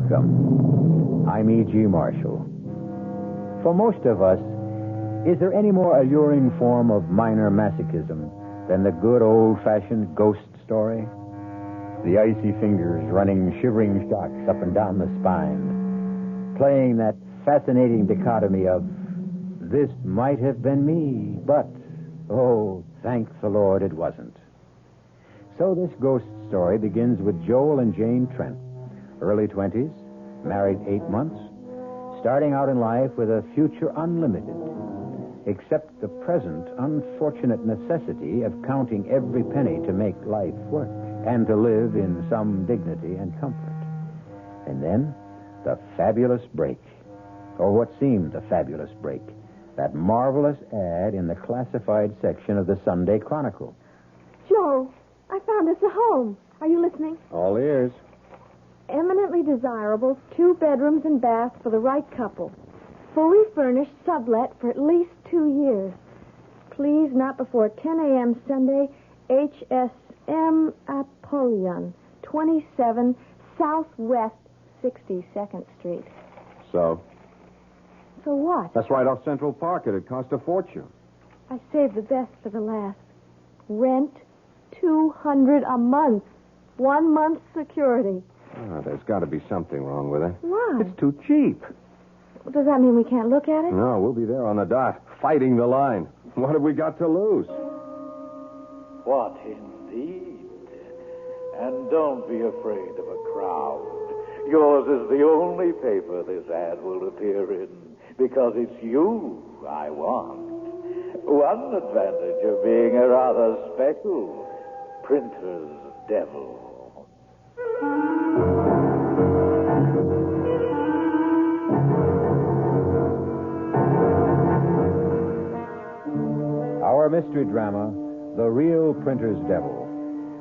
Welcome. I'm E.G. Marshall. For most of us, is there any more alluring form of minor masochism than the good old-fashioned ghost story? The icy fingers running shivering shocks up and down the spine, playing that fascinating dichotomy of, this might have been me, but, oh, thank the Lord it wasn't. So this ghost story begins with Joel and Jane Trent, early 20s, married 8 months, starting out in life with a future unlimited, except the present unfortunate necessity of counting every penny to make life work and to live in some dignity and comfort. And then, the fabulous break, or what seemed a fabulous break, that marvelous ad in the classified section of the Sunday Chronicle. Joe, I found us a home. Are you listening? All ears. Eminently desirable, 2 bedrooms and bath for the right couple. Fully furnished, sublet for at least 2 years. Please, not before 10 a.m. Sunday, HSM Apollyon, 27 Southwest 62nd Street. So? So what? That's right off Central Park. It'd cost a fortune. I saved the best for the last. Rent, $200 a month. 1 month's security. Oh, there's got to be something wrong with it. Why? It's too cheap. Does that mean we can't look at it? No, we'll be there on the dot, fighting the line. What have we got to lose? What indeed? And don't be afraid of a crowd. Yours is the only paper this ad will appear in, because it's you I want. One advantage of being a rather special printer's devil. Our mystery drama, The Real Printer's Devil,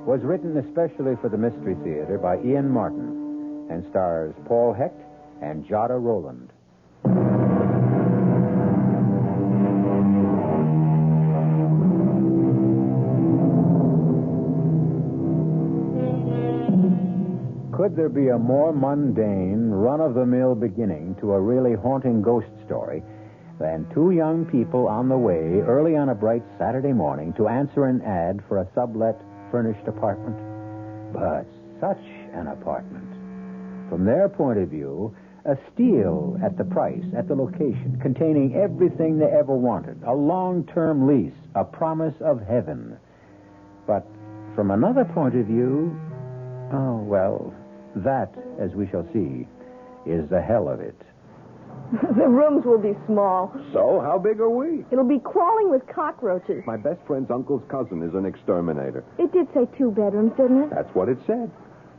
was written especially for the Mystery Theater by Ian Martin and stars Paul Hecht and Jada Rowland. Could there be a more mundane, run-of-the-mill beginning to a really haunting ghost story than 2 young people on the way early on a bright Saturday morning to answer an ad for a sublet furnished apartment? But such an apartment. From their point of view, a steal at the price, at the location, containing everything they ever wanted, a long-term lease, a promise of heaven. But from another point of view, oh, well, that, as we shall see, is the hell of it. The rooms will be small. So, how big are we? It'll be crawling with cockroaches. My best friend's uncle's cousin is an exterminator. It did say 2 bedrooms, didn't it? That's what it said.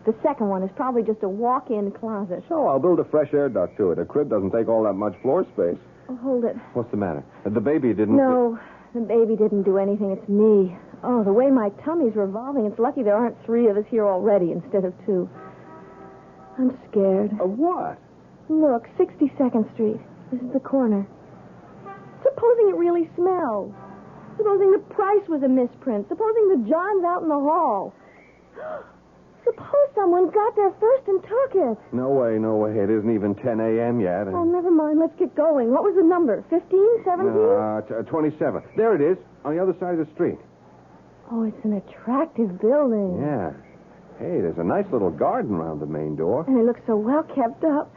The second one is probably just a walk-in closet. So, I'll build a fresh air duct to it. A crib doesn't take all that much floor space. Oh, hold it. What's the matter? The baby didn't... No, the baby didn't do anything. It's me. Oh, the way my tummy's revolving, it's lucky there aren't 3 of us here already instead of 2. I'm scared. Of what? Look, 62nd Street. This is the corner. Supposing it really smells. Supposing the price was a misprint. Supposing the John's out in the hall. Suppose someone got there first and took it. No way, no way. It isn't even 10 a.m. yet. Oh, never mind. Let's get going. What was the number? 15? 17? 27. There it is, on the other side of the street. Oh, it's an attractive building. Yeah. Hey, there's a nice little garden around the main door. And it looks so well kept up.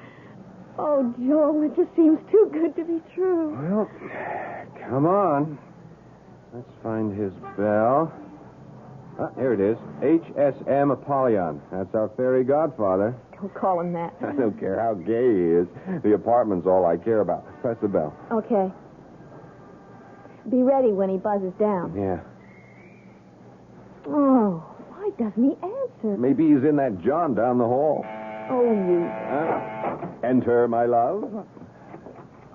Oh, Joel, it just seems too good to be true. Well, come on. Let's find his bell. Ah, here it is. HSM Apollyon. That's our fairy godfather. Don't call him that. I don't care how gay he is. The apartment's all I care about. Press the bell. Okay. Be ready when he buzzes down. Yeah. Oh, why doesn't he answer? Maybe he's in that John down the hall. Oh, you. Enter, my love. Oh,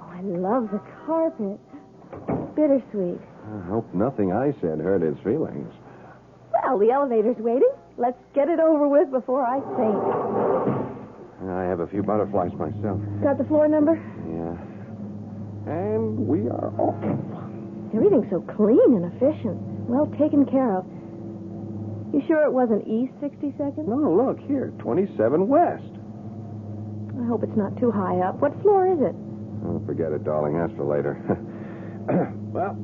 I love the carpet. Bittersweet. I hope nothing I said hurt his feelings. Well, the elevator's waiting. Let's get it over with before I faint. I have a few butterflies myself. Got the floor number? Yeah. And we are off. Everything's so clean and efficient. Well taken care of. You sure it wasn't East 62nd? No, look, here, 27 West. I hope it's not too high up. What floor is it? Oh, forget it, darling. Ask for later. Well,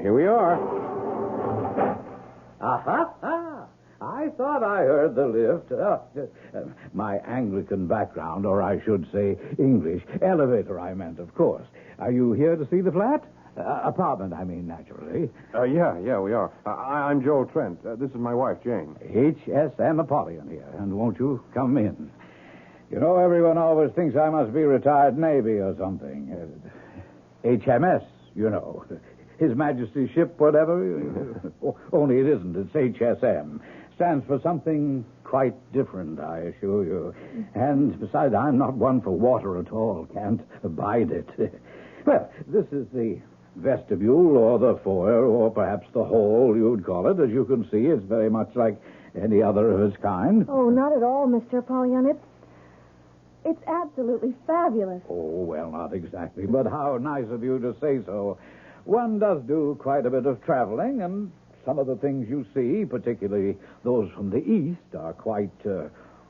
here we are. Aha! I thought I heard the lift. My Anglican background, or I should say English. Elevator, I meant, of course. Are you here to see the flat? Apartment, I mean, naturally. Yeah, we are. I'm Joel Trent. This is my wife, Jane. HSM Apollyon here, and won't you come in? You know, everyone always thinks I must be retired Navy or something. HMS, you know. His Majesty's ship, whatever. Only it isn't. It's HSM. Stands for something quite different, I assure you. And besides, I'm not one for water at all. Can't abide it. Well, this is the vestibule or the foyer or perhaps the hall, you'd call it. As you can see, it's very much like any other of its kind. Oh, not at all, Mr. Apollyon. It's absolutely fabulous. Oh, well, not exactly, but how nice of you to say so. One does do quite a bit of traveling, and some of the things you see, particularly those from the East, are quite,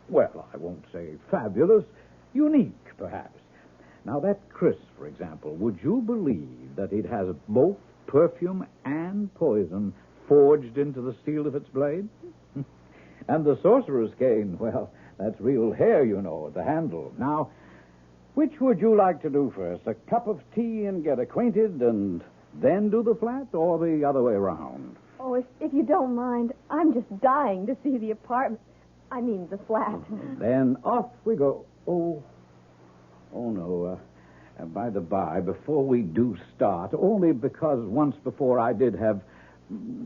well, I won't say fabulous, unique, perhaps. Now, that Chris, for example, would you believe that it has both perfume and poison forged into the steel of its blade? And the sorcerer's cane, well, that's real hair, you know, at the handle. Now, which would you like to do first? A cup of tea and get acquainted and then do the flat, or the other way around? Oh, if you don't mind, I'm just dying to see the apartment. I mean, the flat. Then off we go. Oh, no. By the by, before we do start, only because once before I did have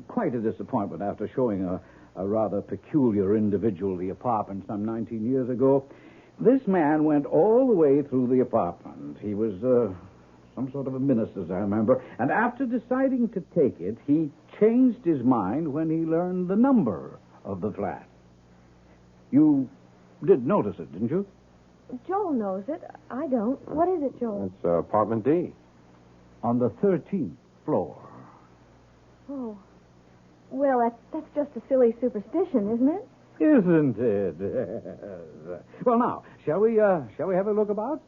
quite a disappointment after showing a rather peculiar individual the apartment some 19 years ago. This man went all the way through the apartment. He was some sort of a minister, as I remember. And after deciding to take it, he changed his mind when he learned the number of the flat. You did notice it, didn't you? Joel knows it. I don't. What is it, Joel? It's apartment D. On the 13th floor. Oh. Well, that's just a silly superstition, isn't it? Isn't it? Well, now, shall we have a look about?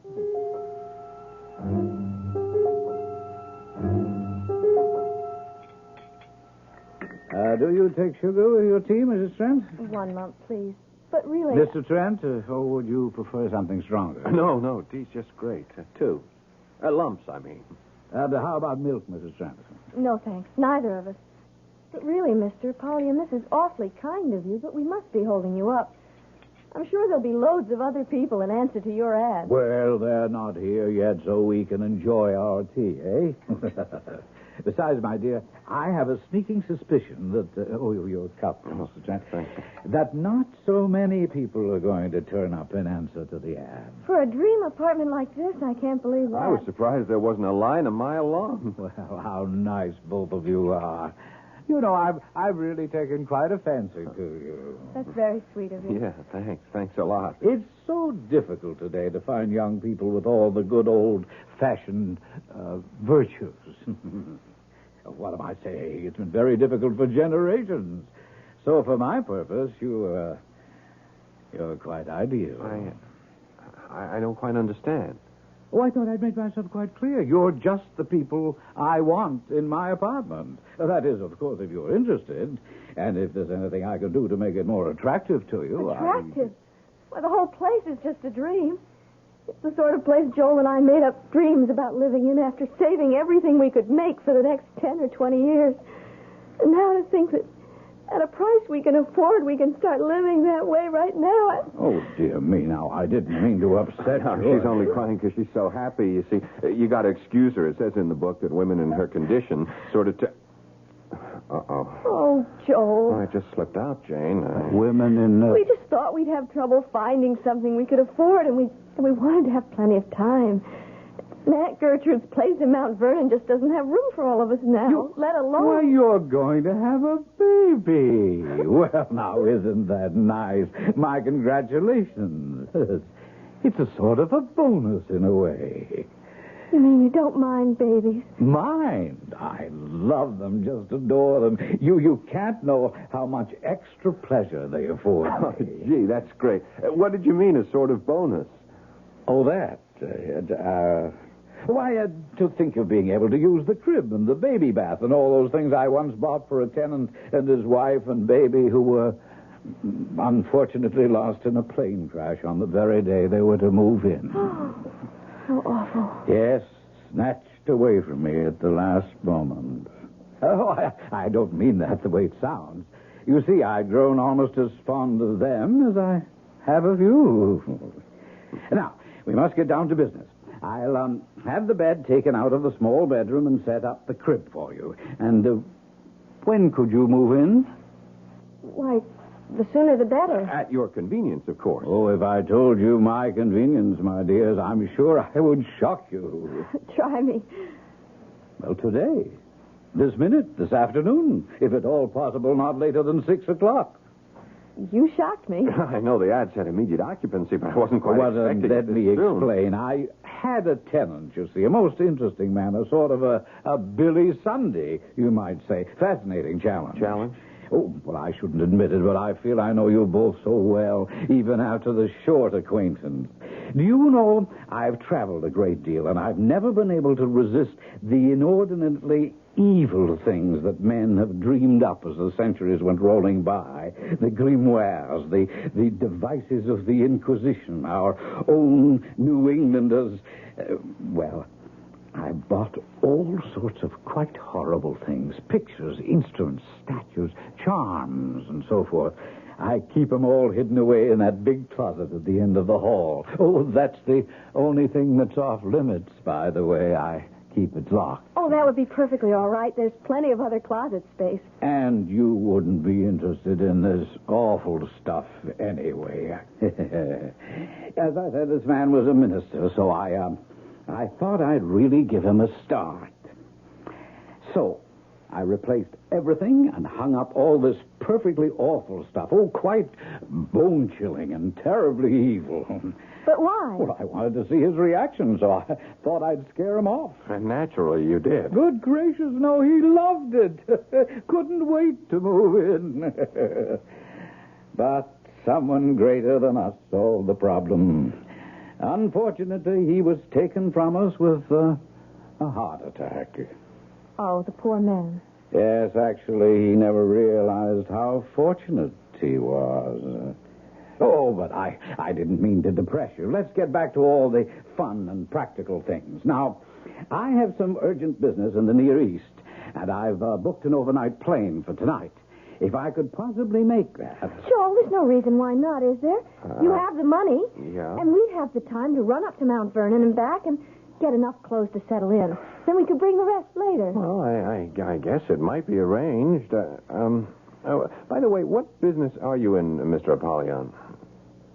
Do you take sugar with your tea, Mrs. Trent? 1 month, please. But really... Mr. Trent, or would you prefer something stronger? No, tea's just great. 2. Lumps, I mean. How about milk, Mrs. Trent? No, thanks. Neither of us. But really, Mr. Apollyon, this is awfully kind of you, but we must be holding you up. I'm sure there'll be loads of other people in answer to your ad. Well, they're not here yet, so we can enjoy our tea, eh? Besides, my dear, I have a sneaking suspicion that... your cup, Mr. Trent. Thanks. That not so many people are going to turn up in answer to the ad. For a dream apartment like this, I can't believe that. I was surprised there wasn't a line a mile long. Well, how nice both of you are. You know, I've really taken quite a fancy to you. That's very sweet of you. Yeah, thanks. Thanks a lot. It's so difficult today to find young people with all the good old-fashioned virtues. What am I saying? It's been very difficult for generations. So for my purpose, you're quite ideal. I don't quite understand. Oh, I thought I'd made myself quite clear. You're just the people I want in my apartment. That is, of course, if you're interested. And if there's anything I can do to make it more attractive to you. Attractive? Well, the whole place is just a dream. It's the sort of place Joel and I made up dreams about living in after saving everything we could make for the next 10 or 20 years. And now to think that at a price we can afford, we can start living that way right now. Oh, dear me, now, I didn't mean to upset her. She's only crying because she's so happy. You see, you got to excuse her. It says in the book that women in her condition sort of... Uh-oh. Oh, Joel. Oh, I just slipped out, Jane. Women in... We just thought we'd have trouble finding something we could afford, and we wanted to have plenty of time. And Aunt Gertrude's place in Mount Vernon just doesn't have room for all of us now, let alone... Well, you're going to have a baby. Well, now, isn't that nice? My congratulations. It's a sort of a bonus in a way. You mean you don't mind babies? Mind? I love them, just adore them. You can't know how much extra pleasure they afford me. Oh, gee, that's great. What did you mean, a sort of bonus? Oh, that. Why, to think of being able to use the crib and the baby bath and all those things I once bought for a tenant and his wife and baby who were unfortunately lost in a plane crash on the very day they were to move in. Oh, how awful. Yes, snatched away from me at the last moment. Oh, I don't mean that the way it sounds. You see, I've grown almost as fond of them as I have of you. Now, we must get down to business. I'll have the bed taken out of the small bedroom and set up the crib for you. And when could you move in? Why, the sooner the better. At your convenience, of course. Oh, if I told you my convenience, my dears, I'm sure I would shock you. Try me. Well, today. This minute, this afternoon. If at all possible, not later than 6 o'clock. You shocked me. I know the ad said immediate occupancy, but I wasn't quite expecting Let it me this soon. explain. I had a tenant, you see, a most interesting man, a sort of a Billy Sunday, you might say. Fascinating challenge. Challenge? Oh, well, I shouldn't admit it, but I feel I know you both so well, even after the short acquaintance. Do you know, I've traveled a great deal, and I've never been able to resist the inordinately evil things that men have dreamed up as the centuries went rolling by. The grimoires, the devices of the Inquisition, our own New Englanders. Well, I bought all sorts of quite horrible things. Pictures, instruments, statues, charms, and so forth. I keep them all hidden away in that big closet at the end of the hall. Oh, that's the only thing that's off limits, by the way. I keep it locked. Oh, that would be perfectly all right. There's plenty of other closet space. And you wouldn't be interested in this awful stuff anyway. As I said, this man was a minister, so I thought I'd really give him a start. So I replaced everything and hung up all this perfectly awful stuff. Oh, quite bone-chilling and terribly evil. But why? Well, I wanted to see his reaction, so I thought I'd scare him off. And naturally, you did. Good gracious, no, he loved it. Couldn't wait to move in. But someone greater than us solved the problem. Unfortunately, he was taken from us with a heart attack. Oh, the poor man. Yes, actually, he never realized how fortunate he was. Oh, but I didn't mean to depress you. Let's get back to all the fun and practical things. Now, I have some urgent business in the Near East, and I've booked an overnight plane for tonight. If I could possibly make that. Joel, there's no reason why not, is there? You have the money. Yeah. And we'd have the time to run up to Mount Vernon and back and get enough clothes to settle in. Then we could bring the rest later. Well, I guess it might be arranged. By the way, what business are you in, Mr. Apollyon?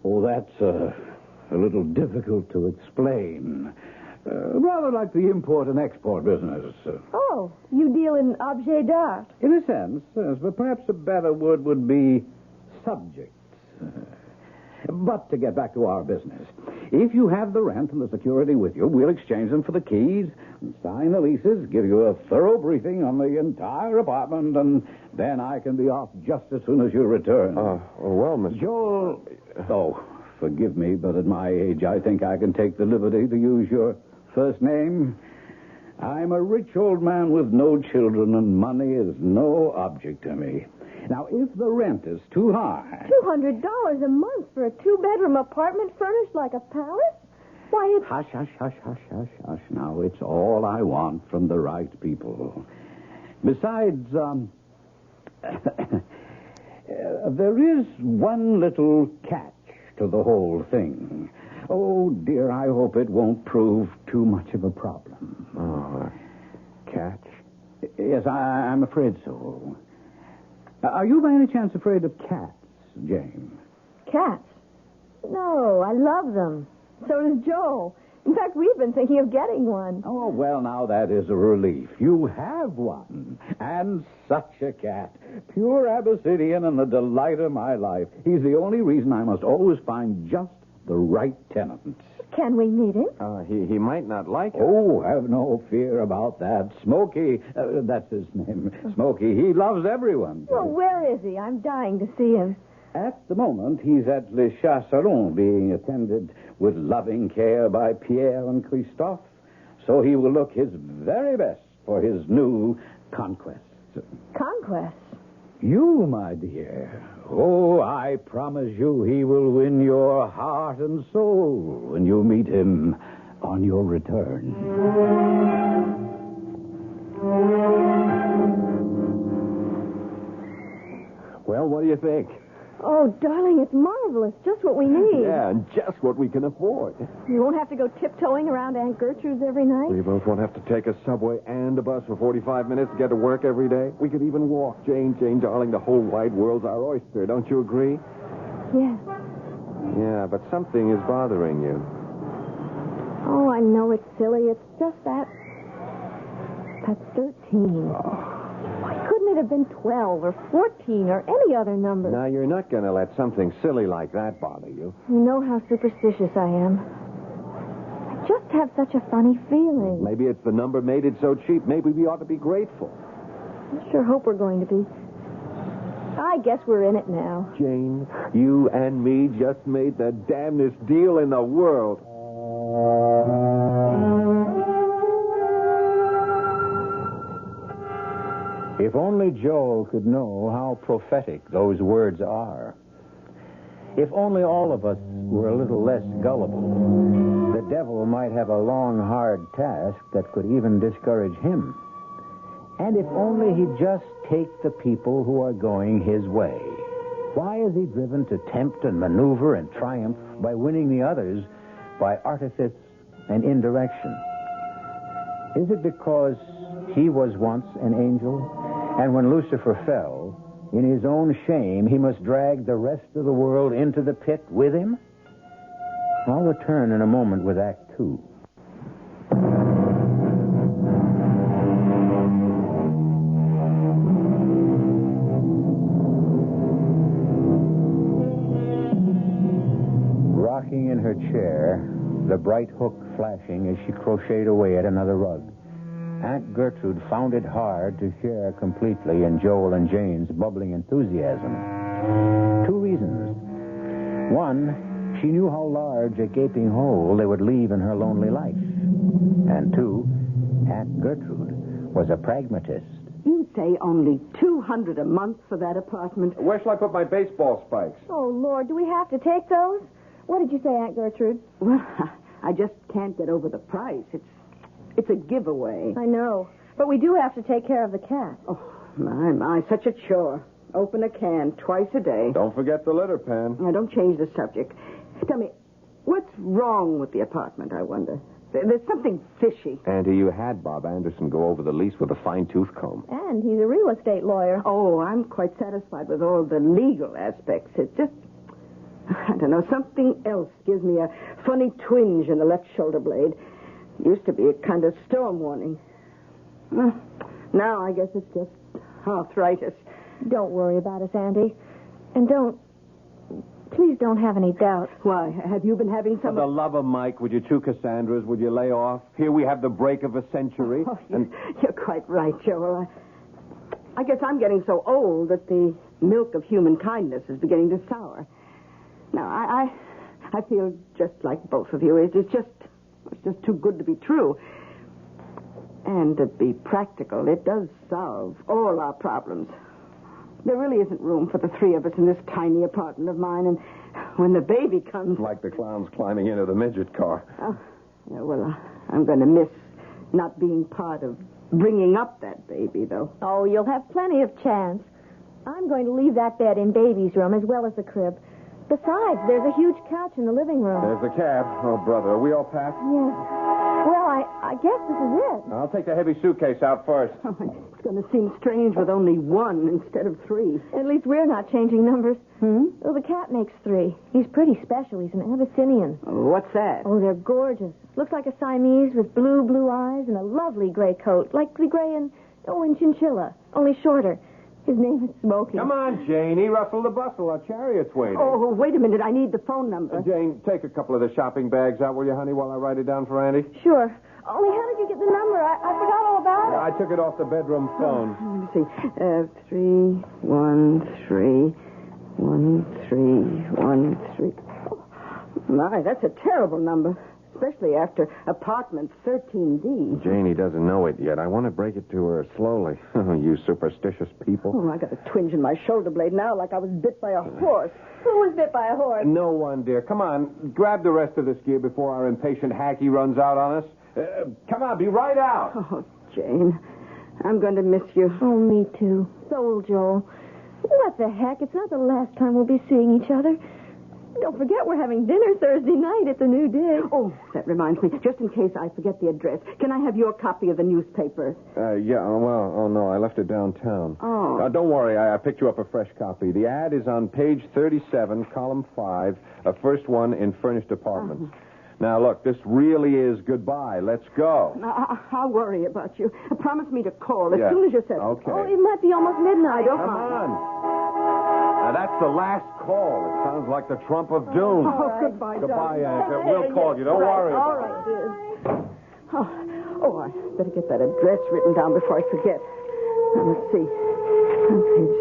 Oh, that's a little difficult to explain. Rather like the import and export business. Oh, you deal in objet d'art. In a sense, yes, but perhaps a better word would be subjects. But to get back to our business, if you have the rent and the security with you, we'll exchange them for the keys, and sign the leases, give you a thorough briefing on the entire apartment, and then I can be off just as soon as you return. Well, Mr. Joel... Oh, forgive me, but at my age, I think I can take the liberty to use your first name. I'm a rich old man with no children, and money is no object to me. Now, if the rent is too high... $200 a month for a two-bedroom apartment furnished like a palace? Why, it's... Hush, hush, hush, hush, hush, hush. Now, it's all I want from the right people. Besides, there is one little catch to the whole thing. Oh, dear, I hope it won't prove too much of a problem. Oh, catch? Yes, I'm afraid so. Are you by any chance afraid of cats, Jane? Cats? No, I love them. So does Joel. In fact, we've been thinking of getting one. Oh, well, now that is a relief. You have one. And such a cat. Pure Abyssinian and the delight of my life. He's the only reason I must always find just the right tenant. Can we meet him? He might not like it. Oh, have no fear about that. Smokey, that's his name. Smokey, he loves everyone. Well, where is he? I'm dying to see him. At the moment, he's at Le Chasseron, being attended with loving care by Pierre and Christophe, so he will look his very best for his new conquest. Conquest? You, my dear. Oh, I promise you he will win your heart and soul when you meet him on your return. Well, what do you think? Oh, darling, it's marvelous. Just what we need. Yeah, and just what we can afford. You won't have to go tiptoeing around Aunt Gertrude's every night. We both won't have to take a subway and a bus for 45 minutes to get to work every day. We could even walk. Jane, darling, the whole wide world's our oyster. Don't you agree? Yes. Yeah, but something is bothering you. Oh, I know it's silly. It's just that 13. Why couldn't it have been 12 or 14 or any other number? Now, you're not going to let something silly like that bother you. You know how superstitious I am. I just have such a funny feeling. Maybe it's the number made it so cheap. Maybe we ought to be grateful. I sure hope we're going to be. I guess we're in it now. Jane, you and me just made the damnedest deal in the world. If only Joel could know how prophetic those words are. If only all of us were a little less gullible, the devil might have a long, hard task that could even discourage him. And if only he'd just take the people who are going his way. Why is he driven to tempt and maneuver and triumph by winning the others by artifice and indirection? Is it because he was once an angel, and when Lucifer fell, in his own shame, he must drag the rest of the world into the pit with him? I'll return in a moment with Act 2. Rocking in her chair, the bright hook flashing as she crocheted away at another rug, Aunt Gertrude found it hard to share completely in Joel and Jane's bubbling enthusiasm. 2 reasons. One, she knew how large a gaping hole they would leave in her lonely life. And 2, Aunt Gertrude was a pragmatist. You say only $200 a month for that apartment. Where shall I put my baseball spikes? Oh, Lord, do we have to take those? What did you say, Aunt Gertrude? Well, I just can't get over the price. It's a giveaway. I know, but we do have to take care of the cat. Oh, my, such a chore. Open a can twice a day. Don't forget the litter pan. Now, don't change the subject. Tell me, what's wrong with the apartment, I wonder? There's something fishy. Auntie, you had Bob Anderson go over the lease with a fine-tooth comb. And he's a real estate lawyer. Oh, I'm quite satisfied with all the legal aspects. It's just, I don't know, something else gives me a funny twinge in the left shoulder blade. Used to be a kind of storm warning. Well, now I guess it's just arthritis. Don't worry about us, Auntie. And please don't have any doubts. Why, have you been having For some... the love of Mike, would you 2 Cassandras? Would you lay off? Here we have the break of a century. Oh, you're quite right, Joel. I guess I'm getting so old that the milk of human kindness is beginning to sour. Now, I feel just like both of you. It's just too good to be true. And to be practical, it does solve all our problems. There really isn't room for the 3 of us in this tiny apartment of mine, and when the baby comes... Like the clowns climbing into the midget car. Oh, yeah, well, I'm going to miss not being part of bringing up that baby, though. Oh, you'll have plenty of chance. I'm going to leave that bed in Baby's room as well as the crib. Besides, there's a huge couch in the living room. There's the cab. Oh, brother, are we all packed? Yes. Well, I guess this is it. I'll take the heavy suitcase out first. Oh, it's going to seem strange with only 1 instead of 3. At least we're not changing numbers. Hmm? Well, the cat makes 3. He's pretty special. He's an Abyssinian. Oh, what's that? Oh, they're gorgeous. Looks like a Siamese with blue eyes and a lovely gray coat, like the gray in Chinchilla, only shorter. His name is Smokey. Come on, Janie. Rustle the bustle. Our chariot's waiting. Oh, wait a minute. I need the phone number. Jane, take a couple of the shopping bags out, will you, honey, while I write it down for Andy? Sure. Only how did you get the number? I forgot all about it. I took it off the bedroom phone. Let me see. 313. 1313. Oh, my, that's a terrible number. Especially after apartment 13D. Janie doesn't know it yet. I want to break it to her slowly. You superstitious people. Oh, I got a twinge in my shoulder blade now like I was bit by a horse. Who was bit by a horse? No one, dear. Come on. Grab the rest of this gear before our impatient hacky runs out on us. Come on, be right out. Oh, Jane, I'm going to miss you. Oh, me too. So will Joel. What the heck? It's not the last time we'll be seeing each other. Don't forget we're having dinner Thursday night at the New Dig. Oh, that reminds me. Just in case I forget the address, can I have your copy of the newspaper? Yeah, oh, no, I left it downtown. Oh. Don't worry, I picked you up a fresh copy. The ad is on page 37, column 5, first one in furnished apartments. Now, look, this really is goodbye. Let's go. I'll worry about you. Promise me to call as soon as you're settled. Okay. Oh, it might be almost midnight. Come on. Now, that's the last call. It sounds like the trump of doom. Oh, goodbye, Goodbye, darling. Anchor. We'll call you. Don't worry All about right, dear. Oh, I better get that address written down before I forget. Now, let's see. On page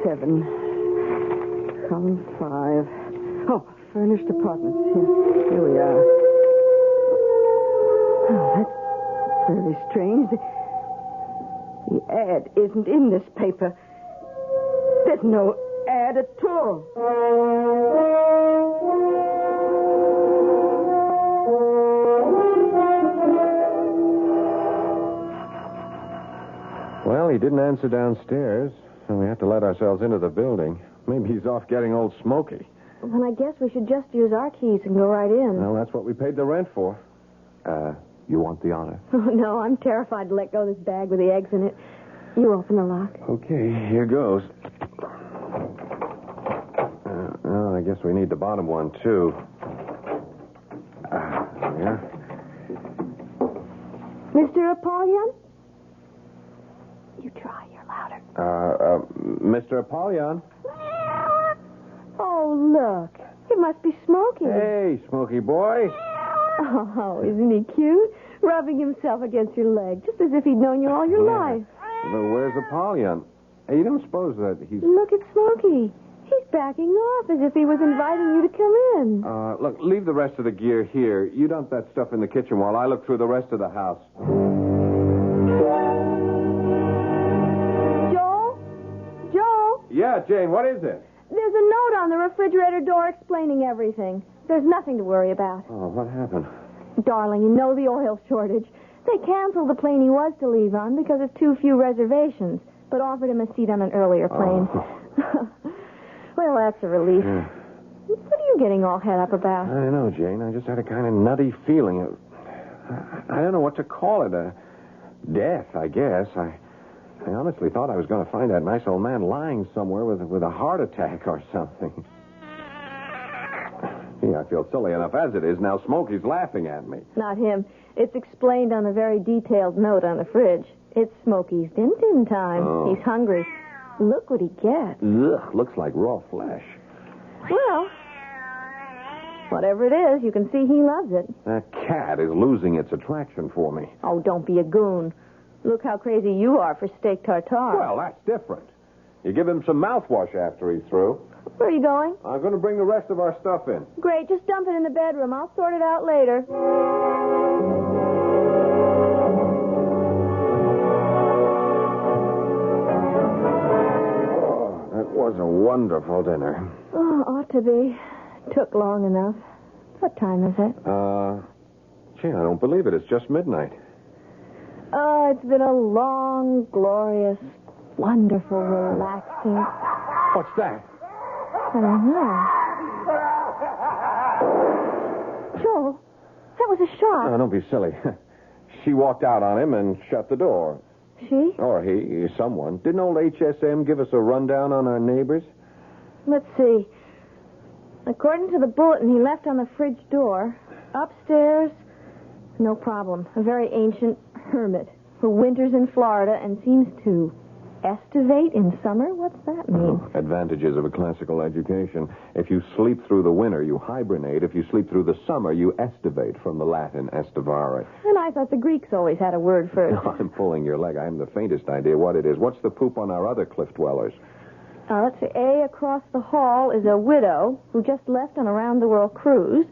37, column 5. Oh, furnished apartments. Here we are. Oh, that's very strange. The ad isn't in this paper. There's no ad at all. Well, he didn't answer downstairs, so we had to let ourselves into the building. Maybe he's off getting old Smoky. Well, I guess we should just use our keys and go right in. Well, that's what we paid the rent for. You want the honor? Oh, no, I'm terrified to let go of this bag with the eggs in it. You open the lock. Okay, here goes. I guess we need the bottom one, too. Yeah. Mr. Apollyon? You try. You're louder. Mr. Apollyon. Oh, look. It must be Smokey. Hey, Smoky boy. Oh, isn't he cute? Rubbing himself against your leg, just as if he'd known you all your life. Well, where's Apollyon? Hey, you don't suppose that he's... Look at Smokey. He's backing off as if he was inviting you to come in. Look, leave the rest of the gear here. You dump that stuff in the kitchen while I look through the rest of the house. Joel? Yeah, Jane, what is it? There's a note on the refrigerator door explaining everything. There's nothing to worry about. Oh, what happened? Darling, you know the oil shortage. They canceled the plane he was to leave on because of too few reservations, but offered him a seat on an earlier plane. Oh. Well, that's a relief. Yeah. What are you getting all head up about? I don't know, Jane. I just had a kind of nutty feeling. I don't know what to call it. Death, I guess. I honestly thought I was going to find that nice old man lying somewhere with a heart attack or something. Yeah, I feel silly enough as it is. Now Smokey's laughing at me. Not him. It's explained on a very detailed note on the fridge. It's Smokey's din-din time. Oh. He's hungry. Look what he gets. Ugh, looks like raw flesh. Well, whatever it is, you can see he loves it. That cat is losing its attraction for me. Oh, don't be a goon. Look how crazy you are for steak tartare. Well, that's different. You give him some mouthwash after he's through. Where are you going? I'm going to bring the rest of our stuff in. Great, just dump it in the bedroom. I'll sort it out later. That was a wonderful dinner. Oh, ought to be. Took long enough. What time is it? Gee, I don't believe it. It's just midnight. Oh, it's been a long, glorious, wonderful, relaxing... What's that? I don't know. Joel, that was a shot. Oh, don't be silly. She walked out on him and shut the door. She? Or he, someone. Didn't old HSM give us a rundown on our neighbors? Let's see. According to the bulletin he left on the fridge door, upstairs, no problem. A very ancient hermit who winters in Florida and seems to estivate in summer. What's that mean? Advantages of a classical education. If you sleep through the winter, you hibernate. If you sleep through the summer, you estivate, from the Latin estivare. And I thought the Greeks always had a word for it. I'm pulling your leg. I haven't the faintest idea what it is. What's the poop on our other cliff dwellers? Let's see. A, across the hall is a widow who just left on a round-the-world cruise.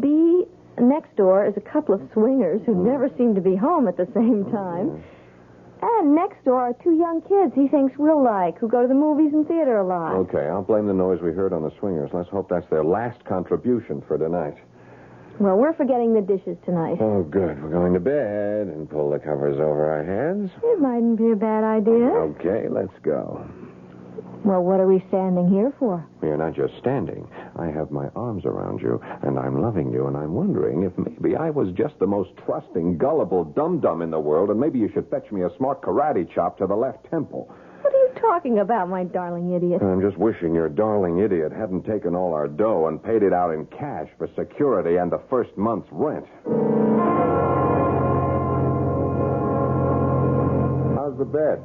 B, next door is a couple of swingers who never seem to be home at the same time. And next door are two young kids he thinks we'll like, who go to the movies and theater a lot. Okay, I'll blame the noise we heard on the swingers. Let's hope that's their last contribution for tonight. Well, we're forgetting the dishes tonight. Oh, good. We're going to bed and pull the covers over our heads. It mightn't be a bad idea. Okay, let's go. Well, what are we standing here for? You're not just standing. I have my arms around you, and I'm loving you, and I'm wondering if maybe I was just the most trusting, gullible dum-dum in the world, and maybe you should fetch me a smart karate chop to the left temple. What are you talking about, my darling idiot? I'm just wishing your darling idiot hadn't taken all our dough and paid it out in cash for security and the first month's rent. How's the bed?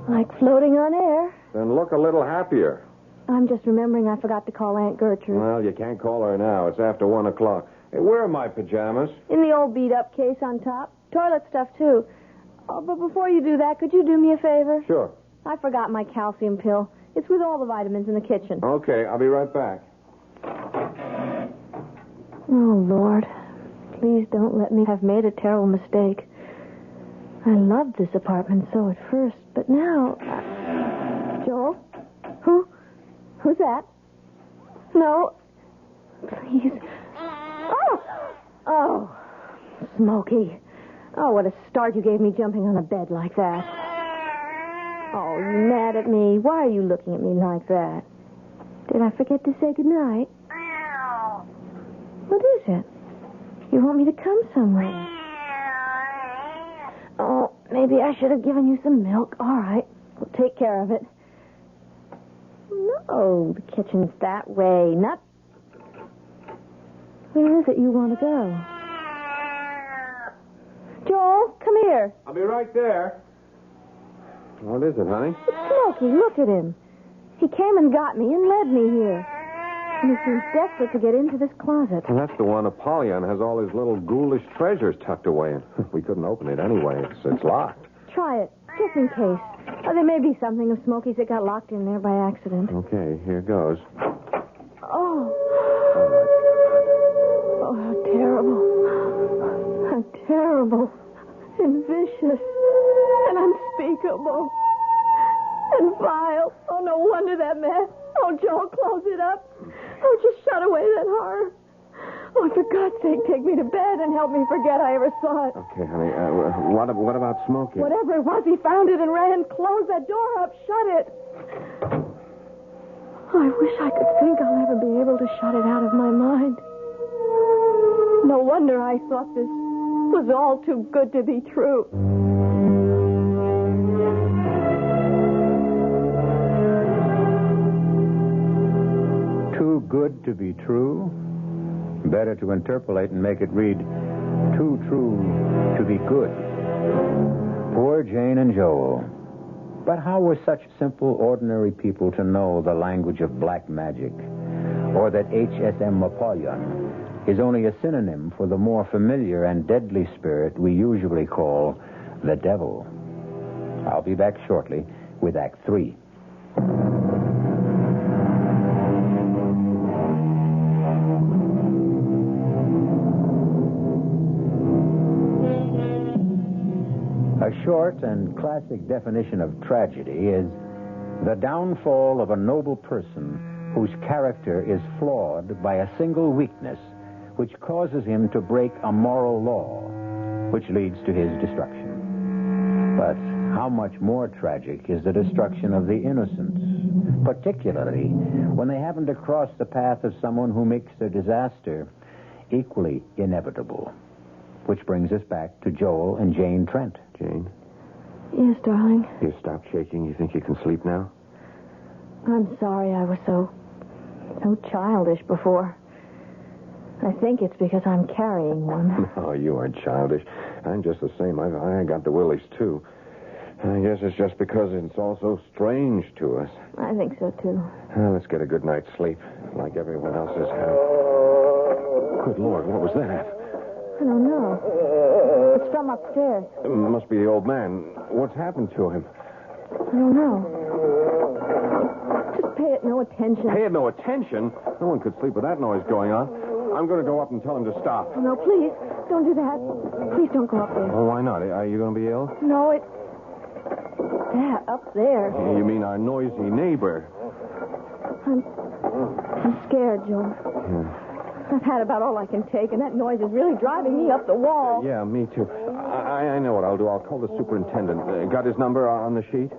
Like floating on air. Then look a little happier. I'm just remembering I forgot to call Aunt Gertrude. Well, you can't call her now. It's after 1 o'clock. Hey, where are my pajamas? In the old beat-up case on top. Toilet stuff, too. Oh, but before you do that, could you do me a favor? Sure. I forgot my calcium pill. It's with all the vitamins in the kitchen. Okay, I'll be right back. Oh, Lord. Please don't let me have made a terrible mistake. I loved this apartment so at first, but now... Joel? Who's that? No. Please. Oh, Smokey. Oh, what a start you gave me jumping on a bed like that. Oh, you mad at me? Why are you looking at me like that? Did I forget to say goodnight? What is it? You want me to come somewhere? Oh, maybe I should have given you some milk. All right. We'll take care of it. No, the kitchen's that way. Not... Where is it you want to go? Joel, come here. I'll be right there. What is it, honey? It's Smokey. Look at him. He came and got me and led me here. And he seems desperate to get into this closet. Well, that's the one Apollyon has all his little ghoulish treasures tucked away in. We couldn't open it anyway. It's locked. Try it, just in case. Oh, there may be something of Smokey's that got locked in there by accident. Okay, here goes. Oh. Oh, how terrible. How terrible. And vicious. And unspeakable. And vile. Oh, no wonder that mess. Oh, Joel, close it up. Oh, just shut away that horror. Oh, for God's sake, take me to bed and help me forget I ever saw it. Okay, honey. What about Smokey? Whatever it was, he found it and ran. Close that door up. Shut it. Oh, I wish I could think I'll ever be able to shut it out of my mind. No wonder I thought this was all too good to be true. Too good to be true? Better to interpolate and make it read, too true to be good. Poor Jane and Joel. But how were such simple, ordinary people to know the language of black magic? Or that HSM Apollyon is only a synonym for the more familiar and deadly spirit we usually call the devil? I'll be back shortly with Act 3. A short and classic definition of tragedy is the downfall of a noble person whose character is flawed by a single weakness which causes him to break a moral law, which leads to his destruction. But how much more tragic is the destruction of the innocents, particularly when they happen to cross the path of someone who makes their disaster equally inevitable. Which brings us back to Joel and Jane Trent. Jane? Yes, darling. You stopped shaking? You think you can sleep now? I'm sorry I was so childish before. I think it's because I'm carrying one. No, you aren't childish. I'm just the same. I got the willies, too. I guess it's just because it's all so strange to us. I think so, too. Let's get a good night's sleep, like everyone else has had. Good Lord, what was that? I don't know. It's from upstairs. It must be the old man. What's happened to him? I don't know. Just pay it no attention. Pay it no attention? No one could sleep with that noise going on. I'm going to go up and tell him to stop. Oh, no, please. Don't do that. Please don't go up there. Oh, why not? Are you going to be ill? No, it's... that, up there. You mean our noisy neighbor? I'm scared, Joe. Yeah. I've had about all I can take, and that noise is really driving me up the wall. Yeah, me too. I know what I'll do. I'll call the superintendent. Got his number on the sheet?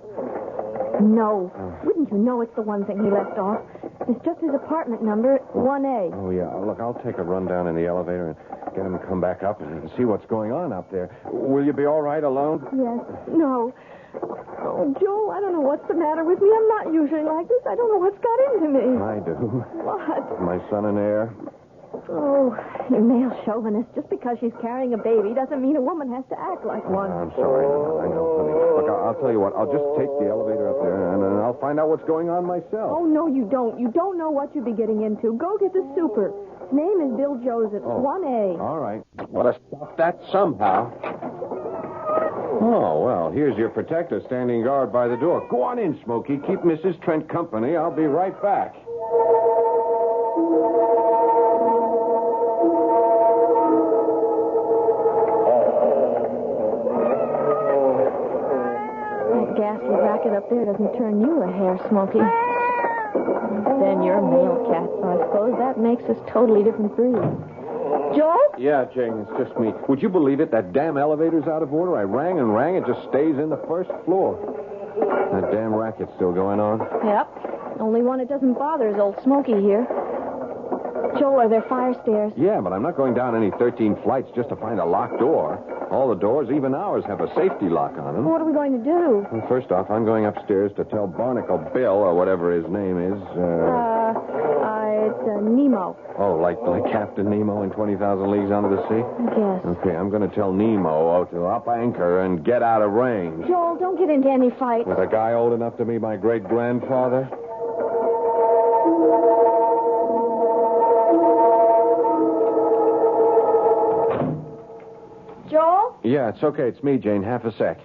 No. Wouldn't you know it's the one thing he left off? It's just his apartment number, 1A. Oh, yeah. Look, I'll take a run down in the elevator and get him to come back up and see what's going on up there. Will you be all right alone? Yes. No. Oh, Joe, I don't know what's the matter with me. I'm not usually like this. I don't know what's got into me. I do. What? My son and heir. Oh, you male chauvinist. Just because she's carrying a baby doesn't mean a woman has to act like one. I'm sorry. I know, honey. Look, I'll tell you what. I'll just take the elevator up there, and then I'll find out what's going on myself. Oh, no, you don't. You don't know what you'll be getting into. Go get the super. His name is Bill Joseph, 1A. All right. Well, to stop that somehow. Oh, well, here's your protector standing guard by the door. Go on in, Smokey. Keep Mrs. Trent company. I'll be right back. That ghastly racket up there doesn't turn you a hair, Smokey. Then you're a male cat, so I suppose that makes us totally different breeds. Joel? Yeah, Jane, it's just me. Would you believe it? That damn elevator's out of order. I rang and rang. It just stays in the first floor. That damn racket's still going on. Yep. Only one it doesn't bother is old Smokey here. Joel, are there fire stairs? Yeah, but I'm not going down any 13 flights just to find a locked door. All the doors, even ours, have a safety lock on them. What are we going to do? Well, first off, I'm going upstairs to tell Barnacle Bill, or whatever his name is. It's Nemo. Oh, like Captain Nemo in 20,000 Leagues Under the Sea? I guess. Okay, I'm going to tell Nemo to up anchor and get out of range. Joel, don't get into any fight. With a guy old enough to be my great-grandfather? Joel? Yeah, it's okay. It's me, Jane. Half a sec.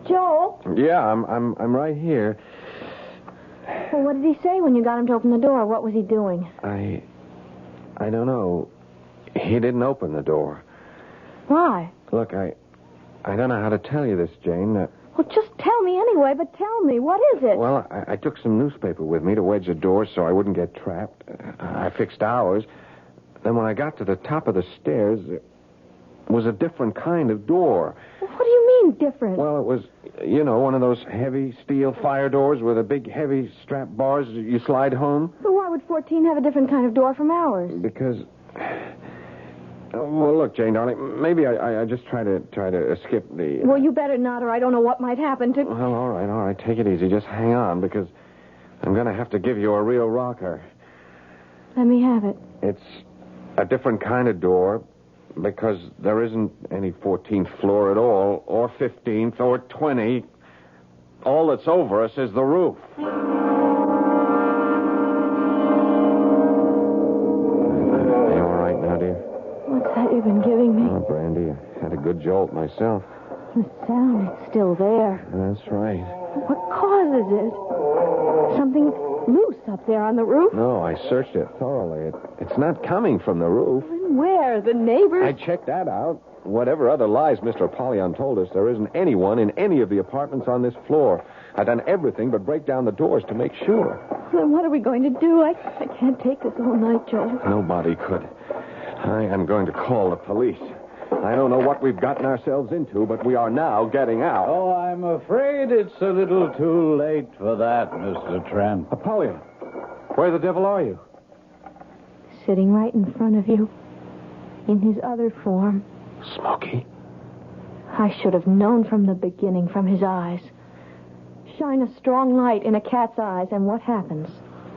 Joel? Yeah, I'm right here. Well, what did he say when you got him to open the door? What was he doing? I don't know. He didn't open the door. Why? Look, I don't know how to tell you this, Jane. Well, just tell me anyway, but tell me. What is it? Well, I took some newspaper with me to wedge the door so I wouldn't get trapped. I fixed ours. Then when I got to the top of the stairs, it was a different kind of door. What do you mean, different? Well, it was, one of those heavy steel fire doors with a big heavy strap bars you slide home. But why would 14 have a different kind of door from ours? Because... Well, look, Jane, darling, maybe I just try to skip the... Well, you better not, or I don't know what might happen to... Well, all right. Take it easy. Just hang on, because I'm going to have to give you a real rocker. Let me have it. It's a different kind of door, because there isn't any 14th floor at all, or 15th, or 20. All that's over us is the roof. What's that you've been giving me? Oh, Brandy, I had a good jolt myself. The sound, it's still there. That's right. What causes it? Something loose up there on the roof? No, I searched it thoroughly. It's not coming from the roof. Where? The neighbors? I checked that out. Whatever other lies Mr. Apollyon told us, there isn't anyone in any of the apartments on this floor. I've done everything but break down the doors to make sure. Then what are we going to do? I can't take this all night, Joel. Nobody could. I am going to call the police. I don't know what we've gotten ourselves into, but we are now getting out. Oh, I'm afraid it's a little too late for that, Mr. Trent. Apollyon, where the devil are you? Sitting right in front of you, in his other form. Smokey? I should have known from the beginning, from his eyes. Shine a strong light in a cat's eyes, and what happens?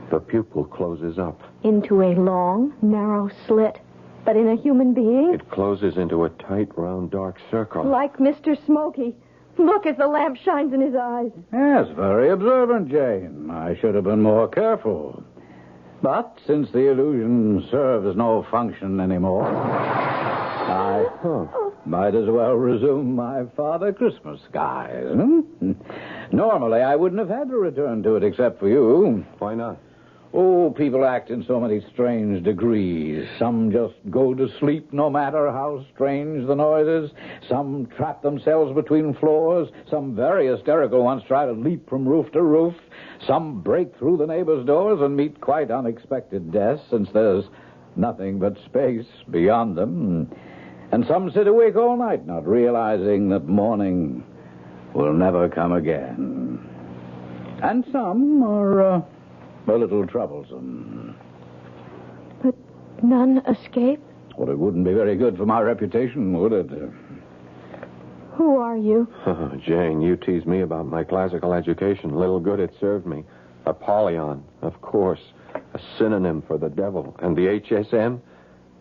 The pupil closes up. Into a long, narrow slit. But in a human being? It closes into a tight, round, dark circle. Like Mr. Smokey. Look as the lamp shines in his eyes. Yes, very observant, Jane. I should have been more careful. But since the illusion serves no function anymore, Oh, Might as well resume my Father Christmas skies. Normally, I wouldn't have had to return to it except for you. Why not? Oh, people act in so many strange degrees. Some just go to sleep no matter how strange the noise is. Some trap themselves between floors. Some very hysterical ones try to leap from roof to roof. Some break through the neighbors' doors and meet quite unexpected deaths, since there's nothing but space beyond them. And some sit awake all night, not realizing that morning will never come again. And some are a little troublesome. But none escape? Well, it wouldn't be very good for my reputation, would it? Who are you? Oh, Jane, you tease me about my classical education. Little good it served me. Apollyon, of course. A synonym for the devil. And the HSM?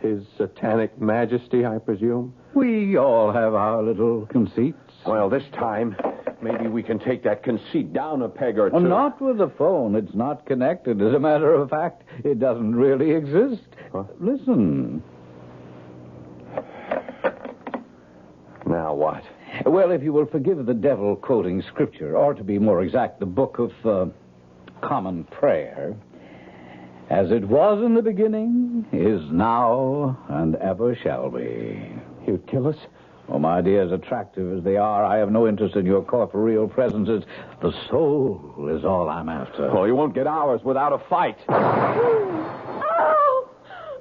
His satanic majesty, I presume? We all have our little conceits. Well, this time, maybe we can take that conceit down a peg or two. Well, not with the phone. It's not connected. As a matter of fact, it doesn't really exist. Huh? Listen. Now what? Well, if you will forgive the devil quoting scripture, or to be more exact, the book of common prayer, as it was in the beginning, is now, and ever shall be. You'd kill us? Oh, my dear, as attractive as they are, I have no interest in your corporeal presences. The soul is all I'm after. Well, you won't get ours without a fight. Oh!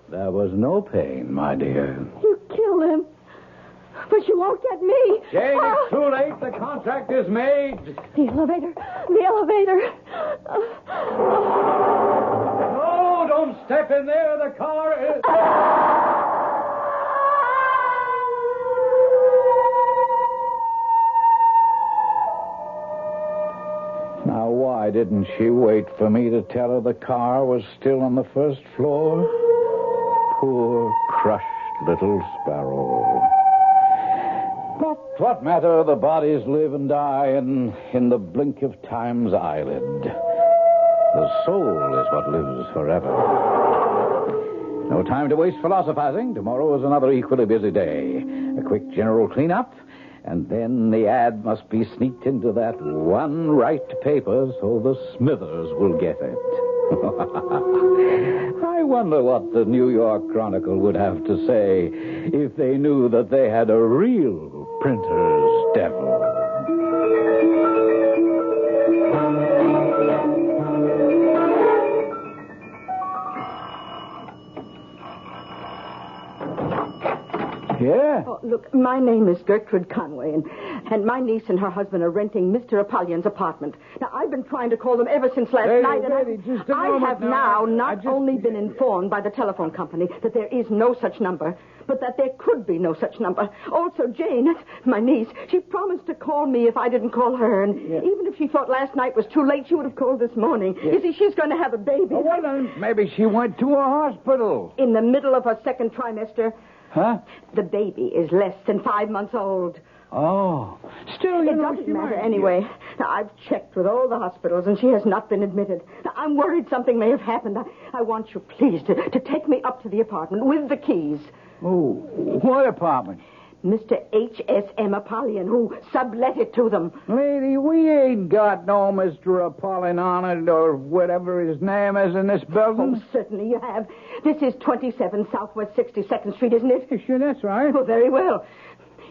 There was no pain, my dear. You killed him. But you won't get me. Jane, it's too late. The contract is made. The elevator. The elevator. No, don't step in there. The car is... Now, why didn't she wait for me to tell her the car was still on the first floor? Poor, crushed little sparrow. But what matter? The bodies live and die in the blink of time's eyelid. The soul is what lives forever. No time to waste philosophizing. Tomorrow is another equally busy day. A quick general cleanup, and then the ad must be sneaked into that one right paper so the Smithers will get it. I wonder what the New York Chronicle would have to say if they knew that they had a real printer's devil. Yeah? Oh, look, my name is Gertrude Conway, and my niece and her husband are renting Mr. Apollyon's apartment. Now, I've been trying to call them ever since last night, and I have now not only been informed by the telephone company that there is no such number, but that there could be no such number. Also, Jane, my niece, she promised to call me if I didn't call her, and even if she thought last night was too late, she would have called this morning. You see, she's going to have a baby. Oh, well, then maybe she went to a hospital. In the middle of her second trimester. Huh? The baby is less than 5 months old. Oh. Still, It doesn't matter anyway. Now, I've checked with all the hospitals, and she has not been admitted. Now, I'm worried something may have happened. I want you, please, to take me up to the apartment with the keys. Oh, what apartment? Mr. H.S.M. Apollyon, who sublet it to them. Lady, we ain't got no Mr. Apollyon on it, or whatever his name is in this building. Oh, certainly you have. This is 27 Southwest 62nd Street, isn't it? Sure, that's right. Oh, very well.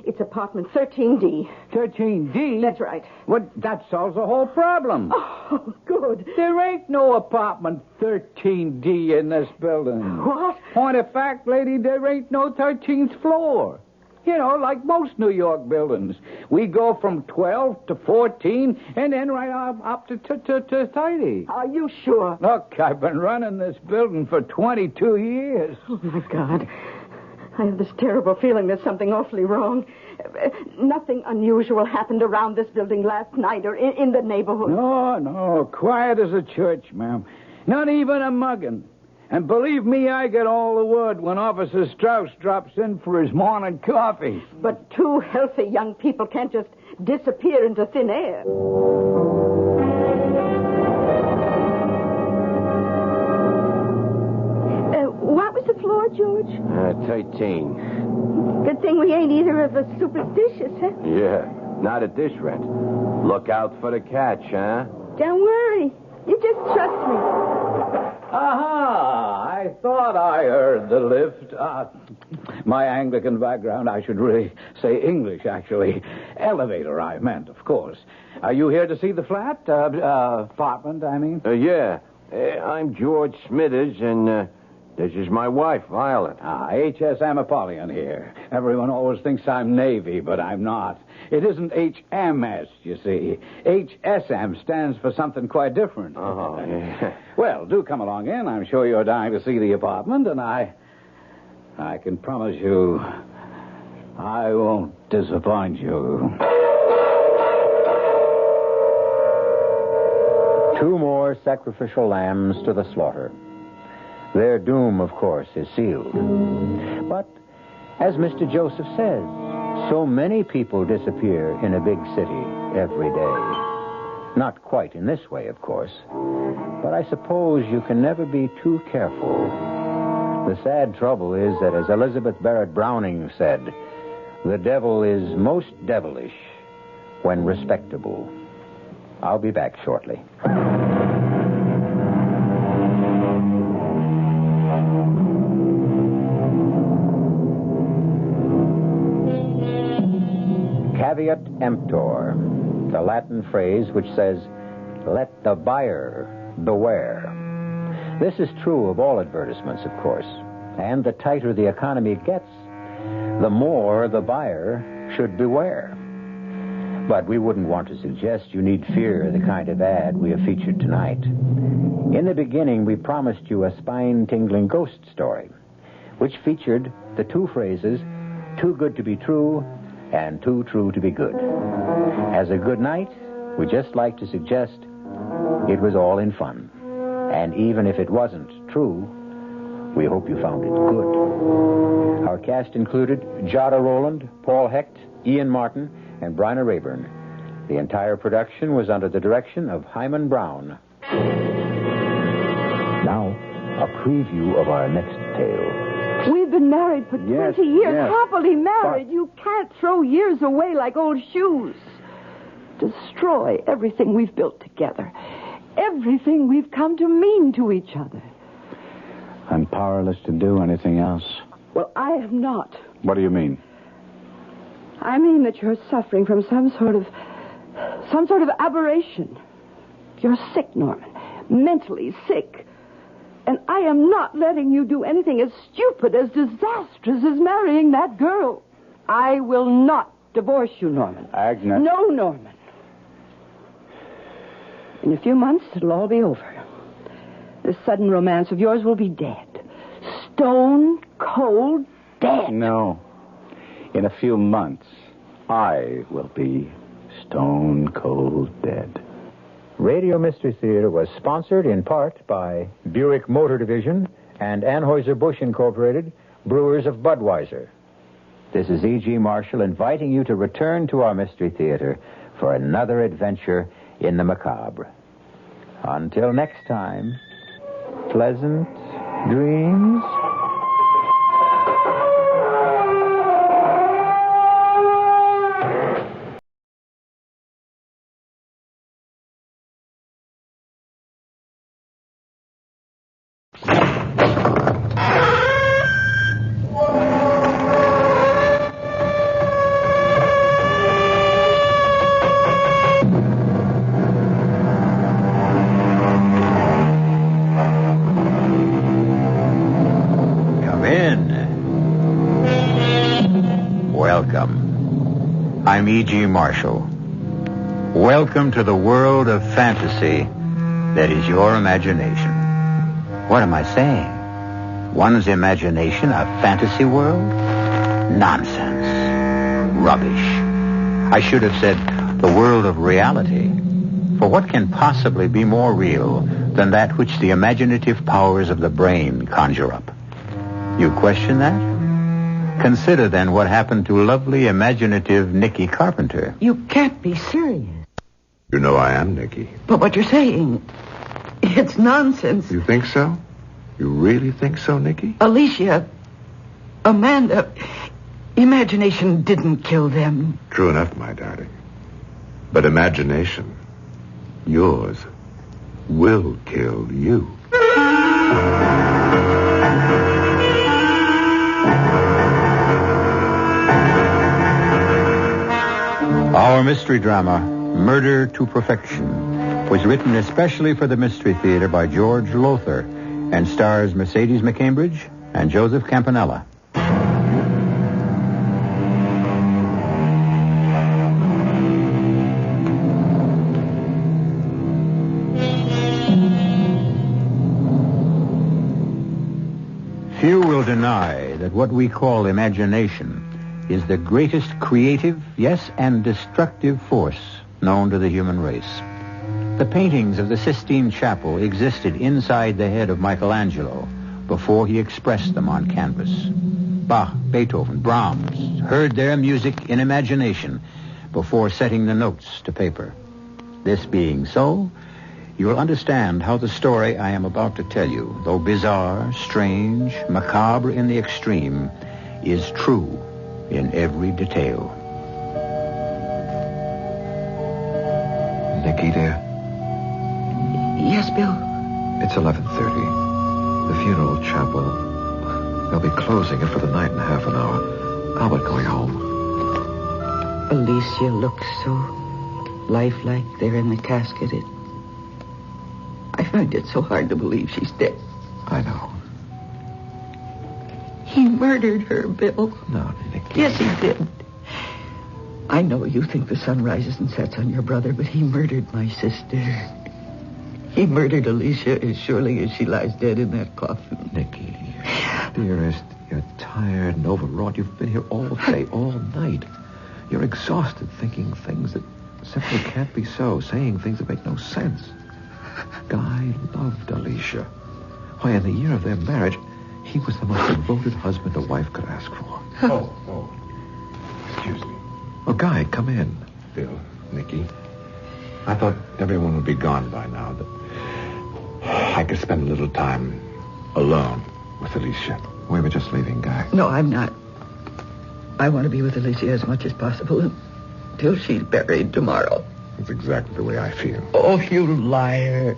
It's apartment 13D. 13D? That's right. Well, that solves the whole problem. Oh, good. There ain't no apartment 13D in this building. What? Point of fact, lady, there ain't no 13th floor. You know, like most New York buildings. We go from 12 to 14 and then right up to 30. Are you sure? Look, I've been running this building for 22 years. Oh, my God. I have this terrible feeling there's something awfully wrong. Nothing unusual happened around this building last night or in the neighborhood. No. Quiet as a church, ma'am. Not even a mugging. And believe me, I get all the word when Officer Strauss drops in for his morning coffee. But two healthy young people can't just disappear into thin air. What was the floor, George? 13. It's thing we ain't either of us superstitious, huh? Yeah, not at this rent. Look out for the catch, huh? Don't worry. You just trust me. Aha! I thought I heard the lift. My Anglican background, I should really say English, actually. Elevator, I meant, of course. Are you here to see the flat? Apartment, I mean? Yeah. I'm George Smithers, and this is my wife, Violet. HSM Apollyon here. Everyone always thinks I'm Navy, but I'm not. It isn't HMS, you see. HSM stands for something quite different. Oh, yeah. Well, do come along in. I'm sure you're dying to see the apartment, and I can promise you I won't disappoint you. 2 more sacrificial lambs to the slaughter. Their doom, of course, is sealed. But, as Mr. Joseph says, so many people disappear in a big city every day. Not quite in this way, of course. But I suppose you can never be too careful. The sad trouble is that, as Elizabeth Barrett Browning said, the devil is most devilish when respectable. I'll be back shortly. Caveat emptor, the Latin phrase which says, let the buyer beware. This is true of all advertisements, of course. And the tighter the economy gets, the more the buyer should beware. But we wouldn't want to suggest you need fear the kind of ad we have featured tonight. In the beginning, we promised you a spine-tingling ghost story, which featured the 2 phrases, too good to be true and too true to be good. As a good night, we just like to suggest it was all in fun. And even if it wasn't true, we hope you found it good. Our cast included Jada Rowland, Paul Hecht, Ian Martin, and Bryna Rayburn. The entire production was under the direction of Hyman Brown. Now, a preview of our next tale. We've been married for 20 years, yes. happily married. You can't throw years away like old shoes. Destroy everything we've built together. Everything we've come to mean to each other. I'm powerless to do anything else. Well, I am not. What do you mean? I mean that you're suffering from some sort of aberration. You're sick, Norman. Mentally sick. And I am not letting you do anything as stupid, as disastrous as marrying that girl. I will not divorce you, Norman. Agnes. No, Norman. In a few months, it'll all be over. This sudden romance of yours will be dead. Stone cold dead. No. In a few months, I will be stone cold dead. Radio Mystery Theater was sponsored in part by Buick Motor Division and Anheuser-Busch Incorporated, brewers of Budweiser. This is E.G. Marshall inviting you to return to our Mystery Theater for another adventure in the macabre. Until next time, pleasant dreams. Welcome. I'm E.G. Marshall. Welcome to the world of fantasy that is your imagination. What am I saying? One's imagination a fantasy world? Nonsense. Rubbish. I should have said the world of reality. For what can possibly be more real than that which the imaginative powers of the brain conjure up? You question that? Consider, then, what happened to lovely, imaginative Nicky Carpenter. You can't be serious. You know I am, Nicky. But what you're saying, it's nonsense. You think so? You really think so, Nicky? Alicia, Amanda, Imagination didn't kill them. True enough, my darling. But imagination, yours, will kill you. Our mystery drama, Murder to Perfection, was written especially for the Mystery Theater by George Lothar and stars Mercedes McCambridge and Joseph Campanella. Few will deny that what we call imagination is the greatest creative, yes, and destructive force known to the human race. The paintings of the Sistine Chapel existed inside the head of Michelangelo before he expressed them on canvas. Bach, Beethoven, Brahms heard their music in imagination before setting the notes to paper. This being so, you will understand how the story I am about to tell you, though bizarre, strange, macabre in the extreme, is true in every detail. Nicky, dear. Yes, Bill? It's 11:30. The funeral chapel. They'll be closing it for the night in half an hour. Albert going home. Alicia looks so lifelike there in the casket. I find it so hard to believe she's dead. I know. He murdered her, Bill. No, Nicky. Yes, he did. I know you think the sun rises and sets on your brother, but he murdered my sister. He murdered Alicia as surely as she lies dead in that coffin. Nicky, dearest, you're tired and overwrought. You've been here all day, all night. You're exhausted thinking things that simply can't be so, saying things that make no sense. Guy loved Alicia. Why, in the year of their marriage, he was the most devoted husband a wife could ask for. Oh. Excuse me. Oh, Guy, come in. Bill, Nicky. I thought everyone would be gone by now, that I could spend a little time alone with Alicia. We were just leaving, Guy. No, I'm not. I want to be with Alicia as much as possible until she's buried tomorrow. That's exactly the way I feel. Oh, you liar.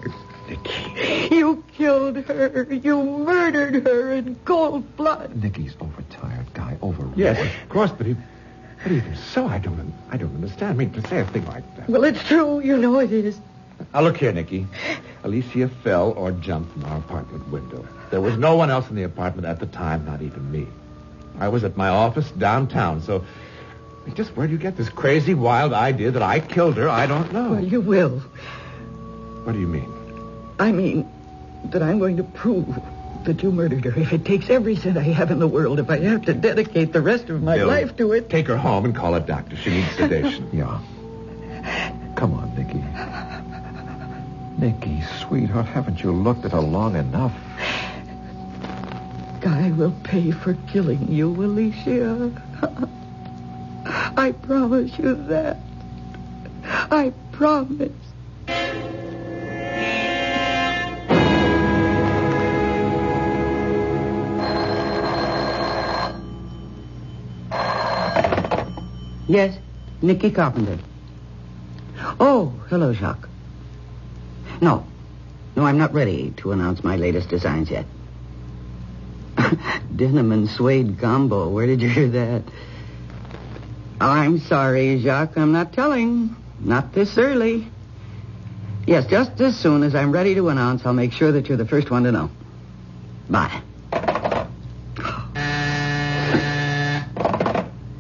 Nicky. You killed her. You murdered her in cold blood. Nicky's overtired, Guy. Overwrought. Yes, of course, but even so, I don't understand. I mean, to say a thing like that. Well, it's true. You know it is. Now, look here, Nicky. Alicia fell or jumped from our apartment window. There was no one else in the apartment at the time, not even me. I was at my office downtown, so just where do you get this crazy, wild idea that I killed her? I don't know. Well, you will. What do you mean? I mean that I'm going to prove that you murdered her. If it takes every cent I have in the world, if I have to dedicate the rest of my Bill, life to it. Take her home and call a doctor. She needs sedation. Yeah. Come on, Nicky. Nicky, sweetheart, haven't you looked at her long enough? Guy will pay for killing you, Alicia. I promise you that. I promise. Yes, Nicky Carpenter. Oh, hello, Jacques. No, I'm not ready to announce my latest designs yet. Denim and suede combo. Where did you hear that? Oh, I'm sorry, Jacques. I'm not telling. Not this early. Yes, just as soon as I'm ready to announce, I'll make sure that you're the first one to know. Bye.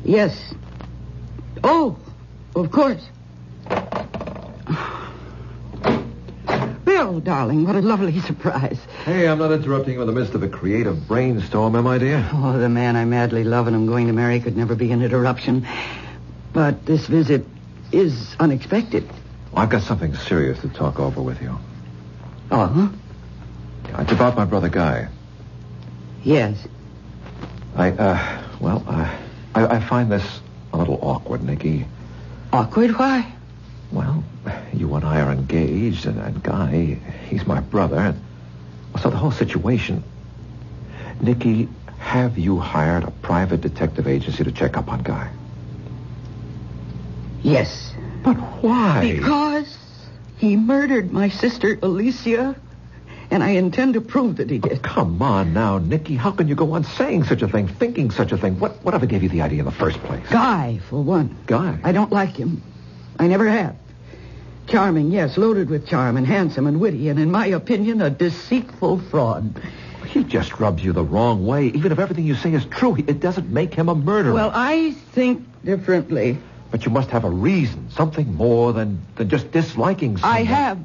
Yes. Oh, of course. Bill, darling, what a lovely surprise. Hey, I'm not interrupting you in the midst of a creative brainstorm, am I, dear? Oh, the man I madly love and am going to marry could never be an interruption. But this visit is unexpected. I've got something serious to talk over with you. Oh, huh? It's about my brother Guy. Yes. I find this a little awkward, Nicky. Awkward? Why? Well, you and I are engaged, and Guy, he's my brother. And so the whole situation... Nicky, Have you hired a private detective agency to check up on Guy? Yes. But why? Because he murdered my sister, Alicia, and I intend to prove that he did. Come on now, Nicky. How can you go on saying such a thing, thinking such a thing? Whatever gave you the idea in the first place? Guy, for one. Guy? I don't like him. I never have. Charming, yes, loaded with charm, and handsome and witty, and in my opinion, a deceitful fraud. He just rubs you the wrong way. Even if everything you say is true, it doesn't make him a murderer. Well, I think differently. But you must have a reason, something more than just disliking someone. I have.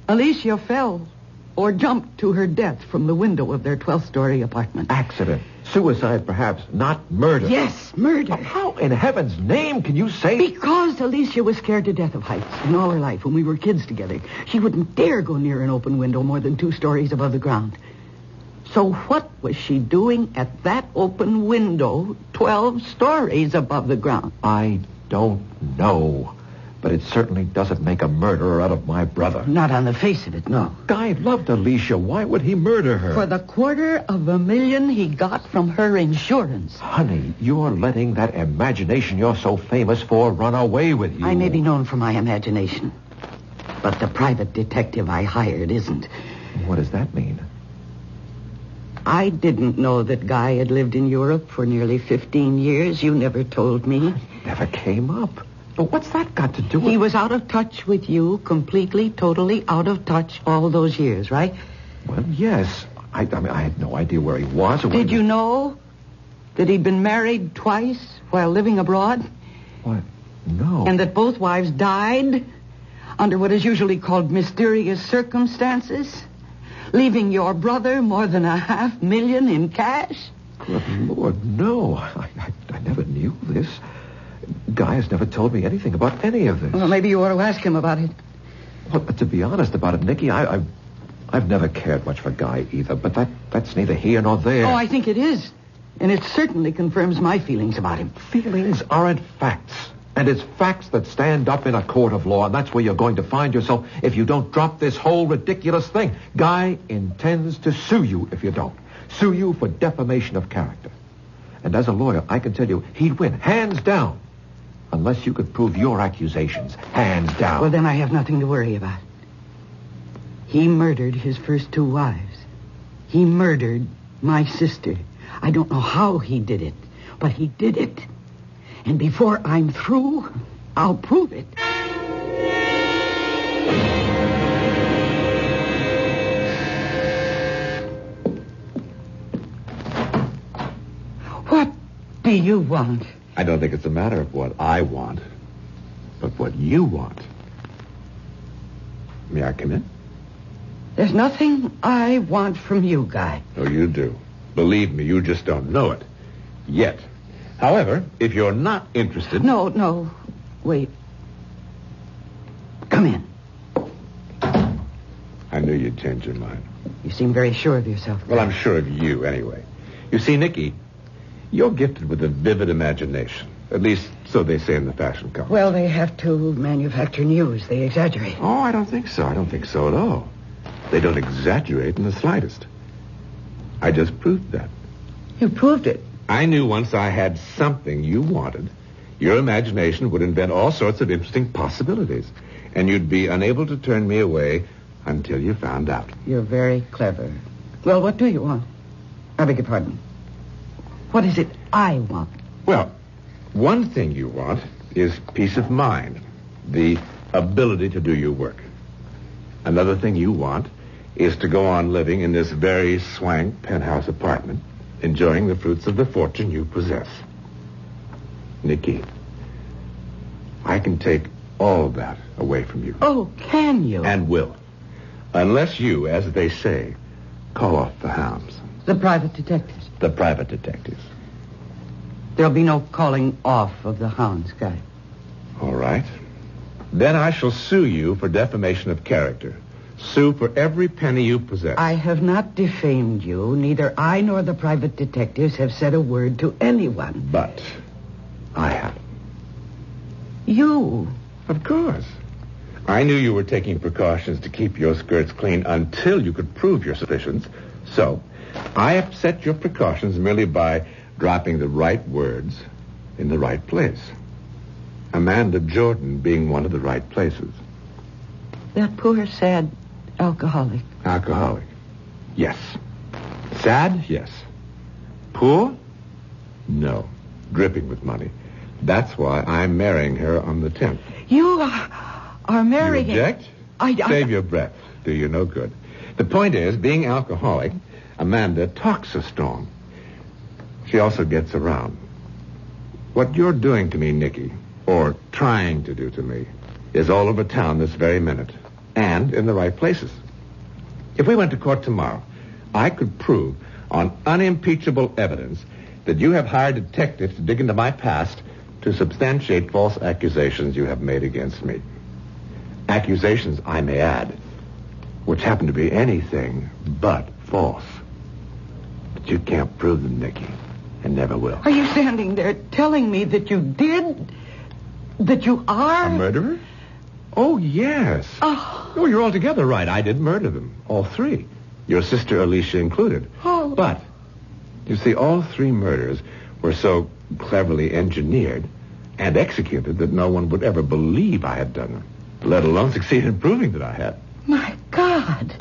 Alicia fell or jumped to her death from the window of their 12th-story apartment. Accident. Suicide, perhaps. Not murder. Yes, murder. How in heaven's name can you say... Because Alicia was scared to death of heights. In all her life, when we were kids together, she wouldn't dare go near an open window more than 2 stories above the ground. So what was she doing at that open window 12 stories above the ground? I don't know. But it certainly doesn't make a murderer out of my brother. Not on the face of it, no. Guy loved Alicia. Why would he murder her? For the $250,000 he got from her insurance. Honey, you're letting that imagination you're so famous for run away with you. I may be known for my imagination. But the private detective I hired isn't. What does that mean? I didn't know that Guy had lived in Europe for nearly 15 years. You never told me. Never came up. But what's that got to do with... He was out of touch with you, completely, totally out of touch all those years, right? Well, yes. I mean, I had no idea where he was. Or Did you know that he'd been married twice while living abroad? What? No. And that both wives died under what is usually called mysterious circumstances, leaving your brother more than $500,000 in cash? Good Lord, no. I never knew this. Guy has never told me anything about any of this. Well, maybe you ought to ask him about it. Well, to be honest about it, Nicky, I've never cared much for Guy either, but that's neither here nor there. Oh, I think it is. And it certainly confirms my feelings about him. Feelings aren't facts. And it's facts that stand up in a court of law, and that's where you're going to find yourself if you don't drop this whole ridiculous thing. Guy intends to sue you if you don't. Sue you for defamation of character. And as a lawyer, I can tell you he'd win, hands down. Unless you could prove your accusations, hands down. Well, then I have nothing to worry about. He murdered his first 2 wives. He murdered my sister. I don't know how he did it, but he did it. And before I'm through, I'll prove it. What do you want? I don't think it's a matter of what I want, but what you want. May I come in? There's nothing I want from you, Guy. Oh, you do. Believe me, you just don't know it. Yet. However, if you're not interested... No. Wait. Come in. I knew you'd change your mind. You seem very sure of yourself. Well, I'm sure of you, anyway. You see, Nicky, you're gifted with a vivid imagination. At least, so they say in the fashion column. Well, they have to manufacture news. They exaggerate. Oh, I don't think so. I don't think so at all. They don't exaggerate in the slightest. I just proved that. You proved it. I knew once I had something you wanted, your imagination would invent all sorts of interesting possibilities, and you'd be unable to turn me away until you found out. You're very clever. Well, what do you want? I beg your pardon. What is it I want? Well, one thing you want is peace of mind, the ability to do your work. Another thing you want is to go on living in this very swank penthouse apartment, enjoying the fruits of the fortune you possess. Nicky, I can take all that away from you. Oh, can you? And will. Unless you, as they say, call off the hounds. The private detectives. The private detectives. There'll be no calling off of the hounds, Guy. All right. Then I shall sue you for defamation of character. Sue for every penny you possess. I have not defamed you. Neither I nor the private detectives have said a word to anyone. But I have. You? Of course. I knew you were taking precautions to keep your skirts clean until you could prove your suspicions. So, I upset your precautions merely by dropping the right words in the right place. Amanda Jordan being one of the right places. That poor, sad alcoholic. Alcoholic. Yes. Sad? Yes. Poor? No. Dripping with money. That's why I'm marrying her on the 10th. You are marrying... You object? Save your breath. Do you no good. The point is, being alcoholic, Amanda talks a storm. She also gets around. What you're doing to me, Nicky, or trying to do to me, is all over town this very minute, and in the right places. If we went to court tomorrow, I could prove on unimpeachable evidence that you have hired detectives to dig into my past to substantiate false accusations you have made against me. Accusations, I may add, which happen to be anything but false. But you can't prove them, Nicky, and never will. Are you standing there telling me that you did? That you are? A murderer? Oh, yes. Oh, you're altogether right. I did murder them. All three. Your sister Alicia included. Oh. But, you see, all three murders were so cleverly engineered and executed that no one would ever believe I had done them, let alone succeed in proving that I had. My God.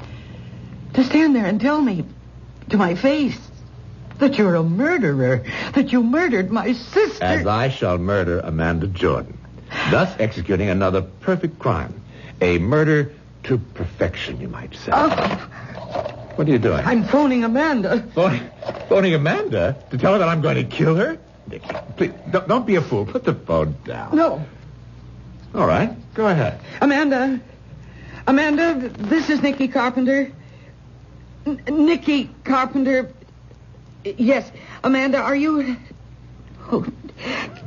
To stand there and tell me to my face that you're a murderer, that you murdered my sister. As I shall murder Amanda Jordan, thus executing another perfect crime. A murder to perfection, you might say. What are you doing? I'm phoning Amanda. Phoning Amanda? To tell her that I'm going to kill her? Nicky, please, don't be a fool. Put the phone down. No. All right, go ahead. Amanda, this is Nicky Carpenter. Nicky Carpenter. Yes, Amanda, are you... Oh,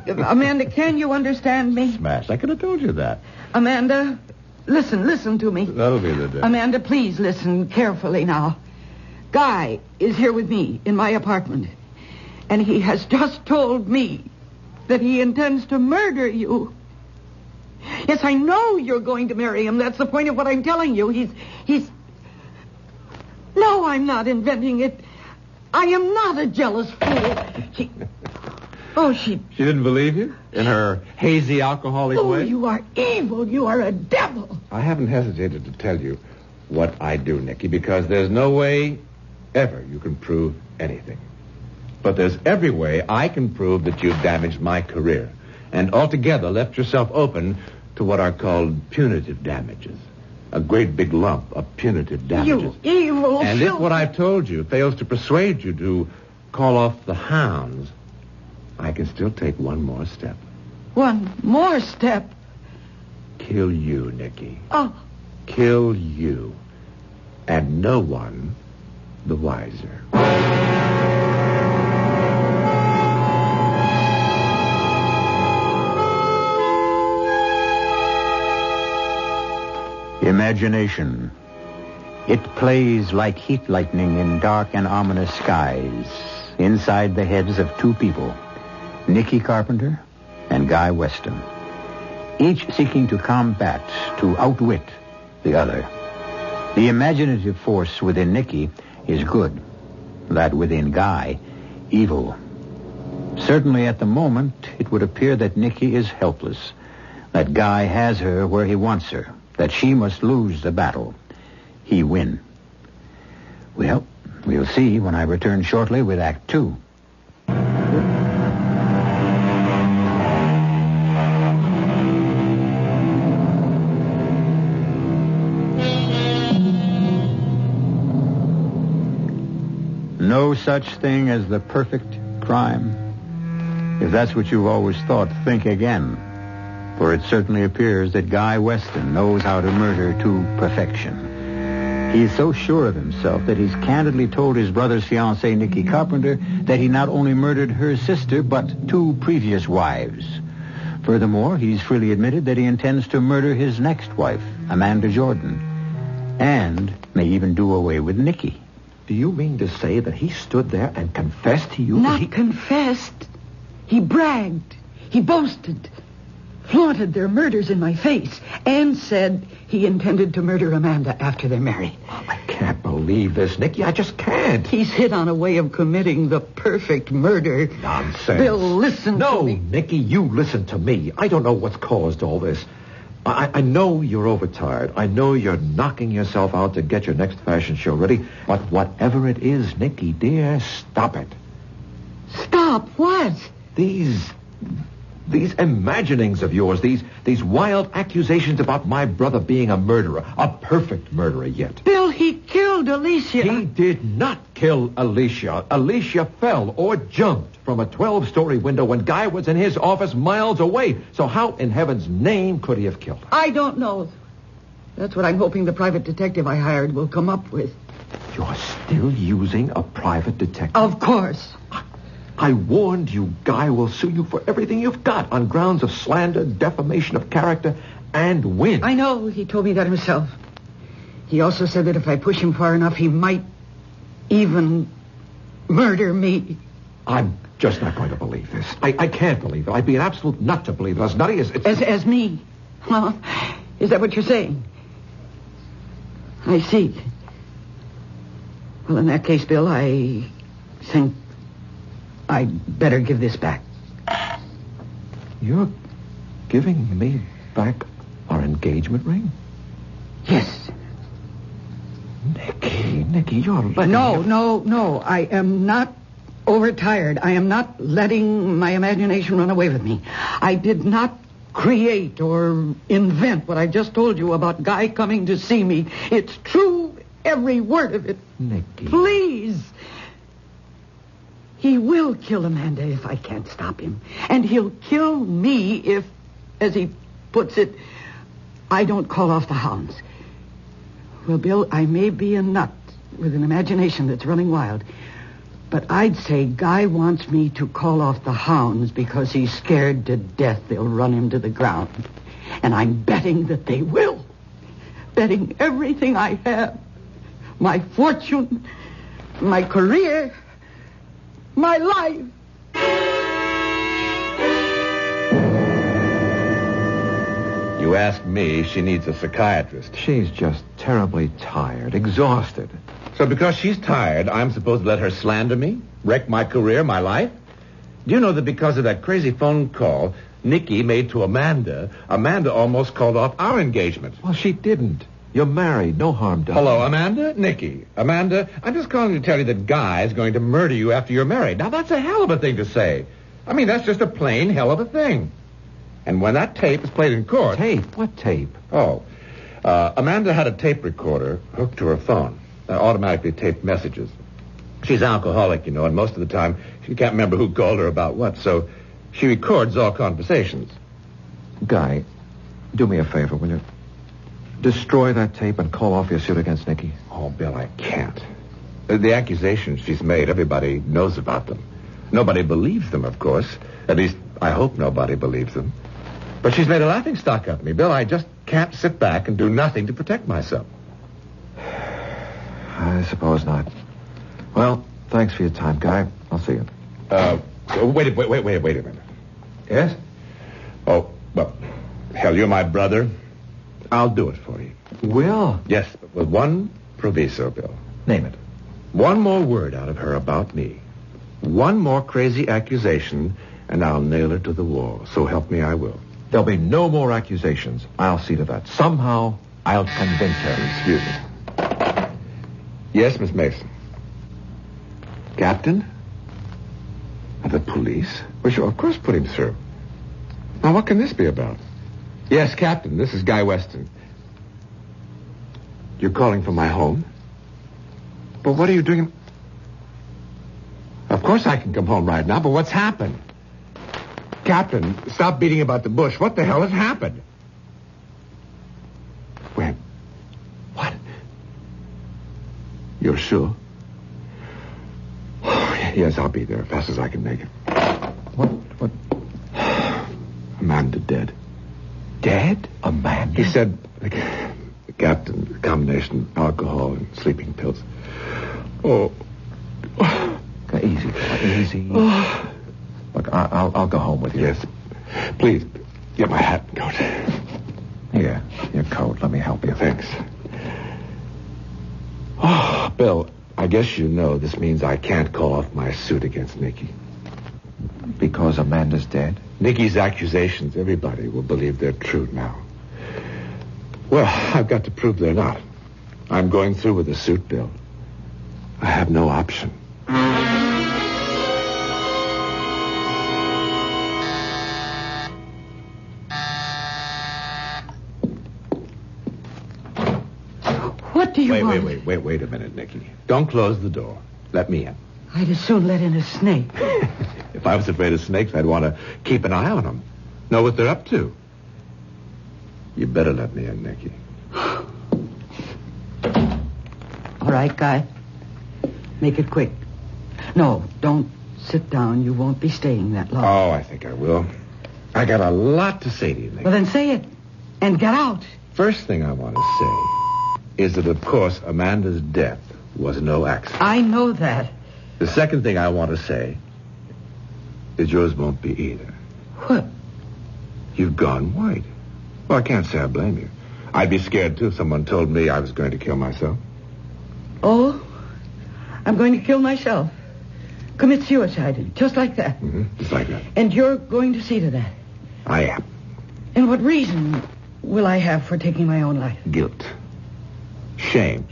Amanda, can you understand me? Smash, I could have told you that. Amanda, listen to me. That'll be the day. Amanda, please listen carefully now. Guy is here with me in my apartment, and he has just told me that he intends to murder you. Yes, I know you're going to marry him. That's the point of what I'm telling you. He's... No, I'm not inventing it. I am not a jealous fool. She didn't believe you? In her hazy alcoholic way? Oh, you are evil. You are a devil. I haven't hesitated to tell you what I do, Nicky, because there's no way ever you can prove anything. But there's every way I can prove that you've damaged my career and altogether left yourself open to what are called punitive damages. A great big lump of punitive damages. You evil... And if what I've told you fails to persuade you to call off the hounds, I can still take one more step. One more step? Kill you, Nicky. Oh. Kill you. And no one the wiser. Imagination. It plays like heat lightning in dark and ominous skies inside the heads of two people, Nicky Carpenter and Guy Weston, each seeking to combat, to outwit the other. The imaginative force within Nicky is good, that within Guy, evil. Certainly at the moment, it would appear that Nicky is helpless, that Guy has her where he wants her, that she must lose the battle. He win. Well, we'll see when I return shortly with Act 2. No such thing as the perfect crime. If that's what you've always thought, think again. For it certainly appears that Guy Weston knows how to murder to perfection. He is so sure of himself that he's candidly told his brother's fiancée, Nicky Carpenter, that he not only murdered her sister, but two previous wives. Furthermore, he's freely admitted that he intends to murder his next wife, Amanda Jordan, and may even do away with Nicky. Do you mean to say that he stood there and confessed to you? Not confessed. He bragged. He boasted. flaunted their murders in my face and said he intended to murder Amanda after they're married. I can't believe this, Nicky. I just can't. He's hit on a way of committing the perfect murder. Nonsense. Bill, listen to me. No, Nicky, you listen to me. I don't know what's caused all this. I know you're overtired. I know you're knocking yourself out to get your next fashion show ready. But whatever it is, Nicky, dear, stop it. Stop what? These imaginings of yours, these wild accusations about my brother being a murderer, a perfect murderer yet. Bill, he killed Alicia. He did not kill Alicia. Alicia fell or jumped from a 12-story window when Guy was in his office miles away. So how in heaven's name could he have killed her? I don't know. That's what I'm hoping the private detective I hired will come up with. You're still using a private detective? Of course. I warned you, Guy will sue you for everything you've got on grounds of slander, defamation of character, and win. I know. He told me that himself. He also said that if I push him far enough, he might even murder me. I'm just not going to believe this. I can't believe it. I'd be an absolute nut to believe it. As nutty as... As me? Huh? Is that what you're saying? I see. Well, in that case, Bill, I think I'd better give this back. You're giving me back our engagement ring? Yes. Nicky, you're letting... No. I am not overtired. I am not letting my imagination run away with me. I did not create or invent what I just told you about Guy coming to see me. It's true, every word of it. Nicky. Please. He will kill Amanda if I can't stop him. And he'll kill me if, as he puts it, I don't call off the hounds. Well, Bill, I may be a nut with an imagination that's running wild, but I'd say Guy wants me to call off the hounds because he's scared to death they'll run him to the ground. And I'm betting that they will. Betting everything I have. My fortune, my career, my life. You ask me, she needs a psychiatrist. She's just terribly tired, exhausted. So because she's tired, I'm supposed to let her slander me? Wreck my career, my life? Do you know that because of that crazy phone call Nicky made to Amanda almost called off our engagement? Well, she didn't. You're married. No harm done. Hello, Amanda? Nicky. Amanda, I'm just calling to tell you that Guy's going to murder you after you're married. Now, that's a hell of a thing to say. I mean, that's just a plain hell of a thing. And when that tape is played in court... Tape? What tape? Amanda had a tape recorder hooked to her phone. That automatically taped messages. She's alcoholic, you know, and most of the time she can't remember who called her about what, so she records all conversations. Guy, do me a favor, will you? Destroy that tape and call off your suit against Nicky. Oh, Bill, I can't. The accusations she's made, everybody knows about them. Nobody believes them, of course. At least, I hope nobody believes them. But she's made a laughingstock of me. Bill, I just can't sit back and do nothing to protect myself. I suppose not. Well, thanks for your time, Guy. I'll see you. Wait a minute. Yes? Oh, well, hell, you're my brother. I'll do it for you. Will? Yes, but with one proviso, Bill. Name it. One more word out of her about me. One more crazy accusation, and I'll nail her to the wall. So help me, I will. There'll be no more accusations. I'll see to that. Somehow, I'll convince her. Excuse me. Yes, Miss Mason. Captain? Of the police? Well, sure, of course put him through. Now, what can this be about? Yes, Captain, this is Guy Weston. You're calling from my home? But what are you doing? Of course I can come home right now, but what's happened? Captain, stop beating about the bush. What the hell has happened? Wait. What? You're sure? Yes, I'll be there as fast as I can make it. What? Amanda dead. Dead? Amanda? He said, the captain, a combination of alcohol and sleeping pills. Oh. Easy. Look, I'll go home with you. Yes. Please. Get my hat and coat. Here, your coat. Let me help you. Thanks. Oh, Bill, I guess you know this means I can't call off my suit against Nikki. Because Amanda's dead? Nikki's accusations, everybody will believe they're true now. Well, I've got to prove they're not. I'm going through with the suit, Bill. I have no option. What do you want? Wait a minute, Nikki. Don't close the door. Let me in. I'd as soon let in a snake. If I was afraid of snakes, I'd want to keep an eye on them. Know what they're up to. You better let me in, Nikki. All right, Guy. Make it quick. No, don't sit down. You won't be staying that long. Oh, I think I will. I got a lot to say to you, Nikki. Well, then say it. And get out. First thing I want to say is that, of course, Amanda's death was no accident. I know that. The second thing I want to say is yours won't be either. What? You've gone white. Well, I can't say I blame you. I'd be scared, too, if someone told me I was going to kill myself. Oh? I'm going to kill myself. Commit suicide, just like that. Mm-hmm. Just like that. And you're going to see to that. I am. And what reason will I have for taking my own life? Guilt. Shame.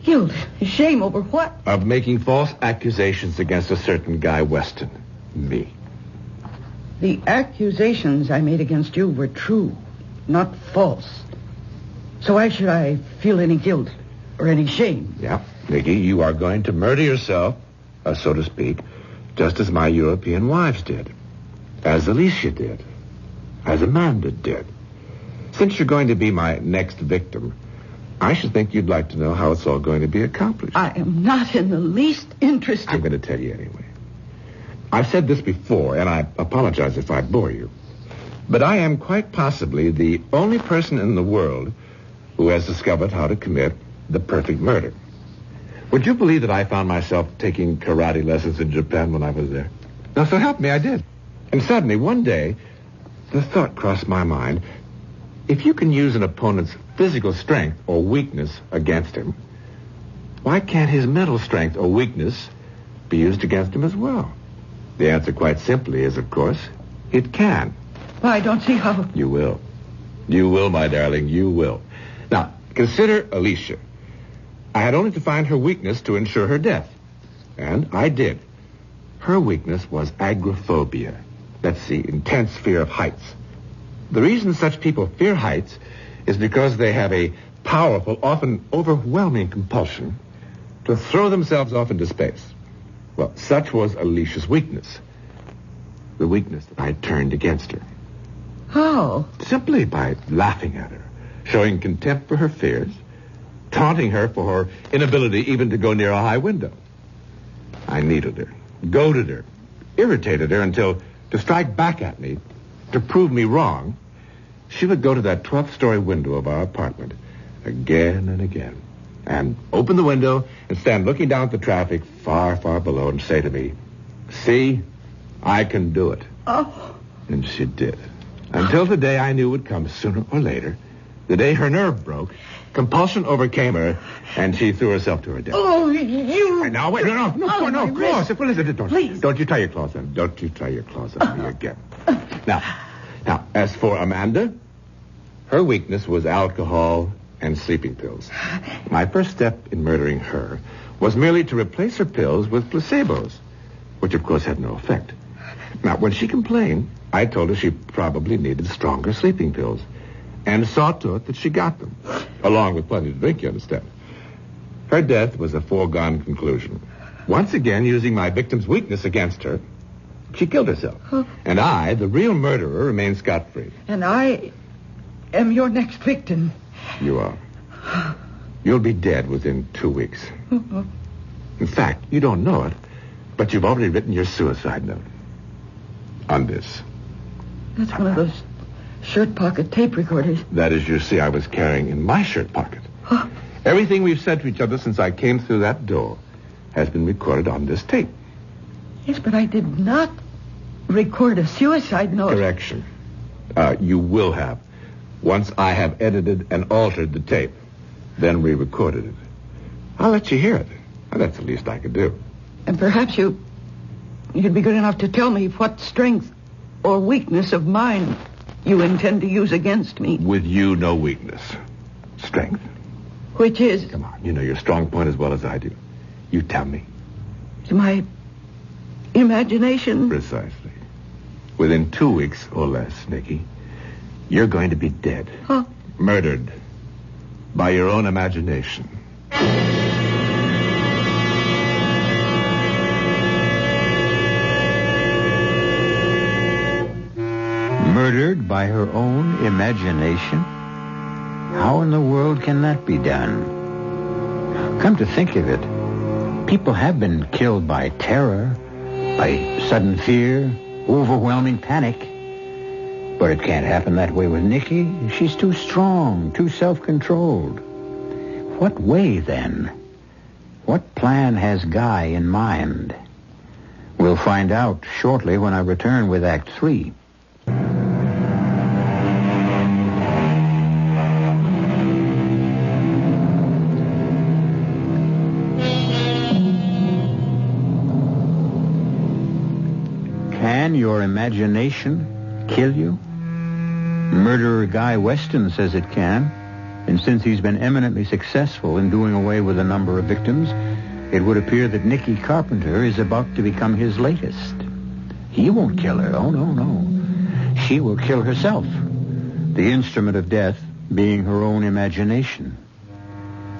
Guilt? Shame over what? Of making false accusations against a certain Guy Weston. Me. The accusations I made against you were true, not false. So why should I feel any guilt or any shame? Yeah. Nikki, you are going to murder yourself, so to speak, just as my European wives did. As Alicia did. As Amanda did. Since you're going to be my next victim, I should think you'd like to know how it's all going to be accomplished. I am not in the least interested. I'm going to tell you anyway. I've said this before, and I apologize if I bore you. But I am quite possibly the only person in the world who has discovered how to commit the perfect murder. Would you believe that I found myself taking karate lessons in Japan when I was there? Now, so help me, I did. And suddenly, one day, the thought crossed my mind, if you can use an opponent's physical strength or weakness against him, why can't his mental strength or weakness be used against him as well? The answer quite simply is, of course, it can. Well, I don't see how. You will. You will, my darling, you will. Now, consider Alicia. I had only to find her weakness to ensure her death. And I did. Her weakness was agoraphobia. That's the intense fear of heights. The reason such people fear heights is because they have a powerful, often overwhelming compulsion to throw themselves off into space. Well, such was Alicia's weakness. The weakness that I turned against her. How? Simply by laughing at her, showing contempt for her fears, taunting her for her inability even to go near a high window. I needled her, goaded her, irritated her until, to strike back at me, to prove me wrong, she would go to that 12th-story window of our apartment again and again and open the window and stand looking down at the traffic far, far below and say to me, "See, I can do it." Oh. And she did. Until the day I knew would come sooner or later, the day her nerve broke, compulsion overcame her, and she threw herself to her death. Oh, you... Now, wait, no, of course. Listen, Please. Don't you try your claws on. Don't you try your claws on me again. Now, as for Amanda, her weakness was alcohol and sleeping pills. My first step in murdering her was merely to replace her pills with placebos, which, of course, had no effect. Now, when she complained, I told her she probably needed stronger sleeping pills, and saw to it that she got them, along with plenty to drink, you understand. Her death was a foregone conclusion. Once again, using my victim's weakness against her, she killed herself. And I, the real murderer, remained scot-free. And I am your next victim. You are. You'll be dead within 2 weeks. In fact, you don't know it, but you've already written your suicide note. On this. That's one of those shirt pocket tape recorders. That, as you see, I was carrying in my shirt pocket. Everything we've said to each other since I came through that door has been recorded on this tape. Yes, but I did not record a suicide note. Correction. You will have. Once I have edited and altered the tape, then re-recorded it. I'll let you hear it. That's the least I could do. And perhaps you'd be good enough to tell me what strength or weakness of mine you intend to use against me. With you, no weakness. Strength. Which is? Come on, you know your strong point as well as I do. You tell me. My imagination. Precisely. Within 2 weeks or less, Nicky, you're going to be dead. Huh? Murdered. By your own imagination. Murdered by her own imagination? How in the world can that be done? Come to think of it, people have been killed by terror, by sudden fear, overwhelming panic. But it can't happen that way with Nicky. She's too strong, too self-controlled. What way, then? What plan has Guy in mind? We'll find out shortly when I return with Act 3. Can your imagination kill you? Murderer Guy Weston says it can. And since he's been eminently successful in doing away with a number of victims, it would appear that Nicky Carpenter is about to become his latest. He won't kill her. Oh, no. She will kill herself. The instrument of death being her own imagination.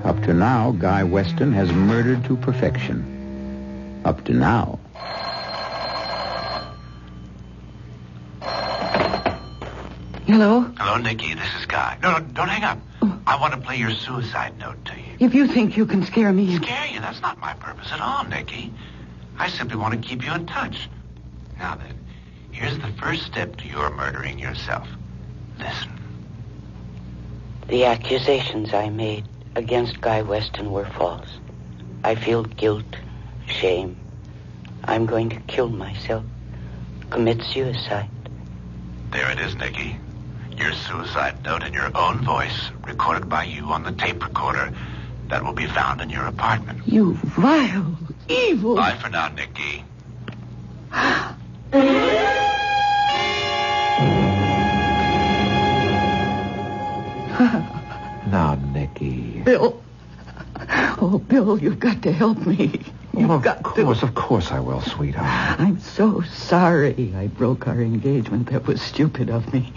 Up to now, Guy Weston has murdered to perfection. Up to now. Hello? Hello, Nicky. This is Guy. No, don't hang up. I want to play your suicide note to you. If you think you can scare me... Scare you? That's not my purpose at all, Nicky. I simply want to keep you in touch. Now then, here's the first step to your murdering yourself. Listen. The accusations I made against Guy Weston were false. I feel guilt, shame. I'm going to kill myself. Commit suicide. There it is, Nicky. Your suicide note in your own voice, recorded by you on the tape recorder that will be found in your apartment. You vile, evil... Bye for now, Nicky. Now, Nicky. Bill. Oh, Bill, you've got to help me. Of course I will, sweetheart. I'm so sorry I broke our engagement. That was stupid of me.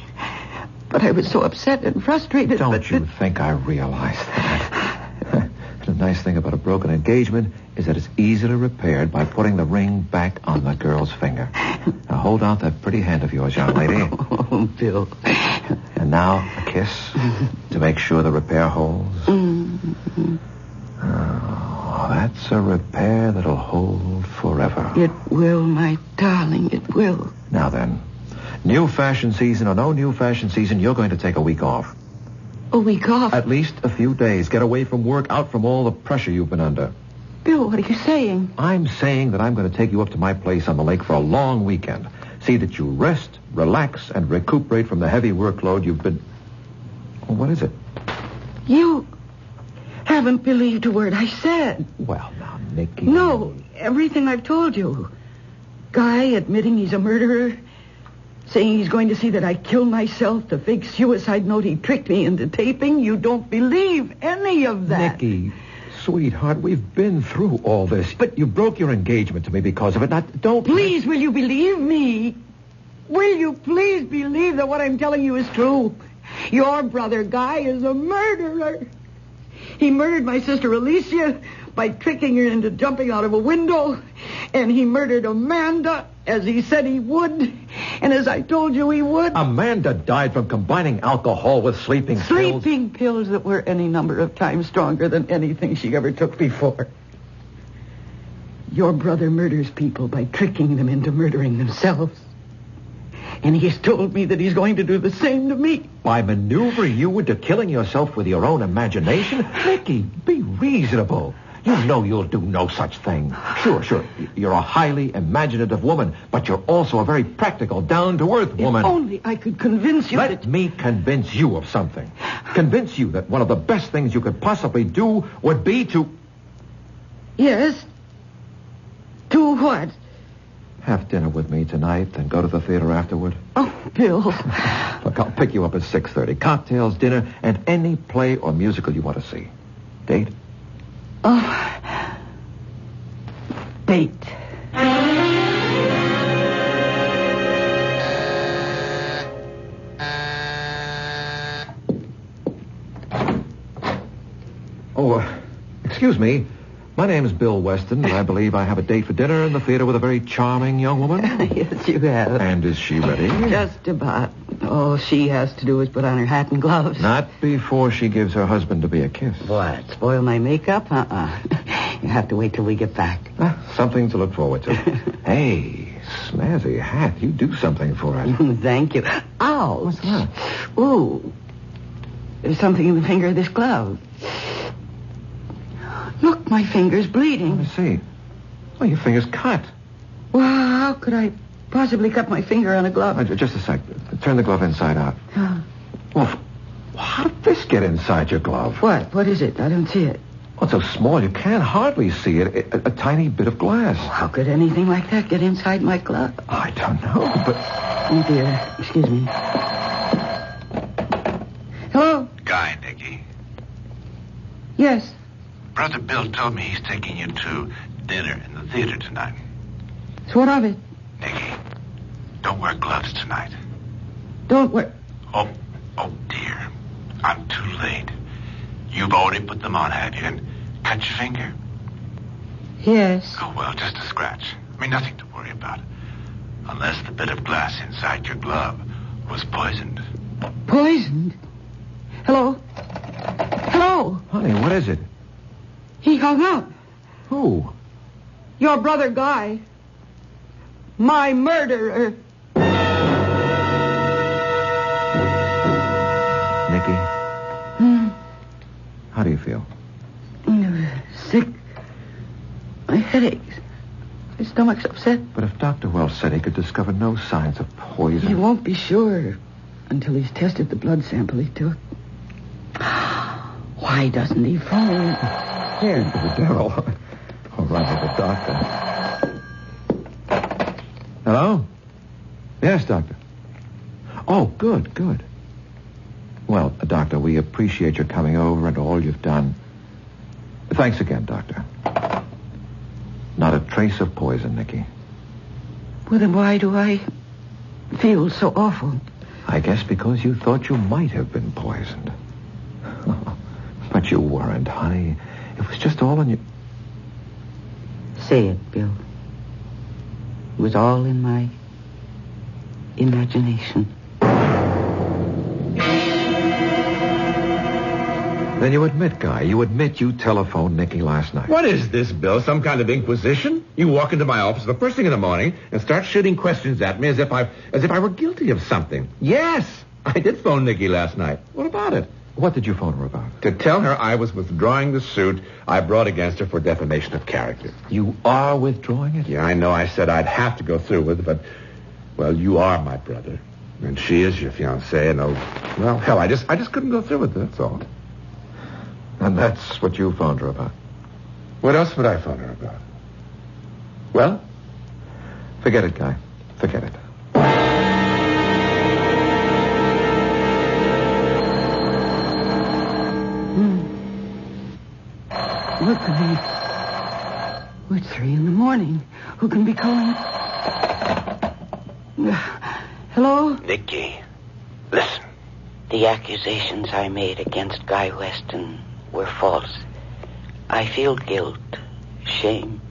But I was so upset and frustrated. Don't you think I realize that? The nice thing about a broken engagement is that it's easily repaired by putting the ring back on the girl's finger. Now, hold out that pretty hand of yours, young lady. Oh, Bill. And now, a kiss to make sure the repair holds. Mm-hmm. Oh, that's a repair that'll hold forever. It will, my darling, it will. Now then, new fashion season or no new fashion season, you're going to take a week off. A week off? At least a few days. Get away from work, out from all the pressure you've been under. Bill, what are you saying? I'm saying that I'm going to take you up to my place on the lake for a long weekend. See that you rest, relax, and recuperate from the heavy workload you've been... Well, what is it? You haven't believed a word I said. Well, now, Nicky... No, everything I've told you. Guy admitting he's a murderer, saying he's going to see that I kill myself, the fake suicide note he tricked me into taping. You don't believe any of that. Nicky, sweetheart, we've been through all this. But you broke your engagement to me because of it. Now, don't... Please, will you believe me? Will you please believe that what I'm telling you is true? Your brother, Guy, is a murderer. He murdered my sister Alicia by tricking her into jumping out of a window. And he murdered Amanda, as he said he would. And as I told you he would. Amanda died from combining alcohol with sleeping pills. Sleeping pills that were any number of times stronger than anything she ever took before. Your brother murders people by tricking them into murdering themselves. And he's told me that he's going to do the same to me. By maneuvering you into killing yourself with your own imagination? Nicky, be reasonable. You know you'll do no such thing. Sure. You're a highly imaginative woman, but you're also a very practical, down-to-earth woman. If only I could convince you Let me convince you of something. Convince you that one of the best things you could possibly do would be to... Yes? To what? Have dinner with me tonight and go to the theater afterward. Oh, Bill. Look, I'll pick you up at 6:30. Cocktails, dinner, and any play or musical you want to see. Date? Oh. Date. Oh, excuse me. My name's Bill Weston, and I believe I have a date for dinner in the theater with a very charming young woman. Yes, you have. And is she ready? Just about. All she has to do is put on her hat and gloves. Not before she gives her husband to be a kiss. What? Spoil my makeup? You have to wait till we get back. Something to look forward to. Hey, snazzy hat. You do something for us. Thank you. Ow. What's that? Ooh. There's something in the finger of this glove. Look, my finger's bleeding. Let me see. Oh, your finger's cut. Well, how could I possibly cut my finger on a glove? Just a sec. Turn the glove inside out. Well, how did this get inside your glove? What? What is it? I don't see it. Oh, it's so small you can't hardly see it. A tiny bit of glass. How could anything like that get inside my glove? I don't know, but... Oh, dear. Excuse me. Hello? Guy, Nicky. Yes. Brother Bill told me he's taking you to dinner in the theater tonight. So what of it? Nicky, don't wear gloves tonight. Don't wear... Oh, dear. I'm too late. You've already put them on, have you? And cut your finger? Yes. Oh, well, just a scratch. I mean, nothing to worry about. Unless the bit of glass inside your glove was poisoned. Poisoned? Hello? Hello? Honey, what is it? He hung up. Who? Your brother Guy. My murderer. Nicky? How do you feel? Sick. My head aches. My stomach's upset. But if Dr. Wells said he could discover no signs of poison... He won't be sure until he's tested the blood sample he took. Why doesn't he phone? Here. The devil. All right, with the doctor. Hello? Yes, doctor. Oh, good. Well, doctor, we appreciate your coming over and all you've done. Thanks again, doctor. Not a trace of poison, Nicky. Well, then why do I feel so awful? I guess because you thought you might have been poisoned. But you weren't, honey. It was just all in your... Say it, Bill. It was all in my imagination. Then you admit, Guy, you telephoned Nicky last night. What is this, Bill? Some kind of inquisition? You walk into my office the first thing in the morning and start shooting questions at me as if I were guilty of something. Yes, I did phone Nicky last night. What about it? What did you phone her about? To tell her I was withdrawing the suit I brought against her for defamation of character. You are withdrawing it? Yeah, I know I said I'd have to go through with it, but, well, you are my brother. And she is your fiancée, and well, hell, I just couldn't go through with it, that's all. And that's what you phoned her about? What else would I phone her about? Well? Forget it, Guy. Forget it. Look at me. It's 3 a.m. Who can be calling? Hello? Nicky, listen. The accusations I made against Guy Weston were false. I feel guilt, shame.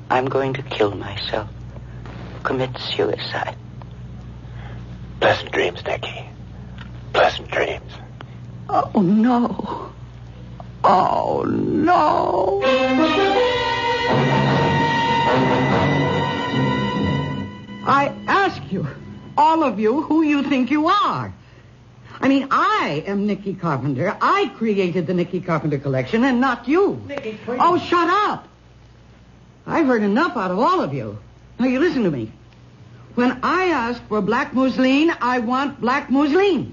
I'm going to kill myself. Commit suicide. Pleasant dreams, Nicky. Pleasant dreams. Oh, no. Oh, no. I ask you, all of you, who you think you are. I mean, I am Nicky Carpenter. I created the Nicky Carpenter collection, and not you. Nicky, please. Oh, shut up. I've heard enough out of all of you. Now, you listen to me. When I ask for black mousseline, I want black mousseline.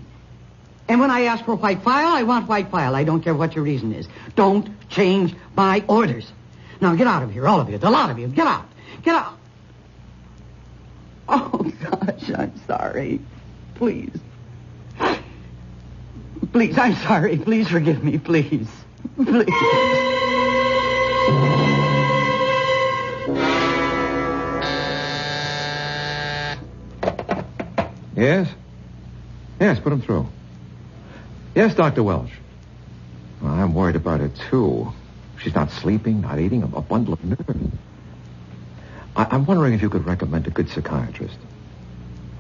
And when I ask for white file, I want white file. I don't care what your reason is. Don't change my orders. Now, get out of here, all of you, the lot of you. Get out. Get out. Oh, gosh, I'm sorry. Please. Please, I'm sorry. Please forgive me, please. Please. Yes? Yes, put him through. Yes, Dr. Welch. Well, I'm worried about her, too. She's not sleeping, not eating, a bundle of nerves. I'm wondering if you could recommend a good psychiatrist.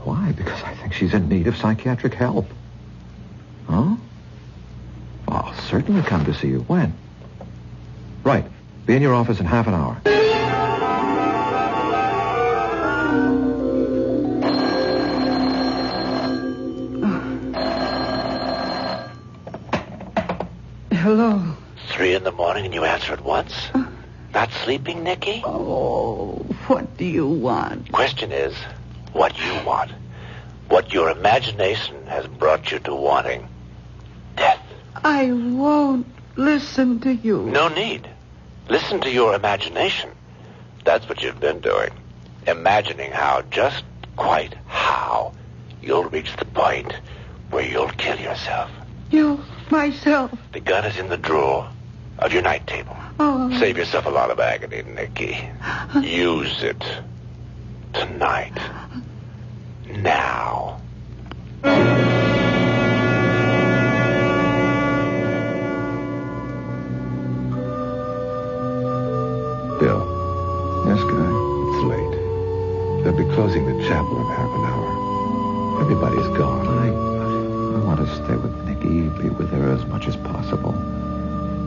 Why? Because I think she's in need of psychiatric help. Huh? I'll certainly come to see you. When? Right. Be in your office in half an hour. Hello. 3 a.m. and you answer at once? Not sleeping, Nicky? Oh, what do you want? Question is, what you want. What your imagination has brought you to wanting. Death. I won't listen to you. No need. Listen to your imagination. That's what you've been doing. Imagining how, just quite how, you'll reach the point where you'll kill yourself. You, myself. The gun is in the drawer of your night table. Oh. Save yourself a lot of agony, Nicky. Use it. Tonight. Now. Bill. Yes, guy? It's late. They'll be closing the chapel in half an hour. Everybody's gone. I want to stay with Nicky, be with her as much as possible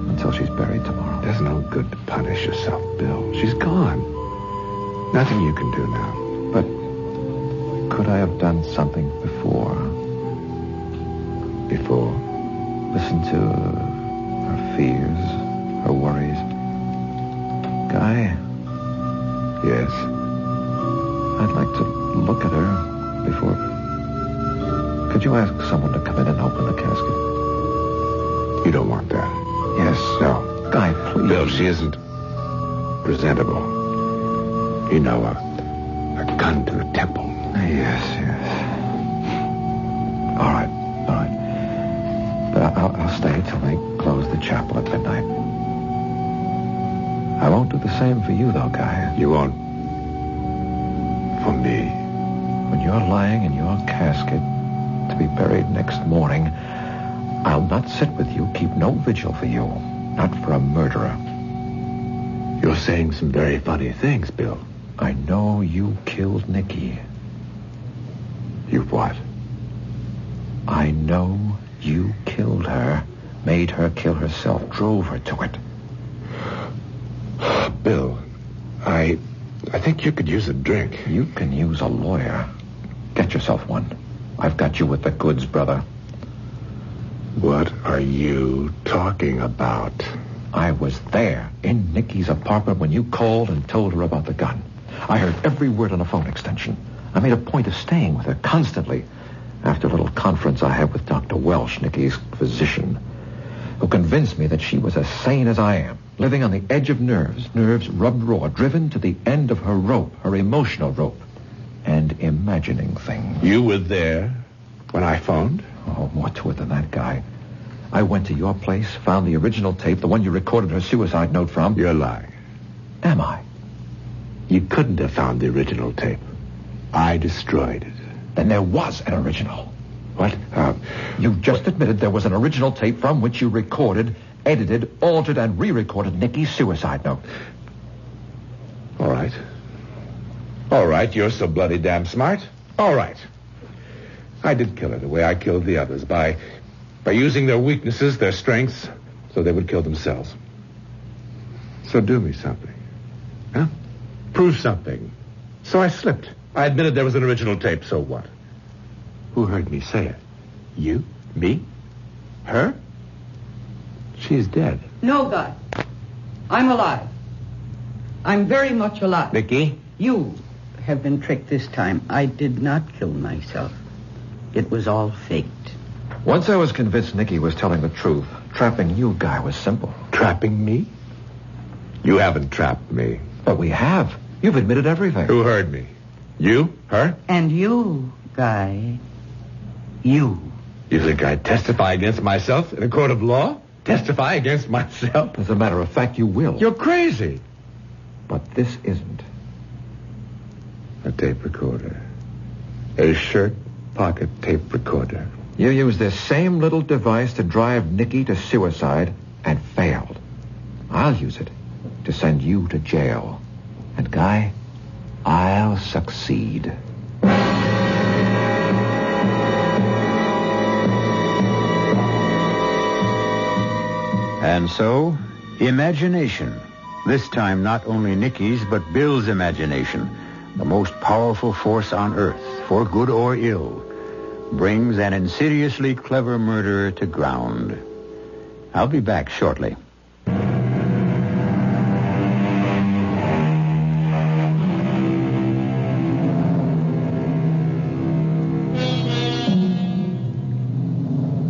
until she's buried tomorrow. There's no good to punish yourself, Bill. She's gone. Nothing you can do now. But could I have done something before? Before? Listen to her fears, her worries. Guy? Yes? I'd like to look at her before... Could you ask someone to come in and open the casket? You don't want that. Yes. No. Guy, please. Bill, she isn't presentable. You know, a gun to the temple. Yes. All right. But I'll stay till they close the chapel at midnight. I won't do the same for you, though, Guy. You won't? For me? When you're lying in your casket to be buried next morning, I'll not sit with you, keep no vigil for you. Not for a murderer. You're saying some very funny things, Bill. I know you killed Nicky. You what? I know you killed her, made her kill herself, drove her to it. Bill, I think you could use a drink. You can use a lawyer. Get yourself one. I've got you with the goods, brother. What are you talking about? I was there in Nicky's apartment when you called and told her about the gun. I heard every word on the phone extension. I made a point of staying with her constantly after a little conference I had with Dr. Welch, Nicky's physician, who convinced me that she was as sane as I am, living on the edge of nerves rubbed raw, driven to the end of her rope, her emotional rope, and imagining things. You were there when I phoned? Oh, more to it than that, Guy. I went to your place, found the original tape, the one you recorded her suicide note from. You're lying. Am I? You couldn't have found the original tape. I destroyed it. Then there was an original. What? You just admitted there was an original tape from which you recorded, edited, altered, and re-recorded Nicky's suicide note. All right. All right, you're so bloody damn smart. All right. I did kill her the way I killed the others, by using their weaknesses, their strengths, so they would kill themselves. So do me something. Huh? Prove something. So I slipped. I admitted there was an original tape, so what? Who heard me say it? You? Me? Her? She's dead. No, Guy. I'm alive. I'm very much alive. Vicky? You have been tricked this time. I did not kill myself. It was all faked. Once I was convinced Nicky was telling the truth, trapping you, Guy, was simple. Trapping me? You haven't trapped me. But we have. You've admitted everything. Who heard me? You? Her? And you, Guy. You. You think I'd testify against myself in a court of law? Testify against myself? As a matter of fact, you will. You're crazy. But this isn't. A tape recorder. A shirt pocket tape recorder. You used this same little device to drive Nicky to suicide and failed. I'll use it to send you to jail. And, Guy, I'll succeed. And so, imagination. This time not only Nicky's, but Bill's imagination, the most powerful force on Earth, for good or ill, brings an insidiously clever murderer to ground. I'll be back shortly.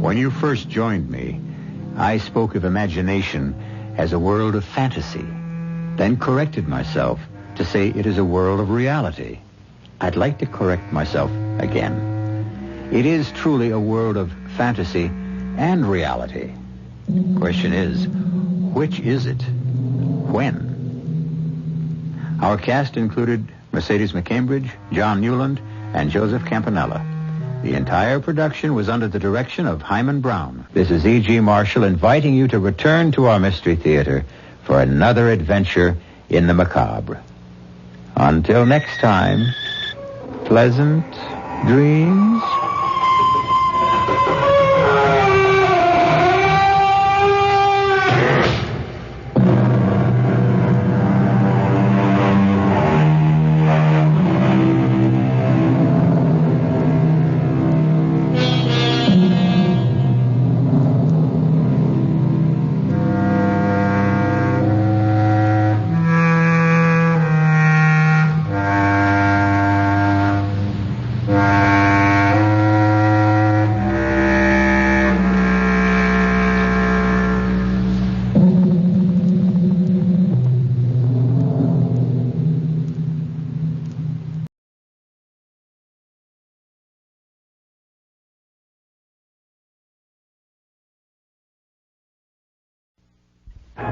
When you first joined me, I spoke of imagination as a world of fantasy, then corrected myself to say it is a world of reality. I'd like to correct myself again. It is truly a world of fantasy and reality. Question is, which is it? When? Our cast included Mercedes McCambridge, John Newland, and Joseph Campanella. The entire production was under the direction of Hyman Brown. This is E.G. Marshall inviting you to return to our Mystery Theater for another adventure in the macabre. Until next time, pleasant dreams.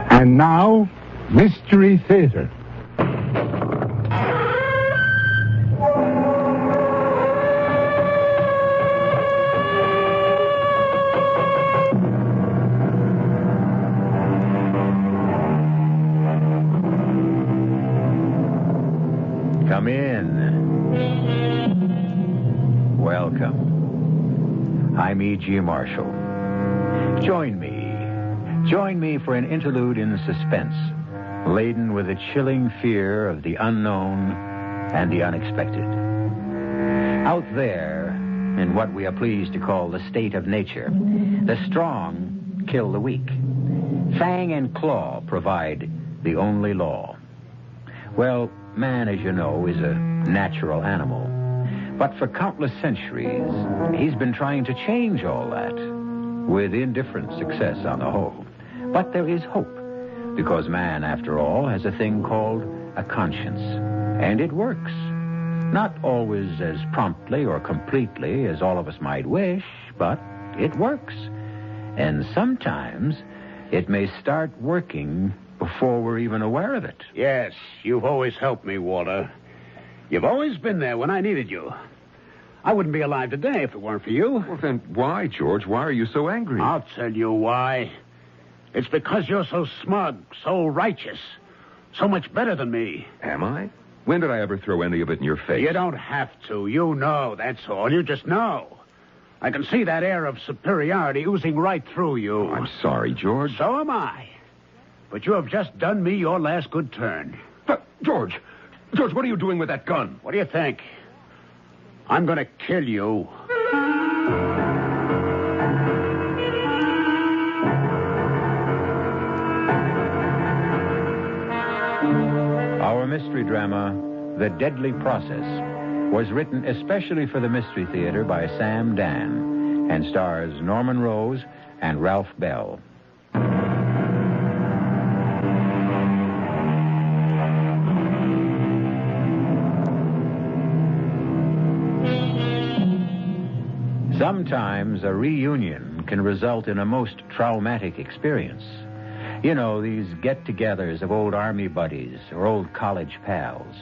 And now, Mystery Theater. Come in. Welcome. I'm E.G. Marshall. Join me for an interlude in suspense, laden with the chilling fear of the unknown and the unexpected. Out there, in what we are pleased to call the state of nature, the strong kill the weak. Fang and claw provide the only law. Well, man, as you know, is a natural animal. But for countless centuries, he's been trying to change all that, with indifferent success on the whole. But there is hope, because man, after all, has a thing called a conscience. And it works. Not always as promptly or completely as all of us might wish, but it works. And sometimes it may start working before we're even aware of it. Yes, you've always helped me, Walter. You've always been there when I needed you. I wouldn't be alive today if it weren't for you. Well, then why, George? Why are you so angry? I'll tell you why. It's because you're so smug, so righteous, so much better than me. Am I? When did I ever throw any of it in your face? You don't have to. You know, that's all. You just know. I can see that air of superiority oozing right through you. Oh, I'm sorry, George. So am I. But you have just done me your last good turn. George, what are you doing with that gun? What do you think? I'm going to kill you. mystery drama, The Deadly Process, was written especially for the Mystery Theater by Sam Dan and stars Norman Rose and Ralph Bell. Sometimes a reunion can result in a most traumatic experience. You know, these get-togethers of old army buddies or old college pals.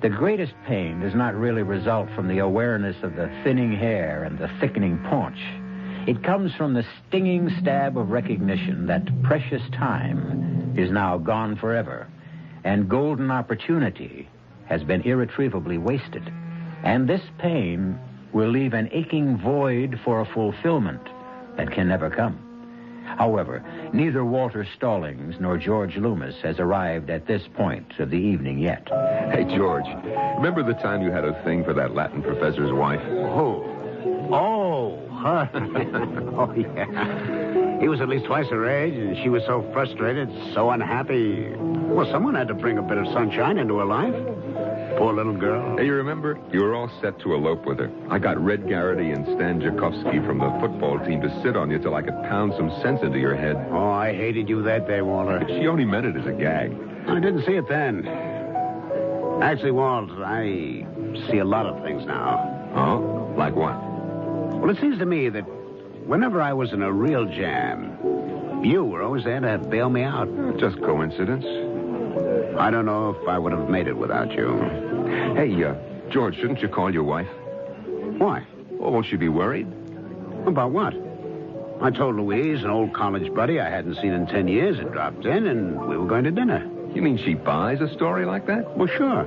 The greatest pain does not really result from the awareness of the thinning hair and the thickening paunch. It comes from the stinging stab of recognition that precious time is now gone forever, and golden opportunity has been irretrievably wasted. And this pain will leave an aching void for a fulfillment that can never come. However, neither Walter Stallings nor George Loomis has arrived at this point of the evening yet. Hey, George, remember the time you had a thing for that Latin professor's wife? Oh, her. Oh, yeah. He was at least twice her age, and she was so frustrated, so unhappy. Well, someone had to bring a bit of sunshine into her life. Poor little girl. Hey, you remember? You were all set to elope with her. I got Red Garrity and Stan Jakowski from the football team to sit on you till I could pound some sense into your head. Oh, I hated you that day, Walter. She only meant it as a gag. I didn't see it then. Actually, Walt, I see a lot of things now. Oh? Like what? Well, it seems to me that whenever I was in a real jam, you were always there to bail me out. Just coincidence. I don't know if I would have made it without you. Hey, George, shouldn't you call your wife? Why? Well, won't she be worried? About what? I told Louise, an old college buddy I hadn't seen in 10 years, had dropped in, and we were going to dinner. You mean she buys a story like that? Well, sure.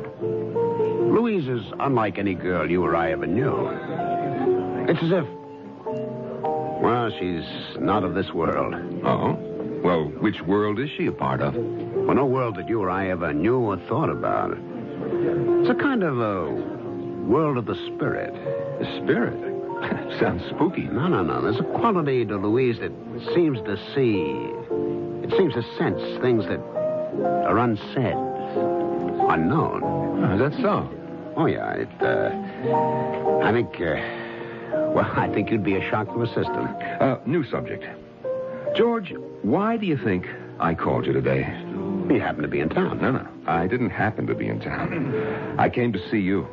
Louise is unlike any girl you or I ever knew. It's as if... Well, she's not of this world. Oh? Well, which world is she a part of? Well, no world that you or I ever knew or thought about. It's a kind of a world of the spirit. The spirit? Sounds spooky. No. There's a quality to Louise that seems to see... It seems to sense things that are unsaid, unknown. Oh, is that so? Oh, yeah. I think you'd be a shock to a system. New subject. George, why do you think I called you today? You happen to be in town. No. I didn't happen to be in town. I came to see you.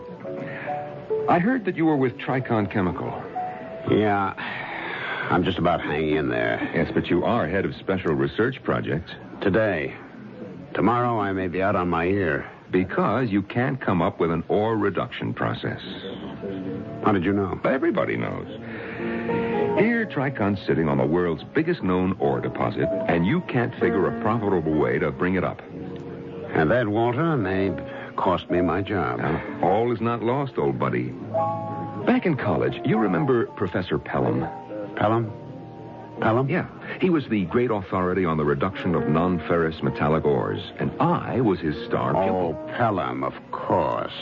I heard that you were with Tricon Chemical. Yeah. I'm just about hanging in there. Yes, but you are head of special research projects. Today. Tomorrow I may be out on my ear. Because you can't come up with an ore reduction process. How did you know? Everybody knows. Here, Tricon's sitting on the world's biggest known ore deposit, and you can't figure a profitable way to bring it up. And that, Walter, may cost me my job. Now, all is not lost, old buddy. Back in college, you remember Professor Pelham? Pelham? Pelham? Yeah. He was the great authority on the reduction of non-ferrous metallic ores, and I was his star pupil. Oh, Pelham, of course.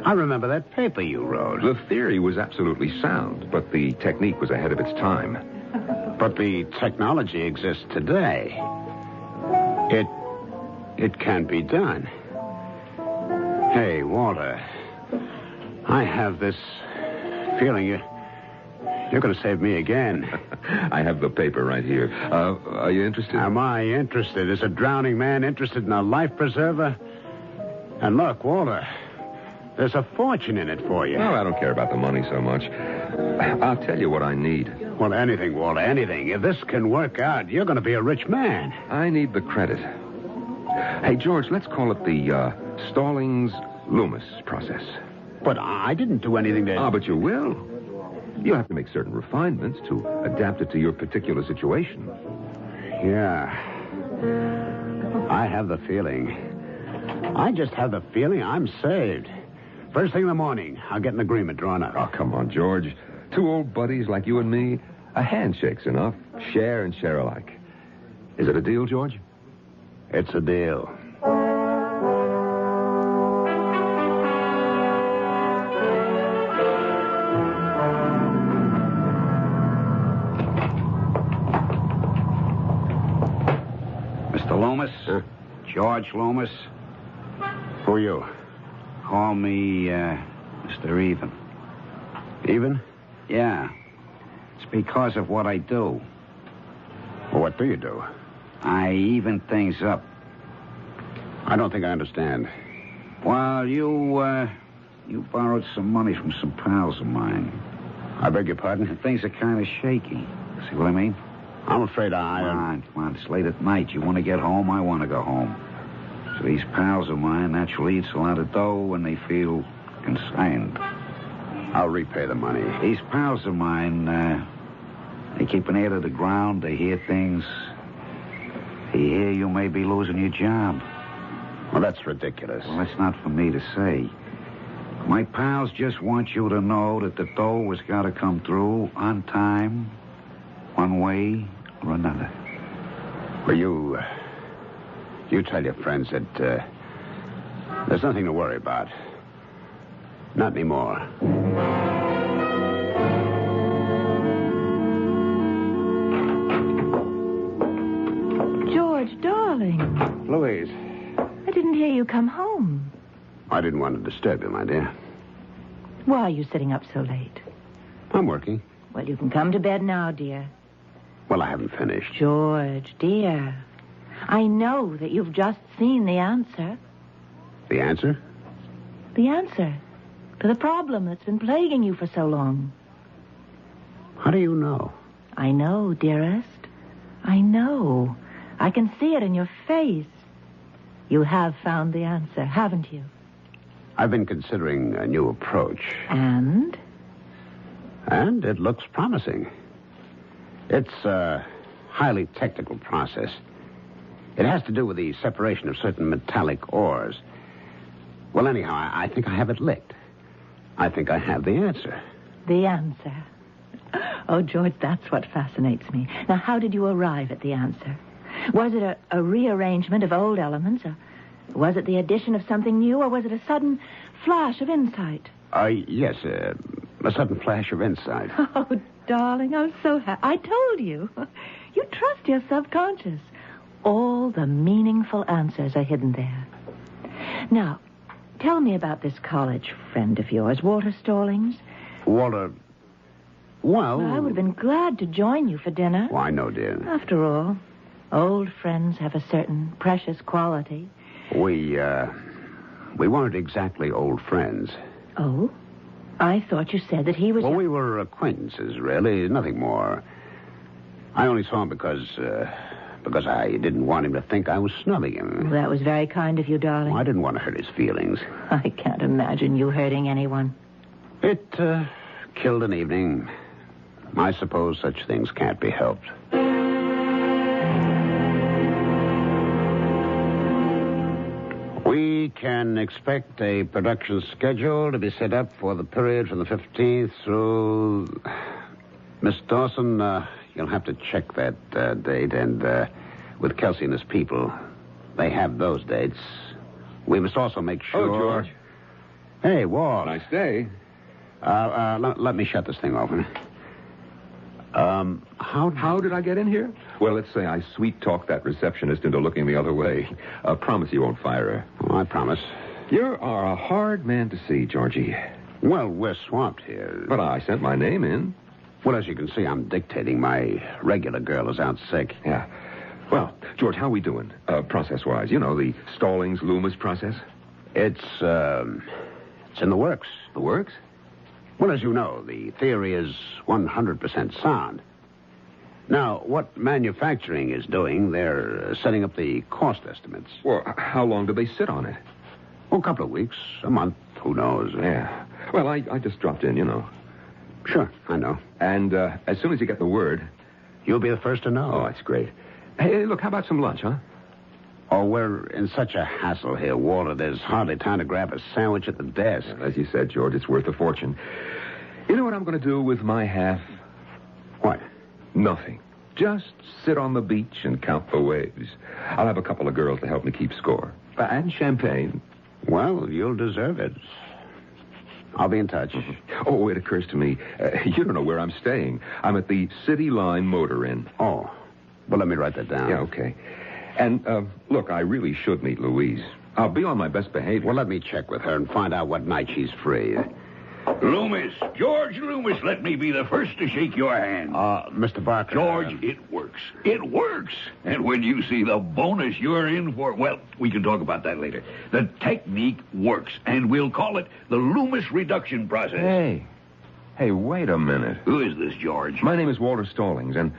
I remember that paper you wrote. The theory was absolutely sound, but the technique was ahead of its time. But the technology exists today. It can be done. Hey, Walter, I have this feeling you're going to save me again. I have the paper right here. Are you interested? Am I interested? Is a drowning man interested in a life preserver? And look, Walter, there's a fortune in it for you. No, I don't care about the money so much. I'll tell you what I need. Well, anything, Walter, anything. If this can work out, you're going to be a rich man. I need the credit. Hey, George, let's call it the Stallings-Loomis process. But I didn't do anything to... But you will. You'll have to make certain refinements to adapt it to your particular situation. Yeah. I have the feeling. I just have the feeling I'm saved. First thing in the morning, I'll get an agreement drawn up. Oh, come on, George. Two old buddies like you and me, a handshake's enough. Share and share alike. Is it a deal, George? It's a deal. Mr. Loomis? George Loomis? Who are you? Call me, Mr. Even. Even? Yeah. It's because of what I do. Well, what do you do? I even things up. I don't think I understand. Well, you borrowed some money from some pals of mine. I beg your pardon? And things are kind of shaky. See what I mean? I'm afraid Come on. It's late at night. You want to get home, I want to go home. So these pals of mine naturally eats a lot of dough when they feel concerned. I'll repay the money. These pals of mine, they keep an ear to the ground. They hear things. They hear you may be losing your job. Well, that's ridiculous. Well, that's not for me to say. My pals just want you to know that the dough has got to come through on time, one way or another. Well, you tell your friends that there's nothing to worry about. Not anymore. George, darling. Louise. I didn't hear you come home. I didn't want to disturb you, my dear. Why are you sitting up so late? I'm working. Well, you can come to bed now, dear. Well, I haven't finished. George, dear. I know that you've just seen the answer. The answer? The answer to the problem that's been plaguing you for so long. How do you know? I know, dearest. I know. I can see it in your face. You have found the answer, haven't you? I've been considering a new approach. And? And it looks promising. It's a highly technical process. It has to do with the separation of certain metallic ores. Well, anyhow, I think I have it licked. I think I have the answer. The answer? Oh, George, that's what fascinates me. Now, how did you arrive at the answer? Was it a rearrangement of old elements? Was it the addition of something new, or was it a sudden flash of insight? Yes, a sudden flash of insight. Oh, darling, I'm so happy. I told you. You trust your subconscious. All the meaningful answers are hidden there. Now, tell me about this college friend of yours, Walter Stallings. Walter... Well, I would have been glad to join you for dinner. Oh, I know, dear. After all, old friends have a certain precious quality. We weren't exactly old friends. Oh? I thought you said that he was... Well, we were acquaintances, really. Nothing more. I only saw him because I didn't want him to think I was snubbing him. Well, that was very kind of you, darling. Well, I didn't want to hurt his feelings. I can't imagine you hurting anyone. It killed an evening. I suppose such things can't be helped. We can expect a production schedule to be set up for the period from the 15th through... Miss Dawson, you'll have to check that date, and with Kelsey and his people, they have those dates. We must also make sure... Oh, George. Hey, Walt. Nice day. Let me shut this thing off. How did I get in here? Well, let's say I sweet-talked that receptionist into looking the other way. Promise you won't fire her. Oh, I promise. You are a hard man to see, Georgie. Well, we're swamped here. But I sent my name in. Well, as you can see, I'm dictating. My regular girl is out sick. Yeah. Well, George, how are we doing, process-wise? You know, the Stallings-Loomis process? It's in the works. The works? Well, as you know, the theory is 100% sound. Now, what manufacturing is doing, they're setting up the cost estimates. Well, how long do they sit on it? Well, a couple of weeks, a month, who knows? Yeah. Well, I just dropped in, you know. Sure, I know. And as soon as you get the word... You'll be the first to know. Oh, that's great. Hey, look, how about some lunch, huh? Oh, we're in such a hassle here, Walter. There's hardly time to grab a sandwich at the desk. Yeah, as you said, George, it's worth a fortune. You know what I'm going to do with my half? What? Nothing. Just sit on the beach and count the waves. I'll have a couple of girls to help me keep score. And champagne. Well, you'll deserve it. I'll be in touch. Mm-hmm. Oh, it occurs to me, you don't know where I'm staying. I'm at the City Line Motor Inn. Oh. Well, let me write that down. Yeah, okay. And, look, I really should meet Louise. I'll be on my best behavior. Well, let me check with her and find out what night she's free. Loomis, George Loomis, let me be the first to shake your hand. Mr. Barker. George, it works. It works. And when you see the bonus you're in for, well, we can talk about that later. The technique works, and we'll call it the Loomis reduction process. Hey, wait a minute. Who is this, George? My name is Walter Stallings, and,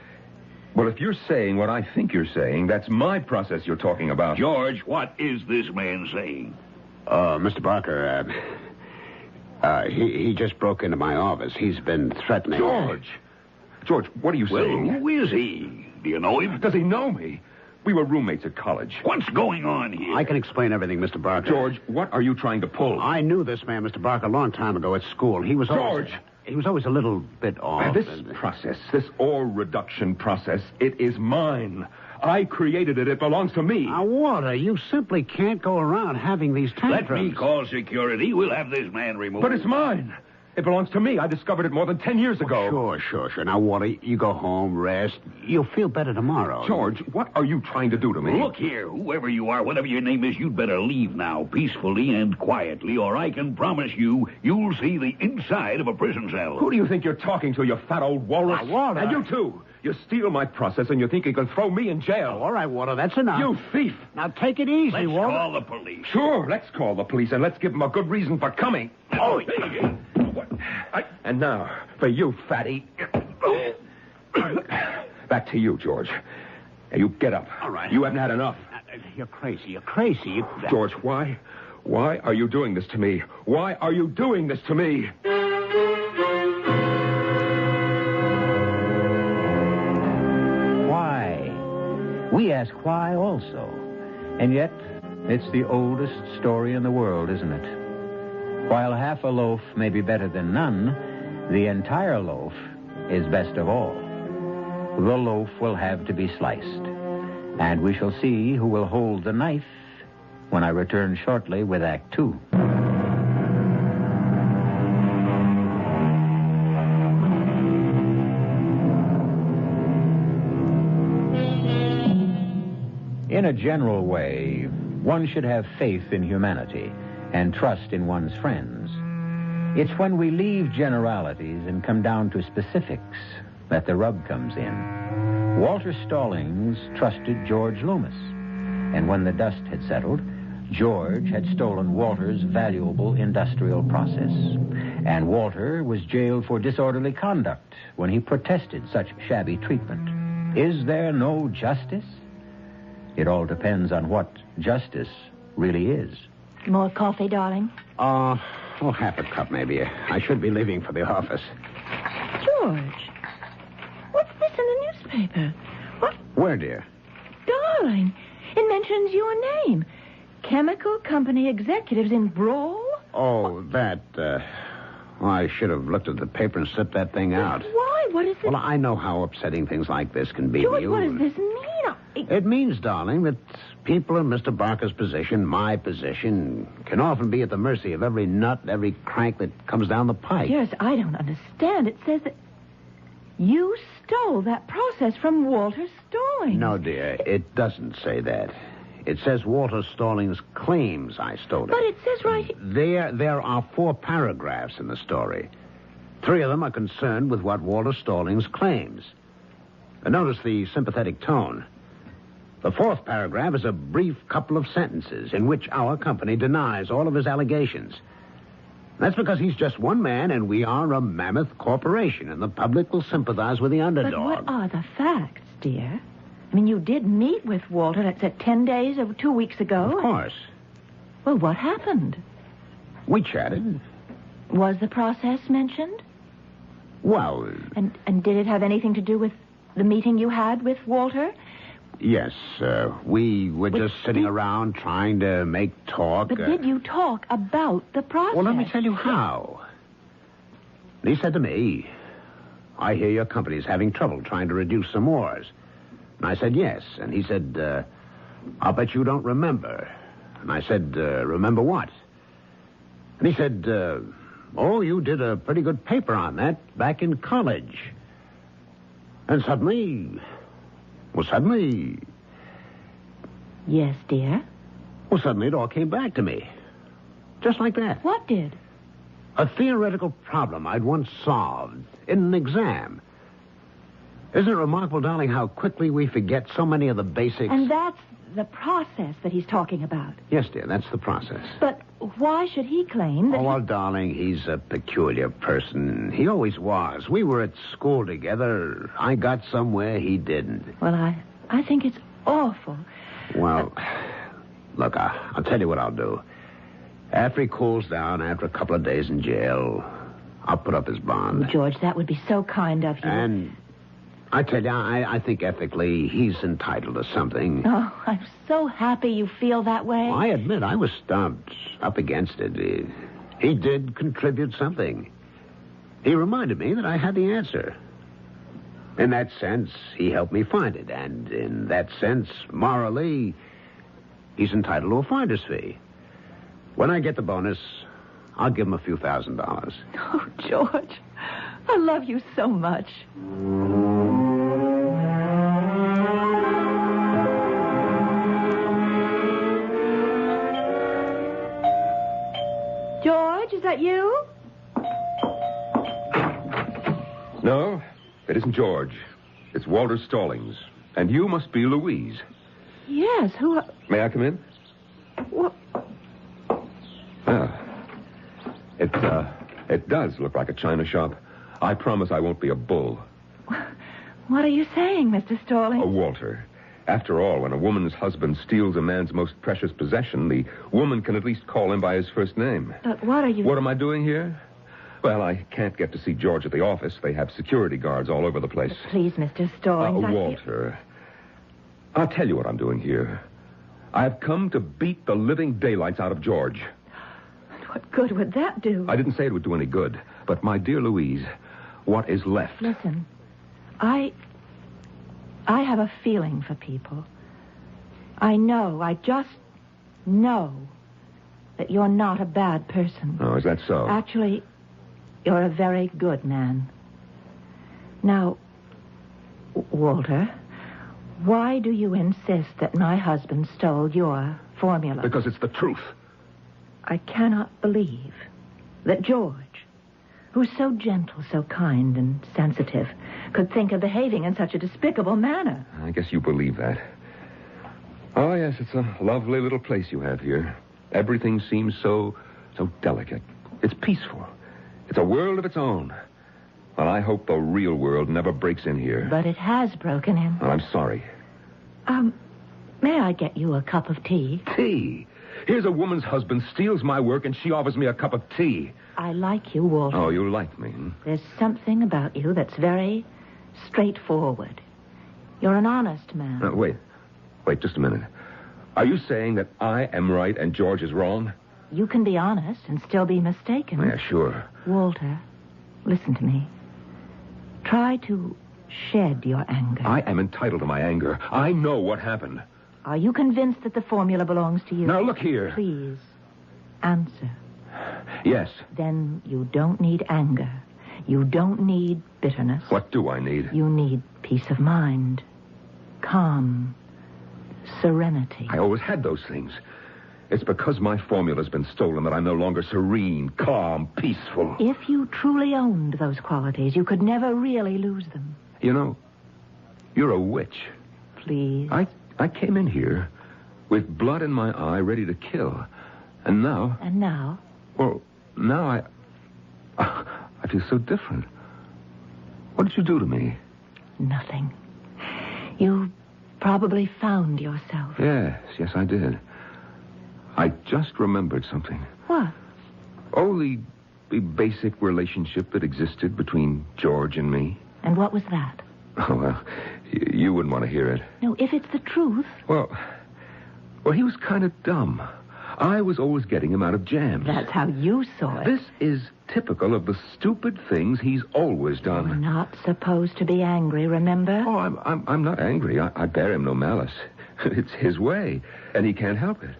well, if you're saying what I think you're saying, that's my process you're talking about. George, what is this man saying? Mr. Barker, he just broke into my office. He's been threatening... George, what are you saying? Who is he? Do you know him? Does he know me? We were roommates at college. What's going on here? I can explain everything, Mr. Barker. George, what are you trying to pull? I knew this man, Mr. Barker, a long time ago at school. He was always... George! He was always a little bit off. This process, this ore reduction process, it is mine. I created it. It belongs to me. Now, Walter, you simply can't go around having these tantrums. Let me call security. We'll have this man removed. But it's mine. It belongs to me. I discovered it more than 10 years ago. Sure. Now, Walter, you go home, rest. You'll feel better tomorrow. George, what are you trying to do to me? Look here, whoever you are, whatever your name is, you'd better leave now, peacefully and quietly, or I can promise you'll see the inside of a prison cell. Who do you think you're talking to, you fat old walrus? Walter. And you, too. You steal my process, and you think you can throw me in jail. All right, Walter, that's enough. You thief. Now, take it easy, Let's Walter. call the police. Sure, let's call the police, and let's give them a good reason for coming. Oh, hey. And now, for you, fatty. Back to you, George. Now, you get up. All right. You haven't had enough. You're crazy. George, why? Why are you doing this to me? Why are you doing this to me? Why? We ask why also. And yet, it's the oldest story in the world, isn't it? While half a loaf may be better than none, the entire loaf is best of all. The loaf will have to be sliced, and we shall see who will hold the knife when I return shortly with Act 2. In a general way, one should have faith in humanity and trust in one's friends. It's when we leave generalities and come down to specifics that the rub comes in. Walter Stallings trusted George Loomis, and when the dust had settled, George had stolen Walter's valuable industrial process, and Walter was jailed for disorderly conduct when he protested such shabby treatment. Is there no justice? It all depends on what justice really is. More coffee, darling? Half a cup, maybe. I should be leaving for the office. George, what's this in the newspaper? What? Where, dear? Darling, it mentions your name. Chemical company executives in brawl? Oh, that, I should have looked at the paper and slipped that thing out. Why? What is it? Well, I know how upsetting things like this can be George, to you. what does this mean? It means, darling, that people in Mr. Barker's position, my position, can often be at the mercy of every nut, every crank that comes down the pike. Yes, I don't understand. It says that you stole that process from Walter Stallings. No, dear, it doesn't say that. It says Walter Stallings claims I stole it. But it says right here... There are 4 paragraphs in the story. 3 of them are concerned with what Walter Stallings claims. Notice the sympathetic tone. The 4th paragraph is a brief couple of sentences in which our company denies all of his allegations. That's because he's just one man, and we are a mammoth corporation, and the public will sympathize with the underdog. But what are the facts, dear? I mean, you did meet with Walter, that's at 10 days or 2 weeks ago. Of course. Well, what happened? We chatted. Was the process mentioned? Well... And did it have anything to do with the meeting you had with Walter? Yes, we were just sitting around trying to make talk. But did you talk about the process? Well, let me tell you how. He said to me, I hear your company's having trouble trying to reduce some ores. And I said, yes. And he said, I'll bet you don't remember. And I said, remember what? And he said, oh, you did a pretty good paper on that back in college. And suddenly... Well, suddenly... Yes, dear? Well, suddenly it all came back to me. Just like that. What did? A theoretical problem I'd once solved in an exam. Isn't it remarkable, darling, how quickly we forget so many of the basics? And that's the process that he's talking about. Yes, dear, that's the process. But why should he claim that... Oh, well, darling, he's a peculiar person. He always was. We were at school together. I got somewhere he didn't. Well, I think it's awful. Well, look, I'll tell you what I'll do. After he cools down, after a couple of days in jail, I'll put up his bond. Oh, George, that would be so kind of you. And I tell you, I think ethically he's entitled to something. Oh, I'm so happy you feel that way. I admit I was stumped, up against it. He did contribute something. He reminded me that I had the answer. In that sense, he helped me find it. And in that sense, morally, he's entitled to a finder's fee. When I get the bonus, I'll give him a few $1,000s. Oh, George, I love you so much. George, is that you? No, it isn't George. It's Walter Stallings. And you must be Louise. Yes, who... May I come in? What? It does look like a china shop. I promise I won't be a bull. What are you saying, Mr. Stallings? Oh, Walter. After all, when a woman's husband steals a man's most precious possession, the woman can at least call him by his first name. But what are you... What am I doing here? Well, I can't get to see George at the office. They have security guards all over the place. But please, Mr. Stallings, Walter, I'll tell you what I'm doing here. I've come to beat the living daylights out of George. What good would that do? I didn't say it would do any good. But, my dear Louise, what is left? Listen, I have a feeling for people. I just know that you're not a bad person. Oh, is that so? Actually, you're a very good man. Now, Walter, why do you insist that my husband stole your formula? Because it's the truth. I cannot believe that George, who's so gentle, so kind and sensitive, could think of behaving in such a despicable manner. I guess you believe that. Oh, yes, it's a lovely little place you have here. Everything seems so delicate. It's peaceful. It's a world of its own. Well, I hope the real world never breaks in here. But it has broken in. Well, I'm sorry. May I get you a cup of tea? Tea? Here's a woman's husband steals my work and she offers me a cup of tea. I like you, Walter. Oh, you like me? Hmm? There's something about you that's very straightforward. You're an honest man. Wait just a minute. Are you saying that I am right and George is wrong? You can be honest and still be mistaken. Yeah, sure. Walter, listen to me. Try to shed your anger. I am entitled to my anger. I know what happened. Are you convinced that the formula belongs to you? Now, look here. Please, answer. Yes. Then you don't need anger. You don't need bitterness. What do I need? You need peace of mind, calm, serenity. I always had those things. It's because my formula's been stolen that I'm no longer serene, calm, peaceful. If you truly owned those qualities, you could never really lose them. You know, you're a witch. Please. I came in here with blood in my eye, ready to kill. And now... And now? Well, now I feel so different. What did you do to me? Nothing. You probably found yourself. Yes, I did. I just remembered something. What? Oh, the basic relationship that existed between George and me. And what was that? Oh, well, you wouldn't want to hear it. No, if it's the truth. Well, he was kind of dumb. I was always getting him out of jams. That's how you saw it. This is typical of the stupid things he's always done. You're not supposed to be angry, remember? Oh, I'm not angry. I bear him no malice. It's his way, and he can't help it.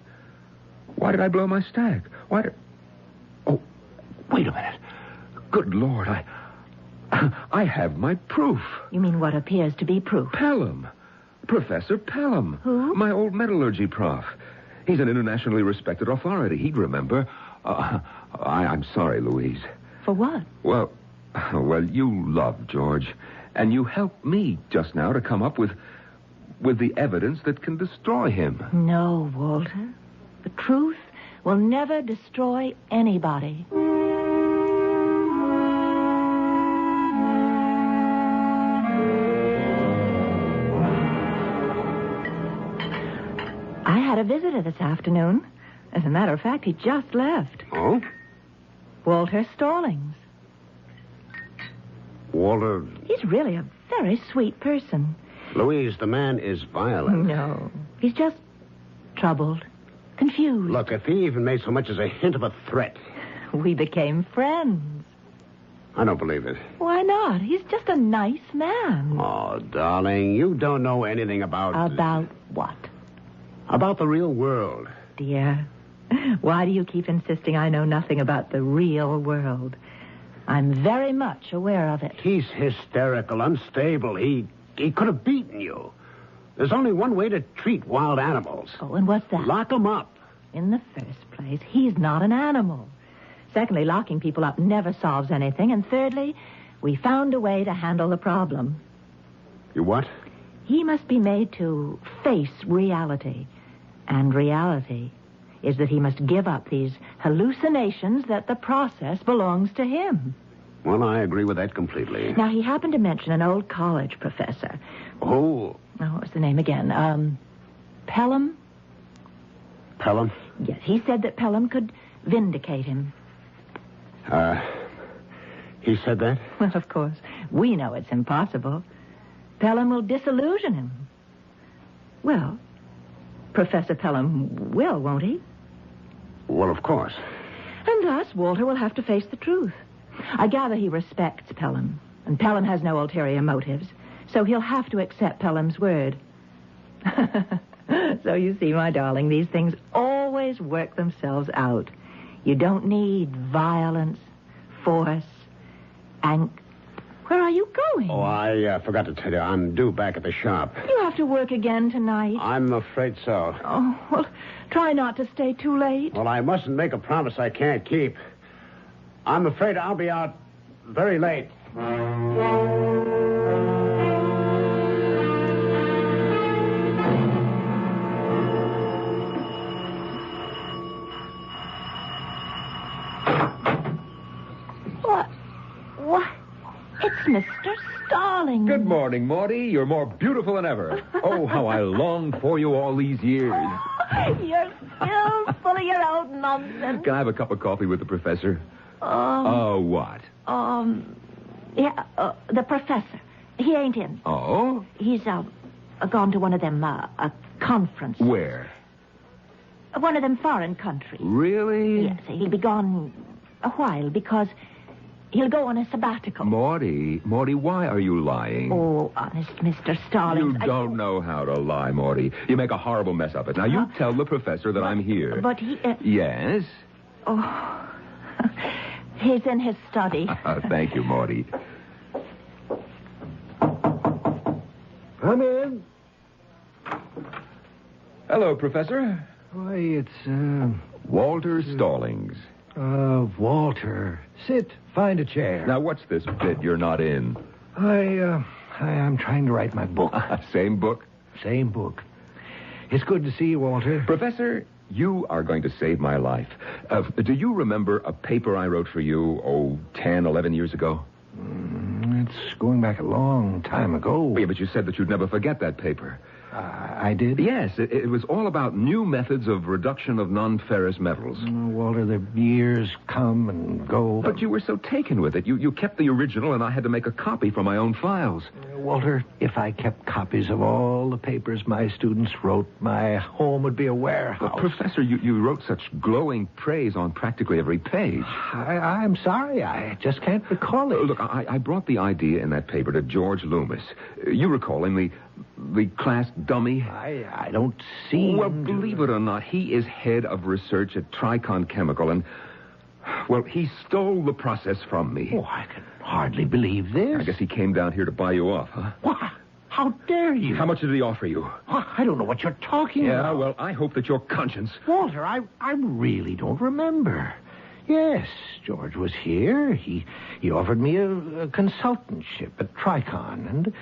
Why did I blow my stack? Oh, wait a minute. Good Lord, I have my proof. You mean what appears to be proof? Pelham. Professor Pelham. Who? My old metallurgy prof. He's an internationally respected authority. He'd remember. I'm sorry, Louise. For what? Well, you love George, and you helped me just now to come up with the evidence that can destroy him. No, Walter. The truth will never destroy anybody. I had a visitor this afternoon. As a matter of fact, he just left. Oh? Walter Stallings. Walter... He's really a very sweet person. Louise, the man is violent. No. He's just troubled, confused. Look, if he even made so much as a hint of a threat... We became friends. I don't believe it. Why not? He's just a nice man. Oh, darling, you don't know anything about... About what? About the real world. Dear, why do you keep insisting I know nothing about the real world? I'm very much aware of it. He's hysterical, unstable. He could have beaten you. There's only one way to treat wild animals. Oh, and what's that? Lock them up. In the first place, he's not an animal. Secondly, locking people up never solves anything. And thirdly, we found a way to handle the problem. You what? He must be made to face reality. And reality is that he must give up these hallucinations that the process belongs to him. Well, I agree with that completely. Now, he happened to mention an old college professor. Who? Oh, what was the name again? Pelham? Pelham? Yes, he said that Pelham could vindicate him. He said that? Well, of course. We know it's impossible. Pelham will disillusion him. Well, Professor Pelham will, won't he? Well, of course. And thus, Walter will have to face the truth. I gather he respects Pelham, and Pelham has no ulterior motives, so he'll have to accept Pelham's word. So you see, my darling, these things always work themselves out. You don't need violence, force, and... Where are you going? Oh, I forgot to tell you. I'm due back at the shop. You have to work again tonight. I'm afraid so. Oh, well, try not to stay too late. Well, I mustn't make a promise I can't keep. I'm afraid I'll be out very late. What? It's Mr. Stallings. Good morning, Morty. You're more beautiful than ever. Oh, how I longed for you all these years. You're still full of your own nonsense. Can I have a cup of coffee with the professor? What? Yeah, the professor. He ain't in. Oh? He's, gone to one of them, a conference. Where? One of them foreign countries. Really? Yes, he'll be gone a while because he'll go on a sabbatical. Morty, why are you lying? Oh, honest, Mr. Stallings. You don't know how to lie, Morty. You make a horrible mess of it. Now, you tell the professor that I'm here. But he... Yes? Oh, he's in his study. Thank you, Morty. Come in. Hello, Professor. Why, it's, Walter Stallings. Walter. Sit. Find a chair. Now, what's this bit you're not in? I'm trying to write my book. Same book? Same book. It's good to see you, Walter. Professor, you are going to save my life. Do you remember a paper I wrote for you, 10, 11 years ago? It's going back a long time ago. Yeah, but you said that you'd never forget that paper. I did? Yes, it was all about new methods of reduction of non-ferrous metals. Walter, the years come and go. But you were so taken with it. You kept the original, and I had to make a copy for my own files. Walter, if I kept copies of all the papers my students wrote, my home would be a warehouse. But Professor, you wrote such glowing praise on practically every page. I'm sorry. I just can't recall it. Look, I brought the idea in that paper to George Loomis. You recall him, the class dummy? I don't see. Well, believe it or not, he is head of research at Tricon Chemical, and, well, he stole the process from me. Oh, I can hardly believe this. I guess he came down here to buy you off, huh? What? How dare you? How much did he offer you? I don't know what you're talking Yeah, about. well, I hope that your conscience... Walter, I really don't remember. Yes, George was here. He offered me a consultantship at Tricon, and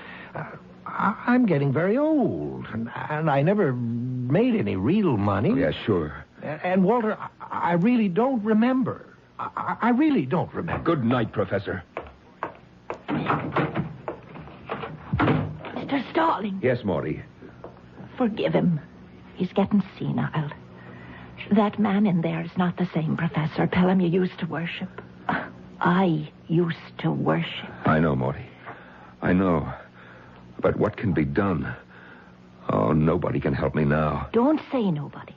I'm getting very old, and I never made any real money. Oh, yeah, sure. And, Walter, I really don't remember. I really don't remember. Good night, Professor. Mr. Stalling. Yes, Morty. Forgive him. He's getting senile. That man in there is not the same Professor Pelham you used to worship. I used to worship. I know, Morty. I know. But what can be done? Oh, nobody can help me now. Don't say nobody.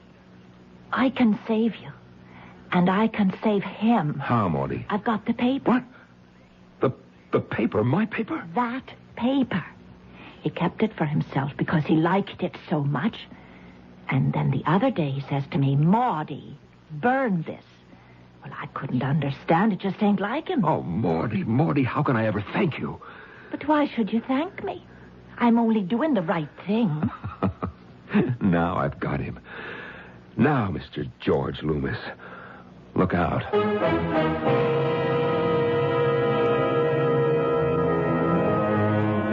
I can save you. And I can save him. How, Morty? I've got the paper. What? The paper? My paper? That paper. He kept it for himself because he liked it so much. And then the other day he says to me, Maudie, burn this. Well, I couldn't understand. It just ain't like him. Oh, Morty, how can I ever thank you? But why should you thank me? I'm only doing the right thing. Now I've got him. Now, Mr. George Loomis, look out.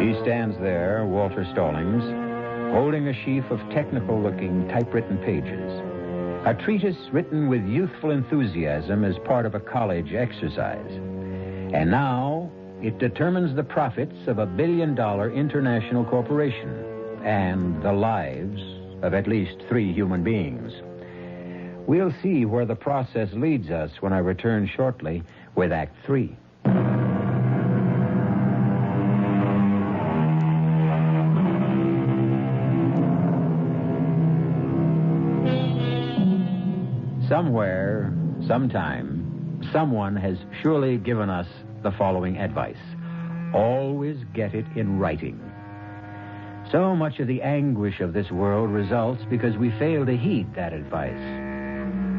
He stands there, Walter Stallings, holding a sheaf of technical-looking typewritten pages. A treatise written with youthful enthusiasm as part of a college exercise. And now it determines the profits of $1 billion international corporation and the lives of at least 3 human beings. We'll see where the process leads us when I return shortly with Act 3. Somewhere, sometime, someone has surely given us the following advice. Always get it in writing. So much of the anguish of this world results because we fail to heed that advice.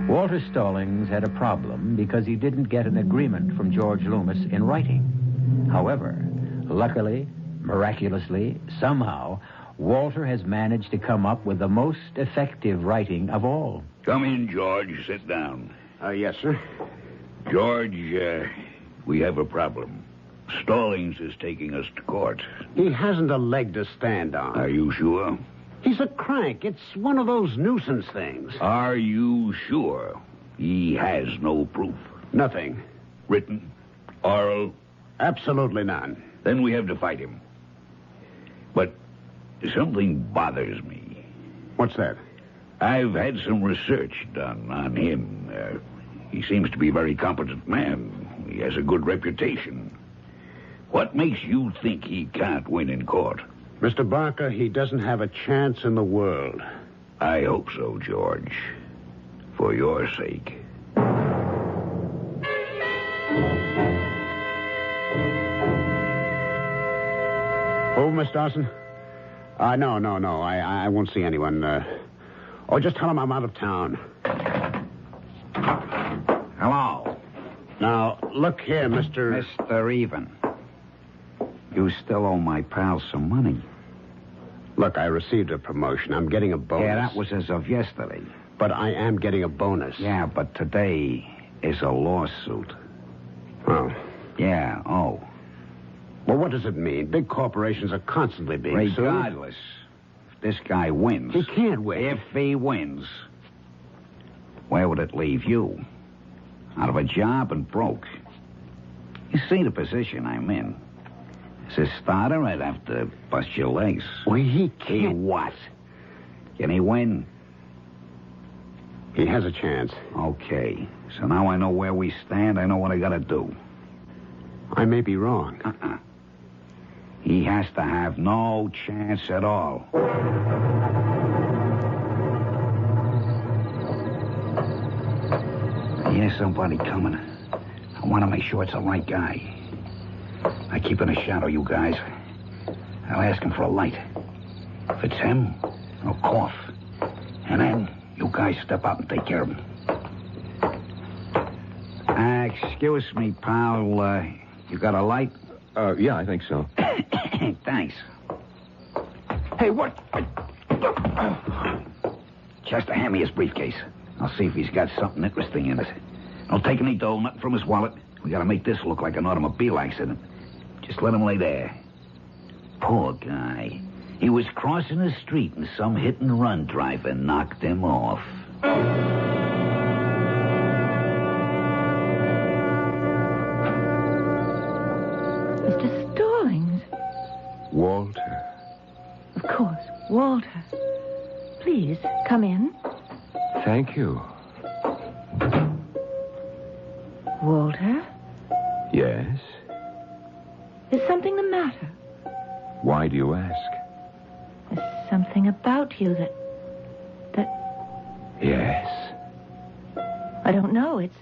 Walter Stallings had a problem because he didn't get an agreement from George Loomis in writing. However, luckily, miraculously, somehow, Walter has managed to come up with the most effective writing of all. Come in, George. Sit down. Yes, sir. George, we have a problem. Stallings is taking us to court. He hasn't a leg to stand on. Are you sure? He's a crank. It's one of those nuisance things. Are you sure? He has no proof. Nothing. Written? Oral? Absolutely none. Then we have to fight him. But something bothers me. What's that? I've had some research done on him. He seems to be a very competent man. He has a good reputation. What makes you think he can't win in court? Mr. Barker, he doesn't have a chance in the world. I hope so, George. For your sake. Oh, Miss Dawson? No. I won't see anyone. Just tell him I'm out of town. Hello. Now, look here, Mr. Even. You still owe my pal some money. Look, I received a promotion. I'm getting a bonus. Yeah, that was as of yesterday. But I am getting a bonus. Yeah, but today is a lawsuit. Oh. Yeah, Well, what does it mean? Big corporations are constantly being sued. Regardless, if this guy wins... He can't win. If he wins, where would it leave you? Out of a job and broke. You see the position I'm in. As a starter, I'd have to bust your legs. Well, he can't. What? Can he win? He has a chance. Okay. So now I know where we stand. I know what I gotta do. I may be wrong. He has to have no chance at all. I hear somebody coming. I want to make sure it's the right guy. I keep in the shadow, you guys. I'll ask him for a light. If it's him, I'll cough. And then you guys step out and take care of him. Excuse me, pal. You got a light? Yeah, I think so. Thanks. Hey, what? Chester, hand me his briefcase. I'll see if he's got something interesting in it. Don't take any dough, nothing from his wallet. We gotta make this look like an automobile accident. Just let him lay there. Poor guy. He was crossing the street and some hit-and-run driver knocked him off. Mr. Stallings. Walter. Of course, Walter. Please, come in. Thank you. Walter, Yes? is something the matter? Why do you ask? There's something about you that... Yes. I don't know. It's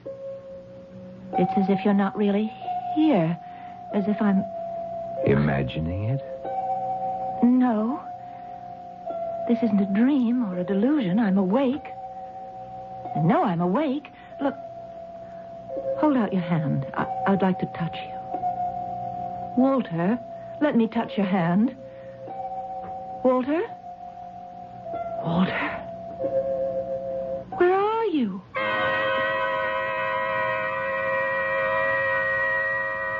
as if you're not really here. As if I'm... Imagining it? No. This isn't a dream or a delusion. I'm awake. I know I'm awake. Look. Hold out your hand. I'd like to touch you. Walter, let me touch your hand. Walter? Walter? Where are you?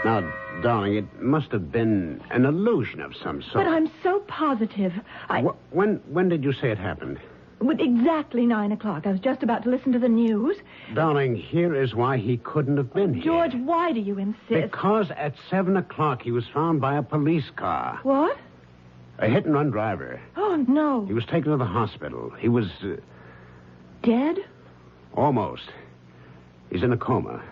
Now, darling, it must have been an illusion of some sort. But I'm so positive. When did you say it happened? Exactly 9 o'clock. I was just about to listen to the news. Darling, here is why he couldn't have been here. George, why do you insist? Because at 7 o'clock he was found by a police car. What? A hit-and-run driver. Oh, no. He was taken to the hospital. He was... Dead? Almost. He's in a coma.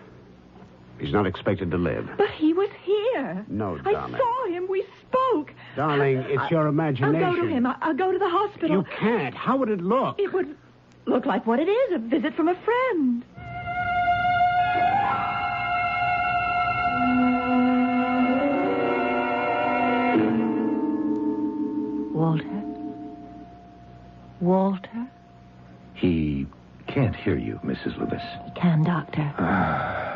He's not expected to live. But he was here. No, darling. I saw him. We spoke. Darling, it's your imagination. I'll go to him. I'll go to the hospital. You can't. How would it look? It would look like what it is, a visit from a friend. Walter? Walter? He can't hear you, Mrs. Loomis. He can, Doctor.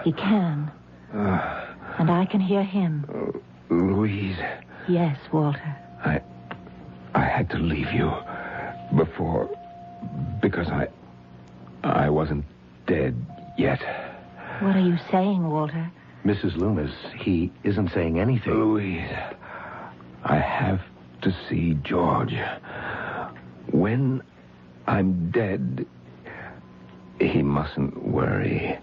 He can. And I can hear him. Louise. Yes, Walter. I had to leave you before because I wasn't dead yet. What are you saying, Walter? Mrs. Loomis, he isn't saying anything. Louise, I have to see George. When I'm dead, he mustn't worry.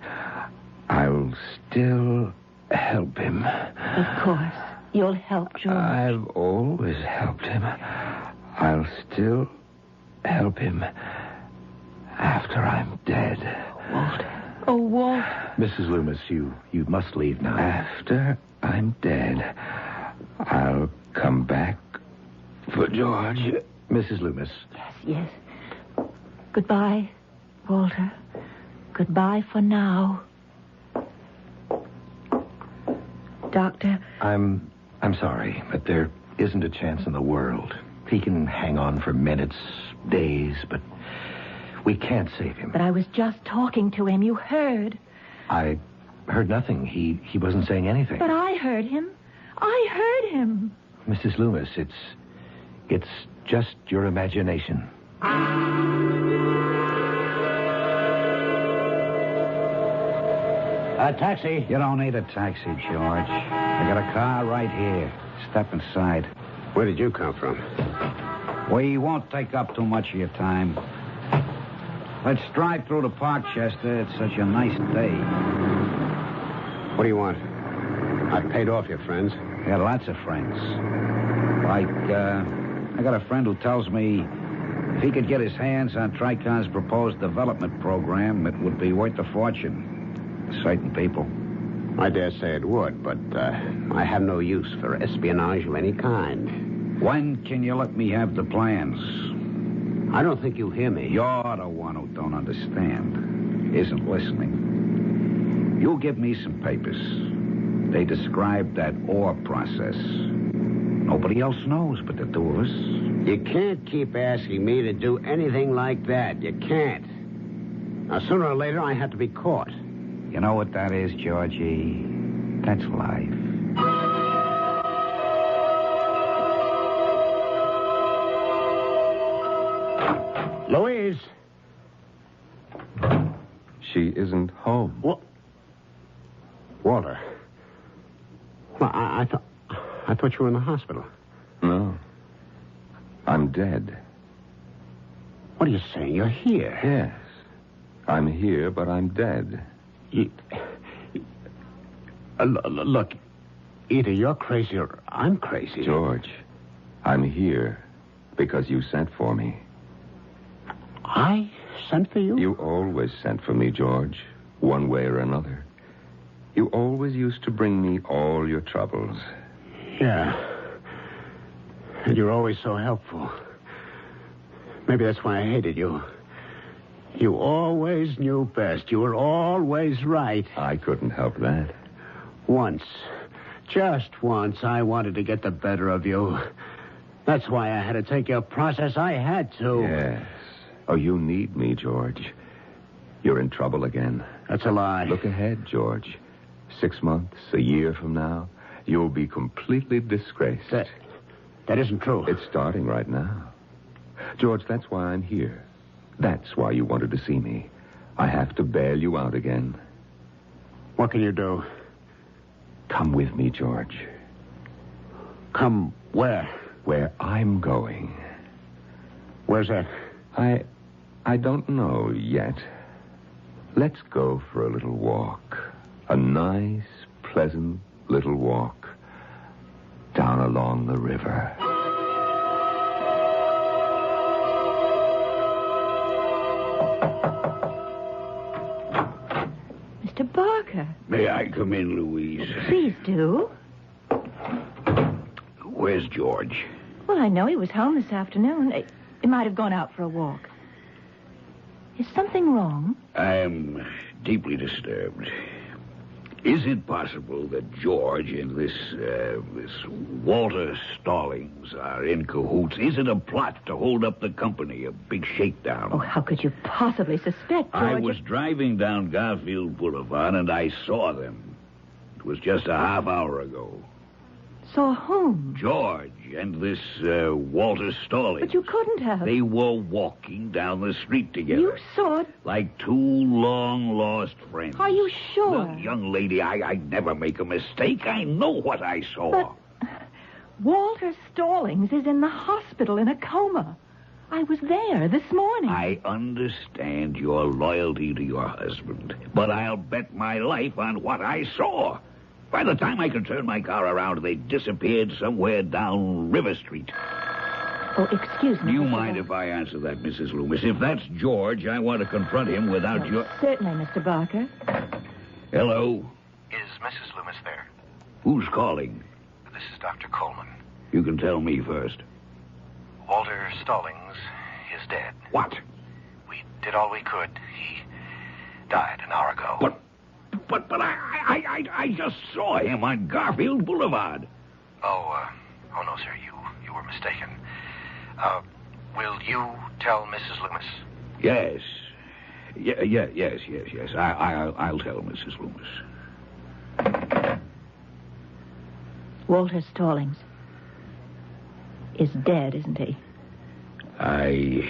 I'll still help him. Of course. You'll help George. I've always helped him. I'll still help him after I'm dead. Walter. Oh, Walter. Mrs. Loomis, you must leave now. After I'm dead, I'll come back for George. Mrs. Loomis. Yes. Goodbye, Walter. Goodbye for now. Doctor. I'm sorry, but there isn't a chance in the world. He can hang on for minutes, days, but we can't save him. But I was just talking to him. You heard. I heard nothing. He wasn't saying anything. But I heard him. I heard him. Mrs. Loomis, it's just your imagination. Taxi. You don't need a taxi, George. I got a car right here. Step inside. Where did you come from? We won't take up too much of your time. Let's drive through the park, Chester. It's such a nice day. What do you want? I've paid off your friends. I got lots of friends. Like, I got a friend who tells me if he could get his hands on Tricon's proposed development program, it would be worth a fortune. Certain people. I dare say it would, but I have no use for espionage of any kind. When can you let me have the plans? I don't think you hear me. You're the one who don't understand. Isn't listening. You give me some papers. They describe that ore process. Nobody else knows but the two of us. You can't keep asking me to do anything like that. You can't. Now, sooner or later, I have to be caught. You know what that is, Georgie? That's life. Louise? She isn't home. What? Walter. Well, I thought you were in the hospital. No. I'm dead. What are you saying? You're here? Yes. I'm here, but I'm dead. Look, either you're crazy or I'm crazy. George, I'm here because you sent for me. I sent for you? You always sent for me, George, one way or another. You always used to bring me all your troubles. Yeah. And you're always so helpful. Maybe that's why I hated you. You always knew best. You were always right. I couldn't help that. Once, just once, I wanted to get the better of you. That's why I had to take your process. I had to. Yes. Oh, you need me, George. You're in trouble again. That's a lie. Look ahead, George. 6 months, a year from now, you'll be completely disgraced. That isn't true. It's starting right now. George, that's why I'm here. That's why you wanted to see me. I have to bail you out again. What can you do? Come with me, George. Come where? Where I'm going. Where's that? I don't know yet. Let's go for a little walk. A nice, pleasant little walk down along the river. Mr. Barker. May I come in, Louise? Please do. Where's George? Well, I know he was home this afternoon. He might have gone out for a walk. Is something wrong? I'm deeply disturbed. Is it possible that George and this Walter Stallings are in cahoots? Is it a plot to hold up the company, a big shakedown? Oh, how could you possibly suspect, George? I was driving down Garfield Boulevard, and I saw them. It was just a half hour ago. Saw whom? George and this Walter Stallings. But you couldn't have. They were walking down the street together. You saw it? Like two long-lost friends. Are you sure? Look, young lady, I never make a mistake. I know what I saw. But Walter Stallings is in the hospital in a coma. I was there this morning. I understand your loyalty to your husband, but I'll bet my life on what I saw. By the time I could turn my car around, they disappeared somewhere down River Street. Oh, excuse me. Do you mind if I answer that, Mrs. Loomis? If that's George, I want to confront him without your... Certainly, Mr. Barker. Hello? Is Mrs. Loomis there? Who's calling? This is Dr. Coleman. You can tell me first. Walter Stallings is dead. What? We did all we could. He died an hour ago. But I just saw him on Garfield Boulevard. Oh no, sir. You were mistaken. Will you tell Mrs. Loomis? Yes. Yes. I'll tell Mrs. Loomis. Walter Stallings is dead, isn't he? I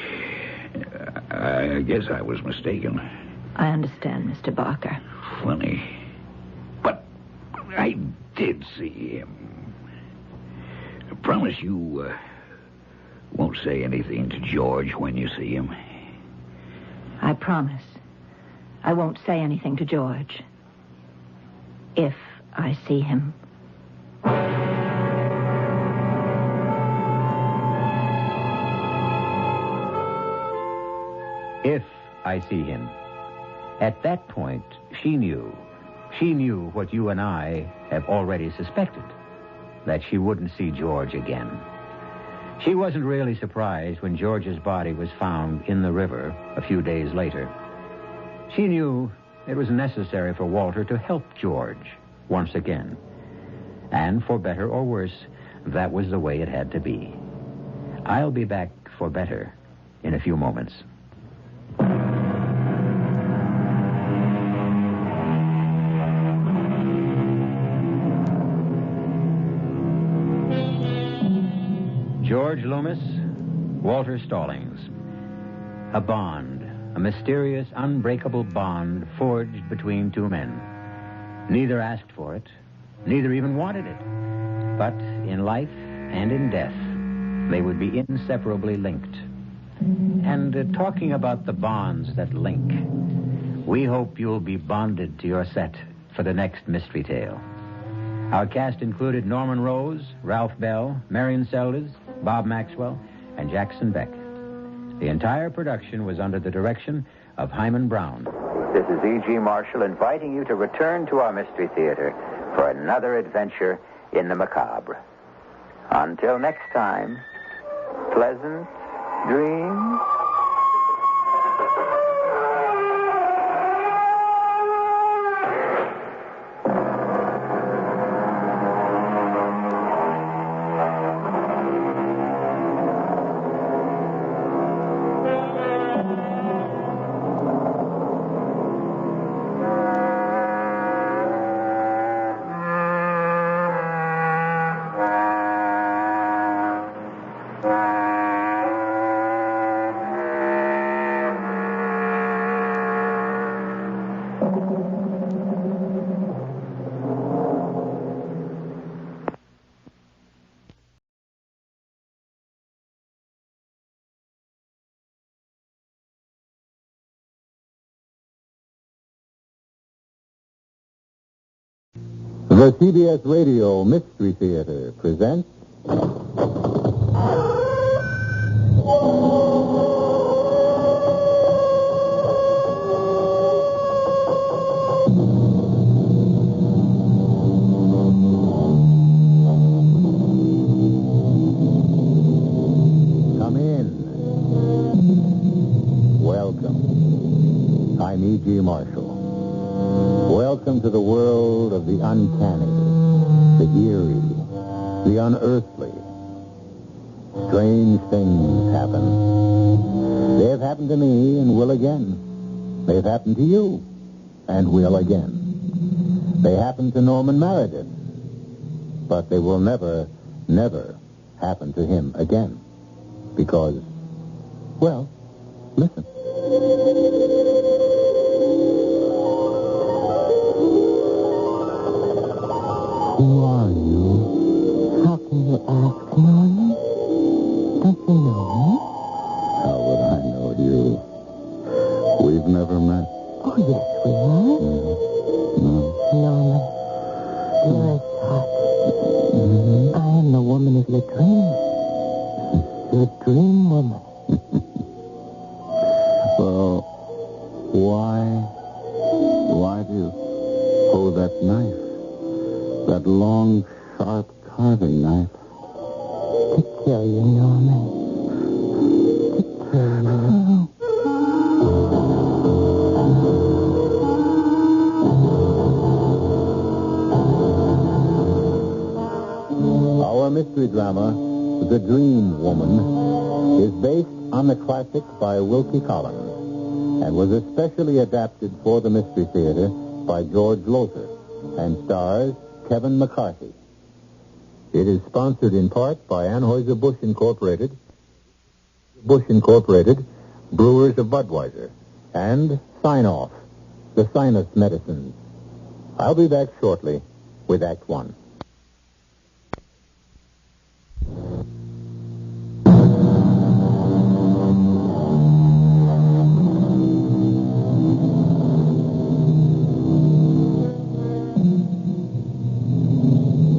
guess I was mistaken. I understand, Mr. Barker. Funny. But I did see him. I promise you won't say anything to George when you see him. I promise. I won't say anything to George. If I see him. If I see him. At that point, she knew. She knew what you and I have already suspected, that she wouldn't see George again. She wasn't really surprised when George's body was found in the river a few days later. She knew it was necessary for Walter to help George once again. And for better or worse, that was the way it had to be. I'll be back for better in a few moments. George Loomis, Walter Stallings. A bond, a mysterious, unbreakable bond forged between two men. Neither asked for it, neither even wanted it. But in life and in death, they would be inseparably linked. And talking about the bonds that link, we hope you'll be bonded to your set for the next mystery tale. Our cast included Norman Rose, Ralph Bell, Marion Seldes, Bob Maxwell, and Jackson Beck. The entire production was under the direction of Hyman Brown. This is E.G. Marshall inviting you to return to our Mystery Theater for another adventure in the macabre. Until next time, pleasant dreams. The CBS Radio Mystery Theater presents... Come in. Welcome. I'm E.G. Marshall. Welcome to the world of the uncanny, the eerie, the unearthly. Strange things happen. They have happened to me and will again. They've happened to you and will again. They happened to Norman Meredith, but they will never, never happen to him again. Because, well, listen. Who are you? How can you ask, Norman? Don't you know me? How would I know you? We've never met. Oh, yes, we have. No. Norman, dearest heart, I am the woman of your dreams. Your dream woman. Well, why do you hold that knife? That long, sharp carving knife. To kill you, Norman. To kill you. Our mystery drama, The Dream Woman, is based on the classic by Wilkie Collins and was especially adapted for the Mystery Theater by George Lothar and stars Kevin McCarthy. It is sponsored in part by Anheuser-Busch Incorporated, Brewers of Budweiser, and Sign-Off, the sinus medicines. I'll be back shortly with Act One.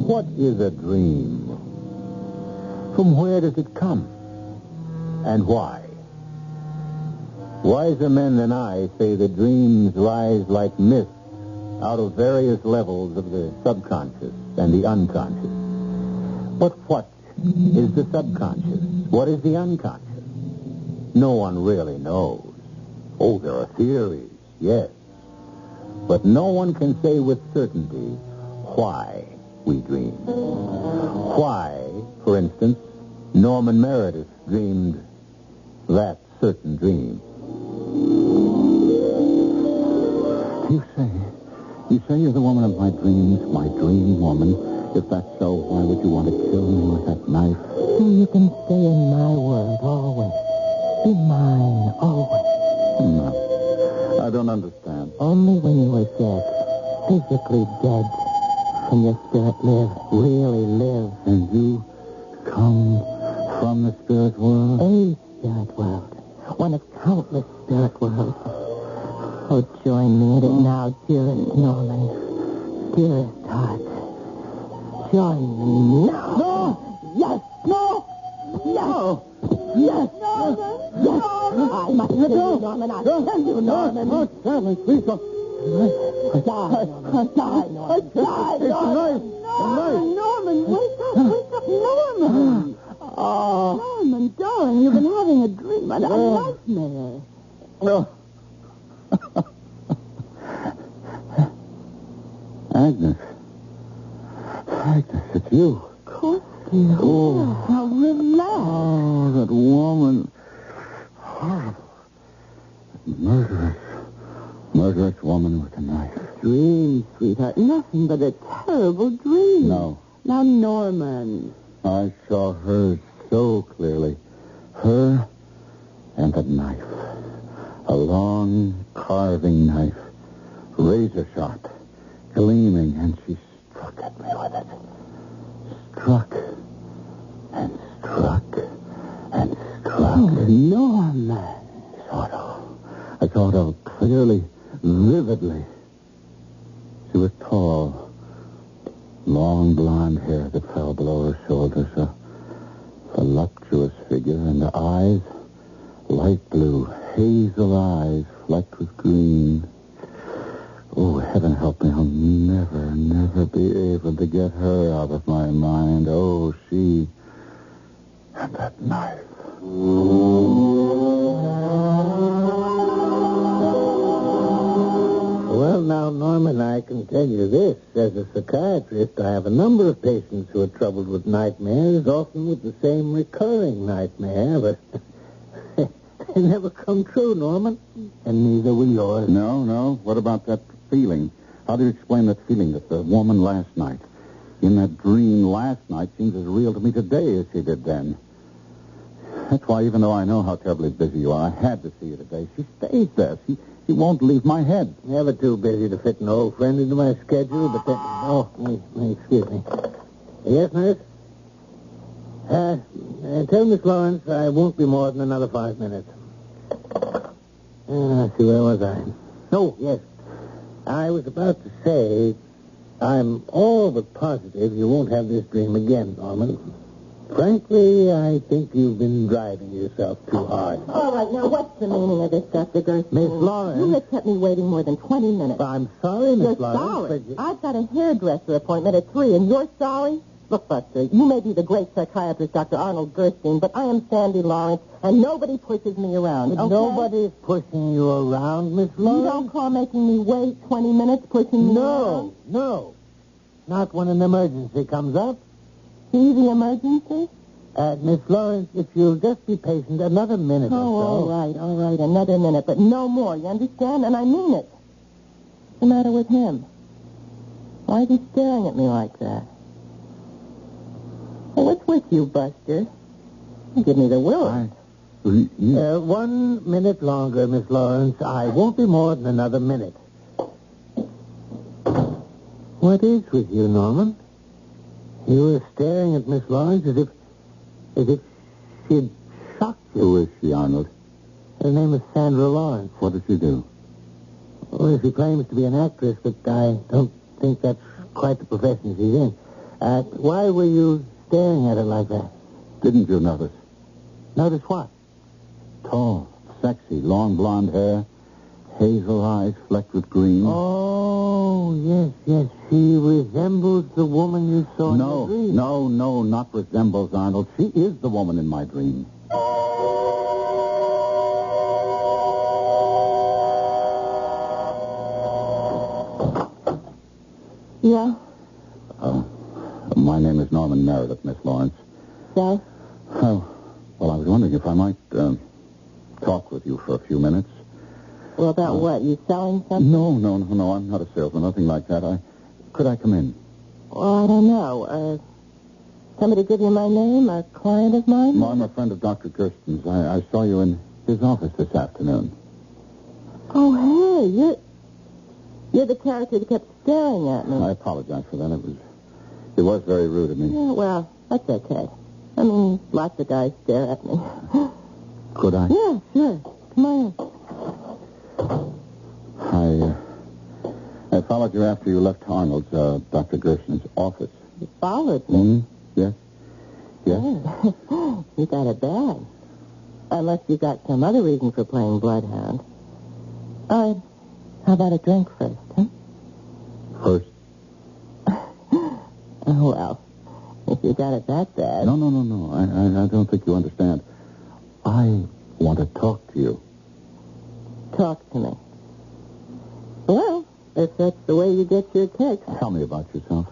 What is a dream? From where does it come? And why? Wiser men than I say that dreams rise like mist out of various levels of the subconscious and the unconscious. But what is the subconscious? What is the unconscious? No one really knows. Oh, there are theories, yes. But no one can say with certainty why we dream. Why, for instance, Norman Meredith dreamed that certain dream. You say you're the woman of my dreams, my dream woman. If that's so, why would you want to kill me with that knife? So you can stay in my world always. Be mine always. Can your spirit live? Really live? And you come from the spirit world? A spirit world. One of countless spirit worlds. Oh, join me in it now, dearest Norman. Dearest heart. Join me now. No! Yes! No! Yes! Yes! Norman! Yes! I must kill you, Norman. I'll kill you, Norman. No, Stanley, please don't. Die, Norman. Die, Norman. Die, Norman. Norman, wake up, Norman. Oh. Norman, darling, you've been having a dream, a nightmare. No. Agnes, it's you. Of course, dear. Oh. Now relax. Oh, that woman. Horrible. Murderous woman with a knife. Dream, sweetheart. Nothing but a terrible dream. No. Now, Norman. I saw her so clearly. Her and a knife. A long carving knife. Razor sharp. Gleaming, and she struck at me with it. Struck. And struck. And struck. Oh, Norman. I thought of clearly, vividly. She was tall. Long blonde hair that fell below her shoulders. A voluptuous figure, and the eyes, light blue, hazel eyes flecked with green. Oh, heaven help me, I'll never be able to get her out of my mind. Oh, she and that knife. Well, now, Norman, I can tell you this. As a psychiatrist, I have a number of patients who are troubled with nightmares, often with the same recurring nightmare, but they never come true, Norman. And neither will yours. No. What about that feeling? How do you explain that feeling that the woman last night, in that dream last night, seems as real to me today as she did then? That's why, even though I know how terribly busy you are, I had to see you today. She stays there. She won't leave my head. Never too busy to fit an old friend into my schedule, but then... Oh, excuse me. Yes, nurse? Tell Miss Lawrence I won't be more than another 5 minutes. See, where was I? Oh, yes. I was about to say, I'm all but positive you won't have this dream again, Norman. Frankly, I think you've been driving yourself too hard. All right, now, what's the meaning of this, Dr. Gerstein? Miss Lawrence. You have kept me waiting more than 20 minutes. I'm sorry, Miss You're Lawrence. sorry. I've got a hairdresser appointment at 3, and you're sorry? Look, Buster, you may be the great psychiatrist, Dr. Arnold Gerstein, but I am Sandy Lawrence, and nobody pushes me around, okay? Nobody's pushing you around, Miss Lawrence. You don't call making me wait 20 minutes pushing me around? No. Not when an emergency comes up. See the emergency? Miss Lawrence, if you'll just be patient another minute or so. All right, another minute, but no more, you understand? And I mean it. What's the matter with him? Why is he staring at me like that? Hey, what's with you, Buster? You give me the will. 1 minute longer, Miss Lawrence. I won't be more than another minute. What is with you, Norman? You were staring at Miss Lawrence as if she'd shocked you. Who is she, Arnold? Her name is Sandra Lawrence. What does she do? Well, she claims to be an actress, but I don't think that's quite the profession she's in. Why were you staring at her like that? Didn't you notice? Notice what? Tall, sexy, long blonde hair, hazel eyes flecked with green. Oh, yes. She resembles the woman you saw in the dream. No, not resembles, Arnold. She is the woman in my dream. Yeah? My name is Norman Meredith, Miss Lawrence. Yes? Well, I was wondering if I might talk with you for a few minutes. Well, about what? You selling something? No. I'm not a salesman, nothing like that. Could I come in? Well, I don't know. Somebody give you my name? A client of mine? No, I'm a friend of Dr. Gersten's. I saw you in his office this afternoon. Oh, hey, You're the character that kept staring at me. I apologize for that. It was very rude of me. Yeah, well, that's okay. I mean, lots of guys stare at me. Could I? Yeah, sure. Come on in. I followed you after you left Arnold's, Dr. Gerson's office. You followed me? Yes. Yes. Oh, you got it bad. Unless you got some other reason for playing Bloodhound. How about a drink first, huh? First? Oh, well, if you got it that bad. No. I don't think you understand. I want to talk to you. Talk to me. Well, if that's the way you get your kicks. Tell me about yourself,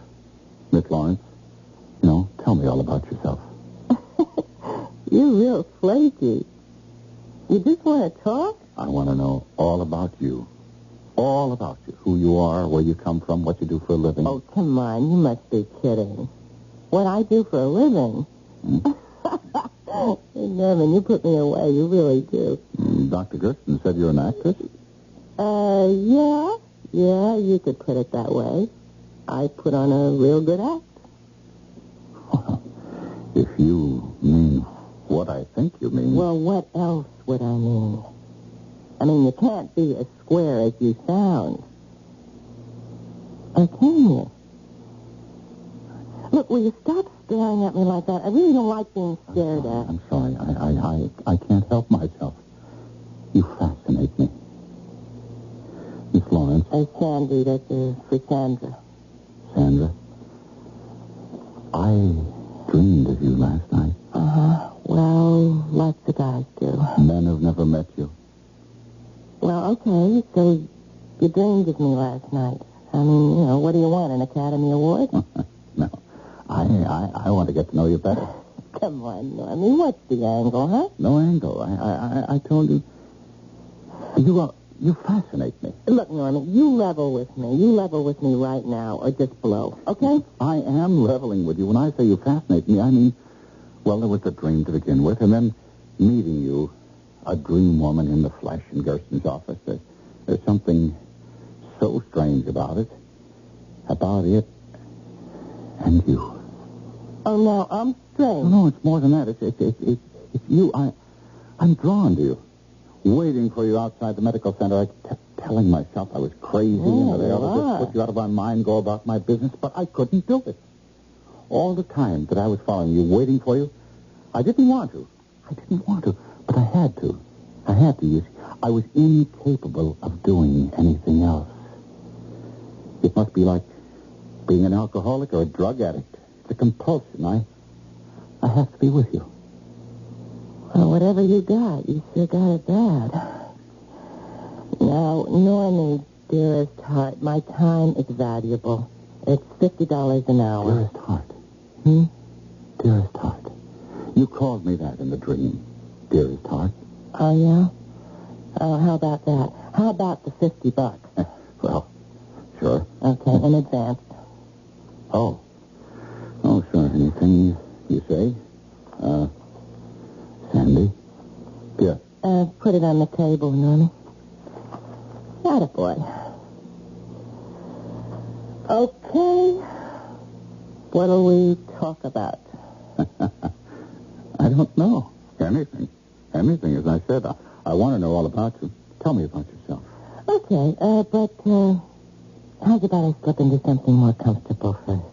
Miss Lawrence. No, tell me all about yourself. You're real flaky. You just want to talk? I want to know all about you. All about you. Who you are, where you come from, what you do for a living. Oh, come on. You must be kidding. What I do for a living? Norman, you put me away. You really do. Dr. Gerson said you're an actress? Yeah. Yeah, you could put it that way. I put on a real good act. If you mean what I think you mean... Well, what else would I mean? I mean, you can't be as square as you sound. Or can you? Look, will you stop staring at me like that? I really don't like being stared at. I'm sorry. I can't help myself. You fascinate me. Miss Lawrence. Sandy, that's for Sandra. Sandra? I dreamed of you last night. Well, lots of guys do. Men who've never met you. Well, okay, so you dreamed of me last night. I mean, you know, what do you want, an Academy Award? No. I want to get to know you better. Come on, Normie, what's the angle, huh? No angle. I told you. You fascinate me. Look, Normie, you level with me. You level with me right now, or just blow, okay? I am leveling with you. When I say you fascinate me, I mean, well, there was a dream to begin with, and then meeting you, a dream woman in the flesh in Gerson's office. There's something so strange about it. About it and you. Oh, no, I'm strange. No, it's more than that. It's you. I'm drawn to you. Waiting for you outside the medical center. I kept telling myself I was crazy and that I ought to just put you out of my mind, go about my business, but I couldn't do it. All the time that I was following you, waiting for you, I didn't want to. But I had to. You see. I was incapable of doing anything else. It must be like being an alcoholic or a drug addict. It's a compulsion. I have to be with you. Well, whatever you got, you sure got it bad. Now, Normie, dearest heart, my time is valuable. It's $50 an hour. Dearest heart. Dearest heart. You called me that in the dream. Dearest heart. Oh, yeah? Oh, how about that? How about the $50? Well, sure. Okay, in advance. Oh, sure. Anything you say? Sandy? Here. Put it on the table, Normie. Attaboy. Okay. What'll we talk about? I don't know. Anything. Anything, as I said. I want to know all about you. Tell me about yourself. Okay, but how's about I slip into something more comfortable first?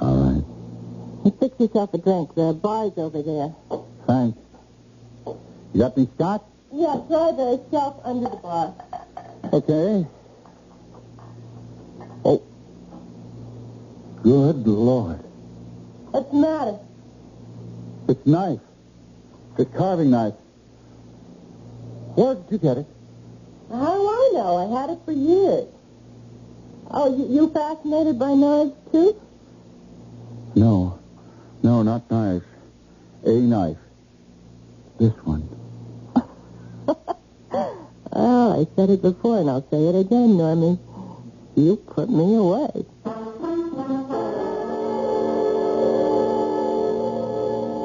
All right. Fix yourself a drink. The bar's over there. Thanks. You got any scotch? Yeah, try the shelf under the bar. Okay. Oh. Good Lord. What's the matter? It's knife. It's carving knife. Where did you get it? How do I know? I had it for years. Oh, you fascinated by knives, too? No, not knives. A knife. This one. Oh, I said it before, and I'll say it again, Normie. You put me away.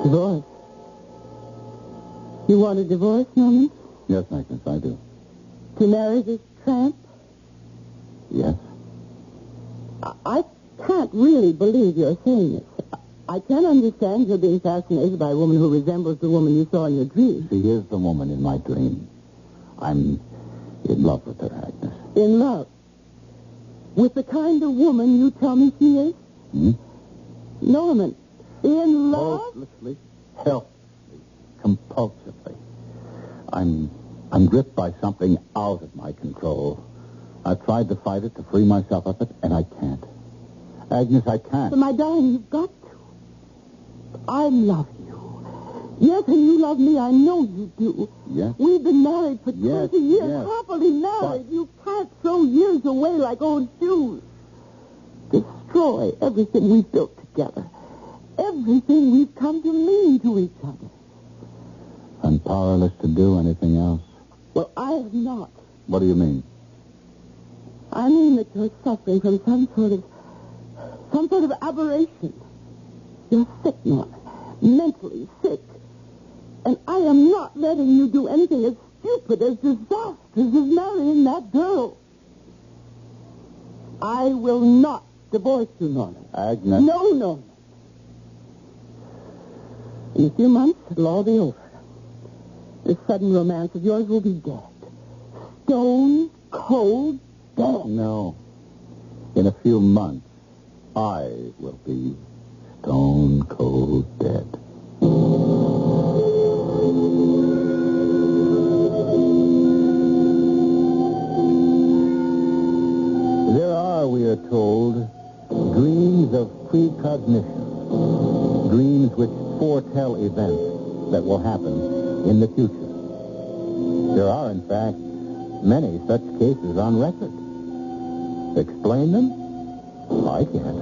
Divorce. You want a divorce, Norman? Yes, Agnes, I do. To marry this tramp? Yes? I can't really believe you're saying this. I can't understand you're being fascinated by a woman who resembles the woman you saw in your dream. She is the woman in my dream. I'm in love with her, Agnes. In love? With the kind of woman you tell me she is? Norman, in love? Hopelessly, helplessly, compulsively. I'm gripped by something out of my control. I've tried to fight it, to free myself of it, and I can't. Agnes, I can't. But my darling, you've got to. I love you. Yes, and you love me. I know you do. Yes? We've been married for 20 years, yes. happily married. You can't throw years away like old shoes. Destroy everything we've built together. Everything we've come to mean to each other. I'm powerless to do anything else. Well, I am not. What do you mean? I mean that you're suffering from some sort of aberration. You're sick, Norman. Mentally sick. And I am not letting you do anything as stupid, as disastrous as marrying that girl. I will not divorce you, Norman. Agnes. No, Norman. In a few months, it'll all be over. This sudden romance of yours will be dead. Stone cold dead. No. In a few months, I will be stone cold dead. There are, we are told, dreams of precognition. Dreams which foretell events that will happen in the future. There are, in fact, many such cases on record. Explain them? I can't.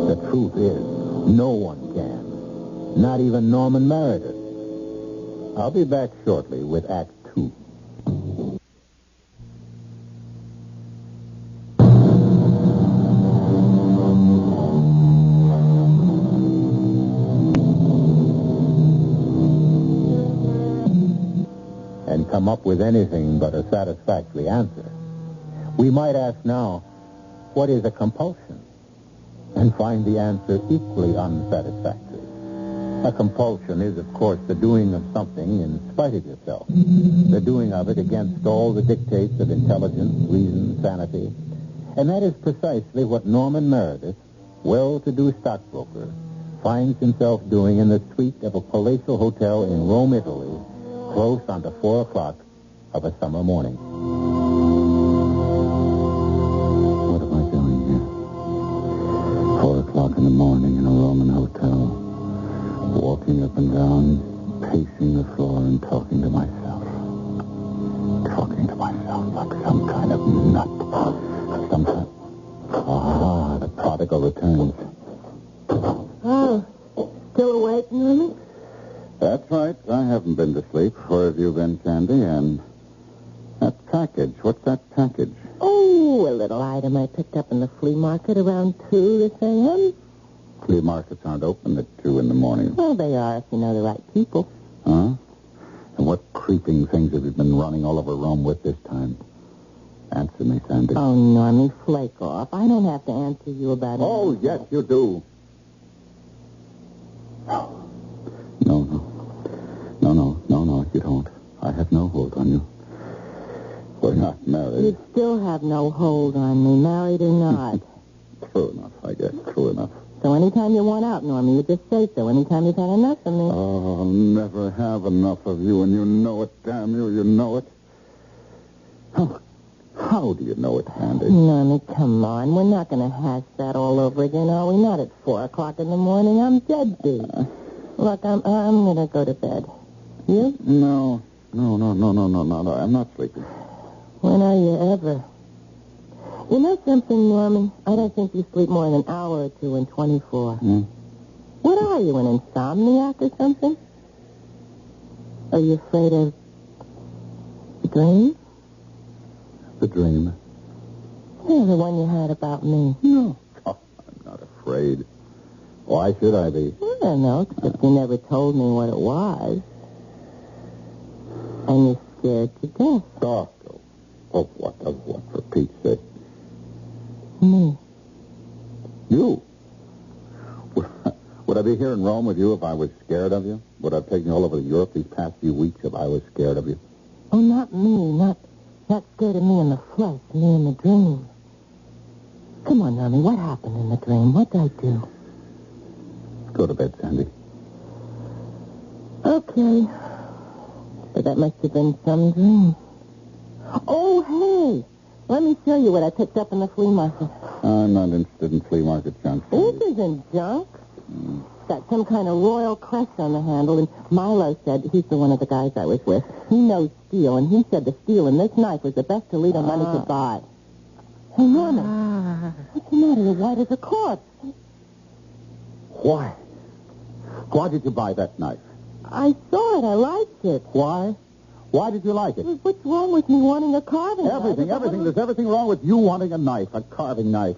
The truth is, no one can. Not even Norman Meredith. I'll be back shortly with Act 2. And come up with anything but a satisfactory answer. We might ask now, what is a compulsion? And find the answer equally unsatisfactory. A compulsion is, of course, the doing of something in spite of yourself. The doing of it against all the dictates of intelligence, reason, sanity. And that is precisely what Norman Meredith, well-to-do stockbroker, finds himself doing in the suite of a palatial hotel in Rome, Italy, close on to 4 o'clock of a summer morning. What am I doing here? 4 o'clock in the morning in a Roman hotel. Walking up and down, pacing the floor and talking to myself. Talking to myself like some kind of nut. Some kind... Ah, the prodigal returns. Oh, still awake, Norman? That's right. I haven't been to sleep. Where have you been, Candy? And that package. What's that package? Oh, a little item I picked up in the flea market around 2 this a.m. Flea markets aren't open at 2 in the morning. Well, they are if you know the right people. Huh? And what creeping things have you been running all over Rome with this time? Answer me, Sandy. Oh, Normie, flake off. I don't have to answer you about it. Oh, yes, you do. No, you don't. I have no hold on you. We're not married. You still have no hold on me, married or not. True enough, I guess. True enough. So anytime you want out, Normie, you just say so. Anytime you've had enough of me. Oh, I'll never have enough of you, and you know it, damn you. You know it. How do you know it, Sandy? Normie, come on. We're not going to hash that all over again, are we? Not at 4 o'clock in the morning. I'm dead beat. Look, I'm going to go to bed. You? No. I'm not sleeping. When are you ever? You know something, Normie? I don't think you sleep more than an hour or two in 24. What are you, an insomniac or something? Are you afraid of the dream? The dream? Yeah, the one you had about me. No. Oh, I'm not afraid. Why should I be? I don't know, except you never told me what it was. And you're scared to death. Of what, for Pete's sake? Me. You? Would I be here in Rome with you if I was scared of you? Would I have taken you all over Europe these past few weeks if I was scared of you? Oh, not me. Not scared of me in the flesh, me in the dream. Come on, Norman, what happened in the dream? What did I do? Go to bed, Sandy. Okay. But that must have been some dream. Oh, hey! Let me show you what I picked up in the flea market. I'm not interested in flea market junk. This isn't junk. Got some kind of royal crest on the handle, and Milo said, he's the one of the guys I was with, he knows steel, and he said the steel in this knife was the best Toledo money could buy. Hey, Norman, what's the matter? You're white as a corpse. Why? Why did you buy that knife? I saw it. I liked it. Why? Why did you like it? What's wrong with me wanting a carving knife? Everything. There's everything wrong with you wanting a knife, a carving knife.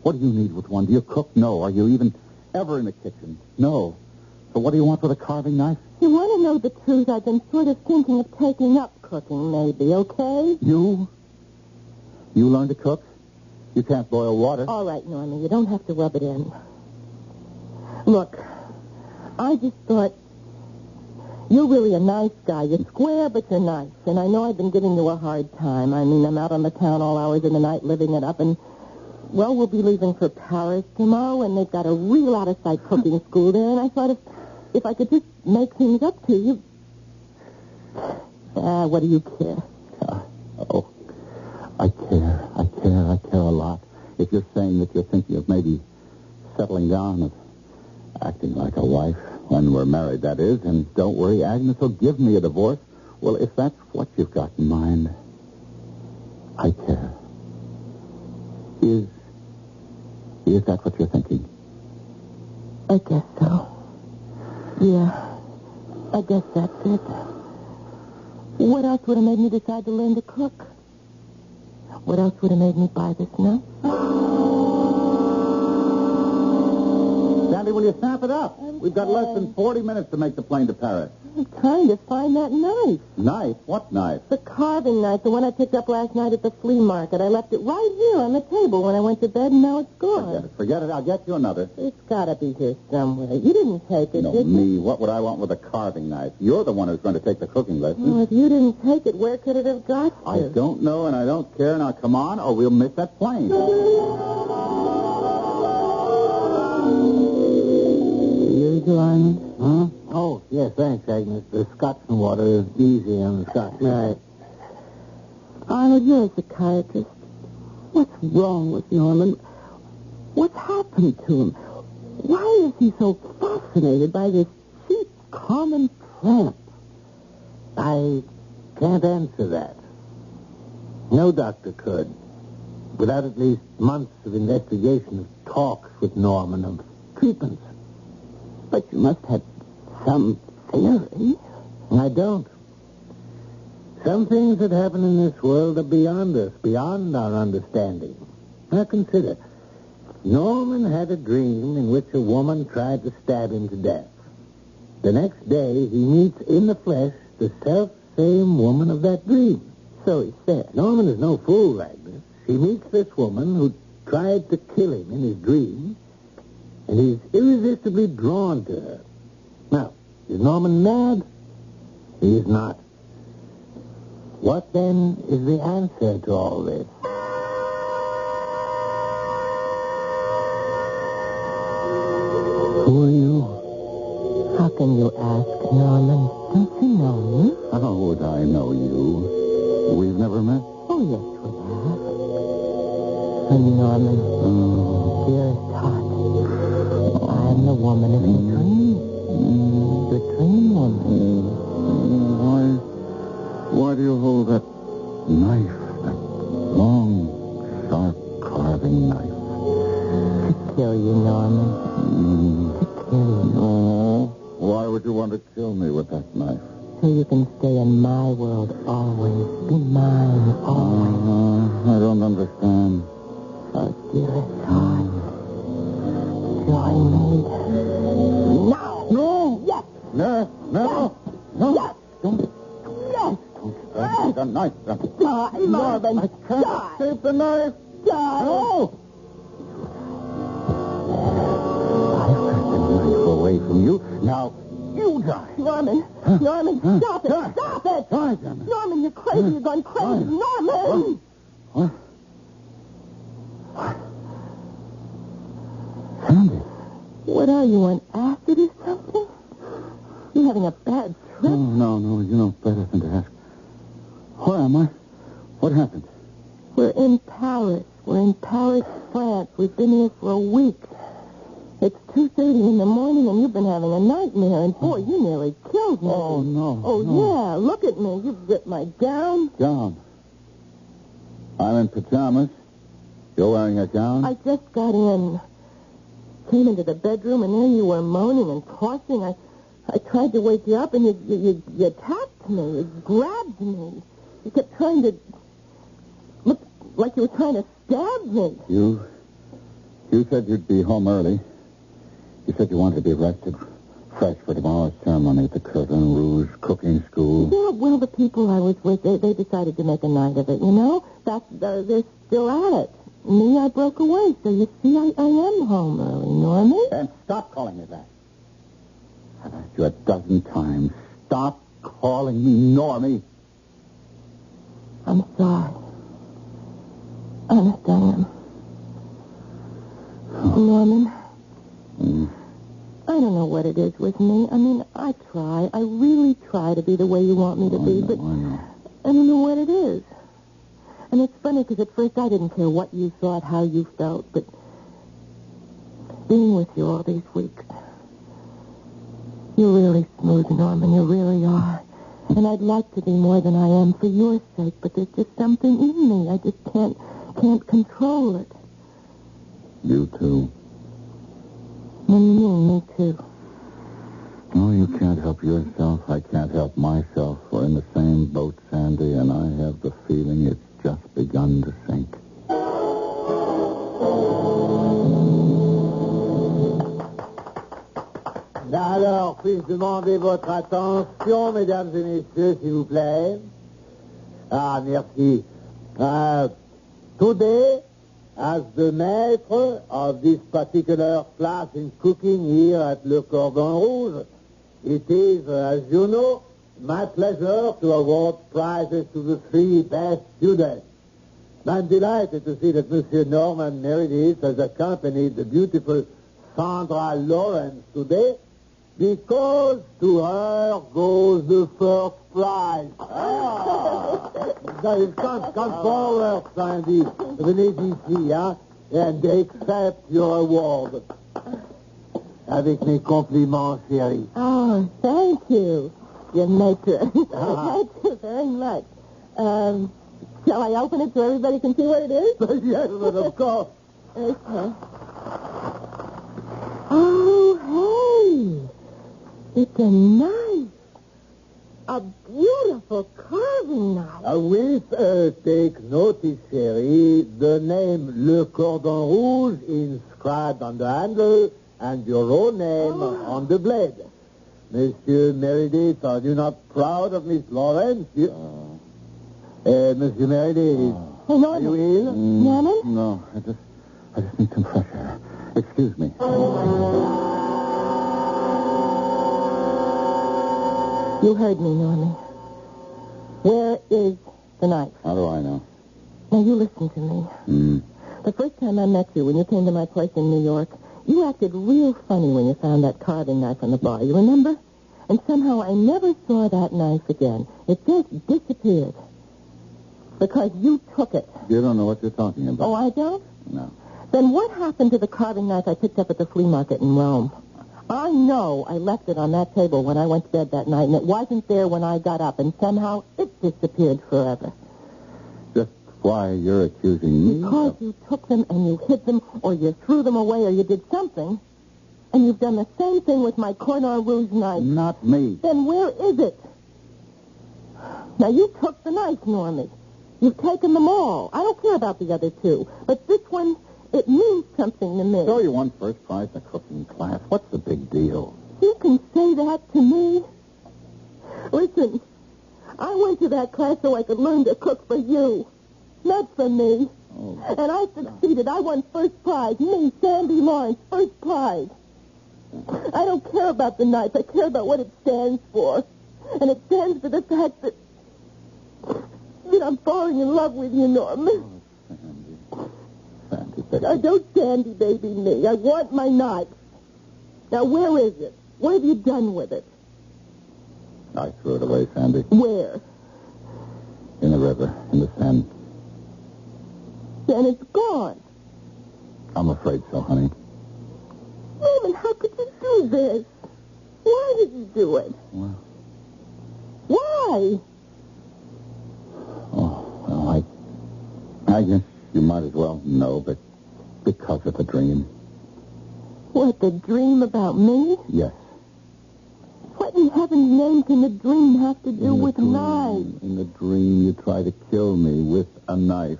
What do you need with one? Do you cook? No. Are you even ever in the kitchen? No. So what do you want with a carving knife? You want to know the truth? I've been sort of thinking of taking up cooking, maybe, okay? You learn to cook? You can't boil water. All right, Norman, you don't have to rub it in. Look, I just thought, you're really a nice guy. You're square, but you're nice. And I know I've been giving you a hard time. I mean, I'm out on the town all hours of the night living it up, and, well, we'll be leaving for Paris tomorrow, and they've got a real out-of-sight cooking school there, and I thought if I could just make things up to you... what do you care? I care a lot. If you're saying that you're thinking of maybe settling down, of acting like a wife when we're married, that is, and don't worry, Agnes will give me a divorce. Well, if that's what you've got in mind, I care. Is that what you're thinking? I guess so. Yeah, I guess that's it. What else would have made me decide to learn to cook? What else would have made me buy this knife? Sandy, will you snap it up? We've got less than 40 minutes to make the plane to Paris. I'm trying to find that knife. Knife? What knife? The carving knife, the one I picked up last night at the flea market. I left it right here on the table when I went to bed, and now it's gone. Forget it. I'll get you another. It's got to be here somewhere. You didn't take it, No, did you? me. What would I want with a carving knife? You're the one who's going to take the cooking lesson. Well, if you didn't take it, where could it have got to? I don't know, and I don't care. Now, come on, or we'll miss that plane. Huh? Oh, yes, thanks, Agnes. The Scotch and water is easy on the Scotch. Right. Arnold, you're a psychiatrist. What's wrong with Norman? What's happened to him? Why is he so fascinated by this cheap, common tramp? I can't answer that. No doctor could. Without at least months of investigation, of talks with Norman, of treatments. But you must have some theory. I don't. Some things that happen in this world are beyond us, beyond our understanding. Now consider. Norman had a dream in which a woman tried to stab him to death. The next day, he meets in the flesh the self-same woman of that dream. So he said. Norman is no fool, Agnes. He meets this woman who tried to kill him in his dream, and he's irresistibly drawn to her. Now, is Norman mad? He is not. What, then, is the answer to all this? Who are you? How can you ask, Norman? Don't you know me? How would I know you? We've never met. Oh, yes, we have. And Norman, dearest heart, I am the woman of your dream. The dream woman. Why do you hold that knife, that long, sharp carving knife? To kill you, Norman. To kill you. Oh, why would you want to kill me with that knife? So you can stay in my world always. Be mine always. I don't understand. Oh, dearest heart. Joy made. Now! No! Yes! No! No! No! Yes! Don't. Yes! The knife. Die, Norman! I can't Die! escape the knife. Die! No! away from you. Now, you die. Norman, Norman, stop it. Stop it. Why, Norman? Norman, you're crazy. You're gone crazy. Norman. What? Sandy. What are you, on acid or something? You having a bad trip? No. You know better than to ask. Where am I? What happened? We're in Paris. We're in Paris, France. We've been here for a week. It's 2:30 in the morning, and you've been having a nightmare. And, boy, you nearly killed me. Oh, no. Oh, no. yeah. Look at me. You've ripped my gown. Gown? I'm in pajamas. You're wearing a gown? I just got in. Came into the bedroom, and there you were moaning and tossing. I tried to wake you up, and you attacked me. You grabbed me. You kept trying to look like you were trying to stab me. You said you'd be home early. You said you wanted to be rested, fresh for tomorrow's ceremony at the Curtain Rouge cooking school. Yeah, well, the people I was with, they decided to make a night of it, you know? They're still at it. Me, I broke away, so you see, I am home early, Norman. And stop calling me that. I've asked you a dozen times. Stop calling me Normie. I'm sorry. Honest, I am. Norman, I don't know what it is with me. I mean, I try. I really try to be the way you want me to be, but I don't know what it is. And it's funny because at first I didn't care what you thought, how you felt, but being with you all these weeks, you're really smooth, Norman. You really are. And I'd like to be more than I am for your sake, but there's just something in me. I just can't control it. You too. What do you mean, me too? Oh, you can't help yourself. I can't help myself. We're in the same boat, Sandy, and I have the feeling it's just begun to sink. Alors, puis-je demander votre attention, mesdames et messieurs, s'il vous plaît? Ah, merci. Today, as the maître of this particular class in cooking here at Le Cordon Rouge, it is, as you know, my pleasure to award prizes to the three best students. I'm delighted to see that Monsieur Norman Meredith has accompanied the beautiful Sandra Lawrence today, because to her goes the first prize. Come forward, Sandy. Venez ici, hein, and accept your award. Avec mes compliments, chérie. Oh, thank you, your maître. Thank you very much. Shall I open it so everybody can see what it is? Yes, but of course. Okay. Oh, hey. It's a knife. A beautiful carving knife. With, take notice, chérie, the name Le Cordon Rouge inscribed on the handle and your own name on the blade. Monsieur Meredith, are you not proud of Miss Lawrence? Monsieur Meredith, are you ill? Norman? No, I just need some fresh air. Excuse me. You heard me, Norman. Where is the knife? How do I know? Now, you listen to me. The first time I met you, when you came to my place in New York, you acted real funny when you found that carving knife on the bar. You remember? And somehow I never saw that knife again. It just disappeared. Because you took it. You don't know what you're talking about. Oh, I don't? No. Then what happened to the carving knife I picked up at the flea market in Rome? I know I left it on that table when I went to bed that night, and it wasn't there when I got up, and somehow it disappeared forever. Just why you're accusing me? Because you took them and you hid them, or you threw them away, or you did something. And you've done the same thing with my Cordon Rouge knife. Not me. Then where is it? Now, you took the knife, Normie. You've taken them all. I don't care about the other two. But this one, it means something to me. So you won first prize in a cooking class. What's the big deal? You can say that to me? Listen, I went to that class so I could learn to cook for you, not for me. Oh. And I succeeded. I won first prize. Me, Sandy Lawrence, first prize. I don't care about the knife. I care about what it stands for. And it stands for the fact that I'm falling in love with you, Norman. Sandy, baby. Now, don't Sandy baby me. I want my knife. Now, where is it? What have you done with it? I threw it away, Sandy. Where? In the river, in the sand. Then it's gone. I'm afraid so, honey. Norman, how could you do this? Why did you do it? Well. Why? Oh, well, I guess you might as well know, but because of the dream. What, the dream about me? Yes. What in heaven's name can the dream have to do with knives? In the dream, you tried to kill me with a knife.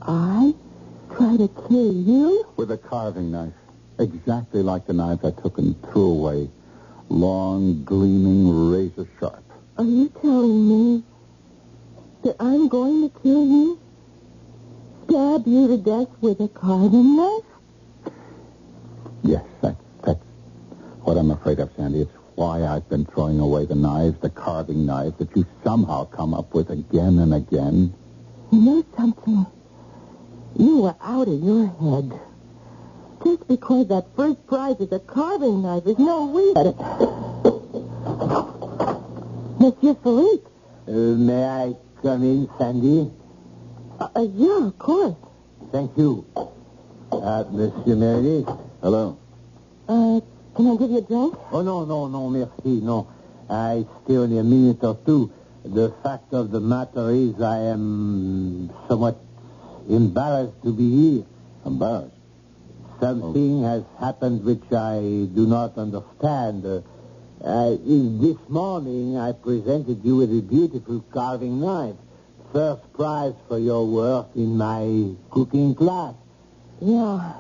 I try to kill you? With a carving knife. Exactly like the knife I took and threw away. Long, gleaming, razor sharp. Are you telling me that I'm going to kill you? Stab you to death with a carving knife? Yes, that's what I'm afraid of, Sandy. It's why I've been throwing away the knives, the carving knives, that you somehow come up with again and again. You know something? You were out of your head. Just because that first prize is a carving knife is no reason. Monsieur Philippe. May I come in, Sandy? Yeah, of course. Thank you. Monsieur Meredith. Hello. Can I give you a drink? Oh, no, merci, no. I stay only a minute or two. The fact of the matter is I am somewhat embarrassed to be here. Embarrassed? Something has happened which I do not understand. This morning I presented you with a beautiful carving knife. First prize for your work in my cooking class. Yeah.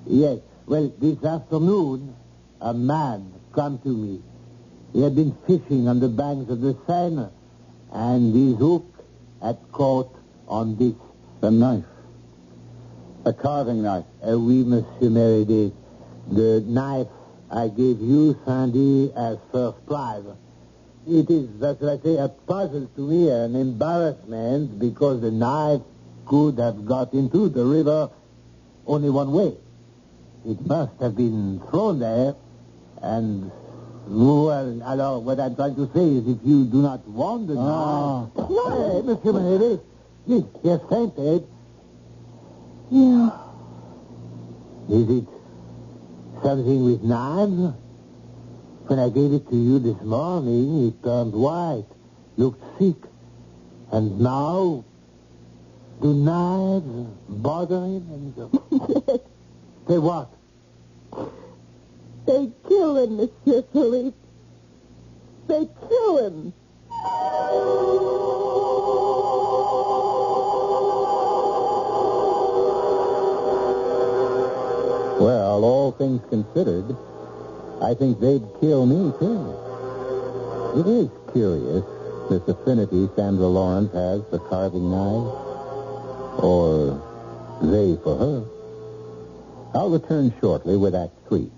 Yes. Well, this afternoon, a man come to me. He had been fishing on the banks of the Seine, and his hook had caught on this. The knife. A carving knife. Oui, Monsieur Meredith. The knife I gave you, Sandy, as first prize. It is, that's what I say, a puzzle to me, an embarrassment, because the knife could have got into the river only one way. It must have been thrown there, and, well, alors, what I'm trying to say is if you do not want the knife... No, hey, Monsieur Meredith, he has fainted. Yeah. Is it something with knives? When I gave it to you this morning, it turned white, looked sick. And now, do knives bother him? Say what? They kill him, Monsieur Philippe. They kill him. Well, all things considered, I think they'd kill me, too. It is curious, this affinity Sandra Lawrence has for carving knives. Or they for her. I'll return shortly with Act 3.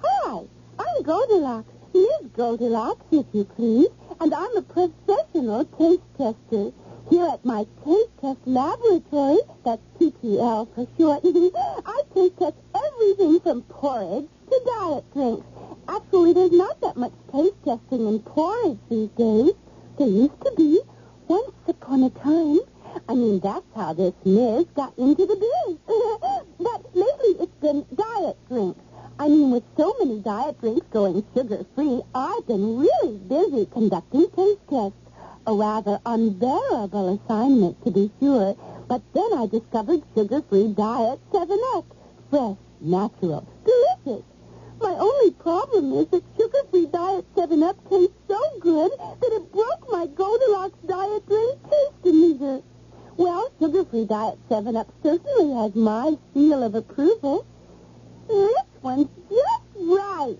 Hi, I'm Goldilocks. Miss Goldilocks, if you please. And I'm a professional taste tester. Here at my taste test laboratory, that's TTL for short, I taste test everything from porridge to diet drinks. Actually, there's not that much taste testing in porridge these days. There used to be. Once upon a time. I mean, that's how this Miss got into the biz. But lately it's been diet drinks. I mean, with so many diet drinks going sugar-free, I've been really busy conducting taste tests. A rather unbearable assignment, to be sure. But then I discovered sugar-free diet 7Up. Fresh, natural, delicious. My only problem is that sugar-free diet 7Up tastes so good that it broke my Goldilocks diet drink taste-o-meter. Well, sugar-free diet 7-Up certainly has my seal of approval. This one's just right.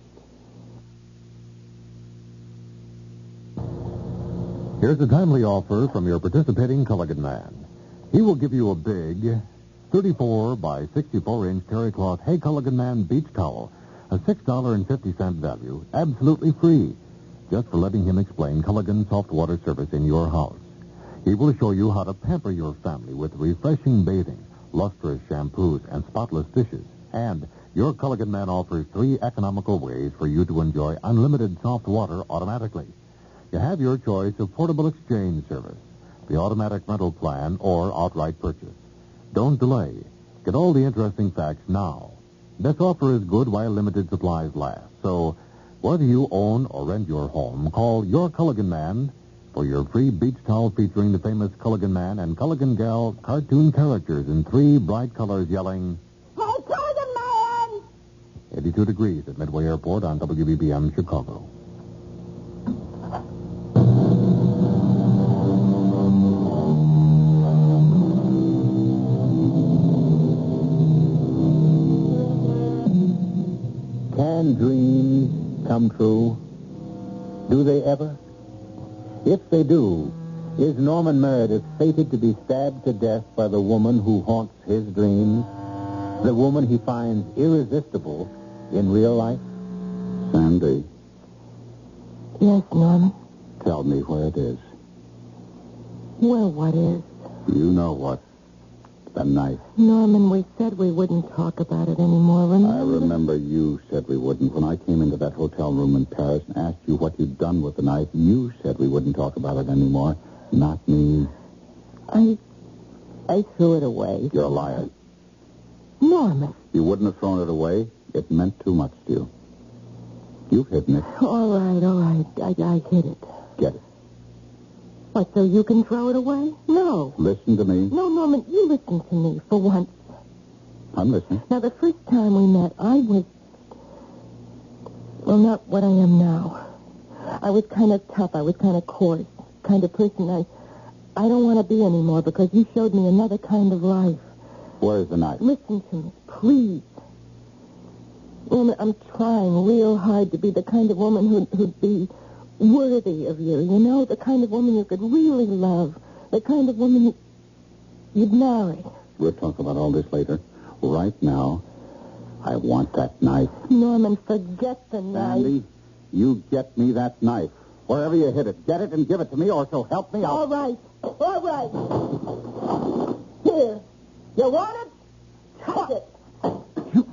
Here's a timely offer from your participating Culligan man. He will give you a big 34 by 64-inch terry cloth Hey Culligan Man beach towel A $6.50 value, absolutely free, just for letting him explain Culligan's soft water service in your house. He will show you how to pamper your family with refreshing bathing, lustrous shampoos, and spotless dishes. And your Culligan man offers 3 economical ways for you to enjoy unlimited soft water automatically. You have your choice of portable exchange service, the automatic rental plan, or outright purchase. Don't delay. Get all the interesting facts now. This offer is good while limited supplies last. So, whether you own or rent your home, call your Culligan man for your free beach towel featuring the famous Culligan man and Culligan gal cartoon characters in 3 bright colors yelling, Hey, Culligan man! 82 degrees at Midway Airport on WBBM Chicago. Can dreams come true? Do they ever? If they do, is Norman Meredith fated to be stabbed to death by the woman who haunts his dreams? The woman he finds irresistible in real life? Sandy, Yes, Norman. tell me where it is. Well, what is? You know what. The knife. Norman, we said we wouldn't talk about it anymore, remember? I remember you said we wouldn't. When I came into that hotel room in Paris and asked you what you'd done with the knife, you said we wouldn't talk about it anymore. Not me. I threw it away. You're a liar. Norman. You wouldn't have thrown it away. It meant too much to you. You've hidden it. All right. I hid it. Get it. What, so you can throw it away? No. Listen to me. No, Norman, you listen to me for once. I'm listening. Now, the first time we met, I was... Well, not what I am now. I was kind of tough. I was kind of coarse. Kind of person I don't want to be anymore because you showed me another kind of life. Where's the knife? Listen to me, please. Norman, I'm trying real hard to be the kind of woman who'd be worthy of you, you know? The kind of woman you could really love. The kind of woman you'd marry. We'll talk about all this later. Right now, I want that knife. Norman, forget the knife. Sandy, you get me that knife. Wherever you hid it, get it and give it to me, or so help me out. All right. Here. You want it? Take it. You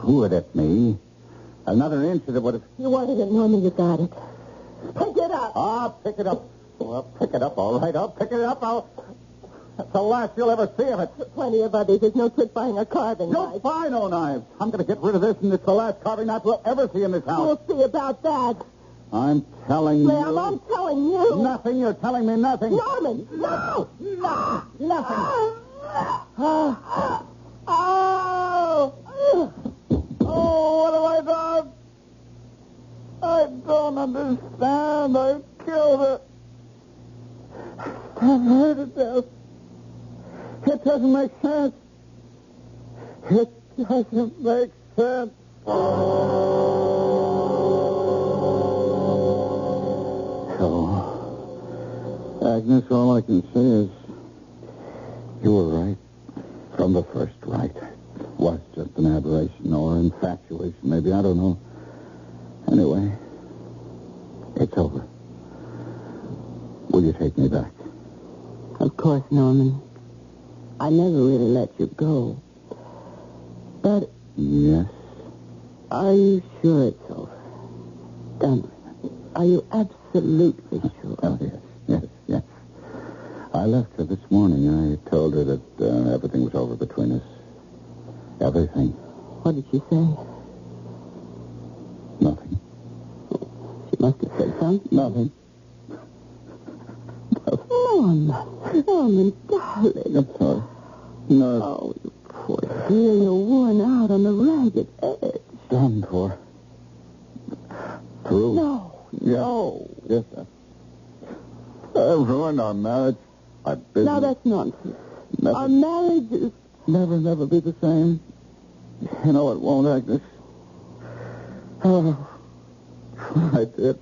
threw it at me. Another inch and it would have... You wanted it, Norman. You got it. Pick it up. I'll pick it up. Oh, I'll pick it up, all right. I'll pick it up. That's the last you'll ever see of it. Plenty of others. There's no trick buying a carving knife. Don't buy no knives. I'm going to get rid of this, and it's the last carving knife we'll ever see in this house. We'll see about that. I'm telling Ma'am, you. I'm telling you. Nothing. You're telling me nothing. Norman, no. Nothing. Oh, what have I done? I don't understand. I killed her. I've heard it, Dad. It doesn't make sense. It doesn't make sense. So, Agnes, all I can say is you were right. From the first, right. It was just an aberration or infatuation, maybe. I don't know. Anyway, it's over. Will you take me back? Of course, Norman. I never really let you go. But... Yes? Are you sure it's over? Done. Are you absolutely sure? Oh, yes. I left her this morning. I told her that everything was over between us. Everything. What did she say? Nothing. She must have said something. Nothing. Norman, darling. I'm sorry. No. Oh, you poor dear. You're worn out on the ragged edge. Done for. Through. No. Yes, sir. I've ruined our marriage. Our business. Now, that's nonsense. Never, Our marriage is... never be the same. You know it won't, Agnes. Oh, I did.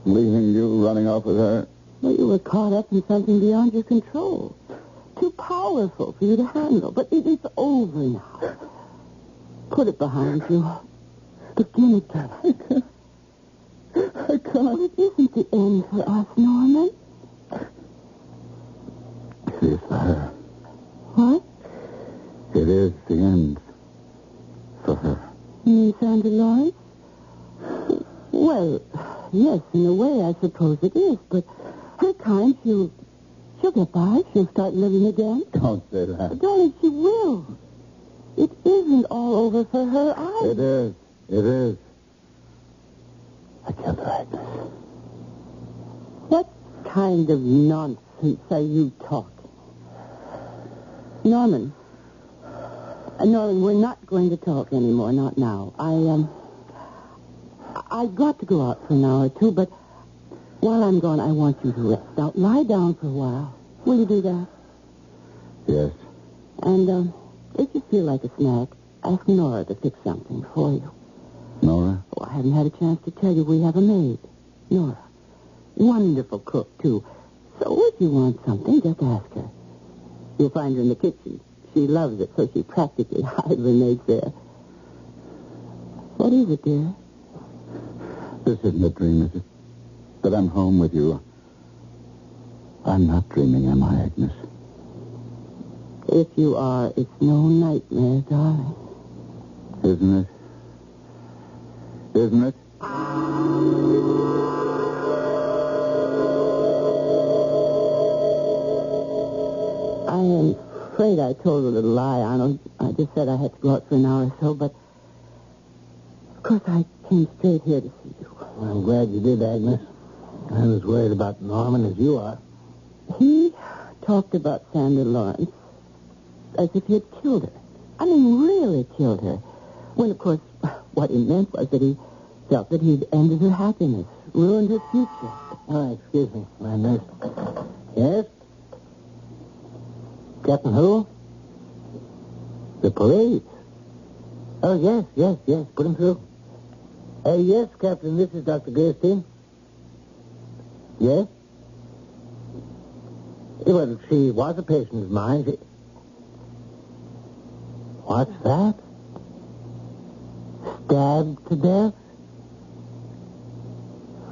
Leaving you, running off with her. Well, you were caught up in something beyond your control. Too powerful for you to handle. But it is over now. Put it behind you. Begin again. I can't. It isn't the end for us, Norman. It is for her. What? It is the end for her. You mean Sandra Lawrence? Well, yes, in a way, I suppose it is. But her kind, she'll get by. She'll start living again. Don't say that. Darling, she will. It isn't all over for her either. It is. It is. I killed her, Agnes. What kind of nonsense are you talking? Norman, we're not going to talk anymore, not now. I've got to go out for an hour or two, but while I'm gone, I want you to rest. Now, lie down for a while. Will you do that? Yes. And, if you feel like a snack, ask Nora to fix something for you. Nora? Oh, I haven't had a chance to tell you we have a maid. Nora. Wonderful cook, too. So if you want something, just ask her. You'll find her in the kitchen. She loves it, so she practically hibernates there. What is it, dear? This isn't a dream, is it? That I'm home with you. I'm not dreaming, am I, Agnes? If you are, it's no nightmare, darling. Isn't it? Isn't it? I am afraid I told a little lie, Arnold. I just said I had to go out for an hour or so, but of course I came straight here to see you. I'm glad you did, Agnes. I'm as worried about Norman as you are. He talked about Sandra Lawrence as if he had killed her. I mean, really killed her. When, of course, what he meant was that he felt that he'd ended her happiness, ruined her future. Oh, excuse me, my nurse. Yes? Captain who? The police. Oh, yes. Put him through. Yes, Captain, this is Dr. Gerstein. Yes? Well, she was a patient of mine. What's that? Stabbed to death?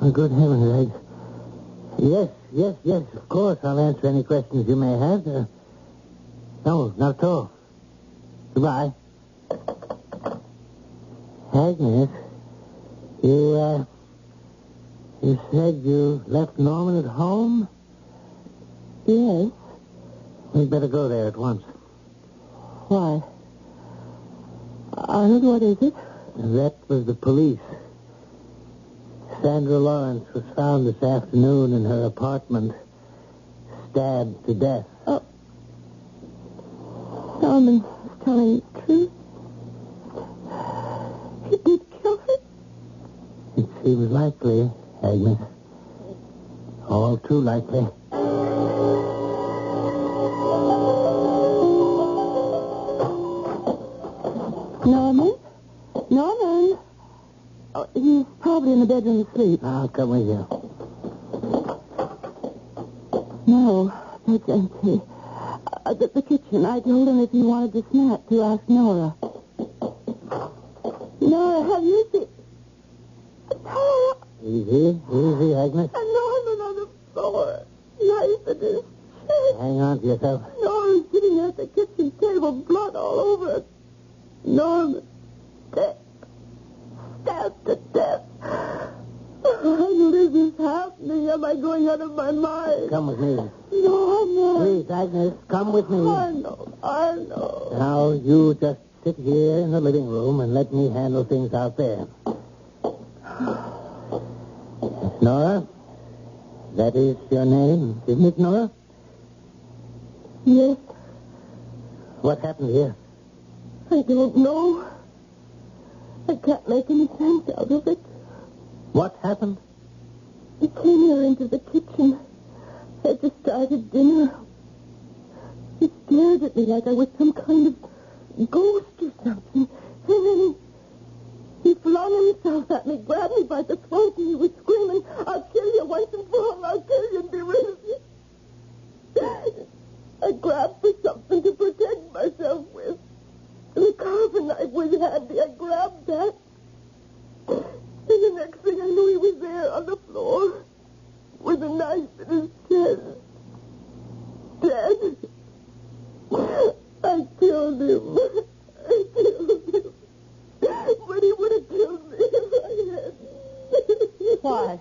Oh, good heavens, Yes, of course. I'll answer any questions you may have. No, not at all. Goodbye. Agnes, you said you left Norman at home? Yes. We'd better go there at once. Why? Arnold, what is it? That was the police. Sandra Lawrence was found this afternoon in her apartment, stabbed to death. Oh. Norman was telling the truth. He did kill her? It seems likely, Agnes. All too likely. Norman? Oh, he's probably in the bedroom asleep. I'll come with you. No, that's empty. The kitchen. I told him if he wanted a snack to ask Nora. Nora, have you seen... Nora! Easy, Agnes. And Norman on the floor. Knife in his chest. Hang on to yourself. Norman sitting there at the kitchen table, blood all over it. Norman, dead. Stabbed to death. How is this happening? Am I going out of my mind? Come with me. Norman. Please, Agnes, come with me. I know. Now, you just sit here in the living room and let me handle things out there. Nora, that is your name, isn't it, Nora? Yes. What happened here? I don't know. I can't make any sense out of it. What happened? He came here into the kitchen. Had just started dinner. He stared at me like I was some kind of ghost or something. And then he flung himself at me, grabbed me by the throat, and he was screaming, "I'll kill you once and for all. I'll kill you and be rid of you." I grabbed for something to protect myself with. The carpet The knife was handy. I grabbed that. And the next thing I knew, he was there on the floor with a knife in his chest. Dead. I killed him. I killed him. But he would have killed me if I hadn't. Why?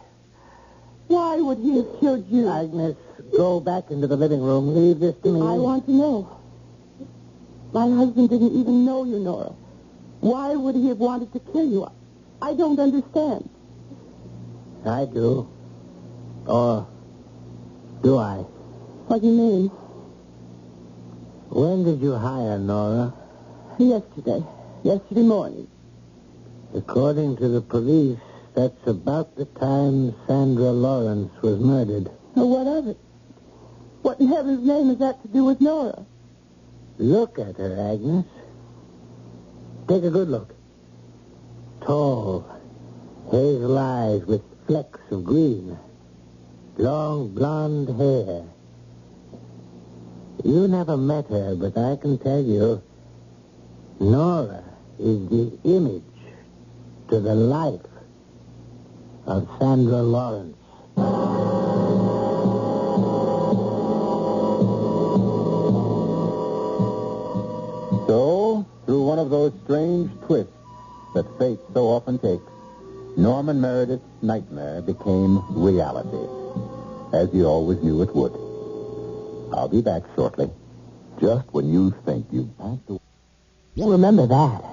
Why would he have killed you? Agnes, go back into the living room. Leave this to me. I want to know. My husband didn't even know you, Nora. Why would he have wanted to kill you? I don't understand. I do. Or do I? What do you mean? When did you hire Nora? Yesterday. Yesterday morning. According to the police, that's about the time Sandra Lawrence was murdered. Well, what of it? What in heaven's name has that to do with Nora? Look at her, Agnes. Take a good look. Tall, hazel eyes with flecks of green. Long blonde hair. You never met her, but I can tell you, Nora is the image to the life of Sandra Lawrence. So, through one of those strange twists that fate so often takes, Norman Meredith's nightmare became reality, as he always knew it would. I'll be back shortly, just when you think you've passed away. You remember that.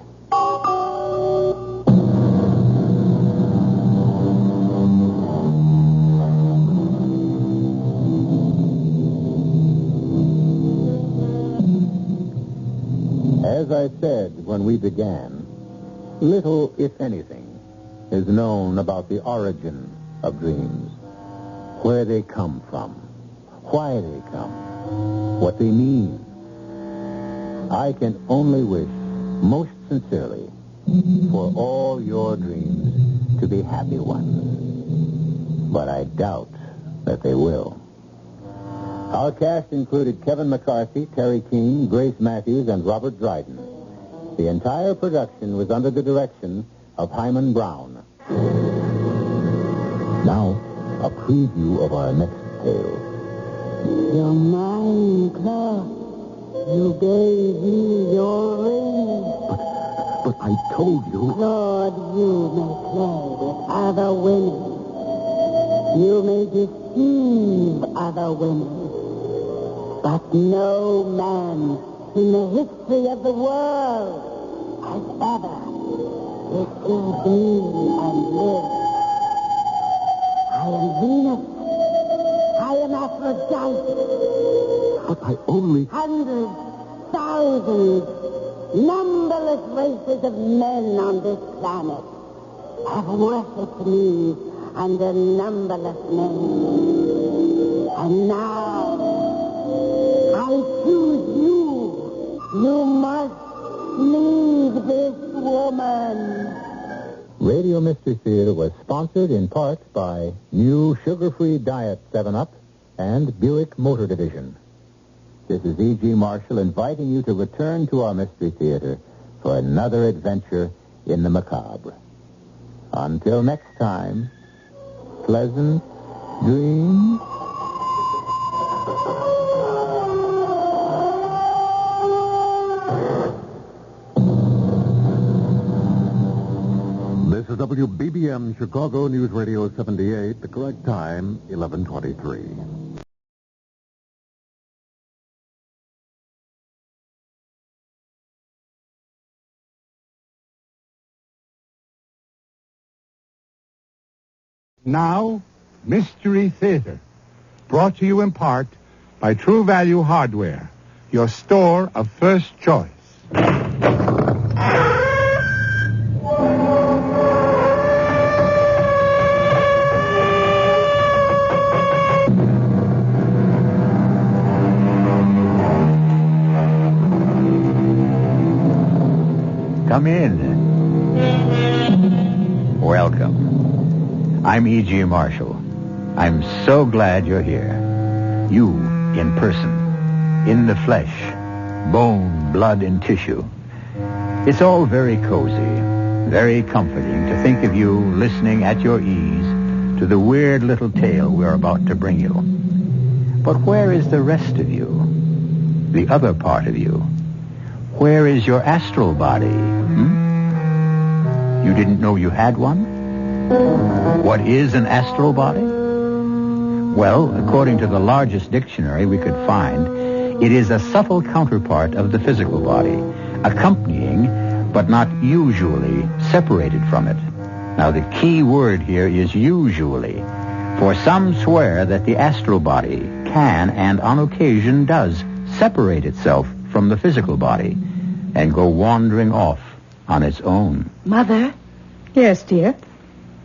As I said when we began, little, if anything, is known about the origin of dreams, where they come from, why they come, what they mean. I can only wish, most sincerely, for all your dreams to be happy ones. But I doubt that they will. Our cast included Kevin McCarthy, Terry Keane, Grace Matthews, and Robert Dryden. The entire production was under the direction of Hyman Brown. Now, a preview of our next tale. You're mine, Clark. You gave me your ring. But I told you... Claude, you may play with other women. You may deceive other women. But no man in the history of the world has ever deceived me and lived. I am Venus. I am Aphrodite. But I only... Hundreds, thousands, numberless races of men on this planet have worshipped me under numberless names. And now, I choose you. You must leave this woman. Radio Mystery Theater was sponsored in part by new sugar-free diet 7-Up and Buick Motor Division. This is E.G. Marshall inviting you to return to our Mystery Theater for another adventure in the macabre. Until next time, pleasant dreams. This is WBBM Chicago News Radio 78, the correct time, 11:23. Now, Mystery Theater, brought to you in part by True Value Hardware, your store of first choice. Come in. Welcome. I'm E.G. Marshall. I'm so glad you're here. You, in person, in the flesh, bone, blood, and tissue. It's all very cozy, very comforting to think of you listening at your ease to the weird little tale we're about to bring you. But where is the rest of you? The other part of you? Where is your astral body? You didn't know you had one? What is an astral body? Well, according to the largest dictionary we could find, it is a subtle counterpart of the physical body, accompanying, but not usually separated from it. Now, the key word here is usually, for some swear that the astral body can, and on occasion does, separate itself from the physical body and go wandering off on its own. Mother? Yes, dear?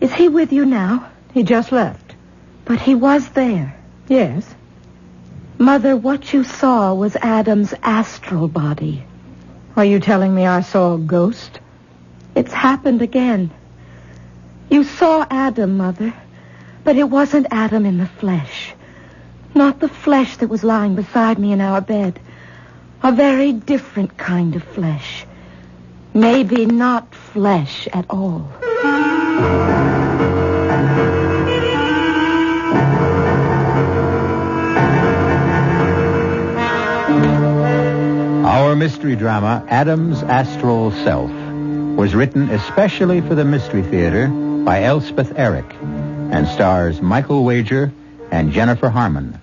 Is he with you now? He just left. But he was there. Yes. Mother, what you saw was Adam's astral body. Are you telling me I saw a ghost? It's happened again. You saw Adam, Mother, but it wasn't Adam in the flesh. Not the flesh that was lying beside me in our bed. A very different kind of flesh. Maybe not flesh at all. Our mystery drama, Adam's Astral Self, was written especially for the Mystery Theater by Elspeth Eric and stars Michael Wager and Jennifer Harmon.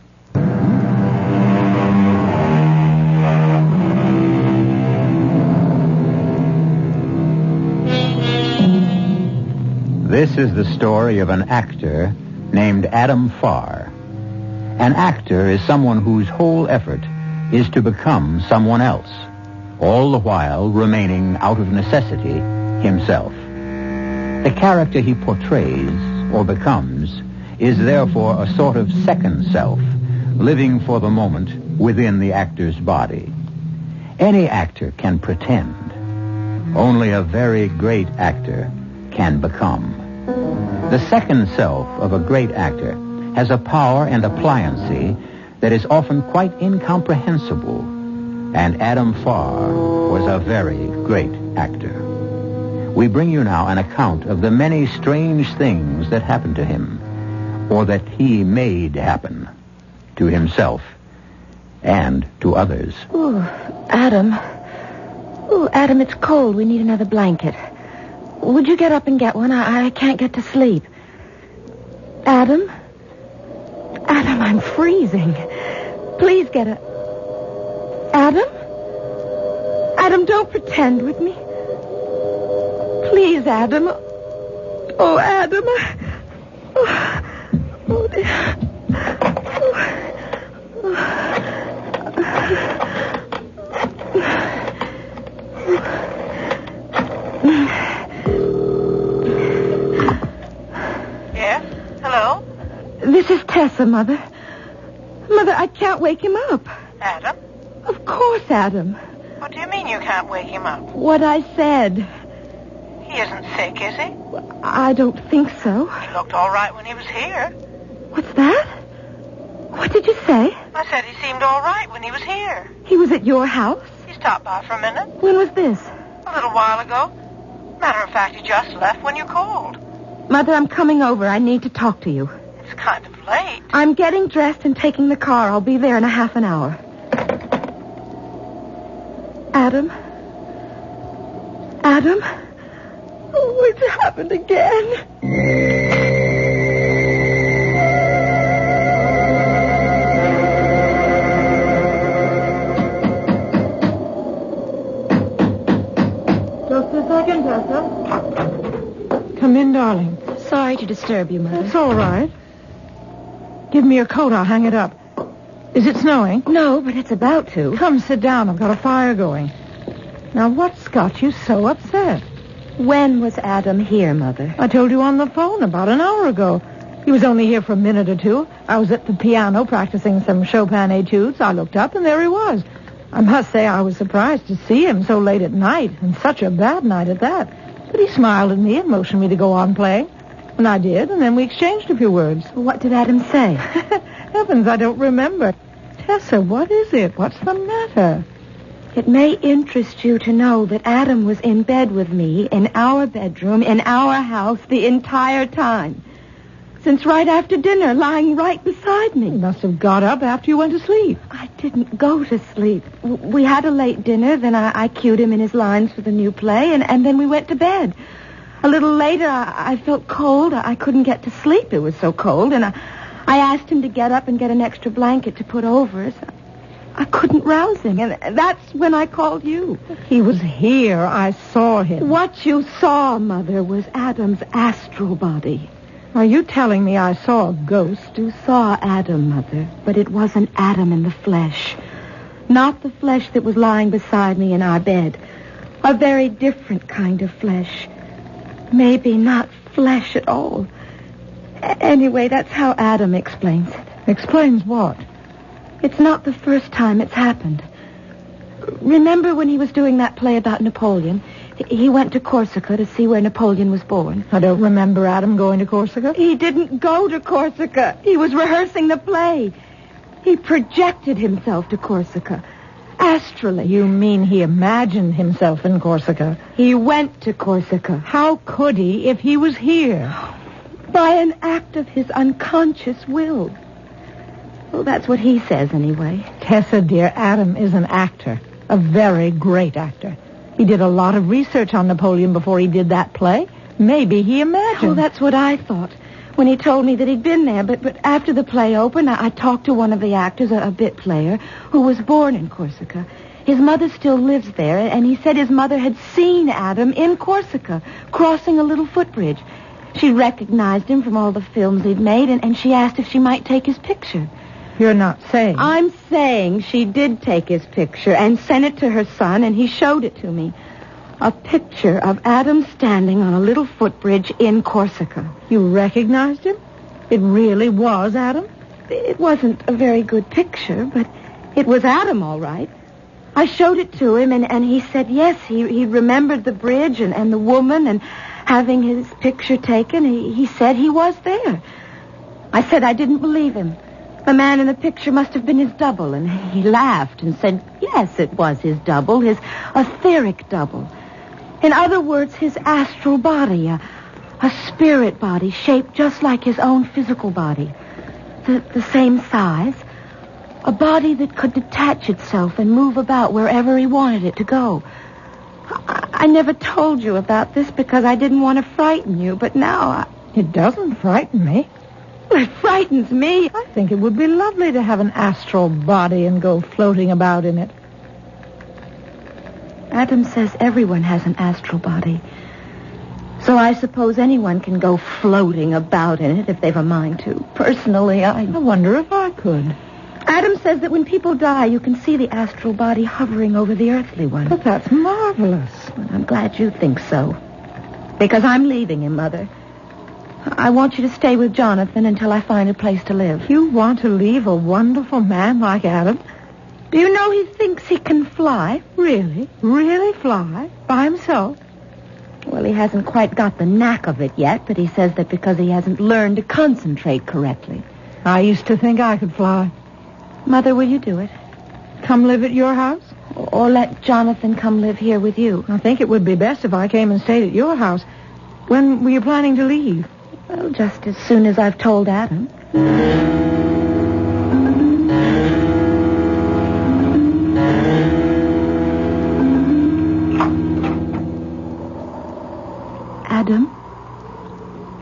This is the story of an actor named Adam Farr. An actor is someone whose whole effort is to become someone else, all the while remaining out of necessity himself. The character he portrays or becomes is therefore a sort of second self, living for the moment within the actor's body. Any actor can pretend. Only a very great actor can become. The second self of a great actor has a power and a pliancy that is often quite incomprehensible, and Adam Farr was a very great actor. We bring you now an account of the many strange things that happened to him, or that he made happen to himself and to others. Oh, Adam. Oh, Adam, it's cold. We need another blanket. Would you get up and get one? I can't get to sleep. Adam? Adam, I'm freezing. Please get a... Adam? Adam, don't pretend with me. Please, Adam. Oh, Adam. Oh, dear. Yes? Hello? This is Tessa, Mother. Mother, I can't wake him up. Adam? Of course, Adam. What do you mean you can't wake him up? What I said. He isn't sick, is he? I don't think so. He looked all right when he was here. What's that? What did you say? I said he seemed all right when he was here. He was at your house? He stopped by for a minute. When was this? A little while ago. Matter of fact, he just left when you called. Mother, I'm coming over. I need to talk to you. It's kind of late. I'm getting dressed and taking the car. I'll be there in a half an hour. Adam? Adam? Oh, it's happened again. Just a second, Tessa. Come in, darling. Sorry to disturb you, Mother. It's all right. Give me your coat. I'll hang it up. Is it snowing? No, but it's about to. Come, sit down. I've got a fire going. Now, what's got you so upset? When was Adam here, Mother? I told you on the phone about an hour ago. He was only here for a minute or two. I was at the piano practicing some Chopin etudes. I looked up, and there he was. I must say I was surprised to see him so late at night, and such a bad night at that. But he smiled at me and motioned me to go on playing. And I did, and then we exchanged a few words. What did Adam say? Heavens, I don't remember. Tessa, what is it? What's the matter? It may interest you to know that Adam was in bed with me in our bedroom, in our house, the entire time. Since right after dinner, lying right beside me. You must have got up after you went to sleep. I didn't go to sleep. We had a late dinner, then I cued him in his lines for the new play, and then we went to bed. A little later, I felt cold. I couldn't get to sleep. It was so cold, and I asked him to get up and get an extra blanket to put over us. I couldn't rouse him, and that's when I called you. He was here. I saw him. What you saw, Mother, was Adam's astral body. Are you telling me I saw a ghost? You saw Adam, Mother, but it wasn't Adam in the flesh. Not the flesh that was lying beside me in our bed. A very different kind of flesh. Maybe not flesh at all. Anyway, that's how Adam explains it. Explains what? It's not the first time it's happened. Remember when he was doing that play about Napoleon? He went to Corsica to see where Napoleon was born. I don't remember Adam going to Corsica. He didn't go to Corsica. He was rehearsing the play. He projected himself to Corsica. Astrally. You mean he imagined himself in Corsica? He went to Corsica. How could he if he was here? By an act of his unconscious will. Well, that's what he says, anyway. Tessa, dear, Adam is an actor. A very great actor. He did a lot of research on Napoleon before he did that play. Maybe he imagined. Oh, that's what I thought when he told me that he'd been there. But after the play opened, I talked to one of the actors, a bit player, who was born in Corsica. His mother still lives there, and he said his mother had seen Adam in Corsica, crossing a little footbridge. She recognized him from all the films he'd made, and she asked if she might take his picture. You're not saying. I'm saying she did take his picture and sent it to her son, and he showed it to me. A picture of Adam standing on a little footbridge in Corsica. You recognized him? It really was Adam? It wasn't a very good picture, but it was Adam, all right. I showed it to him, and he said yes, he remembered the bridge and the woman, and having his picture taken, he said he was there. I said I didn't believe him. The man in the picture must have been his double, and he laughed and said, yes, it was his double, his etheric double. In other words, his astral body, a spirit body shaped just like his own physical body. The same size. A body that could detach itself and move about wherever he wanted it to go. I never told you about this because I didn't want to frighten you, but now It doesn't frighten me. It frightens me. I think it would be lovely to have an astral body and go floating about in it. Adam says everyone has an astral body. So I suppose anyone can go floating about in it if they've a mind to. Personally, I wonder if I could. Adam says that when people die, you can see the astral body hovering over the earthly one. But that's marvelous. Well, I'm glad you think so. Because I'm leaving him, Mother. I want you to stay with Jonathan until I find a place to live. You want to leave a wonderful man like Adam? Do you know he thinks he can fly? Really? Really fly? By himself? Well, he hasn't quite got the knack of it yet, but he says that because he hasn't learned to concentrate correctly. I used to think I could fly. Mother, will you do it? Come live at your house? Or let Jonathan come live here with you? I think it would be best if I came and stayed at your house. When were you planning to leave? Well, just as soon as I've told Adam.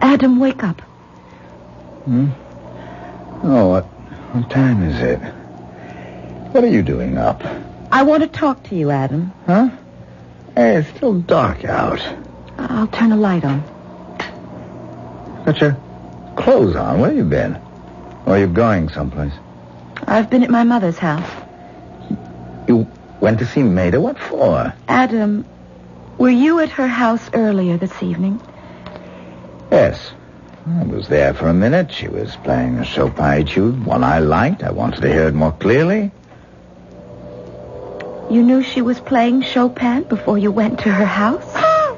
Adam, wake up. Oh, what time is it? What are you doing up? I want to talk to you, Adam. Huh? Hey, it's still dark out. I'll turn a light on. Got your clothes on. Where you been? Or are you going someplace? I've been at my mother's house. You went to see Maida? What for? Adam, were you at her house earlier this evening? Yes. I was there for a minute. She was playing a Chopin etude, one I liked. I wanted to hear it more clearly. You knew she was playing Chopin before you went to her house?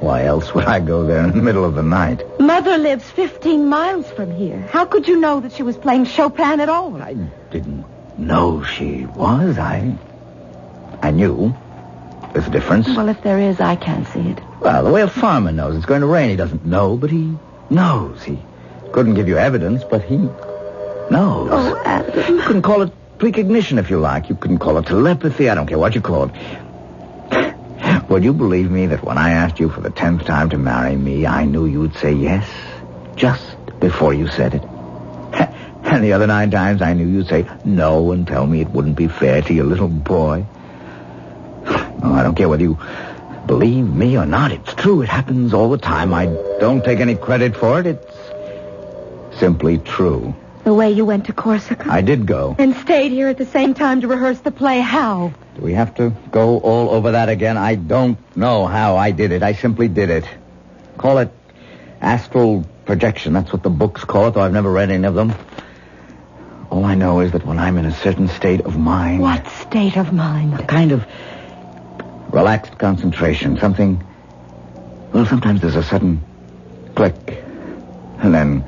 Why else would I go there in the middle of the night? Mother lives 15 miles from here. How could you know that she was playing Chopin at all? I didn't know she was. I knew. there's a difference. Well, if there is, I can't see it. Well, the way a farmer knows it's going to rain, he doesn't know, but he knows. He couldn't give you evidence, but he knows. Oh, Adam. You can call it precognition if you like. You can call it telepathy. I don't care what you call it. Would you believe me that when I asked you for the 10th time to marry me, I knew you'd say yes just before you said it? And the other 9 times I knew you'd say no and tell me it wouldn't be fair to your little boy. Oh, I don't care whether you believe me or not. It's true. It happens all the time. I don't take any credit for it. It's simply true. The way you went to Corsica? I did go. And stayed here at the same time to rehearse the play. How? Do we have to go all over that again? I don't know how I did it. I simply did it. Call it astral projection. That's what the books call it, though I've never read any of them. All I know is that when I'm in a certain state of mind... What state of mind? A kind of relaxed concentration. Something... Well, sometimes there's a sudden click. And then...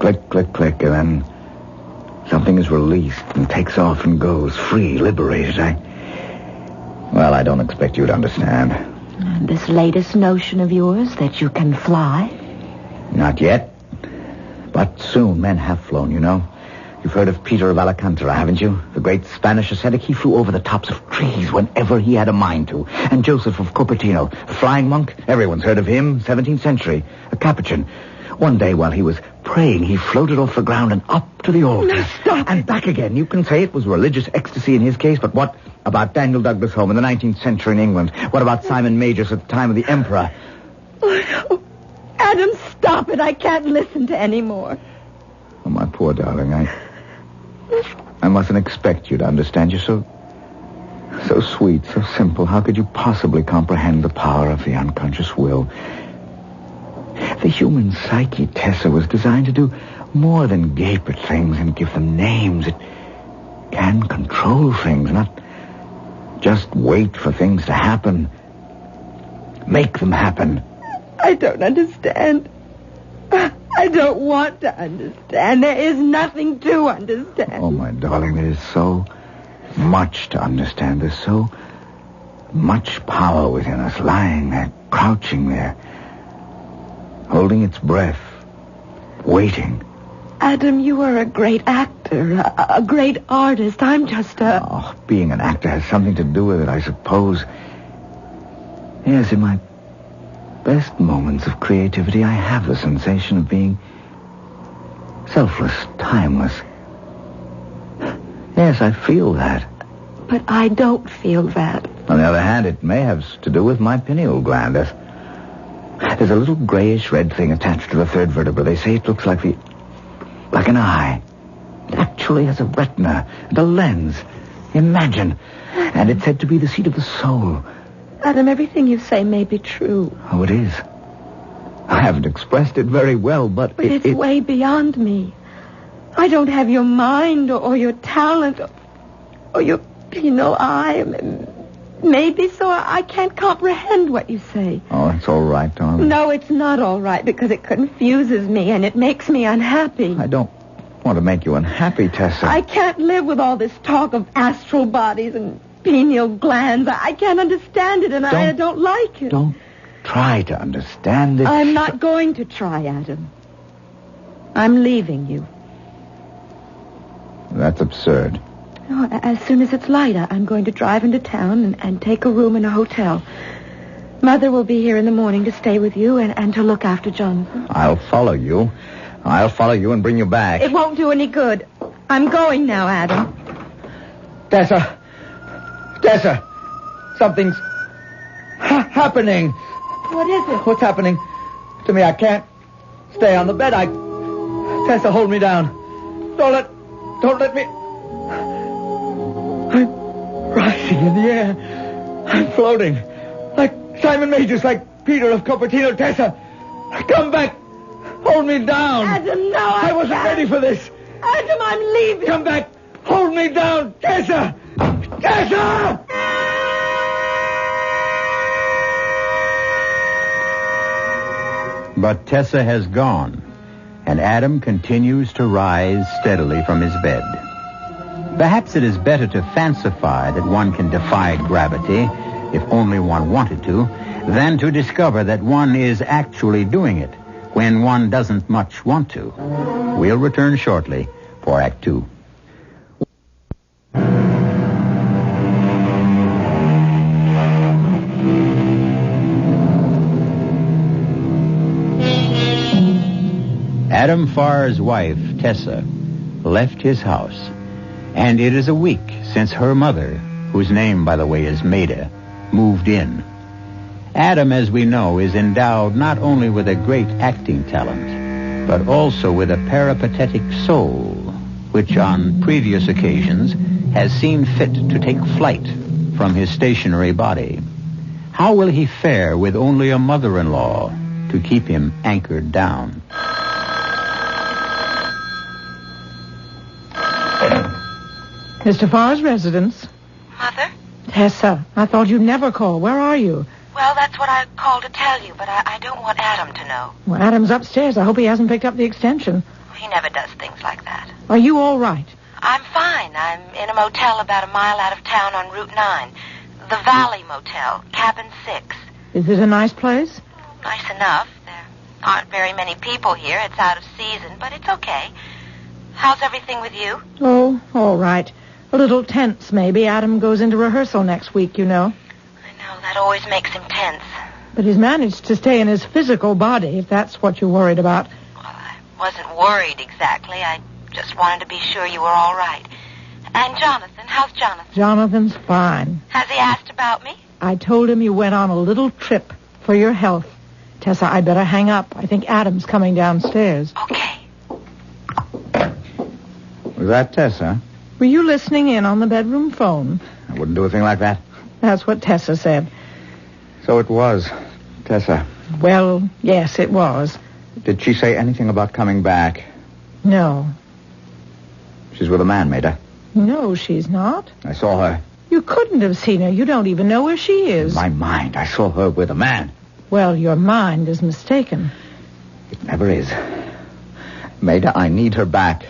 click, click, click. And then something is released and takes off and goes free, liberated. I don't expect you to understand. This latest notion of yours that you can fly? Not yet. But soon. Men have flown, you know. You've heard of Peter of Alcantara, haven't you? The great Spanish ascetic. He flew over the tops of trees whenever he had a mind to. And Joseph of Cupertino, a flying monk. Everyone's heard of him. 17th century. A Capuchin. One day while he was praying, he floated off the ground and up to the altar. No, stop. And back again. You can say it was religious ecstasy in his case, but what about Daniel Douglas Home in the 19th century in England? What about Simon Magus at the time of the Emperor? Oh, no. Adam, stop it. I can't listen to any more. Oh, my poor darling, I mustn't expect you to understand. You're so sweet, so simple. How could you possibly comprehend the power of the unconscious will? The human psyche, Tessa, was designed to do more than gape at things and give them names. It can control things, not just wait for things to happen. Make them happen. I don't understand. I don't want to understand. There is nothing to understand. Oh, my darling, there is so much to understand. There's so much power within us, lying there, crouching there, holding its breath, waiting. Adam, you are a great actor, a great artist. I'm just a... Oh, being an actor has something to do with it, I suppose. Yes, in my best moments of creativity, I have the sensation of being selfless, timeless. Yes, I feel that. But I don't feel that. On the other hand, it may have to do with my pineal gland. There's a little grayish-red thing attached to the third vertebra. They say it looks like an eye. It actually has a retina and a lens. Imagine. And it's said to be the seat of the soul. Adam, everything you say may be true. Oh, it is. I haven't expressed it very well, but it's way beyond me. I don't have your mind or your talent or your penal eye. Maybe so I can't comprehend what you say. Oh, it's all right, darling. No, it's not all right because it confuses me and it makes me unhappy. I don't want to make you unhappy, Tessa. I can't live with all this talk of astral bodies and pineal glands. I can't understand it, and I don't like it. Don't try to understand it. I'm not going to try, Adam. I'm leaving you. That's absurd. No, as soon as it's light, I'm going to drive into town and take a room in a hotel. Mother will be here in the morning to stay with you and to look after Jonathan. I'll follow you. I'll follow you and bring you back. It won't do any good. I'm going now, Adam. Tessa, something's happening. What is it? What's happening to me? I can't stay on the bed. Tessa, hold me down. Don't let me... I'm rising in the air. I'm floating. Like Simon Magus, like Peter of Cupertino. Tessa, come back. Hold me down. Adam, no, I wasn't ready for this. Adam, I'm leaving. Come back. Hold me down. Tessa! Tessa! But Tessa has gone, and Adam continues to rise steadily from his bed. Perhaps it is better to fancify that one can defy gravity, if only one wanted to, than to discover that one is actually doing it when one doesn't much want to. We'll return shortly for Act Two. Adam Farr's wife, Tessa, left his house, and it is a week since her mother, whose name, by the way, is Maida, moved in. Adam, as we know, is endowed not only with a great acting talent, but also with a peripatetic soul, which on previous occasions has seen fit to take flight from his stationary body. How will he fare with only a mother-in-law to keep him anchored down? Mr. Farr's residence. Mother? Tessa, I thought you'd never call. Where are you? Well, that's what I called to tell you, but I don't want Adam to know. Well, Adam's upstairs. I hope he hasn't picked up the extension. He never does things like that. Are you all right? I'm fine. I'm in a motel about a mile out of town on Route 9. The Valley Motel, Cabin 6. Is it a nice place? Nice enough. There aren't very many people here. It's out of season, but it's okay. How's everything with you? Oh, all right. A little tense, maybe. Adam goes into rehearsal next week, you know. I know. That always makes him tense. But he's managed to stay in his physical body, if that's what you're worried about. Well, I wasn't worried exactly. I just wanted to be sure you were all right. And Jonathan, how's Jonathan? Jonathan's fine. Has he asked about me? I told him you went on a little trip for your health. Tessa, I'd better hang up. I think Adam's coming downstairs. Okay. Was that Tessa? Were you listening in on the bedroom phone? I wouldn't do a thing like that. That's what Tessa said. So it was Tessa. Well, yes, it was. Did she say anything about coming back? No. She's with a man, Maida. No, she's not. I saw her. You couldn't have seen her. You don't even know where she is. In my mind, I saw her with a man. Well, your mind is mistaken. It never is. Maida, I need her back.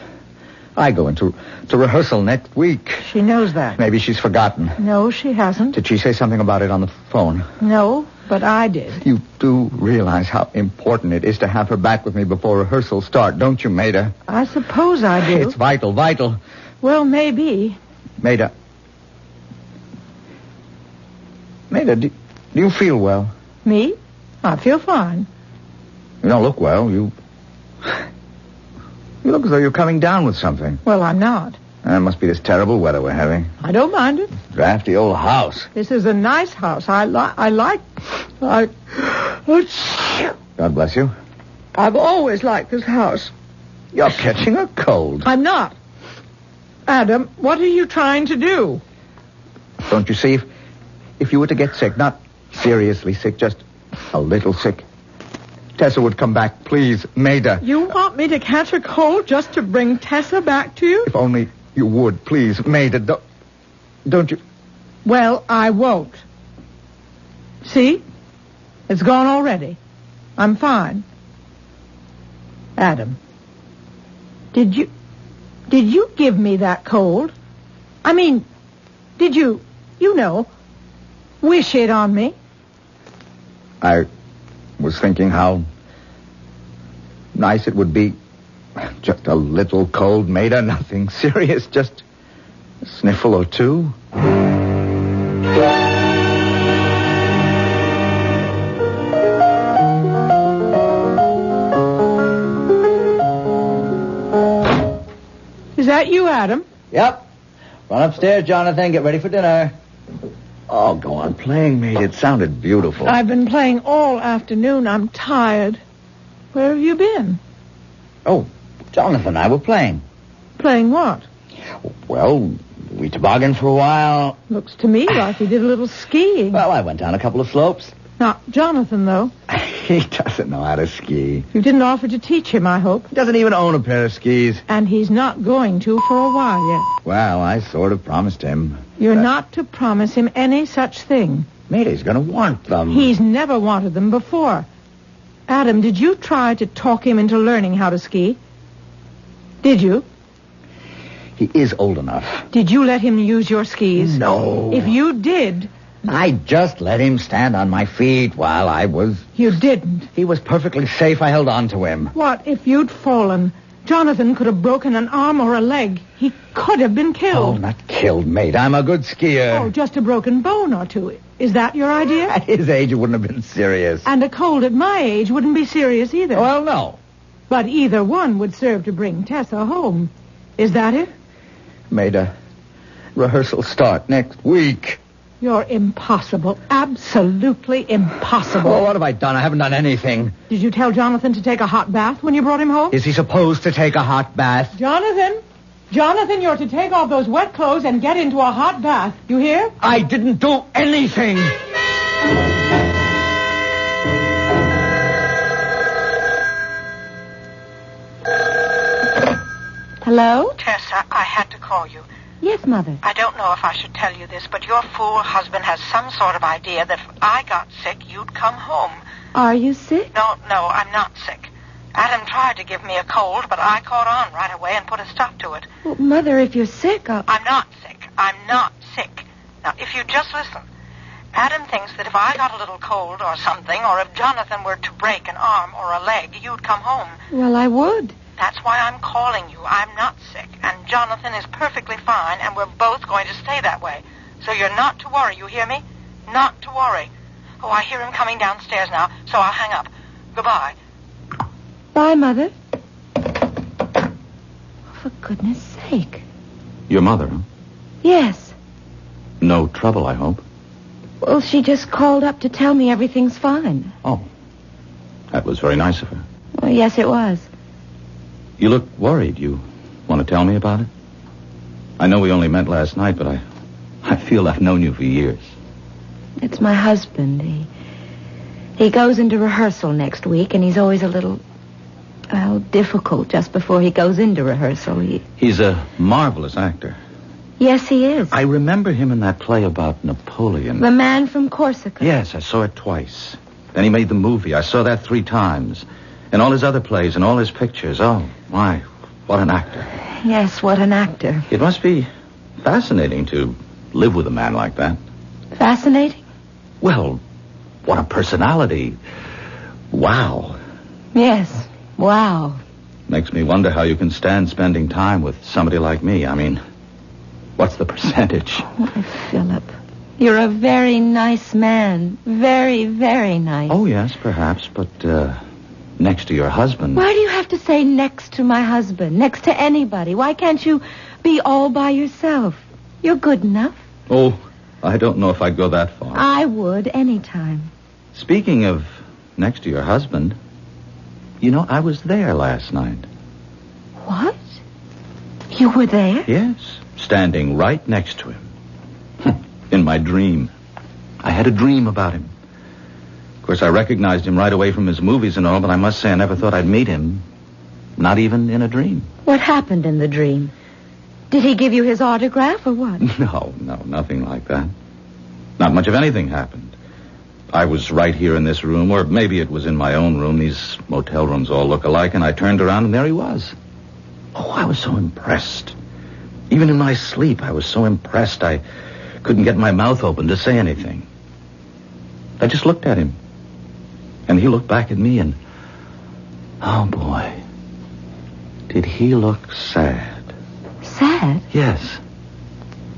I go into rehearsal next week. She knows that. Maybe she's forgotten. No, she hasn't. Did she say something about it on the phone? No, but I did. You do realize how important it is to have her back with me before rehearsals start, don't you, Maida? I suppose I do. It's vital, vital. Well, maybe. Maida, do you feel well? Me? I feel fine. You don't look well. You look as though you're coming down with something. Well, I'm not. It must be this terrible weather we're having. I don't mind it. Drafty old house. This is a nice house. God bless you. I've always liked this house. You're catching a cold. I'm not. Adam, what are you trying to do? Don't you see, if you were to get sick, not seriously sick, just a little sick, Tessa would come back. Please, Maida. You want me to catch a cold just to bring Tessa back to you? If only you would, please, Maida. Don't you? Well, I won't. See? It's gone already. I'm fine. Adam, did you give me that cold? I mean, did you wish it on me? I was thinking how nice it would be. Just a little cold, Maida, nothing serious, just a sniffle or two. Is that you, Adam? Yep. Run upstairs, Jonathan. Get ready for dinner. Oh, go on playing, mate. It sounded beautiful. I've been playing all afternoon. I'm tired. Where have you been? Oh, Jonathan and I were playing. Playing what? Well, we tobogganed for a while. Looks to me like you did a little skiing. Well, I went down a couple of slopes. Not Jonathan, though. He doesn't know how to ski. You didn't offer to teach him, I hope. He doesn't even own a pair of skis. And he's not going to for a while yet. Well, I sort of promised him. You're not to promise him any such thing. Maiday's going to want them. He's never wanted them before. Adam, did you try to talk him into learning how to ski? Did you? He is old enough. Did you let him use your skis? No. If you did... I just let him stand on my feet while I was... You didn't. He was perfectly safe. I held on to him. What if you'd fallen? Jonathan could have broken an arm or a leg. He could have been Oh, killed. not killed, mate. I'm a good skier. Oh, just a broken bone or two. Is that your idea? At his age, it wouldn't have been serious. And a cold at my age wouldn't be serious either. Well, no. But either one would serve to bring Tessa home. Is that it? Made a rehearsal start next week. You're impossible. Absolutely impossible. Oh, what have I done? I haven't done anything. Did you tell Jonathan to take a hot bath when you brought him home? Is he supposed to take a hot bath? Jonathan, you're to take off those wet clothes and get into a hot bath. You hear? I didn't do anything. Hello? Tessa, I had to call you. Yes, Mother. I don't know if I should tell you this, but your fool husband has some sort of idea that if I got sick, you'd come home. Are you sick? No, I'm not sick. Adam tried to give me a cold, but I caught on right away and put a stop to it. Well, Mother, if you're sick, I'm not sick. I'm not sick. Now, if you just listen. Adam thinks that if I got a little cold or something, or if Jonathan were to break an arm or a leg, you'd come home. Well, I would. That's why I'm calling you. I'm not sick, and Jonathan is perfectly fine, and we're both going to stay that way. So you're not to worry, you hear me? Not to worry. Oh, I hear him coming downstairs now, so I'll hang up. Goodbye. Bye, Mother. Oh, for goodness sake. Your mother, huh? Yes. No trouble, I hope. Well, she just called up to tell me everything's fine. Oh. That was very nice of her. Well, yes, it was. You look worried. You want to tell me about it? I know we only met last night, but I feel I've known you for years. It's my husband. He goes into rehearsal next week, and he's always a little, difficult just before he goes into rehearsal. He's a marvelous actor. Yes, he is. I remember him in that play about Napoleon. The Man from Corsica. Yes, I saw it twice. Then he made the movie. I saw that 3 times. And all his other plays and all his pictures. Oh, my, what an actor. Yes, what an actor. It must be fascinating to live with a man like that. Fascinating? Well, what a personality. Wow. Yes, wow. Makes me wonder how you can stand spending time with somebody like me. I mean, what's the percentage? Why, Philip, you're a very nice man. Very, very nice. Oh, yes, perhaps, but, next to your husband. Why do you have to say next to my husband? Next to anybody? Why can't you be all by yourself? You're good enough. Oh, I don't know if I'd go that far. I would, anytime. Speaking of next to your husband, you know, I was there last night. What? You were there? Yes, standing right next to him. In my dream. I had a dream about him. Of course, I recognized him right away from his movies and all, but I must say I never thought I'd meet him. Not even in a dream. What happened in the dream? Did he give you his autograph or what? No, nothing like that. Not much of anything happened. I was right here in this room, or maybe it was in my own room. These motel rooms all look alike, and I turned around and there he was. Oh, I was so impressed. Even in my sleep, I was so impressed I couldn't get my mouth open to say anything. I just looked at him. And he looked back at me and... oh, boy. Did he look sad. Sad? Yes.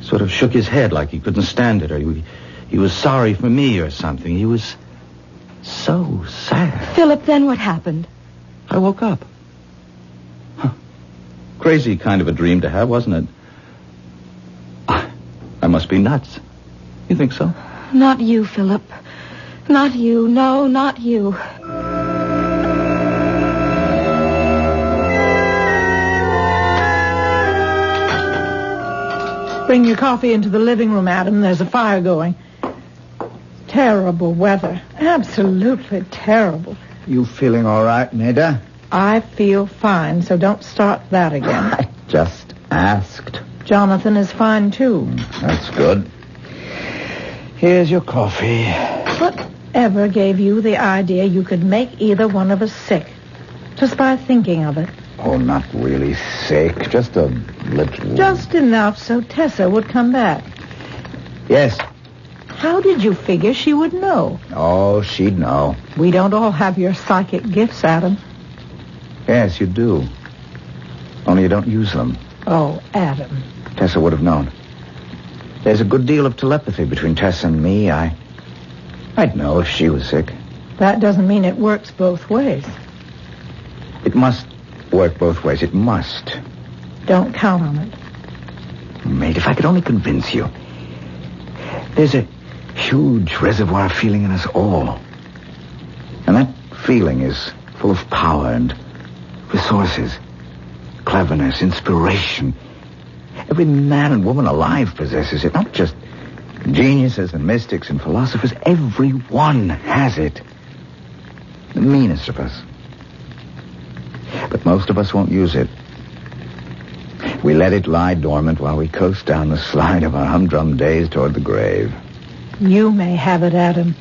Sort of shook his head like he couldn't stand it, or he was sorry for me or something. He was so sad. Philip, then what happened? I woke up. Huh. Crazy kind of a dream to have, wasn't it? I must be nuts. You think so? Not you, Philip. Not you. No, not you. Bring your coffee into the living room, Adam. There's a fire going. Terrible weather. Absolutely terrible. You feeling all right, Maida? I feel fine, so don't start that again. I just asked. Jonathan is fine, too. That's good. Here's your coffee. Whatever gave you the idea you could make either one of us sick? Just by thinking of it. Oh, not really sick. Just a little. Just enough so Tessa would come back. Yes. How did you figure she would know? Oh, she'd know. We don't all have your psychic gifts, Adam. Yes, you do. Only you don't use them. Oh, Adam. Tessa would have known. There's a good deal of telepathy between Tessa and me. I'd know if she was sick. That doesn't mean it works both ways. It must work both ways. It must. Don't count on it. Mate, if I could only convince you. There's a huge reservoir of feeling in us all. And that feeling is full of power and resources, cleverness, inspiration. Every man and woman alive possesses it, not just geniuses and mystics and philosophers. Everyone has it. The meanest of us. But most of us won't use it. We let it lie dormant while we coast down the slide of our humdrum days toward the grave. You may have it, Adam.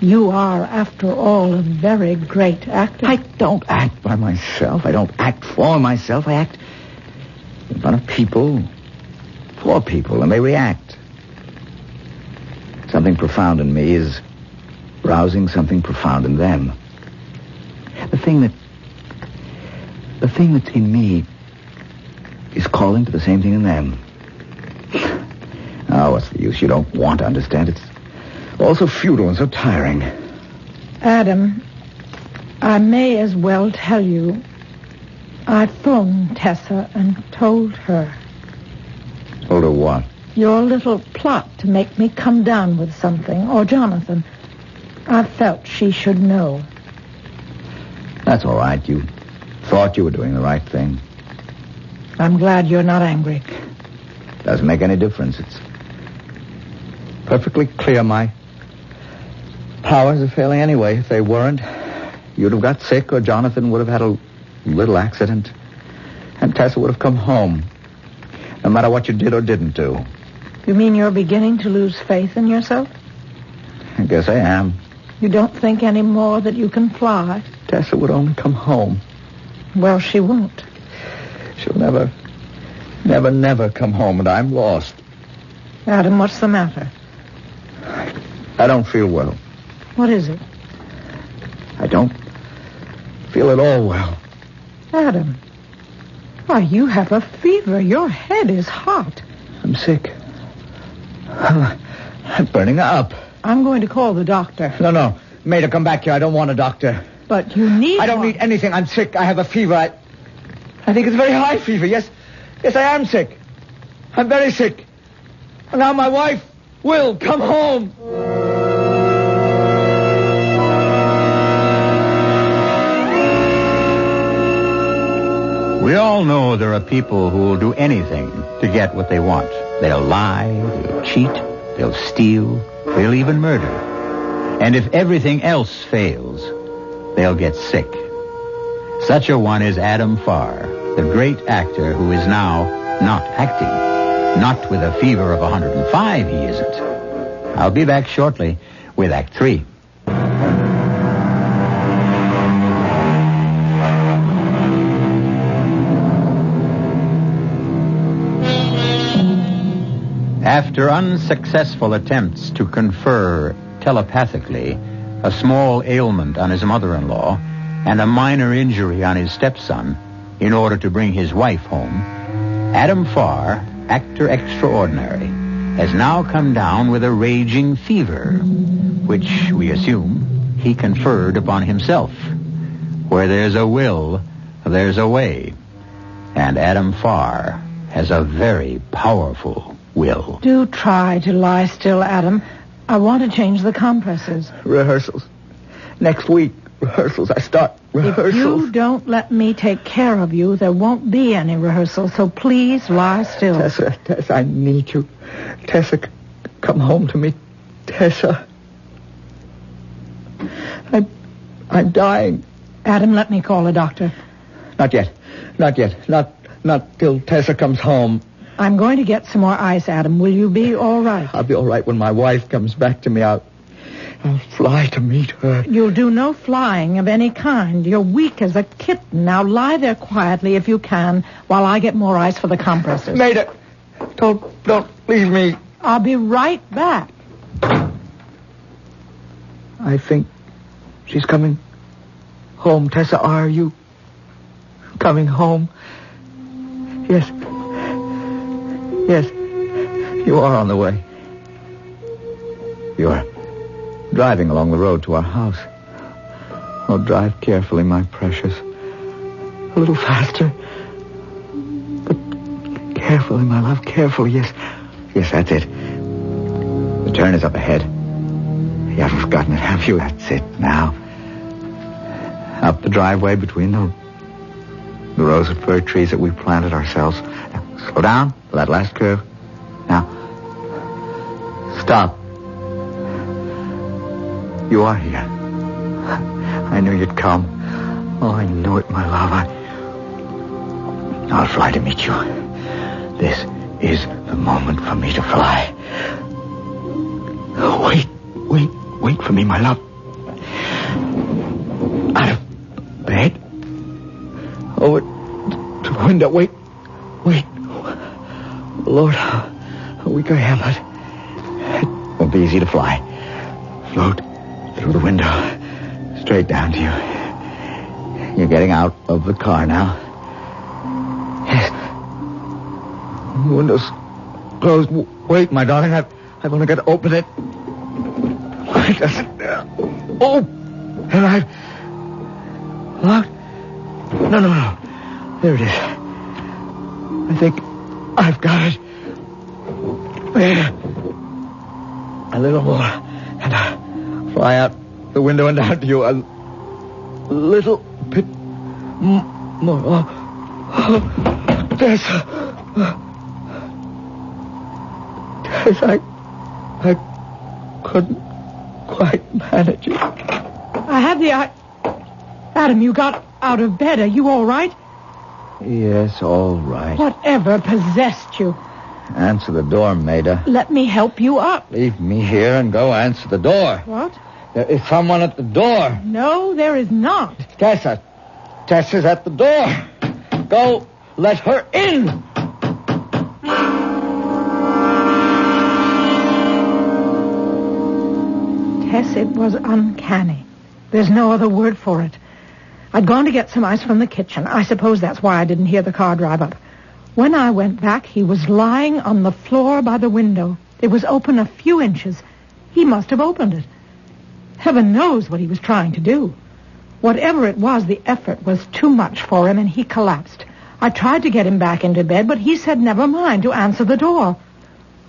You are, after all, a very great actor. I don't act by myself. I don't act for myself. I act in front of people, for people, and they react. Something profound in me is rousing something profound in them. The thing that's in me is calling to the same thing in them. Oh, what's the use? You don't want to understand. It's all so futile and so tiring. Adam, I may as well tell you. I phoned Tessa and told her. Told her what? Your little plot to make me come down with something, or Jonathan. I felt she should know. That's all right. You thought you were doing the right thing. I'm glad you're not angry. Doesn't make any difference. It's perfectly clear my powers are failing anyway. If they weren't, you'd have got sick, or Jonathan would have had a little accident, and Tessa would have come home, no matter what you did or didn't do. You mean you're beginning to lose faith in yourself? I guess I am. You don't think any more that you can fly? Tessa would only come home. Well, she won't. She'll never come home, and I'm lost. Adam, what's the matter? I don't feel well. What is it? I don't feel at all well. Adam, why, you have a fever. Your head is hot. I'm sick. I'm burning up. I'm going to call the doctor. No. Mater, come back here. I don't want a doctor. But you need I don't need anything. I'm sick. I have a fever. I think it's a very high fever. Yes, I am sick. I'm very sick. And now my wife will come home. We all know there are people who will do anything to get what they want. They'll lie, they'll cheat, they'll steal, they'll even murder. And if everything else fails, they'll get sick. Such a one is Adam Farr, the great actor who is now not acting. Not with a fever of 105, he isn't. I'll be back shortly with Act 3. After unsuccessful attempts to confer telepathically a small ailment on his mother-in-law and a minor injury on his stepson in order to bring his wife home, Adam Farr, actor extraordinary, has now come down with a raging fever, which we assume he conferred upon himself. Where there's a will, there's a way. And Adam Farr has a very powerful will. Do try to lie still, Adam. I want to change the compresses. Rehearsals. Next week, rehearsals. I start rehearsals. If you don't let me take care of you, there won't be any rehearsals, so please lie still. Tessa, I need you. Tessa, come home to me. Tessa. I'm dying. Adam, let me call a doctor. Not yet. Not till Tessa comes home. I'm going to get some more ice, Adam. Will you be all right? I'll be all right when my wife comes back to me. I'll I'll fly to meet her. You'll do no flying of any kind. You're weak as a kitten. Now lie there quietly if you can while I get more ice for the compressors. Maida, don't leave me. I'll be right back. I think she's coming home. Tessa, are you coming home? Yes. Yes, you are on the way. You're driving along the road to our house. Oh, drive carefully, my precious. A little faster. But carefully, my love, carefully, yes. Yes, that's it. The turn is up ahead. You haven't forgotten it, have you? That's it, now. Up the driveway between the rows of fir trees that we planted ourselves. Now, slow down for that last curve. Now, stop. You are here. I knew you'd come. Oh, I knew it, my love. I'll fly to meet you. This is the moment for me to fly. Wait for me, my love. Out of bed. Over to the window. Wait. Lord, how weak I am, but it won't be easy to fly. Float through the window, straight down to you. You're getting out of the car now. Yes. The window's closed. Wait, my darling, I've only got to open it. Why does it... Oh! And I've... Locked? No. There it is. I think I've got it. There. A little more. And I'll fly out the window and down to you a little bit more. Oh, Tessa. Tessa, I couldn't quite manage it. I had the eye... Adam, you got out of bed. Are you all right? Yes, all right. Whatever possessed you? Answer the door, Maida. Let me help you up. Leave me here and go answer the door. What? There is someone at the door. No, there is not. Tessa. Tessa's at the door. Go let her in. Tess, it was uncanny. There's no other word for it. I'd gone to get some ice from the kitchen. I suppose that's why I didn't hear the car drive up. When I went back, he was lying on the floor by the window. It was open a few inches. He must have opened it. Heaven knows what he was trying to do. Whatever it was, the effort was too much for him, and he collapsed. I tried to get him back into bed, but he said never mind to answer the door.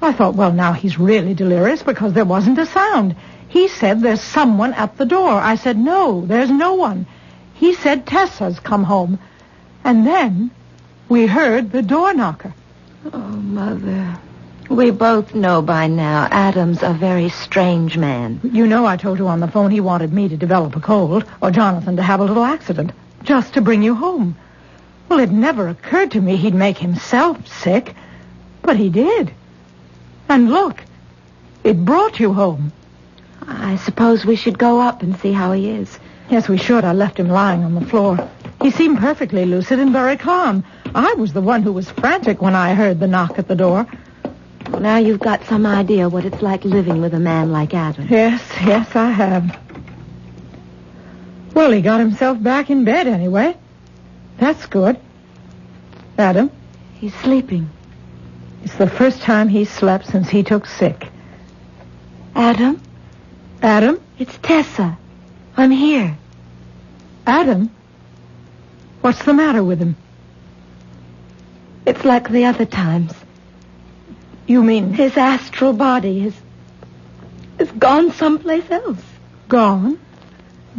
I thought, well, now he's really delirious because there wasn't a sound. He said there's someone at the door. I said, no, there's no one. He said Tessa's come home. And then we heard the door knocker. Oh, Mother. We both know by now Adam's a very strange man. You know I told you on the phone he wanted me to develop a cold or Jonathan to have a little accident just to bring you home. Well, it never occurred to me he'd make himself sick, but he did. And look, it brought you home. I suppose we should go up and see how he is. Yes, we should. I left him lying on the floor. He seemed perfectly lucid and very calm. I was the one who was frantic when I heard the knock at the door. Well, now you've got some idea what it's like living with a man like Adam. Yes, I have. Well, he got himself back in bed anyway. That's good. Adam? He's sleeping. It's the first time he's slept since he took sick. Adam? Adam? It's Tessa. I'm here. Adam? What's the matter with him? It's like the other times. You mean... His astral body is gone someplace else. Gone?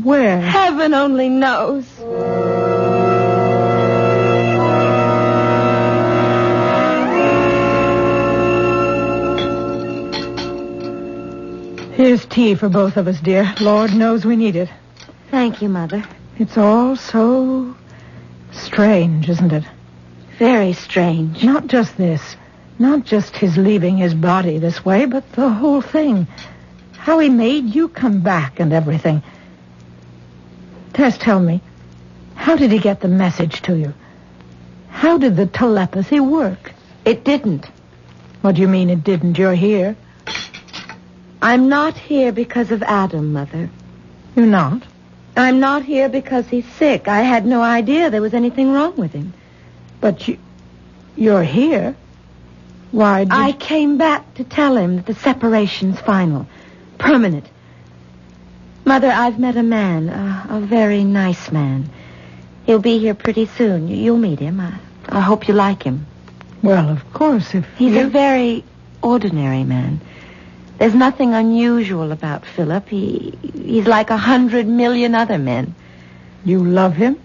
Where? Heaven only knows. Here's tea for both of us, dear. Lord knows we need it. Thank you, Mother. It's all so strange, isn't it? Very strange. Not just this. Not just his leaving his body this way, but the whole thing. how he made you come back and everything. Tess, tell me, how did he get the message to you? How did the telepathy work? It didn't. What do you mean it didn't? You're here. I'm not here because of Adam, Mother. You're not? I'm not here because he's sick. I had no idea there was anything wrong with him. But you're here? Why did... I came back to tell him that the separation's final. Permanent. Mother, I've met a man, a very nice man. He'll be here pretty soon. You'll meet him. I hope you like him. Well, of course, if He's a very ordinary man. There's nothing unusual about Philip. He's like 100 million other men. You love him?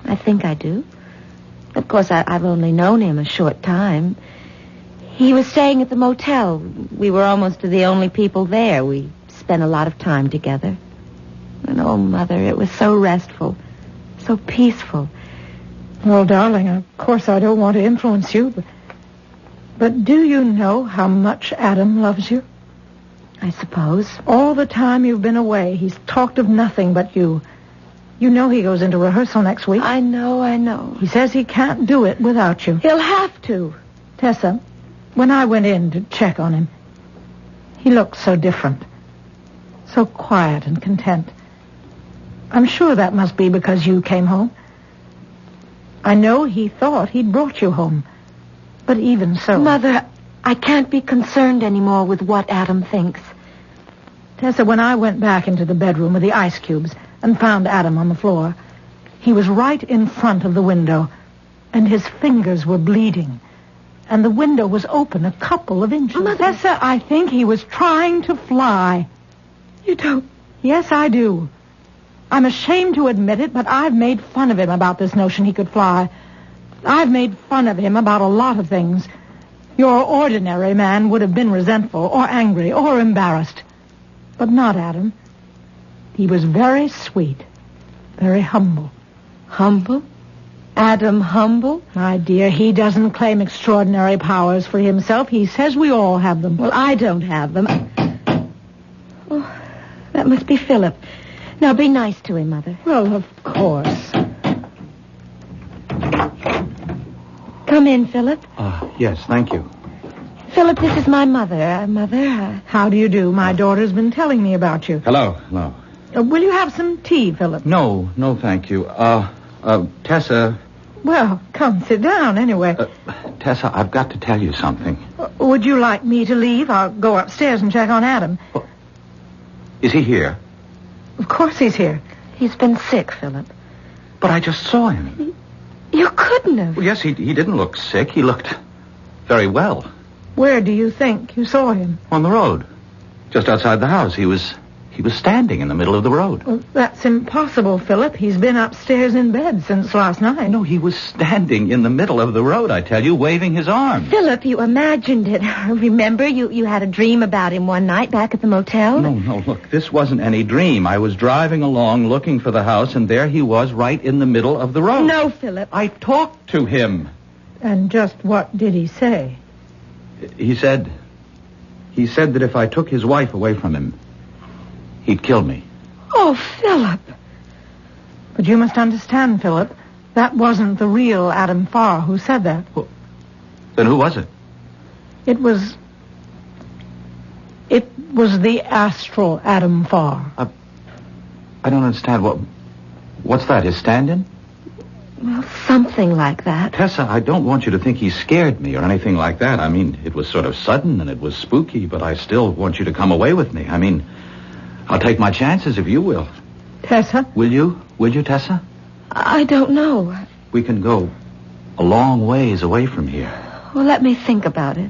I think I do. Of course, I've only known him a short time. He was staying at the motel. We were almost the only people there. We spent a lot of time together. And oh, Mother, it was so restful, so peaceful. Well, darling, of course I don't want to influence you, but do you know how much Adam loves you? I suppose. All the time you've been away, he's talked of nothing but you. You know he goes into rehearsal next week. I know. He says he can't do it without you. He'll have to. Tessa, when I went in to check on him, he looked so different. So quiet and content. I'm sure that must be because you came home. I know he thought he'd brought you home. But even so... Mother, I can't be concerned anymore with what Adam thinks. Tessa, when I went back into the bedroom with the ice cubes and found Adam on the floor, he was right in front of the window, and his fingers were bleeding, and the window was open a couple of inches. Mother... Tessa, I think he was trying to fly. You don't... Yes, I do. I'm ashamed to admit it, but I've made fun of him about this notion he could fly. I've made fun of him about a lot of things. Your ordinary man would have been resentful or angry or embarrassed. But not Adam. He was very sweet, very humble. Humble? Adam humble? My dear, he doesn't claim extraordinary powers for himself. He says we all have them. Well, I don't have them. Oh, that must be Philip. Now, be nice to him, Mother. Well, of course. Come in, Philip. Yes, thank you. Philip, this is my mother. Mother. How do you do? My daughter's been telling me about you. Hello. Will you have some tea, Philip? No, thank you. Tessa... Well, come, sit down, anyway. Tessa, I've got to tell you something. Would you like me to leave? I'll go upstairs and check on Adam. Is he here? Of course he's here. He's been sick, Philip. But I just saw him. You couldn't have. Well, yes, he didn't look sick. He looked very well. Where do you think you saw him? On the road. Just outside the house. He was standing in the middle of the road. Well, that's impossible, Philip. He's been upstairs in bed since last night. No, he was standing in the middle of the road, I tell you, waving his arms. Philip, you imagined it. Remember, you had a dream about him one night back at the motel? No, look, this wasn't any dream. I was driving along looking for the house, and there he was right in the middle of the road. No, Philip. I talked to him. And just what did he say? He said that if I took his wife away from him, he'd kill me. Oh, Philip. But you must understand, Philip, that wasn't the real Adam Farr who said that. Well, then who was it? It was the Astral Adam Farr. I don't understand. What's that, his stand-in? Well, something like that. Tessa, I don't want you to think he scared me or anything like that. I mean, it was sort of sudden and it was spooky, but I still want you to come away with me. I mean, I'll take my chances if you will. Tessa? Will you? Will you, Tessa? I don't know. We can go a long ways away from here. Well, let me think about it.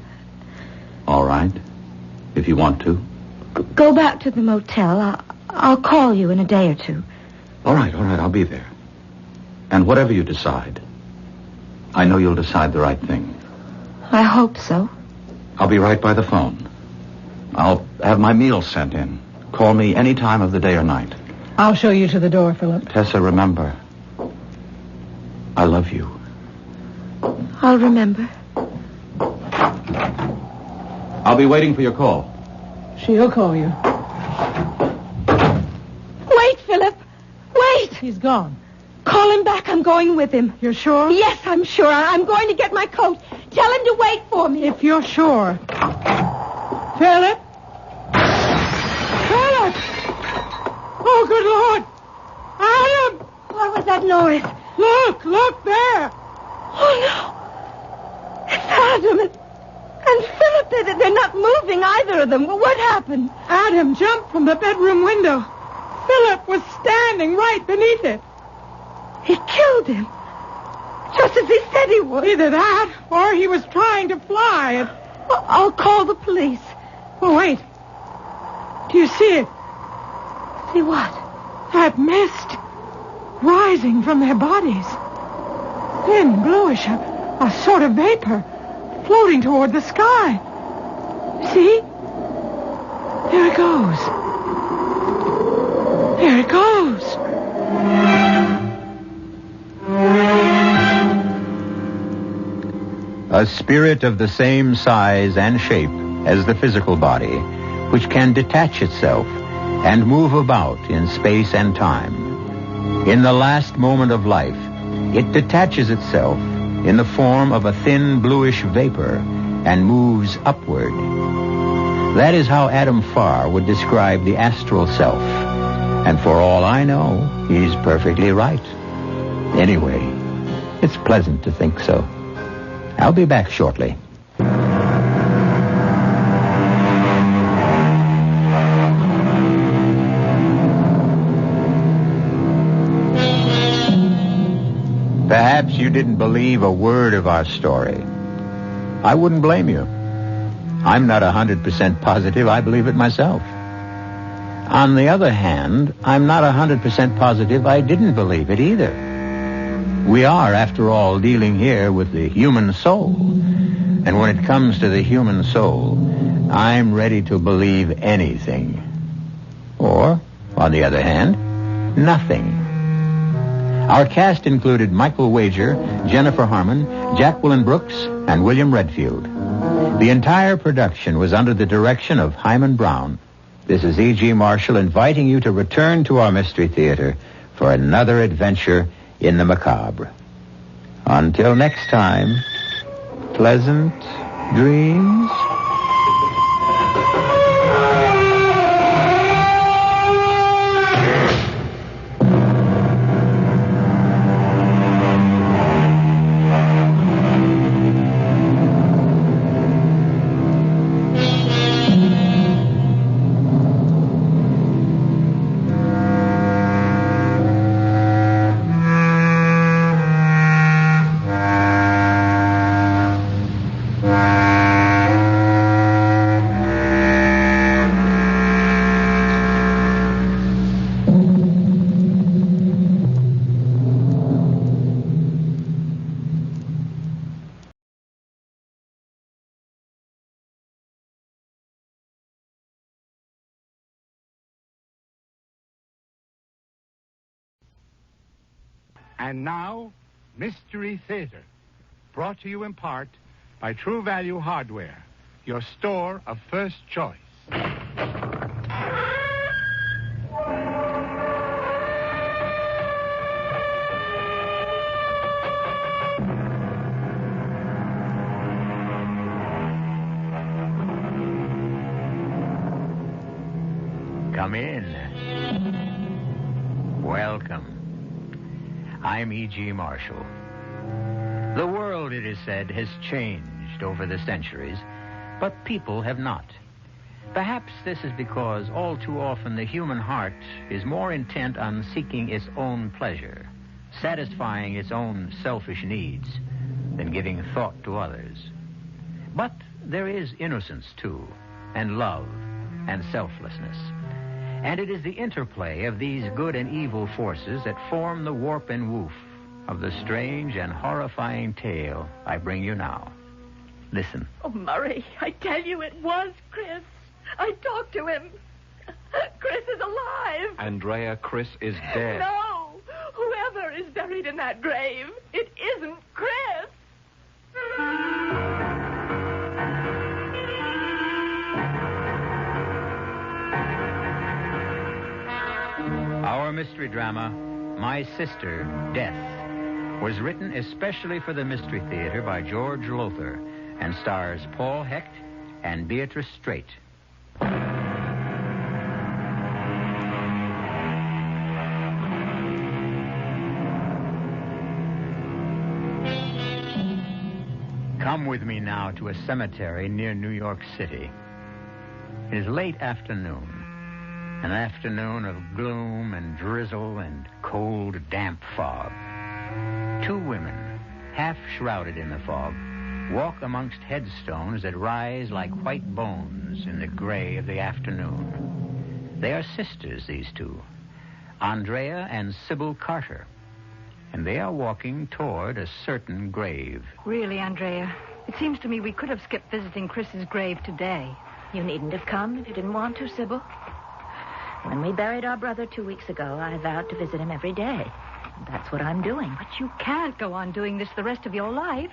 All right. If you want to. Go back to the motel. I'll call you in a day or two. All right. I'll be there. And whatever you decide, I know you'll decide the right thing. I hope so. I'll be right by the phone. I'll have my meals sent in. Call me any time of the day or night. I'll show you to the door, Philip. Tessa, remember, I love you. I'll remember. I'll be waiting for your call. She'll call you. He's gone. Call him back. I'm going with him. You're sure? Yes, I'm sure. I'm going to get my coat. Tell him to wait for me. If you're sure. Philip? Philip! Oh, good Lord! Adam! What was that noise? Look there! Oh, no. It's Adam and Philip. They're not moving, either of them. What happened? Adam jumped from the bedroom window. Philip was standing right beneath it. He killed him. Just as he said he would. Either that, or he was trying to fly. I'll call the police. Oh, wait. Do you see it? See what? That mist rising from their bodies. Thin, bluish, a sort of vapor floating toward the sky. See? There it goes. There it goes. A spirit of the same size and shape as the physical body, which can detach itself and move about in space and time. In the last moment of life, it detaches itself in the form of a thin bluish vapor and moves upward. That is how Adam Farr would describe the astral self. And for all I know, he's perfectly right. Anyway, it's pleasant to think so. I'll be back shortly. Perhaps you didn't believe a word of our story. I wouldn't blame you. I'm not 100% positive I believe it myself. On the other hand, I'm not 100% positive I didn't believe it either. We are, after all, dealing here with the human soul. And when it comes to the human soul, I'm ready to believe anything. Or, on the other hand, nothing. Our cast included Michael Wager, Jennifer Harmon, Jacqueline Brooks, and William Redfield. The entire production was under the direction of Hyman Brown. This is E.G. Marshall inviting you to return to our Mystery Theater for another adventure in the macabre. Until next time, pleasant dreams. And now, Mystery Theater, brought to you in part by True Value Hardware, your store of first choice. Come in. Welcome. I'm E.G. Marshall. The world, it is said, has changed over the centuries, but people have not. Perhaps this is because all too often the human heart is more intent on seeking its own pleasure, satisfying its own selfish needs, than giving thought to others. But there is innocence, too, and love, and selflessness. And it is the interplay of these good and evil forces that form the warp and woof of the strange and horrifying tale I bring you now. Listen. Oh, Murray, I tell you it was Chris. I talked to him. Chris is alive. Andrea, Chris is dead. No, whoever is buried in that grave, it isn't Chris. Our mystery drama, My Sister, Death, was written especially for the Mystery Theater by George Lothar and stars Paul Hecht and Beatrice Straight. Come with me now to a cemetery near New York City. It is late afternoon, an afternoon of gloom and drizzle and cold, damp fog. Two women, half shrouded in the fog, walk amongst headstones that rise like white bones in the gray of the afternoon. They are sisters, these two, Andrea and Sybil Carter, and they are walking toward a certain grave. Really, Andrea, it seems to me we could have skipped visiting Chris's grave today. You needn't have come if you didn't want to, Sybil. When we buried our brother 2 weeks ago, I vowed to visit him every day. That's what I'm doing. But you can't go on doing this the rest of your life.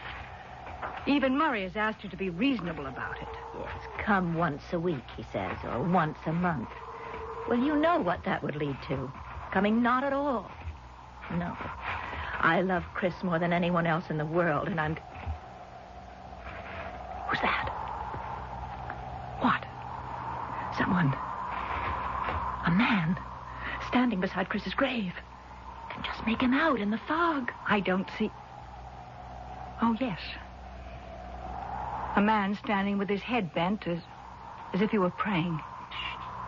Even Murray has asked you to be reasonable about it. Yes, come once a week, he says, or once a month. Well, you know what that would lead to. Coming not at all. No. I love Chris more than anyone else in the world, and I'm... Who's that? What? Someone. A man standing beside Chris's grave. Can just make him out in the fog. I don't see... Oh, yes. A man standing with his head bent as if he were praying.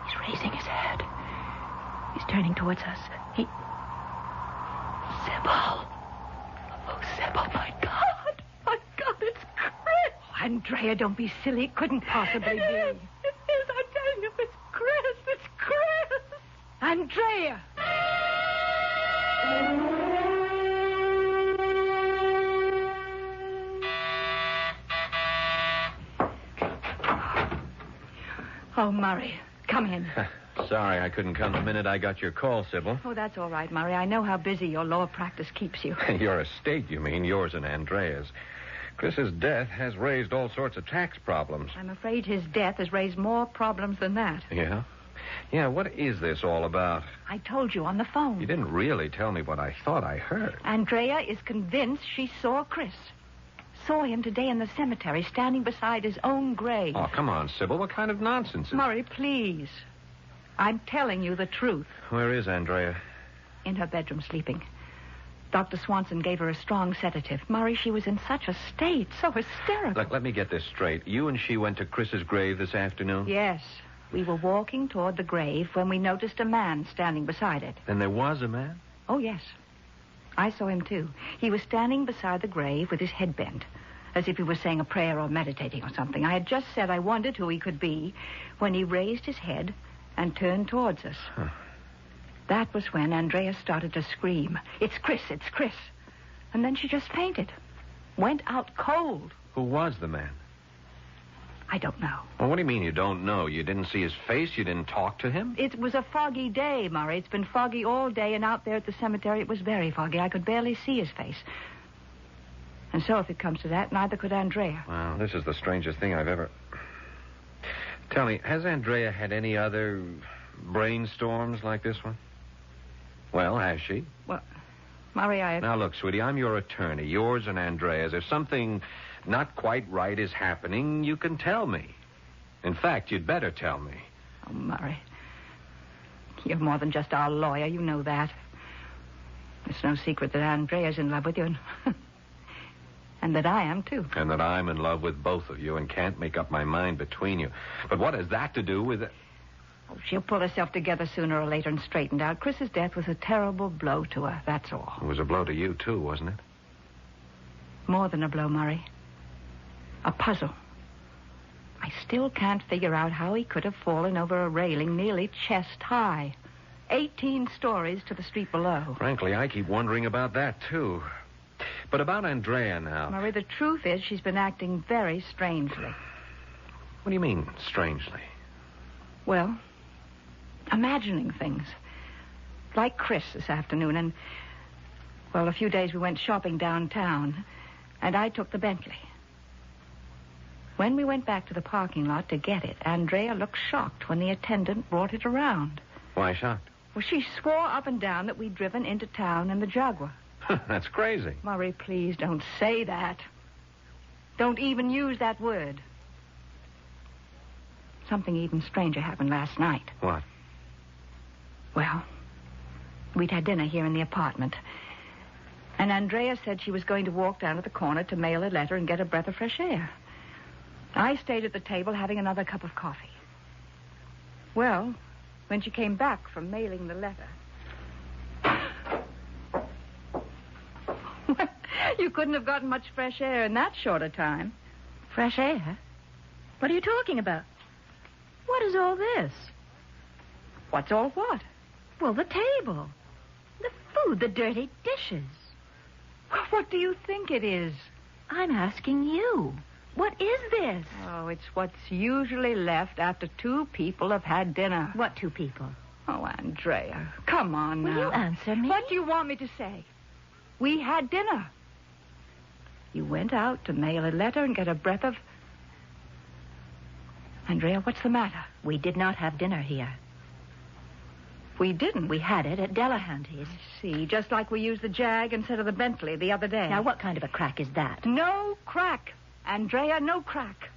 He's raising his head. He's turning towards us. Sybil. Oh, Sybil, my God. My God, it's Chris. Oh, Andrea, don't be silly. It couldn't possibly be. It is. I tell you, it's Chris. It's Chris. Andrea! Oh, Murray, come in. Sorry, I couldn't come the minute I got your call, Sybil. Oh, that's all right, Murray. I know how busy your law practice keeps you. Your estate, you mean, yours and Andrea's. Chris's death has raised all sorts of tax problems. I'm afraid his death has raised more problems than that. Yeah? Yeah, what is this all about? I told you on the phone. You didn't really tell me what I thought I heard. Andrea is convinced she saw Chris. Saw him today in the cemetery, standing beside his own grave. Oh, come on, Sybil. What kind of nonsense is... Murray, please. I'm telling you the truth. Where is Andrea? In her bedroom, sleeping. Dr. Swanson gave her a strong sedative. Murray, she was in such a state, so hysterical. Look, let me get this straight. You and she went to Chris's grave this afternoon? Yes. We were walking toward the grave when we noticed a man standing beside it. And there was a man? Oh, yes. I saw him, too. He was standing beside the grave with his head bent, as if he was saying a prayer or meditating or something. I had just said I wondered who he could be when he raised his head and turned towards us. Huh. That was when Andrea started to scream, "It's Chris, it's Chris." And then she just fainted. Went out cold. Who was the man? I don't know. Well, what do you mean you don't know? You didn't see his face? You didn't talk to him? It was a foggy day, Murray. It's been foggy all day, and out there at the cemetery it was very foggy. I could barely see his face. And so if it comes to that, neither could Andrea. Wow, this is the strangest thing I've ever... Tell me, has Andrea had any other brainstorms like this one? Well, has she? Well, Murray, Now, look, sweetie, I'm your attorney, yours and Andrea's. If something not quite right is happening, you can tell me. In fact, you'd better tell me. Oh, Murray. You're more than just our lawyer. You know that. It's no secret that Andrea's in love with you, and that I am, too. And that I'm in love with both of you and can't make up my mind between you. But what has that to do with it? Oh, she'll pull herself together sooner or later and straighten out. Chris's death was a terrible blow to her, that's all. It was a blow to you, too, wasn't it? More than a blow, Murray. A puzzle. I still can't figure out how he could have fallen over a railing nearly chest high. 18 stories to the street below. Frankly, I keep wondering about that, too. But about Andrea now. Murray, the truth is she's been acting very strangely. What do you mean, strangely? Well, imagining things. Like Chris this afternoon, and, well, a few days we went shopping downtown, and I took the Bentley. When we went back to the parking lot to get it, Andrea looked shocked when the attendant brought it around. Why shocked? Well, she swore up and down that we'd driven into town in the Jaguar. That's crazy. Murray, please don't say that. Don't even use that word. Something even stranger happened last night. What? Well, we'd had dinner here in the apartment. And Andrea said she was going to walk down to the corner to mail a letter and get a breath of fresh air. I stayed at the table having another cup of coffee. Well, when she came back from mailing the letter... You couldn't have gotten much fresh air in that short a time. Fresh air? What are you talking about? What is all this? What's all what? Well, the table. The food, the dirty dishes. What do you think it is? I'm asking you. What is this? Oh, it's what's usually left after two people have had dinner. What two people? Oh, Andrea, come on now. Will you answer me? What do you want me to say? We had dinner. You went out to mail a letter and get a breath of... Andrea, what's the matter? We did not have dinner here. We didn't? We had it at Delahanty's. See, just like we used the Jag instead of the Bentley the other day. Now, what kind of a crack is that? No crack. Andrea, no crack.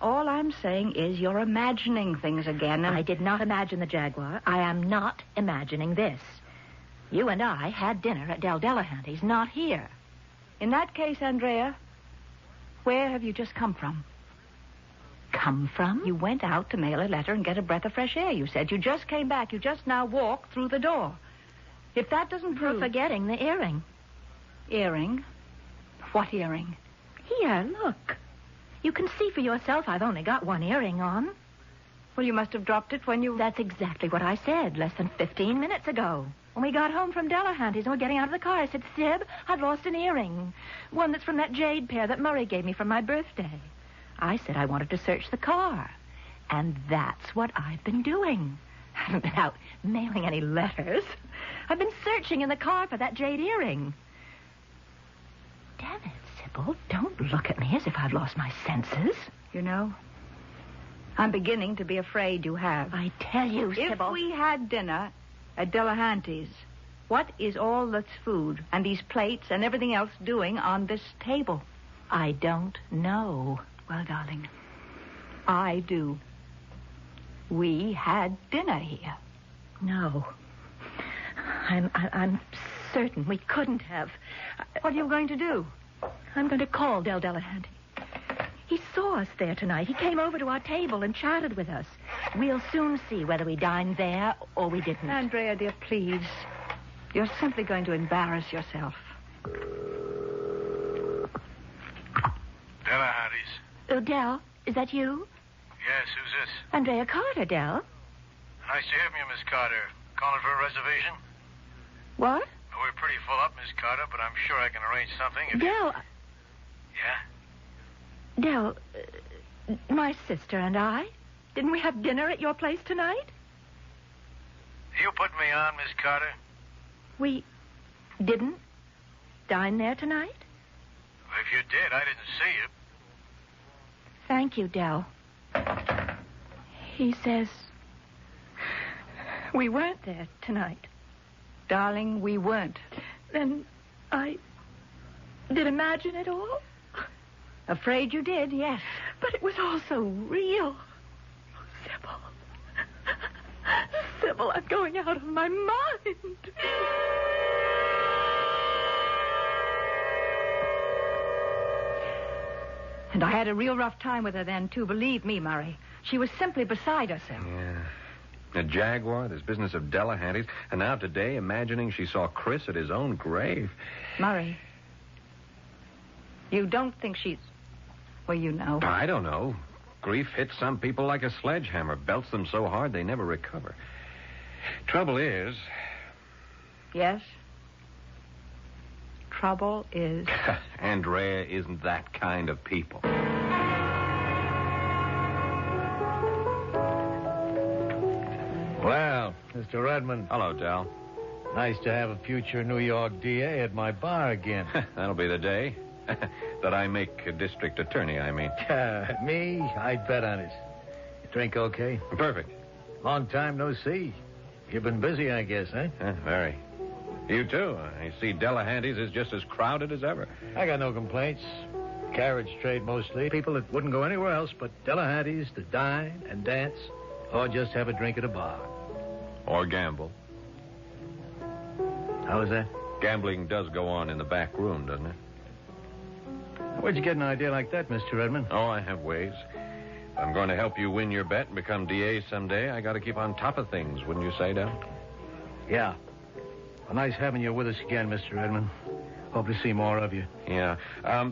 All I'm saying is you're imagining things again. I did not imagine the Jaguar. I am not imagining this. You and I had dinner at Delahanty's, not here. In that case, Andrea, where have you just come from? Come from? You went out to mail a letter and get a breath of fresh air. You said you just came back. You just now walked through the door. If that doesn't prove... You're forgetting the earring. Earring? What earring? Here, look. You can see for yourself I've only got one earring on. Well, you must have dropped it when you... That's exactly what I said less than 15 minutes ago. When we got home from Delahanty's and were getting out of the car, I said, Sib, I've lost an earring. One that's from that jade pair that Murray gave me for my birthday. I said I wanted to search the car. And that's what I've been doing. I haven't been out mailing any letters. I've been searching in the car for that jade earring. Damn it, Sybil. Don't look at me as if I've lost my senses. You know, I'm beginning to be afraid you have. I tell you, Sybil. If we had dinner at Delahanty's, what is all this food and these plates and everything else doing on this table? I don't know. Well, darling, I do. We had dinner here. No. I'm certain we couldn't have. What are you going to do? I'm going to call Delahanty. He saw us there tonight. He came over to our table and chatted with us. We'll soon see whether we dined there or we didn't. Andrea, dear, please. You're simply going to embarrass yourself. Delahanty's. Del, is that you? Yes, who's this? Andrea Carter, Del. Nice to hear from you, Miss Carter. Calling for a reservation? What? We're pretty full up, Miss Carter, but I'm sure I can arrange something if Del. Yeah? Del, my sister and I, didn't we have dinner at your place tonight? You put me on, Miss Carter? We didn't dine there tonight? If you did, I didn't see you. Thank you, Del. He says we weren't there tonight. Darling, we weren't. Then I did imagine it all? Afraid you did, yes. But it was all so real. Sybil. Sybil, I'm going out of my mind. And I had a real rough time with her then, too. Believe me, Murray. She was simply beside herself. Yeah. A Jaguar, this business of Delahanty's, and now today imagining she saw Chris at his own grave. Murray, you don't think she's... Well, you know. I don't know. Grief hits some people like a sledgehammer, belts them so hard they never recover. Trouble is... Yes? Trouble is... Andrea isn't that kind of people. Well, Mr. Redmond. Hello, Del. Nice to have a future New York DA at my bar again. That'll be the day. That I make a district attorney, I mean. Me? I'd bet on it. Drink okay? Perfect. Long time no see. You've been busy, I guess, eh? Very. You too. I see Delahanty's is just as crowded as ever. I got no complaints. Carriage trade mostly. People that wouldn't go anywhere else but Delahanty's to dine and dance or just have a drink at a bar. Or gamble. How is that? Gambling does go on in the back room, doesn't it? Where'd you get an idea like that, Mr. Redmond? Oh, I have ways. If I'm going to help you win your bet and become DA someday, I got to keep on top of things, wouldn't you say, Del? Yeah. Well, nice having you with us again, Mr. Redmond. Hope to see more of you. Yeah.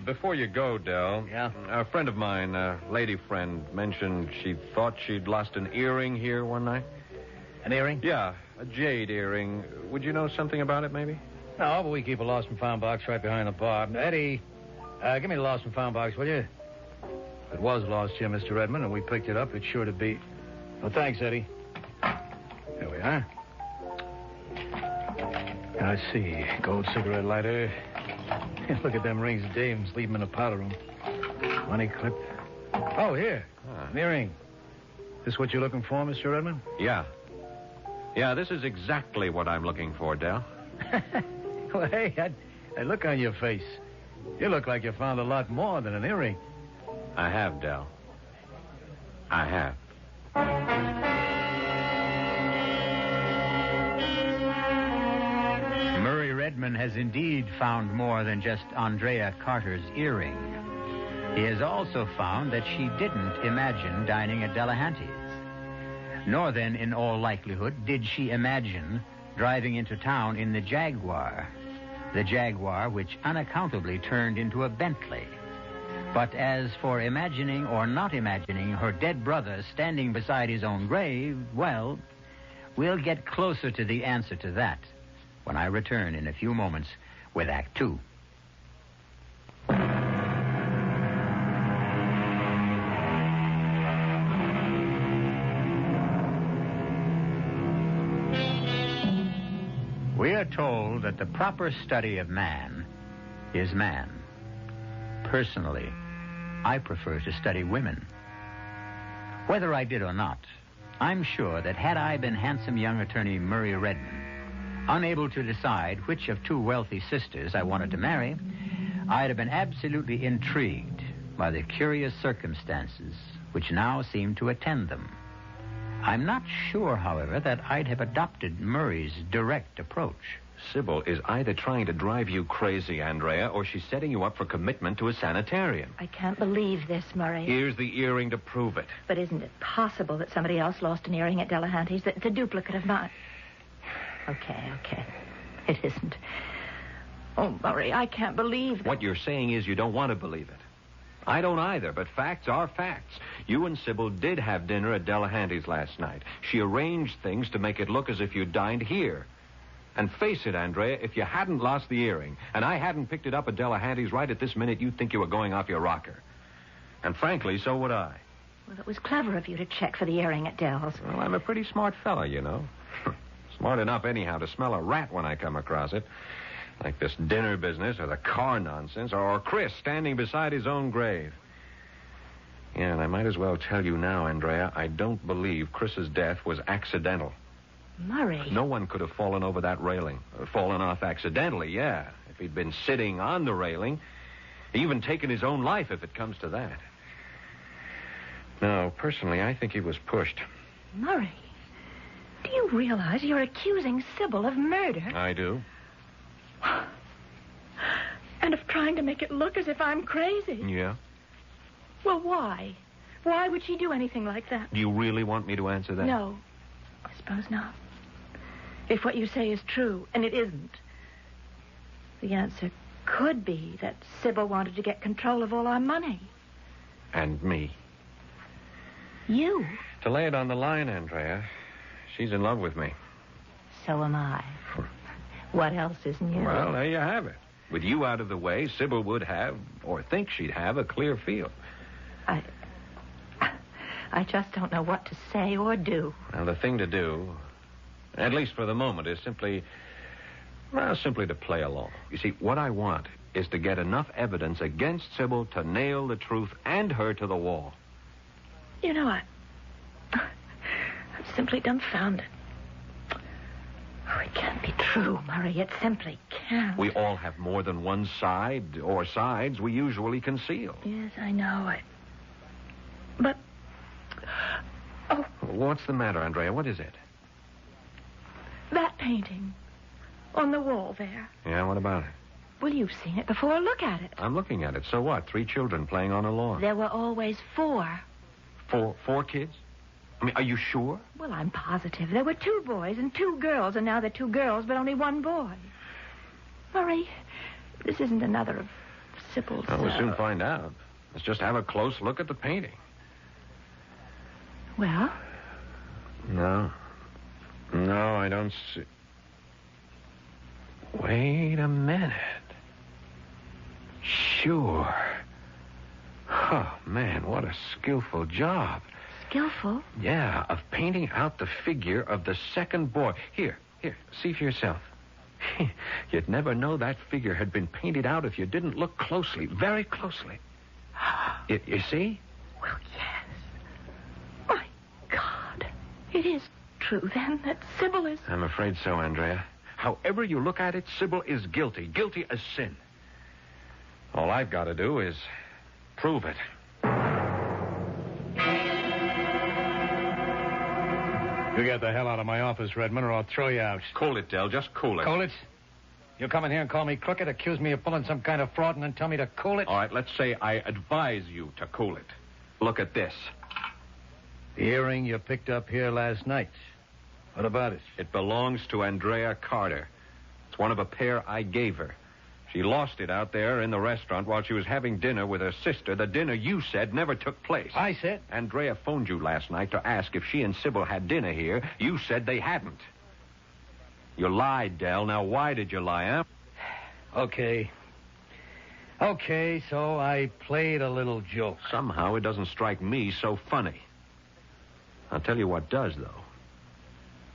Before you go, Del. Yeah? A friend of mine, a lady friend, mentioned she thought she'd lost an earring here one night. An earring? Yeah, a jade earring. Would you know something about it, maybe? No, but we keep a lost and found box right behind the bar. Eddie, give me the lost and found box, will you? If it was lost here, Mr. Redmond, and we picked it up, it's sure to be... Well, thanks, Eddie. There we are. I see. Gold cigarette lighter. Look at them rings dames. Leave them in the powder room. Money clip. Oh, here. An earring. This what you're looking for, Mr. Redmond? Yeah. Yeah, this is exactly what I'm looking for, Del. Well, hey, that look on your face. You look like you found a lot more than an earring. I have, Del. I have. Murray Redmond has indeed found more than just Andrea Carter's earring. He has also found that she didn't imagine dining at Delahanty's. Nor then, in all likelihood, did she imagine driving into town in the Jaguar. The Jaguar which unaccountably turned into a Bentley. But as for imagining or not imagining her dead brother standing beside his own grave, well, we'll get closer to the answer to that when I return in a few moments with Act Two. We are told that the proper study of man is man. Personally, I prefer to study women. Whether I did or not, I'm sure that had I been handsome young attorney Murray Redmond, unable to decide which of two wealthy sisters I wanted to marry, I'd have been absolutely intrigued by the curious circumstances which now seem to attend them. I'm not sure, however, that I'd have adopted Murray's direct approach. Sybil is either trying to drive you crazy, Andrea, or she's setting you up for commitment to a sanitarium. I can't believe this, Murray. Here's the earring to prove it. But isn't it possible that somebody else lost an earring at Delahanty's? The duplicate of mine. Okay. It isn't. Oh, Murray, I can't believe that. What you're saying is you don't want to believe it. I don't either, but facts are facts. You and Sybil did have dinner at Delahanty's last night. She arranged things to make it look as if you dined here. And face it, Andrea, if you hadn't lost the earring, and I hadn't picked it up at Delahanty's right at this minute, you'd think you were going off your rocker. And frankly, so would I. Well, it was clever of you to check for the earring at Dell's. Well, I'm a pretty smart fella, you know. Smart enough, anyhow, to smell a rat when I come across it. Like this dinner business or the car nonsense or Chris standing beside his own grave. Yeah, and I might as well tell you now, Andrea, I don't believe Chris's death was accidental. Murray. No one could have fallen over that railing. Fallen off accidentally, yeah. If he'd been sitting on the railing, even taken his own life if it comes to that. No, personally, I think he was pushed. Murray, do you realize you're accusing Sybil of murder? I do. And of trying to make it look as if I'm crazy. Yeah? Well, why? Why would she do anything like that? Do you really want me to answer that? No, I suppose not. If what you say is true, and it isn't, the answer could be that Sybil wanted to get control of all our money. And me. You? To lay it on the line, Andrea, she's in love with me. So am I. What else is new? Well, there you have it. With you out of the way, Sybil would have, or think she'd have, a clear field. I just don't know what to say or do. Well, the thing to do, at least for the moment, is simply to play along. You see, what I want is to get enough evidence against Sybil to nail the truth and her to the wall. You know, I'm simply dumbfounded. Oh, it can't be true, Murray. It simply can't. We all have more than one side, or sides we usually conceal. Yes, I know. But... Oh. What's the matter, Andrea? What is it? That painting. On the wall there. Yeah, what about it? Well, you've seen it before. Look at it. I'm looking at it. So what? 3 children playing on a lawn. There were always 4. 4 kids? I mean, are you sure? Well, I'm positive. There were 2 boys and 2 girls, and now there are 2 girls, but only 1 boy. Murray, this isn't another of Sybil's... We'll soon find out. Let's just have a close look at the painting. Well? No, I don't see... Wait a minute. Sure. Oh, man, what a skillful job. Skillful? Yeah, of painting out the figure of the second boy. Here, see for yourself. You'd never know that figure had been painted out if you didn't look closely, very closely. You see? Well, yes. My God. It is true, then, that Sybil is... I'm afraid so, Andrea. However you look at it, Sybil is guilty. Guilty as sin. All I've got to do is prove it. You get the hell out of my office, Redmond, or I'll throw you out. Cool it, Del. Just cool it. Cool it? You come in here and call me crooked, accuse me of pulling some kind of fraud, and then tell me to cool it? All right, let's say I advise you to cool it. Look at this. The earring you picked up here last night. What about it? It belongs to Andrea Carter. It's one of a pair I gave her. She lost it out there in the restaurant while she was having dinner with her sister. The dinner you said never took place. I said? Andrea phoned you last night to ask if she and Sybil had dinner here. You said they hadn't. You lied, Del. Now, why did you lie, huh? Okay, so I played a little joke. Somehow it doesn't strike me so funny. I'll tell you what does, though.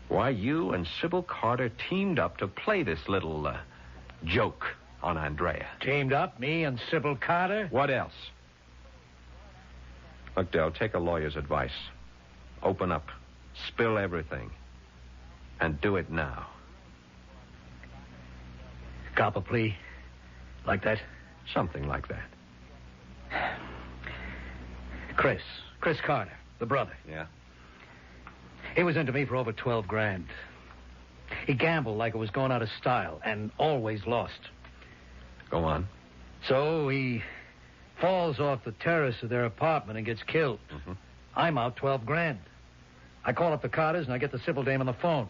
Why, you and Sybil Carter teamed up to play this little joke on Andrea. Teamed up? Me and Sybil Carter? What else? Look, Del, take a lawyer's advice. Open up. Spill everything. And do it now. Cop a plea? Like that? Something like that. Chris Carter, the brother. Yeah? He was into me for over 12 grand. He gambled like it was going out of style and always lost. Go on. So he falls off the terrace of their apartment and gets killed. Mm-hmm. I'm out 12 grand. I call up the Carters and I get the Sybil dame on the phone.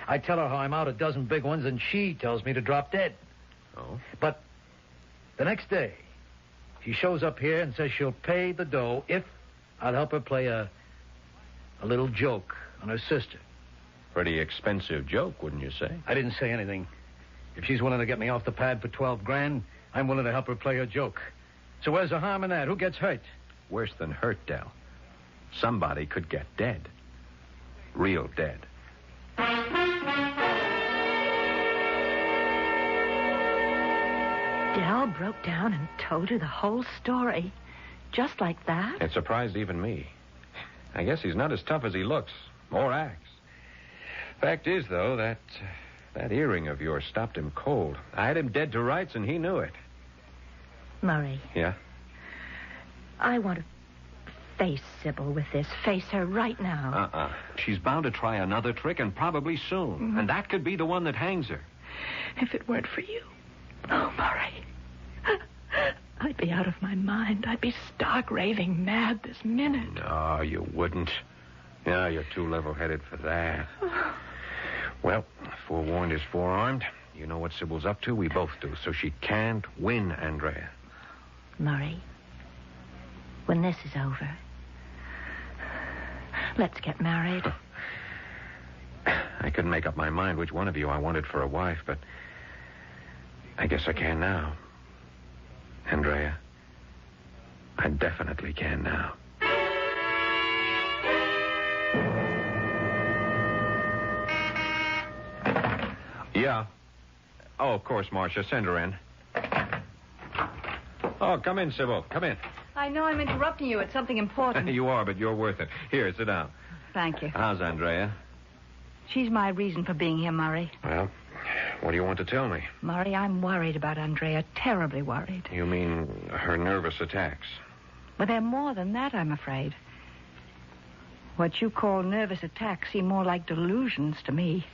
I tell her how I'm out a dozen big ones and she tells me to drop dead. Oh? But the next day, she shows up here and says she'll pay the dough if I'll help her play a little joke on her sister. Pretty expensive joke, wouldn't you say? I didn't say anything. If she's willing to get me off the pad for 12 grand, I'm willing to help her play her joke. So where's the harm in that? Who gets hurt? Worse than hurt, Del. Somebody could get dead. Real dead. Del broke down and told her the whole story. Just like that? It surprised even me. I guess he's not as tough as he looks, or acts. Fact is, though, that earring of yours stopped him cold. I had him dead to rights, and he knew it. Murray. Yeah? I want to face Sybil with this. Face her right now. She's bound to try another trick, and probably soon. Mm-hmm. And that could be the one that hangs her. If it weren't for you. Oh, Murray. I'd be out of my mind. I'd be stark raving mad this minute. No, you wouldn't. No, you're too level-headed for that. Well, forewarned is forearmed. You know what Sybil's up to. We both do. So she can't win, Andrea. Murray, when this is over, let's get married. I couldn't make up my mind which one of you I wanted for a wife, but I guess I can now. Andrea, I definitely can now. Yeah. Oh, of course, Marcia. Send her in. Oh, come in, Sybil. Come in. I know I'm interrupting you. It's something important. You are, but you're worth it. Here, sit down. Thank you. How's Andrea? She's my reason for being here, Murray. Well, what do you want to tell me? Murray, I'm worried about Andrea, terribly worried. You mean her nervous attacks? But they're more than that, I'm afraid. What you call nervous attacks seem more like delusions to me.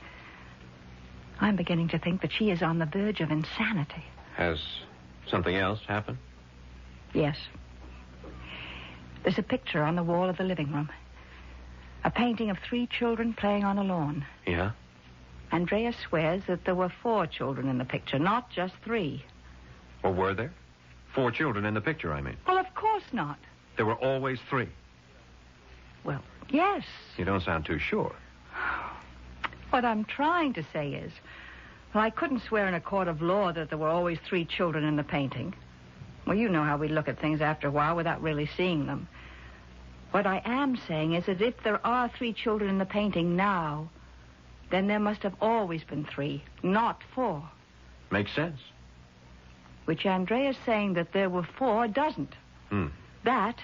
I'm beginning to think that she is on the verge of insanity. Has something else happened? Yes. There's a picture on the wall of the living room. A painting of 3 children playing on a lawn. Yeah? Andrea swears that there were 4 children in the picture, not just 3. Or were there? 4 children in the picture, I mean. Well, of course not. There were always 3. Well, yes. You don't sound too sure. What I'm trying to say is, well, I couldn't swear in a court of law that there were always 3 children in the painting. Well, you know how we look at things after a while without really seeing them. What I am saying is that if there are 3 children in the painting now, then there must have always been 3, not 4. Makes sense. Which Andrea's saying that there were 4 doesn't. That,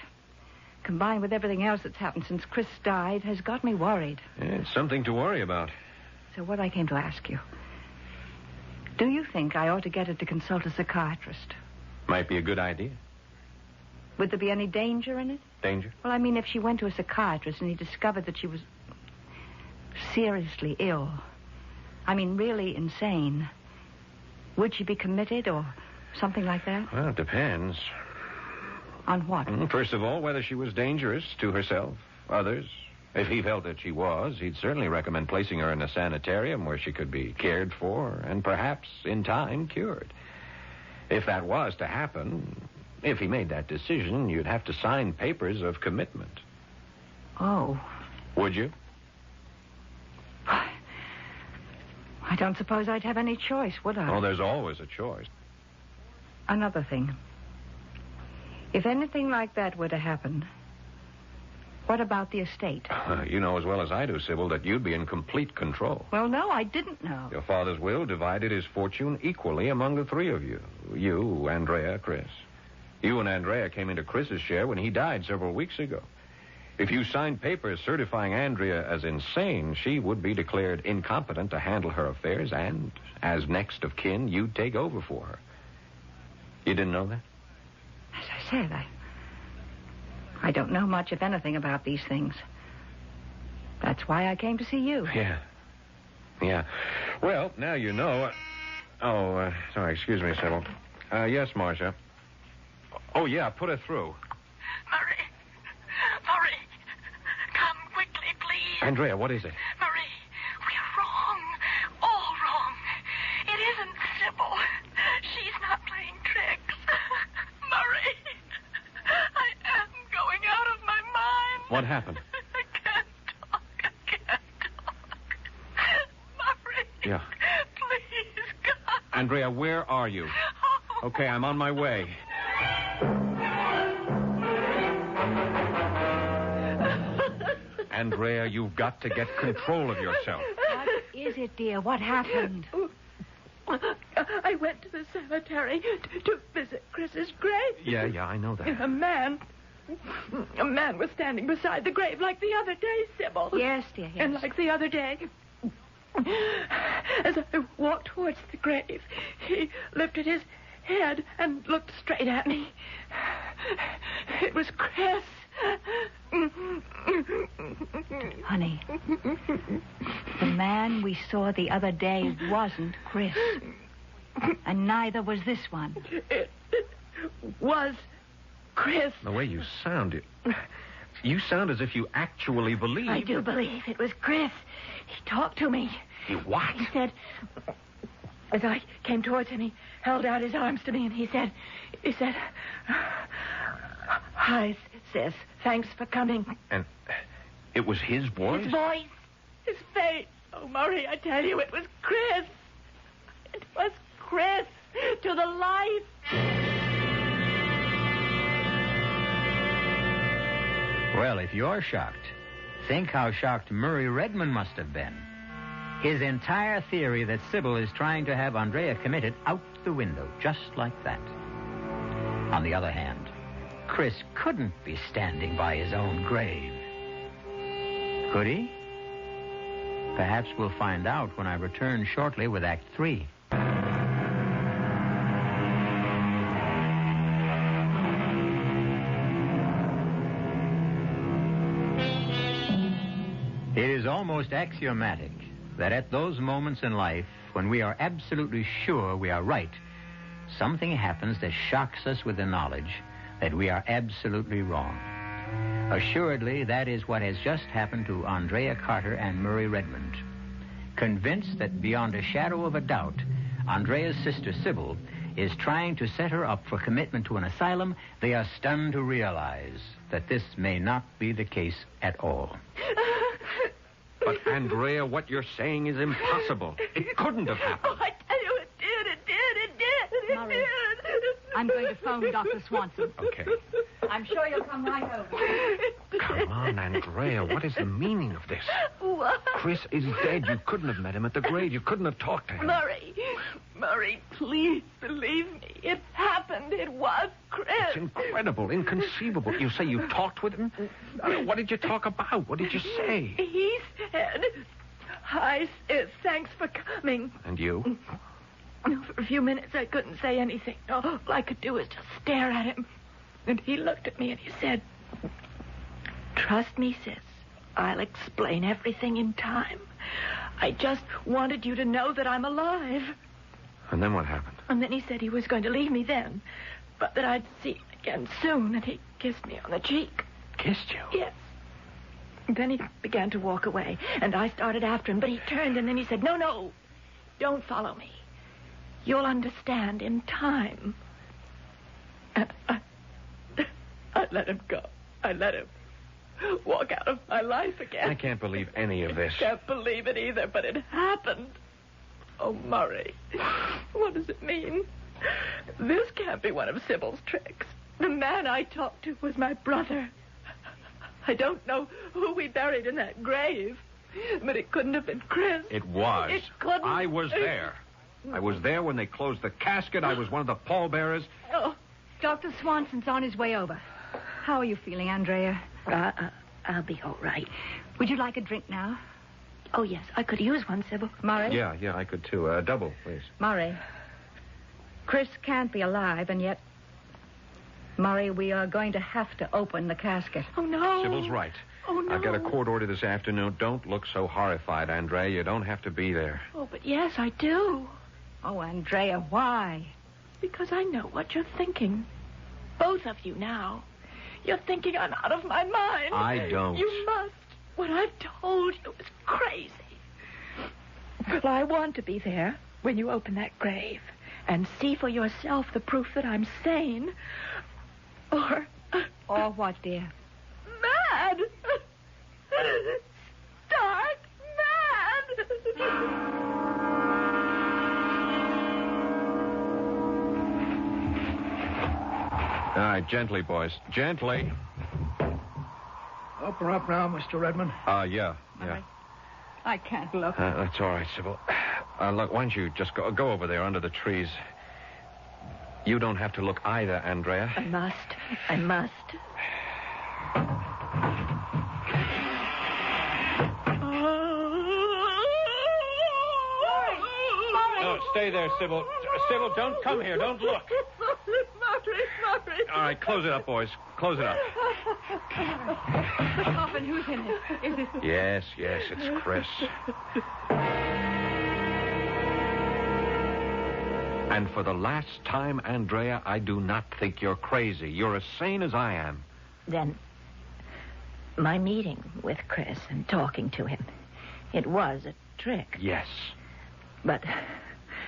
combined with everything else that's happened since Chris died, has got me worried. It's something to worry about. So what I came to ask you, do you think I ought to get her to consult a psychiatrist? Might be a good idea. Would there be any danger in it? Danger? Well, I mean, if she went to a psychiatrist and he discovered that she was seriously ill, I mean, really insane, would she be committed or something like that? Well, it depends. On what? First of all, whether she was dangerous to herself, others. If he felt that she was, he'd certainly recommend placing her in a sanitarium where she could be cared for and perhaps, in time, cured. If that was to happen, if he made that decision, you'd have to sign papers of commitment. Oh. Would you? I don't suppose I'd have any choice, would I? Oh, there's always a choice. Another thing. If anything like that were to happen, what about the estate? You know as well as I do, Sybil, that you'd be in complete control. Well, no, I didn't know. Your father's will divided his fortune equally among the 3 of you. You, Andrea, Chris. You and Andrea came into Chris's share when he died several weeks ago. If you signed papers certifying Andrea as insane, she would be declared incompetent to handle her affairs, and as next of kin, you'd take over for her. You didn't know that? As I said, I don't know much, if anything, about these things. That's why I came to see you. Yeah. Well, now you know. Sorry, excuse me, Sybil. Yes, Marcia. Oh, yeah, put her through. Murray, come quickly, please. Andrea, what is it? Murray, we're wrong. All wrong. It isn't Sybil. She's not playing tricks. Murray, I am going out of my mind. What happened? I can't talk. Murray. Yeah. Please, God. Andrea, where are you? Okay, I'm on my way. Andrea, you've got to get control of yourself. What is it, dear? What happened? I went to the cemetery to visit Chris's grave. Yeah, I know that. A man was standing beside the grave like the other day, Sybil. Yes, dear, yes. And like the other day, as I walked towards the grave, he lifted his head and looked straight at me. It was Chris. Honey, the man we saw the other day wasn't Chris. And neither was this one. It was Chris. The way you sound, you sound as if you actually believe. I do believe it was Chris. He talked to me. He what? He said, as I came towards him, he held out his arms to me and he said, "Hi, sis. Thanks for coming." And it was his voice? His voice. His face. Oh, Murray, I tell you, it was Chris. It was Chris. To the life. Well, if you're shocked, think how shocked Murray Redmond must have been. His entire theory that Sybil is trying to have Andrea committed out the window, just like that. On the other hand, Chris couldn't be standing by his own grave. Could he? Perhaps we'll find out when I return shortly with Act 3. It is almost axiomatic that at those moments in life when we are absolutely sure we are right, something happens that shocks us with the knowledge that we are absolutely wrong. Assuredly, that is what has just happened to Andrea Carter and Murray Redmond. Convinced that beyond a shadow of a doubt, Andrea's sister Sybil is trying to set her up for commitment to an asylum, they are stunned to realize that this may not be the case at all. But, Andrea, what you're saying is impossible. It couldn't have happened. Oh, I tell you, it did. Murray, I'm going to phone Dr. Swanson. Okay. I'm sure you'll come right over. Come on, Andrea. What is the meaning of this? What? Chris is dead. You couldn't have met him at the grave. You couldn't have talked to him. Murray, please believe me. It happened. It was Chris. It's incredible, inconceivable. You say you talked with him? What did you talk about? What did you say? He said, "Hi, sis. Thanks for coming." And you? For a few minutes, I couldn't say anything. All I could do was just stare at him. And he looked at me and he said, "Trust me, sis. I'll explain everything in time. I just wanted you to know that I'm alive." And then what happened? And then he said he was going to leave me then, but that I'd see him again soon, and he kissed me on the cheek. Kissed you? Yes. And then he began to walk away, and I started after him, but he turned, and then he said, No, don't follow me. You'll understand in time." And I let him go. I let him walk out of my life again. I can't believe any of this. I can't believe it either, but it happened. Oh, Murray, what does it mean? This can't be one of Sybil's tricks. The man I talked to was my brother. I don't know who we buried in that grave, but it couldn't have been Chris. It was. It couldn't. I was there. I was there when they closed the casket. I was one of the pallbearers. Oh, Dr. Swanson's on his way over. How are you feeling, Andrea? I'll be all right. Would you like a drink now? Oh, yes, I could use one, Sybil. Murray? Yeah, I could too. A double, please. Murray, Chris can't be alive, and yet, Murray, we are going to have to open the casket. Oh, no. Sybil's right. Oh, no. I'll get a court order this afternoon. Don't look so horrified, Andrea. You don't have to be there. Oh, but yes, I do. Oh, Andrea, why? Because I know what you're thinking. Both of you now. You're thinking I'm out of my mind. I don't. You must. What I've told you is crazy. Well, I want to be there when you open that grave and see for yourself the proof that I'm sane. Or what, dear? Mad. Stark mad. All right, gently, boys. Gently. Open her up now, Mr. Redmond. Yeah. I can't look. That's all right, Sybil. Look, why don't you just go over there under the trees? You don't have to look either, Andrea. I must. No, stay there, Sybil. Sybil, don't come here. Don't look. Murray. All right, close it up, boys. Close it up. The coffin, who's in it? Is it... Yes, it's Chris. And for the last time, Andrea, I do not think you're crazy. You're as sane as I am. Then, my meeting with Chris and talking to him, it was a trick. Yes. But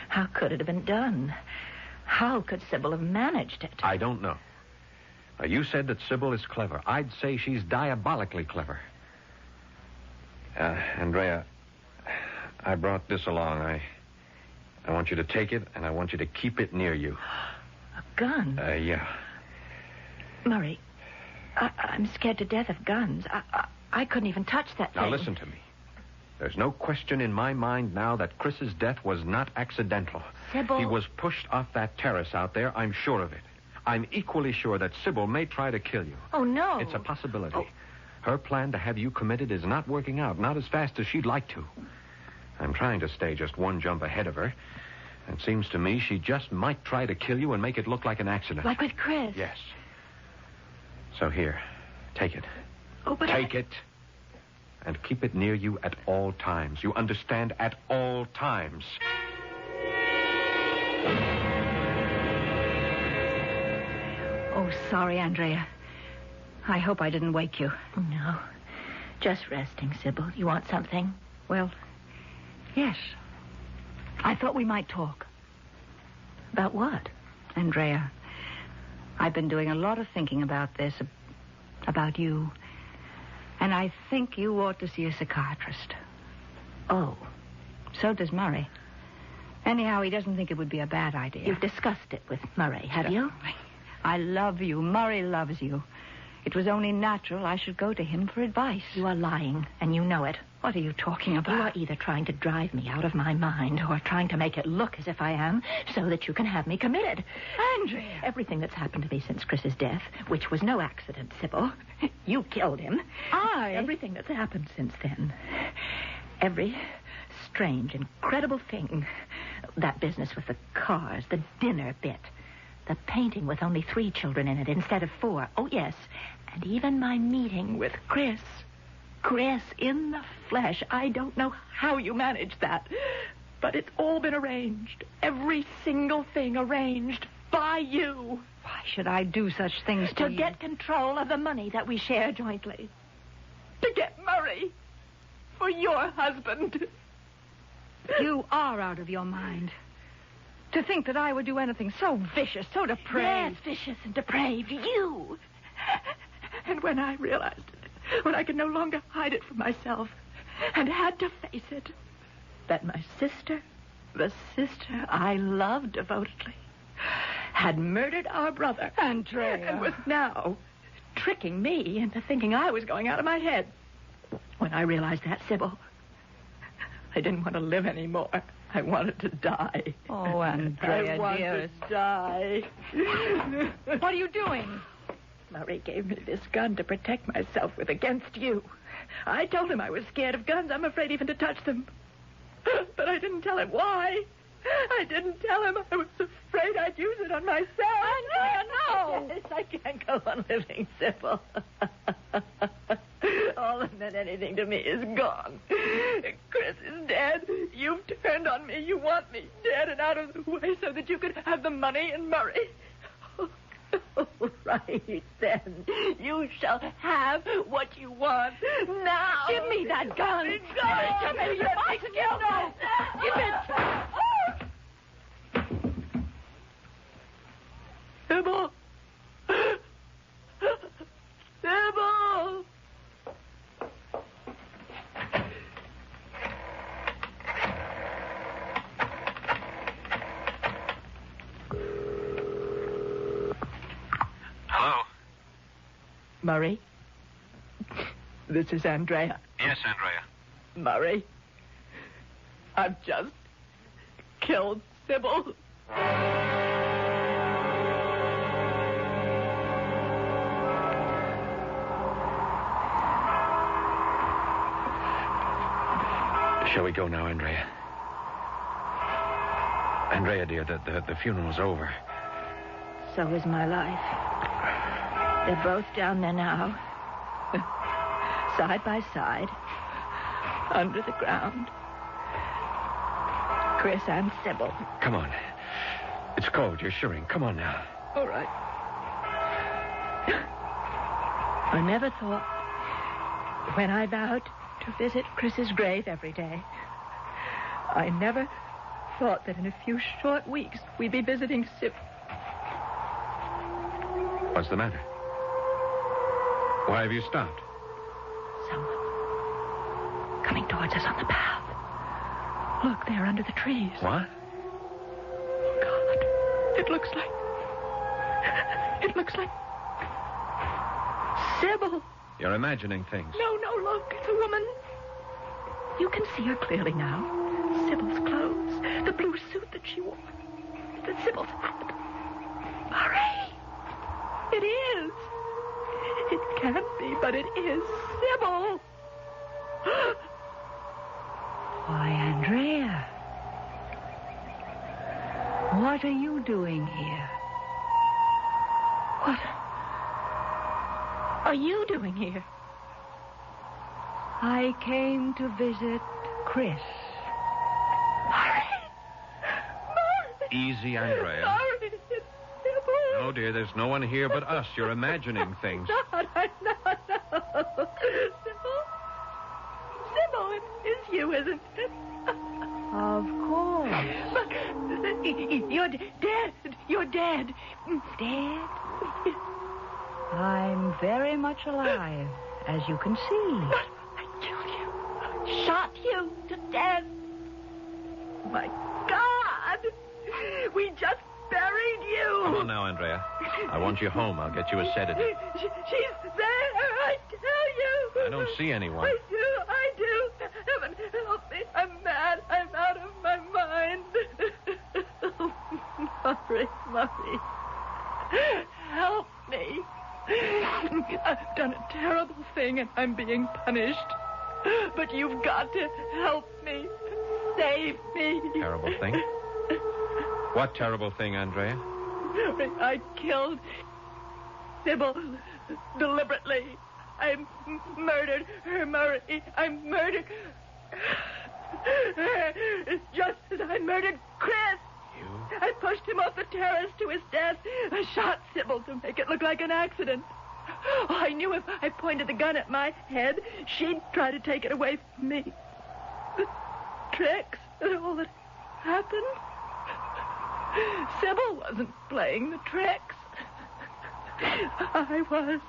how could it have been done? How could Sybil have managed it? I don't know. You said that Sybil is clever. I'd say she's diabolically clever. Andrea, I brought this along. I want you to take it, and I want you to keep it near you. A gun? Yeah. Murray, I'm scared to death of guns. I couldn't even touch that thing. Now, listen to me. There's no question in my mind now that Chris's death was not accidental. Sybil... He was pushed off that terrace out there. I'm sure of it. I'm equally sure that Sybil may try to kill you. Oh, no. It's a possibility. Her plan to have you committed is not working out, not as fast as she'd like to. I'm trying to stay just one jump ahead of her. It seems to me she just might try to kill you and make it look like an accident. Like with Chris? Yes. So here, take it. Oh, but Take it. And keep it near you at all times. You understand? At all times. Oh, sorry, Andrea. I hope I didn't wake you. No. Just resting, Sybil. You want something? Well, yes. I thought we might talk. About what? Andrea, I've been doing a lot of thinking about this, about you. And I think you ought to see a psychiatrist. Oh. So does Murray. Anyhow, he doesn't think it would be a bad idea. You've discussed it with Murray, have you? I love you. Murray loves you. It was only natural I should go to him for advice. You are lying, and you know it. What are you talking about? You are either trying to drive me out of my mind or trying to make it look as if I am so that you can have me committed. Andrea! Everything that's happened to me since Chris's death, which was no accident, Sybil. You killed him. Everything that's happened since then. Every strange, incredible thing. That business with the cars, the dinner bit. The painting with only 3 children in it instead of 4. Oh, yes. And even my meeting with Chris. Chris in the flesh. I don't know how you managed that. But it's all been arranged. Every single thing arranged by you. Why should I do such things to you? To get control of the money that we share jointly. To get Murray for your husband. You are out of your mind. To think that I would do anything so vicious, so depraved. Yes, vicious and depraved. You. And when I realized it, when I could no longer hide it from myself and had to face it, that my sister, the sister I loved devotedly, had murdered our brother. Andrea. And was now tricking me into thinking I was going out of my head. When I realized that, Sybil, I didn't want to live anymore. I wanted to die. Oh, Andrea, I wanted dearest. to die. What are you doing? Murray gave me this gun to protect myself with against you. I told him I was scared of guns. I'm afraid even to touch them. But I didn't tell him why. I didn't tell him. I was afraid I'd use it on myself. Andrea, no! Yes, I can't go on living, Sybil. All that meant anything to me is gone. Chris is dead. You've turned on me. You want me dead and out of the way so that you could have the money and Murray. Right, then. You shall have what you want now. Give me that gun. Give me your bicycle. No. Give it. Sybil. Sybil. Hello? Murray? This is Andrea. Yes, Andrea. Murray? I've just killed Sybil. Shall we go now, Andrea? Andrea, dear, the funeral's over. So is my life. They're both down there now. Side by side. Under the ground. Chris and Sybil. Come on. It's cold. You're shivering. Come on now. All right. I never thought, when I vowed to visit Chris's grave every day, I never thought that in a few short weeks we'd be visiting Sybil. What's the matter? Why have you stopped? Someone coming towards us on the path. Look, there under the trees. What? God, it looks like Sybil. You're imagining things. No, look, it's a woman. You can see her clearly now. Sybil's clothes, the blue suit that she wore, the Sybil's hat. Murray, it is. It can't be, but it is Sybil. Why, Andrea. What are you doing here? What are you doing here? I came to visit Chris. Easy, Andrea. Sorry, it's Sybil. Oh, dear, there's no one here but us. You're imagining things. I'm not. Sybil, it's you, isn't it? Of course. But you're dead. You're dead. Dead? I'm very much alive, as you can see. But I killed you. Shot you to death. My God. We just buried you. Come on now, Andrea. I want you home. I'll get you a sedative. She's there, I tell you. I don't see anyone. I do. Heaven, help me. I'm mad. I'm out of my mind. Murray. Help me. I've done a terrible thing and I'm being punished. But you've got to help me. Save me. Terrible thing? What terrible thing, Andrea? I killed Sybil deliberately. I murdered her, Murray. I murdered her just as I murdered Chris. You? I pushed him off the terrace to his death. I shot Sybil to make it look like an accident. Oh, I knew if I pointed the gun at my head, she'd try to take it away from me. The tricks and all that happened. Sybil wasn't playing the tricks. I was.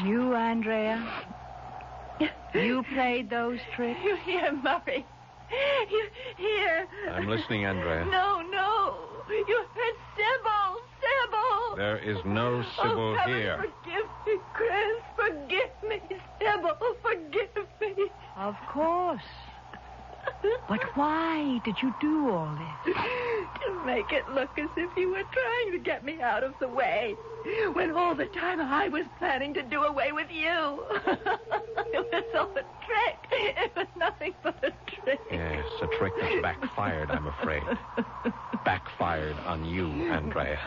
You, Andrea? You played those tricks? You hear, Murray? You hear? I'm listening, Andrea. No. You heard Sybil. There is no Sybil Heaven, here. Forgive me, Chris. Forgive me, Sybil. Forgive me. Of course. But why did you do all this? To make it look as if you were trying to get me out of the way, when all the time I was planning to do away with you. It was all a trick. It was nothing but a trick. Yes, a trick that's backfired, I'm afraid. Backfired on you, Andrea.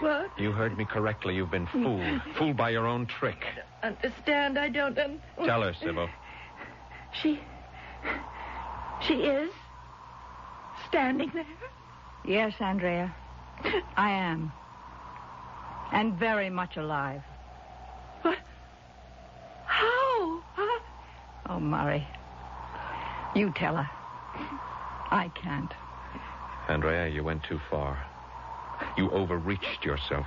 What? You heard me correctly. You've been fooled. Fooled by your own trick. Understand? I don't... Tell her, Sybil. She is standing there? Yes, Andrea. I am. And very much alive. But how? Oh, Murray. You tell her. I can't. Andrea, you went too far. You overreached yourself.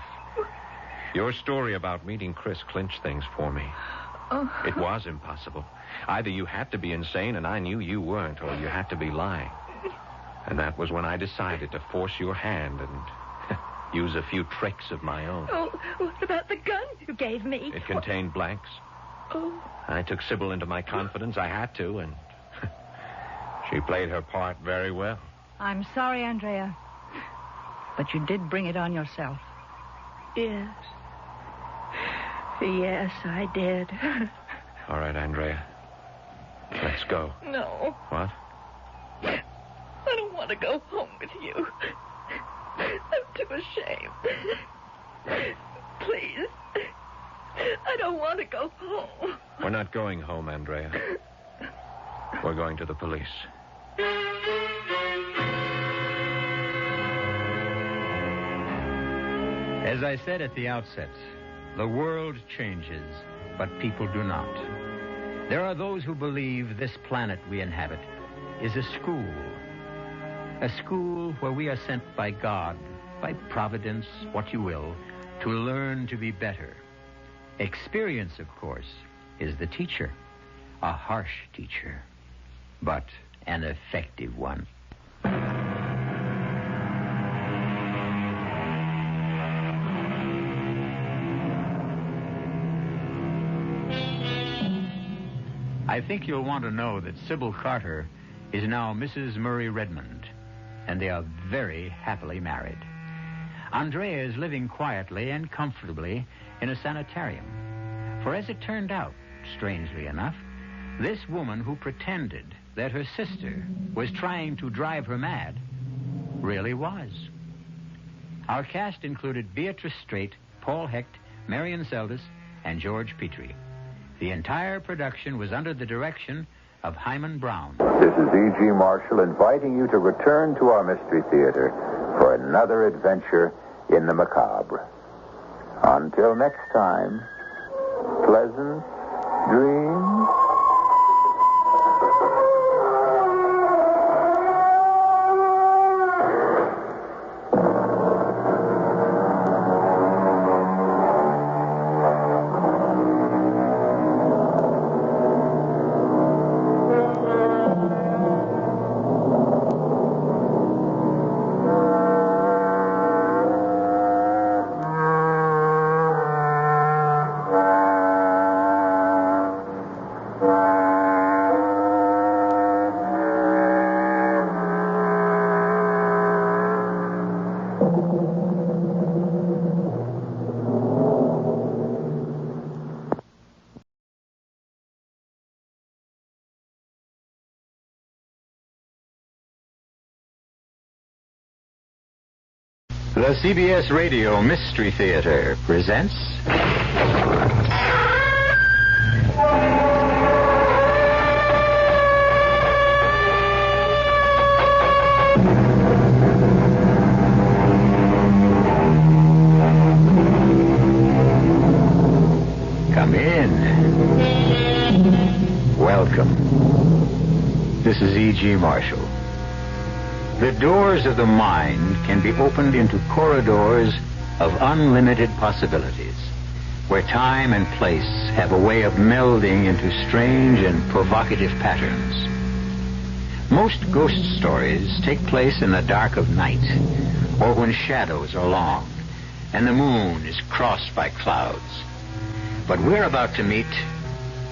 Your story about meeting Chris clinched things for me. Oh. It was impossible. Either you had to be insane, and I knew you weren't, or you had to be lying. And that was when I decided to force your hand and use a few tricks of my own. Oh, what about the gun you gave me? It contained blanks. Oh. I took Sybil into my confidence. I had to, and she played her part very well. I'm sorry, Andrea. But you did bring it on yourself. Yes. Yes, I did. All right, Andrea. Let's go. No. What? I don't want to go home with you. I'm too ashamed. Please. I don't want to go home. We're not going home, Andrea. We're going to the police. As I said at the outset, the world changes, but people do not. There are those who believe this planet we inhabit is a school where we are sent by God, by Providence, what you will, to learn to be better. Experience, of course, is the teacher, a harsh teacher, but an effective one. I think you'll want to know that Sybil Carter is now Mrs. Murray Redmond, and they are very happily married. Andrea is living quietly and comfortably in a sanitarium. For as it turned out, strangely enough, this woman who pretended that her sister was trying to drive her mad really was Our cast included Beatrice Straight, Paul Hecht, Marion Seldes, and George Petrie. The entire production was under the direction of Hyman Brown. This is E.G. Marshall inviting you to return to our Mystery Theater for another adventure in the macabre. Until next time, pleasant dreams. The CBS Radio Mystery Theater presents... Come in. Welcome. This is E.G. Marshall. The doors of the mind can be opened into corridors of unlimited possibilities, where time and place have a way of melding into strange and provocative patterns. Most ghost stories take place in the dark of night, or when shadows are long and the moon is crossed by clouds. But we're about to meet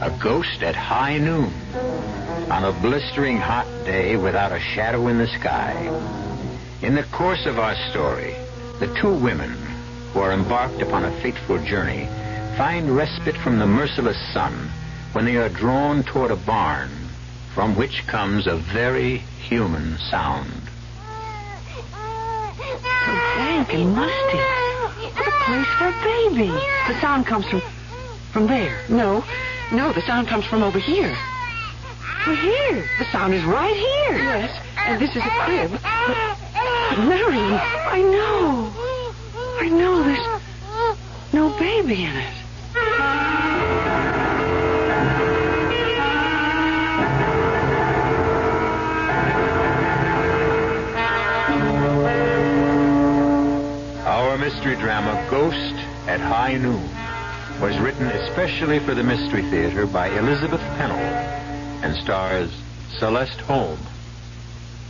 a ghost at high noon, on a blistering hot day without a shadow in the sky. In the course of our story, the two women who are embarked upon a fateful journey find respite from the merciless sun when they are drawn toward a barn from which comes a very human sound. So dank and musty. What a place for a baby. The sound comes from there. No, the sound comes from over here. We're here. The sound is right here. Yes, and this is a crib. But Marion, I know there's no baby in it. Our mystery drama, Ghost at High Noon, was written especially for the Mystery Theater by Elizabeth Pennell and stars Celeste Holm.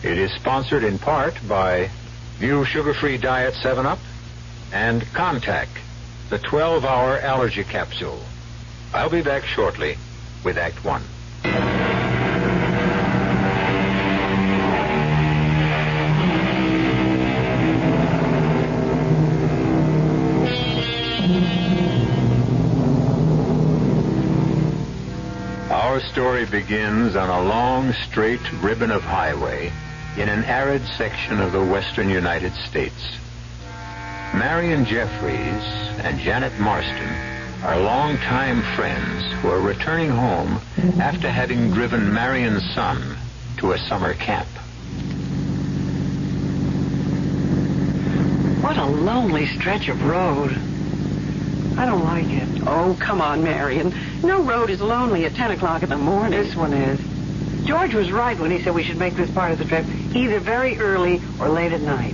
It is sponsored in part by New Sugar-Free Diet 7-Up and Contact, the 12-hour allergy capsule. I'll be back shortly with Act 1. Our story begins on a long, straight ribbon of highway in an arid section of the western United States. Marion Jeffries and Janet Marston are longtime friends who are returning home after having driven Marion's son to a summer camp. What a lonely stretch of road. I don't like it. Oh, come on, Marion. No road is lonely at 10 o'clock in the morning. This one is. George was right when he said we should make this part of the trip either very early or late at night.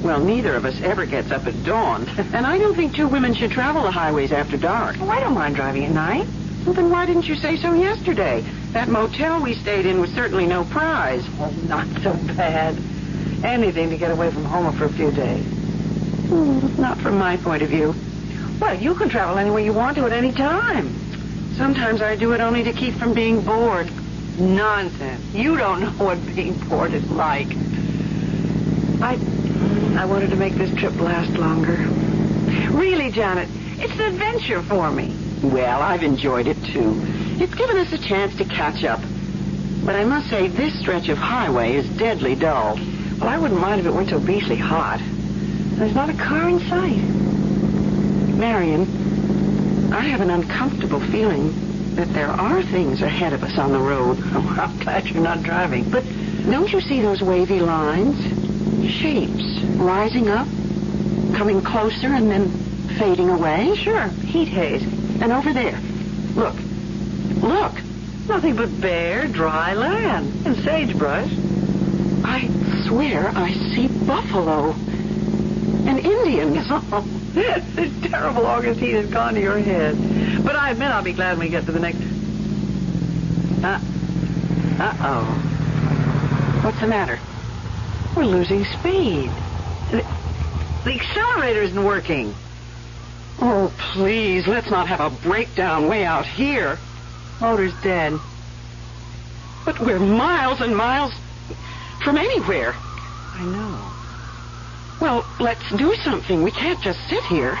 Well, neither of us ever gets up at dawn. And I don't think two women should travel the highways after dark. Oh, I don't mind driving at night. Well, then why didn't you say so yesterday? That motel we stayed in was certainly no prize. Well, not so bad. Anything to get away from home for a few days. Not from my point of view. Well, you can travel anywhere you want to at any time. Sometimes I do it only to keep from being bored. Nonsense. You don't know what being bored is like. I wanted to make this trip last longer. Really, Janet, it's an adventure for me. Well, I've enjoyed it, too. It's given us a chance to catch up. But I must say, this stretch of highway is deadly dull. Well, I wouldn't mind if it weren't so beastly hot. There's not a car in sight. Marion, I have an uncomfortable feeling that there are things ahead of us on the road. Oh, I'm glad you're not driving. But don't you see those wavy lines? Shapes rising up, coming closer, and then fading away? Sure, heat haze. And over there, look. Look. Nothing but bare, dry land and sagebrush. I swear I see buffalo and Indians. Oh, this terrible August heat has gone to your head. But I admit I'll be glad when we get to the next... Uh-oh. What's the matter? We're losing speed. The accelerator isn't working. Oh, please, let's not have a breakdown way out here. Motor's dead. But we're miles and miles from anywhere. I know. Well, let's do something. We can't just sit here.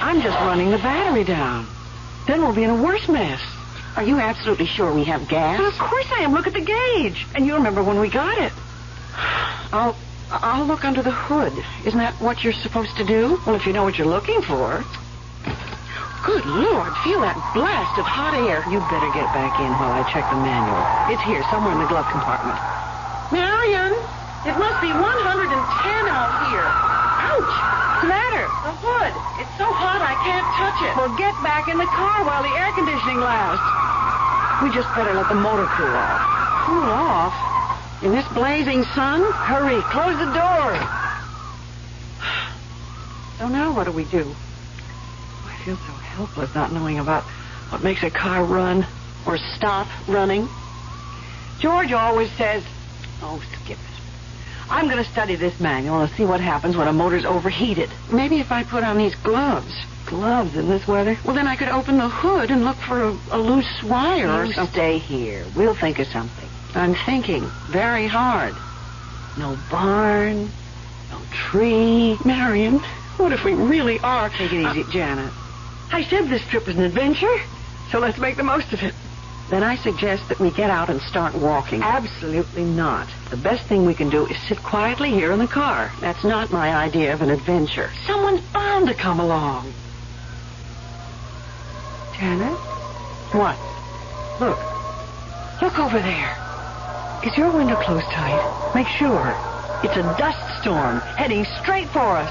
I'm just running the battery down. Then we'll be in a worse mess. Are you absolutely sure we have gas? Well, of course I am. Look at the gauge. And you remember when we got it. I'll look under the hood. Isn't that what you're supposed to do? Well, if you know what you're looking for. Good Lord, feel that blast of hot air. You better get back in while I check the manual. It's here, somewhere in the glove compartment. Marion, it must be 110 out here. Ouch! What's the matter? The hood. It's so hot I can't touch it. Well, get back in the car while the air conditioning lasts. We just better let the motor cool off. Cool off? In this blazing sun? Hurry, close the door. So now what do we do? I feel so helpless not knowing about what makes a car run or stop running. George always says, oh, skip it. I'm going to study this manual and see what happens when a motor's overheated. Maybe if I put on these gloves. Gloves in this weather? Well, then I could open the hood and look for a loose wire or something. Stay here. We'll think of something. I'm thinking very hard. No barn, no tree. Marion, what if we really are... Take it easy, Janet. I said this trip was an adventure, so let's make the most of it. Then I suggest that we get out and start walking. Absolutely not. The best thing we can do is sit quietly here in the car. That's not my idea of an adventure. Someone's bound to come along. Janet? What? Look. Look over there. Is your window closed tight? Make sure. It's a dust storm heading straight for us.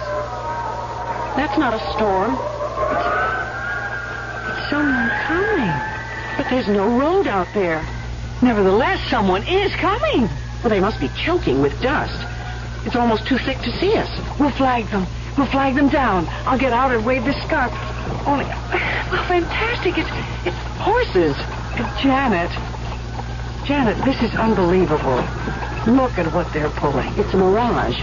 That's not a storm. It's someone coming. But there's no road out there. Nevertheless, someone is coming. Well, they must be choking with dust. It's almost too thick to see us. We'll flag them. We'll flag them down. I'll get out and wave this scarf. Only, well, fantastic. It's horses. Janet, this is unbelievable. Look at what they're pulling. It's a mirage.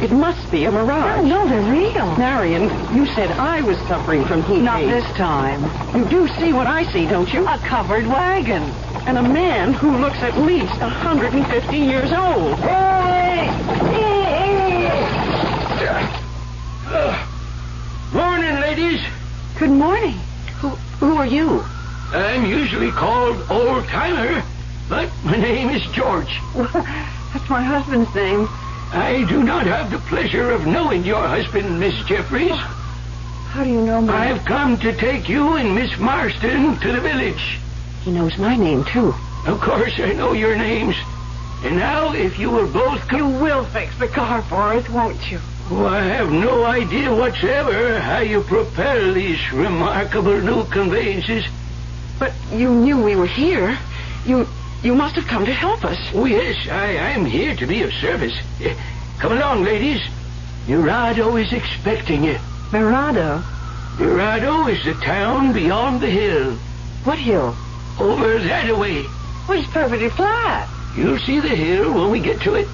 It must be a mirage. No, they're real. Marion, you said I was suffering from heat. Not this time. You do see what I see, don't you? A covered wagon. And a man who looks at least 150 years old. Morning, ladies. Good morning. Who are you? I'm usually called Old Timer, but my name is George. That's my husband's name. I do not have the pleasure of knowing your husband, Miss Jeffries. How do you know me? I've come to take you and Miss Marston to the village. He knows my name, too. Of course, I know your names. And now, if you will both come... You will fix the car for us, won't you? Oh, I have no idea whatsoever how you propel these remarkable new conveyances. But you knew we were here. You must have come to help us. Oh, yes, I'm here to be of service. Come along, ladies. Murado is expecting you. Murado? Murado is the town beyond the hill. What hill? Over that way. Well, it's perfectly flat. You'll see the hill when we get to it.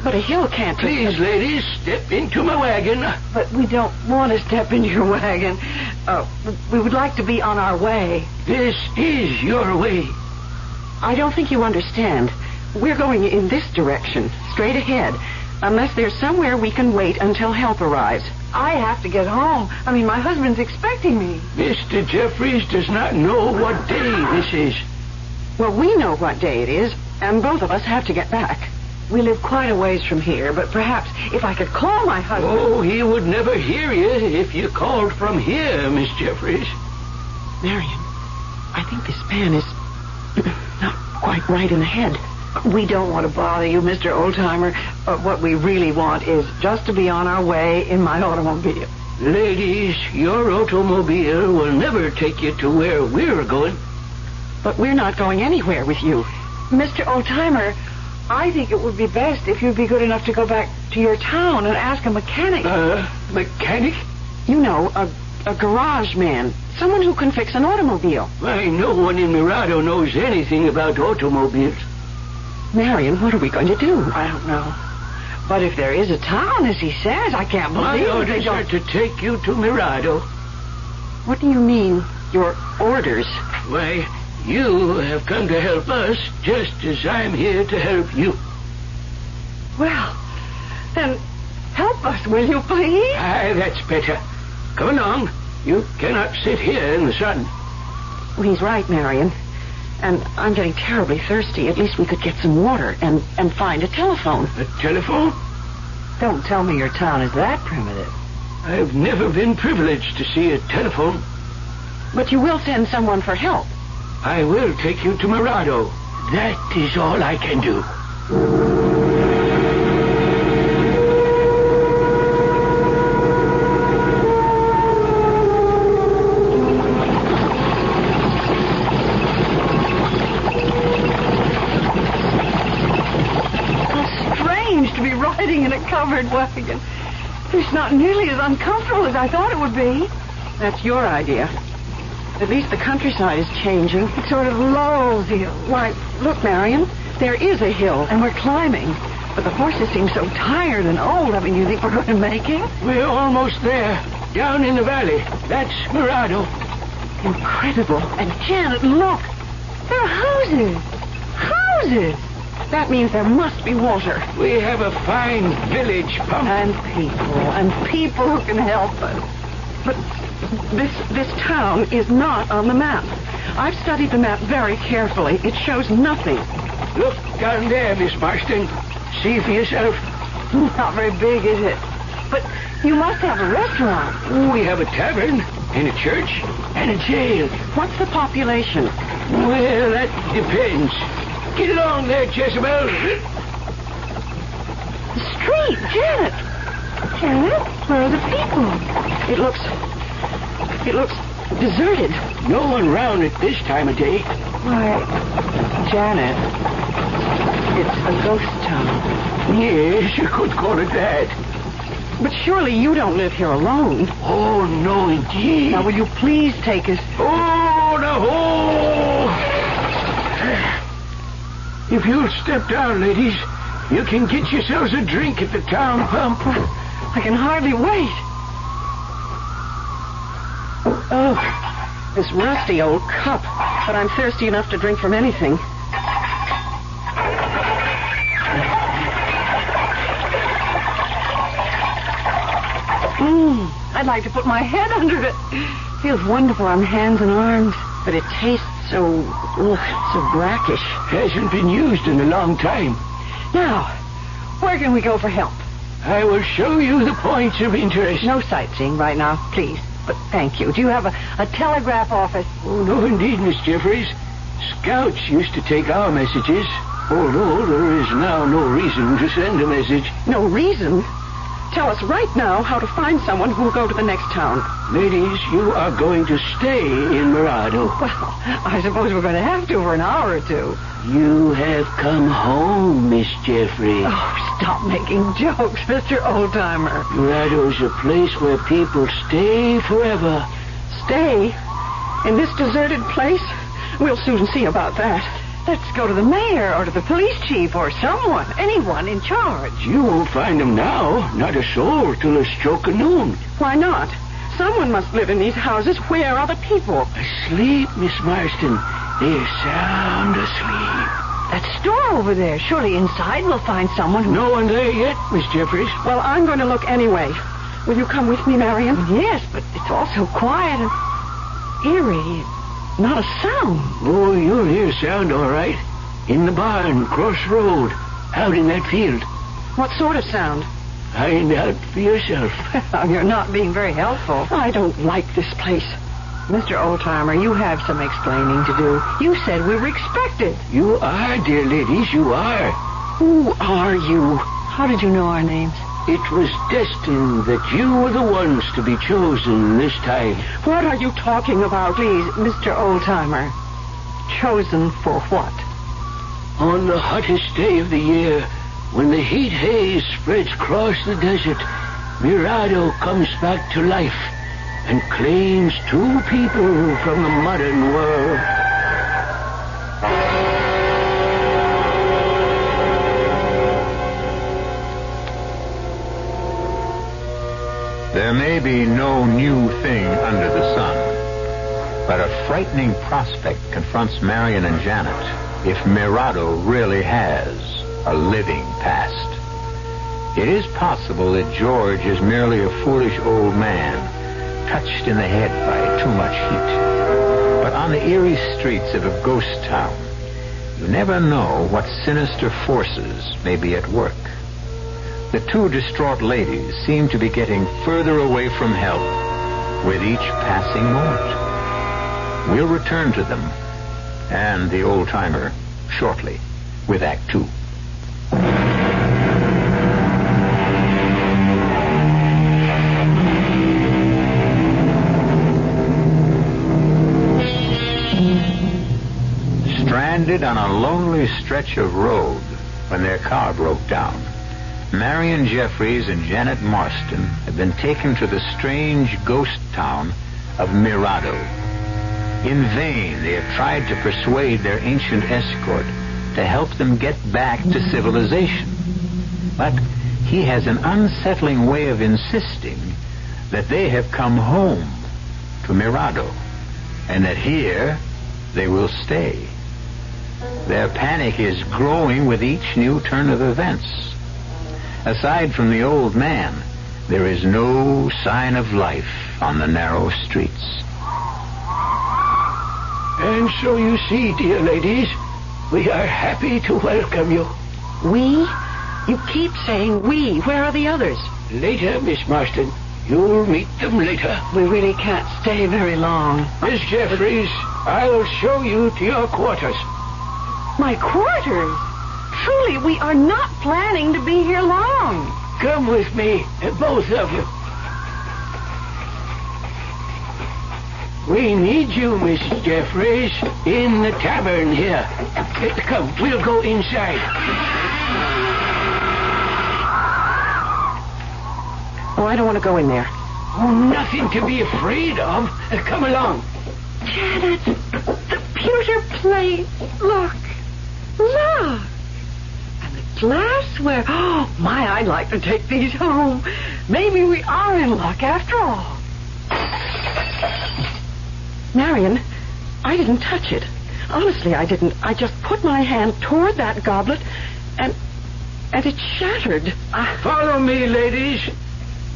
But a hill can't... Please, ladies, step into my wagon. But we don't want to step into your wagon. We would like to be on our way. This is your way. I don't think you understand. We're going in this direction, straight ahead, unless there's somewhere we can wait until help arrives. I have to get home. I mean, my husband's expecting me. Mr. Jeffries does not know what day this is. Well, we know what day it is, and both of us have to get back. We live quite a ways from here, but perhaps if I could call my husband... Oh, he would never hear you if you called from here, Miss Jeffries. Marion, I think this man is not quite right in the head. We don't want to bother you, Mr. Oldtimer. What we really want is just to be on our way in my automobile. Ladies, your automobile will never take you to where we're going. But we're not going anywhere with you. Mr. Oldtimer, I think it would be best if you'd be good enough to go back to your town and ask a mechanic. Mechanic? You know, a garage man. Someone who can fix an automobile. Why, no one in Mirado knows anything about automobiles. Marion, what are we going to do? I don't know. But if there is a town, as he says, I can't believe My orders are to take you to Mirado. What do you mean, your orders? Why, you have come to help us just as I'm here to help you. Well, then help us, will you, please? Aye, that's better. Come along. You cannot sit here in the sun. Well, he's right, Marion. And I'm getting terribly thirsty. At least we could get some water and find a telephone. A telephone? Don't tell me your town is that primitive. I've never been privileged to see a telephone. But you will send someone for help. I will take you to Mirado. That is all I can do. In a covered wagon. It's not nearly as uncomfortable as I thought it would be. That's your idea. At least the countryside is changing. It sort of lulls you. Why, look, Marion, there is a hill, and we're climbing. But the horses seem so tired and old. I mean, you think we're going to make it? We're almost there. Down in the valley. That's Mirado. Incredible. And Janet, look. There are houses. Houses. That means there must be water. We have a fine village pump. And people who can help us. But this town is not on the map. I've studied the map very carefully. It shows nothing. Look down there, Miss Marston. See for yourself. Not very big, is it? But you must have a restaurant. We have a tavern and a church and a jail. What's the population? Well, that depends. Get along there, Jezebel. The street, Janet. Janet, where are the people? It looks deserted. No one round at this time of day. Why, Janet, it's a ghost town. Yes, you could call it that. But surely you don't live here alone. Oh, no, indeed. Now, will you please take us... Oh, no. If you'll step down, ladies, you can get yourselves a drink at the town pump. I can hardly wait. Oh, this rusty old cup. But I'm thirsty enough to drink from anything. I'd like to put my head under it. Feels wonderful on hands and arms. But it tastes so brackish. Hasn't been used in a long time. Now, where can we go for help? I will show you the points of interest. No sightseeing right now, please. But thank you. Do you have a telegraph office? Oh, no, indeed, Miss Jeffries. Scouts used to take our messages, although there is now no reason to send a message. No reason? Tell us right now how to find someone who will go to the next town. Ladies, you are going to stay in Mirado. Well, I suppose we're going to have to for an hour or two. You have come home, Miss Jeffries. Oh, stop making jokes, Mr. Oldtimer. Mirado's a place where people stay forever. Stay? In this deserted place? We'll soon see about that. Let's go to the mayor or to the police chief or anyone in charge. You won't find them now. Not a soul till the stroke of noon. Why not? Someone must live in these houses. Where are the people? Asleep, Miss Marston. They're sound asleep. That store over there. Surely inside we'll find someone who... No one there yet, Miss Jeffries. Well, I'm going to look anyway. Will you come with me, Marion? Yes, but it's all so quiet and eerie. not a sound. Oh, you'll hear sound all right. In the barn, cross road, out in that field. What sort of sound? Find out for yourself. You're not being very helpful. I don't like this place. Mr. Oldtimer, you have some explaining to do. You said we were expected. You are, dear ladies, you are. Who are you? How did you know our names? It was destined that you were the ones to be chosen this time. What are you talking about, please, Mr. Oldtimer? Chosen for what? On the hottest day of the year, when the heat haze spreads across the desert, Mirado comes back to life and claims 2 people from the modern world. There may be no new thing under the sun, but a frightening prospect confronts Marion and Janet if Mirado really has a living past. It is possible that George is merely a foolish old man, touched in the head by too much heat. But on the eerie streets of a ghost town, you never know what sinister forces may be at work. The 2 distraught ladies seem to be getting further away from help with each passing moment. We'll return to them and the old-timer shortly with Act 2. Stranded on a lonely stretch of road when their car broke down, Marion Jeffries and Janet Marston have been taken to the strange ghost town of Mirado. In vain, they have tried to persuade their ancient escort to help them get back to civilization. But he has an unsettling way of insisting that they have come home to Mirado, and that here they will stay. Their panic is growing with each new turn of events. Aside from the old man, there is no sign of life on the narrow streets. And so you see, dear ladies, we are happy to welcome you. We? You keep saying we. Where are the others? Later, Miss Marston. You'll meet them later. We really can't stay very long. Miss Jeffries, I'll show you to your quarters. My quarters? Truly, we are not planning to be here long. Come with me, both of you. We need you, Miss Jeffries, in the tavern here. Come, we'll go inside. Oh, I don't want to go in there. Oh, nothing to be afraid of. Come along. Janet, the pewter plate. Look. Look. And the glassware. Oh, my, I'd like to take these home. Maybe we are in luck after all. Marion, I didn't touch it. Honestly, I didn't. I just put my hand toward that goblet, and it shattered. Follow me, ladies.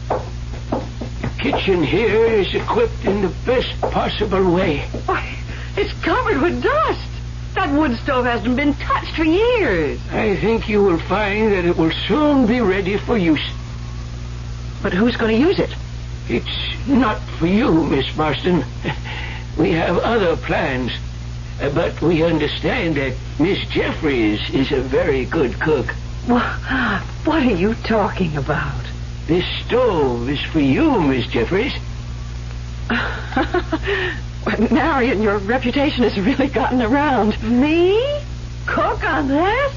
The kitchen here is equipped in the best possible way. Why, it's covered with dust. That wood stove hasn't been touched for years. I think you will find that it will soon be ready for use. But who's going to use it? It's not for you, Miss Marston. We have other plans. But we understand that Miss Jeffries is a very good cook. What are you talking about? This stove is for you, Miss Jeffries. Marion, your reputation has really gotten around. Me? Cook on that?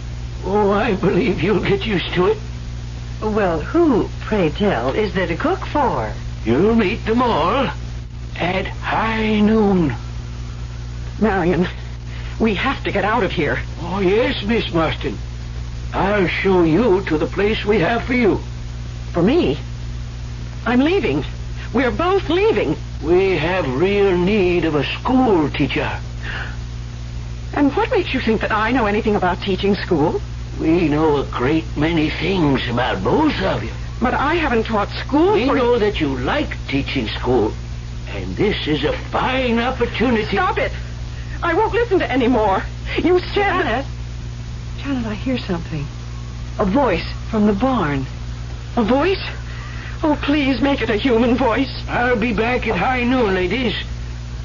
Oh, I believe you'll get used to it. Well, who, pray tell, is there to cook for? You'll meet them all at high noon. Marion, we have to get out of here. Oh, yes, Miss Marston. I'll show you to the place we have for you. For me? I'm leaving. We're both leaving. We have real need of a school teacher. And what makes you think that I know anything about teaching school? We know a great many things about both of you. But I haven't taught school. We know that you like teaching school. And this is a fine opportunity. Stop it. I won't listen to any more. You said... Janet, I hear something. A voice from the barn. A voice? Oh, please make it a human voice. I'll be back at high noon, ladies.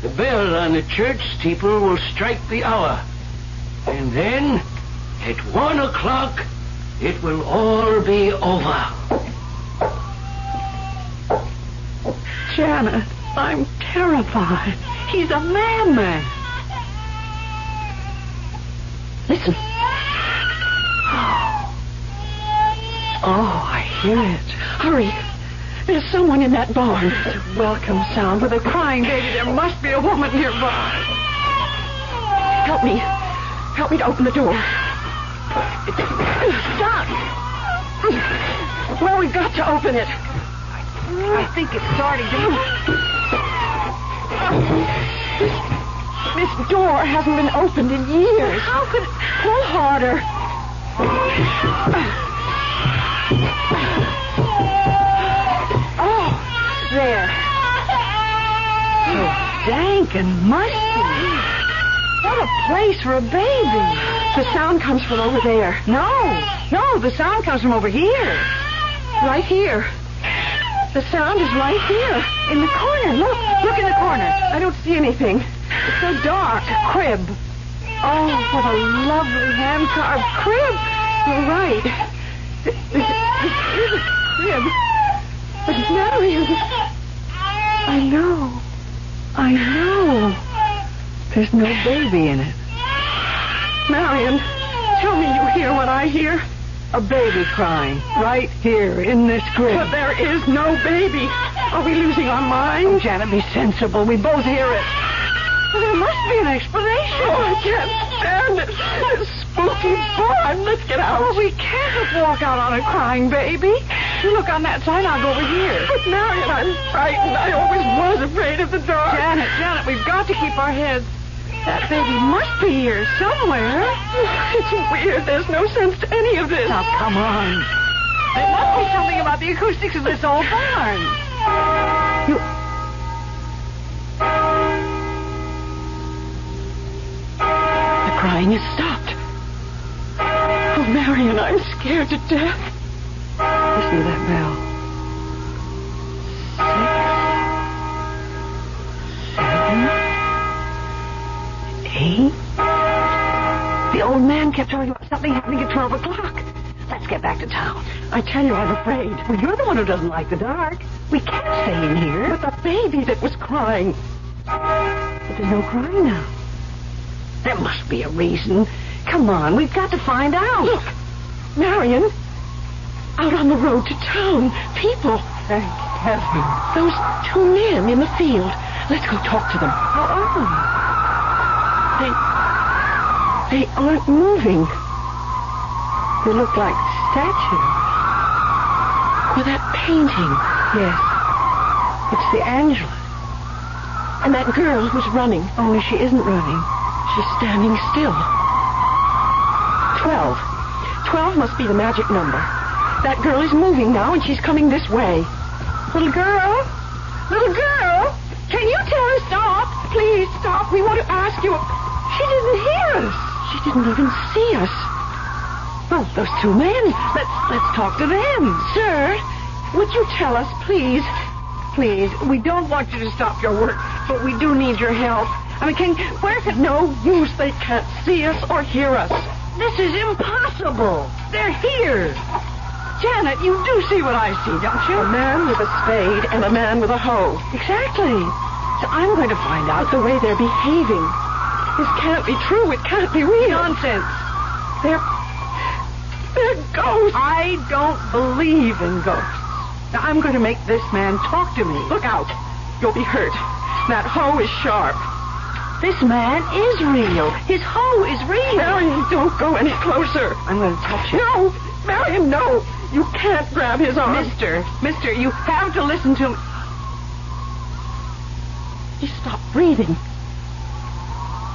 The bell on the church steeple will strike the hour. And then, at 1 o'clock, it will all be over. Janet, I'm terrified. He's a madman. Listen. Oh, I hear it. Hurry. There's someone in that barn. It's a welcome sound with a crying baby. There must be a woman nearby. Help me. Help me to open the door. Stop. Well, we've got to open it. I think it's starting to... This door hasn't been opened in years. How could... Pull harder. Oh, there. So dank and musty. What a place for a baby. The sound comes from over there. No, the sound comes from over here. Right here. The sound is right here. In the corner. Look in the corner. I don't see anything. It's so dark. A crib. Oh, what a lovely hand-carved crib. You're right. This is a crib. But Marion... I know. There's no baby in it. Marion, tell me you hear what I hear. A baby crying right here in this crib. But there is no baby. Are we losing our minds? Oh, Janet, be sensible. We both hear it. Well, there must be an explanation. Oh, I can't stand it. This spooky barn. Let's get out. Oh, we can't walk out on a crying baby. You look on that side, I'll go over here. But, Marion, I'm frightened. I always was afraid of the dark. Janet, we've got to keep our heads. That baby must be here somewhere. It's weird. There's no sense to any of this. Now, come on. There must be something about the acoustics of this old barn. The crying has stopped. Oh, Marion, I'm scared to death. Listen to that bell. 6, 7, 8. The old man kept talking about something happening at 12 o'clock. Let's get back to town. I tell you, I'm afraid. Well, you're the one who doesn't like the dark. We can't stay in here. But the baby that was crying. But there's no crying now. There must be a reason. Come on, we've got to find out. Look, Marion, out on the road to town, people. Thank heaven. Those two men in the field. Let's go talk to them. How are they aren't moving. they? They look like statues. Or that painting. Yes. It's the Angela. And that girl who's running. Only she isn't running. She's standing still. 12. 12 must be the magic number. That girl is moving now, and she's coming this way. Little girl? Little girl? Can you tell her stop? Please stop. We want to ask you. She didn't hear us. She didn't even see us. Well, those two men. Let's talk to them. Sir, would you tell us, please? Please, we don't want you to stop your work, but we do need your help. I mean, where's it? No use. They can't see us or hear us. This is impossible. They're here. Janet, you do see what I see, don't you? A man with a spade and a man with a hoe. Exactly. So I'm going to find out the way they're behaving. This can't be true. It can't be real. Nonsense. They're ghosts. I don't believe in ghosts. Now, I'm going to make this man talk to me. Look out. You'll be hurt. That hoe is sharp. This man is real. His hoe is real. Marion, don't go any closer. I'm going to touch him. No, Marion, no. You can't grab his arm. Mister, you have to listen to me. He stopped breathing.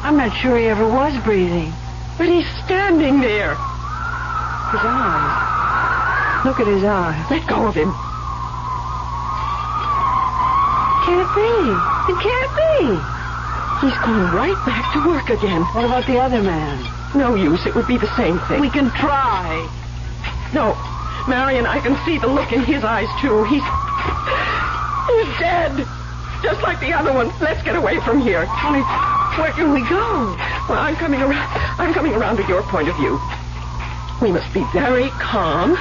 I'm not sure he ever was breathing. But he's standing there. His eyes. Look at his eyes. Let go of him. Can't be. It can't be. He's gone right back to work again. What about the other man? No use. It would be the same thing. We can try. No. Marion, I can see the look in his eyes, too. He's dead. Just like the other one. Let's get away from here. Honey, where can we go? Well, I'm coming around to your point of view. We must be very calm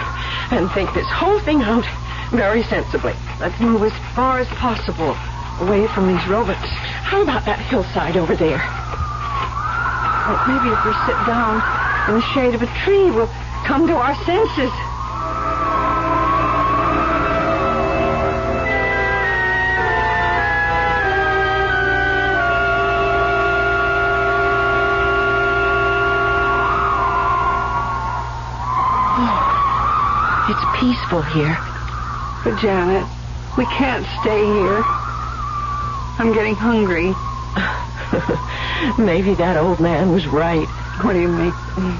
and think this whole thing out very sensibly. Let's move as far as possible away from these robots. How about that hillside over there? Well, maybe if we sit down in the shade of a tree, we'll come to our senses. It's peaceful here. But, Janet, we can't stay here. I'm getting hungry. Maybe that old man was right. What do you mean?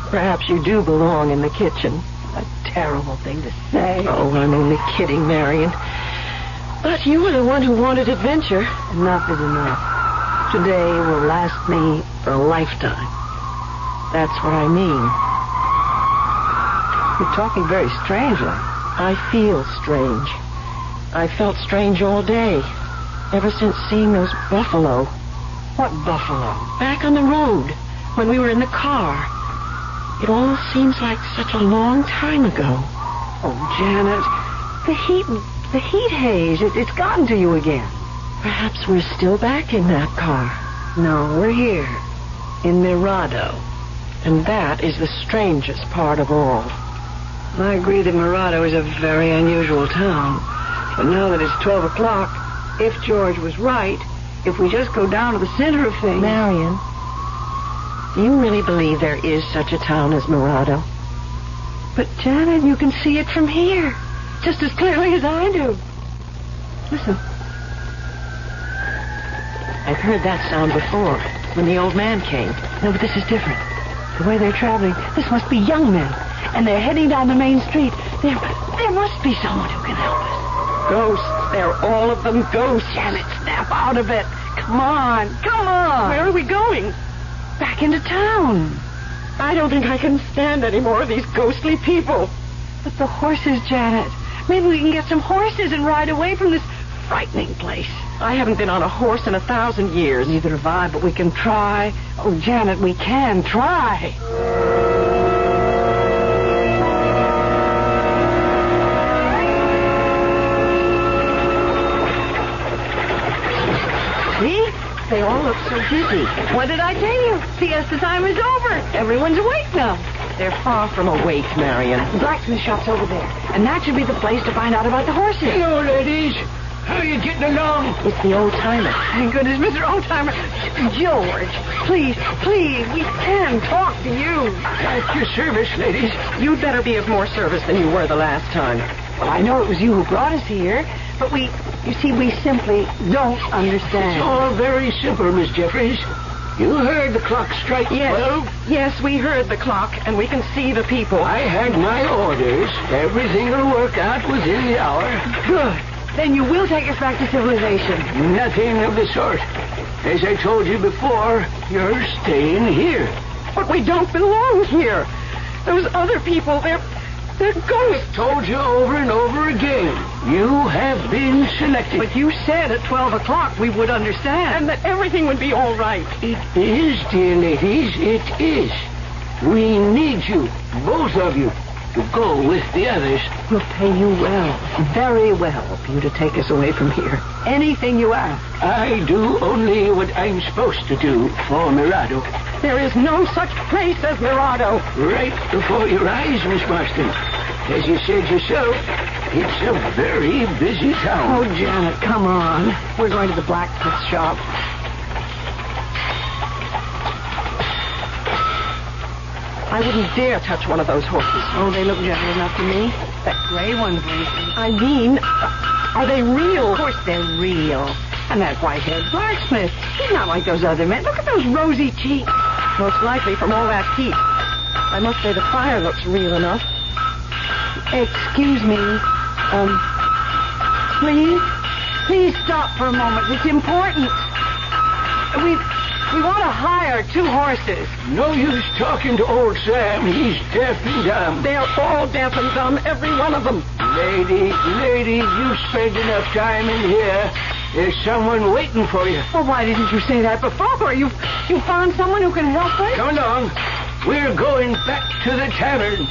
Perhaps you do belong in the kitchen. A terrible thing to say. Oh, I'm only kidding, Marion. But you were the one who wanted adventure. Enough is enough. Today will last me for a lifetime. That's what I mean. You're talking very strangely. I feel strange. I felt strange all day. Ever since seeing those buffalo. What buffalo? Back on the road, when we were in the car. It all seems like such a long time ago. Oh, Janet, the heat haze, it's gotten to you again. Perhaps we're still back in that car. No, we're here, in Mirado. And that is the strangest part of all. I agree that Mirado is a very unusual town. But now that it's 12 o'clock, if George was right, if we just go down to the center of things... Marion, do you really believe there is such a town as Mirado? But, Janet, you can see it from here, just as clearly as I do. Listen. I've heard that sound before, when the old man came. No, but this is different. The way they're traveling, this must be young men. And they're heading down the main street. There must be someone who can help us. Ghosts. They're all of them ghosts. Janet, snap out of it. Come on. Come on. Where are we going? Back into town. I don't think I can stand any more of these ghostly people. But the horses, Janet. Maybe we can get some horses and ride away from this frightening place. I haven't been on a horse in 1,000 years. Neither have I, but we can try. Oh, Janet, we can try. See? They all look so busy. What did I tell you? Siesta time is over. Everyone's awake now. They're far from awake, Marion. The blacksmith shop's over there. And that should be the place to find out about the horses. Hello, ladies. How are you getting along? It's the old-timer. Thank goodness, Mr. Old-Timer. George, please, we can talk to you. At your service, ladies. You'd better be of more service than you were the last time. Well, I know it was you who brought us here, but we simply don't understand. It's all very simple, Miss Jeffries. You heard the clock strike 12? Yes, we heard the clock, and we can see the people. I had my orders. Everything will work out within the hour. Good. Then you will take us back to civilization. Nothing of the sort. As I told you before, you're staying here. But we don't belong here. Those other people, they're ghosts. I've told you over and over again. You have been selected. But you said at 12 o'clock we would understand. And that everything would be all right. It is, dear ladies, it is. We need you, both of you, to go with the others. We'll pay you well, very well, for you to take us away from here. Anything you ask. I do only what I'm supposed to do for Mirado. There is no such place as Mirado. Right before your eyes, Miss Marston. As you said yourself, it's a very busy town. Oh, Janet, come on. We're going to the blacksmith shop. I wouldn't dare touch one of those horses. Oh, they look gentle enough to me. That gray one's racing. I mean, are they real? Of course they're real. And that white-haired blacksmith, he's not like those other men. Look at those rosy cheeks. Most likely from all that heat. I must say the fire looks real enough. Excuse me. Please stop for a moment. It's important. We want to hire 2 horses. No use talking to old Sam. He's deaf and dumb. They're all deaf and dumb, every one of them. Lady, you've spent enough time in here. There's someone waiting for you. Well, why didn't you say that before? You found someone who can help us? Come along. We're going back to the tavern.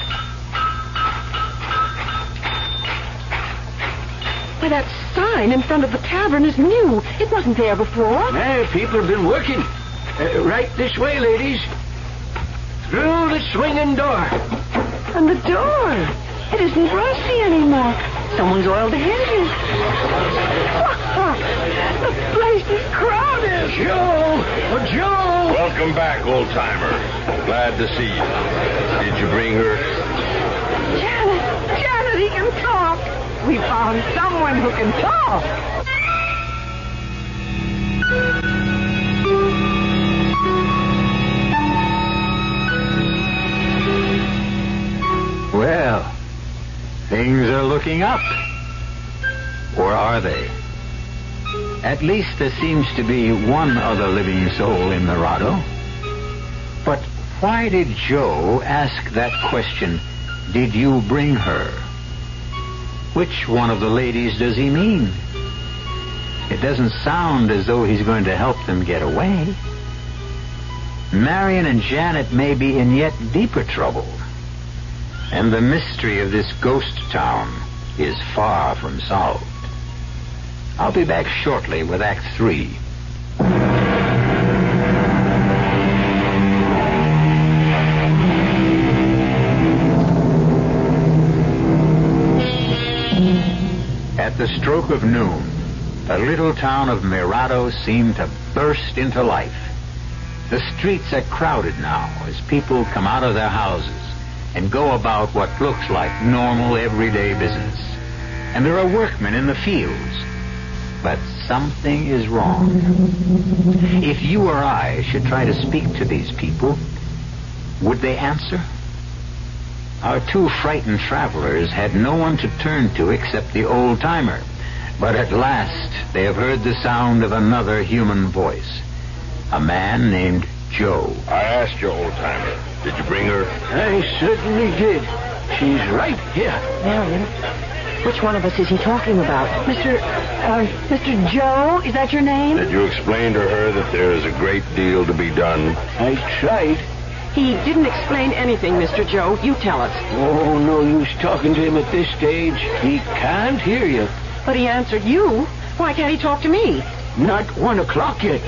Why, that sign in front of the tavern is new. It wasn't there before. People have been working. Right this way, ladies. Through the swinging door. And the door. It isn't rusty anymore. Someone's oiled the hinges. The place is crowded. Joe! Welcome back, old-timer. Glad to see you. Did you bring her? Janet, he can talk. We found someone who can talk. Well, things are looking up. Or are they? At least there seems to be one other living soul in Mirado. But why did Joe ask that question, did you bring her? Which one of the ladies does he mean? It doesn't sound as though he's going to help them get away. Marion and Janet may be in yet deeper trouble. And the mystery of this ghost town is far from solved. I'll be back shortly with Act 3. At the stroke of noon, the little town of Mirado seemed to burst into life. The streets are crowded now as people come out of their houses and go about what looks like normal everyday business. And there are workmen in the fields. But something is wrong. If you or I should try to speak to these people, would they answer? Our 2 frightened travelers had no one to turn to except the old-timer. But at last they have heard the sound of another human voice. A man named Joe. I asked you, old-timer. Did you bring her? I certainly did. She's right here. Marion, which one of us is he talking about? Mr. Joe? Is that your name? Did you explain to her that there is a great deal to be done? I tried. He didn't explain anything, Mr. Joe. You tell us. Oh, no use talking to him at this stage. He can't hear you. But he answered you. Why can't he talk to me? Not 1 o'clock yet.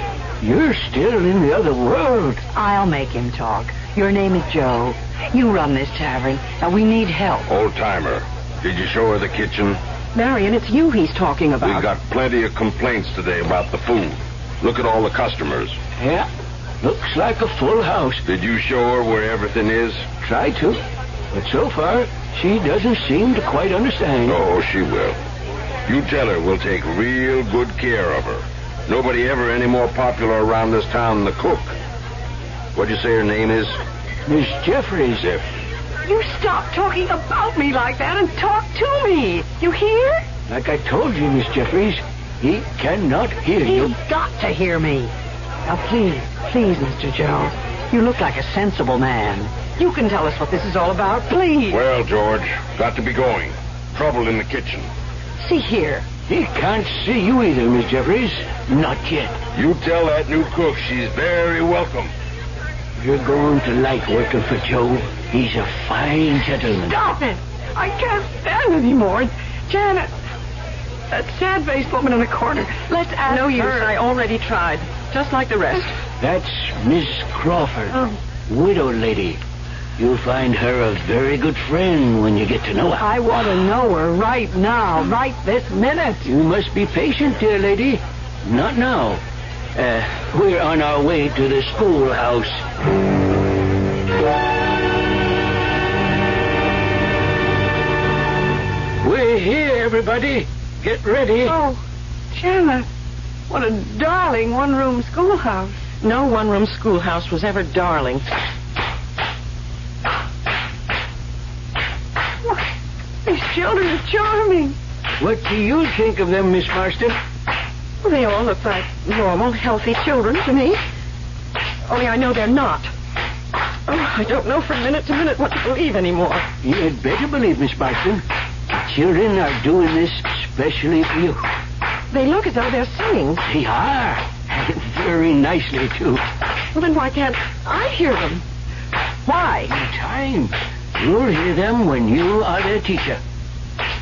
You're still in the other world. I'll make him talk. Your name is Joe. You run this tavern, and we need help. Old-timer, did you show her the kitchen? Marion, it's you he's talking about. We got plenty of complaints today about the food. Look at all the customers. Yeah, looks like a full house. Did you show her where everything is? Try to, but so far, she doesn't seem to quite understand. Oh, she will. You tell her we'll take real good care of her. Nobody ever any more popular around this town than the cook. What'd you say her name is? Miss Jeffries. You stop talking about me like that and talk to me. You hear? Like I told you, Miss Jeffries, he cannot hear you. He's got to hear me. Now, please, Mr. Joe. You look like a sensible man. You can tell us what this is all about, please. Well, George, got to be going. Trouble in the kitchen. See here. He can't see you either, Miss Jeffries. Not yet. You tell that new cook she's very welcome. You're going to like working for Joe. He's a fine gentleman. Stop it! I can't stand anymore. Janet, that sad-faced woman in the corner. Let's ask her. No use. I already tried. Just like the rest. That's Miss Crawford. Widow lady. You'll find her a very good friend when you get to know her. I want to know her right now, right this minute. You must be patient, dear lady. Not now. We're on our way to the schoolhouse. We're here, everybody. Get ready. Oh, Janet, what a darling one-room schoolhouse. No one-room schoolhouse was ever darling. These children are charming. What do you think of them, Miss Marston? Well, they all look like normal, healthy children to me. Only I know they're not. Oh, I don't know from minute to minute what to believe anymore. You had better believe, Miss Marston. The children are doing this especially for you. They look as though they're singing. They are. And very nicely, too. Well, then why can't I hear them? Why? In time. You'll hear them when you are their teacher.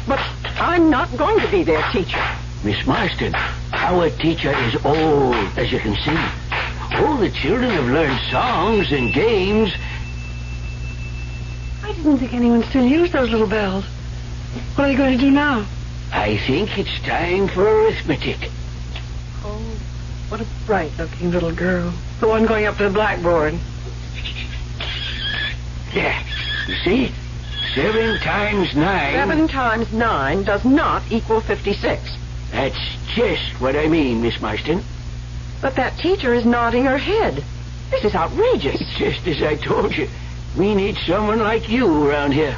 But I'm not going to be their teacher. Miss Marston, our teacher is old, as you can see. All the children have learned songs and games. I didn't think anyone still used those little bells. What are they going to do now? I think it's time for arithmetic. Oh, what a bright-looking little girl. The one going up to the blackboard. Yeah, you see? 7 times 9... 7 times 9 does not equal 56. That's just what I mean, Miss Marston. But that teacher is nodding her head. This is outrageous. It's just as I told you. We need someone like you around here.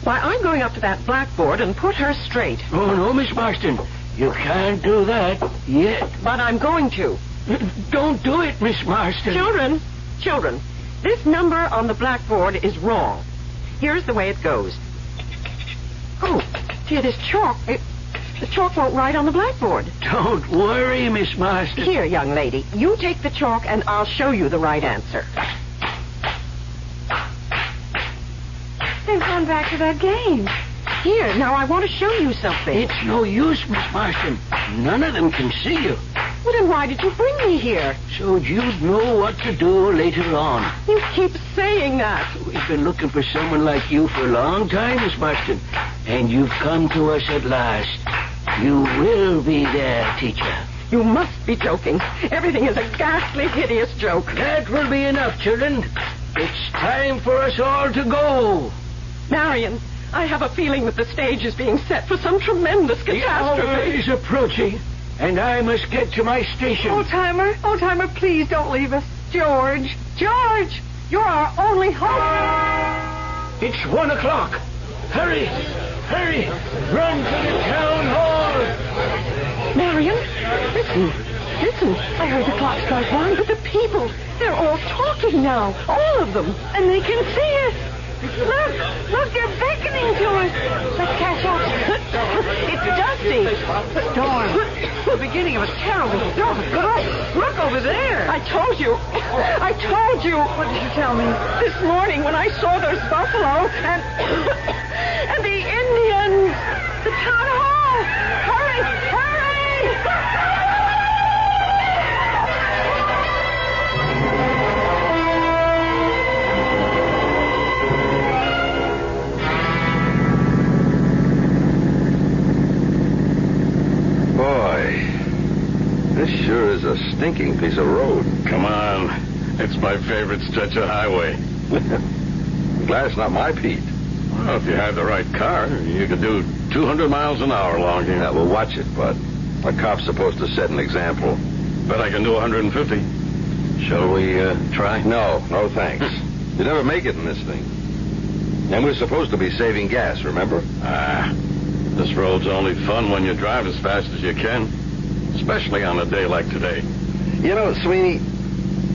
Why, I'm going up to that blackboard and put her straight. Oh, no, Miss Marston. You can't do that yet. But I'm going to. Don't do it, Miss Marston. Children, this number on the blackboard is wrong. Here's the way it goes. Oh, dear, this chalk... The chalk won't write on the blackboard. Don't worry, Miss Marston. Here, young lady, you take the chalk and I'll show you the right answer. They've gone back to that game. Here, now I want to show you something. It's no use, Miss Marston. None of them can see you. Well, then why did you bring me here? So you'd know what to do later on. You keep saying that. We've been looking for someone like you for a long time, Miss Marston. And you've come to us at last. You will be their teacher. You must be joking. Everything is a ghastly, hideous joke. That will be enough, children. It's time for us all to go. Marion, I have a feeling that the stage is being set for some tremendous catastrophe. The hour is approaching, and I must get to my station. Old-timer, please don't leave us. George, you're our only hope. It's 1 o'clock. Hurry, run to the town hall. Marion, listen. I heard the clock strike 1, but the people, they're all talking now. All of them. And they can see us. Look, they're beckoning to us. Let's catch up. It's Dusty. The storm. The beginning of a terrible storm. Look over there. I told you. What did you tell me? This morning when I saw those buffalo and the Indians. The town hall. Hurry. This sure is a stinking piece of road. Come on. It's my favorite stretch of highway. I'm glad it's not my Pete. Well, if you had the right car, you could do 200 miles an hour along here. Yeah, well, watch it, bud. A cop's supposed to set an example. Bet I can do 150. Shall we try? No, thanks. You never make it in this thing. And we're supposed to be saving gas, remember? This road's only fun when you drive as fast as you can. Especially on a day like today. You know, Sweeney,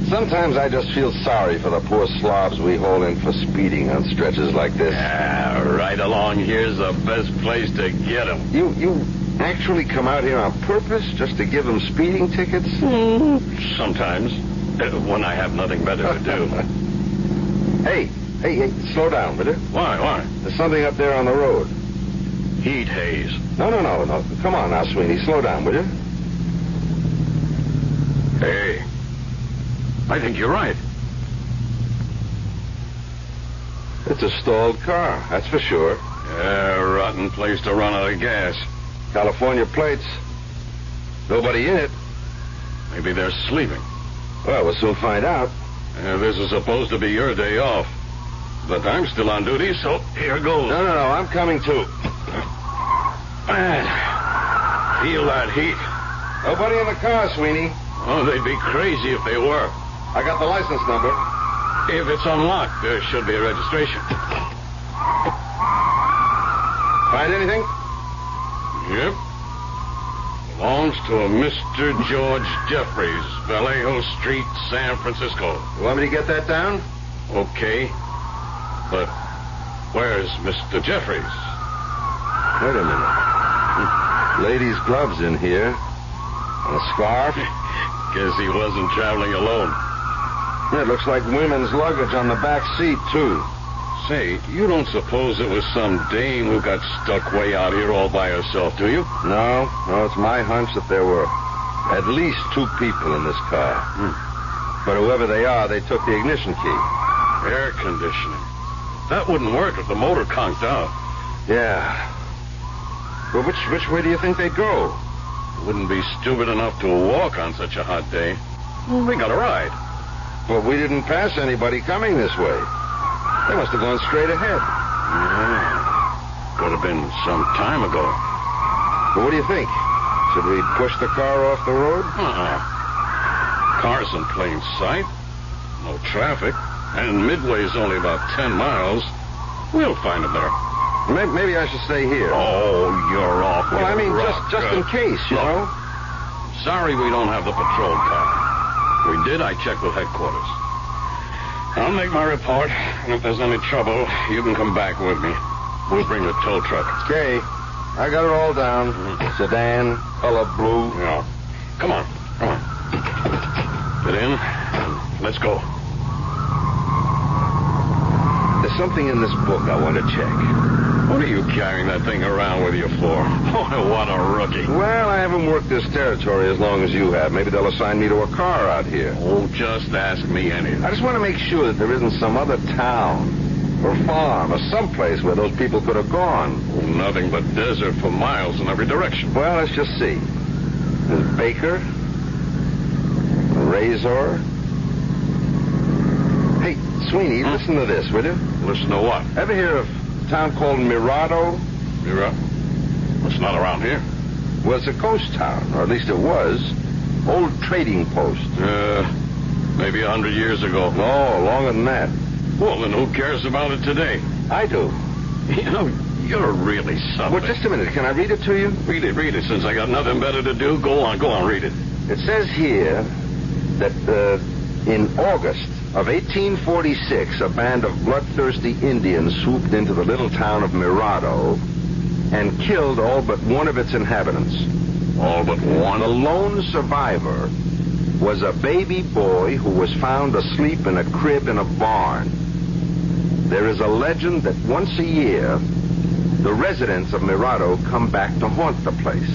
sometimes I just feel sorry for the poor slobs we haul in for speeding on stretches like this. Right along here's the best place to get them. You actually come out here on purpose just to give them speeding tickets? Sometimes, when I have nothing better to do. Hey, slow down, will you? Why? There's something up there on the road. Heat haze. No. Come on now, Sweeney, slow down, will you? Hey, I think you're right. It's a stalled car, that's for sure. Yeah, rotten place to run out of gas. California plates. Nobody in it. Maybe they're sleeping. Well, we'll soon find out. This is supposed to be your day off. But I'm still on duty, so here goes. No, I'm coming too. Man, feel that heat. Nobody in the car, Sweeney. Oh, they'd be crazy if they were. I got the license number. If it's unlocked, there should be a registration. Find anything? Yep. Belongs to a Mr. George Jeffries, Vallejo Street, San Francisco. You want me to get that down? Okay. But where's Mr. Jeffries? Wait a minute. Ladies' gloves in here. And a scarf. Guess he wasn't traveling alone. It looks like women's luggage on the back seat, too. Say, you don't suppose it was some dame who got stuck way out here all by herself, do you? No, it's my hunch that there were at least 2 people in this car. But whoever they are, they took the ignition key. Air conditioning. That wouldn't work if the motor conked out. Yeah. Well, which way do you think they'd go? Wouldn't be stupid enough to walk on such a hot day. Well, they got a ride. Well, we didn't pass anybody coming this way. They must have gone straight ahead. Yeah. Could have been some time ago. But what do you think? Should we push the car off the road? Car's in plain sight. No traffic. And Midway's only about 10 miles. We'll find it there. Maybe I should stay here. Oh, you're off. Well, I mean, just in case, you know. Sorry we don't have the patrol car. We did, I checked with headquarters. I'll make my report, and if there's any trouble, you can come back with me. We'll bring the tow truck. Okay. I got it all down. Sedan, color blue. Yeah. Come on. Get in, and let's go. There's something in this book I want to check. What are you carrying that thing around with you for? Oh, what a rookie. Well, I haven't worked this territory as long as you have. Maybe they'll assign me to a car out here. Oh, just ask me anything. I just want to make sure that there isn't some other town or farm or someplace where those people could have gone. Oh, nothing but desert for miles in every direction. Well, let's just see. There's Baker, Razor. Hey, Sweeney, listen to this, will you? Listen to what? Ever hear of a town called Mirado? Mirado? It's not around here. Well, it's a ghost town, or at least it was. Old trading post. Maybe 100 years ago. No, longer than that. Well, then who cares about it today? I do. You know, you're really something. Well, just a minute. Can I read it to you? Read it. Since I got nothing better to do, go on, read it. It says here that in August of 1846, a band of bloodthirsty Indians swooped into the little town of Mirado and killed all but one of its inhabitants. All but one? The lone survivor was a baby boy who was found asleep in a crib in a barn. There is a legend that once a year, the residents of Mirado come back to haunt the place.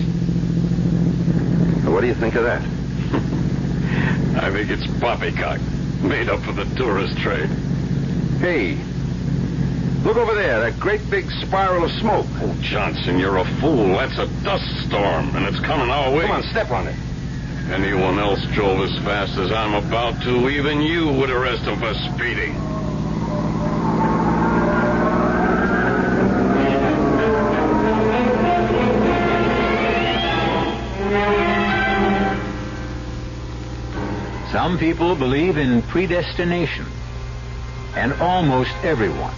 Now, what do you think of that? I think it's poppycock, made up for the tourist trade. Hey, look over there, that great big spiral of smoke. Oh, Johnson, you're a fool. That's a dust storm, and it's coming our way. Come on, step on it. If anyone else drove as fast as I'm about to, even you would arrest him for speeding. Some people believe in predestination, and almost everyone,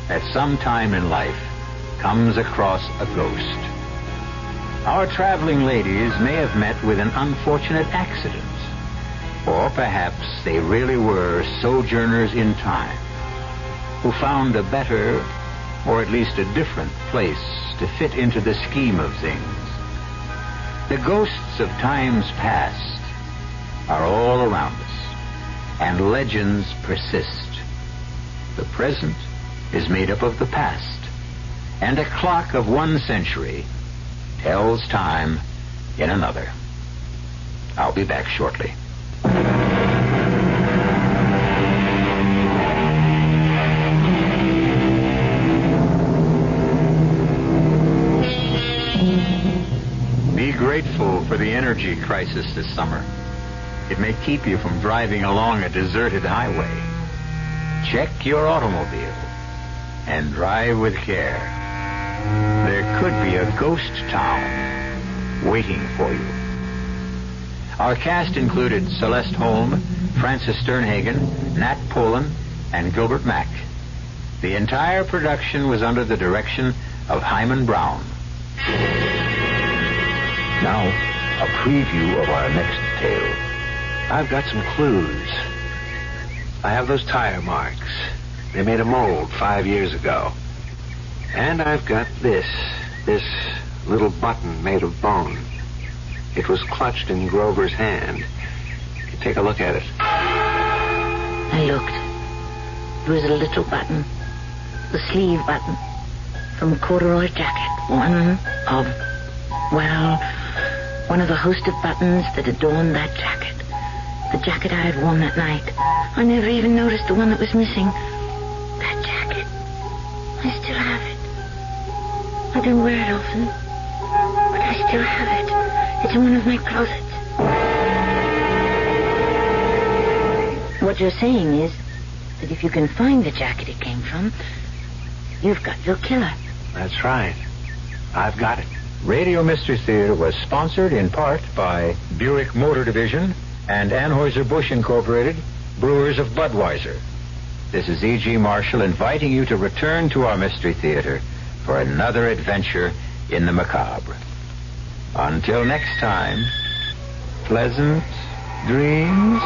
at some time in life, comes across a ghost. Our traveling ladies may have met with an unfortunate accident, or perhaps they really were sojourners in time, who found a better, or at least a different place to fit into the scheme of things. The ghosts of times past are all around us, and legends persist. The present is made up of the past, and a clock of 1 century tells time in another. I'll be back shortly. Be grateful for the energy crisis this summer. It may keep you from driving along a deserted highway. Check your automobile and drive with care. There could be a ghost town waiting for you. Our cast included Celeste Holm, Francis Sternhagen, Nat Polan, and Gilbert Mack. The entire production was under the direction of Hyman Brown. Now, a preview of our next tale. I've got some clues. I have those tire marks. They made a mold 5 years ago. And I've got this little button made of bone. It was clutched in Grover's hand. Take a look at it. I looked. There was a little button. The sleeve button. From a corduroy jacket. One of the host of buttons that adorned that jacket. The jacket I had worn that night. I never even noticed the one that was missing. That jacket. I still have it. I don't wear it often. But I still have it. It's in one of my closets. What you're saying is that if you can find the jacket it came from, you've got your killer. That's right. I've got it. Radio Mystery Theater was sponsored in part by Buick Motor Division and Anheuser-Busch Incorporated, Brewers of Budweiser. This is E.G. Marshall inviting you to return to our Mystery Theater for another adventure in the macabre. Until next time, pleasant dreams.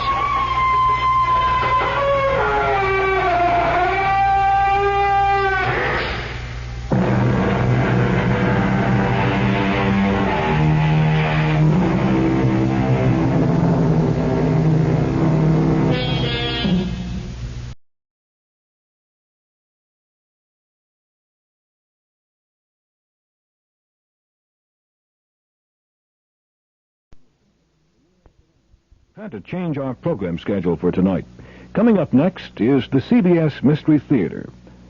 Had to change our program schedule for tonight. Coming up next is the CBS Mystery Theater.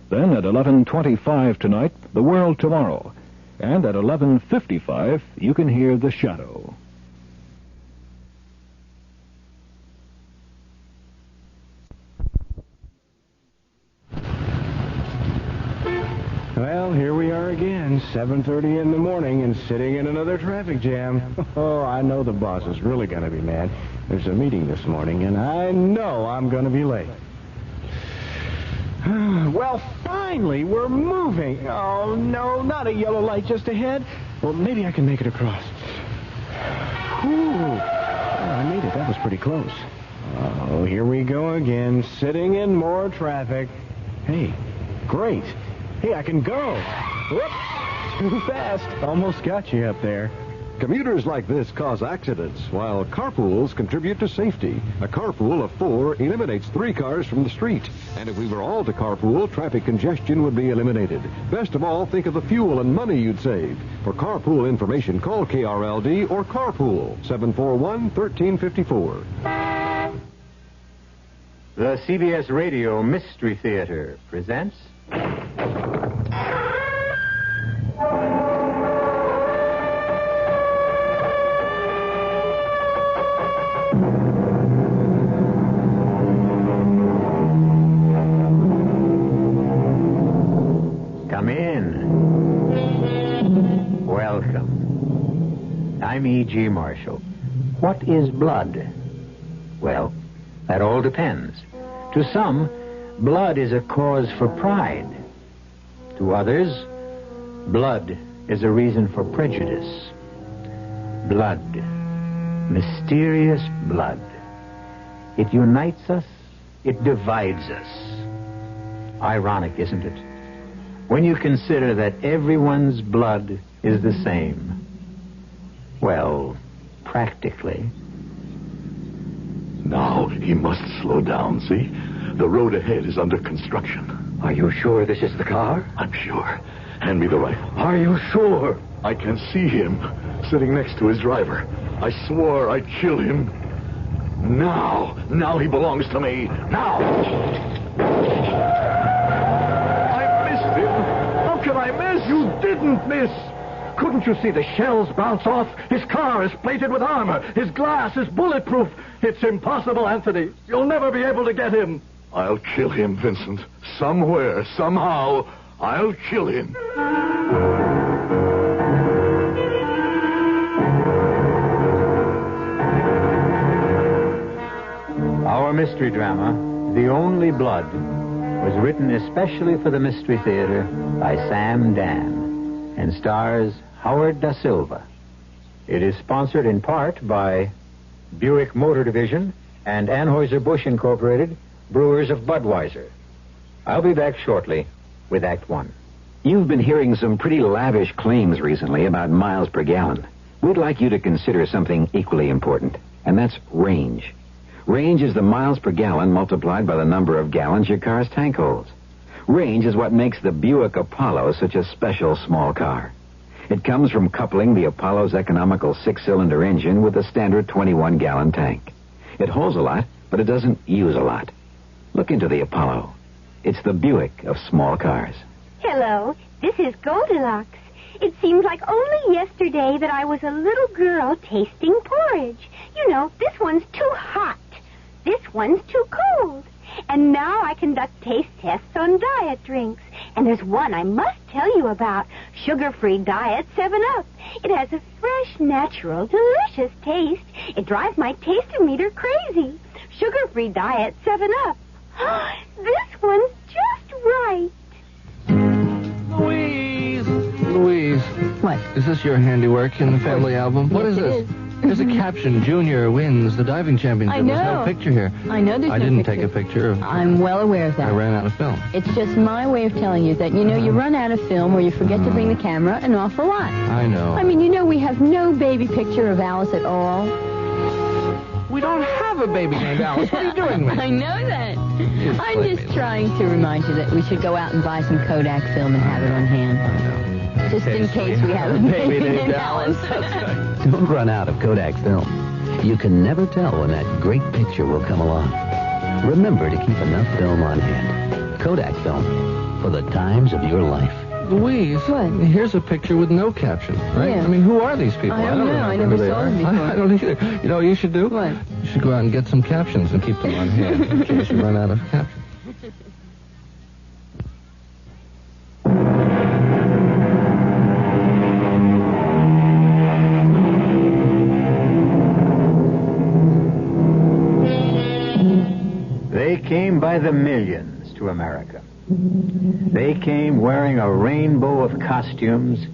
Then at 11:25 tonight, The World Tomorrow. And at 11:55, you can hear The Shadow. Well, here we are again, 7:30 in the morning and sitting in another traffic jam. Oh, I know the boss is really going to be mad. There's a meeting this morning, and I know I'm going to be late. Well, finally, we're moving. Oh, no, not a yellow light just ahead. Well, maybe I can make it across. Whew. Oh, I made it. That was pretty close. Oh, here we go again, sitting in more traffic. Hey, great. Hey, I can go. Whoop. Too fast. Almost got you up there. Commuters like this cause accidents, while carpools contribute to safety. A carpool of 4 eliminates 3 cars from the street. And if we were all to carpool, traffic congestion would be eliminated. Best of all, think of the fuel and money you'd save. For carpool information, call KRLD or Carpool, 741-1354. The CBS Radio Mystery Theater presents... Come in. Welcome. I'm E.G. Marshall. What is blood? Well, that all depends. To some, blood is a cause for pride. To others, blood is a reason for prejudice. Blood. Mysterious blood. It unites us. It divides us. Ironic, isn't it? When you consider that everyone's blood is the same. Well, practically. Now he must slow down, see? The road ahead is under construction. Are you sure this is the car? I'm sure. Hand me the rifle. Are you sure? I can see him sitting next to his driver. I swore I'd kill him. Now he belongs to me. Now! I missed him. How can I miss? You didn't miss! Couldn't you see the shells bounce off? His car is plated with armor. His glass is bulletproof. It's impossible, Anthony. You'll never be able to get him. I'll kill him, Vincent. Somewhere, somehow, I'll kill him. Our mystery drama, The Only Blood, was written especially for the Mystery Theater by Sam Dan and stars Howard Da Silva. It is sponsored in part by Buick Motor Division and Anheuser-Busch Incorporated, brewers of Budweiser. I'll be back shortly with Act One. You've been hearing some pretty lavish claims recently about miles per gallon. We'd like you to consider something equally important, and that's range. Range is the miles per gallon multiplied by the number of gallons your car's tank holds. Range is what makes the Buick Apollo such a special small car. It comes from coupling the Apollo's economical 6-cylinder engine with a standard 21-gallon tank. It holds a lot, but it doesn't use a lot. Look into the Apollo. It's the Buick of small cars. Hello, this is Goldilocks. It seems like only yesterday that I was a little girl tasting porridge. You know, this one's too hot. This one's too cold. And now I conduct taste tests on diet drinks. And there's one I must tell you about. Sugar-free diet 7-Up. It has a fresh, natural, delicious taste. It drives my taste-o-meter crazy. Sugar-free diet 7-Up. This one's just right. Louise. What? Is this your handiwork in the family album? What is this? There's a caption, Junior wins the diving championship. I know. There's no picture here. I know there's I no didn't picture. take a picture of... I'm well aware of that. I ran out of film. It's just my way of telling you that, you run out of film or you forget to bring the camera an awful lot. I know. I mean, we have no baby picture of Alice at all. We don't have a baby named Alice. What are you doing, man? I know that. I'm just trying to remind you that we should go out and buy some Kodak film and have it on hand. I know. Just in case we have a baby named Alice. Don't run out of Kodak film. You can never tell when that great picture will come along. Remember to keep enough film on hand. Kodak film, for the times of your life. Louise, here's a picture with no caption, right? Yeah. I mean, who are these people? I don't know. I never saw them before. I don't either. You know what you should do? What? You should go out and get some captions and keep them on hand in case you run out of captions. They came by the millions to America. They came wearing a rainbow of costumes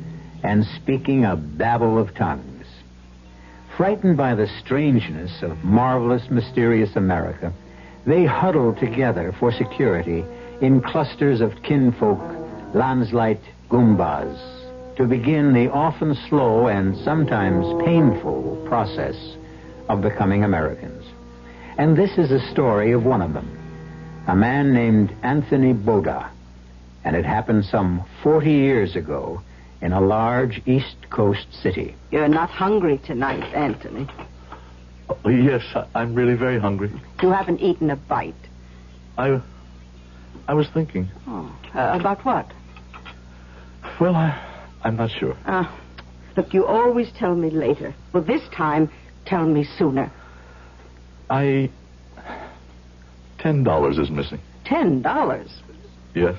and speaking a babble of tongues. Frightened by the strangeness of marvelous, mysterious America, they huddled together for security in clusters of kinfolk, Landsleit Goombas, to begin the often slow and sometimes painful process of becoming Americans. And this is a story of one of them, a man named Anthony Boda. And it happened some 40 years ago in a large East Coast city. You're not hungry tonight, Anthony. Oh, yes, I'm really very hungry. You haven't eaten a bite. I was thinking. Oh, about what? Well, I'm not sure. Look, you always tell me later. Well, this time, tell me sooner. $10 is missing. $10? Yes.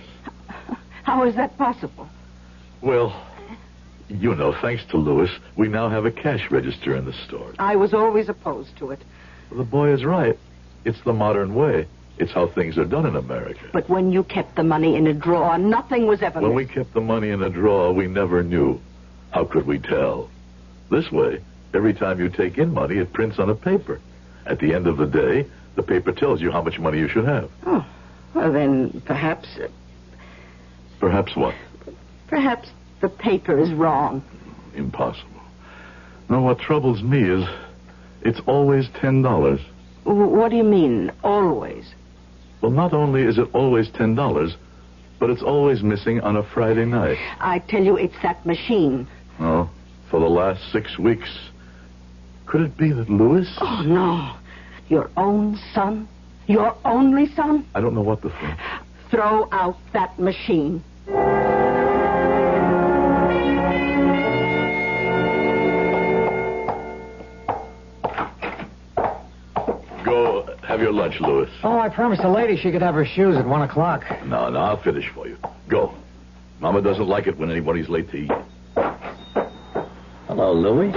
How is that possible? Well, thanks to Lewis, we now have a cash register in the store. I was always opposed to it. The boy is right. It's the modern way. It's how things are done in America. But when you kept the money in a drawer, nothing was ever... When we kept the money in a drawer, we never knew. How could we tell? This way, every time you take in money, it prints on a paper. At the end of the day, the paper tells you how much money you should have. Oh, well then, perhaps... Perhaps what? Perhaps the paper is wrong. Impossible. No, what troubles me is it's always $10. What do you mean, always? Well, not only is it always $10, but it's always missing on a Friday night. I tell you, it's that machine. Oh, for the last 6 weeks. Could it be that Lewis... Oh, no. Your own son? Your only son? I don't know what to think. Throw out that machine. Go have your lunch, Lewis. Oh, I promised the lady she could have her shoes at 1 o'clock. No, I'll finish for you. Go. Mama doesn't like it when anybody's late to eat. Hello, Louis.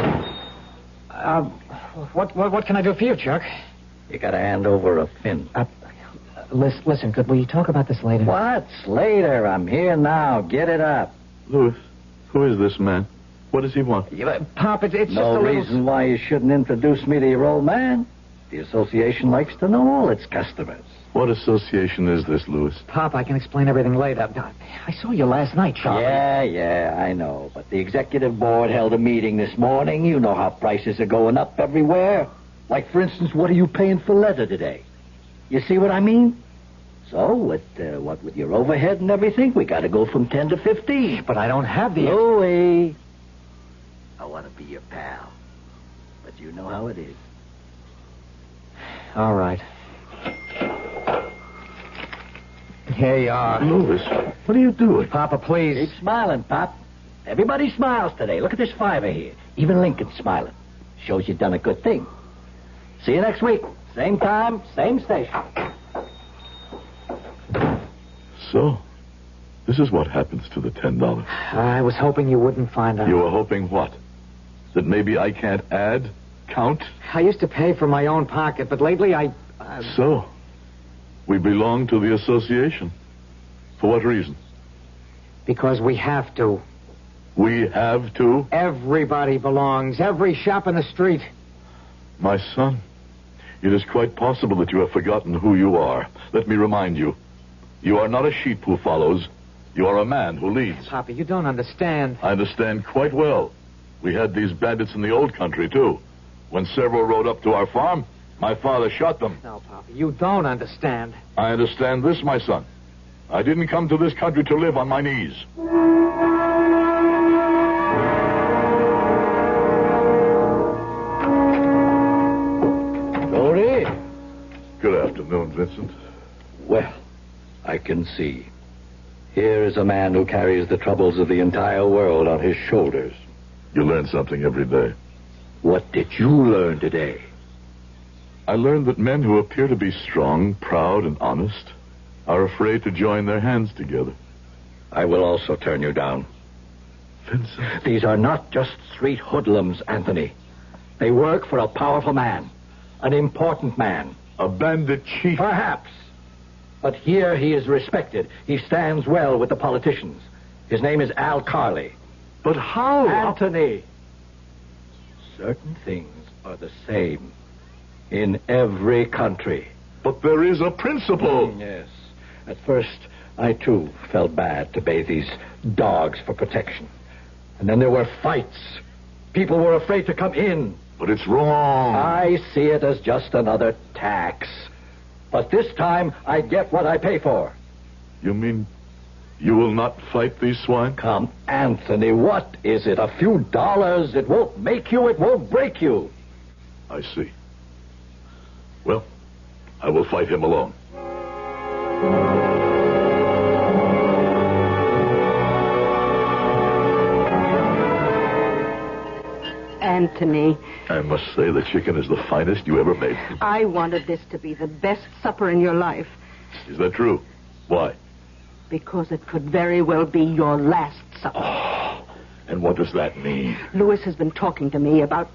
What can I do for you, Chuck? You gotta hand over a fin. Listen, could we talk about this later? What's later? I'm here now. Get it up. Lewis, who is this man? What does he want? Pop, it's just a No little... reason why you shouldn't introduce me to your old man. The association likes to know all its customers. What association is this, Louis? Pop, I can explain everything later. I saw you last night, Charlie. Yeah, I know. But the executive board held a meeting this morning. You know how prices are going up everywhere. Like, for instance, what are you paying for leather today? You see what I mean? So, what with your overhead and everything, we got to go from 10 to 15. But I don't have the... Louis, I want to be your pal. But you know how it is. All right. Here you are. Louis, what are you doing? Papa, please. Keep smiling, Pop. Everybody smiles today. Look at this fiver here. Even Lincoln's smiling. Shows you've done a good thing. See you next week. Same time, same station. So, this is what happens to the $10. I was hoping you wouldn't find out. You were hoping what? That maybe I can't add? Count? I used to pay from my own pocket, but lately So, we belong to the association. For what reason? Because we have to. We have to? Everybody belongs. Every shop in the street. My son, it is quite possible that you have forgotten who you are. Let me remind you. You are not a sheep who follows. You are a man who leads. Papa, you don't understand. I understand quite well. We had these bandits in the old country, too. When several rode up to our farm, my father shot them. No, Papa, you don't understand. I understand this, my son. I didn't come to this country to live on my knees. Dory? Good afternoon, Vincent. Well, I can see. Here is a man who carries the troubles of the entire world on his shoulders. You learn something every day. What did you learn today? I learned that men who appear to be strong, proud, and honest are afraid to join their hands together. I will also turn you down. Vincent? These are not just street hoodlums, Anthony. They work for a powerful man. An important man. A bandit chief? Perhaps. But here he is respected. He stands well with the politicians. His name is Al Carley. But how? Anthony. Certain things are the same in every country. But there is a principle. Yes. At first, I too felt bad to pay these dogs for protection. And then there were fights. People were afraid to come in. But it's wrong. I see it as just another tax. But this time, I get what I pay for. You mean you will not fight these swine? Come, Anthony, what is it? A few dollars? It won't make you, it won't break you. I see. Well, I will fight him alone. Anthony. I must say the chicken is the finest you ever made. I wanted this to be the best supper in your life. Is that true? Why? Because it could very well be your last supper. Oh, and what does that mean? Louis has been talking to me about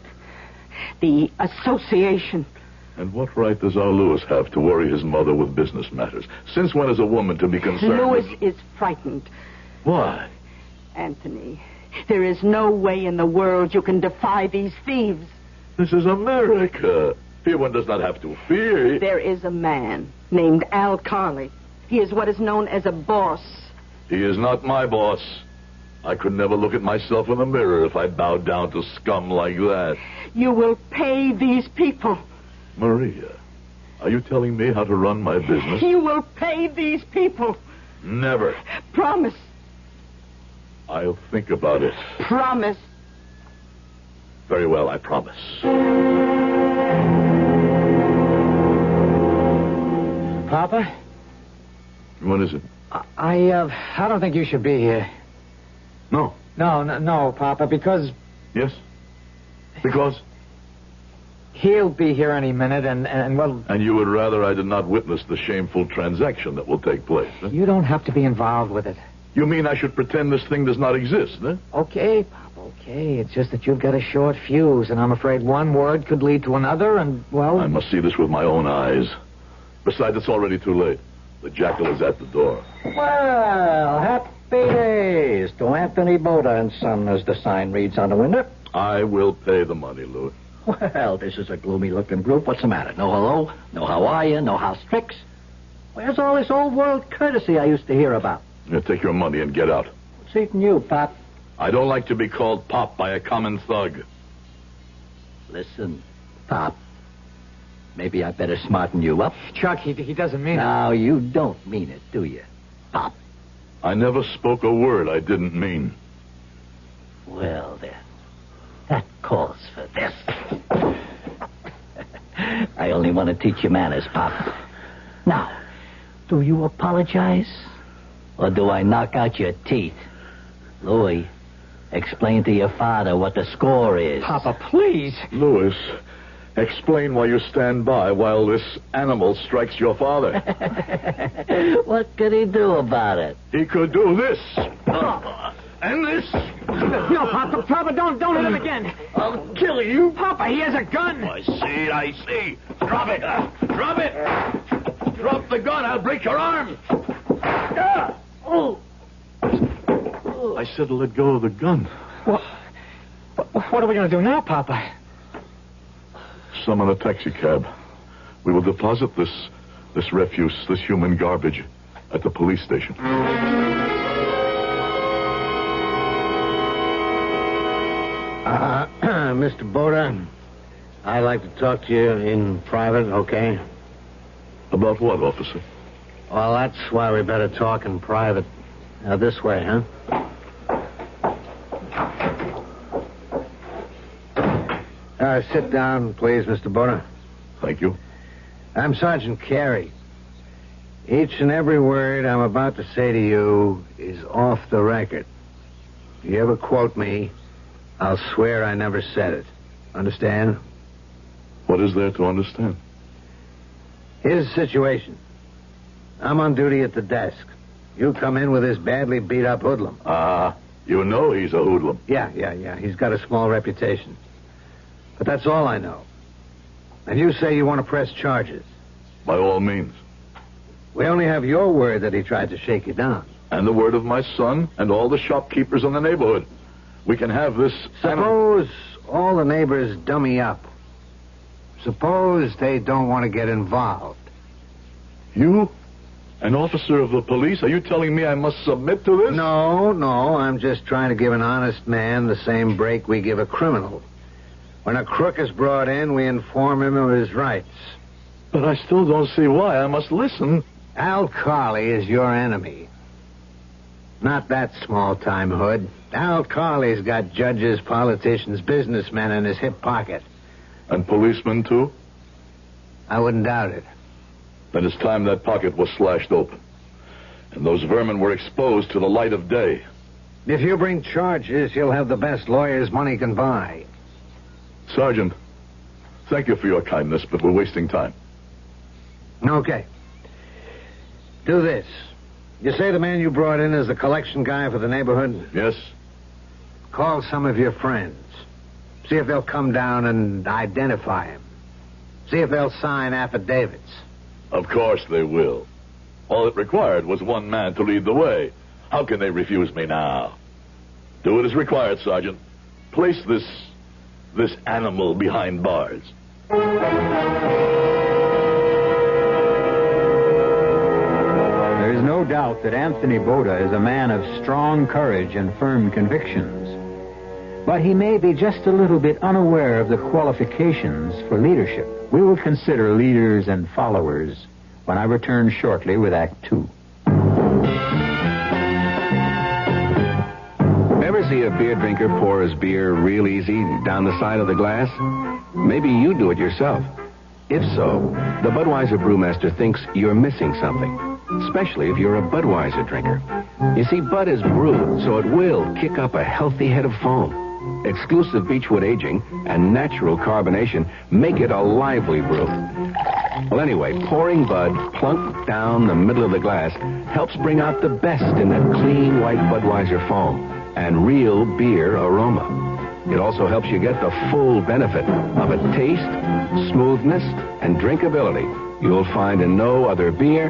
the association. And what right does our Louis have to worry his mother with business matters? Since when is a woman to be concerned Louis with... is frightened. Why? Anthony, there is no way in the world you can defy these thieves. This is America. Here one does not have to fear. There is a man named Al Carley. He is what is known as a boss. He is not my boss. I could never look at myself in the mirror if I bowed down to scum like that. You will pay these people. Maria, are you telling me how to run my business? You will pay these people. Never. Promise. I'll think about it. Promise. Very well, I promise. Papa? What is it? I don't think you should be here. No. No, Papa, because... Yes? Because? He'll be here any minute, and well... And you would rather I did not witness the shameful transaction that will take place, huh? You don't have to be involved with it. You mean I should pretend this thing does not exist, huh? Okay, Papa, okay. It's just that you've got a short fuse, and I'm afraid one word could lead to another, and, well... I must see this with my own eyes. Besides, it's already too late. The jackal is at the door. Well, Happy days to Anthony Boda and Son, as the sign reads on the window. I will pay the money, Louis. Well, this is a gloomy-looking group. What's the matter? No hello? No how are you? No house tricks? Where's all this old-world courtesy I used to hear about? Yeah, take your money and get out. What's eating you, Pop? I don't like to be called Pop by a common thug. Listen, Pop. Maybe I better smarten you up. Chuck, he doesn't mean it. No, you don't mean it, do you, Pop? I never spoke a word I didn't mean. Well, then. That calls for this. I only want to teach you manners, Pop. Now, do you apologize? Or do I knock out your teeth? Louis, explain to your father what the score is. Papa, please. Louis, explain why you stand by while this animal strikes your father. What could he do about it? He could do this. And this. No, Papa, don't hit him again. I'll kill you. Papa, he has a gun. I see. Drop it. Drop it. Drop the gun. I'll break your arm. I said let go of the gun. What are we going to do now, Papa? Summon a taxi cab. We will deposit this refuse, this human garbage, at the police station. Mr. Boda, I'd like to talk to you in private, okay? About what, officer? Well, that's why we better talk in private. This way, huh? Sit down, please, Mr. Boda. Thank you. I'm Sergeant Carey. Each and every word I'm about to say to you is off the record. If you ever quote me, I'll swear I never said it. Understand? What is there to understand? Here's the situation. I'm on duty at the desk. You come in with this badly beat-up hoodlum. You know he's a hoodlum. Yeah. He's got a small reputation. But that's all I know. And you say you want to press charges. By all means. We only have your word that he tried to shake you down. And the word of my son and all the shopkeepers in the neighborhood. We can have this... Suppose all the neighbors dummy up. Suppose they don't want to get involved. You? An officer of the police? Are you telling me I must submit to this? No. I'm just trying to give an honest man the same break we give a criminal. When a crook is brought in, we inform him of his rights. But I still don't see why. I must listen. Al Carley is your enemy. Not that small-time hood. Al Carley's got judges, politicians, businessmen in his hip pocket. And policemen, too? I wouldn't doubt it. Then it's time that pocket was slashed open. And those vermin were exposed to the light of day. If you bring charges, you'll have the best lawyers money can buy. Sergeant, thank you for your kindness, but we're wasting time. Okay. Do this. You say the man you brought in is the collection guy for the neighborhood? Yes. Call some of your friends. See if they'll come down and identify him. See if they'll sign affidavits. Of course they will. All it required was one man to lead the way. How can they refuse me now? Do it as required, Sergeant. Place this animal behind bars. There is no doubt that Anthony Boda is a man of strong courage and firm convictions. But he may be just a little bit unaware of the qualifications for leadership. We will consider leaders and followers when I return shortly with Act 2. Ever see a beer drinker pour his beer real easy down the side of the glass? Maybe you do it yourself. If so, the Budweiser brewmaster thinks you're missing something, especially if you're a Budweiser drinker. You see, Bud is brewed, so it will kick up a healthy head of foam. Exclusive beechwood aging and natural carbonation make it a lively brew. Well, anyway, pouring Bud plunk down the middle of the glass helps bring out the best in that clean white Budweiser foam and real beer aroma. It also helps you get the full benefit of a taste, smoothness, and drinkability you'll find in no other beer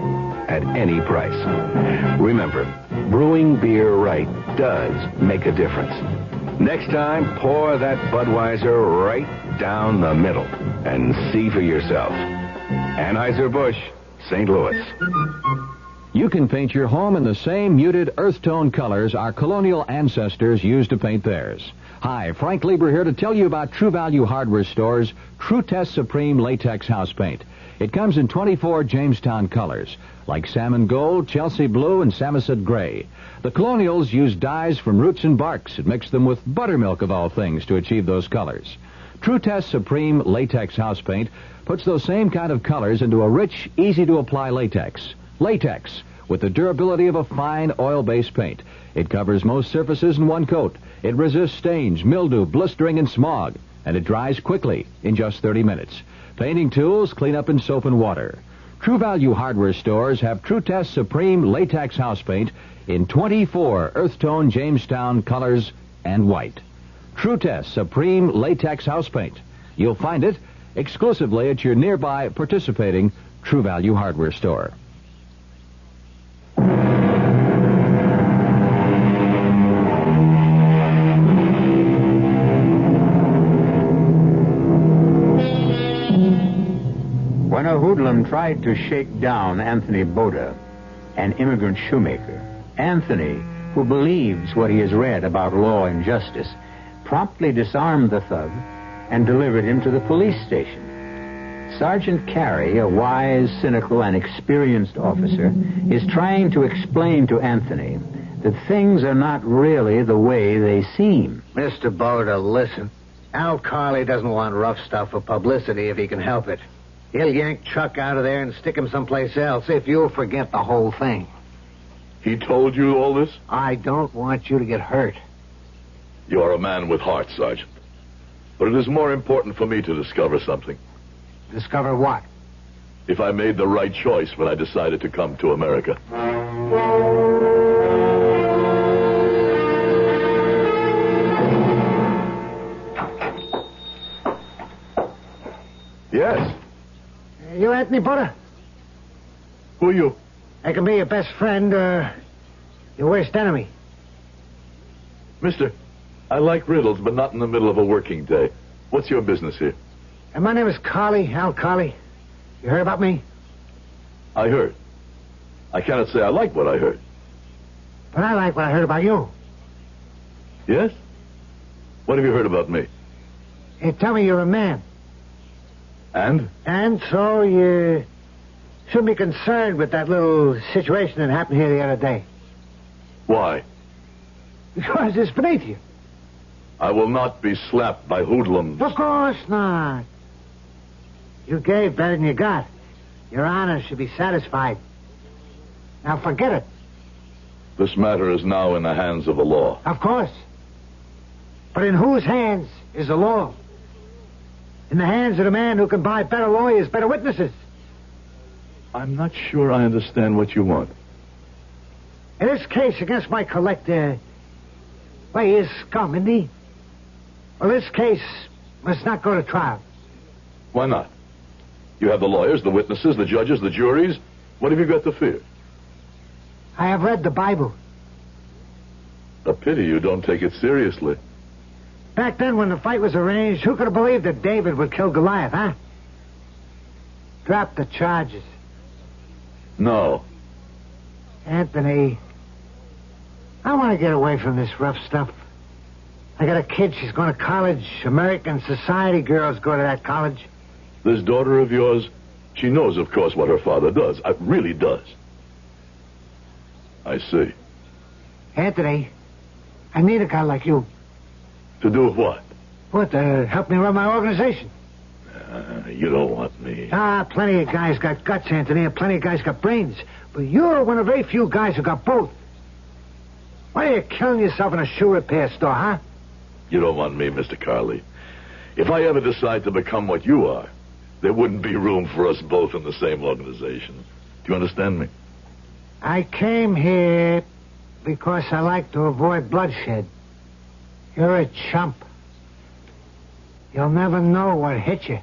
at any price. Remember, brewing beer right does make a difference. Next time, pour that Budweiser right down the middle and see for yourself. Anheuser-Busch, St. Louis. You can paint your home in the same muted earth tone colors our colonial ancestors used to paint theirs. Hi, Frank Lieber here to tell you about True Value Hardware Store's True Test Supreme Latex House Paint. It comes in 24 Jamestown colors, like salmon gold, Chelsea blue, and Samoset gray. The colonials used dyes from roots and barks and mixed them with buttermilk of all things to achieve those colors. True Test Supreme Latex House Paint puts those same kind of colors into a rich, easy-to-apply latex. Latex, with the durability of a fine oil-based paint. It covers most surfaces in one coat. It resists stains, mildew, blistering, and smog. And it dries quickly, in just 30 minutes. Painting tools clean up in soap and water. True Value Hardware Stores have True Test Supreme Latex House Paint in 24 earth tone Jamestown colors and white. True Test Supreme Latex House Paint. You'll find it exclusively at your nearby participating True Value Hardware Store. When a hoodlum tried to shake down Anthony Boda, an immigrant shoemaker, Anthony, who believes what he has read about law and justice, promptly disarmed the thug and delivered him to the police station. Sergeant Carey, a wise, cynical, and experienced officer, is trying to explain to Anthony that things are not really the way they seem. Mr. Boda, listen. Al Carley doesn't want rough stuff for publicity if he can help it. He'll yank Chuck out of there and stick him someplace else if you'll forget the whole thing. He told you all this? I don't want you to get hurt. You are a man with heart, Sergeant. But it is more important for me to discover something. Discover what? If I made the right choice when I decided to come to America. Yes. You Anthony Boda? Who are you? I can be your best friend or your worst enemy. Mister, I like riddles, but not in the middle of a working day. What's your business here? And my name is Carley, Al Carley. You heard about me? I heard. I cannot say I like what I heard. But I like what I heard about you. Yes? What have you heard about me? Hey, tell me you're a man. And? And so you shouldn't be concerned with that little situation that happened here the other day. Why? Because it's beneath you. I will not be slapped by hoodlums. Of course not. You gave better than you got. Your honor should be satisfied. Now forget it. This matter is now in the hands of the law. Of course. But in whose hands is the law? In the hands of the man who can buy better lawyers, better witnesses. I'm not sure I understand what you want. In this case against my collector, well, he is scum, isn't he? Well, this case must not go to trial. Why not? You have the lawyers, the witnesses, the judges, the juries. What have you got to fear? I have read the Bible. A pity you don't take it seriously. Back then, when the fight was arranged, who could have believed that David would kill Goliath, huh? Drop the charges. No. Anthony, I want to get away from this rough stuff. I got a kid. She's going to college. American society girls go to that college. This daughter of yours, she knows, of course, what her father does. Really does. I see. Anthony, I need a guy like you. To do what? What, to help me run my organization? You don't want me. Plenty of guys got guts, Anthony, and plenty of guys got brains. But you're one of very few guys who got both. Why are you killing yourself in a shoe repair store, huh? You don't want me, Mr. Carley. If I ever decide to become what you are, there wouldn't be room for us both in the same organization. Do you understand me? I came here because I like to avoid bloodshed. You're a chump. You'll never know what hit you.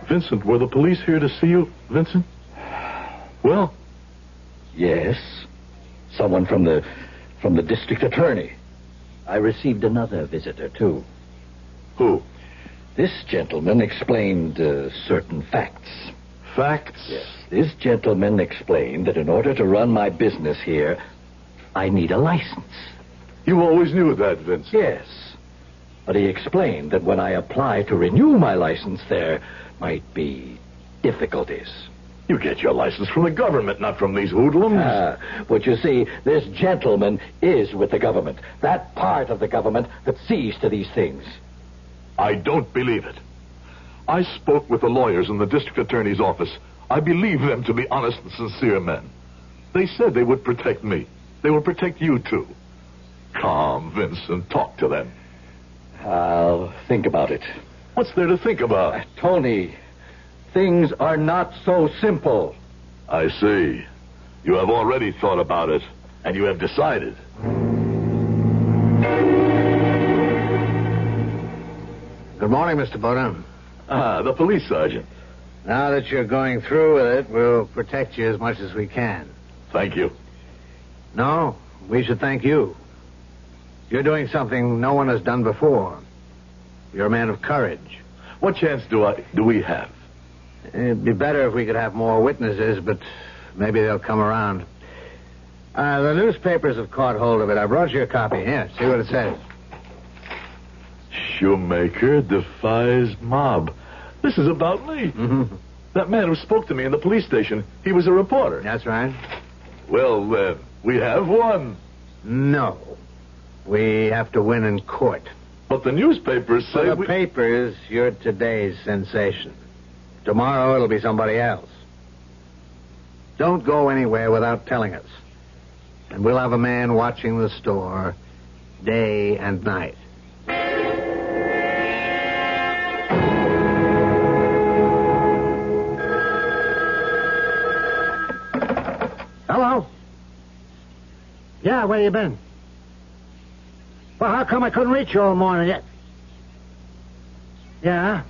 Vincent, were the police here to see you, Vincent? Well? Yes. Someone from the district attorney. I received another visitor, too. Who? This gentleman explained certain facts. Facts? Yes. This gentleman explained that in order to run my business here, I need a license. You always knew that, Vincent? Yes. But he explained that when I apply to renew my license, there might be difficulties. You get your license from the government, not from these hoodlums. But you see, this gentleman is with the government. That part of the government that sees to these things. I don't believe it. I spoke with the lawyers in the district attorney's office. I believe them to be honest and sincere men. They said they would protect me. They will protect you, too. Come, Vincent, talk to them. I'll think about it. What's there to think about? Tony, things are not so simple. I see. You have already thought about it, and you have decided. Good morning, Mr. Bowden. The police sergeant. Now that you're going through with it, we'll protect you as much as we can. Thank you. No, we should thank you. You're doing something no one has done before. You're a man of courage. What chance do we have? It'd be better if we could have more witnesses, but maybe they'll come around. The newspapers have caught hold of it. I brought you a copy. Here, see what it says. Shoemaker defies mob. This is about me. Mm-hmm. That man who spoke to me in the police station, he was a reporter. That's right. Well, we have won. No. We have to win in court. But the newspapers say For the papers, you're today's sensation. Tomorrow it'll be somebody else. Don't go anywhere without telling us. And we'll have a man watching the store day and night. Hello? Yeah, where you been? Well, how come I couldn't reach you all morning yet? Yeah?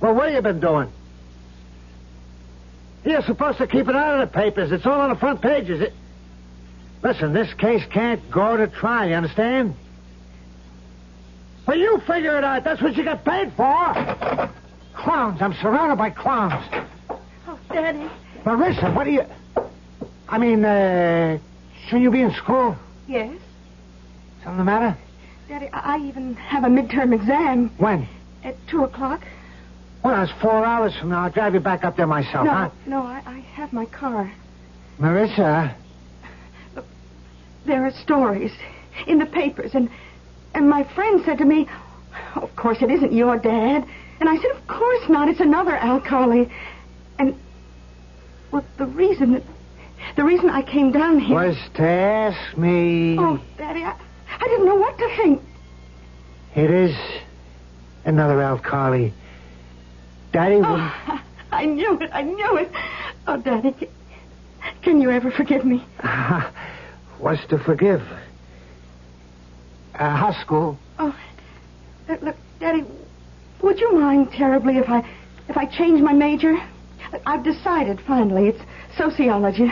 Well, what have you been doing? You're supposed to keep it out of the papers. It's all on the front pages. Listen, this case can't go to trial, you understand? Well, you figure it out. That's what you get paid for. Clowns. I'm surrounded by clowns. Oh, Daddy. Marissa, what are you... I mean, shouldn't you be in school? Yes? Something the matter? Daddy, I even have a midterm exam. When? At 2 o'clock. Well, that's 4 hours from now. I'll drive you back up there myself, huh? No, I have my car. Marissa? Look, there are stories in the papers, and my friend said to me, of course it isn't your dad. And I said, of course not. It's another alkali. And, well, the reason I came down here... was to ask me... Oh, Daddy, I didn't know what to think. It is another alkali. Daddy wouldn't... I knew it. Oh, Daddy, can you ever forgive me? What's to forgive? High school. Oh, look, Daddy, would you mind terribly if I change my major? I've decided, finally. It's sociology.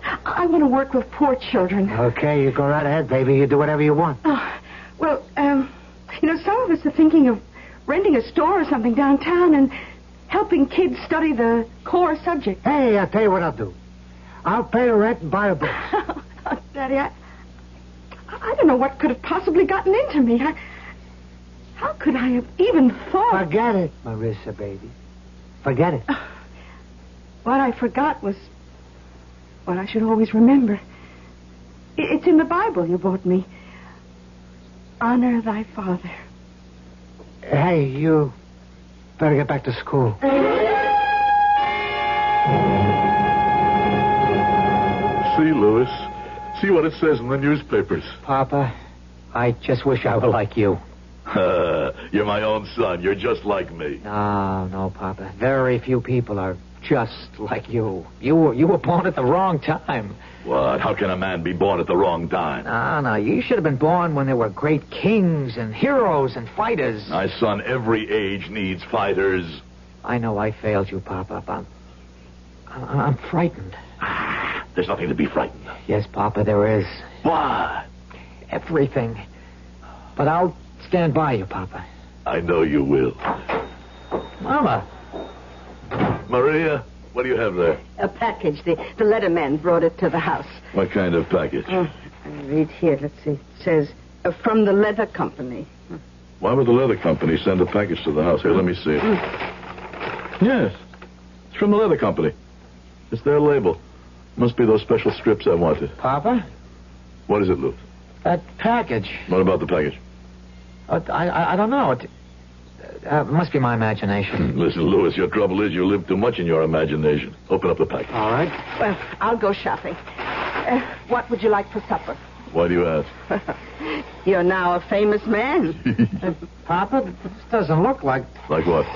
I want to work with poor children. Okay, you go right ahead, baby. You do whatever you want. Oh, well, some of us are thinking of renting a store or something downtown and helping kids study the core subject. Hey, I'll tell you what I'll do. I'll pay the rent and buy a book. Oh, Daddy, I don't know what could have possibly gotten into me. How could I have even thought... Forget it, Marissa, baby. Forget it. What I forgot was what I should always remember. It's in the Bible you bought me. Honor thy father. Hey, you better get back to school. See, Louis. See what it says in the newspapers. Papa, I just wish I were like you. You're my own son. You're just like me. No, Papa. Very few people are just like you. You were born at the wrong time. What? How can a man be born at the wrong time? No, you should have been born when there were great kings and heroes and fighters. My son, every age needs fighters. I know I failed you, Papa. I'm frightened. There's nothing to be frightened of. Yes, Papa, there is. What? Everything. But I'll stand by you, Papa. I know you will. Mama. Maria, what do you have there? A package. The letterman brought it to the house. What kind of package? I read here. Let's see. It says, from the leather company. Why would the leather company send a package to the house? Here, let me see it. Yes. It's from the leather company. It's their label. Must be those special strips I wanted. Papa? What is it, Louis? That package. What about the package? I don't know. It must be my imagination. Listen, Louis, your trouble is you live too much in your imagination. Open up the package. All right. Well, I'll go shopping. What would you like for supper? Why do you ask? You're now a famous man. Papa, this doesn't look like... Like what?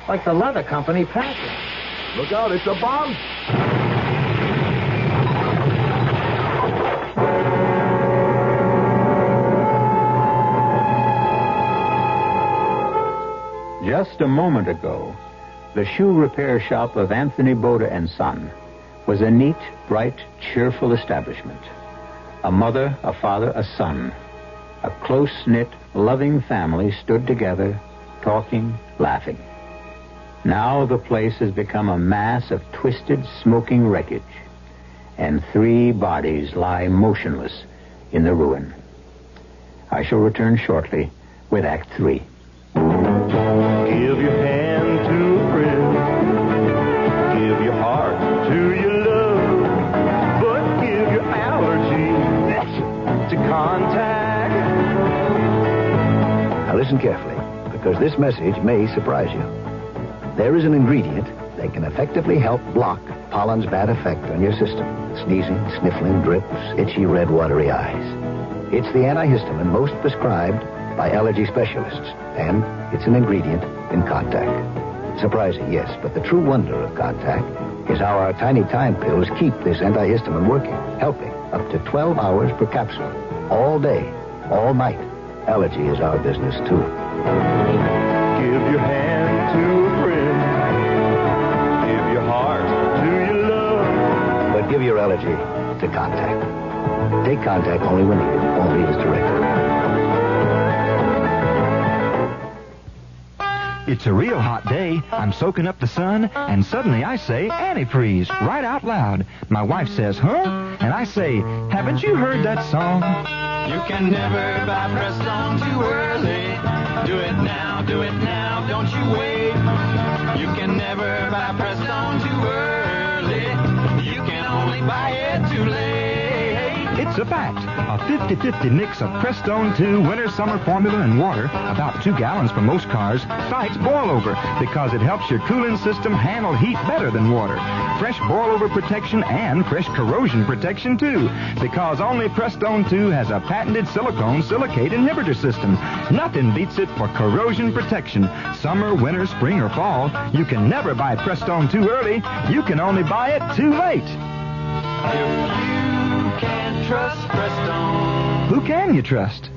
Like the leather company package. Look out, it's a bomb! Just a moment ago, the shoe repair shop of Anthony Boda and Son was a neat, bright, cheerful establishment. A mother, a father, a son. A close-knit, loving family stood together, talking, laughing. Now the place has become a mass of twisted, smoking wreckage, and 3 bodies lie motionless in the ruin. I shall return shortly with Act 3. Give your hand to a friend. Give your heart to your love. But give your allergy to contact. Now listen carefully, because this message may surprise you. There is an ingredient that can effectively help block pollen's bad effect on your system. Sneezing, sniffling, drips, itchy, red, watery eyes. It's the antihistamine most prescribed by allergy specialists, and it's an ingredient in Contact. Surprising, yes, but the true wonder of Contact is how our tiny time pills keep this antihistamine working, helping up to 12 hours per capsule, all day, all night. Allergy is our business, too. Give your hand to a friend. Give your heart to your love. But give your allergy to Contact. Take Contact only when needed, only as directed. It's a real hot day. I'm soaking up the sun, and suddenly I say, antifreeze, right out loud. My wife says, huh? And I say, haven't you heard that song? You can never buy Prestone too early. Do it now, don't you wait. You can never buy Prestone too early. You can only buy it too late. It's a Pact, a 50-50 mix of Prestone 2 winter-summer formula and water, about 2 gallons for most cars, fights boil-over because it helps your cooling system handle heat better than water. Fresh boil-over protection and fresh corrosion protection, too, because only Prestone 2 has a patented silicone silicate inhibitor system. Nothing beats it for corrosion protection. Summer, winter, spring, or fall, you can never buy Prestone too early. You can only buy it too late. Can't trust Prestone. Who can you trust?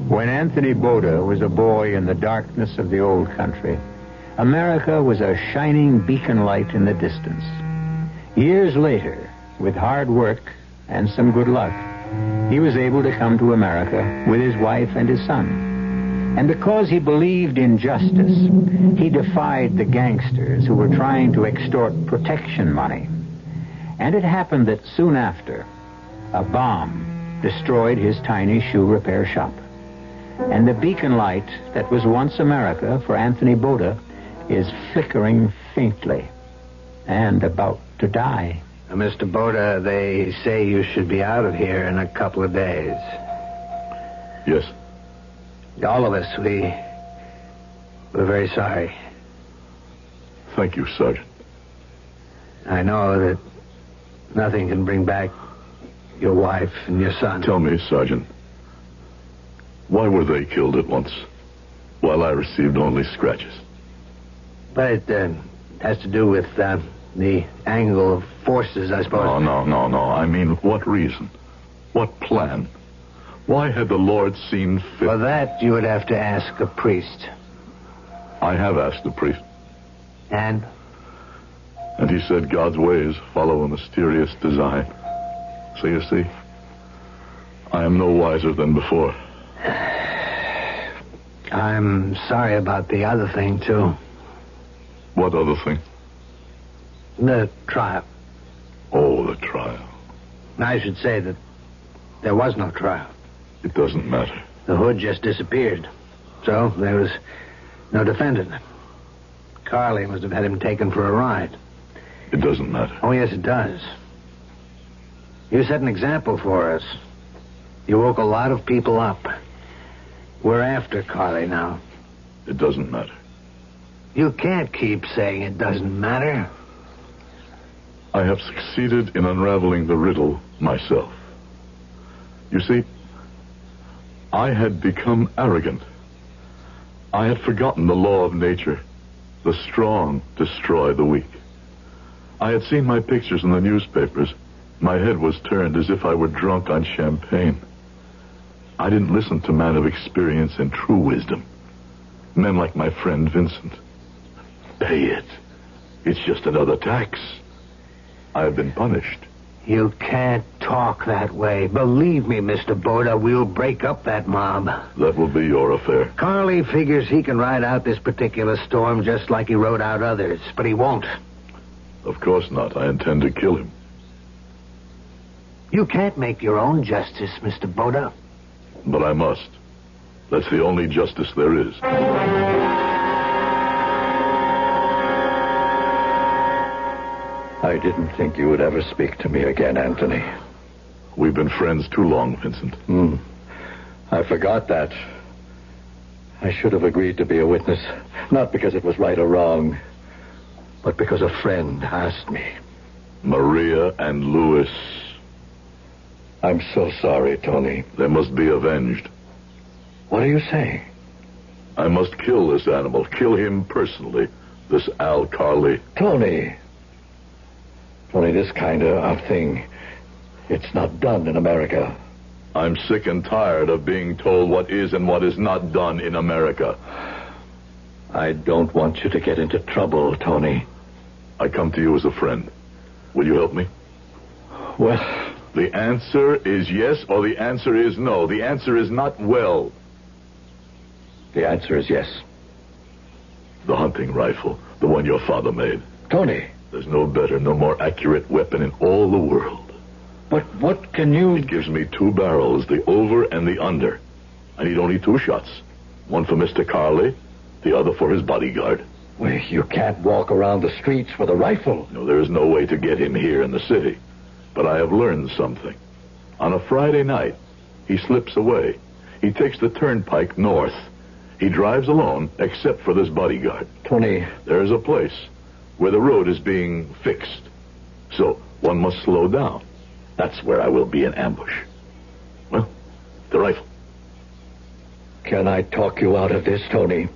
When Anthony Boda was a boy in the darkness of the old country, America was a shining beacon light in the distance. Years later, with hard work and some good luck, he was able to come to America with his wife and his son. And because he believed in justice, he defied the gangsters who were trying to extort protection money. And it happened that soon after, a bomb destroyed his tiny shoe repair shop. And the beacon light that was once America for Anthony Boda is flickering faintly and about to die. Mr. Boda, they say you should be out of here in a couple of days. Yes. All of us, we're very sorry. Thank you, Sergeant. I know that nothing can bring back your wife and your son. Tell me, Sergeant, why were they killed at once, while I received only scratches? But it has to do with the angle of forces, I suppose. No. I mean, what reason? What plan? Why had the Lord seen fit? For that, you would have to ask a priest. I have asked the priest. And? And he said God's ways follow a mysterious design. So you see, I am no wiser than before. I'm sorry about the other thing, too. What other thing? The trial. Oh, the trial. I should say that there was no trial. It doesn't matter. The hood just disappeared. So there was no defendant. Carly must have had him taken for a ride. It doesn't matter. Oh, yes, it does. You set an example for us. You woke a lot of people up. We're after Carly now. It doesn't matter. You can't keep saying it doesn't matter. I have succeeded in unraveling the riddle myself. You see, I had become arrogant. I had forgotten the law of nature. The strong destroy the weak. I had seen my pictures in the newspapers. My head was turned as if I were drunk on champagne. I didn't listen to men of experience and true wisdom. Men like my friend Vincent. Pay it. It's just another tax. I have been punished. You can't talk that way. Believe me, Mr. Boda, we'll break up that mob. That will be your affair. Carly figures he can ride out this particular storm just like he rode out others, but he won't. Of course not. I intend to kill him. You can't make your own justice, Mr. Boda. But I must. That's the only justice there is. I didn't think you would ever speak to me again, Anthony. We've been friends too long, Vincent. I forgot that. I should have agreed to be a witness, not because it was right or wrong, but because a friend asked me. Maria and Louis. I'm so sorry, Tony. They must be avenged. What are you saying? I must kill this animal. Kill him personally. This Al Carly. Tony, this kind of thing, it's not done in America. I'm sick and tired of being told what is and what is not done in America. I don't want you to get into trouble, Tony. I come to you as a friend. Will you help me? Well... The answer is yes or the answer is no. The answer is not well. The answer is yes. The hunting rifle, the one your father made. Tony. There's no better, no more accurate weapon in all the world. But what can you... It gives me 2 barrels, the over and the under. I need only 2 shots. One for Mr. Carly, the other for his bodyguard. Well, you can't walk around the streets with a rifle. No, there is no way to get him here in the city. But I have learned something. On a Friday night, he slips away. He takes the turnpike north. He drives alone, except for this bodyguard. Tony. There's a place where the road is being fixed. So one must slow down. That's where I will be in ambush. Well, the rifle. Can I talk you out of this, Tony?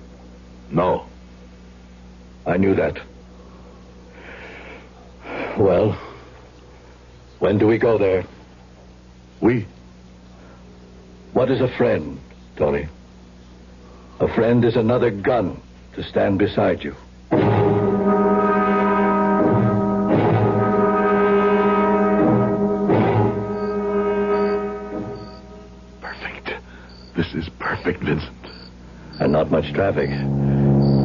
No. I knew that. Well... when do we go there? We? What is a friend, Tony? A friend is another gun to stand beside you. Perfect. This is perfect, Vincent. And not much traffic.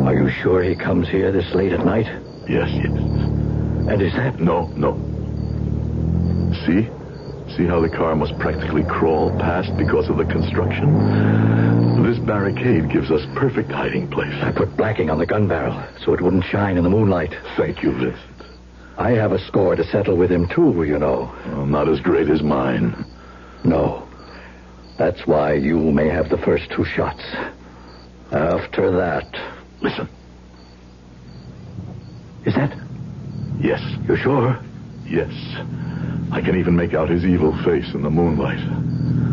Are you sure he comes here this late at night? Yes. And is that... No. See how the car must practically crawl past because of the construction? This barricade gives us perfect hiding place. I put blacking on the gun barrel so it wouldn't shine in the moonlight. Thank you, Vincent. I have a score to settle with him, too, you know. Well, not as great as mine. No. That's why you may have the first 2 shots. After that... Listen. Is that? Yes. You sure? Yes. I can even make out his evil face in the moonlight.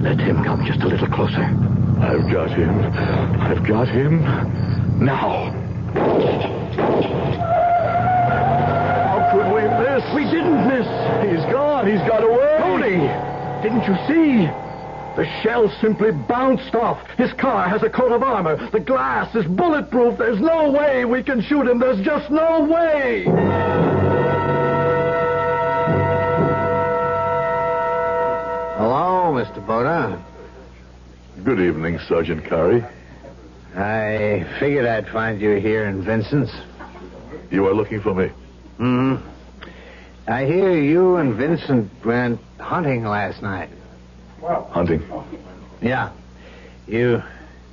Let him come just a little closer. I've got him. I've got him. Now. How could we miss? We didn't miss. He's gone. He's got away. Tony, didn't you see? The shell simply bounced off. His car has a coat of armor. The glass is bulletproof. There's no way we can shoot him. There's just no way. Hello, Mr. Boda. Good evening, Sergeant Carey. I figured I'd find you here in Vincent's. You are looking for me? Hmm. I hear you and Vincent went hunting last night. Hunting? Yeah. You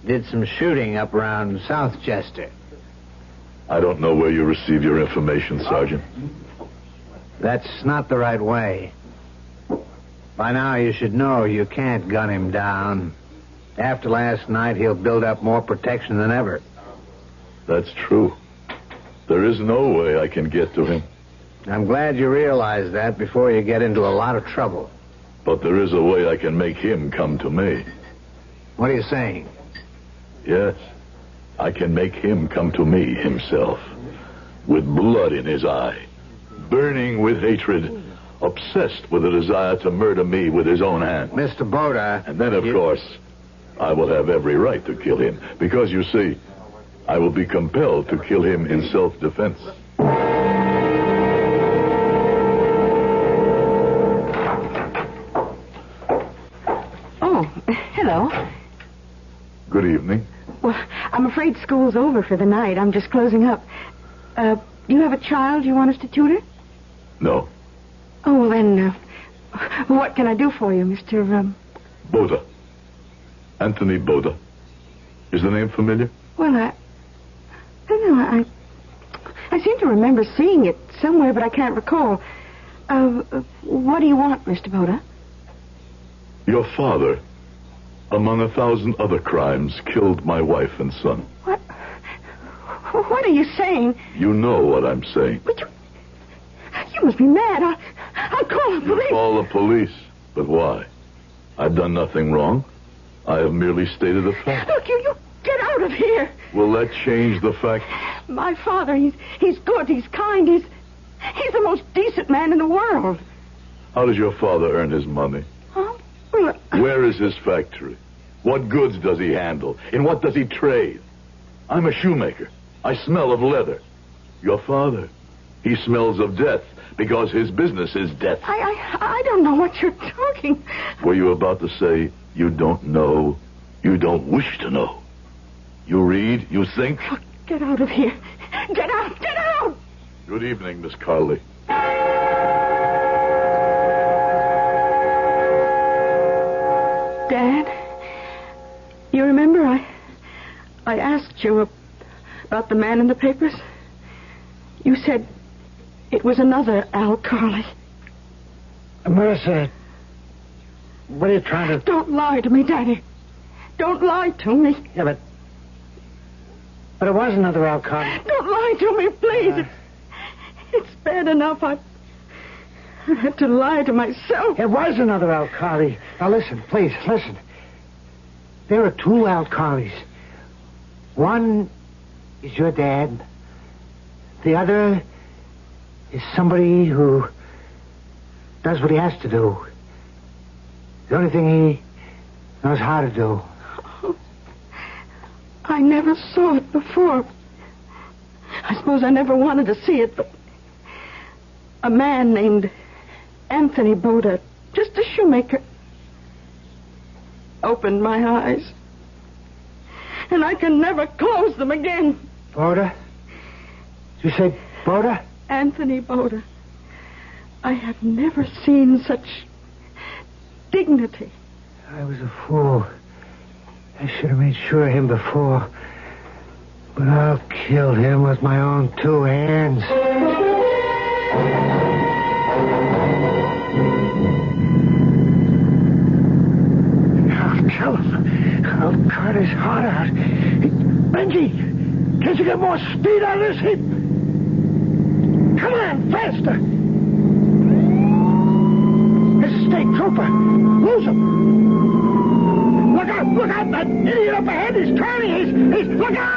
did some shooting up around South Chester. I don't know where you received your information, Sergeant. That's not the right way. By now you should know you can't gun him down. After last night, he'll build up more protection than ever. That's true. There is no way I can get to him. I'm glad you realize that before you get into a lot of trouble. But there is a way I can make him come to me. What are you saying? Yes. I can make him come to me himself. With blood in his eye. Burning with hatred. Obsessed with a desire to murder me with his own hand. Mr. Boda. And then, of course, I will have every right to kill him. Because, you see, I will be compelled to kill him in self-defense. Hello. Good evening. Well, I'm afraid school's over for the night. I'm just closing up. You have a child you want us to tutor? No. Oh, well, then, what can I do for you, Mr. Boda. Anthony Boda. Is the name familiar? Well, I don't know. I seem to remember seeing it somewhere, but I can't recall. What do you want, Mr. Boda? Your father, among 1,000 other crimes, killed my wife and son. What? What are you saying? You know what I'm saying. But you must be mad. I'll call the police. You call the police? But why? I've done nothing wrong. I have merely stated a fact. Look, you get out of here. Will that change the fact? My father, he's good, he's kind, he's the most decent man in the world. How does your father earn his money? Huh? Well, where is his factory? What goods does he handle? In what does he trade? I'm a shoemaker. I smell of leather. Your father, he smells of death because his business is death. I don't know what you're talking. Were you about to say you don't know, you don't wish to know? You read, you think? Oh, get out of here. Get out, get out! Good evening, Miss Carley. Dad, you remember I asked you about the man in the papers? You said it was another Al Carley. Marissa, what are you trying to... Don't lie to me, Daddy. Don't lie to me. Yeah, but it was another Al Carley. Don't lie to me, please. It's bad enough. I had to lie to myself. It was another Al Carley. Now listen, please, listen. There are two Al Carleys. One is your dad. The other is somebody who does what he has to do. The only thing he knows how to do. I never saw it before. I suppose I never wanted to see it, but a man named Anthony Boda, just a shoemaker, opened my eyes. And I can never close them again. Boda? You say Boda? Anthony Boda. I have never seen such dignity. I was a fool. I should have made sure of him before. But I'll kill him with my own two hands. I'll kill him. I'll cut his heart out. Benji, can't you get more speed out of this? Come on, faster! It's a state trooper. Lose him. Look out! Look out! That idiot up ahead is turning. He's look out!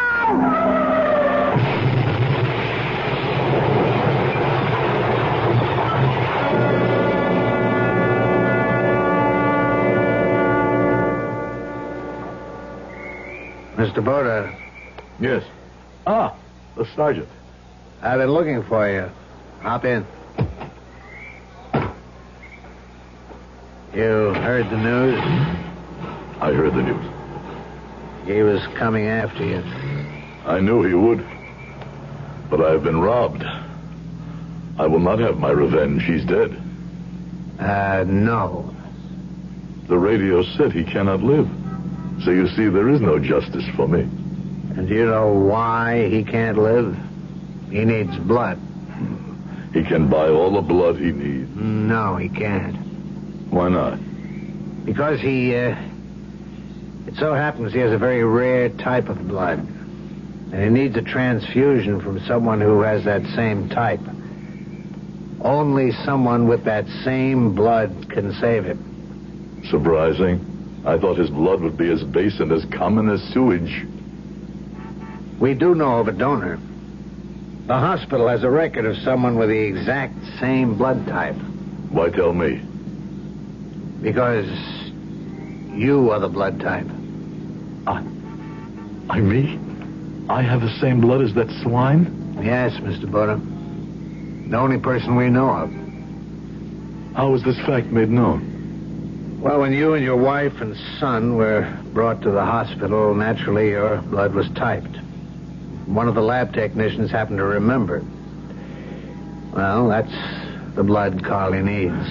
Mr. Boda. Yes. Ah, the sergeant. I've been looking for you. Hop in. You heard the news? I heard the news. He was coming after you. I knew he would. But I have been robbed. I will not have my revenge. He's dead. No. The radio said he cannot live. So you see, there is no justice for me. And do you know why he can't live? He needs blood. He can buy all the blood he needs. No, he can't. Why not? Because it so happens he has a very rare type of blood. And he needs a transfusion from someone who has that same type. Only someone with that same blood can save him. Surprising. I thought his blood would be as base and as common as sewage. We do know of a donor. The hospital has a record of someone with the exact same blood type. Why tell me? Because you are the blood type. I me? I have the same blood as that swine? Yes, Mr. Boda. The only person we know of. How was this fact made known? Well, when you and your wife and son were brought to the hospital, naturally your blood was typed. One of the lab technicians happened to remember. Well, that's the blood Carly needs.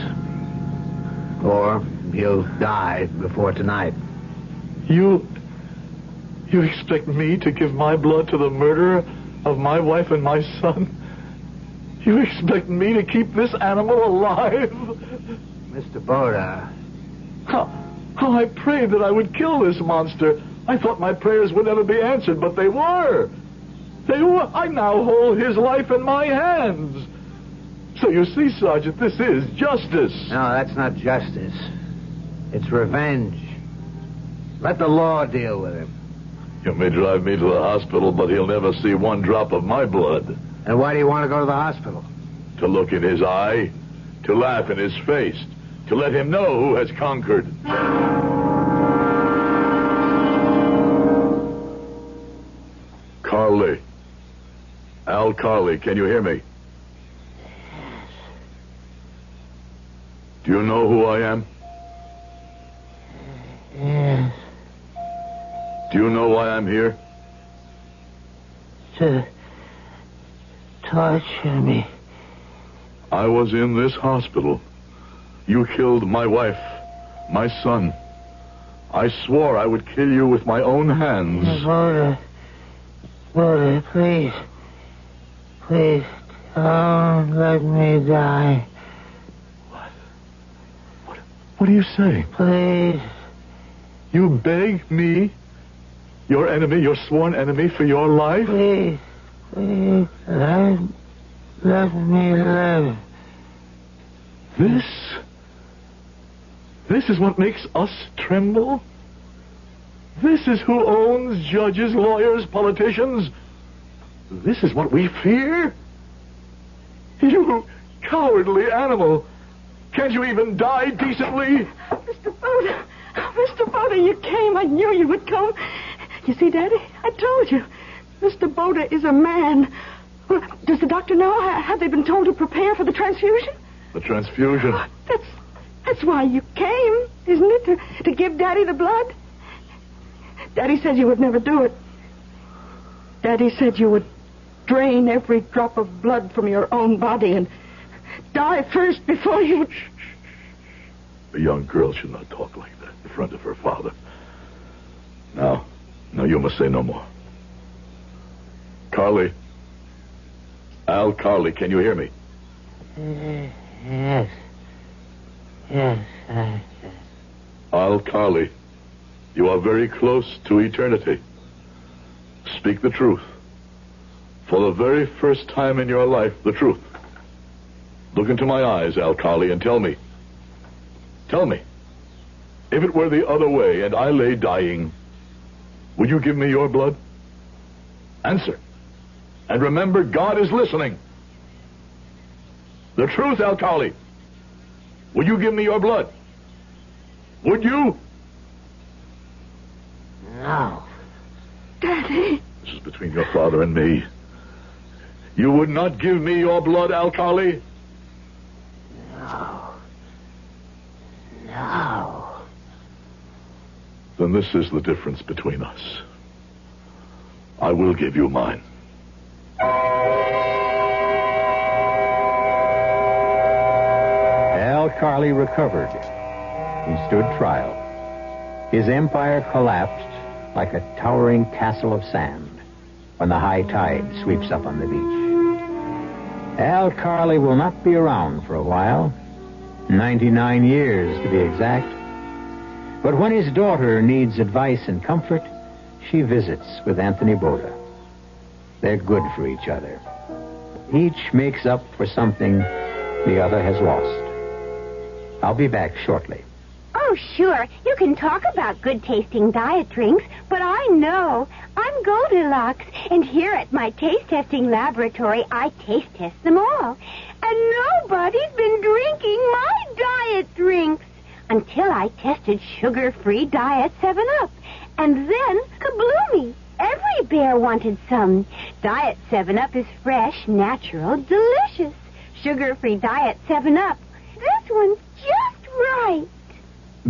Or he'll die before tonight. You expect me to give my blood to the murderer of my wife and my son? You expect me to keep this animal alive? Mr. Boda. How I prayed that I would kill this monster. I thought my prayers would never be answered, but they were. They were. I now hold his life in my hands. So you see, Sergeant, this is justice. No, that's not justice. It's revenge. Let the law deal with him. You may drive me to the hospital, but he'll never see one drop of my blood. And why do you want to go to the hospital? To look in his eye, to laugh in his face, to let him know who has conquered. Carly. Al Carly, can you hear me? Yes. Do you know who I am? Yes. Do you know why I'm here? To torture me. I was in this hospital. You killed my wife, my son. I swore I would kill you with my own hands. Boda, please. Please, don't let me die. What do you say? Please. You beg me, your enemy, your sworn enemy, for your life? Please, let me live. This is what makes us tremble? This is who owns judges, lawyers, politicians? This is what we fear? You cowardly animal! Can't you even die decently? Mr. Boda, you came. I knew you would come. You see, Daddy, I told you. Mr. Boda is a man. Does the doctor know? Have they been told to prepare for the transfusion? The transfusion? That's why you came, isn't it? To give Daddy the blood? Daddy said you would never do it. Daddy said you would drain every drop of blood from your own body and die first before you would... A young girl should not talk like that in front of her father. Now, you must say no more. Carly. Al Carly, can you hear me? Yes. Yes, Al Carly, you are very close to eternity. Speak the truth. For the very first time in your life, the truth. Look into my eyes, Alcali, and tell me. Tell me. If it were the other way and I lay dying, would you give me your blood? Answer. And remember, God is listening. The truth, Alcali. Would you give me your blood? Would you? No. Daddy. This is between your father and me. You would not give me your blood, Alcali? No. No. Then this is the difference between us. I will give you mine. Al Carley recovered. He stood trial. His empire collapsed like a towering castle of sand when the high tide sweeps up on the beach. Al Carley will not be around for a while, 99 years to be exact. But when his daughter needs advice and comfort, she visits with Anthony Boda. They're good for each other. Each makes up for something the other has lost. I'll be back shortly. Oh, sure. You can talk about good-tasting diet drinks, but I know. I'm Goldilocks, and here at my taste-testing laboratory, I taste-test them all. And nobody's been drinking my diet drinks until I tested sugar-free Diet 7-Up. And then, kabloomy! Every bear wanted some. Diet 7-Up is fresh, natural, delicious. Sugar-free Diet 7-Up. This one's just right.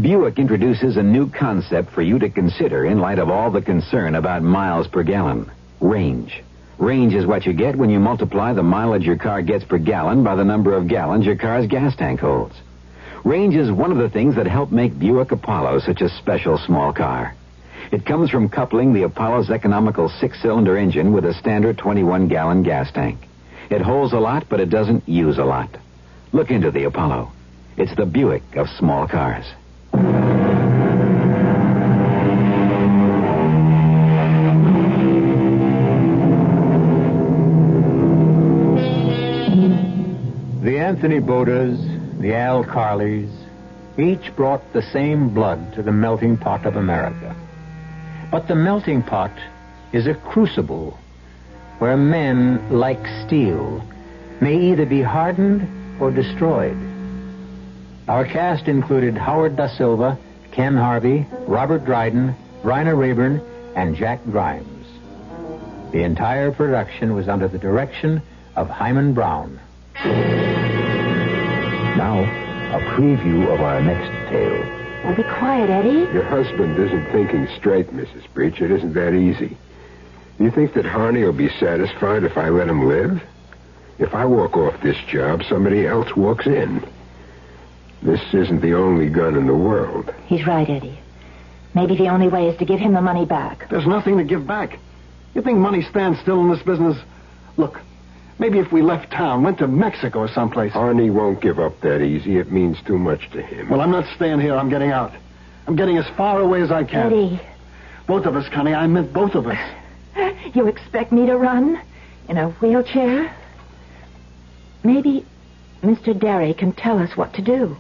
Buick introduces a new concept for you to consider in light of all the concern about miles per gallon. Range. Range is what you get when you multiply the mileage your car gets per gallon by the number of gallons your car's gas tank holds. Range is one of the things that help make Buick Apollo such a special small car. It comes from coupling the Apollo's economical 6-cylinder engine with a standard 21-gallon gas tank. It holds a lot, but it doesn't use a lot. Look into the Apollo. It's the Buick of small cars. The Anthony Bodas, the Al Carleys, each brought the same blood to the melting pot of America. But the melting pot is a crucible where men, like steel, may either be hardened or destroyed. Our cast included Howard Da Silva, Ken Harvey, Robert Dryden, Bryna Rayburn, and Jack Grimes. The entire production was under the direction of Hyman Brown. Now, a preview of our next tale. Well, be quiet, Eddie. Your husband isn't thinking straight, Mrs. Breach. It isn't that easy. You think that Harney will be satisfied if I let him live? If I walk off this job, somebody else walks in. This isn't the only gun in the world. He's right, Eddie. Maybe the only way is to give him the money back. There's nothing to give back. You think money stands still in this business? Look, maybe if we left town, went to Mexico or someplace. Harney won't give up that easy. It means too much to him. Well, I'm not staying here. I'm getting out. I'm getting as far away as I can. Eddie. Both of us, Connie. I meant both of us. You expect me to run? In a wheelchair? Maybe Mr. Derry can tell us what to do.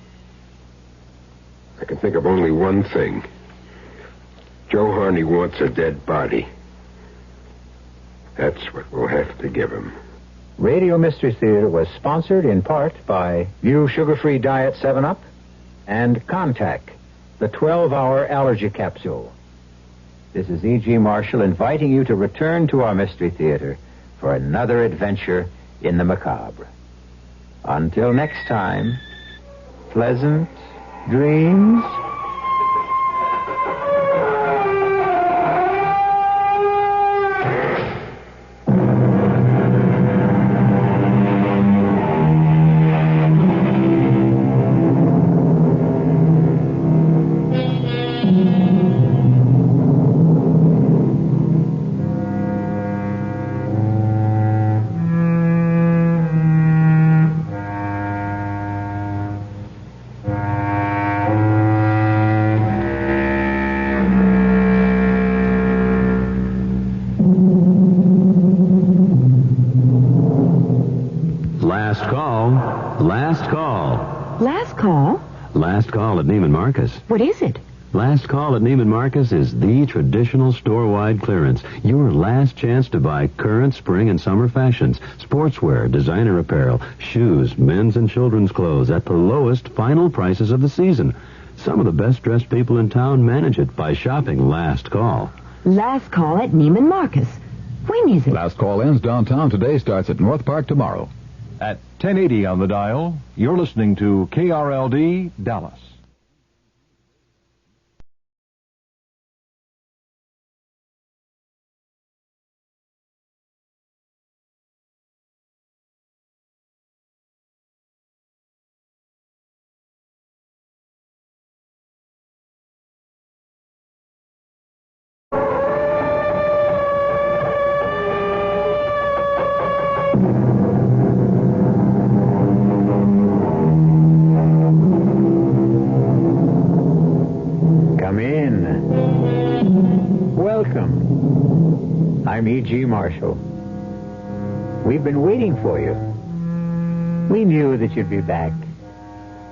I can think of only one thing. Joe Harney wants a dead body. That's what we'll have to give him. Radio Mystery Theater was sponsored in part by New Sugar-Free Diet 7-Up and Contact, the 12-hour allergy capsule. This is E.G. Marshall inviting you to return to our Mystery Theater for another adventure in the macabre. Until next time, pleasant dreams. call? Last call at Neiman Marcus. What is it? Last call at Neiman Marcus is the traditional store-wide clearance. Your last chance to buy current spring and summer fashions, sportswear, designer apparel, shoes, men's and children's clothes at the lowest final prices of the season. Some of the best-dressed people in town manage it by shopping Last Call. Last call at Neiman Marcus. When is it? Last call ends downtown today, starts at North Park tomorrow. At 1080 on the dial, you're listening to KRLD Dallas. I'm E.G. Marshall. We've been waiting for you. We knew that you'd be back.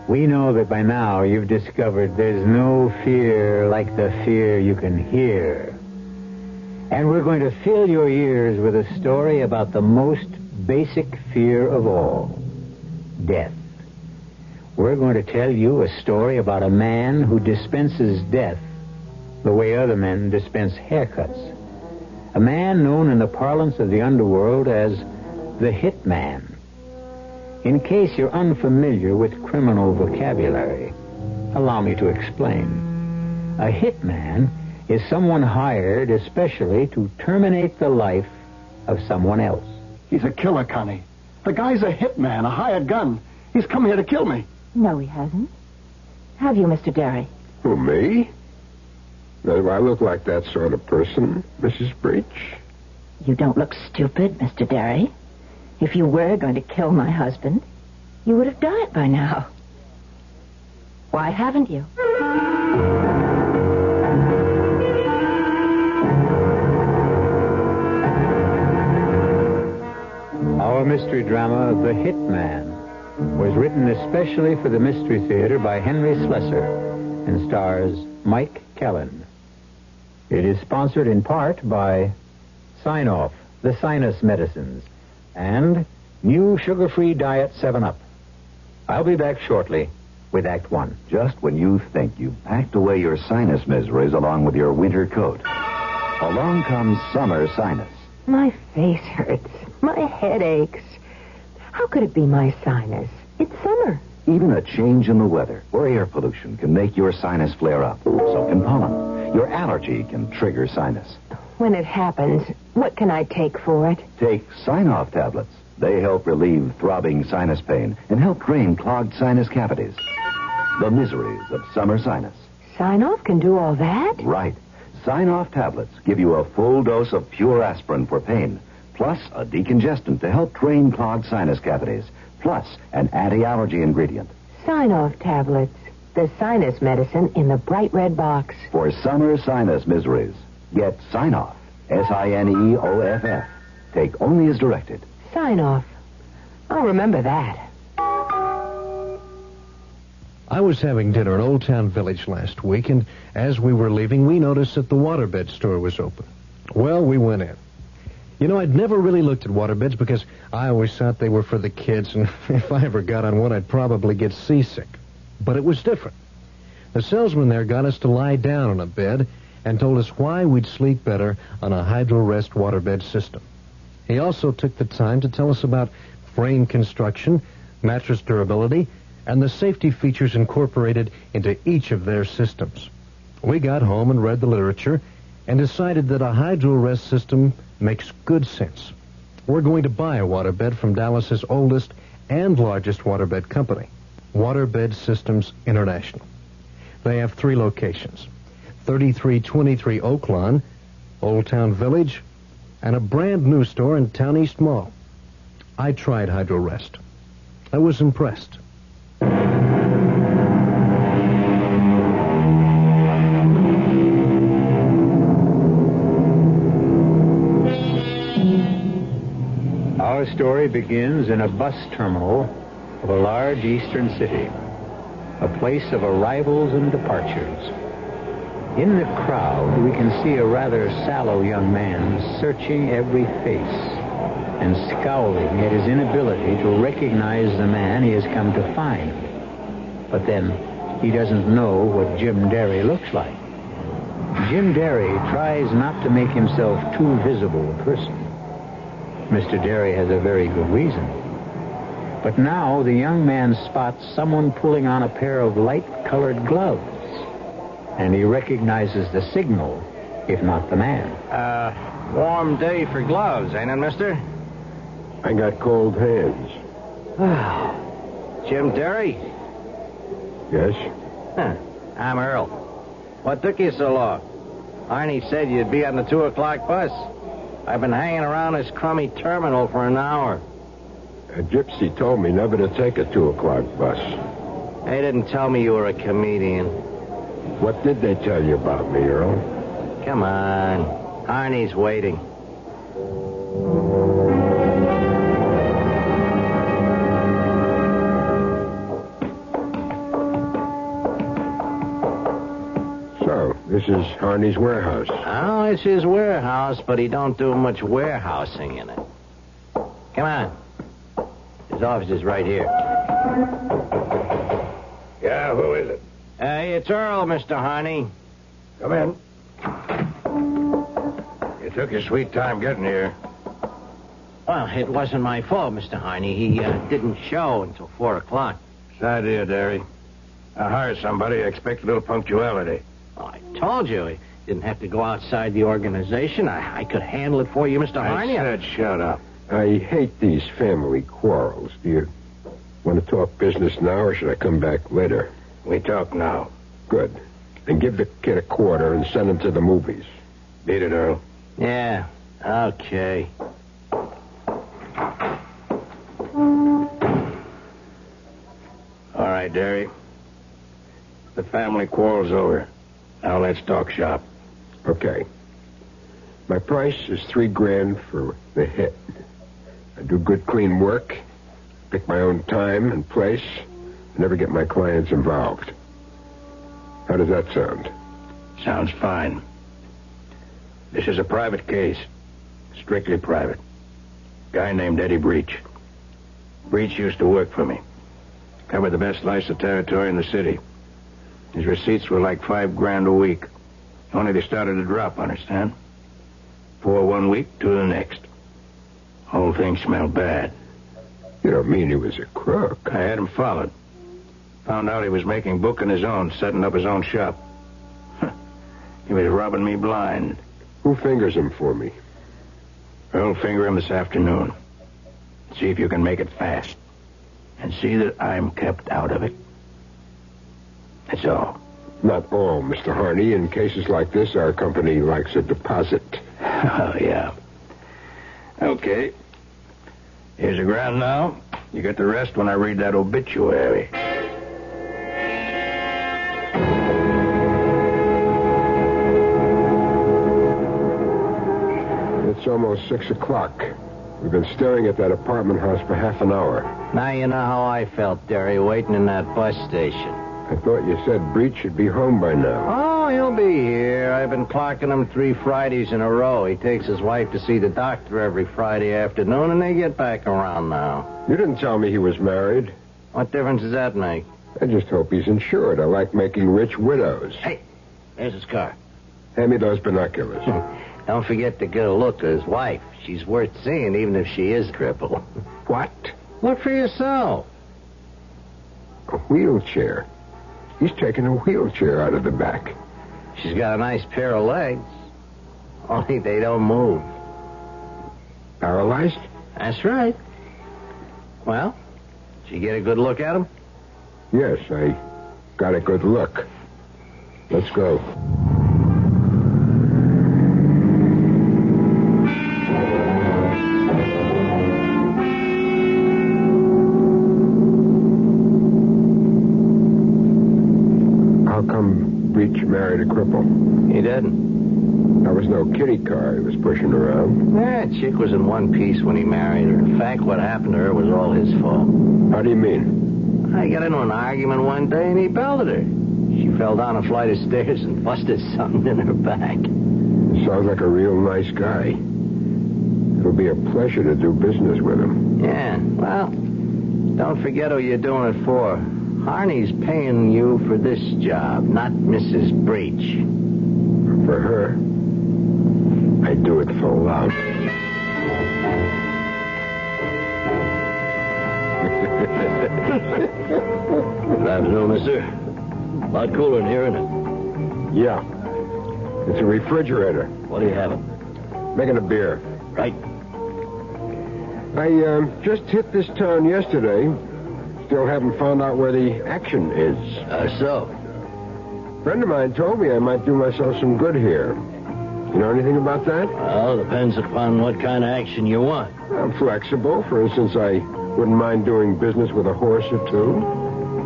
We know that by now you've discovered there's no fear like the fear you can hear. And we're going to fill your ears with a story about the most basic fear of all, death. We're going to tell you a story about a man who dispenses death the way other men dispense haircuts. A man known in the parlance of the underworld as the hit man. In case you're unfamiliar with criminal vocabulary, allow me to explain. A hit man is someone hired especially to terminate the life of someone else. He's a killer, Connie. The guy's a hit man, a hired gun. He's come here to kill me. No, he hasn't. Have you, Mr. Derry? Who, me? Now, do I look like that sort of person, Mrs. Breach? You don't look stupid, Mr. Derry. If you were going to kill my husband, you would have done it by now. Why haven't you? Our mystery drama, The Hit Man, was written especially for the Mystery Theater by Henry Slessor and stars Mike Kellen. It is sponsored in part by Sign-Off, the sinus medicines, and new sugar-free Diet 7-Up. I'll be back shortly with Act One. Just when you think you've packed away your sinus miseries along with your winter coat, along comes summer sinus. My face hurts. My head aches. How could it be my sinus? It's summer. Even a change in the weather or air pollution can make your sinus flare up. So can pollen. Your allergy can trigger sinus. When it happens, what can I take for it? Take Sign-Off tablets. They help relieve throbbing sinus pain and help drain clogged sinus cavities. The miseries of summer sinus. Sign-Off can do all that? Right. Sign-Off tablets give you a full dose of pure aspirin for pain, plus a decongestant to help drain clogged sinus cavities, plus an anti-allergy ingredient. Sign-Off tablets. The sinus medicine in the bright red box. For summer sinus miseries, get Sign-Off. Signeoff. Take only as directed. Sign-Off. I'll remember that. I was having dinner at Old Town Village last week, and as we were leaving, we noticed that the waterbed store was open. Well, we went in. You know, I'd never really looked at waterbeds because I always thought they were for the kids, and if I ever got on one, I'd probably get seasick. But it was different. The salesman there got us to lie down on a bed and told us why we'd sleep better on a hydro-rest waterbed system. He also took the time to tell us about frame construction, mattress durability, and the safety features incorporated into each of their systems. We got home and read the literature and decided that a hydro-rest system makes good sense. We're going to buy a waterbed from Dallas's oldest and largest waterbed company, Waterbed Systems International. They have 3 locations, 3323 Oak Lawn, Old Town Village, and a brand new store in Town East Mall. I tried Hydro Rest. I was impressed. Our story begins in a bus terminal of a large eastern city. a place of arrivals and departures. In the crowd, we can see a rather sallow young man searching every face and scowling at his inability to recognize the man he has come to find. But then, he doesn't know what Jim Derry looks like. Jim Derry tries not to make himself too visible a person. Mr. Derry has a very good reason. But now the young man spots someone pulling on a pair of light-colored gloves, and he recognizes the signal, if not the man. Warm day for gloves, ain't it, mister? I got cold hands. Jim Derry? Yes? Huh. I'm Earl. What took you so long? Arnie said you'd be on the 2 o'clock bus. I've been hanging around this crummy terminal for an hour. A gypsy told me never to take a 2 o'clock bus. They didn't tell me you were a comedian. What did they tell you about me, Earl? Come on. Arnie's waiting. So, this is Arnie's warehouse. Oh, it's his warehouse, but he don't do much warehousing in it. Come on. His office is right here. Yeah, who is it? Hey, it's Earl, Mr. Harney. Come in. You took your sweet time getting here. Well, it wasn't my fault, Mr. Harney. He didn't show until 4 o'clock. Sad idea, Derry. I hire somebody, I expect a little punctuality. Well, I told you he didn't have to go outside the organization. I could handle it for you, Mr. Harney. I said shut up. I hate these family quarrels. Do you want to talk business now, or should I come back later? We talk now. Good. Then give the kid a quarter and send him to the movies. Beat it, Earl. Yeah, okay. All right, Derry. The family quarrel's over. Now let's talk shop. Okay. My price is $3,000 for the hit. I do good, clean work, pick my own time and place, and never get my clients involved. How does that sound? Sounds fine. This is a private case. Strictly private. Guy named Eddie Breach. Breach used to work for me. Covered the best slice of territory in the city. His receipts were like $5,000 a week. Only they started to drop, understand? 4 one week, 2 the next. Whole thing smelled bad. You don't mean he was a crook? I had him followed. Found out he was making book on his own, setting up his own shop. He was robbing me blind. Who fingers him for me? Earl, finger him this afternoon. See if you can make it fast. And see that I'm kept out of it. That's all. Not all, Mr. Harney. In cases like this, our company likes a deposit. Oh, yeah. Okay. Here's the ground now. You get the rest when I read that obituary. It's almost 6 o'clock. We've been staring at that apartment house for half an hour. Now you know how I felt, Derry, waiting in that bus station. I thought you said Breach should be home by now. Oh, he'll be here. I've been clocking him 3 Fridays in a row. He takes his wife to see the doctor every Friday afternoon, and they get back around now. You didn't tell me he was married. What difference does that make? I just hope he's insured. I like making rich widows. Hey, there's his car. Hand me those binoculars. Don't forget to get a look at his wife. She's worth seeing, even if she is crippled. What? Look for yourself. A wheelchair. He's taking a wheelchair out of the back. She's got a nice pair of legs. Only they don't move. Paralyzed? That's right. Well, did you get a good look at him? Yes, I got a good look. Let's go. Breach married a cripple. He didn't. There was no kitty car he was pushing around. That chick was in one piece when he married her. In fact, what happened to her was all his fault. How do you mean? I got into an argument one day and he belted her. She fell down a flight of stairs and busted something in her back. Sounds like a real nice guy. It'll be a pleasure to do business with him. Yeah, well, don't forget who you're doing it for. Harney's paying you for this job, not Mrs. Breach. For her, I do it for love. Good afternoon, mister. A lot cooler in here, isn't it? Yeah. It's a refrigerator. What are you having? Making a beer. Right. I just hit this town yesterday. Still haven't found out where the action is. So? A friend of mine told me I might do myself some good here. You know anything about that? Well, depends upon what kind of action you want. I'm flexible. For instance, I wouldn't mind doing business with a horse or two.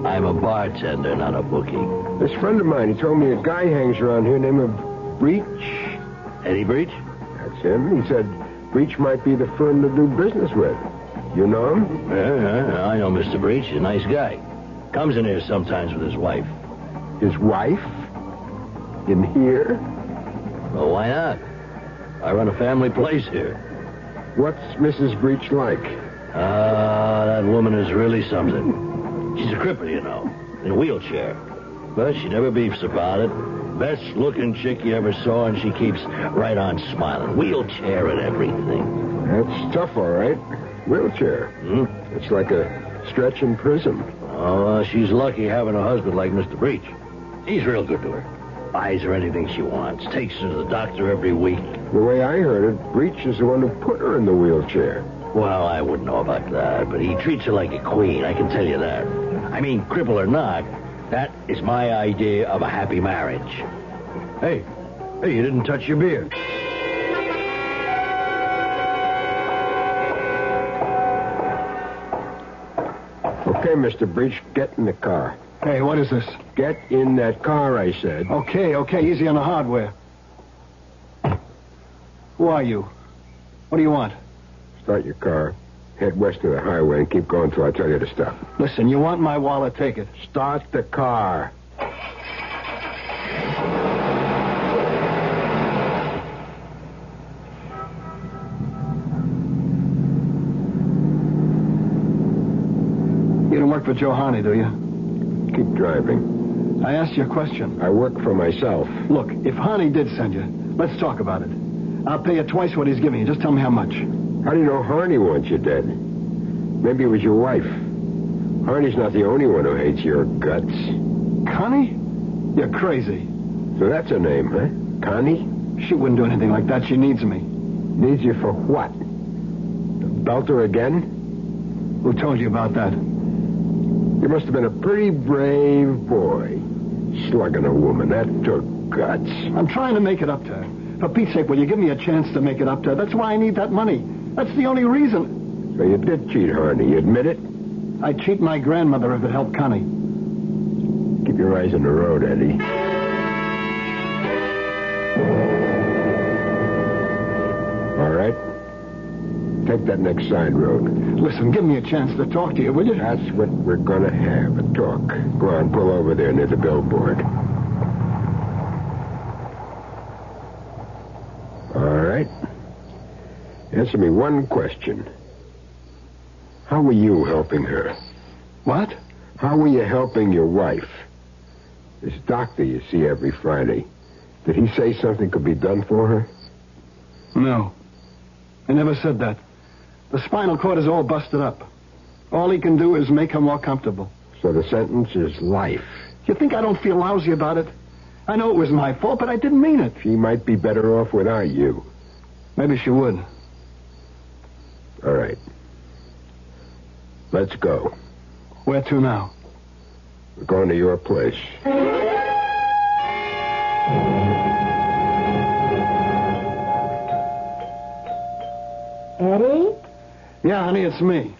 I'm a bartender, not a bookie. This friend of mine, he told me a guy hangs around here named Breach. Eddie Breach? That's him. He said Breach might be the firm to do business with. You know him? Yeah, I know Mr. Breach. He's a nice guy. Comes in here sometimes with his wife. His wife? In here? Well, why not? I run a family place here. What's Mrs. Breach like? That woman is really something. She's a cripple, you know, in a wheelchair. But she never beefs about it. Best looking chick you ever saw, and she keeps right on smiling. Wheelchair and everything. That's tough, all right. Wheelchair. It's like a stretch in prison. Oh, she's lucky having a husband like Mr. Breach. He's real good to her. Buys her anything she wants. Takes her to the doctor every week. The way I heard it, Breach is the one who put her in the wheelchair. Well, I wouldn't know about that, but he treats her like a queen, I can tell you that. I mean, cripple or not, that is my idea of a happy marriage. Hey, you didn't touch your beer. Okay, Mr. Breach, get in the car. Hey, what is this? Get in that car, I said. Okay, easy on the hardware. Who are you? What do you want? Start your car, head west of the highway, and keep going till I tell you to stop. Listen, you want my wallet, take it. Start the car. You don't work for Joe Harney, do you? Keep driving. I asked you a question. I work for myself. Look, if Harney did send you, let's talk about it. I'll pay you twice what he's giving you. Just tell me how much. How do you know Harney wants you dead? Maybe it was your wife. Harney's not the only one who hates your guts. Connie? You're crazy. So that's her name, huh? Connie? She wouldn't do anything like that. She needs me. Needs you for what? To belt her again? Who told you about that? You must have been a pretty brave boy. Slugging a woman. That took guts. I'm trying to make it up to her. For Pete's sake, will you give me a chance to make it up to her? That's why I need that money. That's the only reason. So you did cheat Harney. You admit it? I'd cheat my grandmother if it helped Connie. Keep your eyes on the road, Eddie. All right. Take that next side road. Listen, give me a chance to talk to you, will you? That's what we're going to have, a talk. Go on, pull over there near the billboard. All right. Answer me one question. How were you helping her? What? How were you helping your wife? This doctor you see every Friday, did he say something could be done for her? No. I never said that. The spinal cord is all busted up. All he can do is make her more comfortable. So the sentence is life. You think I don't feel lousy about it? I know it was my fault, but I didn't mean it. She might be better off without you. Maybe she would. All right. Let's go. Where to now? We're going to your place. Eddie? Yeah, honey, it's me.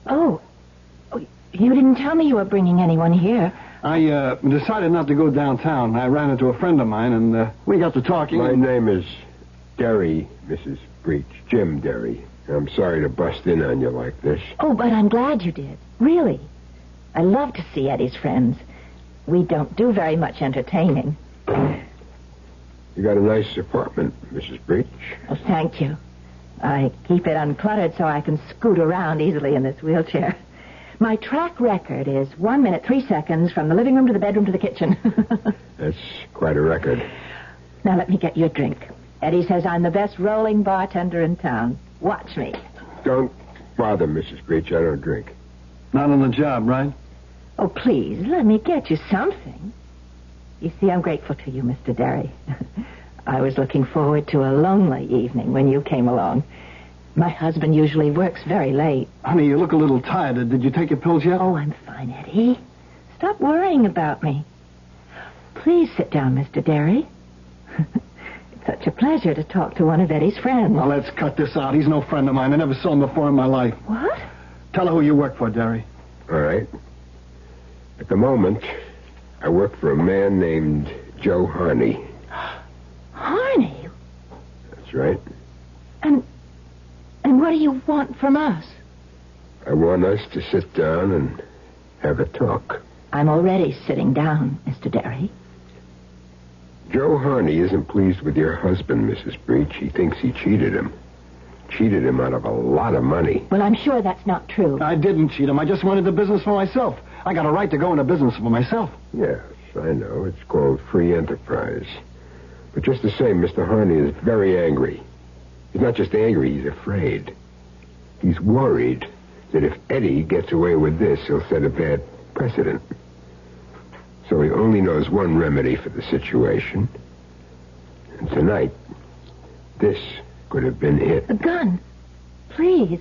Oh, you didn't tell me you were bringing anyone here. I decided not to go downtown. I ran into a friend of mine, and we got to talking. My name is Derry, Mrs. Breach. Jim Derry. I'm sorry to bust in on you like this. Oh, but I'm glad you did. Really. I love to see Eddie's friends. We don't do very much entertaining. You got a nice apartment, Mrs. Breach. Oh, thank you. I keep it uncluttered so I can scoot around easily in this wheelchair. My track record is 1 minute, 3 seconds from the living room to the bedroom to the kitchen. That's quite a record. Now let me get you a drink. Eddie says I'm the best rolling bartender in town. Watch me. Don't bother, Mrs. Breach. I don't drink. Not on the job, right? Oh, please, let me get you something. You see, I'm grateful to you, Mr. Derry. I was looking forward to a lonely evening when you came along. My husband usually works very late. Honey, you look a little tired. Did you take your pills yet? Oh, I'm fine, Eddie. Stop worrying about me. Please sit down, Mr. Derry. It's such a pleasure to talk to one of Eddie's friends. Now, let's cut this out. He's no friend of mine. I never saw him before in my life. What? Tell her who you work for, Derry. All right. At the moment, I work for a man named Joe Harney. Harney? That's right. And what do you want from us? I want us to sit down and have a talk. I'm already sitting down, Mr. Derry. Joe Harney isn't pleased with your husband, Mrs. Breach. He thinks he cheated him. Cheated him out of a lot of money. Well, I'm sure that's not true. I didn't cheat him. I just wanted the business for myself. I got a right to go into business for myself. Yes, I know. It's called free enterprise. But just the same, Mr. Harney is very angry. He's not just angry, he's afraid. He's worried that if Eddie gets away with this, he'll set a bad precedent. So he only knows one remedy for the situation. And tonight, this could have been it. A gun. Please.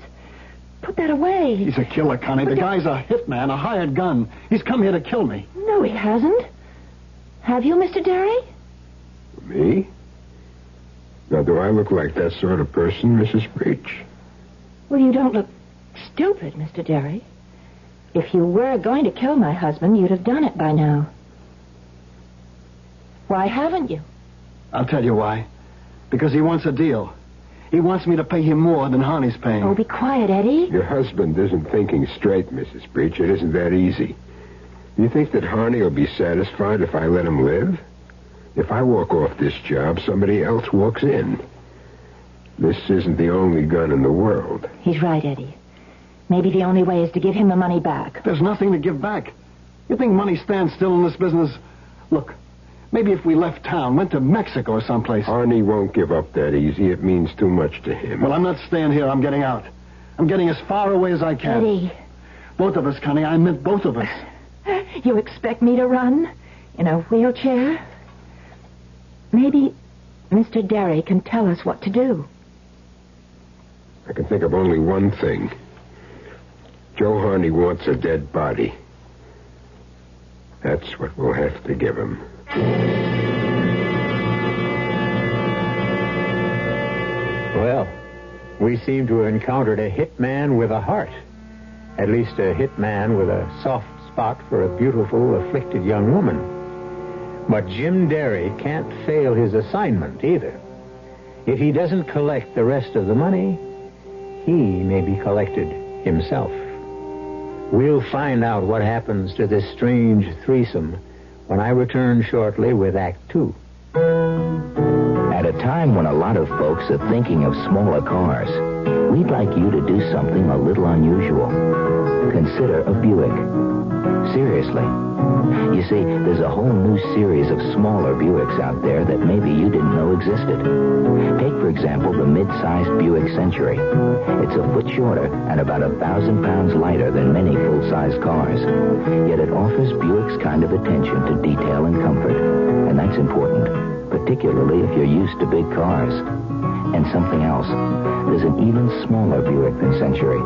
Put that away. He's a killer, Connie. The guy's a hitman, a hired gun. He's come here to kill me. No, he hasn't. Have you, Mr. Derry? Me? Now, do I look like that sort of person, Mrs. Breach? Well, you don't look stupid, Mr. Derry. If you were going to kill my husband, you'd have done it by now. Why haven't you? I'll tell you why. Because he wants a deal. He wants me to pay him more than Harney's paying. Oh, be quiet, Eddie. Your husband isn't thinking straight, Mrs. Breach. It isn't that easy. You think that Harney will be satisfied if I let him live? If I walk off this job, somebody else walks in. This isn't the only gun in the world. He's right, Eddie. Maybe the only way is to give him the money back. There's nothing to give back. You think money stands still in this business? Look, maybe if we left town, went to Mexico or someplace. Harney won't give up that easy. It means too much to him. Well, I'm not staying here. I'm getting out. I'm getting as far away as I can. Eddie. Both of us, Connie. I meant both of us. You expect me to run? In a wheelchair? Maybe Mr. Derry can tell us what to do. I can think of only one thing. Joe Harney wants a dead body. That's what we'll have to give him. Well, we seem to have encountered a hitman with a heart. At least a hitman with a soft spot for a beautiful, afflicted young woman. But Jim Derry can't fail his assignment either. If he doesn't collect the rest of the money, he may be collected himself. We'll find out what happens to this strange threesome when I return shortly with Act 2. At a time when a lot of folks are thinking of smaller cars, we'd like you to do something a little unusual. Consider a Buick. Seriously. You see, there's a whole new series of smaller Buicks out there that maybe you didn't know existed. Take, for example, the mid-sized Buick Century. It's a foot shorter and about 1,000 pounds lighter than many full-size cars. Yet it offers Buick's kind of attention to detail and comfort. And that's important, particularly if you're used to big cars. And something else. There's an even smaller Buick than Century.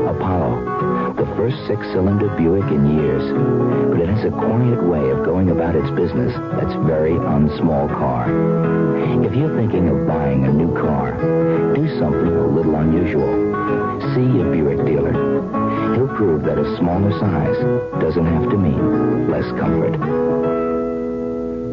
Apollo. The first 6-cylinder Buick in years. But it has a quiet way of going about its business that's very unsmall car. If you're thinking of buying a new car, do something a little unusual. See a Buick dealer. He'll prove that a smaller size doesn't have to mean less comfort.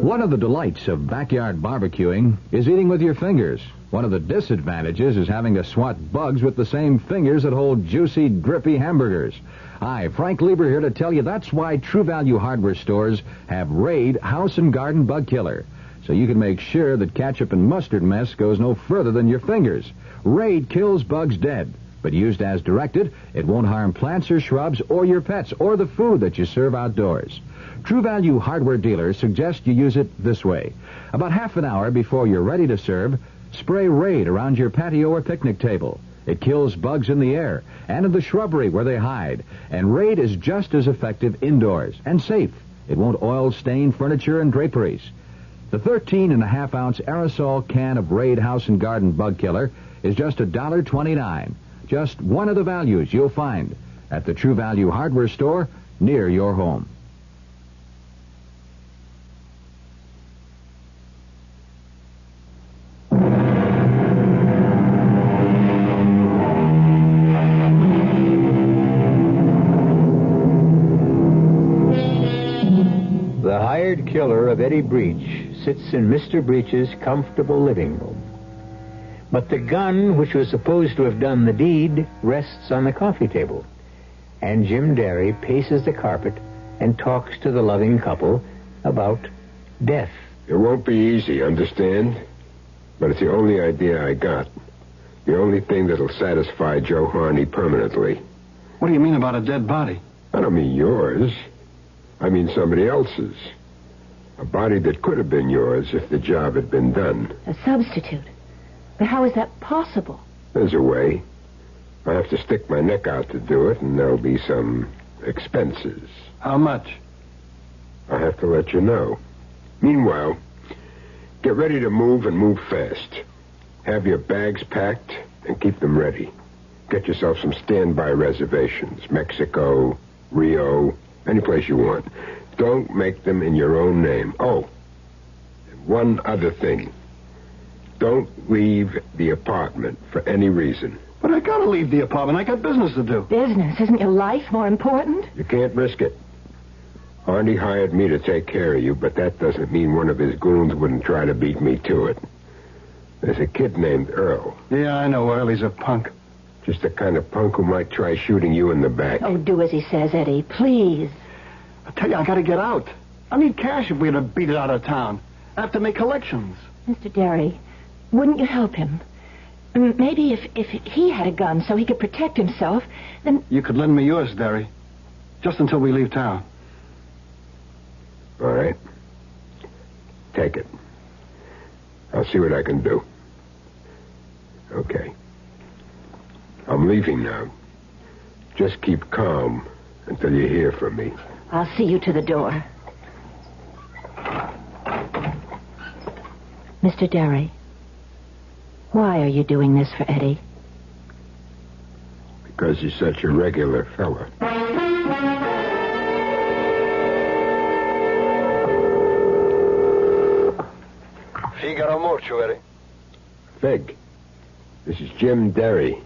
One of the delights of backyard barbecuing is eating with your fingers. One of the disadvantages is having to swat bugs with the same fingers that hold juicy, drippy hamburgers. Hi, Frank Lieber here to tell you that's why True Value hardware stores have Raid House and Garden Bug Killer. So you can make sure that ketchup and mustard mess goes no further than your fingers. Raid kills bugs dead, but used as directed, it won't harm plants or shrubs or your pets or the food that you serve outdoors. True Value hardware dealers suggest you use it this way. About half an hour before you're ready to serve, spray Raid around your patio or picnic table. It kills bugs in the air and in the shrubbery where they hide. And Raid is just as effective indoors and safe. It won't oil stain furniture and draperies. The 13.5-ounce aerosol can of Raid House and Garden Bug Killer is just $1.29. Just one of the values you'll find at the True Value hardware store near your home. The hired killer of Eddie Breach sits in Mr. Breach's comfortable living room. But the gun which was supposed to have done the deed rests on the coffee table. And Jim Derry paces the carpet and talks to the loving couple about death. It won't be easy, understand? But it's the only idea I got. The only thing that'll satisfy Joe Harney permanently. What do you mean about a dead body? I don't mean yours. I mean somebody else's. A body that could have been yours if the job had been done. A substitute. But how is that possible? There's a way. I have to stick my neck out to do it, and there'll be some expenses. How much? I have to let you know. Meanwhile, get ready to move and move fast. Have your bags packed and keep them ready. Get yourself some standby reservations. Mexico, Rio, any place you want. Don't make them in your own name. Oh, and one other thing. Don't leave the apartment for any reason. But I gotta leave the apartment. I got business to do. Business? Isn't your life more important? You can't risk it. Arnie hired me to take care of you, but that doesn't mean one of his goons wouldn't try to beat me to it. There's a kid named Earl. Yeah, I know Earl. He's a punk. Just the kind of punk who might try shooting you in the back. Oh, do as he says, Eddie. Please. I tell you, I gotta get out. I need cash if we're to beat it out of town. I have to make collections. Mr. Derry, wouldn't you help him? Maybe if he had a gun so he could protect himself, then... You could lend me yours, Derry. Just until we leave town. All right. Take it. I'll see what I can do. Okay. I'm leaving now. Just keep calm until you hear from me. I'll see you to the door. Mr. Derry, why are you doing this for Eddie? Because he's such a regular fella. Figaro mortuary. Fig, this is Jim Derry.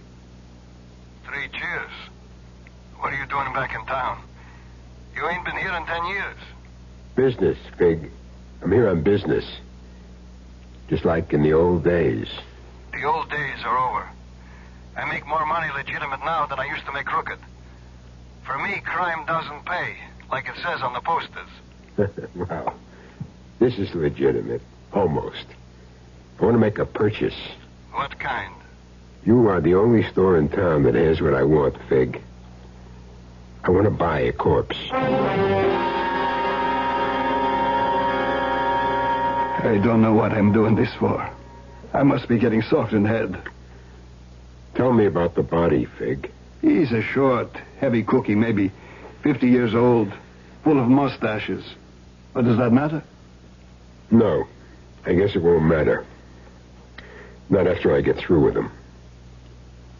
3 cheers. What are you doing back in town? You ain't been here in 10 years. Business, Fig. I'm here on business. Just like in the old days. The old days are over. I make more money legitimate now than I used to make crooked. For me, crime doesn't pay, like it says on the posters. Wow. This is legitimate. Almost. I want to make a purchase. What kind? You are the only store in town that has what I want, Fig. I want to buy a corpse. I don't know what I'm doing this for. I must be getting soft in head. Tell me about the body, Fig. He's a short, heavy cookie, maybe 50 years old, full of mustaches. But does that matter? No. I guess it won't matter. Not after I get through with him.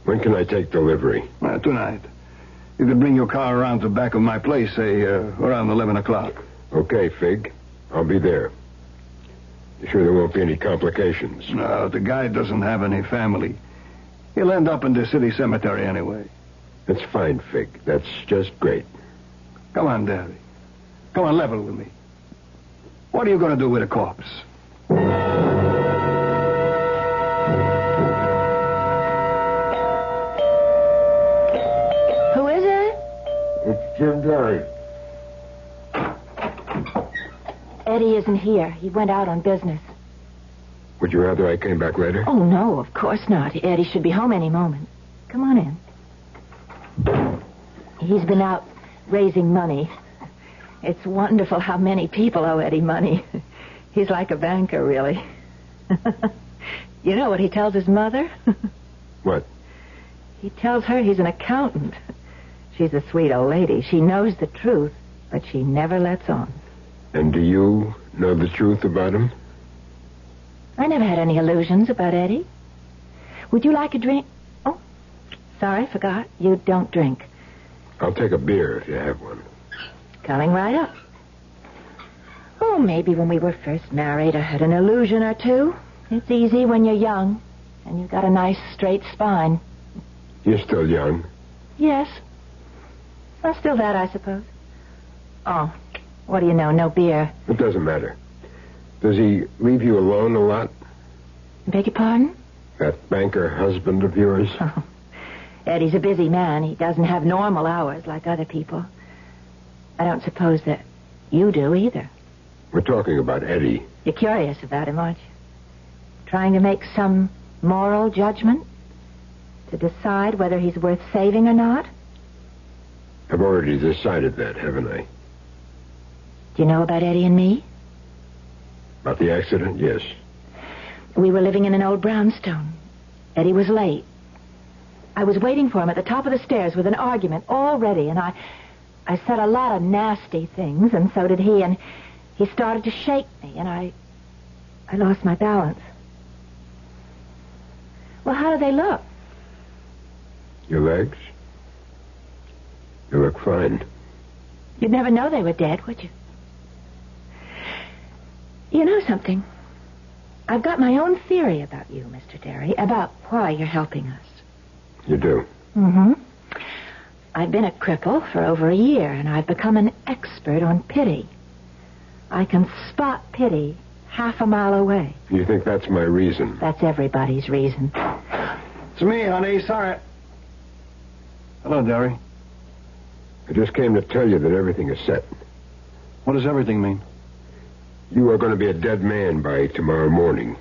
When can I take delivery? Tonight. You could bring your car around to the back of my place, say, around 11 o'clock. Okay, Fig. I'll be there. You sure there won't be any complications? No, the guy doesn't have any family. He'll end up in the city cemetery anyway. That's fine, Fig. That's just great. Come on, Daddy. Come on, level with me. What are you going to do with a corpse? Who is it? It's Jim Derry. Eddie isn't here. He went out on business. Would you rather I came back later? Oh, no, of course not. Eddie should be home any moment. Come on in. He's been out raising money. It's wonderful how many people owe Eddie money. He's like a banker, really. You know what he tells his mother? What? He tells her he's an accountant. She's a sweet old lady. She knows the truth, but she never lets on. And do you know the truth about him? I never had any illusions about Eddie. Would you like a drink? Oh, sorry, forgot. You don't drink. I'll take a beer if you have one. Coming right up. Oh, maybe when we were first married, I had an illusion or two. It's easy when you're young, and you've got a nice straight spine. You're still young. Yes. Well, still that, I suppose. Oh, what do you know? No beer. It doesn't matter. Does he leave you alone a lot? Beg your pardon? That banker husband of yours? Oh, Eddie's a busy man. He doesn't have normal hours like other people. I don't suppose that you do either. We're talking about Eddie. You're curious about him, aren't you? Trying to make some moral judgment? To decide whether he's worth saving or not? I've already decided that, haven't I? Do you know about Eddie and me? About the accident? Yes. We were living in an old brownstone. Eddie was late. I was waiting for him at the top of the stairs with an argument all ready, and I said a lot of nasty things, and so did he, and he started to shake me, and I lost my balance. Well, how do they look? Your legs? You look fine. You'd never know they were dead, would you? You know something? I've got my own theory about you, Mr. Derry, about why you're helping us. You do? Mm-hmm. I've been a cripple for over a year, and I've become an expert on pity. I can spot pity half a mile away. You think that's my reason? That's everybody's reason. It's me, honey. Sorry. Hello, Derry. I just came to tell you that everything is set. What does everything mean? You are going to be a dead man by tomorrow morning.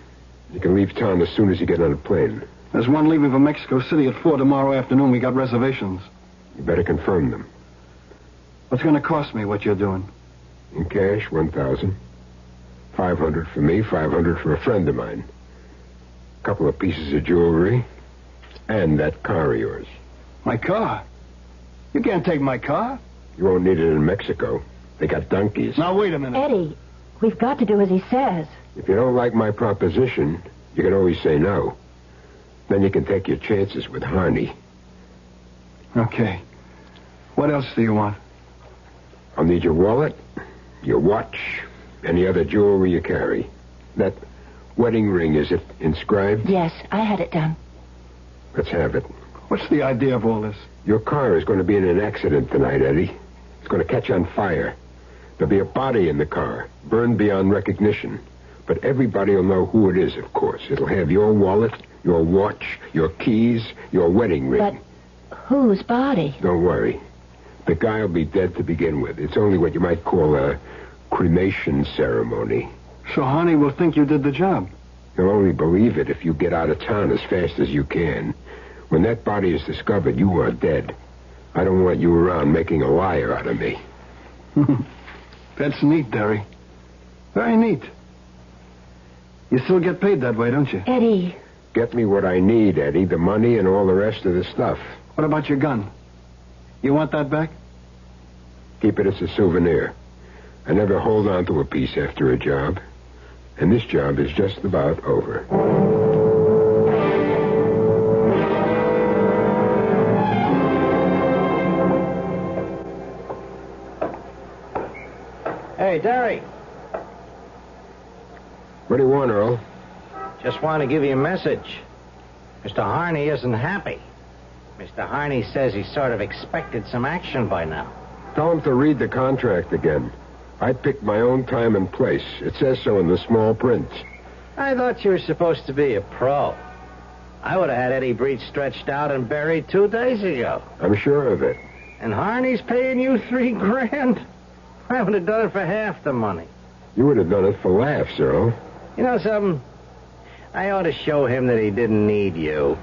You can leave town as soon as you get on a plane. There's one leaving for Mexico City at 4 tomorrow afternoon. We got reservations. You better confirm them. What's going to cost me what you're doing? In cash, $1,000. $500 for me, $500 for a friend of mine. A couple of pieces of jewelry. And that car of yours. My car? You can't take my car. You won't need it in Mexico. They got donkeys. Now, wait a minute. Eddie, we've got to do as he says. If you don't like my proposition, you can always say no. Then you can take your chances with Harney. Okay. What else do you want? I'll need your wallet, your watch, any other jewelry you carry. That wedding ring, is it inscribed? Yes, I had it done. Let's have it. What's the idea of all this? Your car is going to be in an accident tonight, Eddie. It's going to catch on fire. There'll be a body in the car, burned beyond recognition. But everybody will know who it is, of course. It'll have your wallet, your watch, your keys, your wedding ring. But whose body? Don't worry. The guy will be dead to begin with. It's only what you might call a cremation ceremony. So Harney will think you did the job. He'll only believe it if you get out of town as fast as you can. When that body is discovered, you are dead. I don't want you around making a liar out of me. That's neat, Derry. Very neat. You still get paid that way, don't you? Eddie. Get me what I need, Eddie. The money and all the rest of the stuff. What about your gun? You want that back? Keep it as a souvenir. I never hold on to a piece after a job. And this job is just about over. Hey, Derry. What do you want, Earl? Just want to give you a message. Mr. Harney isn't happy. Mr. Harney says he sort of expected some action by now. Tell him to read the contract again. I picked my own time and place. It says so in the small print. I thought you were supposed to be a pro. I would have had Eddie Breach stretched out and buried 2 days ago. I'm sure of it. And Harney's paying you $3,000? I would have done it for half the money. You would have done it for laughs, Earl. You know something? I ought to show him that he didn't need you.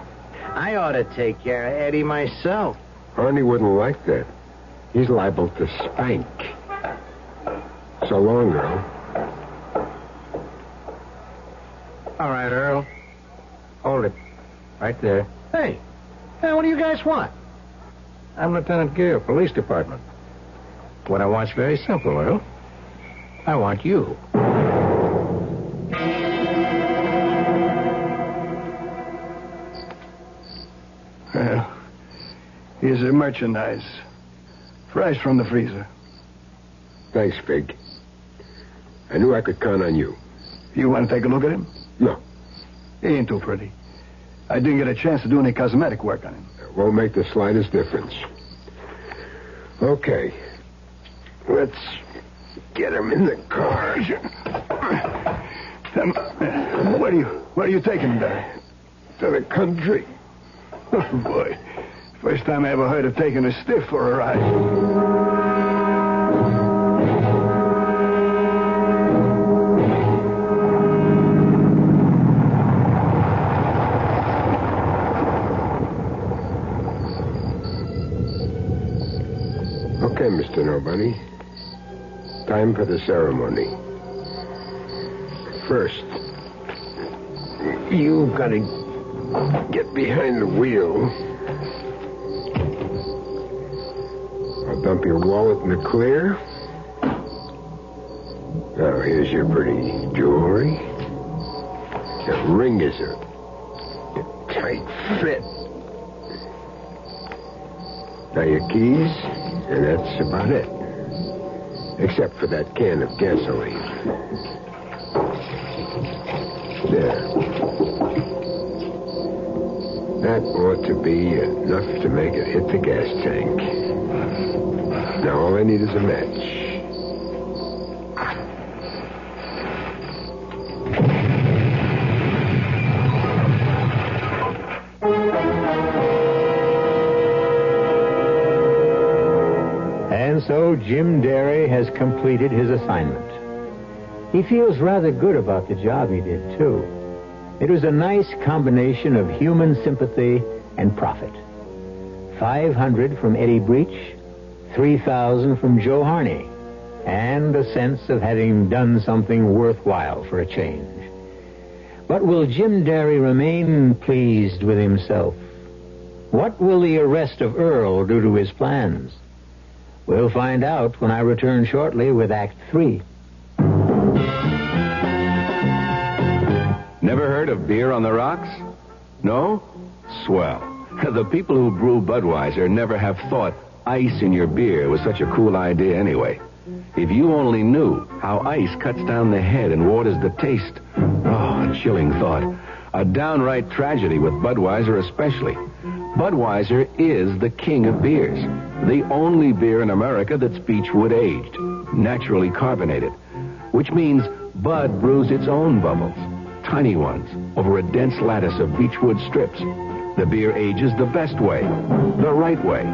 I ought to take care of Eddie myself. Harney wouldn't like that. He's liable to spank. So long, Earl. All right, Earl. Hold it. Right there. Hey, what do you guys want? I'm Lieutenant Gale, Police Department. What I want's very simple, Earl. I want you. Well, here's the merchandise. Fresh from the freezer. Thanks, Fig. I knew I could count on you. You want to take a look at him? No. He ain't too pretty. I didn't get a chance to do any cosmetic work on him. It won't make the slightest difference. Okay. Let's get him in the car. Where are you taking him, Barry? To the country. Oh, boy. First time I ever heard of taking a stiff for a ride. Okay, Mr. Nobody. Time for the ceremony. First, you gotta get behind the wheel. I'll dump your wallet in the clear. Now, here's your pretty jewelry. The ring is a tight fit. Now, your keys. And that's about it. Except for that can of gasoline. There. That ought to be enough to make it hit the gas tank. Now all I need is a match. So Jim Derry has completed his assignment. He feels rather good about the job he did, too. It was a nice combination of human sympathy and profit. 500 from Eddie Breach, 3,000 from Joe Harney, and a sense of having done something worthwhile for a change. But will Jim Derry remain pleased with himself? What will the arrest of Earl do to his plans? We'll find out when I return shortly with Act 3. Never heard of beer on the rocks? No? Swell. The people who brew Budweiser never have thought ice in your beer was such a cool idea anyway. If you only knew how ice cuts down the head and waters the taste. Oh, a chilling thought. A downright tragedy with Budweiser especially. Budweiser is the king of beers. The only beer in America that's beechwood aged, naturally carbonated, which means Bud brews its own bubbles, tiny ones, over a dense lattice of beechwood strips. The beer ages the best way, the right way,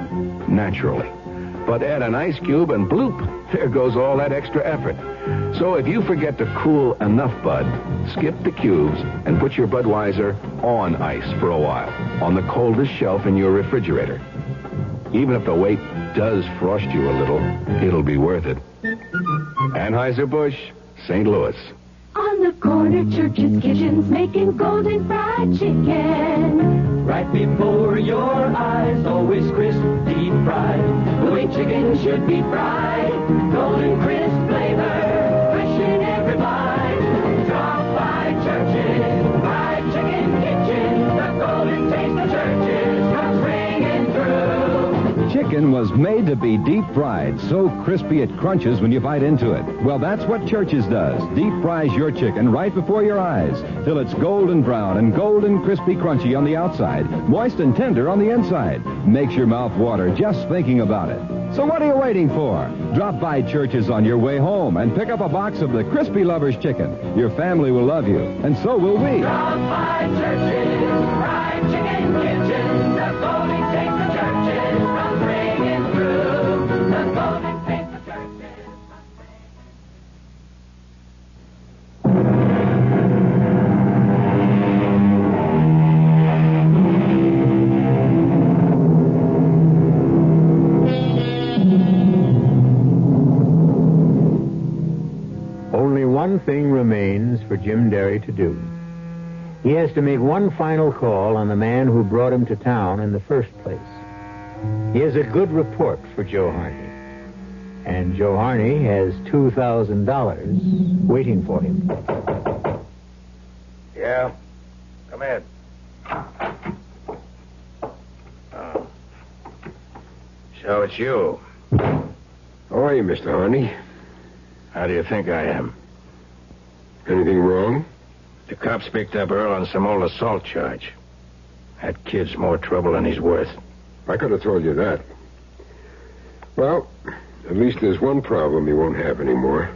naturally. But add an ice cube and bloop, there goes all that extra effort. So if you forget to cool enough Bud, skip the cubes and put your Budweiser on ice for a while, on the coldest shelf in your refrigerator. Even if the wait does frost you a little, it'll be worth it. Anheuser-Busch, St. Louis. On the corner, churches, kitchens, making golden fried chicken. Right before your eyes, always crisp, deep fried. The way chicken should be fried. Golden crisp flavor, fresh in every bite. Drop by churches, fried chicken kitchen. The golden taste of churches comes ringing through. Chicken was made to be deep fried, so crispy it crunches when you bite into it. Well, that's what Church's does. Deep fries your chicken right before your eyes till it's golden brown and golden crispy crunchy on the outside, moist and tender on the inside. Makes your mouth water just thinking about it. So what are you waiting for? Drop by Church's on your way home and pick up a box of the Crispy Lovers chicken. Your family will love you, and so will we. Drop by Church's Fried Chicken Kitchen. The golden taste of Church's from ringing through. The golden taste of Church's. Only one thing remains for Jim Derry to do. He has to make one final call on the man who brought him to town in the first place. He has a good report for Joe Harney. And Joe Harney has $2,000 waiting for him. Yeah? Come in. So it's you. How are you, Mr. Harney? How do you think I am? Anything wrong? The cops picked up Earl on some old assault charge. That kid's more trouble than he's worth. I could have told you that. Well, at least there's one problem he won't have anymore.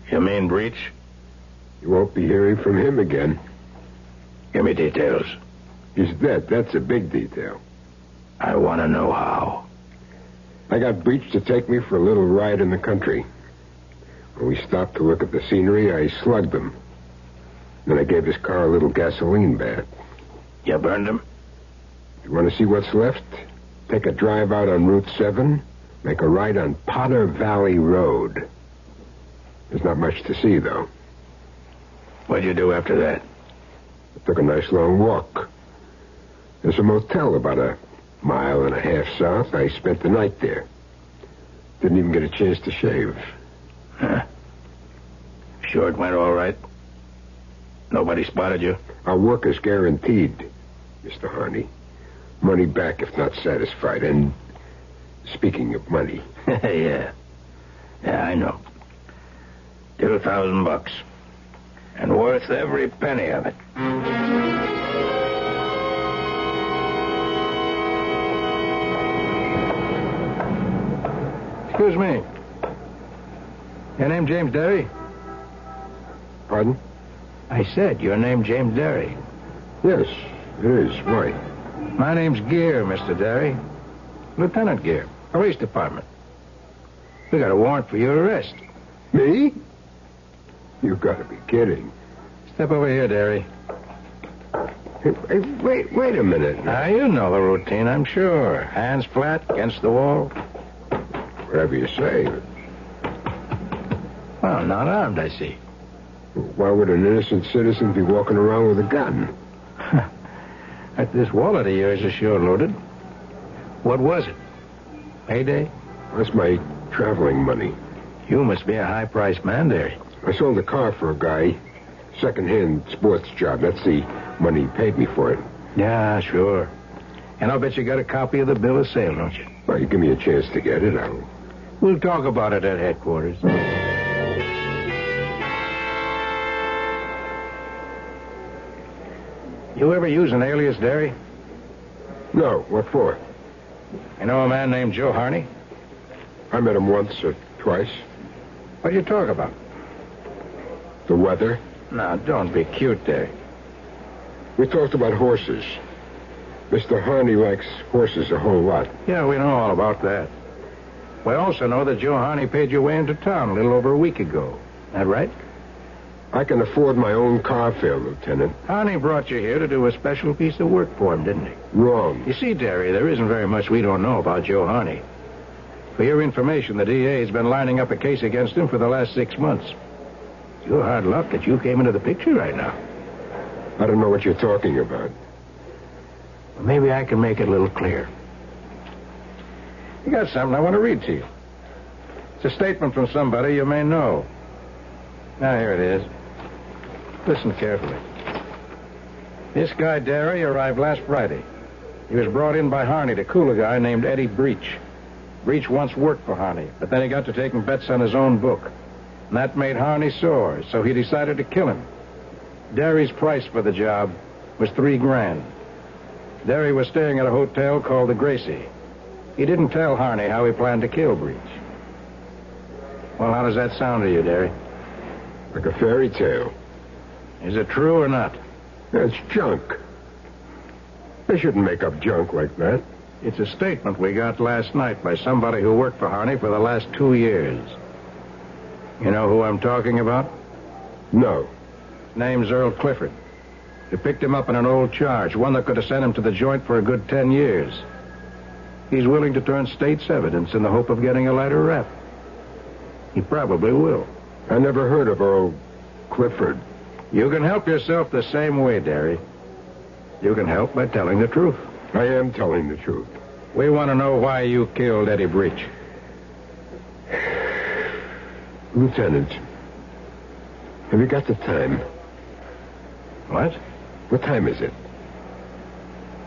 You mean breach? You won't be hearing from him again. Give me details. He's dead. That's a big detail. I want to know how. I got Breach to take me for a little ride in the country. When we stopped to look at the scenery, I slugged him. Then I gave his car a little gasoline bath. You burned him? You want to see what's left? Take a drive out on Route 7, make a right on Potter Valley Road. There's not much to see, though. What'd you do after that? I took a nice long walk. There's a motel about a mile and a half south. I spent the night there. Didn't even get a chance to shave. Huh. Sure it went all right? Nobody spotted you? Our work is guaranteed, Mr. Harney. Money back if not satisfied. And speaking of money... Yeah, I know. $2,000. And worth every penny of it. Excuse me. Your name James Derry? Pardon? I said your name James Derry. Yes, it is. Why? My name's Gear, Mr. Derry. Lieutenant Gear, Police Department. We got a warrant for your arrest. Me? You've got to be kidding. Step over here, Derry. Hey, wait a minute. Now, you know the routine, I'm sure. Hands flat against the wall. Whatever you say. Well, not armed, I see. Why would an innocent citizen be walking around with a gun? This wallet of yours is sure loaded. What was it? Payday? That's my traveling money. You must be a high-priced man, Derry. I sold a car for a guy. Second-hand sports job. That's the money he paid me for it. Yeah, sure. And I'll bet you got a copy of the bill of sale, don't you? Well, you give me a chance to get it, I'll... We'll talk about it at headquarters. You ever use an alias, Derry? No. What for? You know a man named Joe Harney? I met him once or twice. What'd you talk about? The weather. Now, don't be cute, Derry. We talked about horses. Mr. Harney likes horses a whole lot. Yeah, we know all about that. We also know that Joe Harney paid your way into town a little over a week ago. That right? I can afford my own car fare, Lieutenant. Harney brought you here to do a special piece of work for him, didn't he? Wrong. You see, Derry, there isn't very much we don't know about Joe Harney. For your information, the DA has been lining up a case against him for the last 6 months. It's your hard luck that you came into the picture right now. I don't know what you're talking about. Well, maybe I can make it a little clear. You got something I want to read to you. It's a statement from somebody you may know. Now, here it is. Listen carefully. This guy, Derry, arrived last Friday. He was brought in by Harney to cool a guy named Eddie Breach. Breach once worked for Harney, but then he got to taking bets on his own book. And that made Harney sore, so he decided to kill him. Derry's price for the job was $3,000. Derry was staying at a hotel called the Gracie. He didn't tell Harney how he planned to kill Breach. Well, how does that sound to you, Derry? Like a fairy tale. Is it true or not? That's junk. They shouldn't make up junk like that. It's a statement we got last night by somebody who worked for Harney for the last 2 years. You know who I'm talking about? No. Name's Earl Clifford. You picked him up on an old charge, one that could have sent him to the joint for a good 10 years. He's willing to turn state's evidence in the hope of getting a lighter rep. He probably will. I never heard of Earl Clifford. You can help yourself the same way, Derry. You can help by telling the truth. I am telling the truth. We want to know why you killed Eddie Breach. Lieutenant, have you got the time? What? What time is it?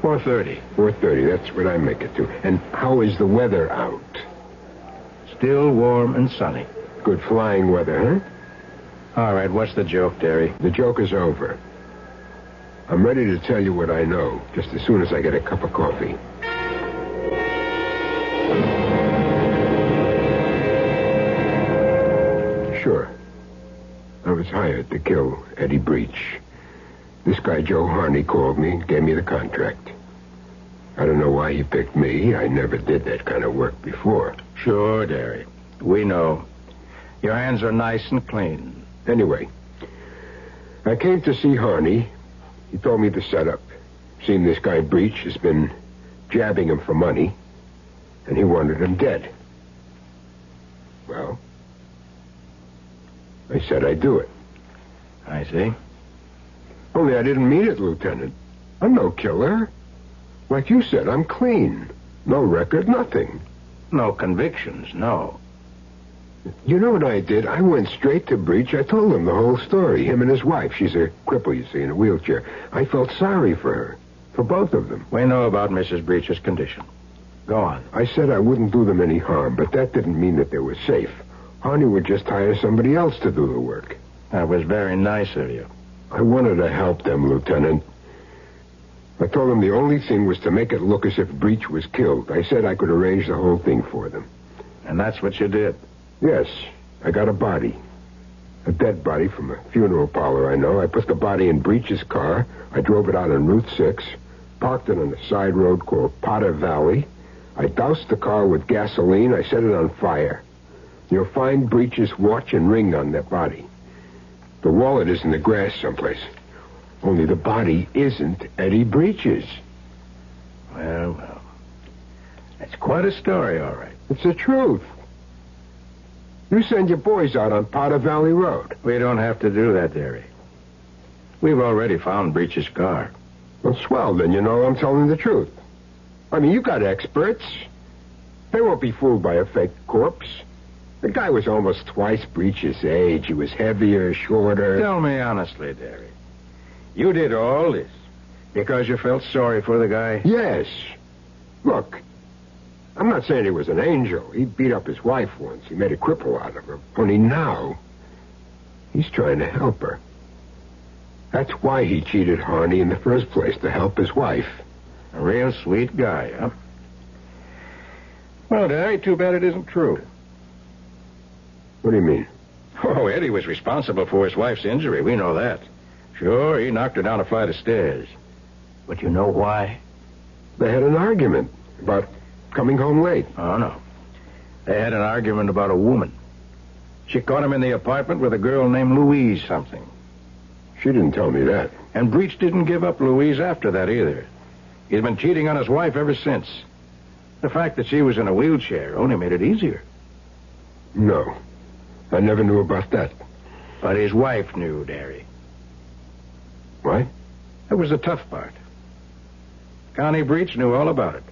4:30. 4:30, that's what I make it to. And how is the weather out? Still warm and sunny. Good flying weather, huh? All right, what's the joke, Derry? The joke is over. I'm ready to tell you what I know, just as soon as I get a cup of coffee. Sure. I was hired to kill Eddie Breach. This guy, Joe Harney, called me, gave me the contract. I don't know why he picked me. I never did that kind of work before. Sure, Derry. We know. Your hands are nice and clean. Anyway, I came to see Harney. He told me the setup. Seen this guy Breach has been jabbing him for money, and he wanted him dead. Well, I said I'd do it. I see. Only I didn't mean it, Lieutenant. I'm no killer. Like you said, I'm clean. No record, nothing. No convictions, no. You know what I did? I went straight to Breach. I told him the whole story. Him and his wife. She's a cripple, you see, in a wheelchair. I felt sorry for her. For both of them. We know about Mrs. Breach's condition. Go on. I said I wouldn't do them any harm, but that didn't mean that they were safe. Harney would just hire somebody else to do the work. That was very nice of you. I wanted to help them, Lieutenant. I told them the only thing was to make it look as if Breach was killed. I said I could arrange the whole thing for them. And that's what you did? Yes. I got a body. A dead body from a funeral parlor I know. I put the body in Breach's car. I drove it out on Route 6, parked it on a side road called Potter Valley. I doused the car with gasoline. I set it on fire. You'll find Breach's watch and ring on that body. The wallet is in the grass someplace. Only the body isn't Eddie Breach's. Well. That's quite a story, all right. It's the truth. You send your boys out on Potter Valley Road. We don't have to do that, Derry. We've already found Breach's car. Well, swell, then you know I'm telling the truth. I mean, you got experts. They won't be fooled by a fake corpse. The guy was almost twice Breach's age. He was heavier, shorter. Tell me honestly, Derry. You did all this because you felt sorry for the guy? Yes. Look, I'm not saying he was an angel. He beat up his wife once. He made a cripple out of her. Only now, he's trying to help her. That's why he cheated Harney in the first place, to help his wife. A real sweet guy, huh? Well, Derry, too bad it isn't true. What do you mean? Oh, Eddie was responsible for his wife's injury. We know that. Sure, he knocked her down a flight of stairs. But you know why? They had an argument about coming home late. Oh, no. They had an argument about a woman. She caught him in the apartment with a girl named Louise something. She didn't tell me that. And Breach didn't give up Louise after that either. He's been cheating on his wife ever since. The fact that she was in a wheelchair only made it easier. No. I never knew about that. But his wife knew, Derry. What? That was the tough part. Connie Breach knew all about it.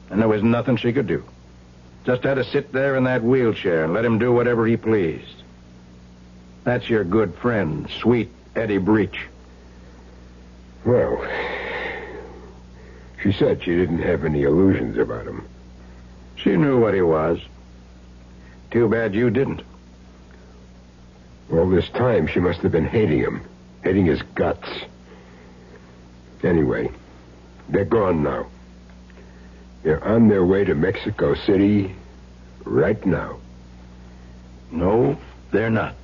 And there was nothing she could do. Just had to sit there in that wheelchair and let him do whatever he pleased. That's your good friend, sweet Eddie Breach. Well, she said she didn't have any illusions about him. She knew what he was. Too bad you didn't. All this time, she must have been hating him. Hating his guts. Anyway, they're gone now. They're on their way to Mexico City right now. No, they're not.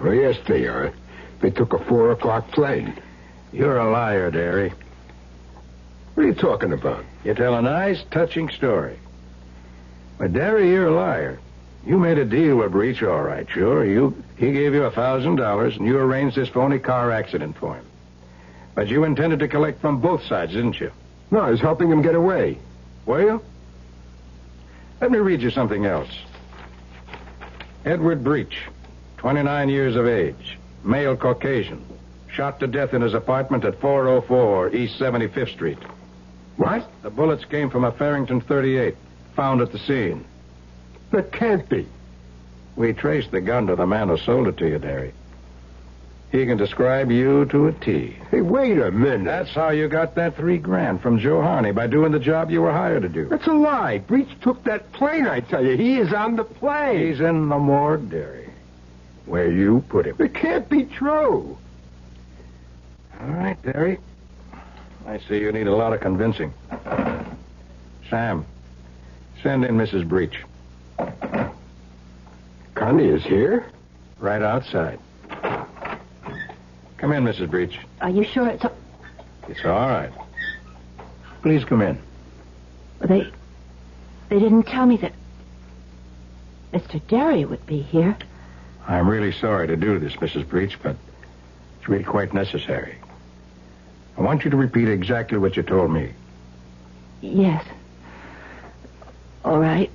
Oh, yes, they are. They took a 4 o'clock plane. You're a liar, Derry. What are you talking about? You tell a nice, touching story. But, Derry, you're a liar. You made a deal with Breach, all right, sure. He gave you $1,000, and you arranged this phony car accident for him. But you intended to collect from both sides, didn't you? No, I was helping him get away. Were you? Let me read you something else. Edward Breach, 29 years of age, male Caucasian, shot to death in his apartment at 404 East 75th Street. What? The bullets came from a Farrington 38, found at the scene. That can't be. We traced the gun to the man who sold it to you, Derry. He can describe you to a T. Hey, wait a minute. That's how you got that $3,000 from Joe Harney, by doing the job you were hired to do. That's a lie. Breach took that plane, I tell you. He is on the plane. He's in the morgue, Derry, where you put him. It can't be true. All right, Derry. I see you need a lot of convincing. Sam, send in Mrs. Breach. Connie is here? Right outside. Come in, Mrs. Breach. Are you sure it's... It's all right. Please come in. They didn't tell me that Mr. Derry would be here. I'm really sorry to do this, Mrs. Breach, but it's really quite necessary. I want you to repeat exactly what you told me. Yes. All right.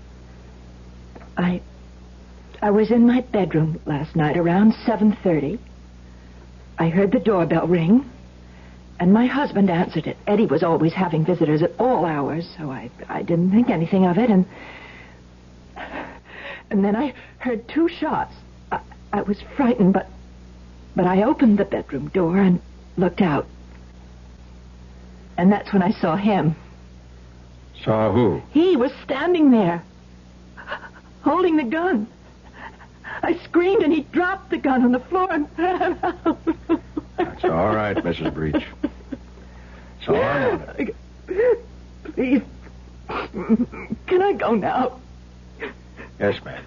I was in my bedroom last night around 7:30. I heard the doorbell ring, and my husband answered it. Eddie was always having visitors at all hours, so I didn't think anything of it, and then I heard 2 shots. I was frightened, but I opened the bedroom door and looked out. And that's when I saw him. Saw who? He was standing there, holding the gun. I screamed, and he dropped the gun on the floor and ran out. That's all right, Mrs. Breach. So I want it. Please, can I go now? Yes, ma'am.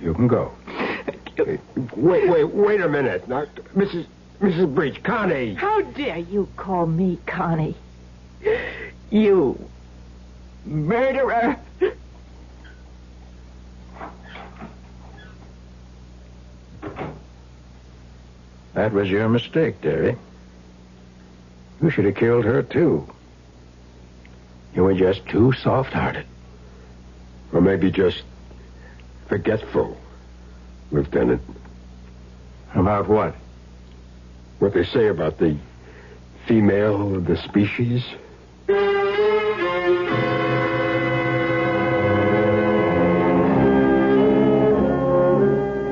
You can go. Wait a minute. Now, Mrs. Breach, Connie. How dare you call me Connie? You murderer. That was your mistake, Derry. You should have killed her, too. You were just too soft-hearted. Or maybe just forgetful, Lieutenant. About what? What they say about the female of the species.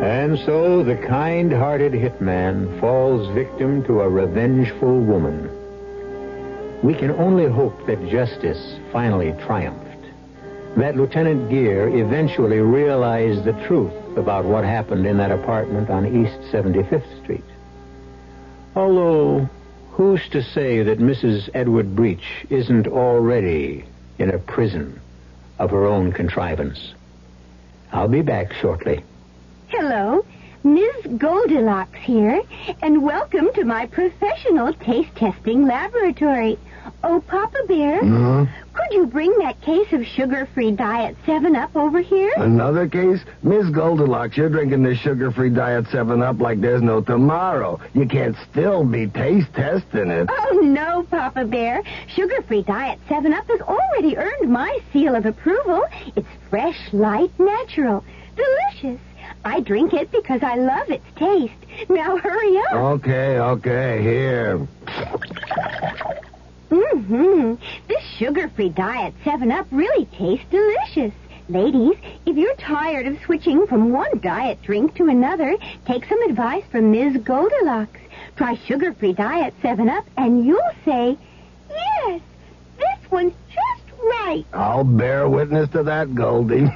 And so the kind-hearted hitman falls victim to a revengeful woman. We can only hope that justice finally triumphed, that Lieutenant Gere eventually realized the truth about what happened in that apartment on East 75th Street. Although, who's to say that Mrs. Edward Breach isn't already in a prison of her own contrivance? I'll be back shortly. Hello, Ms. Goldilocks here, and welcome to my professional taste-testing laboratory. Oh, Papa Bear, could you bring that case of sugar-free Diet 7-Up over here? Another case? Miss Goldilocks, you're drinking this sugar-free Diet 7-Up like there's no tomorrow. You can't still be taste-testing it. Oh, no, Papa Bear. Sugar-free Diet 7-Up has already earned my seal of approval. It's fresh, light, natural, delicious. I drink it because I love its taste. Now hurry up. Okay, here. This sugar-free Diet 7-Up really tastes delicious. Ladies, if you're tired of switching from one diet drink to another, take some advice from Ms. Goldilocks. Try sugar-free Diet 7-Up, and you'll say, yes, this one's just right. I'll bear witness to that, Goldie.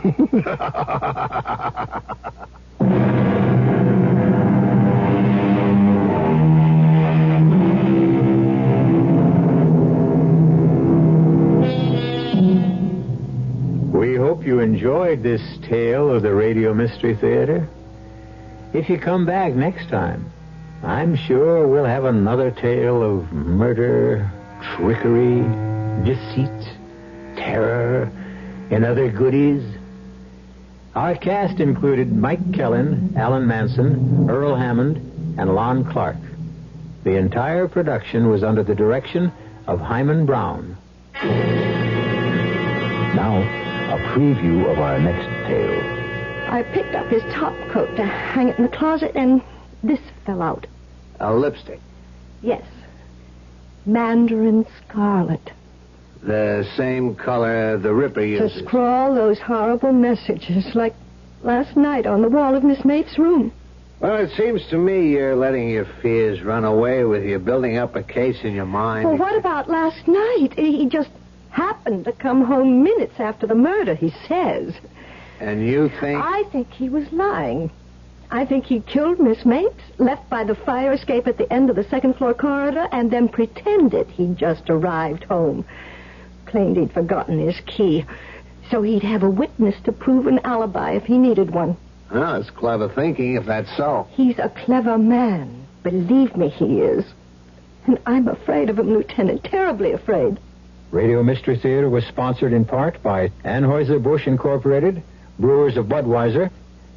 you enjoyed this tale of the Radio Mystery Theater. If you come back next time, I'm sure we'll have another tale of murder, trickery, deceit, terror, and other goodies. Our cast included Mike Kellen, Alan Manson, Earl Hammond, and Lon Clark. The entire production was under the direction of Hyman Brown. Now, a preview of our next tale. I picked up his top coat to hang it in the closet, and this fell out. A lipstick. Yes. Mandarin scarlet. The same color the Ripper uses. To scrawl those horrible messages like last night on the wall of Miss Mapes' room. Well, it seems to me you're letting your fears run away with you, building up a case in your mind. Well, what about last night? He just happened to come home minutes after the murder, he says. And you think... I think he was lying. I think he killed Miss Mapes, left by the fire escape at the end of the second-floor corridor, and then pretended he'd just arrived home. Claimed he'd forgotten his key, so he'd have a witness to prove an alibi if he needed one. Well, it's clever thinking, if that's so. He's a clever man. Believe me, he is. And I'm afraid of him, Lieutenant, terribly afraid. Radio Mystery Theater was sponsored in part by Anheuser-Busch Incorporated, Brewers of Budweiser,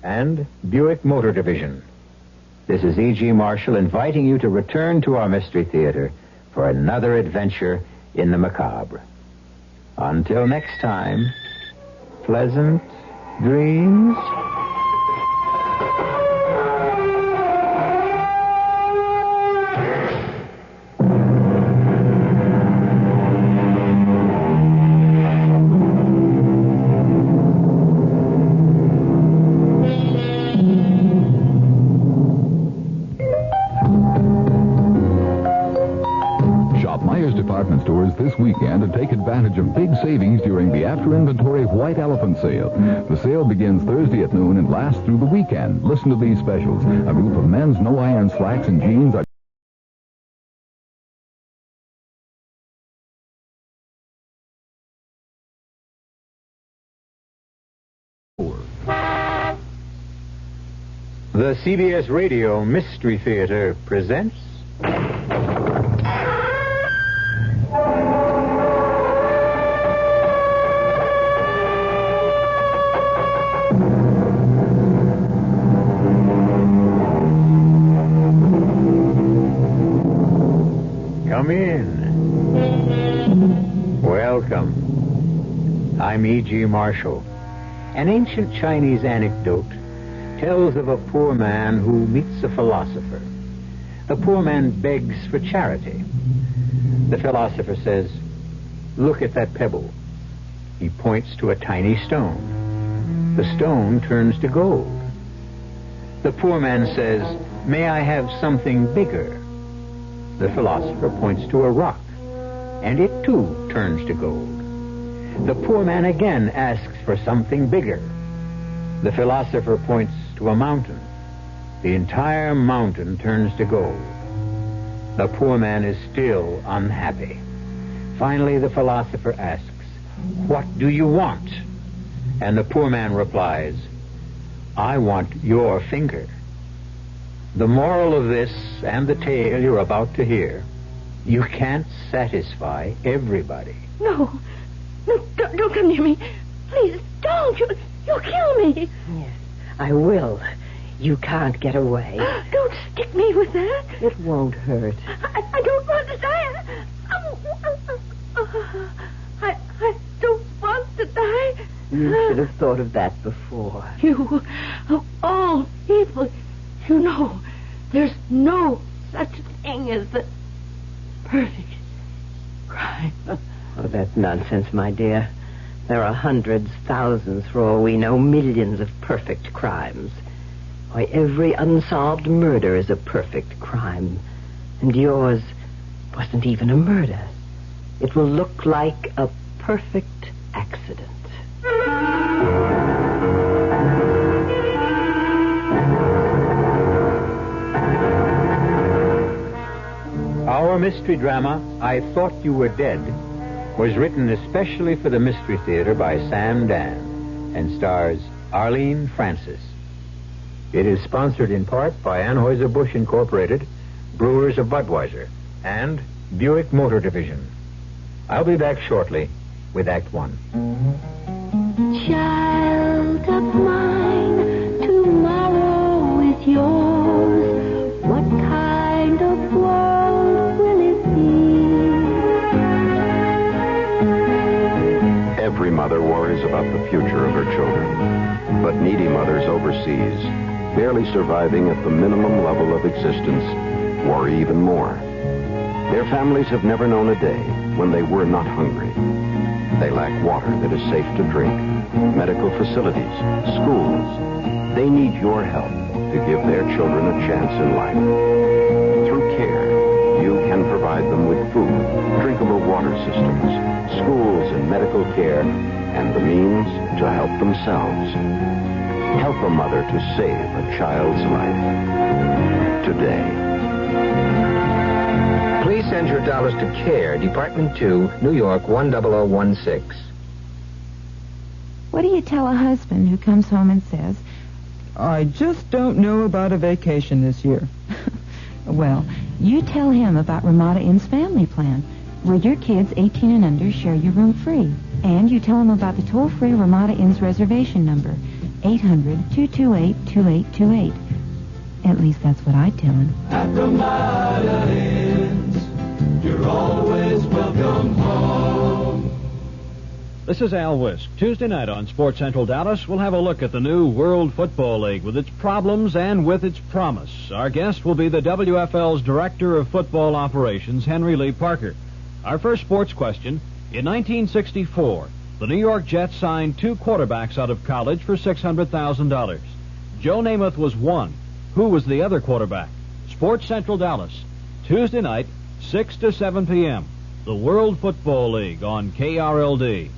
and Buick Motor Division. This is E.G. Marshall inviting you to return to our Mystery Theater for another adventure in the macabre. Until next time, pleasant dreams. Stores this weekend to take advantage of big savings during the After Inventory White Elephant Sale. The sale begins Thursday at noon and lasts through the weekend. Listen to these specials. A group of men's no-iron slacks and jeans are... The CBS Radio Mystery Theater presents... Come in. Welcome. I'm E.G. Marshall. An ancient Chinese anecdote tells of a poor man who meets a philosopher. The poor man begs for charity. The philosopher says, "Look at that pebble." He points to a tiny stone. The stone turns to gold. The poor man says, "May I have something bigger?" The philosopher points to a rock, and it too turns to gold. The poor man again asks for something bigger. The philosopher points to a mountain. The entire mountain turns to gold. The poor man is still unhappy. Finally, the philosopher asks, "What do you want?" And the poor man replies, "I want your finger." The moral of this and the tale you're about to hear, you can't satisfy everybody. No, don't come near me. Please, don't. You'll kill me. Yes, I will. You can't get away. Don't stick me with that. It won't hurt. I don't want to die. I don't want to die. You should have thought of that before. You, of all people, you know, there's no such thing as the perfect crime. Oh, that's nonsense, my dear. There are hundreds, thousands, for all we know, millions of perfect crimes. Why, every unsolved murder is a perfect crime. And yours wasn't even a murder. It will look like a perfect accident. Our mystery drama, I Thought You Were Dead, was written especially for the Mystery Theater by Sam Dan. and stars Arlene Francis. It is sponsored in part by Anheuser-Busch Incorporated, Brewers of Budweiser, and Buick Motor Division. I'll be back shortly with Act One. Child of mine, tomorrow is yours. What kind of world will it be? Every mother worries about the future of her children. But needy mothers overseas, barely surviving at the minimum level of existence, worry even more. Their families have never known a day when they were not hungry. They lack water that is safe to drink, medical facilities, schools. They need your help to give their children a chance in life. Through CARE, you can provide them with food, drinkable water systems, schools and medical care, and the means to help themselves. Help a mother to save a child's life today. Please send your dollars to CARE, Department 2, New York 10016. What do you tell a husband who comes home and says, I just don't know about a vacation this year? well, you tell him about Ramada Inn's family plan, where your kids 18 and under share your room free. And you tell him about the toll-free Ramada Inn's reservation number, 800-228-2828. At least that's what I tell him. At Ramada Inns, you're always welcome home. This is Al Wisk. Tuesday night on Sports Central Dallas, we'll have a look at the new World Football League with its problems and with its promise. Our guest will be the WFL's Director of Football Operations, Henry Lee Parker. Our first sports question, in 1964, the New York Jets signed 2 quarterbacks out of college for $600,000. Joe Namath was one. Who was the other quarterback? Sports Central Dallas, Tuesday night, 6 to 7 p.m. The World Football League on KRLD.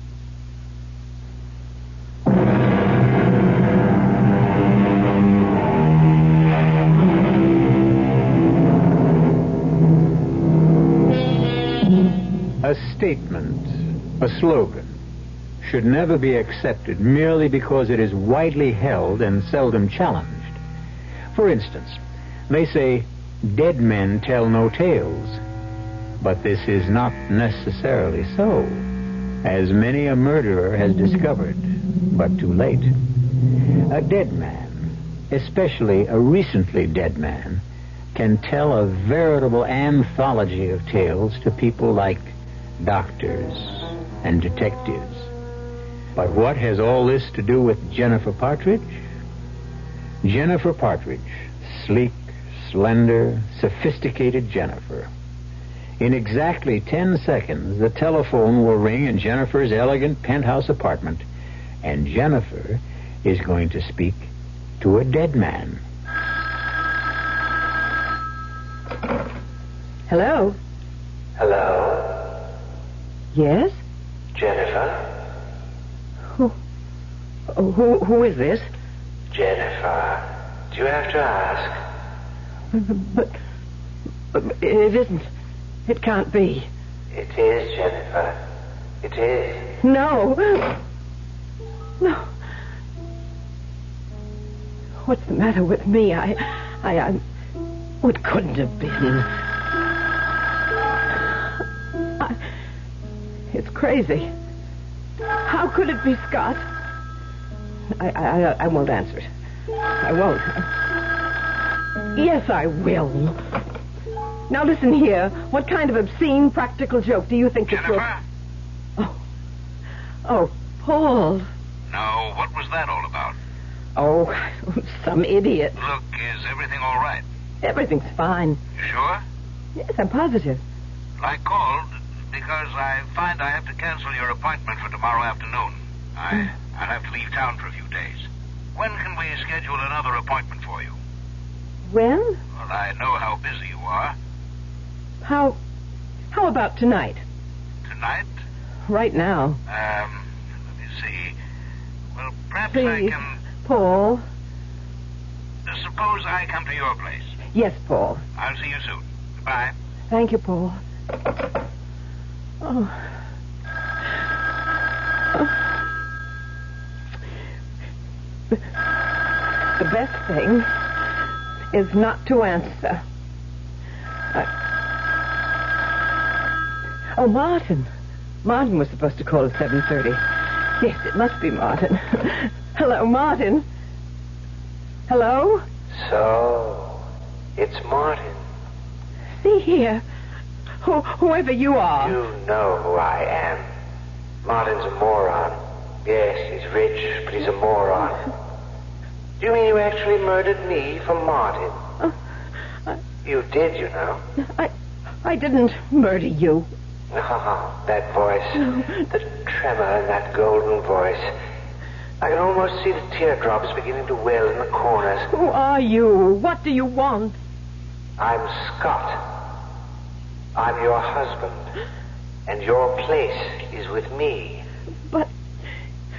A statement, a slogan, should never be accepted merely because it is widely held and seldom challenged. For instance, they say, dead men tell no tales. But this is not necessarily so, as many a murderer has discovered, but too late. A dead man, especially a recently dead man, can tell a veritable anthology of tales to people like doctors and detectives. But what has all this to do with Jennifer Partridge? Jennifer Partridge, sleek, slender, sophisticated Jennifer. In exactly 10 seconds, the telephone will ring in Jennifer's elegant penthouse apartment, and Jennifer is going to speak to a dead man. Hello? Hello? Yes? Jennifer? Who is this? Jennifer. Do you have to ask? But it isn't. It can't be. It is, Jennifer. It is. No. No. What's the matter with me? What couldn't have been? It's crazy. How could it be Scott? I won't answer it. I won't. Yes, I will. Now listen here. What kind of obscene practical joke do you think this will... Oh, Paul. No, what was that all about? Oh, some idiot. Look, is everything all right? Everything's fine. You sure? Yes, I'm positive. I called because I find I have to cancel your appointment for tomorrow afternoon. I'll have to leave town for a few days. When can we schedule another appointment for you? When? Well, I know how busy you are. How about tonight? Tonight? Right now. Let me see. Well, perhaps Please, I can... Paul. Suppose I come to your place. Yes, Paul. I'll see you soon. Goodbye. Thank you, Paul. Oh. The best thing is not to answer. Oh, Martin. Martin was supposed to call at 7:30. Yes, it must be Martin. Hello, Martin. Hello? So, it's Martin. See here. Whoever you are. You know who I am. Martin's a moron. Yes, he's rich, but he's a moron. Do you mean you actually murdered me for Martin? You did, you know. I didn't murder you. Oh, that voice. The tremor in that golden voice. I can almost see the teardrops beginning to well in the corners. Who are you? What do you want? I'm Scott. I'm your husband. And your place is with me. But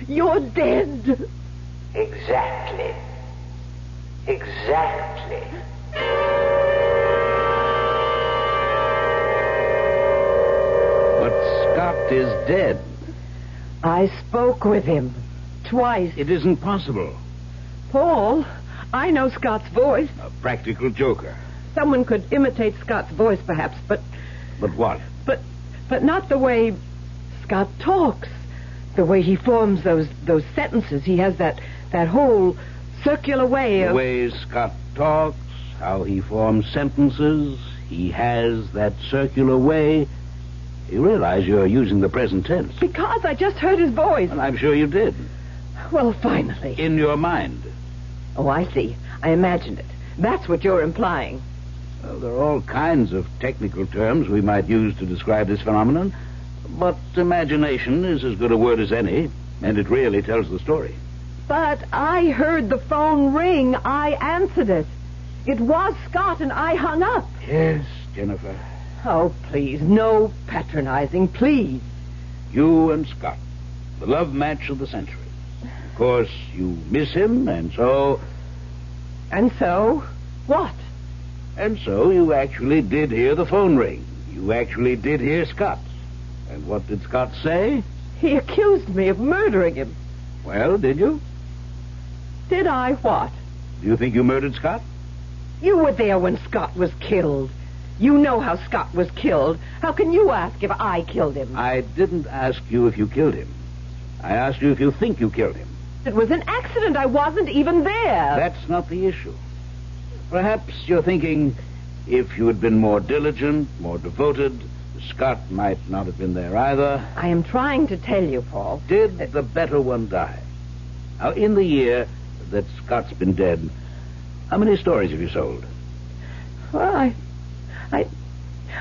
you're dead. Exactly. Exactly. But Scott is dead. I spoke with him. Twice. It isn't possible. Paul, I know Scott's voice. A practical joker. Someone could imitate Scott's voice, perhaps, but... But what? But not the way Scott talks. The way he forms those sentences. He has that whole circular way of... The way Scott talks, how he forms sentences, he has that circular way. You realize you're using the present tense. Because I just heard his voice. And I'm sure you did. Well, finally. In your mind. Oh, I see. I imagined it. That's what you're implying. Well, there are all kinds of technical terms we might use to describe this phenomenon, but imagination is as good a word as any, and it really tells the story. But I heard the phone ring. I answered it. It was Scott, and I hung up. Yes, Jennifer. Oh, please, no patronizing, please. You and Scott, the love match of the century. Of course, you miss him, and so... And so? What? And so you actually did hear the phone ring. You actually did hear Scott. And what did Scott say? He accused me of murdering him. Well, did you? Did I what? Do you think you murdered Scott? You were there when Scott was killed. You know how Scott was killed. How can you ask if I killed him? I didn't ask you if you killed him. I asked you if you think you killed him. It was an accident. I wasn't even there. That's not the issue. Perhaps you're thinking if you had been more diligent, more devoted, Scott might not have been there either. I am trying to tell you, Paul. Did the better one die? Now, in the year that Scott's been dead, how many stories have you sold? Well, I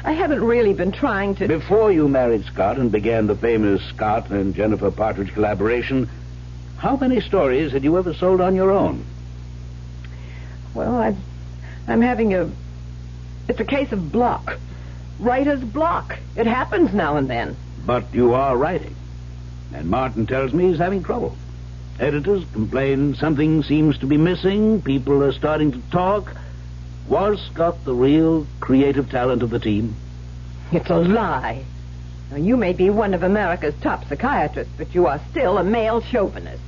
haven't really been trying to... Before you married Scott and began the famous Scott and Jennifer Partridge collaboration, how many stories had you ever sold on your own? Well, I'm having it's a case of block. Writer's block. It happens now and then. But you are writing. And Martin tells me he's having trouble. Editors complain something seems to be missing. People are starting to talk. Was Scott the real creative talent of the team? It's a lie. Now, you may be one of America's top psychiatrists, but you are still a male chauvinist.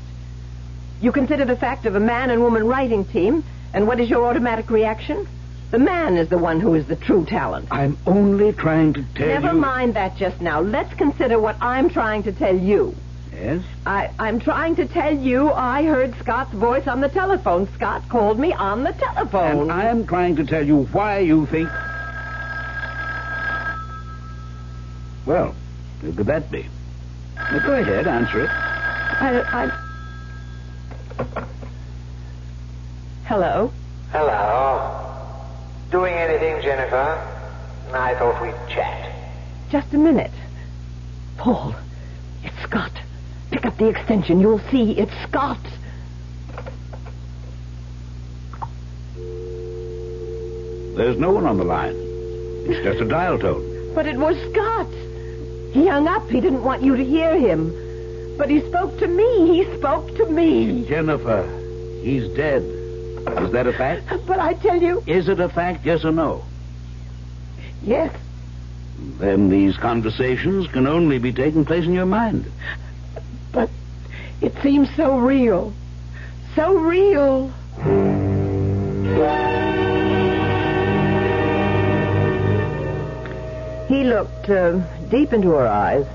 You consider the fact of a man and woman writing team, and what is your automatic reaction? The man is the one who is the true talent. I'm only trying to tell you... Never mind that just now. Let's consider what I'm trying to tell you. Yes? I'm trying to tell you I heard Scott's voice on the telephone. Scott called me on the telephone. And I'm trying to tell you why you think... Well, who could that be? Now, go ahead, answer it. Hello? Hello. Doing anything, Jennifer? I thought we'd chat. Just a minute. Paul, it's Scott. Pick up the extension. You'll see it's Scott. There's no one on the line. It's just a dial tone. But it was Scott. He hung up. He didn't want you to hear him. But he spoke to me. He spoke to me. Jennifer, he's dead. Is that a fact? But I tell you... Is it a fact, yes or no? Yes. Then these conversations can only be taking place in your mind. But it seems so real. so real. He looked deep into her eyes,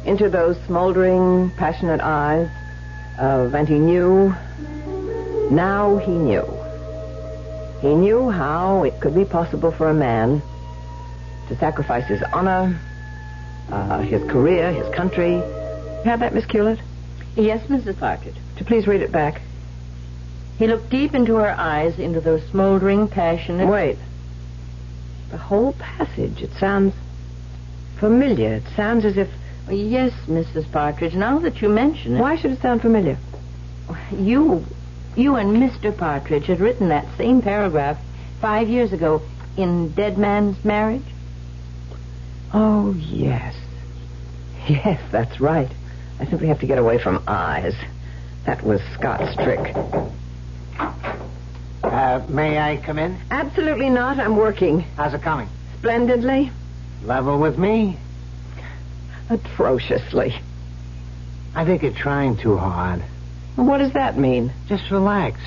into those smoldering, passionate eyes, and he knew. Now he knew. He knew how it could be possible for a man to sacrifice his honor, his career, his country. You have that, Miss Hewlett? Yes, Mrs. Partridge. To please read it back. He looked deep into her eyes, into those smoldering, passionate... Wait. The whole passage, it sounds familiar. It sounds as if... Yes, Mrs. Partridge, now that you mention it... Why should it sound familiar? You and Mr. Partridge had written that same paragraph 5 years ago in Dead Man's Marriage. Oh, yes. Yes, that's right. I simply have to get away from eyes. That was Scott's trick. May I come in? Absolutely not. I'm working. How's it coming? Splendidly. Level with me? Atrociously. I think you're trying too hard. What does that mean? Just relax.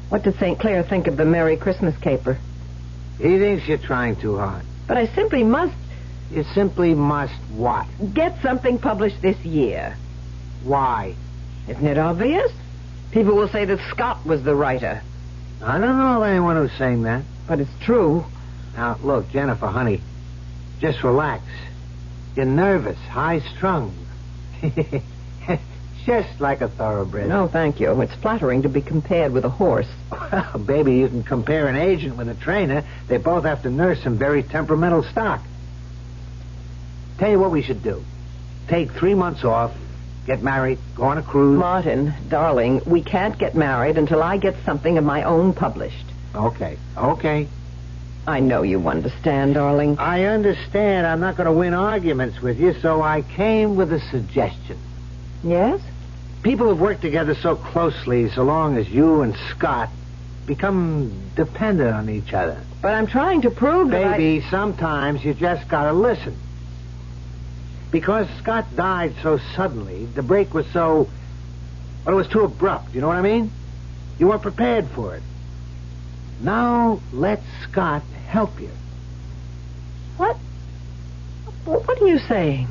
What did St. Clair think of the Merry Christmas caper? He thinks you're trying too hard. But I simply must... You simply must what? Get something published this year. Why? Isn't it obvious? People will say that Scott was the writer. I don't know of anyone who's saying that. But it's true. Now, look, Jennifer, honey, just relax. You're nervous, high-strung. Just like a thoroughbred. No, thank you. It's flattering to be compared with a horse. Well, baby, you can compare an agent with a trainer. They both have to nurse some very temperamental stock. Tell you what we should do. Take 3 months off, get married, go on a cruise. Martin, darling, we can't get married until I get something of my own published. Okay. I know you understand, darling. I understand. I'm not going to win arguments with you, so I came with a suggestion. Yes? People have worked together so closely so long as you and Scott become dependent on each other. But I'm trying to prove that Baby, sometimes you just got to listen. Because Scott died so suddenly, the break was so... Well, it was too abrupt, you know what I mean? You weren't prepared for it. Now, let Scott help you. What? What are you saying?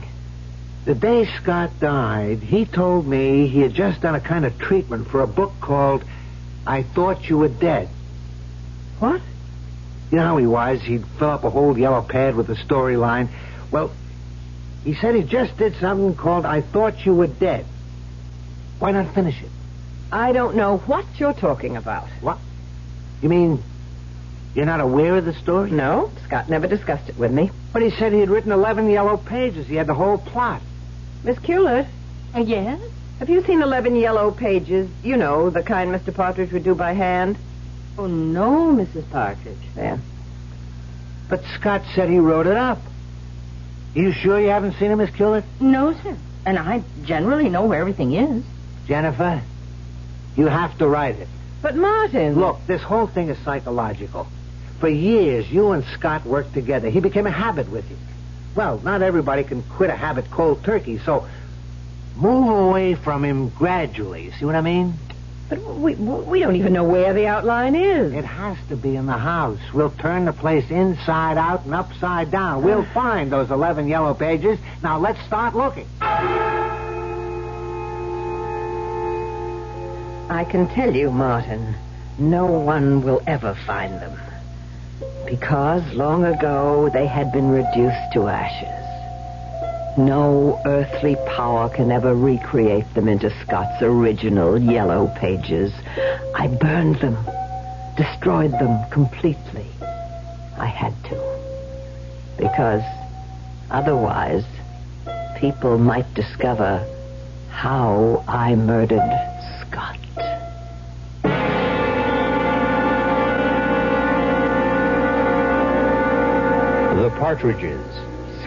The day Scott died, he told me he had just done a kind of treatment for a book called I Thought You Were Dead. What? You know how he was? He'd fill up a whole yellow pad with a storyline. Well, he said he just did something called I Thought You Were Dead. Why not finish it? I don't know what you're talking about. What? You mean you're not aware of the story? No, Scott never discussed it with me. But he said he had written 11 yellow pages. He had the whole plot. Miss Hewlett? Yes? Have you seen 11 yellow pages? You know, the kind Mr. Partridge would do by hand? Oh, no, Mrs. Partridge. There. But Scott said he wrote it up. You sure you haven't seen it, Miss Hewlett? No, sir. And I generally know where everything is. Jennifer, you have to write it. But Martin... Look, this whole thing is psychological. For years, you and Scott worked together. He became a habit with you. Well, not everybody can quit a habit cold turkey, so move away from him gradually. See what I mean? But we don't even know where the outline is. It has to be in the house. We'll turn the place inside out and upside down. We'll find those 11 yellow pages. Now, let's start looking. I can tell you, Martin, no one will ever find them. Because long ago they had been reduced to ashes. No earthly power can ever recreate them into Scott's original yellow pages. I burned them, destroyed them completely. I had to. Because otherwise, people might discover how I murdered Scott. The Partridges,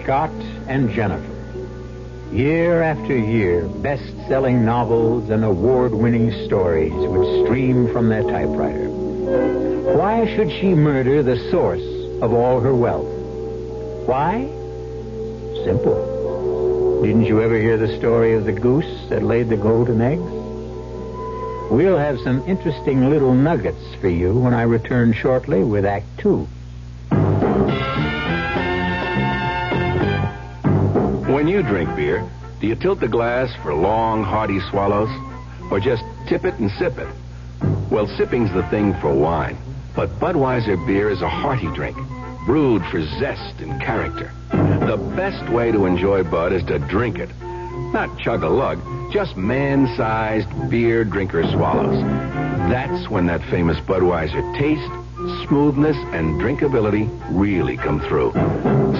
Scott and Jennifer. Year after year, best-selling novels and award-winning stories would stream from their typewriter. Why should she murder the source of all her wealth? Why? Simple. Didn't you ever hear the story of the goose that laid the golden eggs? We'll have some interesting little nuggets for you when I return shortly with Act 2. When you drink beer, do you tilt the glass for long, hearty swallows? Or just tip it and sip it? Well, sipping's the thing for wine. But Budweiser beer is a hearty drink, brewed for zest and character. The best way to enjoy Bud is to drink it. Not chug-a-lug, just man-sized beer drinker swallows. That's when that famous Budweiser taste, smoothness, and drinkability really come through.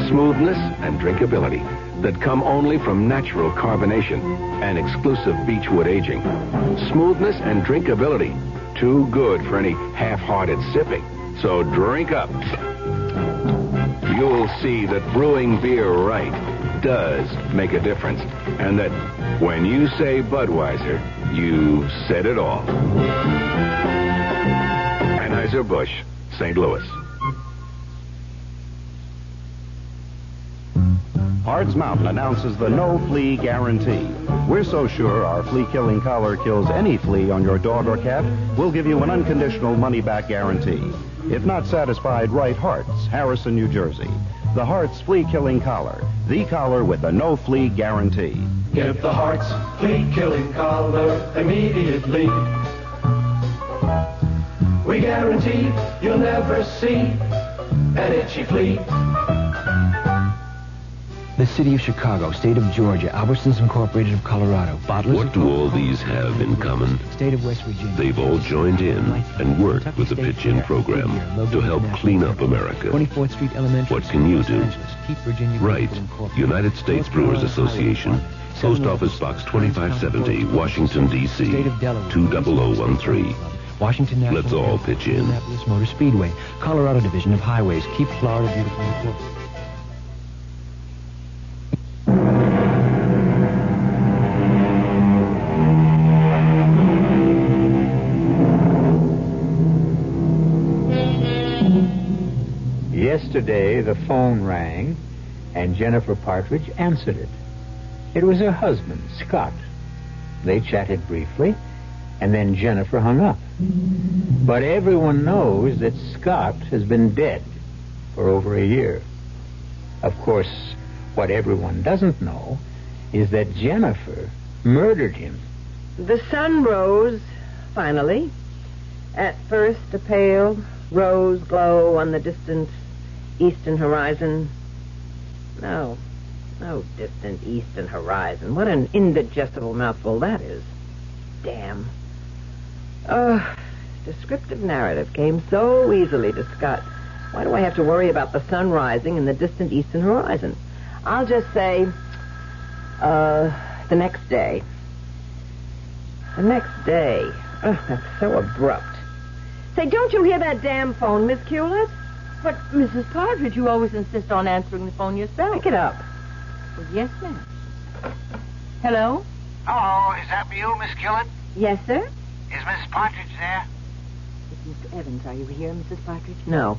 Smoothness and drinkability that come only from natural carbonation and exclusive beechwood aging. Smoothness and drinkability, too good for any half-hearted sipping. So drink up. You'll see that brewing beer right does make a difference, and that when you say Budweiser, you said it all. Anheuser-Busch, St. Louis. Hards Mountain announces the no flea guarantee. We're so sure our flea-killing collar kills any flea on your dog or cat, we'll give you an unconditional money-back guarantee. If not satisfied, write Harts, Harrison, New Jersey. The Harts Flea-Killing Collar, the collar with the no flea guarantee. Give the Harts flea-killing collar immediately. We guarantee you'll never see an itchy flea. The city of Chicago, state of Georgia, Albertsons Incorporated of Colorado, Bottlers. What do all these have in common? State of West Virginia. They've all joined in and worked with the Pitch-In program to help clean up America. 24th Street Elementary. What can you do? Keep Virginia. Right. United States Brewers Association. Post Office Box 2570, Washington, D.C. 20013. Washington National. Let's all pitch in. Indianapolis Motor Speedway, Colorado Division of Highways. Keep Florida beautiful and cool. Yesterday, the phone rang, and Jennifer Partridge answered it. It was her husband, Scott. They chatted briefly, and then Jennifer hung up. But everyone knows that Scott has been dead for over a year. Of course, what everyone doesn't know is that Jennifer murdered him. The sun rose, finally. At first, a pale rose glow on the distant eastern horizon. No distant eastern horizon. What an indigestible mouthful that is. Damn. Descriptive narrative came so easily to Scott. Why do I have to worry about the sun rising and the distant eastern horizon? I'll just say, the next day. The next day. That's so abrupt. Say, don't you hear that damn phone, Miss Hewlett? But, Mrs. Partridge, you always insist on answering the phone yourself. Pick it up. Well, yes, ma'am. Hello? Hello, is that you, Miss Gillett? Yes, sir? Is Mrs. Partridge there? Is Mr. Evans, are you here, Mrs. Partridge? No.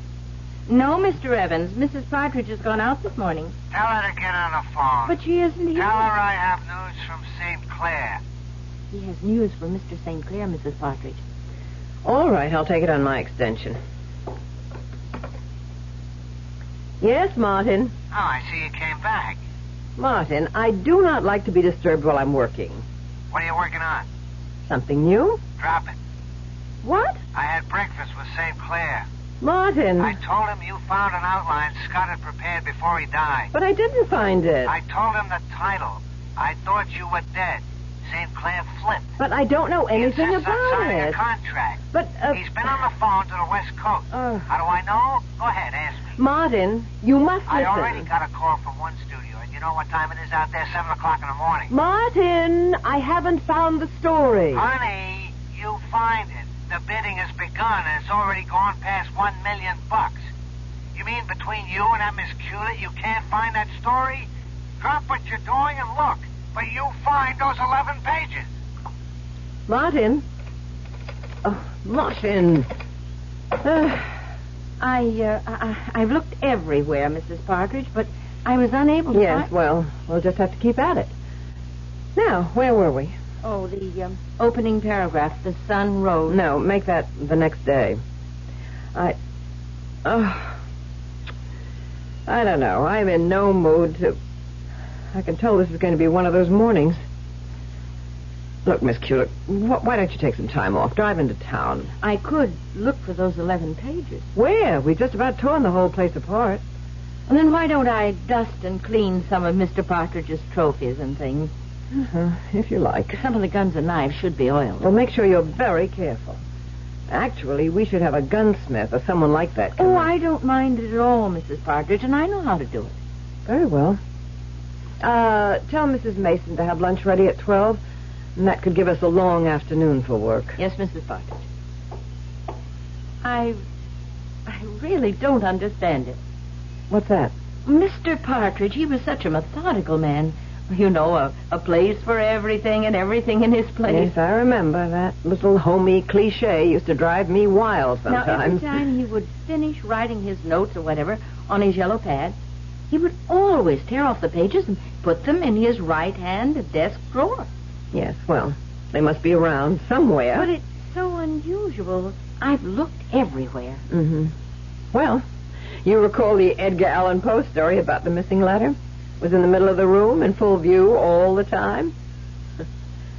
No, Mr. Evans. Mrs. Partridge has gone out this morning. Tell her to get on the phone. But she isn't here. Tell her I have news from St. Clair. He has news from Mr. St. Clair, Mrs. Partridge. All right, I'll take it on my extension. Yes, Martin. Oh, I see you came back. Martin, I do not like to be disturbed while I'm working. What are you working on? Something new? Drop it. What? I had breakfast with St. Clair. Martin. I told him you found an outline Scott had prepared before he died. But I didn't find it. I told him the title. I thought you were dead. St. Clair flipped. But I don't know anything he insists on about signing it. a contract. But, He's been on the phone to the West Coast. How do I know? Go ahead, ask me. Martin, you must listen. I already got a call from one studio, and you know what time it is out there? 7 o'clock in the morning. Martin, I haven't found the story. Honey, you find it. The bidding has begun, and it's already gone past $1 million. You mean between you and that Miss Hewlett, you can't find that story? Drop what you're doing and look. But you find those 11 pages. Martin. Oh, Martin. I've looked everywhere, Mrs. Partridge, but I was unable to Yes, find... well, we'll just have to keep at it. Now, where were we? Oh, the opening paragraph, the sun rose. No, make that the next day. I don't know. I'm in no mood to... I can tell this is going to be one of those mornings. Look, Miss Kulik, why don't you take some time off? Drive into town. I could look for those 11 pages. Where? We just about torn the whole place apart. And then why don't I dust and clean some of Mr. Partridge's trophies and things? If you like. Some of the guns and knives should be oiled. Well, make sure you're very careful. Actually, we should have a gunsmith or someone like that come in. I don't mind it at all, Mrs. Partridge, and I know how to do it. Very well. Tell Mrs. Mason to have lunch ready at 12, and that could give us a long afternoon for work. Yes, Mrs. Partridge. I really don't understand it. What's that? Mr. Partridge, he was such a methodical man. You know, a place for everything and everything in his place. Yes, I remember. That little homey cliche used to drive me wild sometimes. Now, every time he would finish writing his notes or whatever on his yellow pad, he would always tear off the pages and put them in his right-hand desk drawer. Yes, well, they must be around somewhere. But it's so unusual. I've looked everywhere. Mm-hmm. Well, you recall the Edgar Allan Poe story about the missing letter? Was in the middle of the room, in full view all the time?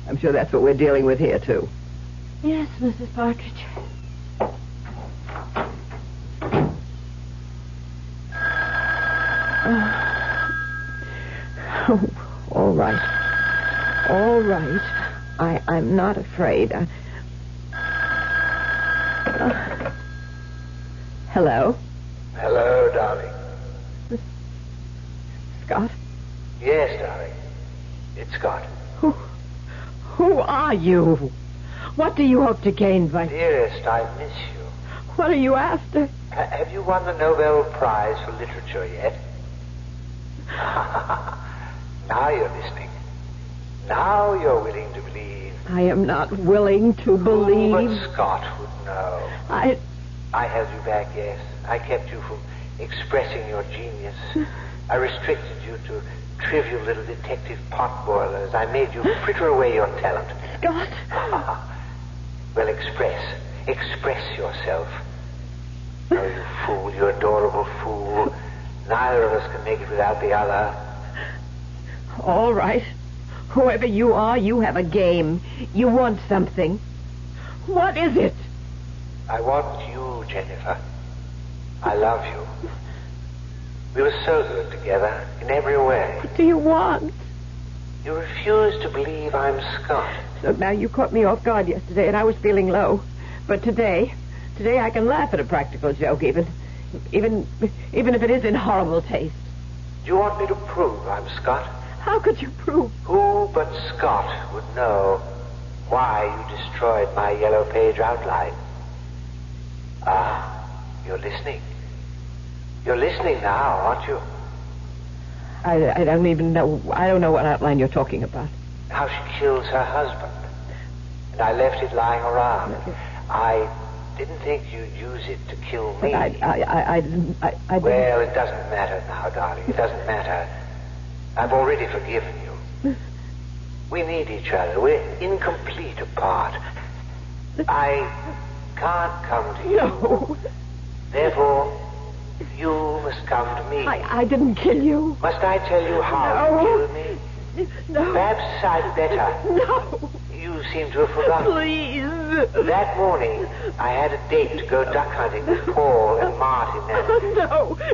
I'm sure that's what we're dealing with here, too. Yes, Mrs. Partridge. Oh, all right. All right. I'm not afraid. Hello? Hello, darling. Scott? Yes, darling. It's Scott. Who are you? What do you hope to gain by... Dearest, I miss you. What are you after? Have you won the Nobel Prize for Literature yet? Now you're listening. Now you're willing to believe. I am not willing to believe. But Scott would know. I held you back, yes. I kept you from expressing your genius. I restricted you to trivial little detective potboilers. I made you fritter away your talent. Scott! Well, express yourself. Oh, you fool, you adorable fool. Neither of us can make it without the other. All right. Whoever you are, you have a game. You want something. What is it? I want you, Jennifer. I love you. We were so good together in every way. What do you want? You refuse to believe I'm Scott. So now you caught me off guard yesterday, and I was feeling low. But today I can laugh at a practical joke, even if it is in horrible taste. Do you want me to prove I'm Scott? How could you prove? Who but Scott would know why you destroyed my yellow page outline? You're listening. You're listening now, aren't you? I don't even know. I don't know what outline you're talking about. How she kills her husband. And I left it lying around. I didn't think you'd use it to kill me. I didn't. Well, it doesn't matter now, darling. It doesn't matter. I've already forgiven you. We need each other. We're incomplete apart. I can't come to you. No. Therefore, you must come to me. I didn't kill you. Must I tell you how you killed me? No. Perhaps I'd better. No. You seem to have forgotten. Please. That morning, I had a date to go duck hunting with Paul and Martin. And...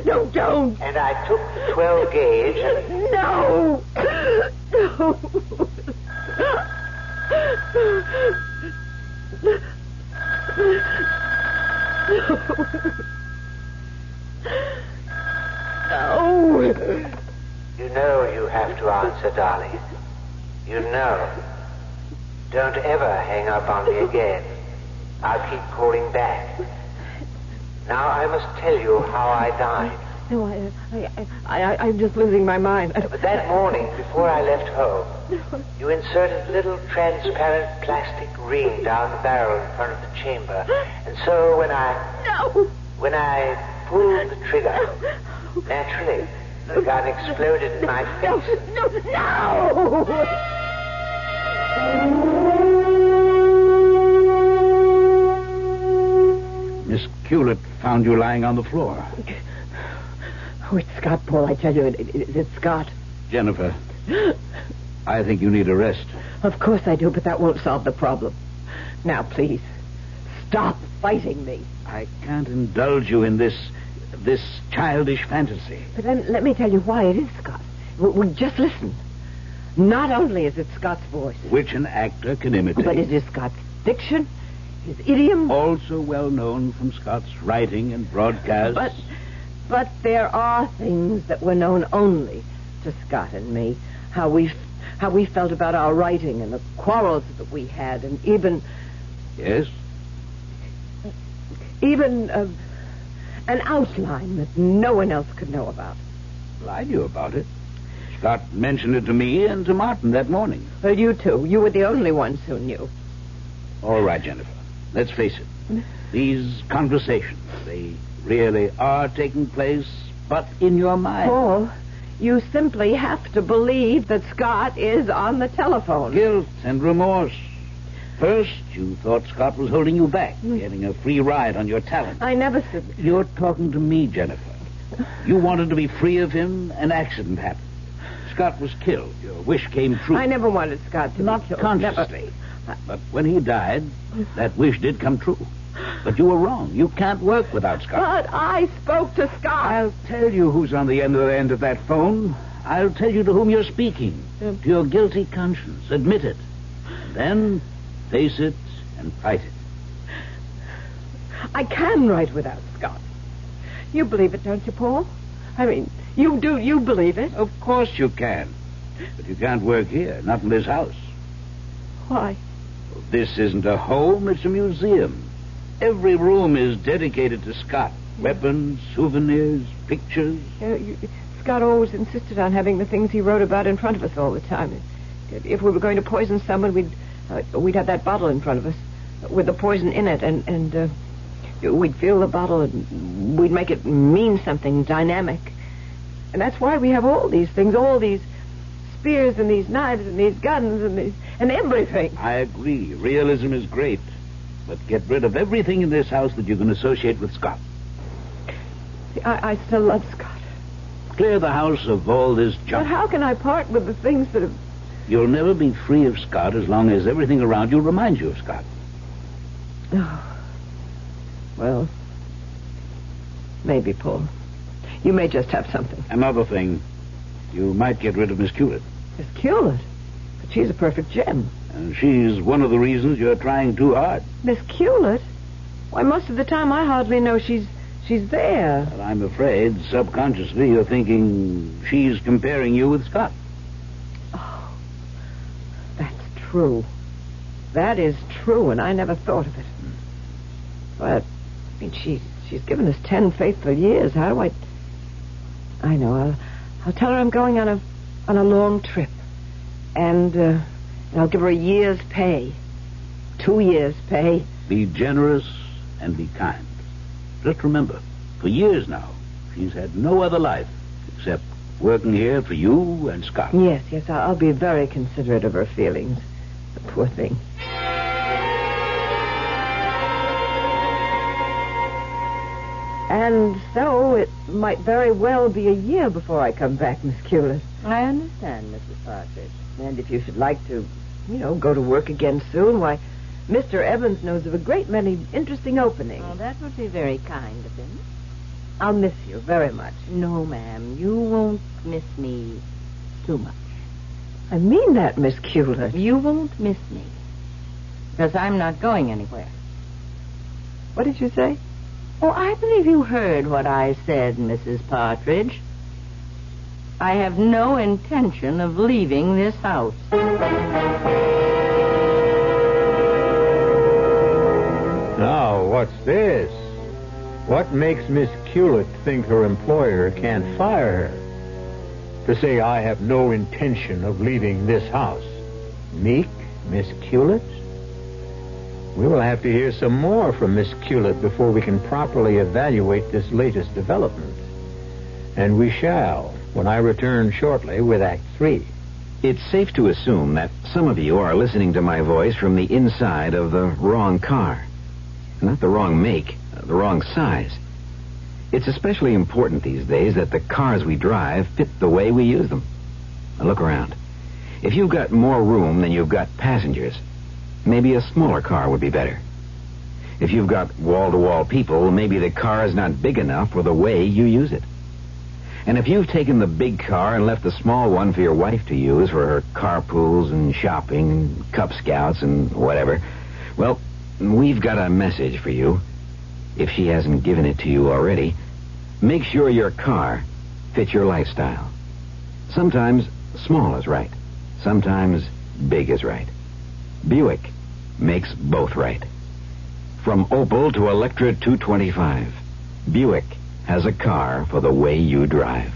No, don't. And I took the 12 gauge and... No. No. You know you have to answer, darling. You know. Don't ever hang up on me again. I'll keep calling back. Now I must tell you how I died. No, I'm just losing my mind. But that morning, before I left home, you inserted a little transparent plastic ring down the barrel in front of the chamber. And so when I pulled the trigger, naturally, the gun exploded in my face. No! Miss Hewlett found you lying on the floor. Oh, it's Scott, Paul. I tell you, it's Scott. Jennifer, I think you need a rest. Of course I do, but that won't solve the problem. Now, please, stop fighting me. I can't indulge you in this childish fantasy. But then let me tell you why it is Scott. Just listen. Not only is it Scott's voice, Which an actor can imitate. but it is Scott's diction, his idiom. Also well known from Scott's writing and broadcasts. But there are things that were known only to Scott and me. How we felt about our writing and the quarrels that we had, and even... Yes? Even an outline that no one else could know about. Well, I knew about it. Scott mentioned it to me and to Martin that morning. Well, you too. You were the only ones who knew. All right, Jennifer. Let's face it. These conversations, they really are taking place, but in your mind. Paul, you simply have to believe that Scott is on the telephone. Guilt and remorse. First, you thought Scott was holding you back, getting a free ride on your talent. I never said... You're talking to me, Jennifer. You wanted to be free of him. An accident happened. Scott was killed. Your wish came true. I never wanted Scott to Not be killed. consciously. Never. But when he died, that wish did come true. But you were wrong. You can't work without Scott. But I spoke to Scott. I'll tell you who's on the end of that phone. I'll tell you to whom you're speaking. To your guilty conscience. Admit it. Then face it and fight it. I can write without Scott. You believe it, don't you, Paul? I mean, you do. You believe it? Of course you can. But you can't work here. Not in this house. Why? Well, this isn't a home. It's a museum. Every room is dedicated to Scott. Weapons, souvenirs, pictures. Scott always insisted on having the things he wrote about in front of us all the time. If we were going to poison someone, we'd have that bottle in front of us with the poison in it, and we'd fill the bottle and we'd make it mean something dynamic. And that's why we have all these things, all these spears and these knives and these guns and everything. I agree. Realism is great. But get rid of everything in this house that you can associate with Scott. See, I still love Scott. Clear the house of all this But junk. how can I part with the things that have... You'll never be free of Scott as long as everything around you reminds you of Scott. Oh. Well, maybe, Paul. You may just have something. Another thing, you might get rid of Miss Hewlett. Miss Hewlett? But she's a perfect gem. And she's one of the reasons you're trying too hard. Miss Hewlett? Why, most of the time I hardly know she's there. Well, I'm afraid, subconsciously, you're thinking she's comparing you with Scott. Oh, that's true. That is true, and I never thought of it. But, I mean, she's given us 10 faithful years. How do I know. I'll tell her I'm going on a long trip. And I'll give her a year's pay. 2 years' pay. Be generous and be kind. Just remember, for years now, she's had no other life except working here for you and Scott. Yes, I'll be very considerate of her feelings. The poor thing. And so it might very well be a year before I come back, Miss Hewlett. I understand, Mrs. Partridge. And if you should like to, go to work again soon, why, Mr. Evans knows of a great many interesting openings. Oh, that would be very kind of him. I'll miss you very much. No, ma'am, you won't miss me too much. I mean that, Miss Hewlett. You won't miss me. Because I'm not going anywhere. What did you say? Oh, I believe you heard what I said, Mrs. Partridge. I have no intention of leaving this house. Now, what's this? What makes Miss Hewlett think her employer can't fire her? To say, I have no intention of leaving this house. Meek, Miss Hewlett? We will have to hear some more from Miss Hewlett before we can properly evaluate this latest development. And we shall, when I return shortly with Act 3. It's safe to assume that some of you are listening to my voice from the inside of the wrong car. Not the wrong make, the wrong size. It's especially important these days that the cars we drive fit the way we use them. Now look around. If you've got more room than you've got passengers, maybe a smaller car would be better. If you've got wall-to-wall people, maybe the car is not big enough for the way you use it. And if you've taken the big car and left the small one for your wife to use for her carpools and shopping and Cub Scouts and whatever, well, we've got a message for you. If she hasn't given it to you already, make sure your car fits your lifestyle. Sometimes small is right. Sometimes big is right. Buick makes both right. From Opel to Electra 225, Buick has a car for the way you drive.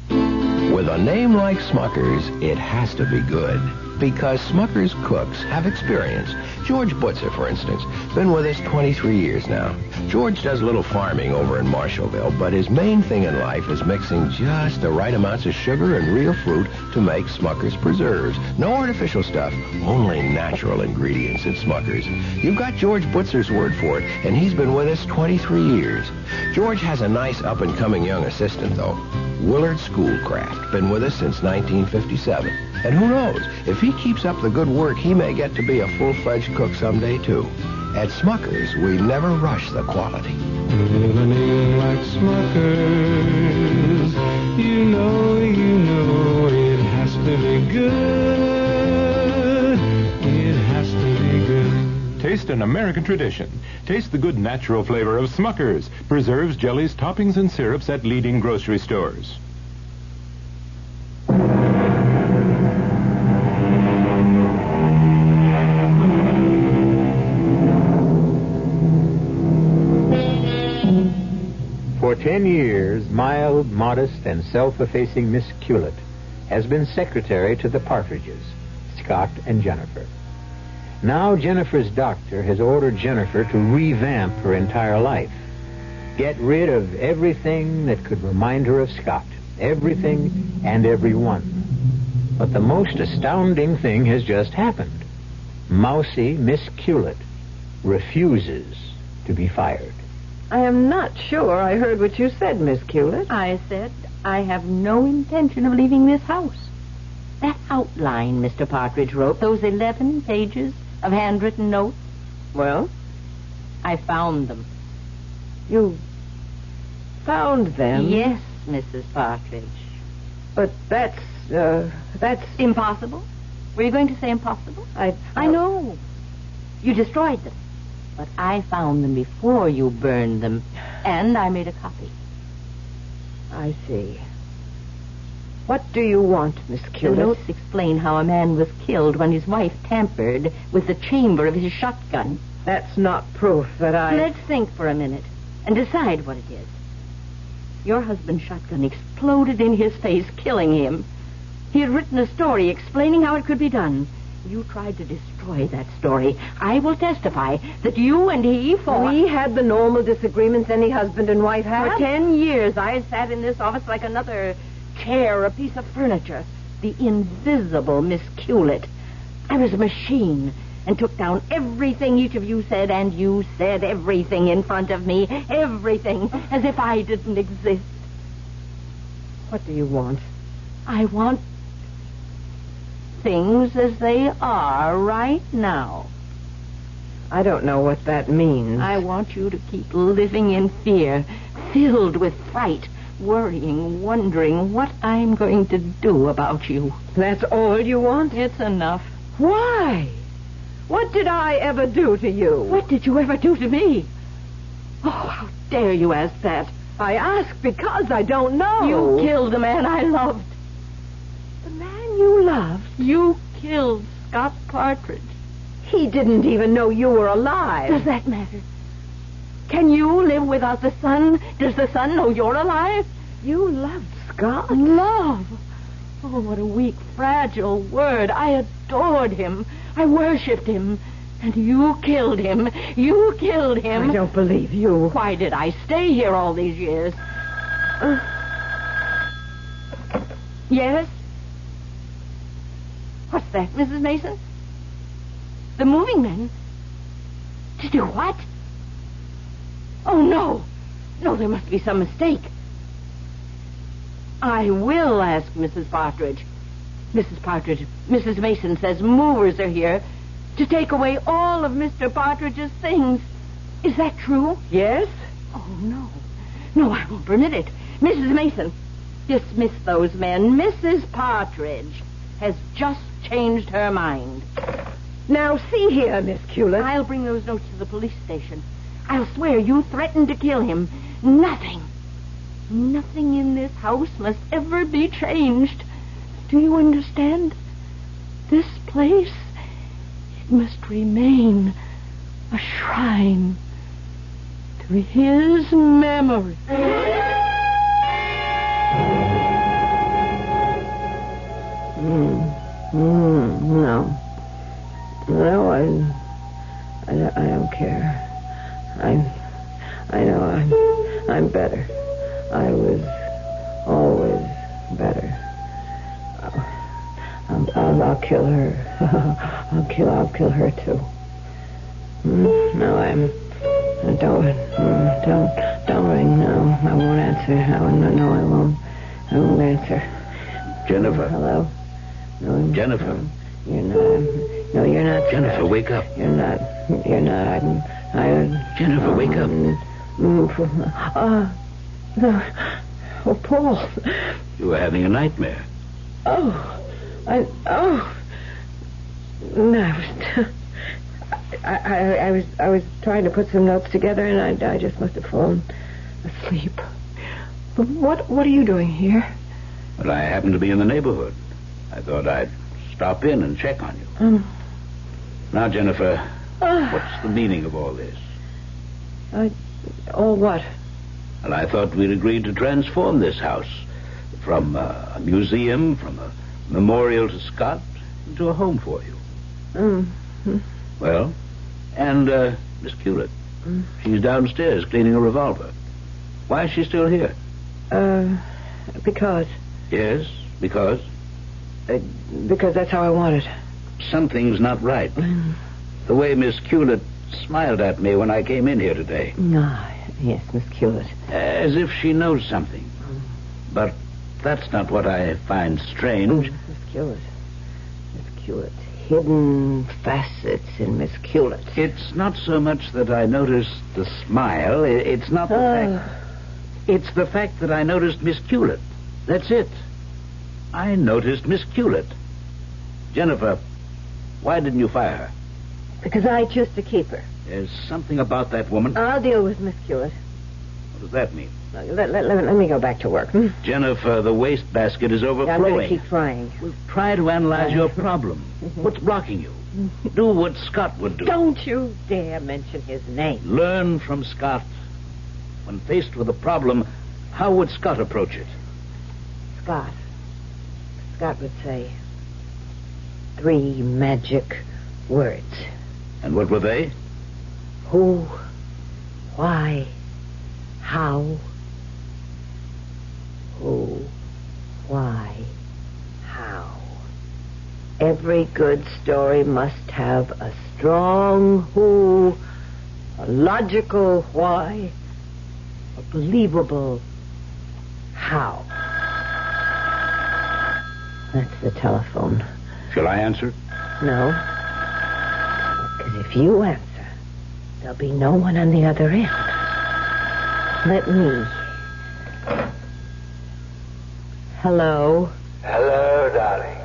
With a name like Smucker's, it has to be good. Because Smucker's cooks have experience. George Butzer, for instance, been with us 23 years now. George does a little farming over in Marshallville, but his main thing in life is mixing just the right amounts of sugar and real fruit to make Smucker's preserves. No artificial stuff, only natural ingredients in Smucker's. You've got George Butzer's word for it, and he's been with us 23 years. George has a nice up-and-coming young assistant, though. Willard Schoolcraft, been with us since 1957. And who knows, if he keeps up the good work, he may get to be a full-fledged cook someday, too. At Smucker's, we never rush the quality. With a name like Smucker's, you know it has to be good. It has to be good. Taste an American tradition. Taste the good natural flavor of Smucker's. Preserves, jellies, toppings, and syrups at leading grocery stores. For 10 years, mild, modest, and self-effacing Miss Culett has been secretary to the Partridges, Scott and Jennifer. Now Jennifer's doctor has ordered Jennifer to revamp her entire life. Get rid of everything that could remind her of Scott. Everything and everyone. But the most astounding thing has just happened. Mousy Miss Culett refuses to be fired. I am not sure I heard what you said, Miss Culett. I said I have no intention of leaving this house. That outline Mr. Partridge wrote, those 11 pages of handwritten notes. Well? I found them. You found them? Yes, Mrs. Partridge. But that's impossible. Were you going to say impossible? I know. You destroyed them. But I found them before you burned them, and I made a copy. I see. What do you want, Miss Culett? The notes explain how a man was killed when his wife tampered with the chamber of his shotgun. That's not proof that Let's think for a minute and decide what it is. Your husband's shotgun exploded in his face, killing him. He had written a story explaining how it could be done. You tried to destroy that story. I will testify that you and he fought. We had the normal disagreements any husband and wife have. For 10 years, I sat in this office like another chair, a piece of furniture. The invisible Miss Culett. I was a machine and took down everything each of you said, and you said everything in front of me. Everything, as if I didn't exist. What do you want? I want things as they are right now. I don't know what that means. I want you to keep living in fear, filled with fright, worrying, wondering what I'm going to do about you. That's all you want? It's enough. Why? What did I ever do to you? What did you ever do to me? Oh, how dare you ask that? I ask because I don't know. You killed the man I loved. The man you loved? You killed Scott Partridge. He didn't even know you were alive. Does that matter? Can you live without the sun? Does the sun know you're alive? You loved Scott? Love? Oh, what a weak, fragile word. I adored him. I worshipped him. And you killed him. You killed him. I don't believe you. Why did I stay here all these years? Yes? What's that, Mrs. Mason? The moving men? To do what? Oh, no. No, there must be some mistake. I will ask Mrs. Partridge. Mrs. Partridge, Mrs. Mason says movers are here to take away all of Mr. Partridge's things. Is that true? Yes? Oh, no. No, I won't permit it. Mrs. Mason, dismiss those men. Mrs. Partridge has just changed her mind. Now, see here, Miss Culet. I'll bring those notes to the police station. I'll swear you threatened to kill him. Nothing in this house must ever be changed. Do you understand? This place, it must remain a shrine to his memory. No. No, I don't care. I know I'm better. I was always better. I'll kill her. I'll kill her too. No, don't ring. No, I won't answer. No, I won't. I won't answer. Jennifer. Hello. No, Jennifer. You're not. No, you're not. Jennifer, wake up. You're not. Jennifer, wake up. No. Oh, Paul. You were having a nightmare. No, I was trying to put some notes together, and I just must have fallen asleep. But what are you doing here? Well, I happened to be in the neighborhood. I thought I'd stop in and check on you. Now, Jennifer, what's the meaning of all this? All what? Well, I thought we'd agreed to transform this house from a museum, from a memorial to Scott, into a home for you. Well, and Miss Culet, she's downstairs cleaning a revolver. Why is she still here? Because. Yes, because? Because that's how I want it. Something's not right. The way Miss Culet smiled at me when I came in here today. Yes, Miss Culet. As if she knows something. But that's not what I find strange. Miss Culet. Hidden facets in Miss Culet. It's not so much that I noticed the smile. It's not the fact. It's the fact that I noticed Miss Culet. That's it. I noticed Miss Culet. Jennifer, why didn't you fire her? Because I choose to keep her. There's something about that woman. I'll deal with Miss Culet. What does that mean? Let me go back to work. Jennifer, the wastebasket is overflowing. I'm going to keep trying. Well, try to analyze your problem. What's blocking you? Do what Scott would do. Don't you dare mention his name. Learn from Scott. When faced with a problem, how would Scott approach it? Scott would say 3 magic words. And what were they? Who, why, how. Who, why, how. Every good story must have a strong who, a logical why, a believable how. That's the telephone. Shall I answer? No. Because if you answer, there'll be no one on the other end. Let me. Hello? Hello, darling.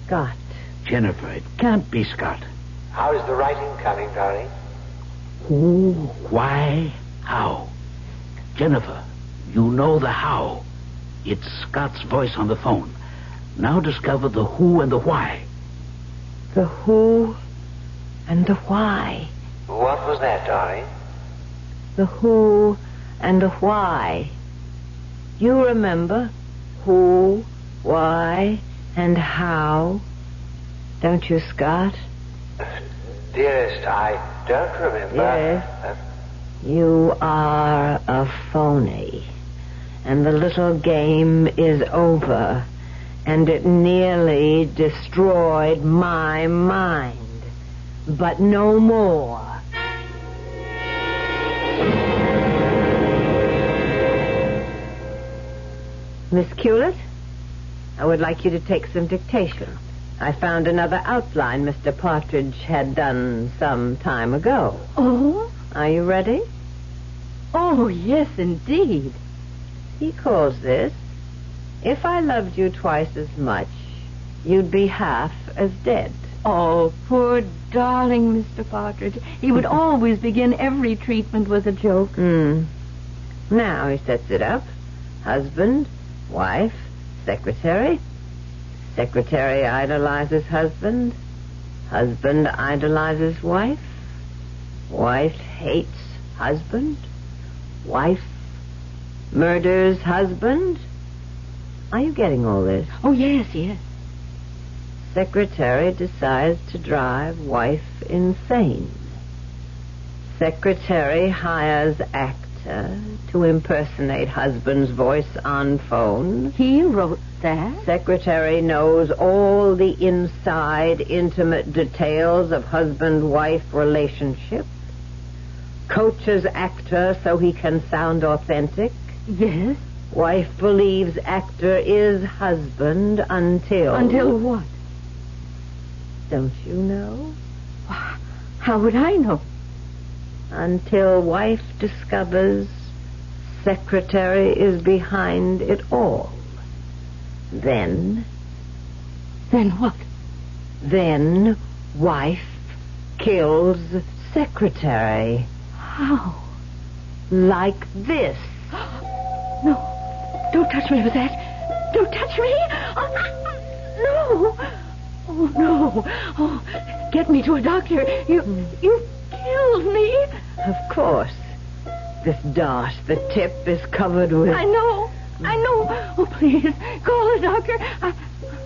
Scott. Jennifer, it can't be Scott. How's the writing coming, darling? Who, why, how. Jennifer, you know the how. It's Scott's voice on the phone. Now discover the who and the why. The who and the why. What was that, darling? The who and the why. You remember who, why, and how, don't you, Scott? Dearest, I don't remember. Yes. You are a phony. And the little game is over. And it nearly destroyed my mind. But no more. Miss Hewlett, I would like you to take some dictation. I found another outline Mr. Partridge had done some time ago. Oh? Are you ready? Oh, yes, indeed. He calls this, If I Loved You Twice as Much, You'd Be Half as Dead. Oh, poor darling Mr. Partridge. He would always begin every treatment with a joke. Now he sets it up. Husband, wife, secretary. Secretary idolizes husband. Husband idolizes wife. Wife hates husband. Wife murders husband. Are you getting all this? Oh, yes, yes. Secretary decides to drive wife insane. Secretary hires actor to impersonate husband's voice on phone. He wrote that? Secretary knows all the inside, intimate details of husband-wife relationship. Coaches actor so he can sound authentic. Yes. Wife believes actor is husband until... Until what? Don't you know? How would I know? Until wife discovers secretary is behind it all. Then... Then what? Then wife kills secretary. How? Like this. No. Don't touch me with that. Don't touch me. Oh, no. Oh, no. Oh, get me to a doctor. You killed me. Of course. This dart, the tip, is covered with... I know. Oh, please, call a doctor.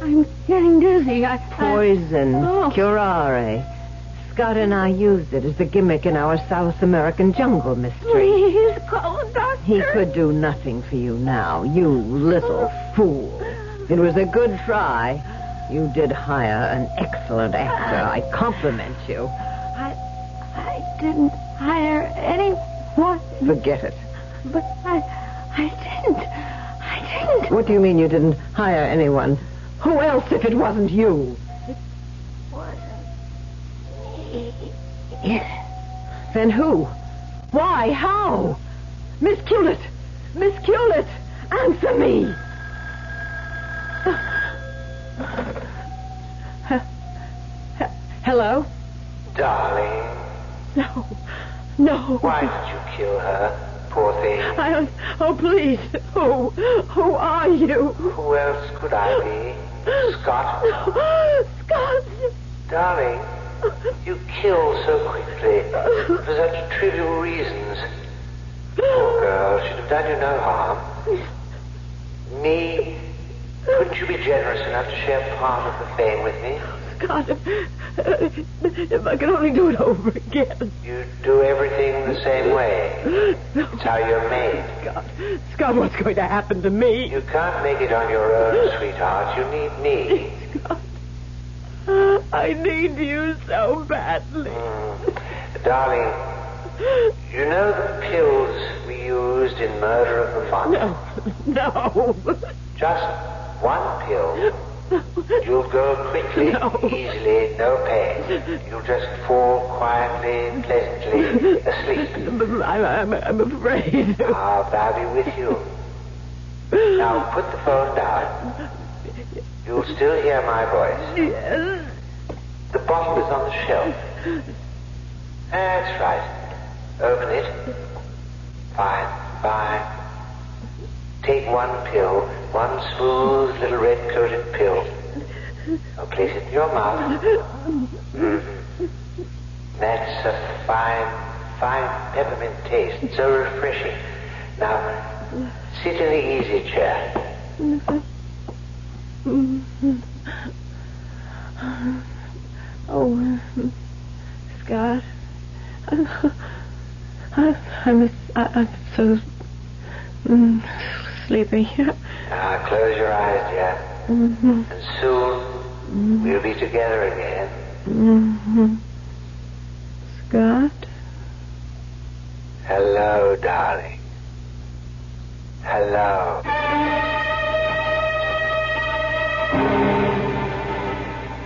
I'm getting dizzy. Poison. Curare. Scott and I used it as the gimmick in our South American jungle mystery. Please, call a doctor. He could do nothing for you now, you little fool. It was a good try. You did hire an excellent actor. I compliment you. I didn't hire anyone. Forget it. But I didn't. What do you mean you didn't hire anyone? Who else if it wasn't you? It wasn't me. Then who? Why? How? Miss Hewlett! Miss Hewlett! Answer me! Hello? Darling. No. Why did you kill her, poor thing? Oh, please. Who are you? Who else could I be? Scott? Scott! Darling, you killed so quickly for such trivial reasons. Poor girl, she'd have done you no harm. Me? Couldn't you be generous enough to share part of the fame with me? Scott, if I could only do it over again. You do everything the same way. It's how you're made. Scott, what's going to happen to me? You can't make it on your own, sweetheart. You need me. Scott, I need you so badly. Darling, you know the pills we used in Murder of the Font? No. Just one pill. You'll go quickly, easily, no pain. You'll just fall quietly, pleasantly asleep. I'm afraid. I'll be with you. Now put the phone down. You'll still hear my voice. Yes. The bottle is on the shelf. That's right. Open it. Fine. Take one pill, one smooth little red-coated pill. Now place it in your mouth. That's a fine peppermint taste. So refreshing. Now, sit in the easy chair. Oh, Scott. I'm so sleeping. Now, close your eyes, dear. Mm-hmm. And soon we'll be together again. Mm-hmm. Scott? Hello, darling. Hello.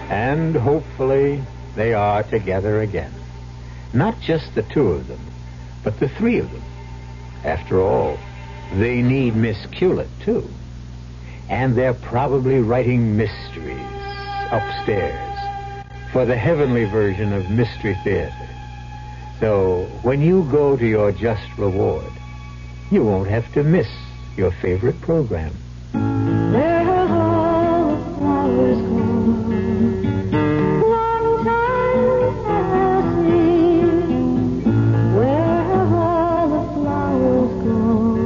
And hopefully they are together again. Not just the two of them, but the three of them. After all, they need Miss Hewlett, too. And they're probably writing mysteries upstairs for the heavenly version of Mystery Theater. So when you go to your just reward, you won't have to miss your favorite program. Where have all the flowers gone? Long time I see. Where have all the flowers gone?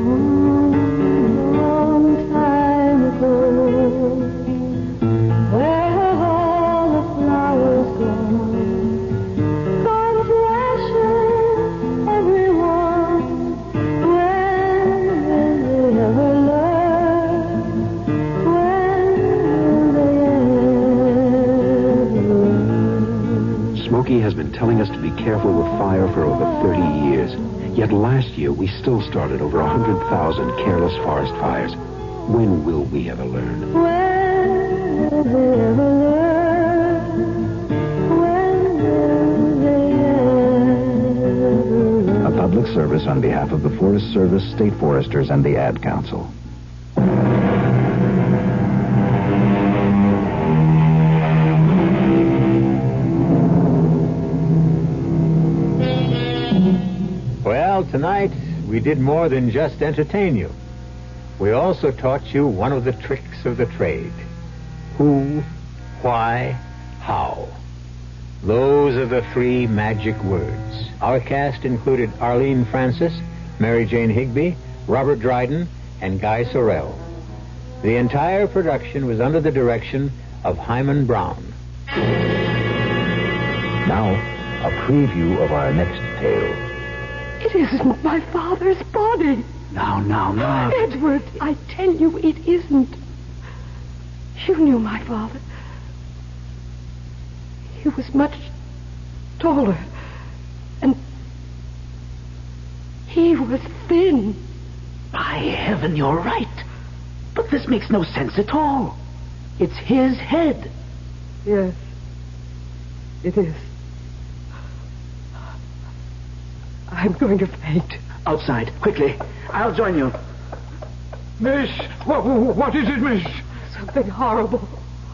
Long time ago. Where have all the flowers gone? Gone flashing, everyone. When will they ever learn? When will they ever learn? Smokey has been telling us to be careful with fire for over 30 years. Yet last year, we still started over 100,000 careless forest fires. When will we ever learn? When will they ever learn? When will they ever learn? A public service on behalf of the Forest Service, State Foresters, and the Ad Council. Well, tonight we did more than just entertain you. We also taught you one of the tricks of the trade. Who, why, how. Those are the three magic words. Our cast included Arlene Francis, Mary Jane Higby, Robert Dryden, and Guy Sorrell. The entire production was under the direction of Hyman Brown. Now, a preview of our next tale. It isn't my father's body. Now. Edward, I tell you, it isn't. You knew my father. He was much taller. And he was thin. By heaven, you're right. But this makes no sense at all. It's his head. Yes, it is. I'm going to faint. Outside, quickly. I'll join you. Miss, what is it, miss? Something horrible.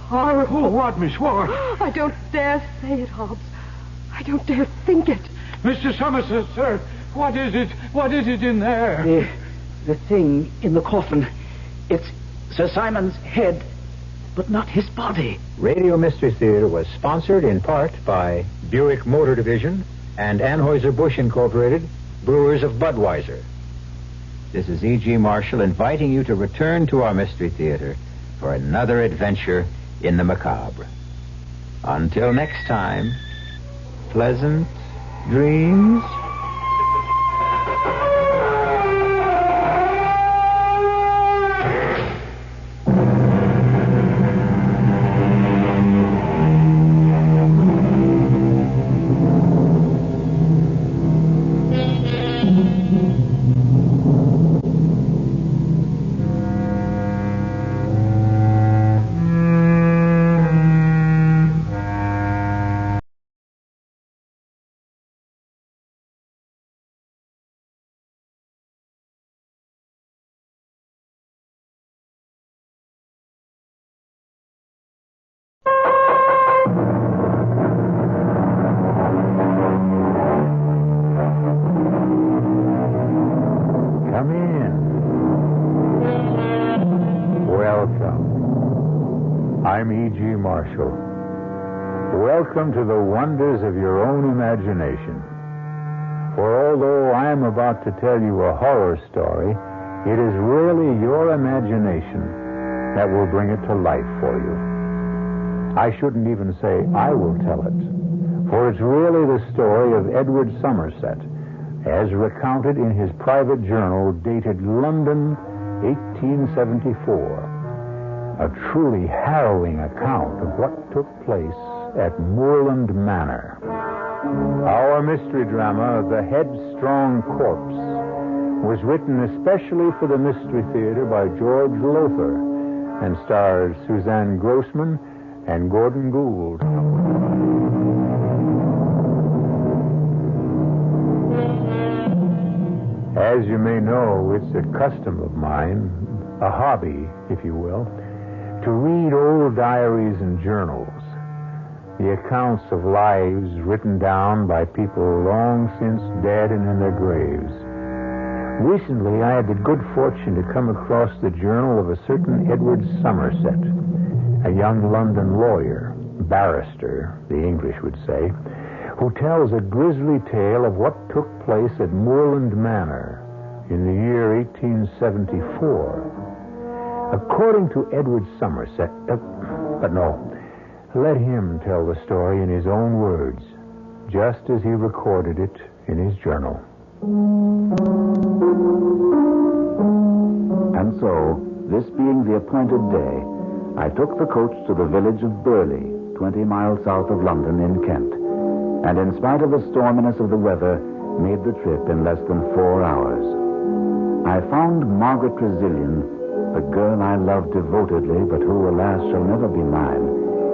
Horrible. Oh, what, miss, what? I don't dare say it, Hobbs. I don't dare think it. Mr. Somerset, sir, what is it? What is it in there? The thing in the coffin. It's Sir Simon's head, but not his body. Radio Mystery Theater was sponsored in part by Buick Motor Division and Anheuser-Busch Incorporated, Brewers of Budweiser. This is E.G. Marshall inviting you to return to our Mystery Theater for another adventure in the macabre. Until next time, pleasant dreams. I'm E.G. Marshall. Welcome to the wonders of your own imagination. For although I am about to tell you a horror story, it is really your imagination that will bring it to life for you. I shouldn't even say I will tell it, for it's really the story of Edward Somerset, as recounted in his private journal dated London 1874. A truly harrowing account of what took place at Moorland Manor. Our mystery drama, The Headstrong Corpse, was written especially for the Mystery Theater by George Lothar and stars Suzanne Grossman and Gordon Gould. As you may know, it's a custom of mine, a hobby, if you will, to read old diaries and journals, the accounts of lives written down by people long since dead and in their graves. Recently, I had the good fortune to come across the journal of a certain Edward Somerset, a young London lawyer, barrister, the English would say, who tells a grisly tale of what took place at Moorland Manor in the year 1874. According to Edward Somerset, but no, let him tell the story in his own words, just as he recorded it in his journal. And so, this being the appointed day, I took the coach to the village of Burley, 20 miles south of London in Kent, and in spite of the storminess of the weather, made the trip in less than 4 hours. I found Margaret Trezilian, the girl I loved devotedly, but who, alas, shall never be mine,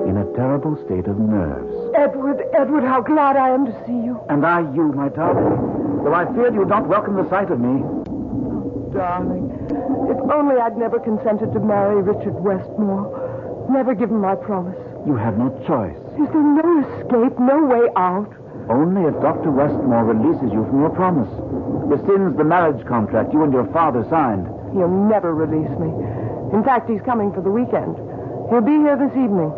in a terrible state of nerves. Edward, how glad I am to see you. And I you, my darling, though I feared you'd not welcome the sight of me. Darling, if only I'd never consented to marry Richard Westmore, never given my promise. You had no choice. Is there no escape, no way out? Only if Dr. Westmore releases you from your promise. Rescinds the marriage contract you and your father signed. He'll never release me. In fact, he's coming for the weekend. He'll be here this evening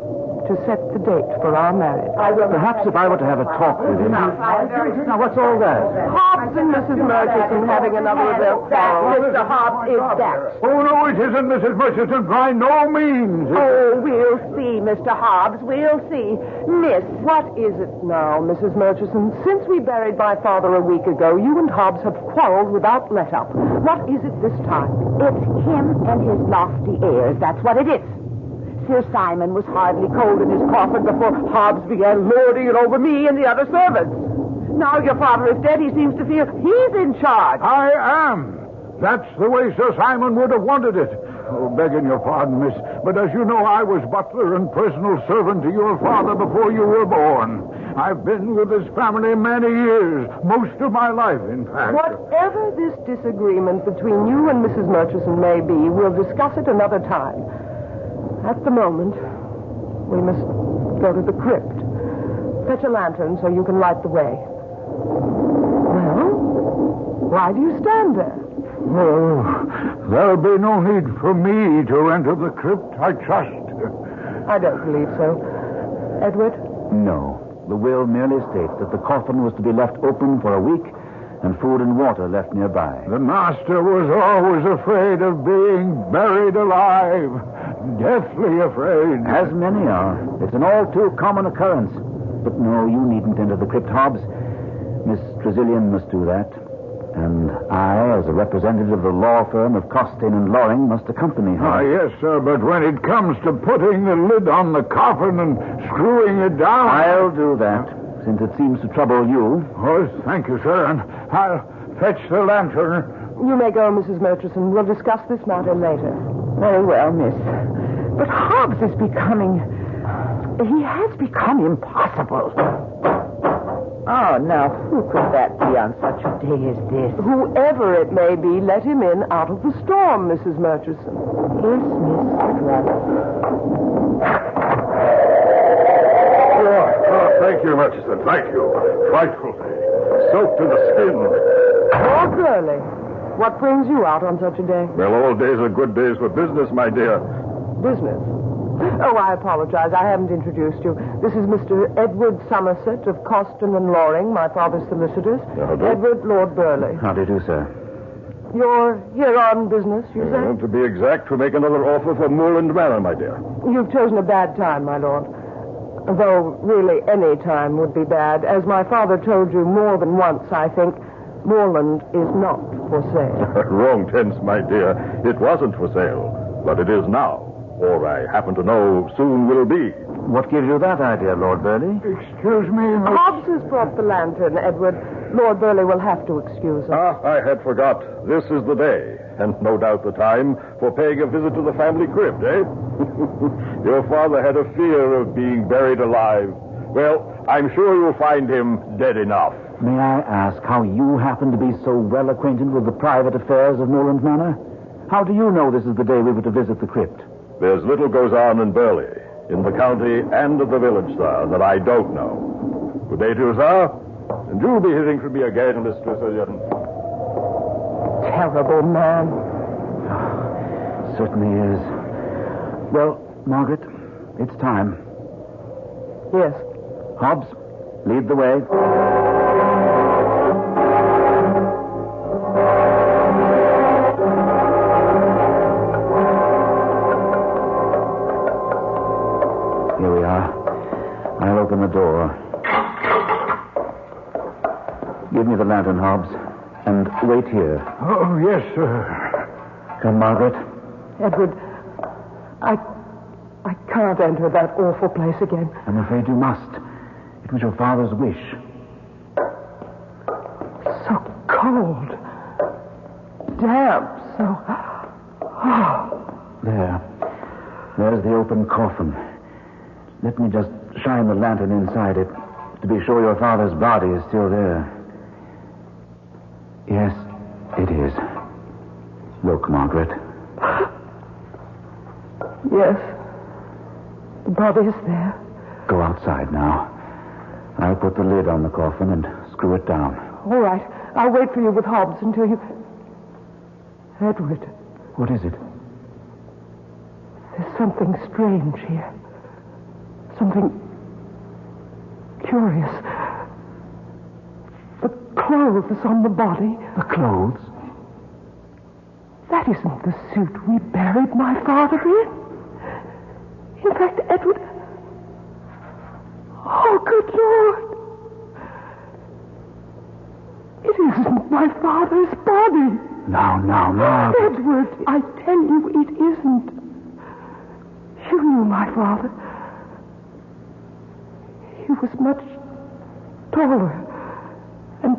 to set the date for our marriage. Perhaps if I were to have a talk with him. Now, what's all that? Hobbs and Mrs. Murchison having another of their quarrels. Mr. Hobbs is that. Oh, no, it isn't, Mrs. Murchison. By no means. Oh, we'll see, Mr. Hobbs. We'll see. Miss, what is it now, Mrs. Murchison? Since we buried my father a week ago, you and Hobbs have quarreled without let-up. What is it this time? It's him and his lofty airs. That's what it is. Sir Simon was hardly cold in his coffin before Hobbs began lording it over me and the other servants. Now your father is dead, he seems to feel he's in charge. I am. That's the way Sir Simon would have wanted it. Oh, begging your pardon, miss, but as you know, I was butler and personal servant to your father before you were born. I've been with this family many years, most of my life, in fact. Whatever this disagreement between you and Mrs. Murchison may be, we'll discuss it another time. At the moment, we must go to the crypt. Fetch a lantern so you can light the way. Well, why do you stand there? Well, there'll be no need for me to enter the crypt, I trust. I don't believe so. Edward? No. The will merely states that the coffin was to be left open for a week and food and water left nearby. The master was always afraid of being buried alive. Deathly afraid. As many are. It's an all too common occurrence. But no, you needn't enter the crypt, Hobbs. Miss Trezilian must do that. And I, as a representative of the law firm of Costain and Loring, must accompany her. Ah, yes, sir, but when it comes to putting the lid on the coffin and screwing it down... I'll do that, since it seems to trouble you. Oh, thank you, sir, and I'll fetch the lantern. You may go, Mrs. Murchison. We'll discuss this matter later. Very well, miss. But Hobbs is becoming... He has become impossible. Oh, now, who could that be on such a day as this? Whoever it may be, let him in out of the storm, Mrs. Murchison. Yes, miss. Thank you, Murchison. Thank you. Frightful. Soaked to the skin. Lord Burley, what brings you out on such a day? Well, all days are good days for business, my dear. Business? Oh, I apologize. I haven't introduced you. This is Mr. Edward Somerset of Costain and Loring, my father's solicitors. Edward Lord Burley. How do you do, sir? You're here on business, you say? To be exact, to make another offer for Moorland Manor, my dear. You've chosen a bad time, my lord. Though, really, any time would be bad. As my father told you more than once, I think, Moorland is not for sale. Wrong tense, my dear. It wasn't for sale, but it is now. Or I happen to know soon will be. What gives you that idea, Lord Burley? Excuse me, Hobbs has brought the lantern, Edward. Lord Burley will have to excuse us. I had forgot. This is the day, and no doubt the time, for paying a visit to the family crypt, eh? Your father had a fear of being buried alive. Well, I'm sure you'll find him dead enough. May I ask how you happen to be so well acquainted with the private affairs of Moorland Manor? How do you know this is the day we were to visit the crypt? There's little goes on in Burley, in the county and of the village, sir, that I don't know. Good day to you, sir. And you'll be hearing from me again, Mr. Surgeon. Terrible man. Certainly is. Well, Margaret, it's time. Yes. Hobbs, lead the way. Here we are. I'll open the door. Give me the lantern, Hobbs, and wait here. Oh, yes, sir. Come, Margaret. Edward, I can't enter that awful place again. I'm afraid you must. It was your father's wish. So cold. Damp, so... There's the open coffin. Let me just shine the lantern inside it to be sure your father's body is still there. Yes, it is. Look, Margaret. Yes. The body is there. Go outside now. I'll put the lid on the coffin and screw it down. All right. I'll wait for you with Hobbs until you... Edward. What is it? There's something strange here. Something curious. The clothes on the body. The clothes? That isn't the suit we buried my father in. In fact, Edward... Oh, good Lord. It isn't my father's body. Now. Edward, I tell you, it isn't. You knew my father. He was much taller. And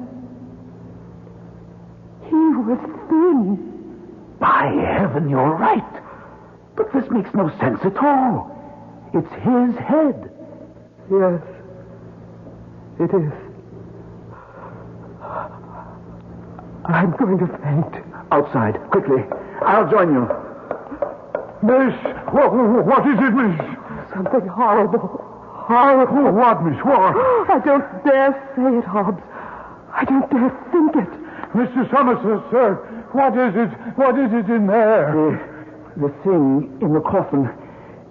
he was thin. By heaven, you're right. But this makes no sense at all. It's his head. Yes, it is. I'm going to faint. Outside, quickly. I'll join you. Miss, what is it, miss? Something horrible. Horrible. What, miss, what? I don't dare say it, Hobbs. I don't dare think it. Mr. Somerset, sir, what is it? What is it in there? The thing in the coffin,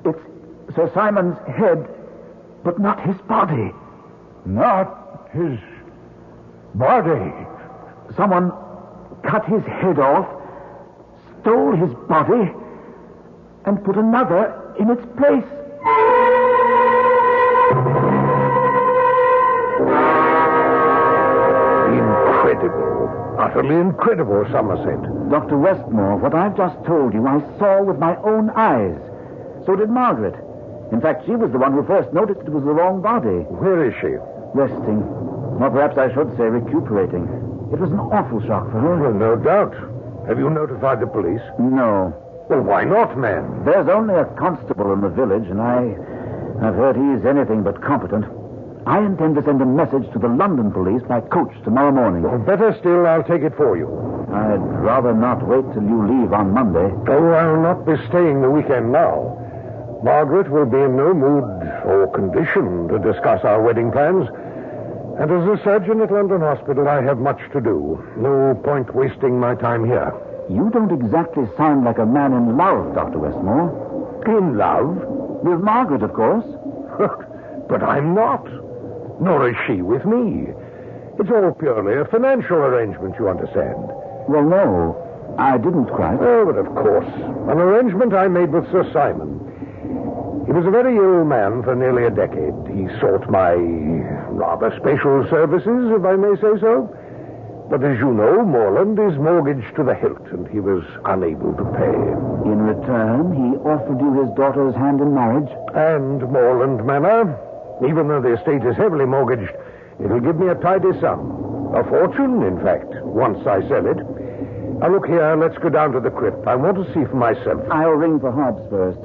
it's Sir Simon's head, but not his body. Not his body? Someone cut his head off, stole his body, and put another in its place. Incredible. Utterly incredible, Somerset. Dr. Westmore, what I've just told you, I saw with my own eyes. So did Margaret. In fact, she was the one who first noticed it was the wrong body. Where is she? Resting. Or perhaps I should say recuperating. It was an awful shock for her. Well, no doubt. Have you notified the police? No. Well, why not, man? There's only a constable in the village, and I've heard he's anything but competent. I intend to send a message to the London police by coach tomorrow morning. Well, better still, I'll take it for you. I'd rather not wait till you leave on Monday. Oh, I'll not be staying the weekend now. Margaret will be in no mood or condition to discuss our wedding plans. And as a surgeon at London Hospital, I have much to do. No point wasting my time here. You don't exactly sound like a man in love, Dr. Westmore. In love? With Margaret, of course. But I'm not. Nor is she with me. It's all purely a financial arrangement, you understand. Well, no, I didn't quite. Oh, but of course. An arrangement I made with Sir Simon. He was a very ill man for nearly a decade. He sought my rather special services, if I may say so. But as you know, Morland is mortgaged to the hilt, and he was unable to pay. In return, he offered you his daughter's hand in marriage? And Morland Manor, even though the estate is heavily mortgaged, it'll give me a tidy sum. A fortune, in fact, once I sell it. Now, look here, let's go down to the crypt. I want to see for myself. I'll ring for Hobbs first.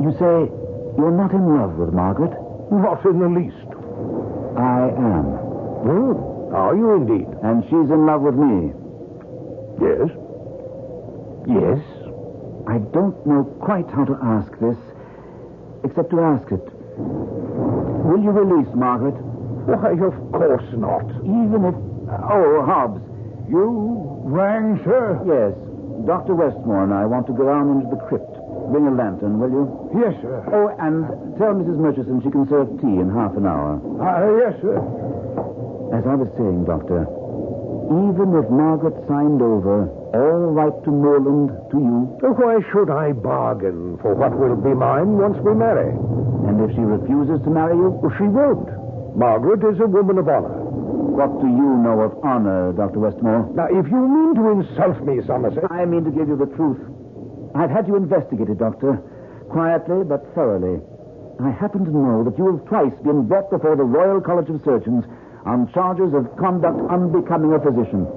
You say you're not in love with Margaret? Not in the least. I am. Are you indeed? And she's in love with me. Yes. Yes. I don't know quite how to ask this, except to ask it. Will you release Margaret? Why, of course not. Even if... Oh, Hobbs. You rang, sir? Yes. Dr. Westmore and I want to go down into the crypt. Bring a lantern, will you? Yes, sir. Oh, and tell Mrs. Murchison she can serve tea in half an hour. Yes, sir. As I was saying, Doctor, even if Margaret signed over all right to Morland to you... Why should I bargain for what will be mine once we marry? And if she refuses to marry you? Well, she won't. Margaret is a woman of honor. What do you know of honor, Dr. Westmore? Now, if you mean to insult me, Somerset... I mean to give you the truth. I've had you investigated, Doctor. Quietly, but thoroughly. I happen to know that you have twice been brought before the Royal College of Surgeons on charges of conduct unbecoming a physician.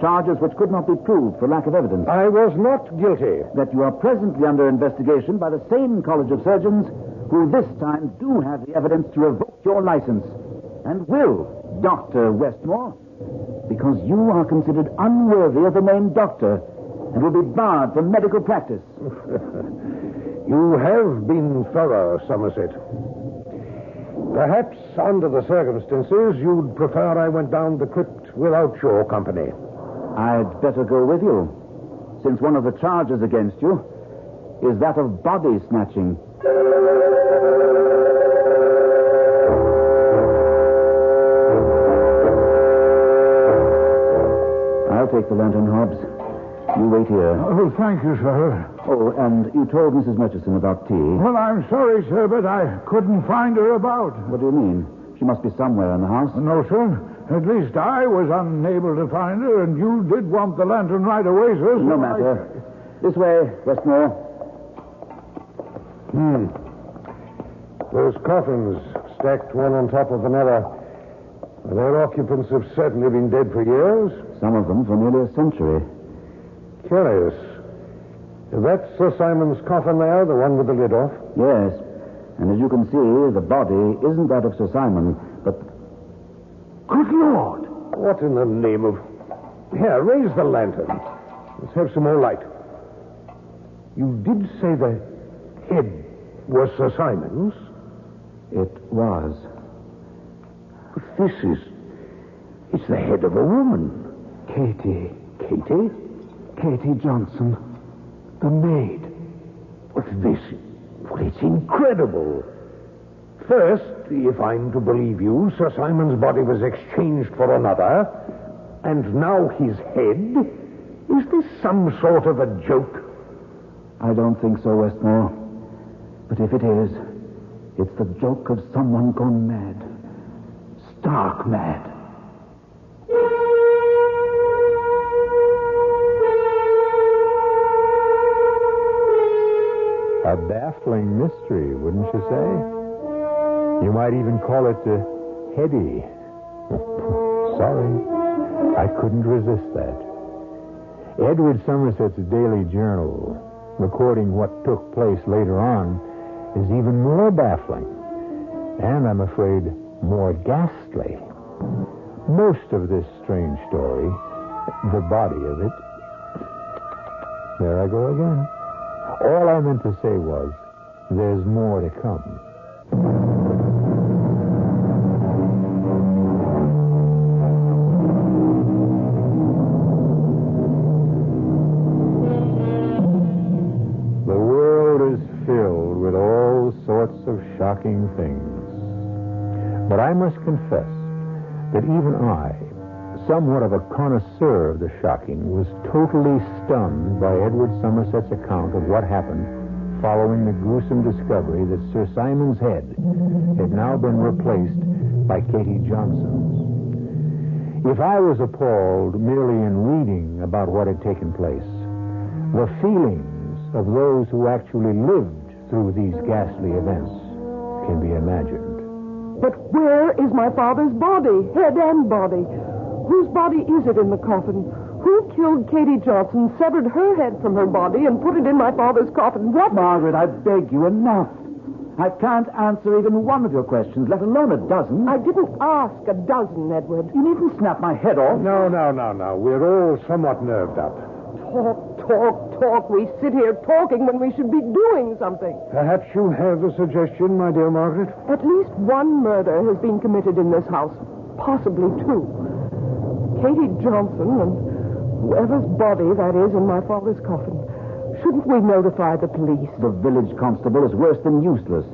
Charges which could not be proved for lack of evidence. I was not guilty. That you are presently under investigation by the same College of Surgeons who this time do have the evidence to revoke your license. And will, Dr. Westmore, because you are considered unworthy of the name doctor and will be barred from medical practice. You have been thorough, Somerset. Perhaps, under the circumstances, you'd prefer I went down the crypt without your company. I'd better go with you, since one of the charges against you is that of body snatching. I'll take the lantern, Hobbs. You wait here. Oh, thank you, sir. Oh, and you told Mrs. Murchison about tea. Well, I'm sorry, sir, but I couldn't find her about. What do you mean? She must be somewhere in the house. No, sir. At least I was unable to find her, and you did want the lantern right away, sir. No matter. This way, Westmore. Those coffins, stacked one on top of another. Their occupants have certainly been dead for years. Some of them for nearly a century. Curious. That's Sir Simon's coffin there, the one with the lid off? Yes. And as you can see, the body isn't that of Sir Simon, but... Good Lord! What in the name of... Here, raise the lantern. Let's have some more light. You did say the head was Sir Simon's? It was. But this is... It's the head of a woman. Katie. Katie? Katie Johnson. The maid. But this... Well, it's incredible. First, if I'm to believe you, Sir Simon's body was exchanged for another, and now his head? Is this some sort of a joke? I don't think so, Westmore. But if it is, it's the joke of someone gone mad. Stark mad. A baffling mystery, wouldn't you say? You might even call it heady. Sorry, I couldn't resist that. Edward Somerset's daily journal, recording what took place later on, is even more baffling. And I'm afraid more ghastly. Most of this strange story, the body of it... There I go again. All I meant to say was, there's more to come. The world is filled with all sorts of shocking things. But I must confess that even I, somewhat of a connoisseur of the shocking, was totally stunned by Edward Somerset's account of what happened following the gruesome discovery that Sir Simon's head had now been replaced by Katie Johnson's. If I was appalled merely in reading about what had taken place, the feelings of those who actually lived through these ghastly events can be imagined. But where is my father's body, head and body? Whose body is it in the coffin? Who killed Katie Johnson, severed her head from her body, and put it in my father's coffin? What? Margaret, I beg you, enough. I can't answer even one of your questions, let alone a dozen. I didn't ask a dozen, Edward. You needn't snap my head off. No. We're all somewhat nerved up. Talk. We sit here talking when we should be doing something. Perhaps you have a suggestion, my dear Margaret? At least one murder has been committed in this house. Possibly two. Katie Johnson and whoever's body that is in my father's coffin. Shouldn't we notify the police? The village constable is worse than useless.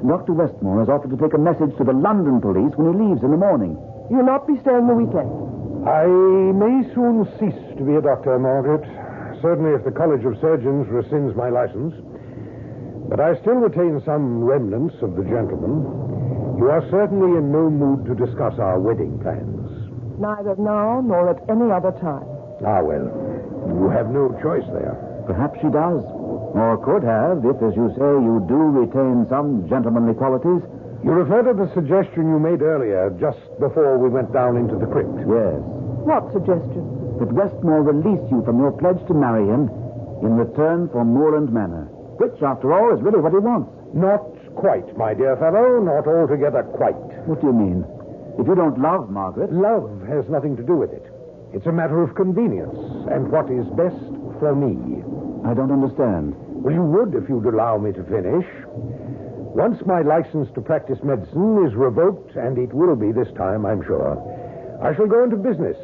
Dr. Westmore has offered to take a message to the London police when he leaves in the morning. You'll not be staying the weekend? I may soon cease to be a doctor, Margaret. Certainly if the College of Surgeons rescinds my license. But I still retain some remnants of the gentleman. You are certainly in no mood to discuss our wedding plans. Neither now nor at any other time. Ah, well, you have no choice there. Perhaps she does. Or could have, if, as you say, you do retain some gentlemanly qualities. You refer to the suggestion you made earlier, just before we went down into the crypt. Yes. What suggestion? That Westmore release you from your pledge to marry him in return for Moorland Manor. Which, after all, is really what he wants. Not quite, my dear fellow. Not altogether quite. What do you mean? If you don't love Margaret... Love has nothing to do with it. It's a matter of convenience and what is best for me. I don't understand. Well, you would if you'd allow me to finish. Once my license to practice medicine is revoked, and it will be this time, I'm sure, I shall go into business.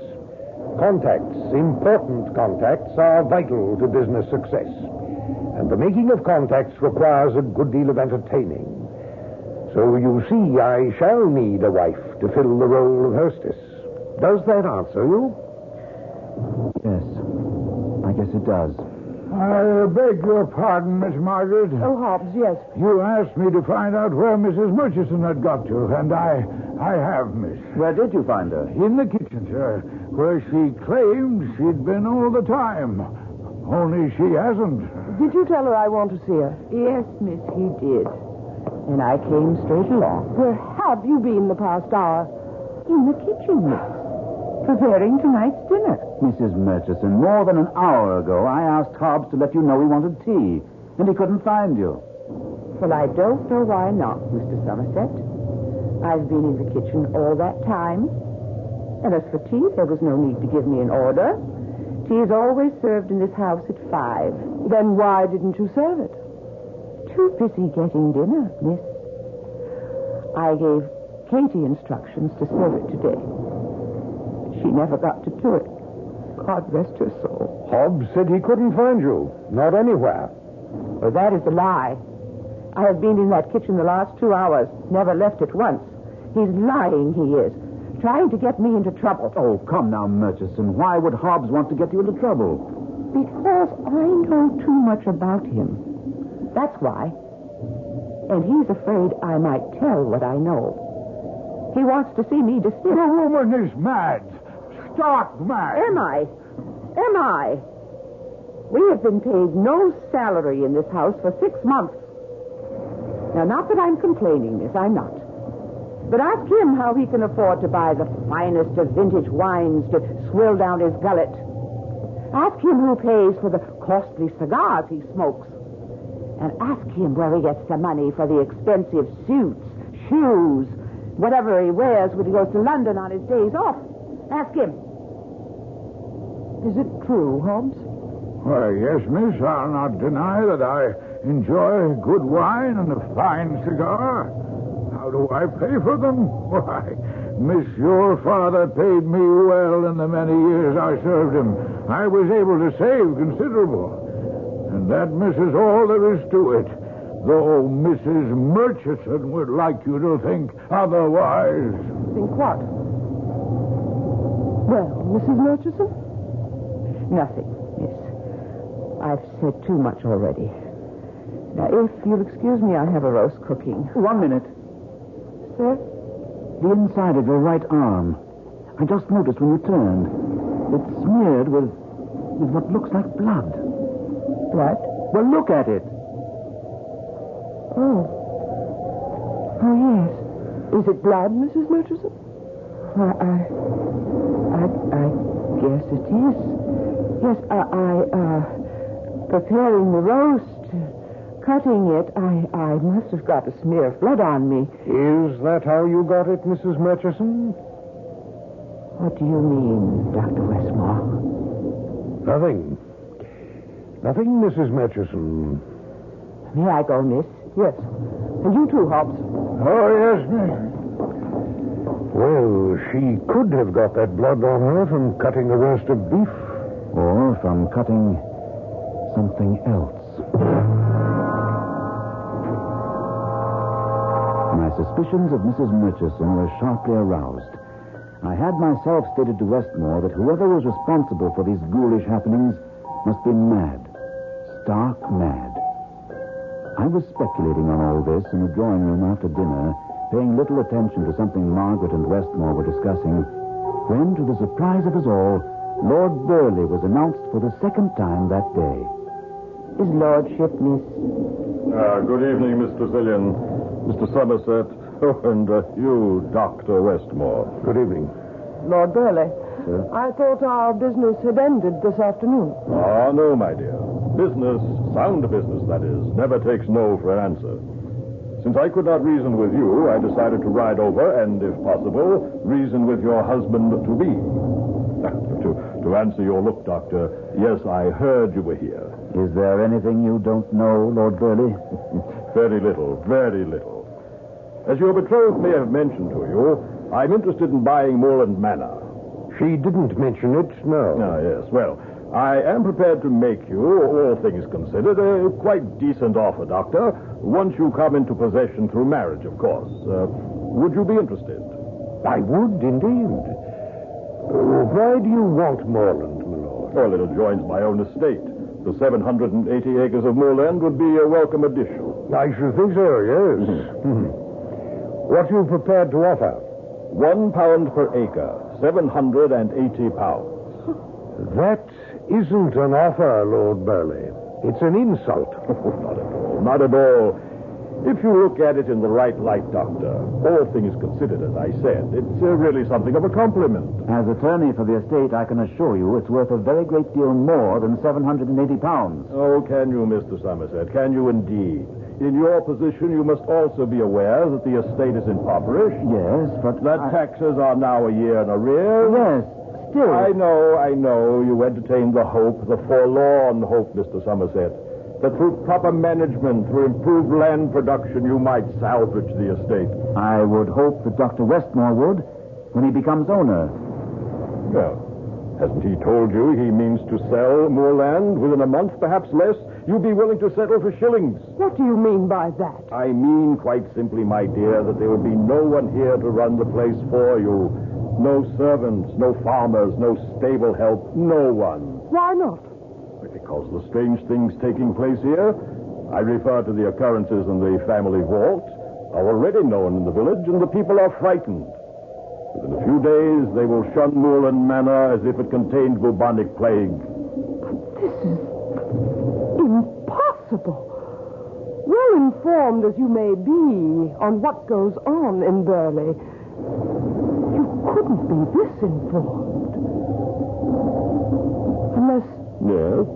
Contacts, important contacts, are vital to business success. And the making of contacts requires a good deal of entertaining. So you see, I shall need a wife to fill the role of hostess. Does that answer you? Yes. I guess it does. I beg your pardon, Miss Margaret. Oh, Hobbs, yes. You asked me to find out where Mrs. Murchison had got to, and I have, miss. Where did you find her? In the kitchen, sir, where she claimed she'd been all the time. Only she hasn't. Did you tell her I want to see her? Yes, miss, he did. And I came straight along. Where have you been the past hour? In the kitchen, miss. Preparing tonight's dinner. Mrs. Murchison, more than an hour ago, I asked Hobbs to let you know he wanted tea, and he couldn't find you. Well, I don't know why not, Mr. Somerset. I've been in the kitchen all that time. And as for tea, there was no need to give me an order. Tea is always served in this house at 5. Then why didn't you serve it? Too busy getting dinner, miss. I gave Katie instructions to serve it today. She never got to do it. God rest her soul. Hobbs said he couldn't find you. Not anywhere. Well, that is a lie. I have been in that kitchen the last 2 hours. Never left it once. He's lying, he is. Trying to get me into trouble. Oh, come now, Murchison. Why would Hobbs want to get you into trouble? Because I know too much about him. That's why. And he's afraid I might tell what I know. He wants to see me desist. The woman is mad. Stark mad. Am I? We have been paid no salary in this house for 6 months. Now, not that I'm complaining, miss, I'm not. But ask him how he can afford to buy the finest of vintage wines to swill down his gullet. Ask him who pays for the costly cigars he smokes. And ask him where he gets the money for the expensive suits, shoes, whatever he wears when he goes to London on his days off. Ask him. Is it true, Hobbs? Why, yes, miss. I'll not deny that I enjoy good wine and a fine cigar. How do I pay for them? Why, miss, your father paid me well in the many years I served him. I was able to save considerable. And that, miss, is all there is to it. Though Mrs. Murchison would like you to think otherwise. Think what? Well, Mrs. Murchison? Nothing, miss. I've said too much already. Now, if you'll excuse me, I have a roast cooking. 1 minute. Sir? The inside of your right arm. I just noticed when you turned. It's smeared with what looks like blood. What? Well, look at it. Oh, yes. Is it blood, Mrs. Murchison? I guess it is. Yes, preparing the roast, cutting it, I must have got a smear of blood on me. Is that how you got it, Mrs. Murchison? What do you mean, Dr. Westmore? Nothing. Nothing, Mrs. Murchison. May I go, miss? Yes. And you too, Hobbs. Oh, yes, ma'am. Well, she could have got that blood on her from cutting a roast of beef. Or from cutting something else. My suspicions of Mrs. Murchison were sharply aroused. I had myself stated to Westmore that whoever was responsible for these ghoulish happenings must be mad. Stark mad. I was speculating on all this in the drawing room after dinner, paying little attention to something Margaret and Westmore were discussing, when, to the surprise of us all, Lord Burleigh was announced for the second time that day. His lordship, miss. Good evening, Miss Tressilian, Mr. Somerset, and you, Dr. Westmore. Good evening. Lord Burleigh. Sir? I thought our business had ended this afternoon. Ah, no, my dear. Business, sound business, that is, never takes no for an answer. Since I could not reason with you, I decided to ride over and, if possible, reason with your husband-to-be. To answer your look, Doctor, yes, I heard you were here. Is there anything you don't know, Lord Burleigh? Very little, very little. As your betrothed may have mentioned to you, I'm interested in buying Moorland Manor. She didn't mention it, no. Ah, yes. Well, I am prepared to make you, all things considered, a quite decent offer, Doctor, once you come into possession through marriage, of course. Would you be interested? I would, indeed. Why do you want moorland, my lord? Well, it adjoins my own estate. The 780 acres of moorland would be a welcome addition. I should think so, yes. What are you prepared to offer? £1 per acre, 780 pounds. That isn't an offer, Lord Burleigh. It's an insult. Not at all, not at all. If you look at it in the right light, Doctor, all things considered, as I said, it's really something of a compliment. As attorney for the estate, I can assure you it's worth a very great deal more than £780. Oh, can you, Mr. Somerset? Can you indeed? In your position, you must also be aware that the estate is impoverished. Yes, but... That taxes are now a year in arrears. Yes, still... I know. You entertain the hope, the forlorn hope, Mr. Somerset, that through proper management, through improved land production, you might salvage the estate. I would hope that Dr. Westmore would, when he becomes owner. Well, hasn't he told you he means to sell more land within a month, perhaps less? You'd be willing to settle for shillings. What do you mean by that? I mean, quite simply, my dear, that there would be no one here to run the place for you. No servants, no farmers, no stable help, no one. Why not? Because of the strange things taking place here. I refer to the occurrences in the family vault, are already known in the village, and the people are frightened. Within a few days, they will shun Moorland Manor as if it contained bubonic plague. This is impossible. Well informed as you may be on what goes on in Burleigh, you couldn't be this informed. Unless... Yes?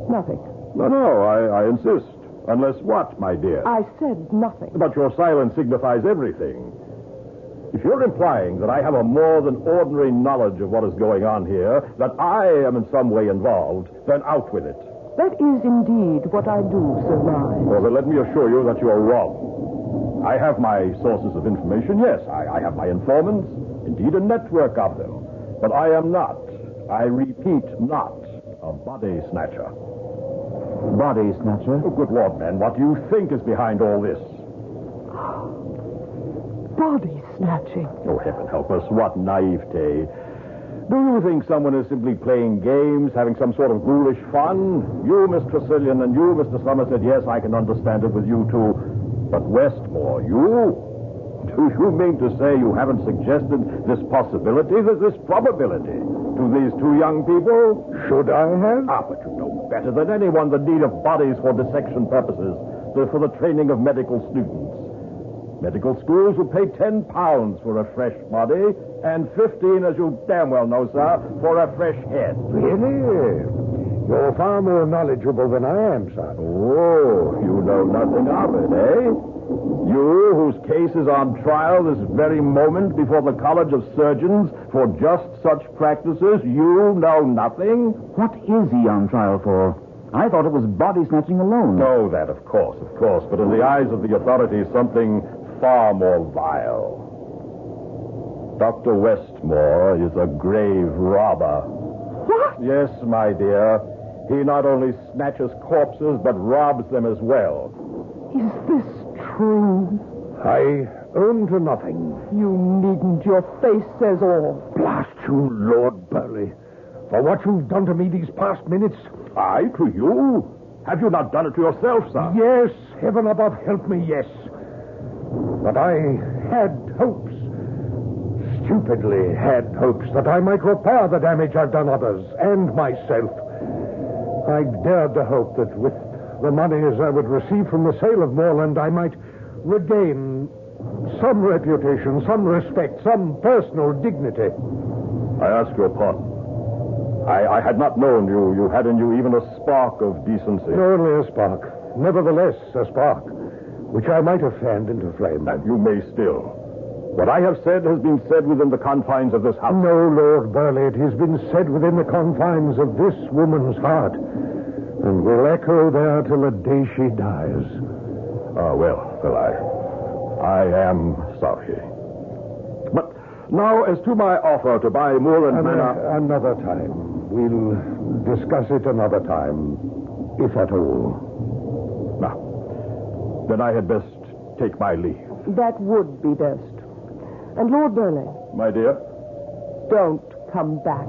Nothing. No, I insist. Unless what, my dear? I said nothing. But your silence signifies everything. If you're implying that I have a more than ordinary knowledge of what is going on here, that I am in some way involved, then out with it. That is indeed what I do surmise. Well, then let me assure you that you are wrong. I have my sources of information, yes. I have my informants, indeed a network of them. But I am not, I repeat, not a body snatcher. Body snatcher? Oh, good Lord, man, what do you think is behind all this? Body snatching. Oh, heaven help us, what naivete. Do you think someone is simply playing games, having some sort of ghoulish fun? You, Miss Tressilian, and you, Mr. Somerset, yes, I can understand it with you two. But Westmore, you? Do you mean to say you haven't suggested this possibility, this probability, to these two young people? Should I have? But you know better than anyone the need of bodies for dissection purposes, for the training of medical students. Medical schools will pay £10 for a fresh body, and 15, as you damn well know, sir, for a fresh head. Really? You're far more knowledgeable than I am, sir. Oh, you know nothing of it, eh? You, whose case is on trial this very moment before the College of Surgeons for just such practices, you know nothing? What is he on trial for? I thought it was body snatching alone. No, that, of course. But in the eyes of the authorities, something far more vile. Dr. Westmore is a grave robber. What? Yes, my dear. He not only snatches corpses, but robs them as well. Is this true? I own to nothing. You needn't. Your face says all. Blast you, Lord Burley. For what you've done to me these past minutes. I to you? Have you not done it to yourself, sir? Yes, heaven above help me, yes. But I had hopes. Stupidly had hopes that I might repair the damage I've done others and myself. I dared to hope that with the monies I would receive from the sale of Moorland, I might regain some reputation, some respect, some personal dignity. I ask your pardon. I had not known you had in you even a spark of decency. Only a spark. Nevertheless, a spark, which I might have fanned into flame. And you may still. What I have said has been said within the confines of this house. No, Lord Burley, it has been said within the confines of this woman's heart, and will echo there till the day she dies. Well, I am sorry. But now, as to my offer to buy Moorland Manor... Another time. We'll discuss it another time, if at all. Now, then I had best take my leave. That would be best. And Lord Burley. My dear? Don't come back.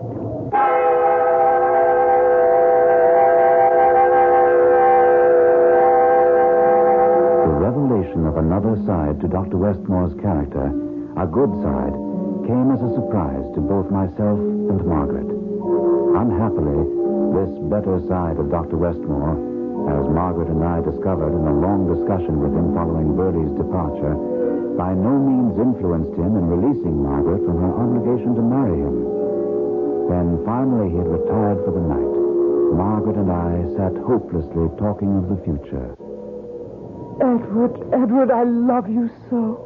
The revelation of another side to Dr. Westmore's character, a good side, came as a surprise to both myself and Margaret. Unhappily, this better side of Dr. Westmore, as Margaret and I discovered in a long discussion with him following Burley's departure, by no means influenced him in releasing Margaret from her obligation to marry him. When finally he had retired for the night, Margaret and I sat hopelessly talking of the future. Edward, I love you so.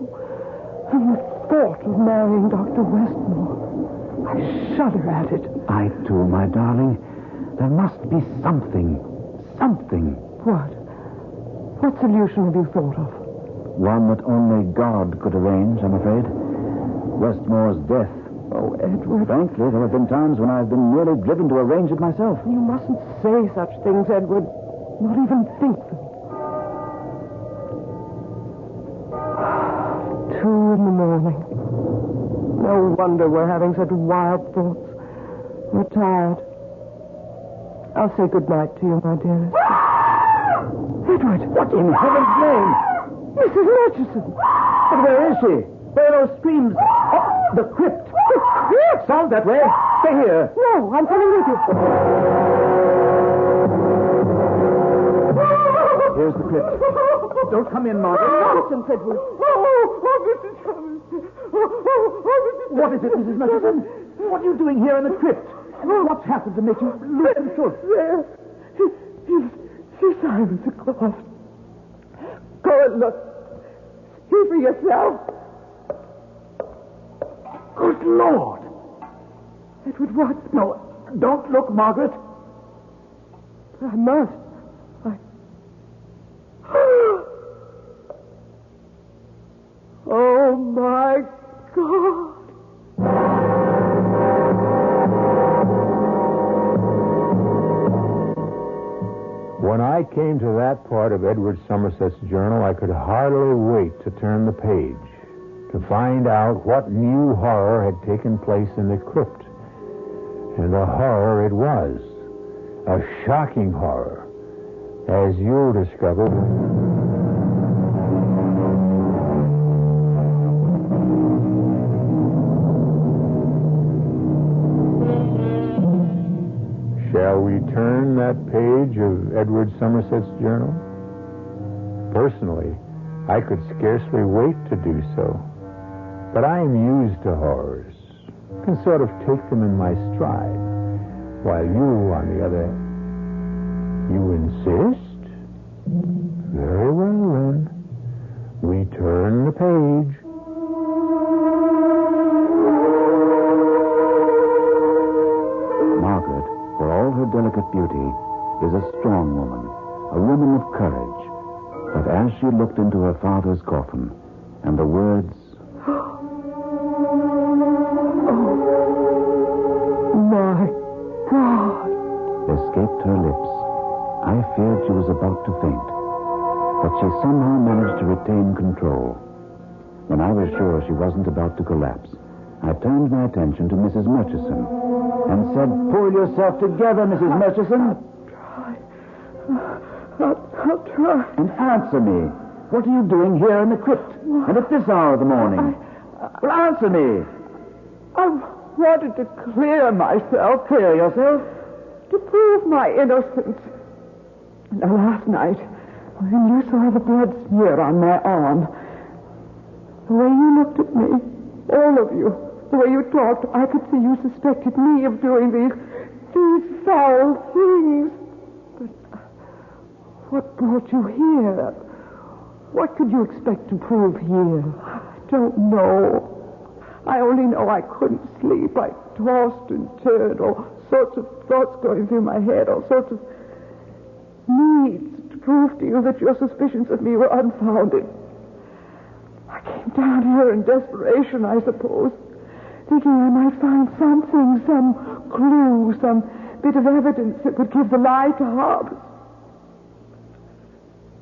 And the thought of marrying Dr. Westmore, I shudder at it. I too, my darling. There must be something. What? What solution have you thought of? One that only God could arrange, I'm afraid. Westmore's death. Oh, Edward. Frankly, there have been times when I've been nearly driven to arrange it myself. You mustn't say such things, Edward. Not even think them. 2 a.m. No wonder we're having such wild thoughts. We're tired. I'll say good night to you, my dearest. Edward! What in heaven's name? Mrs. Murchison! But where is she? Where are those screams? Oh, the crypt. The crypt? Sound that way. Stay here. No, I'm coming with you. Here's the crypt. Don't come in, Margaret. Nonsense, Edward. Mrs. Cummins. What is it, Mrs. Murchison? What are you doing here in the crypt? What's happened to make you lose control? There. Sir Simon's a closet. Go and look. See for yourself. Good Lord. Edward, what? No, don't look, Margaret. I must. Oh, my God. When I came to that part of Edward Somerset's journal, I could hardly wait to turn the page, to find out what new horror had taken place in the crypt. And a horror it was. A shocking horror, as you'll discover. turn that page of Edward Somerset's journal? Personally, I could scarcely wait to do so. But I am used to horrors. Can sort of take them in my stride. While you, on the other... You insist? Very well, then. We turn the page. Margaret, for all her delicate beauty, is a strong woman, a woman of courage. But as she looked into her father's coffin, and the words, My God, escaped her lips, I feared she was about to faint. But she somehow managed to retain control. When I was sure she wasn't about to collapse, I turned my attention to Mrs. Murchison and said, "Pull yourself together, Mrs. Murchison." I'll try. And answer me. What are you doing here in the crypt? And at this hour of the morning? Well, answer me. I wanted to clear myself. Clear yourself? To prove my innocence. Now, last night, when you saw the blood smear on my arm, the way you looked at me, all of you, the way you talked, I could see you suspected me of doing these foul things. But what brought you here? What could you expect to prove here? I don't know. I only know I couldn't sleep. I tossed and turned, all sorts of thoughts going through my head, all sorts of needs to prove to you that your suspicions of me were unfounded. I came down here in desperation, I suppose, thinking I might find something, some clue, some bit of evidence that would give the lie to Hobbs.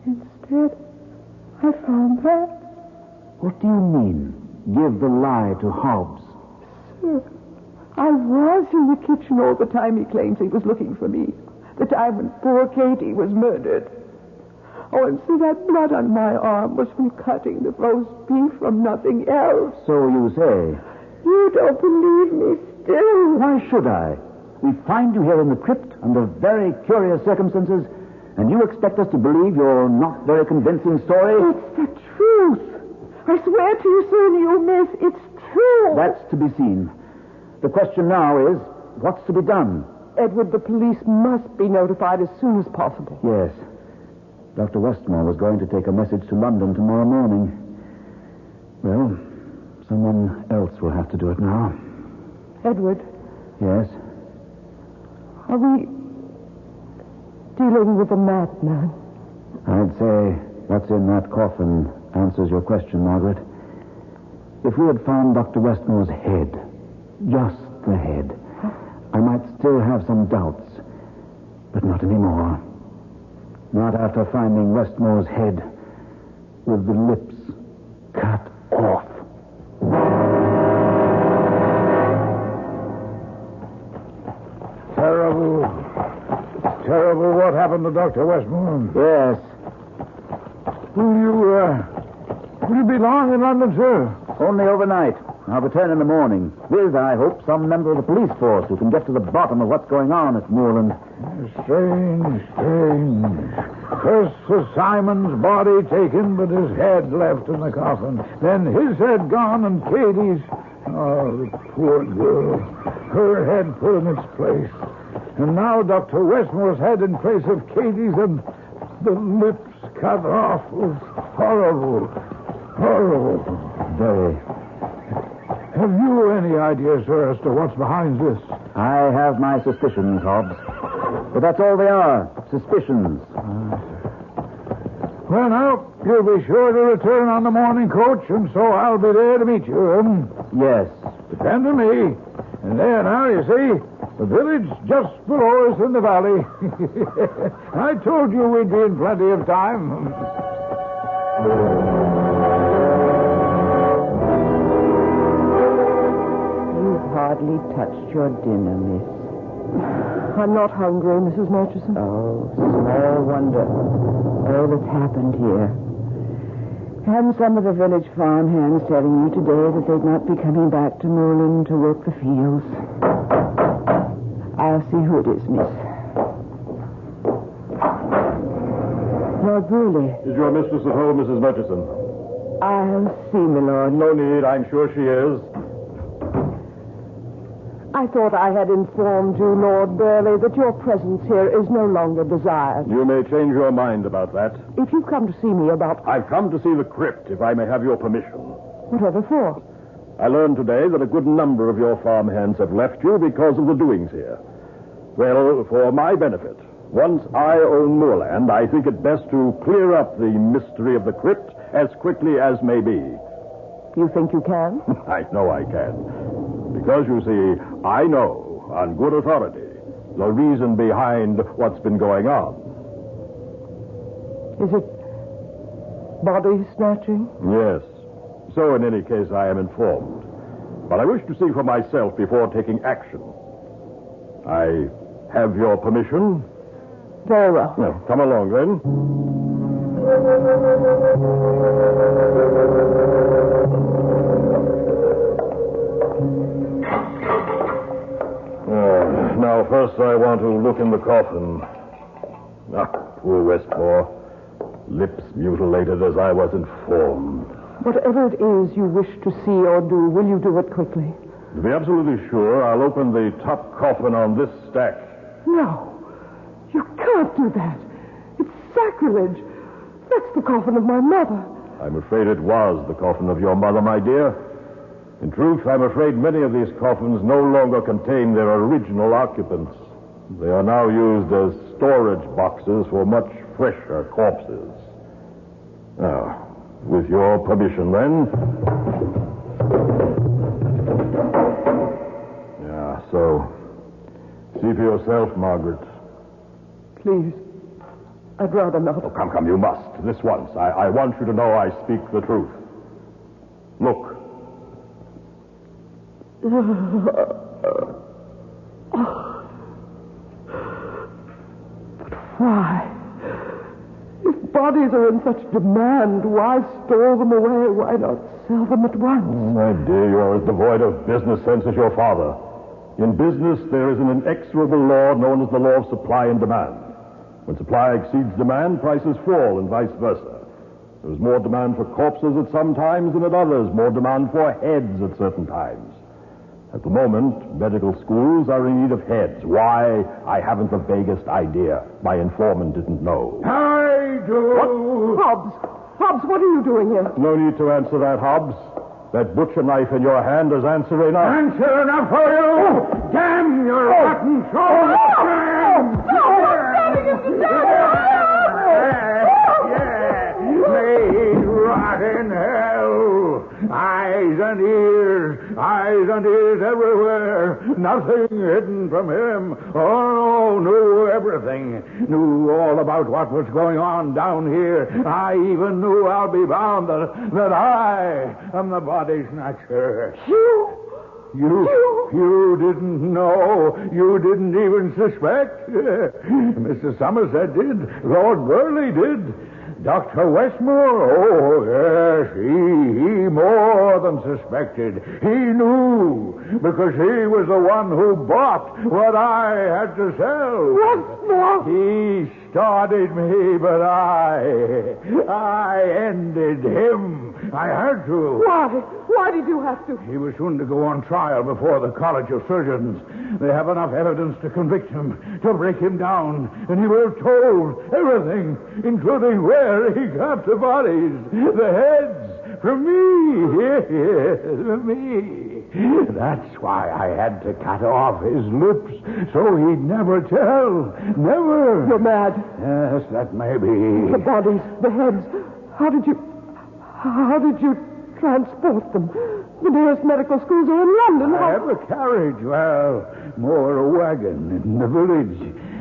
Instead, I found that. What do you mean, give the lie to Hobbs? Sir, I was in the kitchen all the time he claims he was looking for me. The time when poor Katie was murdered. Oh, and see, that blood on my arm was from cutting the roast beef from nothing else. So you say. You don't believe me still. Why should I? We find you here in the crypt under very curious circumstances, and you expect us to believe your not very convincing story? It's the truth. I swear to you, sir, you miss. It's true. That's to be seen. The question now is, what's to be done? Edward, the police must be notified as soon as possible. Yes. Dr. Westmore was going to take a message to London tomorrow morning. Well, someone else will have to do it now. Edward? Yes? Are we dealing with a madman? I'd say what's in that coffin answers your question, Margaret. If we had found Dr. Westmore's head, just the head, I might still have some doubts, but not anymore. Not after finding Westmore's head with the lips cut off. Terrible what happened to Dr. Westmore. Yes. Will you be long in London, sir? Only overnight. I'll return in the morning with, I hope, some member of the police force who can get to the bottom of what's going on at Moorland. Strange. First Sir Simon's body taken, but his head left in the coffin. Then his head gone and Katie's... Oh, the poor girl. Her head put in its place. And now Dr. Westmore's head in place of Katie's and the lips cut off. Was horrible. Very. Have you any idea, sir, as to what's behind this? I have my suspicions, Hobbs. But that's all they are. Suspicions. Well, now, you'll be sure to return on the morning coach, and so I'll be there to meet you. Yes. Depend on me. And there now, you see, the village just below us in the valley. I told you we'd be in plenty of time. You've hardly touched your dinner, miss. I'm not hungry, Mrs. Murchison. Oh, small wonder. All that's happened here. And some of the village farmhands telling you today that they'd not be coming back to Moorland to work the fields. I'll see who it is, miss. Lord Burley. Is your mistress at home, Mrs. Murchison? I'll see, my lord. No need. I'm sure she is. I thought I had informed you, Lord Burley, that your presence here is no longer desired. You may change your mind about that. If you've come to see me about... I've come to see the crypt, if I may have your permission. Whatever for? I learned today that a good number of your farmhands have left you because of the doings here. Well, for my benefit, once I own moorland, I think it best to clear up the mystery of the crypt as quickly as may be. You think you can? I know I can. Because, you see, I know, on good authority, the reason behind what's been going on. Is it body snatching? Yes. So, in any case, I am informed. But I wish to see for myself before taking action. I have your permission? Very well. Well, come along, then. Now, first I want to look in the coffin. Ah, poor Westmore. Lips mutilated as I was informed. Whatever it is you wish to see or do, will you do it quickly? To be absolutely sure, I'll open the top coffin on this stack. No. You can't do that. It's sacrilege. That's the coffin of my mother. I'm afraid it was the coffin of your mother, my dear. In truth, I'm afraid many of these coffins no longer contain their original occupants. They are now used as storage boxes for much fresher corpses. Now, with your permission, then. Yeah, so see for yourself, Margaret. Please. I'd rather not. Oh, come, you must. This once. I want you to know I speak the truth. Look. But why? If bodies are in such demand, why store them away? Why not sell them at once? Oh, my dear, you're as devoid of business sense as your father. In business, there is an inexorable law known as the law of supply and demand. When supply exceeds demand, prices fall and vice versa. There is more demand for corpses at some times than at others, more demand for heads at certain times. At the moment, medical schools are in need of heads. Why? I haven't the vaguest idea. My informant didn't know. I do. What? Hobbs, what are you doing here? No need to answer that, Hobbs. That butcher knife in your hand is answer enough. Answer enough for you! Damn your rotten soul! May rot in hell! Eyes and ears everywhere. Nothing hidden from him. Oh, no, knew everything. Knew all about what was going on down here. I even knew, I'll be bound, that I am the body snatcher. You didn't know. You didn't even suspect. Mr. Somerset did. Lord Burley did. Dr. Westmore, oh, yes, he more than suspected. He knew, because he was the one who bought what I had to sell. Westmore? He started me, but I ended him. I had to. Why? Why did you have to? He was soon to go on trial before the College of Surgeons. They have enough evidence to convict him, to break him down, and he will have told everything, including where he got the bodies, the heads, from me. Yes, from me. That's why I had to cut off his lips, so he'd never tell. Never. You're mad. Yes, that may be. The bodies, the heads. How did you transport them? The nearest medical schools are in London. I have a carriage. Well, more a wagon in the village.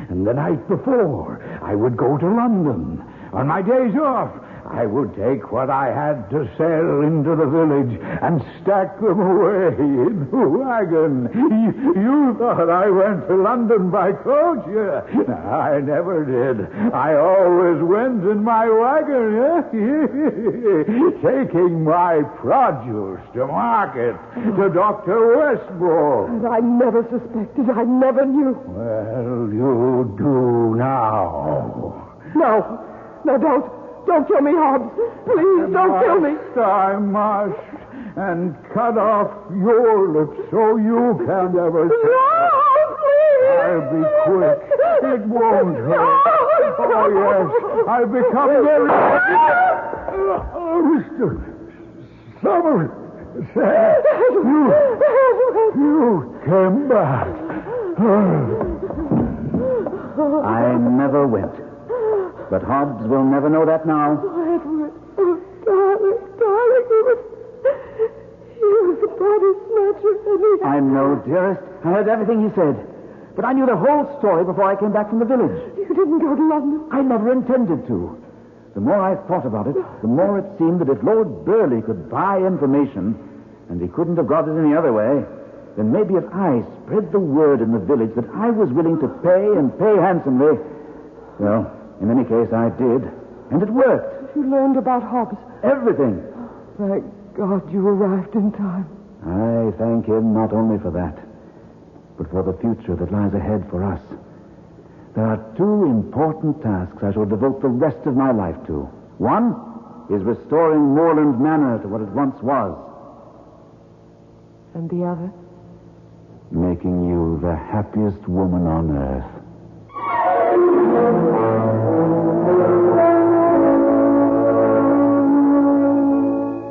And the night before, I would go to London. On my days off, I would take what I had to sell into the village and stack them away in the wagon. You thought I went to London by coach? Yeah. I never did. I always went in my wagon, taking my produce to market, to Dr. Westmore. And I never suspected. I never knew. Well, you do now. No. No, don't kill me, Hobbs. Please, don't kill me. Time, Marsh, and cut off your lips so you can't ever say. No, please. I'll be quick. It won't hurt. Oh, yes. I've become very... Mr. Summers. You came back. I never went. But Hobbs will never know that now. Oh, Edward. Oh, darling. He was the body snatcher. I know, dearest. I heard everything he said. But I knew the whole story before I came back from the village. You didn't go to London? I never intended to. The more I thought about it, the more it seemed that if Lord Burleigh could buy information, and he couldn't have got it any other way, then maybe if I spread the word in the village that I was willing to pay and pay handsomely, well, in any case, I did. And it worked. You learned about Hobbs? Everything. Thank God you arrived in time. I thank him not only for that, but for the future that lies ahead for us. There are two important tasks I shall devote the rest of my life to. One is restoring Moorland Manor to what it once was. And the other? Making you the happiest woman on earth.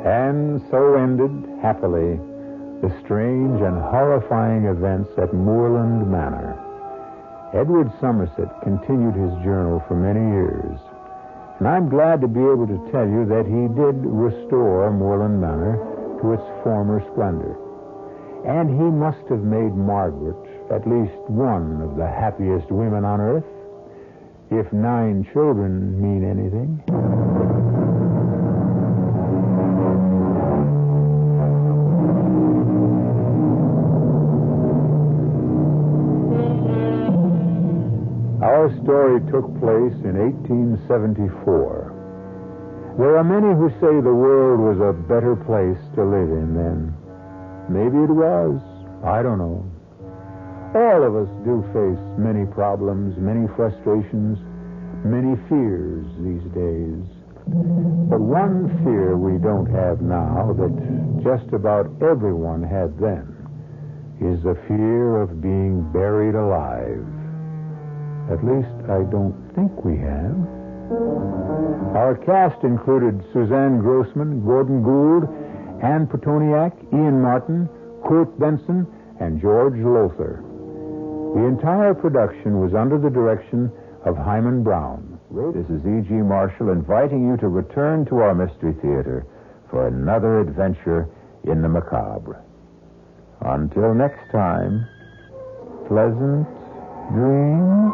And so ended, happily, the strange and horrifying events at Moorland Manor. Edward Somerset continued his journal for many years, and I'm glad to be able to tell you that he did restore Moorland Manor to its former splendor. And he must have made Margaret at least one of the happiest women on earth, if 9 children mean anything. Our story took place in 1874. There are many who say the world was a better place to live in then. Maybe it was. I don't know. All of us do face many problems, many frustrations, many fears these days. But one fear we don't have now that just about everyone had then is the fear of being buried alive. At least I don't think we have. Our cast included Suzanne Grossman, Gordon Gould, Anne Petoniak, Ian Martin, Kurt Benson, and George Lothar. The entire production was under the direction of Hyman Brown. This is E.G. Marshall inviting you to return to our Mystery Theater for another adventure in the macabre. Until next time, pleasant dreams.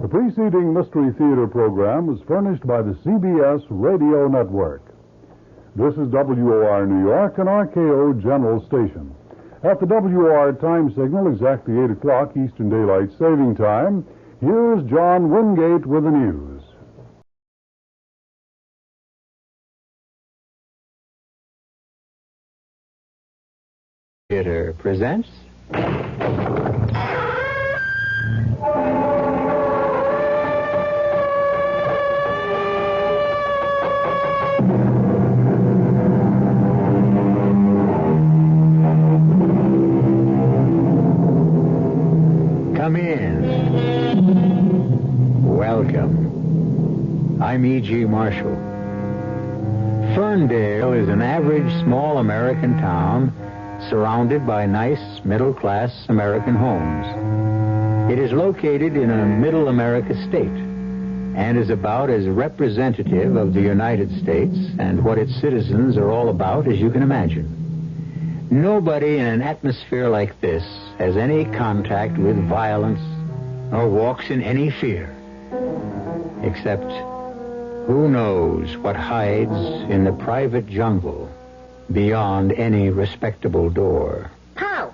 The preceding Mystery Theater program was furnished by the CBS Radio Network. This is WOR New York and RKO General Station. At the WOR time signal, exactly 8 o'clock Eastern Daylight Saving Time, here's John Wingate with the news. Theater presents... Come in. Welcome. I'm E.G. Marshall. Ferndale is an average small American town surrounded by nice middle-class American homes. It is located in a middle America state and is about as representative of the United States and what its citizens are all about as you can imagine. Nobody in an atmosphere like this has any contact with violence or walks in any fear. Except, who knows what hides in the private jungle beyond any respectable door. Pow!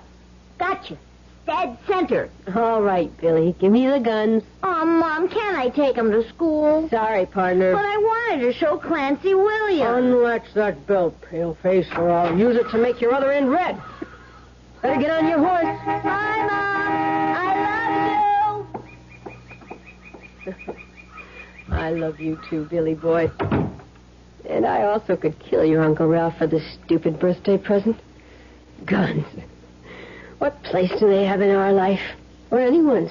Gotcha. dead center. All right, Billy. Give me the guns. Oh, Mom, can't I take him to school? Sorry, partner. But I wanted to show Clancy Williams. Unlatch that belt, paleface, or I'll use it to make your other end red. Better get on your horse. Bye, Mom. I love you. I love you too, Billy boy. And I also could kill your Uncle Ralph for this stupid birthday present. Guns. What place do they have in our life? Or anyone's?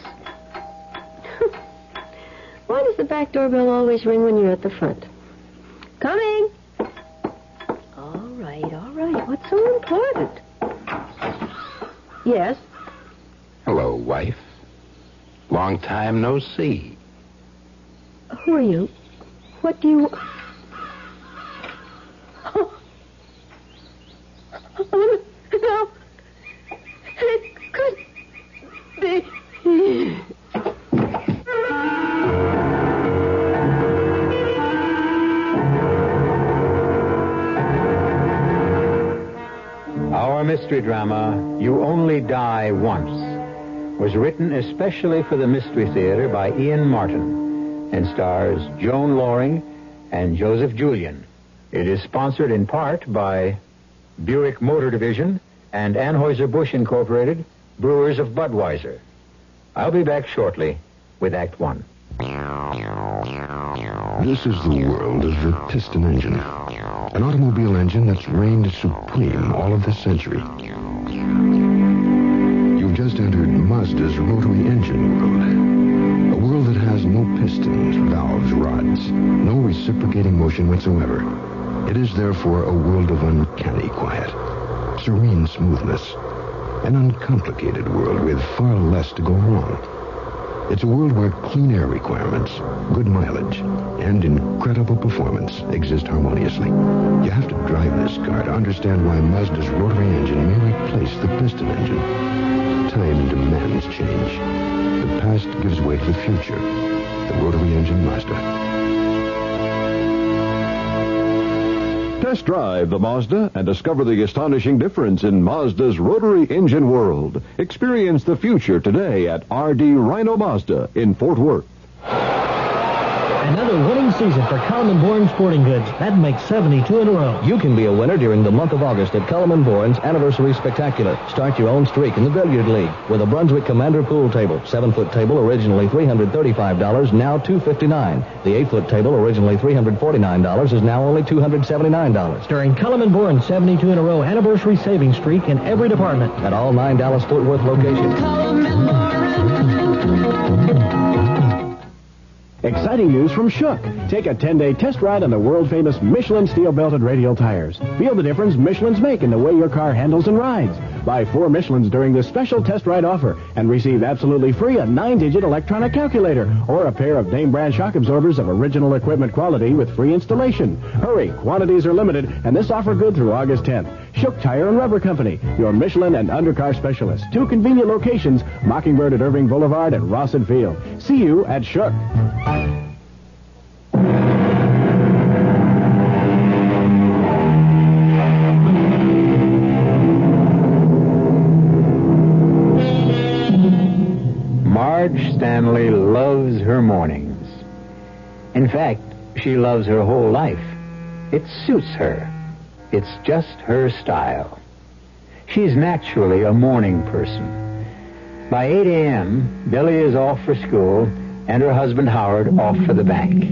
Why does the back doorbell always ring when you're at the front? Coming! All right. What's so important? Yes? Hello, wife. Long time no see. Who are you? What do you... Oh, no. It could be... Our mystery drama, You Only Die Once, was written especially for the Mystery Theater by Ian Martin and stars Joan Loring and Joseph Julian. It is sponsored in part by Buick Motor Division and Anheuser-Busch Incorporated, Brewers of Budweiser. I'll be back shortly with Act One. This is the world of the piston engine. An automobile engine that's reigned supreme all of this century. You've just entered Mazda's rotary engine world. A world that has no pistons, valves, rods, no reciprocating motion whatsoever. It is therefore a world of uncanny quiet, serene smoothness, an uncomplicated world with far less to go wrong. It's a world where clean air requirements, good mileage, and incredible performance exist harmoniously. You have to drive this car to understand why Mazda's rotary engine may replace the piston engine. Time demands change. The past gives way to the future. The rotary engine Mazda. Test drive the Mazda and discover the astonishing difference in Mazda's rotary engine world. Experience the future today at R.D. Rhino Mazda in Fort Worth. Another winning season for Culliman Bourne Sporting Goods. That makes 72 in a row. You can be a winner during the month of August at Culliman Bourne's Anniversary Spectacular. Start your own streak in the Billiard League with a Brunswick Commander pool table. 7-foot table, originally $335, now $259. The 8-foot table, originally $349, is now only $279. During Culliman Bourne's 72 in a row anniversary saving streak in every department. At all 9 Dallas-Fort Worth locations. Exciting news from Shook. Take a 10-day test ride on the world-famous Michelin steel-belted radial tires. Feel the difference Michelin's make in the way your car handles and rides. Buy 4 Michelins during this special test ride offer and receive absolutely free a 9-digit electronic calculator or a pair of name-brand shock absorbers of original equipment quality with free installation. Hurry, quantities are limited, and this offer good through August 10th. Shook Tire and Rubber Company, your Michelin and undercar specialist. 2 convenient locations, Mockingbird at Irving Boulevard and Rossett Field. See you at Shook. Marge Stanley loves her mornings. In fact, she loves her whole life. It suits her. It's just her style. She's naturally a morning person. By 8 a.m., Billy is off for school and her husband Howard off for the bank.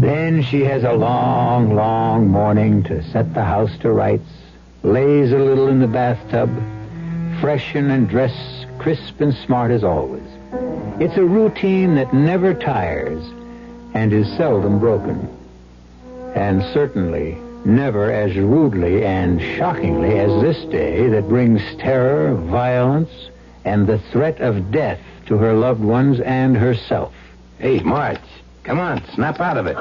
Then she has a long, long morning to set the house to rights, laze a little in the bathtub, freshen and dress crisp and smart as always. It's a routine that never tires and is seldom broken. And certainly never as rudely and shockingly as this day that brings terror, violence, and the threat of death to her loved ones and herself. Hey, Marge, come on, snap out of it.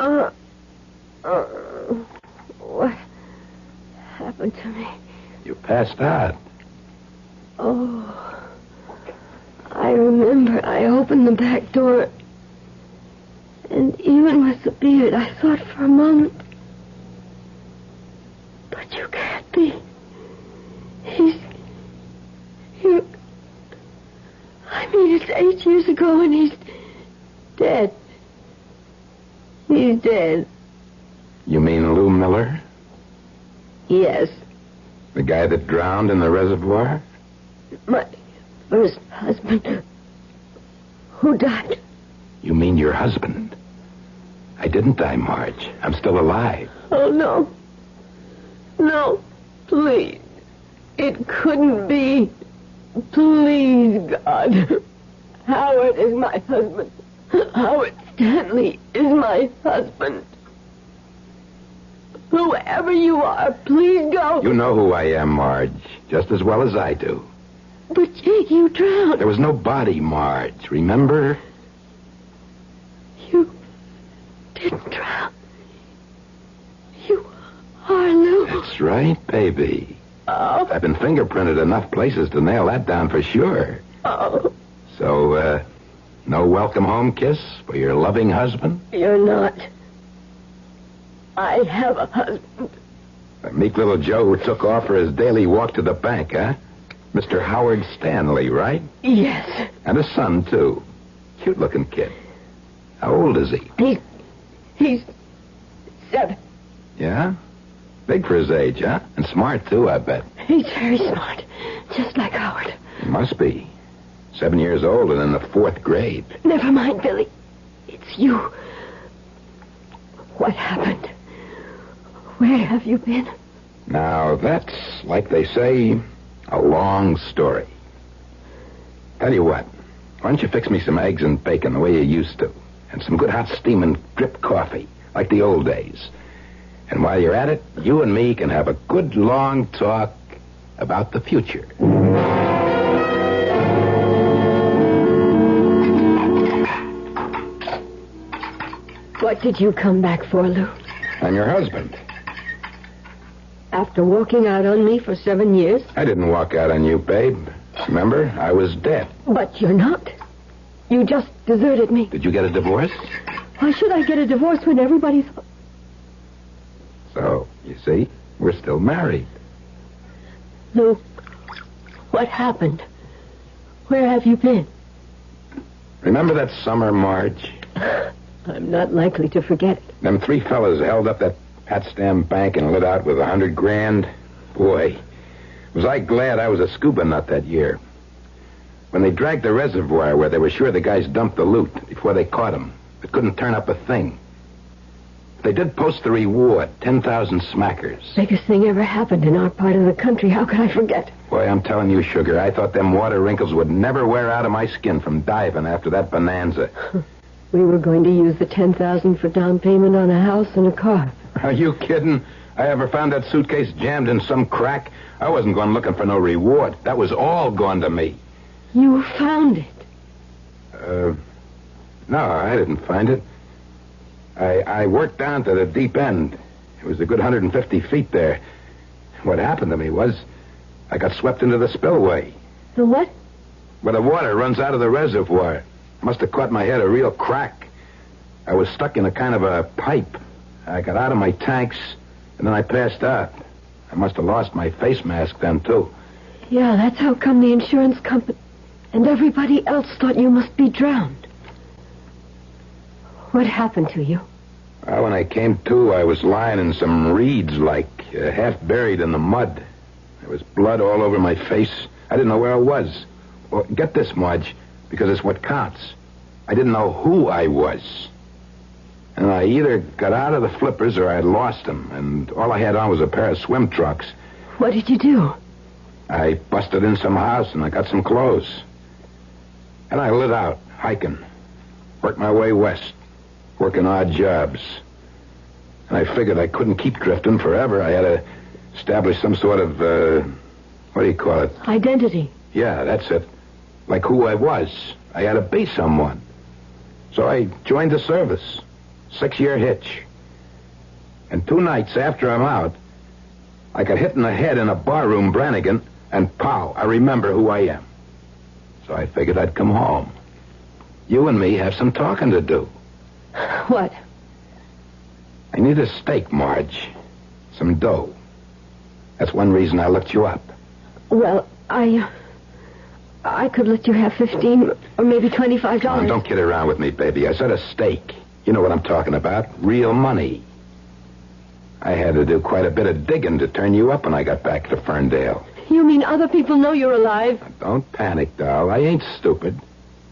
What happened to me? You passed out. Oh, I remember I opened the back door, and even with the beard, I thought for a moment, but you can't be. It's 8 years ago, and he's dead. He's dead. You mean Lou Miller? Yes. The guy that drowned in the reservoir? My first husband. Who died? You mean your husband? I didn't die, Marge. I'm still alive. Oh, no. No, please. It couldn't be. Please, God. Howard is my husband. Howard Stanley is my husband. Whoever you are, please go. You know who I am, Marge, just as well as I do. But you drowned. There was no body, Marge, remember? You didn't drown. You are Lou. That's right, baby. Oh. I've been fingerprinted enough places to nail that down for sure. Oh. So, no welcome home kiss for your loving husband? You're not. I have a husband. A meek little Joe who took off for his daily walk to the bank, huh? Mr. Howard Stanley, right? Yes. And a son, too. Cute-looking kid. How old is he? He's 7. Yeah? Big for his age, huh? And smart, too, I bet. He's very smart. Just like Howard. He must be. 7 years old and in the 4th grade. Never mind, Billy. It's you. What happened? Where have you been? Now, that's, like they say, a long story. Tell you what. Why don't you fix me some eggs and bacon the way you used to? And some good hot steaming drip coffee, like the old days. And while you're at it, you and me can have a good long talk about the future. What did you come back for, Lou? I'm your husband. After walking out on me for 7 years? I didn't walk out on you, babe. Remember? I was dead. But you're not. You just deserted me. Did you get a divorce? Why should I get a divorce when everybody's... So, you see, we're still married. Lou, what happened? Where have you been? Remember that summer, Marge? I'm not likely to forget it. Them 3 fellas held up that Potsdam bank and lit out with $100 grand. Boy, was I glad I was a scuba nut that year. When they dragged the reservoir where they were sure the guys dumped the loot before they caught him, it couldn't turn up a thing. They did post the reward, 10,000 smackers. Biggest thing ever happened in our part of the country. How could I forget? Boy, I'm telling you, Sugar, I thought them water wrinkles would never wear out of my skin from diving after that bonanza. We were going to use the 10,000 for down payment on a house and a car. Are you kidding? I ever found that suitcase jammed in some crack? I wasn't going looking for no reward. That was all gone to me. You found it? No, I didn't find it. I worked down to the deep end. It was a good 150 feet there. What happened to me was I got swept into the spillway. The what? Where the water runs out of the reservoir. Must have caught my head a real crack. I was stuck in a kind of a pipe. I got out of my tanks, and then I passed out. I must have lost my face mask then, too. Yeah, that's how come the insurance company and everybody else thought you must be drowned. What happened to you? Well, when I came to, I was lying in some reeds, half buried in the mud. There was blood all over my face. I didn't know where I was. Well, get this, Marge, because it's what counts. I didn't know who I was. And I either got out of the flippers or I had lost them, and all I had on was a pair of swim trunks. What did you do? I busted in some house and I got some clothes. And I lit out, hiking. Worked my way west, working odd jobs. And I figured I couldn't keep drifting forever. I had to establish some sort of, what do you call it? Identity. Yeah, that's it. Like who I was. I had to be someone. So I joined the service. 6-year hitch. And 2 nights after I'm out, I got hit in the head in a barroom, Brannigan, and pow, I remember who I am. So I figured I'd come home. You and me have some talking to do. What? I need a stake, Marge. Some dough. That's one reason I looked you up. Well, I I could let you have $15 or maybe $25. Don't kid around with me, baby. I said a stake. You know what I'm talking about. Real money. I had to do quite a bit of digging to turn you up when I got back to Ferndale. You mean other people know you're alive? Don't panic, doll. I ain't stupid.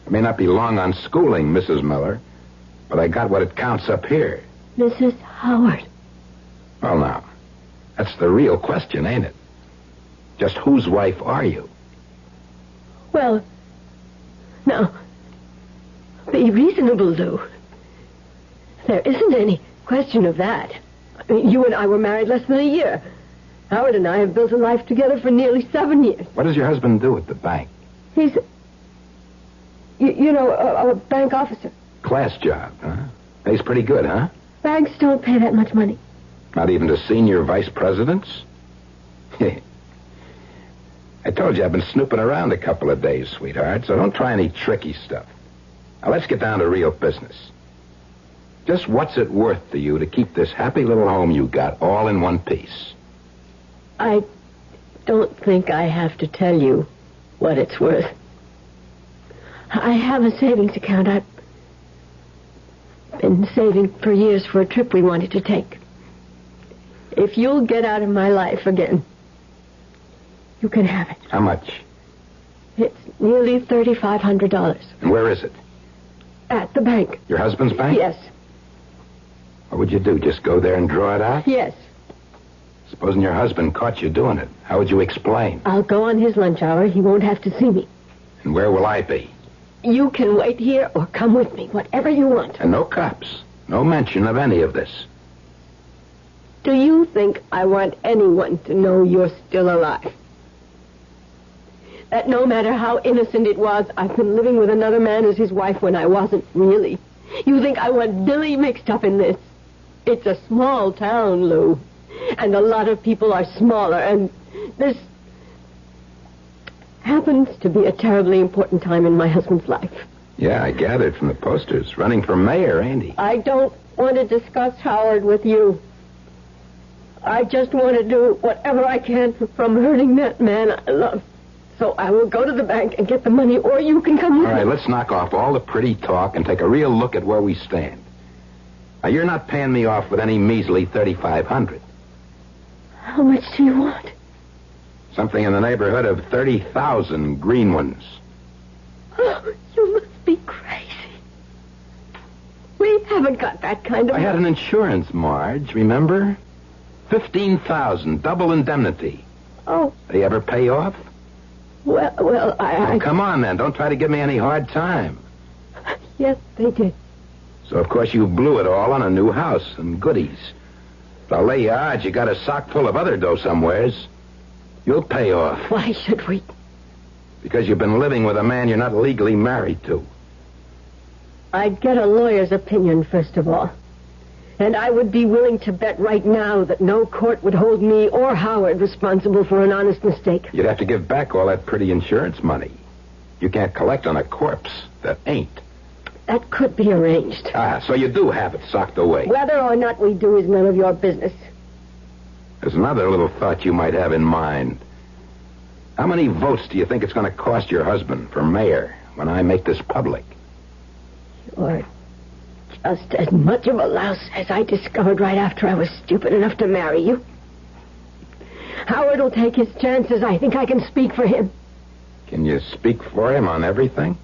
I may not be long on schooling, Mrs. Miller, but I got what it counts up here. Mrs. Howard. Well, now, that's the real question, ain't it? Just whose wife are you? Well, now, be reasonable, Lou. There isn't any question of that. I mean, you and I were married less than a year. Howard and I have built a life together for nearly 7 years. What does your husband do at the bank? He's, a bank officer. Class job, huh? Pays pretty good, huh? Banks don't pay that much money. Not even to senior vice presidents? I told you I've been snooping around a couple of days, sweetheart, so don't try any tricky stuff. Now, let's get down to real business. Just what's it worth to you to keep this happy little home you got all in one piece? I don't think I have to tell you what it's worth. I have a savings account. I've been saving for years for a trip we wanted to take. If you'll get out of my life again, you can have it. How much? It's nearly $3,500. And where is it? At the bank. Your husband's bank? Yes. What would you do, just go there and draw it out? Yes. Supposing your husband caught you doing it, how would you explain? I'll go on his lunch hour. He won't have to see me. And where will I be? You can wait here or come with me, whatever you want. And no cops. No mention of any of this. Do you think I want anyone to know you're still alive? That no matter how innocent it was, I've been living with another man as his wife when I wasn't really. You think I want Billy mixed up in this? It's a small town, Lou. And a lot of people are smaller, and this happens to be a terribly important time in my husband's life. Yeah, I gathered from the posters. Running for mayor, ain't he? I don't want to discuss Howard with you. I just want to do whatever I can from hurting that man I love. So I will go to the bank and get the money, or you can come with me. All right, let's knock off all the pretty talk and take a real look at where we stand. Now, you're not paying me off with any measly $3,500. How much do you want? Something in the neighborhood of 30,000 green ones. Oh, you must be crazy. We haven't got that kind of... I had an insurance, Marge, remember? 15,000, double indemnity. Oh. They ever pay off? Well, I... Oh, come on, then. Don't try to give me any hard time. Yes, they did. So, of course, you blew it all on a new house and goodies. But I'll lay you odds you got a sock full of other dough somewheres. You'll pay off. Why should we? Because you've been living with a man you're not legally married to. I'd get a lawyer's opinion, first of all. And I would be willing to bet right now that no court would hold me or Howard responsible for an honest mistake. You'd have to give back all that pretty insurance money. You can't collect on a corpse that ain't. That could be arranged. So you do have it socked away. Whether or not we do is none of your business. There's another little thought you might have in mind. How many votes do you think it's going to cost your husband for mayor when I make this public? You're just as much of a louse as I discovered right after I was stupid enough to marry you. Howard will take his chances. I think I can speak for him. Can you speak for him on everything?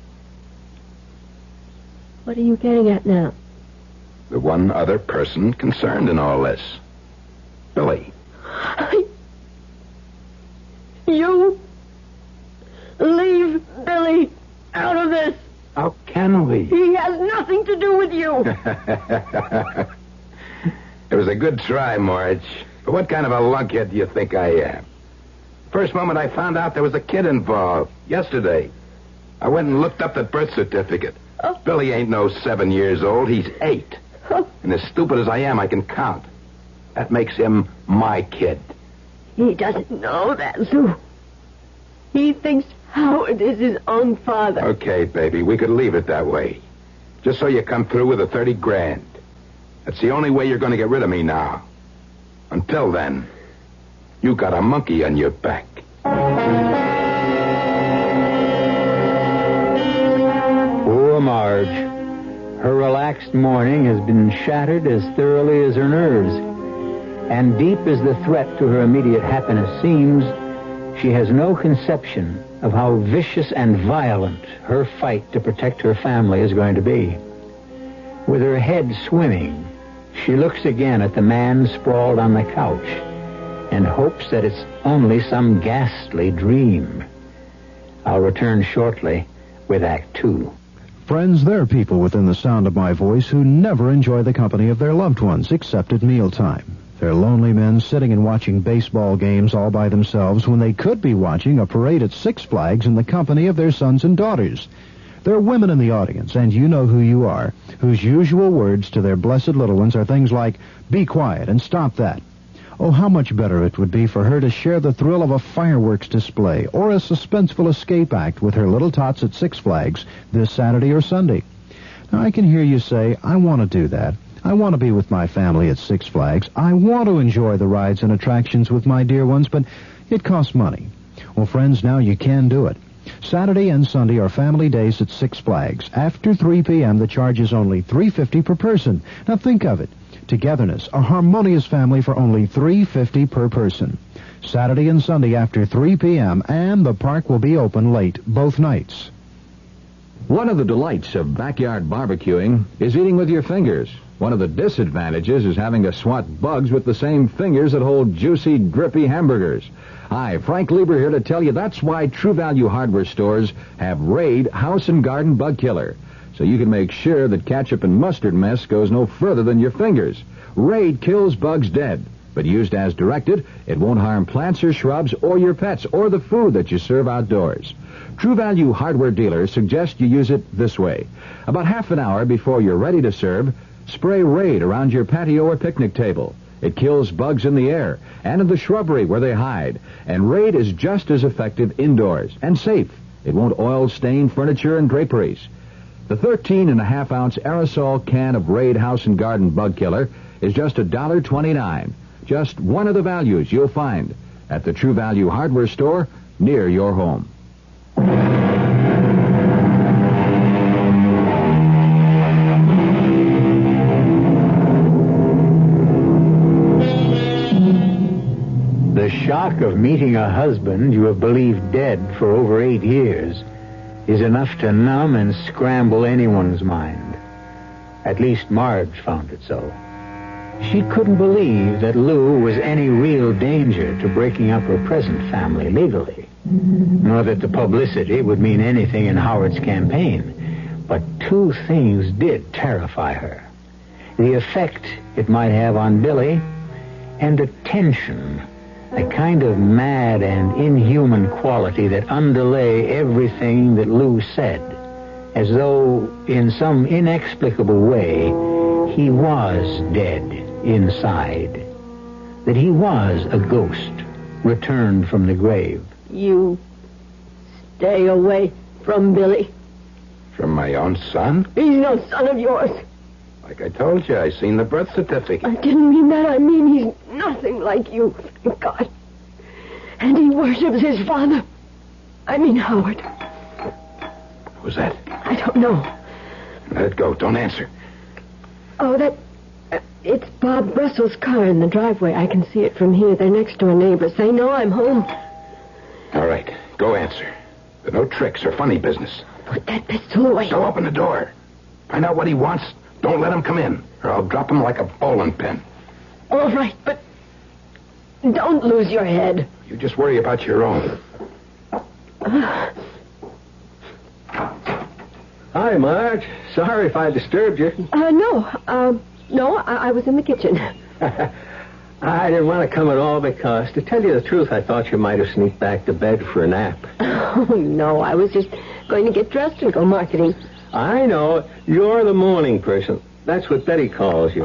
What are you getting at now? The one other person concerned in all this. Billy. You leave Billy out of this. How can we? He has nothing to do with you. It was a good try, Marge. But what kind of a lunkhead do you think I am? First moment I found out there was a kid involved. Yesterday. I went and looked up the birth certificate. Oh. Billy ain't no 7 years old. He's 8. Oh. And as stupid as I am, I can count. That makes him my kid. He doesn't know that, Lou. He thinks Howard is his own father. Okay, baby, we could leave it that way. Just so you come through with the 30 grand. That's the only way you're going to get rid of me now. Until then, you got a monkey on your back. next morning has been shattered as thoroughly as her nerves. And deep as the threat to her immediate happiness seems, she has no conception of how vicious and violent her fight to protect her family is going to be. With her head swimming, she looks again at the man sprawled on the couch and hopes that it's only some ghastly dream. I'll return shortly with Act Two. Friends, there are people within the sound of my voice who never enjoy the company of their loved ones except at mealtime. They're lonely men sitting and watching baseball games all by themselves when they could be watching a parade at Six Flags in the company of their sons and daughters. There are women in the audience, and you know who you are, whose usual words to their blessed little ones are things like, "Be quiet and stop that." Oh, how much better it would be for her to share the thrill of a fireworks display or a suspenseful escape act with her little tots at Six Flags this Saturday or Sunday. Now, I can hear you say, "I want to do that. I want to be with my family at Six Flags. I want to enjoy the rides and attractions with my dear ones, but it costs money." Well, friends, now you can do it. Saturday and Sunday are family days at Six Flags. After 3 p.m., the charge is only $3.50 per person. Now think of it. Togetherness, a harmonious family for only $3.50 per person. Saturday and Sunday after 3 p.m., and the park will be open late both nights. One of the delights of backyard barbecuing is eating with your fingers. One of the disadvantages is having to swat bugs with the same fingers that hold juicy, drippy hamburgers. Hi, Frank Lieber here to tell you that's why True Value hardware stores have Raid House and Garden Bug Killer, so you can make sure that ketchup and mustard mess goes no further than your fingers. Raid kills bugs dead, but used as directed, it won't harm plants or shrubs or your pets or the food that you serve outdoors. True Value hardware dealers suggest you use it this way. About half an hour before you're ready to serve, spray Raid around your patio or picnic table. It kills bugs in the air and in the shrubbery where they hide. And Raid is just as effective indoors and safe. It won't oil stain furniture and draperies. The 13.5-ounce aerosol can of Raid House and Garden Bug Killer is just $1.29. Just one of the values you'll find at the True Value hardware store near your home. The shock of meeting a husband you have believed dead for over 8 years is enough to numb and scramble anyone's mind. At least Marge found it so. She couldn't believe that Lou was any real danger to breaking up her present family legally, nor that the publicity would mean anything in Howard's campaign. But two things did terrify her: the effect it might have on Billy, and a tension, a kind of mad and inhuman quality that underlay everything that Lou said, as though, in some inexplicable way, he was dead inside, that he was a ghost returned from the grave. You stay away from Billy. From my own son? He's no son of yours. Like I told you, I seen the birth certificate. I didn't mean that. I mean he's nothing like you, thank God. And he worships his father. I mean Howard. Who's that? I don't know. Let it go. Don't answer. Oh, it's Bob Russell's car in the driveway. I can see it from here. They're next door neighbors. They know I'm home. All right. Go answer. But no tricks or funny business. Put that pistol away. Don't open the door. Find out what he wants. Don't let him come in, or I'll drop him like a bowling pin. All right, but don't lose your head. You just worry about your own. Hi, Marge. Sorry if I disturbed you. No, I was in the kitchen. I didn't want to come at all because, to tell you the truth, I thought you might have sneaked back to bed for a nap. Oh, no, I was just going to get dressed and go marketing. I know. You're the morning person. That's what Betty calls you.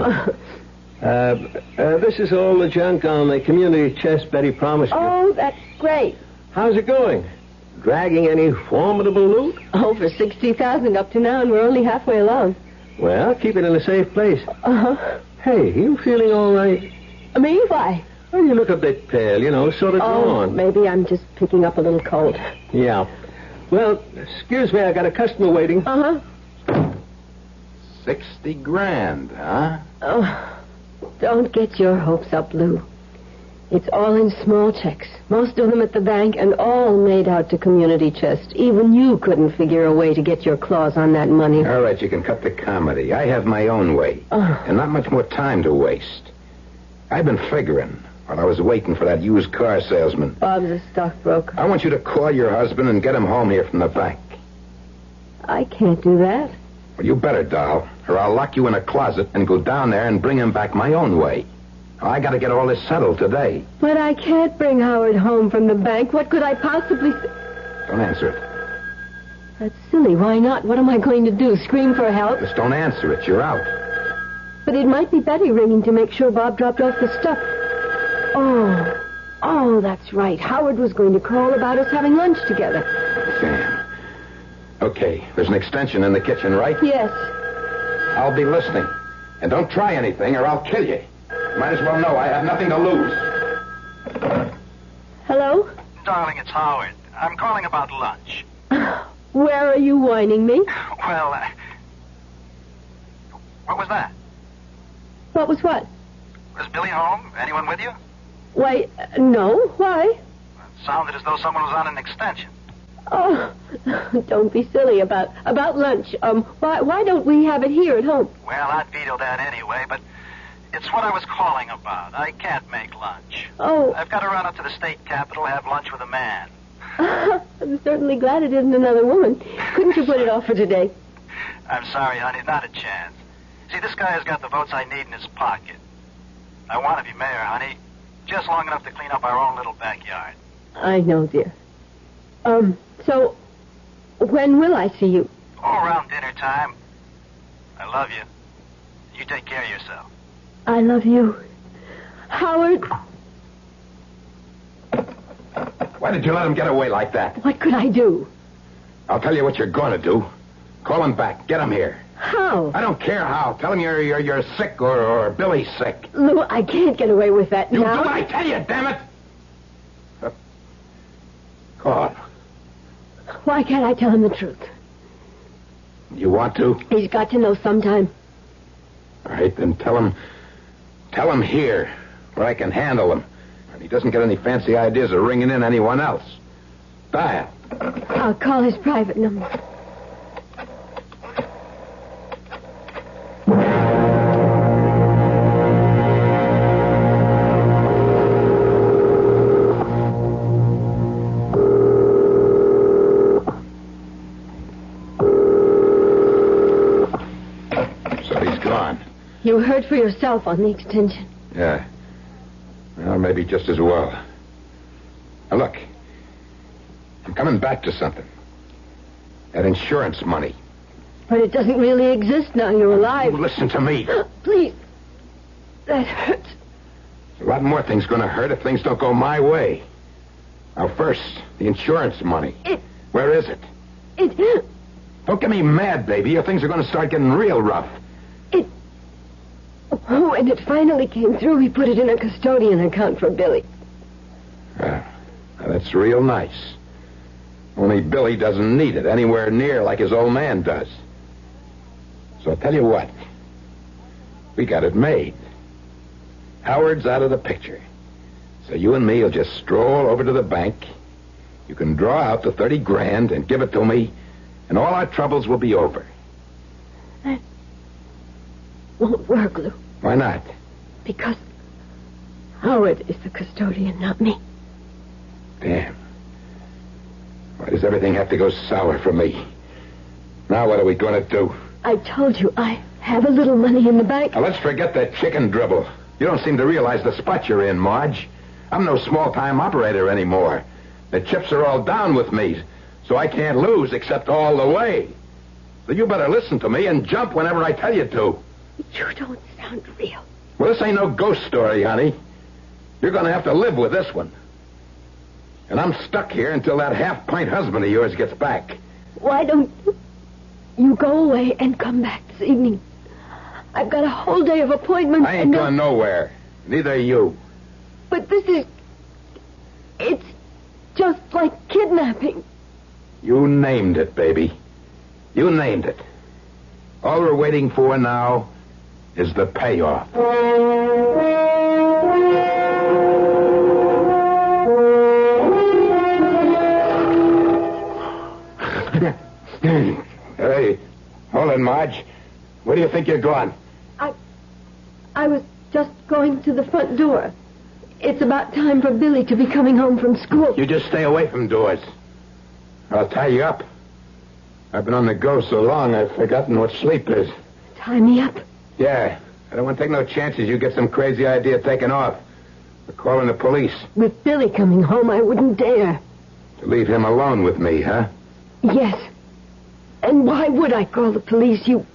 This is all the junk on the community chest Betty promised you. Oh, that's great. How's it going? Dragging any formidable loot? Over 60,000 up to now, and we're only halfway along. Well, keep it in a safe place. Uh-huh. Hey, you feeling all right? Me? Why? Well, you look a bit pale, sort of drawn. Maybe I'm just picking up a little cold. Yeah. Well, excuse me, I got a customer waiting. Uh-huh. 60 grand, huh? Oh, don't get your hopes up, Lou. It's all in small checks, most of them at the bank, and all made out to Community Chest. Even you couldn't figure a way to get your claws on that money. All right, you can cut the comedy. I have my own way, and not much more time to waste. I've been figuring while I was waiting for that used car salesman. Bob's a stockbroker. I want you to call your husband and get him home here from the bank. I can't do that. Well, you better, doll, or I'll lock you in a closet and go down there and bring him back my own way. I got to get all this settled today. But I can't bring Howard home from the bank. What could I possibly say? Don't answer it. That's silly. Why not? What am I going to do? Scream for help? Just don't answer it. You're out. But it might be Betty ringing to make sure Bob dropped off the stuff. Oh, that's right. Howard was going to call about us having lunch together. Sam. Okay, there's an extension in the kitchen, right? Yes. I'll be listening. And don't try anything or I'll kill you. Might as well know I have nothing to lose. Hello? Darling, it's Howard. I'm calling about lunch. Where are you whining me? Well, what was that? What was what? Was Billy home? Anyone with you? Why, no. Why? It sounded as though someone was on an extension. Oh, don't be silly about lunch. Why don't we have it here at home? Well, I'd veto that anyway, but it's what I was calling about. I can't make lunch. Oh. I've got to run up to the state capitol, have lunch with a man. I'm certainly glad it isn't another woman. Couldn't you put it off for today? I'm sorry, honey, not a chance. See, this guy has got the votes I need in his pocket. I want to be mayor, honey, just long enough to clean up our own little backyard. I know, dear. So, when will I see you? Oh, around dinner time. I love you. You take care of yourself. I love you. Howard. Why did you let him get away like that? What could I do? I'll tell you what you're going to do. Call him back. Get him here. How? I don't care how. Tell him you're sick or Billy's sick. Lou, I can't get away with that you now. You do what I tell you, damn it. Call him. Why can't I tell him the truth? You want to? He's got to know sometime. All right, then tell him here, where I can handle him. And he doesn't get any fancy ideas of ringing in anyone else. Dial. I'll call his private number. You heard for yourself on the extension. Yeah. Well, maybe just as well. Now, look. I'm coming back to something. That insurance money. But it doesn't really exist now you're alive. Listen to me. Please. That hurts. A lot more things going to hurt if things don't go my way. Now, first, the insurance money. Where is it? Don't get me mad, baby, or things are going to start getting real rough. When it finally came through, we put it in a custodian account for Billy. Now that's real nice. Only Billy doesn't need it anywhere near like his old man does. So I'll tell you what. We got it made. Howard's out of the picture. So you and me will just stroll over to the bank. You can draw out the 30 grand and give it to me, and all our troubles will be over. That won't work, Lou. Why not? Because Howard is the custodian, not me. Damn. Why does everything have to go sour for me? Now what are we going to do? I told you I have a little money in the bank. Now let's forget that chicken dribble. You don't seem to realize the spot you're in, Marge. I'm no small-time operator anymore. The chips are all down with me, so I can't lose except all the way. So you better listen to me and jump whenever I tell you to. You don't sound real. Well, this ain't no ghost story, honey. You're going to have to live with this one. And I'm stuck here until that half-pint husband of yours gets back. Why don't you go away and come back this evening? I've got a whole day of appointments. I ain't going nowhere. Neither are you. But this is... It's just like kidnapping. You named it, baby. You named it. All we're waiting for now is the payoff. Hey, hold it, Marge. Where do you think you're going? I was just going to the front door. It's about time for Billy to be coming home from school. You just stay away from doors. I'll tie you up. I've been on the go so long, I've forgotten what sleep is. Tie me up? Yeah. I don't want to take no chances you get some crazy idea taken off. We're calling the police. With Billy coming home, I wouldn't dare. To leave him alone with me, huh? Yes. And why would I call the police? You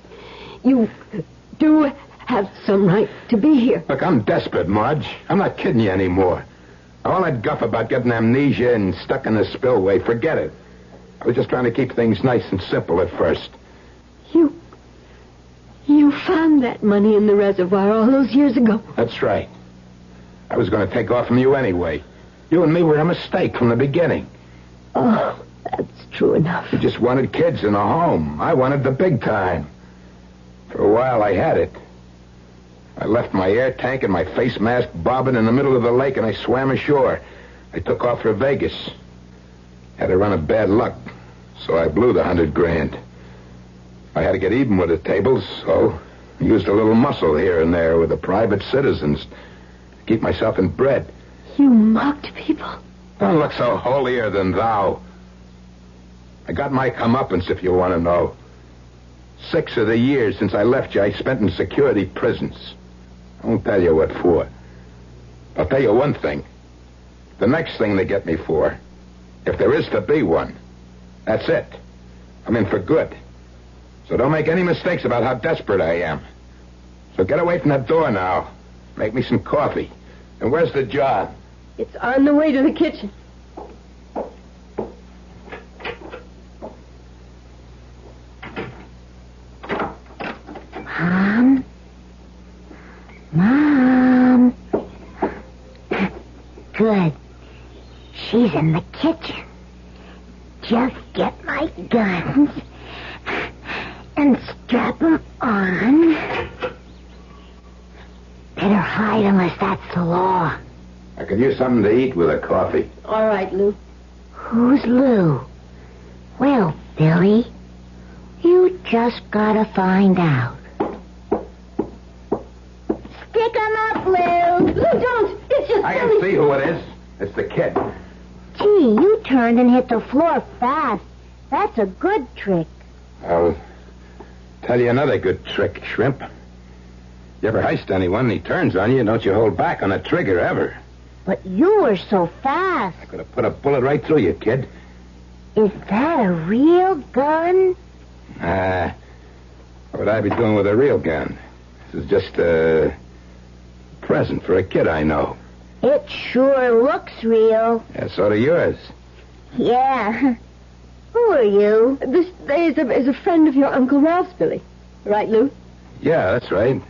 do have some right to be here. Look, I'm desperate, Marge. I'm not kidding you anymore. All that guff about getting amnesia and stuck in the spillway, forget it. I was just trying to keep things nice and simple at first. You found that money in the reservoir all those years ago. That's right. I was going to take off from you anyway. You and me were a mistake from the beginning. Oh, that's true enough. You just wanted kids in a home. I wanted the big time. For a while, I had it. I left my air tank and my face mask bobbing in the middle of the lake, and I swam ashore. I took off for Vegas. Had a run of bad luck, so I blew the $100,000. I had to get even with the tables, so I used a little muscle here and there with the private citizens to keep myself in bread. You mocked people? Don't look so holier than thou. I got my comeuppance, if you want to know. 6 of the years since I left you, I spent in security prisons. I won't tell you what for. I'll tell you one thing. The next thing they get me for, if there is to be one, that's it. I'm in for good. So don't make any mistakes about how desperate I am. So get away from that door now. Make me some coffee. And where's the job? It's on the way to the kitchen. Mom. Good. She's in the kitchen. Just get my guns and strap them on. Better hide unless that's the law. I could use something to eat with a coffee. All right, Lou. Who's Lou? Well, Billy, you just gotta find out. Stick 'em up, Lou. Lou, don't. It's just I Billy. can see who it is. It's the kid. Gee, you turned and hit the floor fast. That's a good trick. I'll tell you another good trick, Shrimp. You ever heist anyone and he turns on you, don't you hold back on the trigger ever. But you were so fast. I could have put a bullet right through you, kid. Is that a real gun? What would I be doing with a real gun? This is just a present for a kid I know. It sure looks real. Yeah, so do yours. Yeah. Who are you? This is a friend of your Uncle Ralph's, Billy. Right, Lou? Yeah, that's right.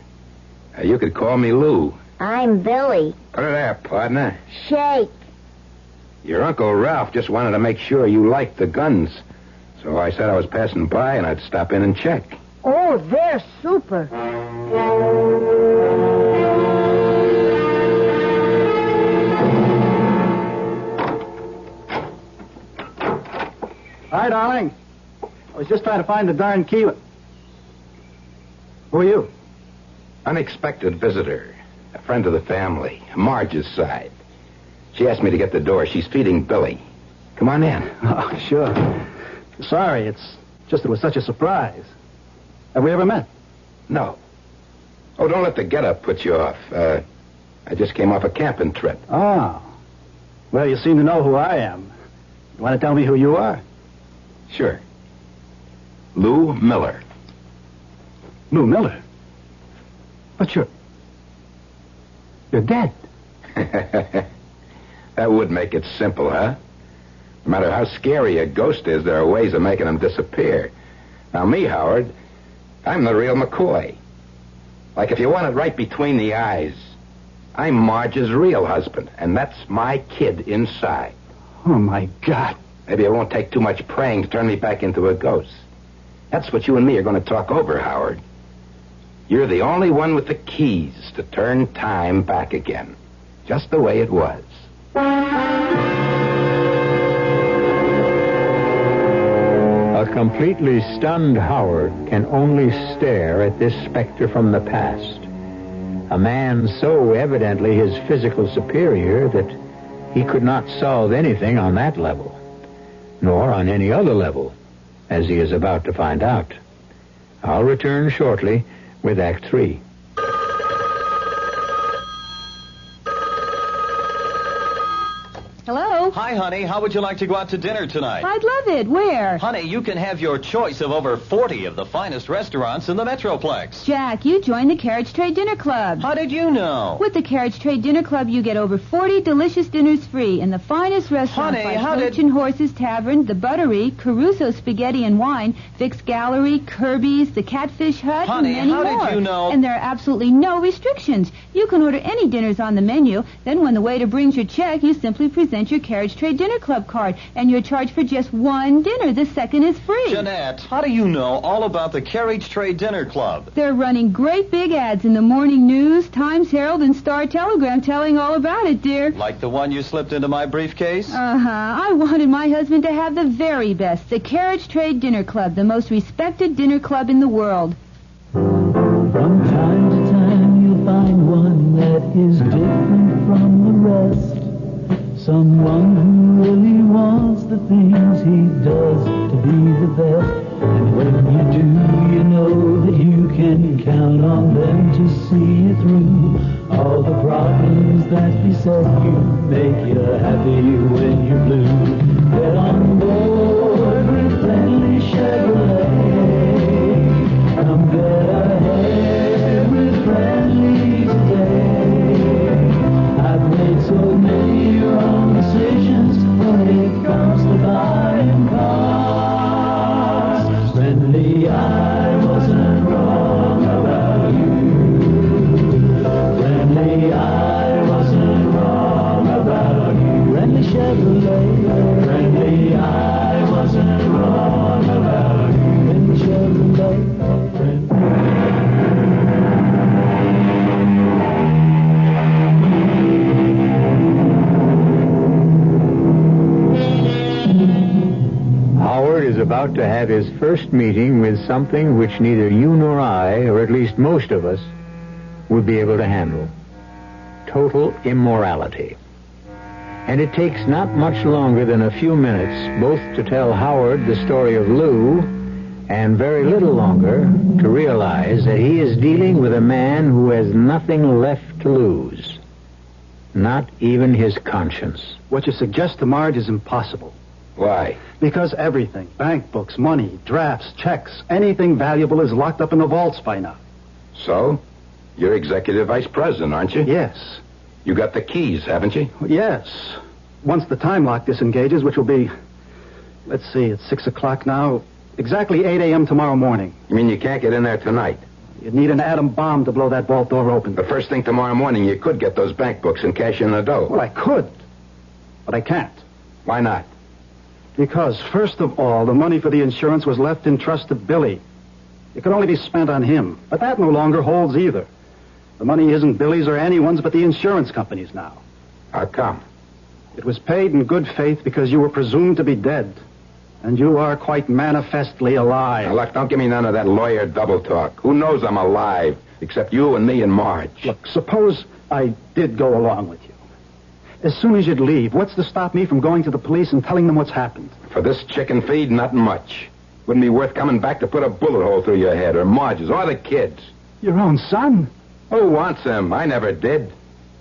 You could call me Lou. I'm Billy. Put it there, partner. Shake. Your Uncle Ralph just wanted to make sure you liked the guns. So I said I was passing by and I'd stop in and check. Oh, they're super. Hi, darling. I was just trying to find the darn key. Who are you? Unexpected visitor. A friend of the family. Marge's side. She asked me to get the door. She's feeding Billy. Come on in. Oh, sure. Sorry, it's just it was such a surprise. Have we ever met? No. Oh, don't let the get-up put you off. I just came off a camping trip. Oh. Well, you seem to know who I am. You want to tell me who you are? Sure. Lou Miller. Lou Miller? But you're dead. That would make it simple, huh? No matter how scary a ghost is, there are ways of making them disappear. Now, me, Howard, I'm the real McCoy. Like, if you want it right between the eyes, I'm Marge's real husband, and that's my kid inside. Oh, my God. Maybe it won't take too much praying to turn me back into a ghost. That's what you and me are going to talk over, Howard. You're the only one with the keys to turn time back again, just the way it was. A completely stunned Howard can only stare at this specter from the past. A man so evidently his physical superior that he could not solve anything on that level, nor on any other level, as he is about to find out. I'll return shortly with Act 3. Hello? Hi, honey. How would you like to go out to dinner tonight? I'd love it. Where? Honey, you can have your choice of over 40 of the finest restaurants in the Metroplex. Jack, you joined the Carriage Trade Dinner Club. How did you know? With the Carriage Trade Dinner Club, you get over 40 delicious dinners free in the finest restaurants Honey, like how Coach did... and Horses Tavern, The Buttery, Caruso Spaghetti and Wine, Vic's Gallery, Kirby's, The Catfish Hut, Honey, and many how more. did you know... And there are absolutely no restrictions. You can order any dinners on the menu. Then when the waiter brings your check, you simply present your Carriage Trade Dinner Club card, and you're charged for just one dinner. The second is free. Jeanette, how do you know all about the Carriage Trade Dinner Club? They're running great big ads in the Morning News, Times Herald, and Star Telegram telling all about it, dear. Like the one you slipped into my briefcase? Uh-huh. I wanted my husband to have the very best. The Carriage Trade Dinner Club, the most respected dinner club in the world. From time to time you'll find one that is different from the rest. Someone who really wants the things he does to be the best. And when you do, you know that you can count on them to see it through. All the problems that beset you make you happy when you're blue. Get on board with friendly Chevrolet. Come get ahead with friendly today. I've made so many wrong decisions when it comes to buying cars. Friendly, I wasn't wrong about you. Friendly, I wasn't wrong about you. Friendly Chevrolet. Friendly, I wasn't wrong about you. Friendly Chevrolet. Howard is about to have his first meeting with something which neither you nor I, or at least most of us, would be able to handle. Total immorality. And it takes not much longer than a few minutes both to tell Howard the story of Lou, and very little longer to realize that he is dealing with a man who has nothing left to lose. Not even his conscience. What you suggest to Marge is impossible. Why? Because everything, bank books, money, drafts, checks, anything valuable is locked up in the vaults by now. So? You're executive vice president, aren't you? Yes. You got the keys, haven't you? Yes. Once the time lock disengages, which will be, let's see, it's 6 o'clock now, exactly 8 a.m. tomorrow morning. You mean you can't get in there tonight? You'd need an atom bomb to blow that vault door open. The first thing tomorrow morning, you could get those bank books and cash in the dough. Well, I could, but I can't. Why not? Because, first of all, the money for the insurance was left in trust to Billy. It could only be spent on him, but that no longer holds either. The money isn't Billy's or anyone's but the insurance company's now. How come? It was paid in good faith because you were presumed to be dead. And you are quite manifestly alive. Now, look, don't give me none of that lawyer double talk. Who knows I'm alive, except you and me and Marge? Look, suppose I did go along with you. As soon as you'd leave, what's to stop me from going to the police and telling them what's happened? For this chicken feed, not much. Wouldn't be worth coming back to put a bullet hole through your head, or Marge's, or the kids. Your own son? Who wants him? I never did.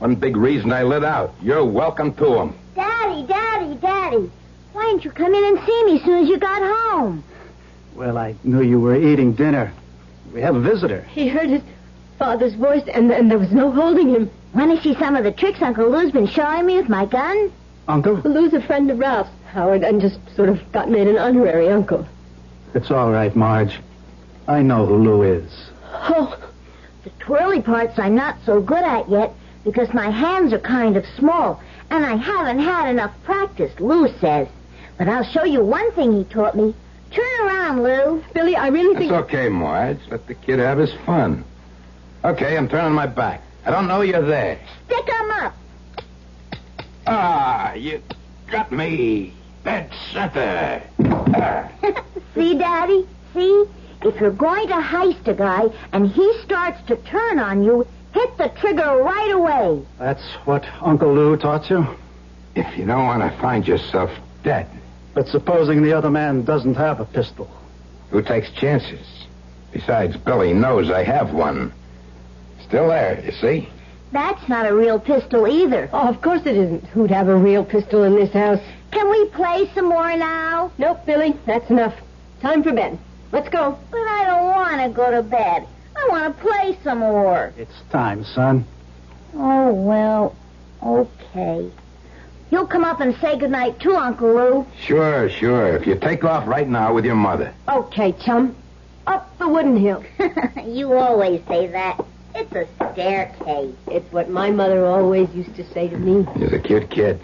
One big reason I lit out. You're welcome to him. Daddy, Daddy. Why didn't you come in and see me as soon as you got home? Well, I knew you were eating dinner. We have a visitor. He heard his father's voice, and there was no holding him. Want to see some of the tricks Uncle Lou's been showing me with my gun? Uncle? Lou's a friend of Ralph's, Howard, and just sort of got made an honorary uncle. It's all right, Marge. I know who Lou is. Oh, the twirly parts I'm not so good at yet because my hands are kind of small, and I haven't had enough practice, Lou says. But I'll show you one thing he taught me. Turn around, Lou. Billy, I really think... It's okay, Marge. Let the kid have his fun. Okay, I'm turning my back. I don't know you're there. Stick 'em up. Ah, you got me. Dead center. See, Daddy? See? If you're going to heist a guy and he starts to turn on you, hit the trigger right away. That's what Uncle Lou taught you? If you don't want to find yourself dead. But supposing the other man doesn't have a pistol? Who takes chances? Besides, Billy knows I have one. Still there, you see? That's not a real pistol either. Oh, of course it isn't. Who'd have a real pistol in this house? Can we play some more now? Nope, Billy. That's enough. Time for bed. Let's go. But I don't want to go to bed. I want to play some more. It's time, son. Oh, well, okay. You'll come up and say goodnight too, Uncle Lou. Sure. If you take off right now with your mother. Okay, chum. Up the wooden hill. You always say that. It's a staircase. It's what my mother always used to say to me. He's a cute kid.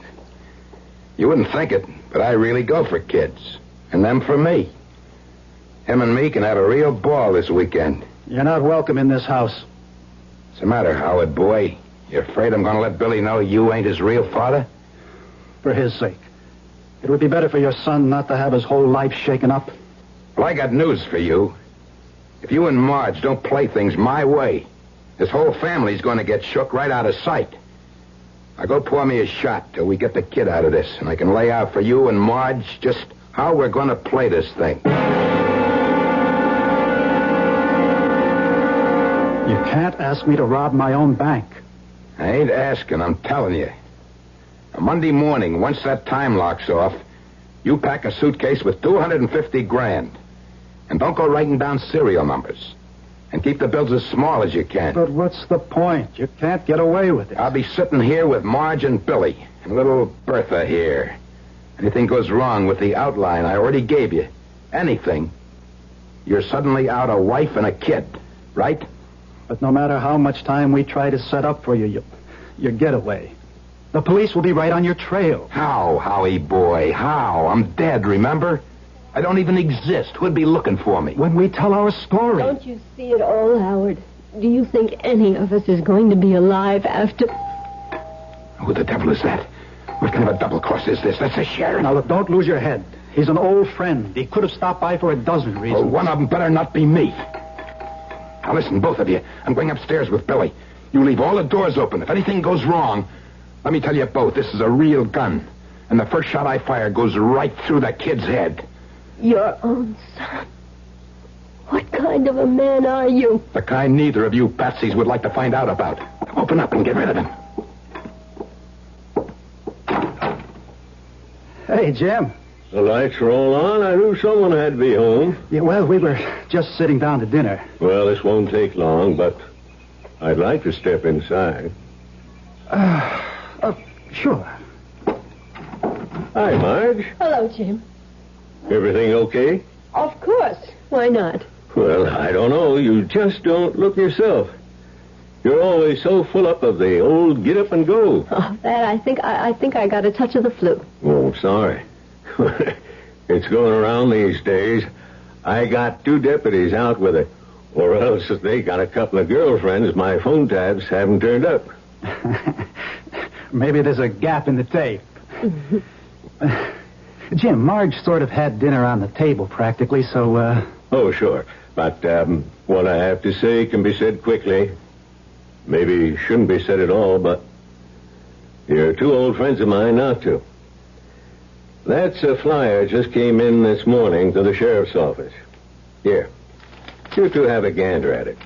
You wouldn't think it, but I really go for kids. And them for me. Him and me can have a real ball this weekend. You're not welcome in this house. What's the matter, Howard, boy? You afraid I'm going to let Billy know you ain't his real father? For his sake. It would be better for your son not to have his whole life shaken up. Well, I got news for you. If you and Marge don't play things my way, this whole family's going to get shook right out of sight. Now go pour me a shot till we get the kid out of this, and I can lay out for you and Marge just how we're going to play this thing. You can't ask me to rob my own bank. I ain't asking, I'm telling you. A Monday morning, once that time lock's off, you pack a suitcase with $250,000. And don't go writing down serial numbers. And keep the bills as small as you can. But what's the point? You can't get away with it. I'll be sitting here with Marge and Billy. And little Bertha here. Anything goes wrong with the outline I already gave you. Anything. You're suddenly out a wife and a kid. Right? But no matter how much time we try to set up for you, your getaway, the police will be right on your trail. How, Howie boy? How? I'm dead, remember? I don't even exist. Who'd be looking for me? When we tell our story. Don't you see it all, Howard? Do you think any of us is going to be alive after... Who the devil is that? What kind of a double cross is this? That's the sheriff. Now, look, don't lose your head. He's an old friend. He could have stopped by for a dozen reasons. Well, one of them better not be me. Now, listen, both of you. I'm going upstairs with Billy. You leave all the doors open. If anything goes wrong, let me tell you both, this is a real gun. And the first shot I fire goes right through the kid's head. Your own son. What kind of a man are you? The kind neither of you patsies would like to find out about. Open up and get rid of him. Hey, Jim. The lights are all on. I knew someone had to be home. Yeah, well, we were just sitting down to dinner. Well, this won't take long, but I'd like to step inside. Sure. Hi, Marge. Hello, Jim. Everything okay? Of course. Why not? Well, I don't know. You just don't look yourself. You're always so full up of the old get up and go. Oh, that I think I got a touch of the flu. Oh, sorry. It's going around these days. I got 2 deputies out with it. Or else they got a couple of girlfriends my phone tabs haven't turned up. Maybe there's a gap in the tape. Jim, Marge sort of had dinner on the table practically, so, Oh, sure. But what I have to say can be said quickly. Maybe shouldn't be said at all, but you're 2 old friends of mine not to. That's a flyer just came in this morning to the sheriff's office. Here. You 2 have a gander at it.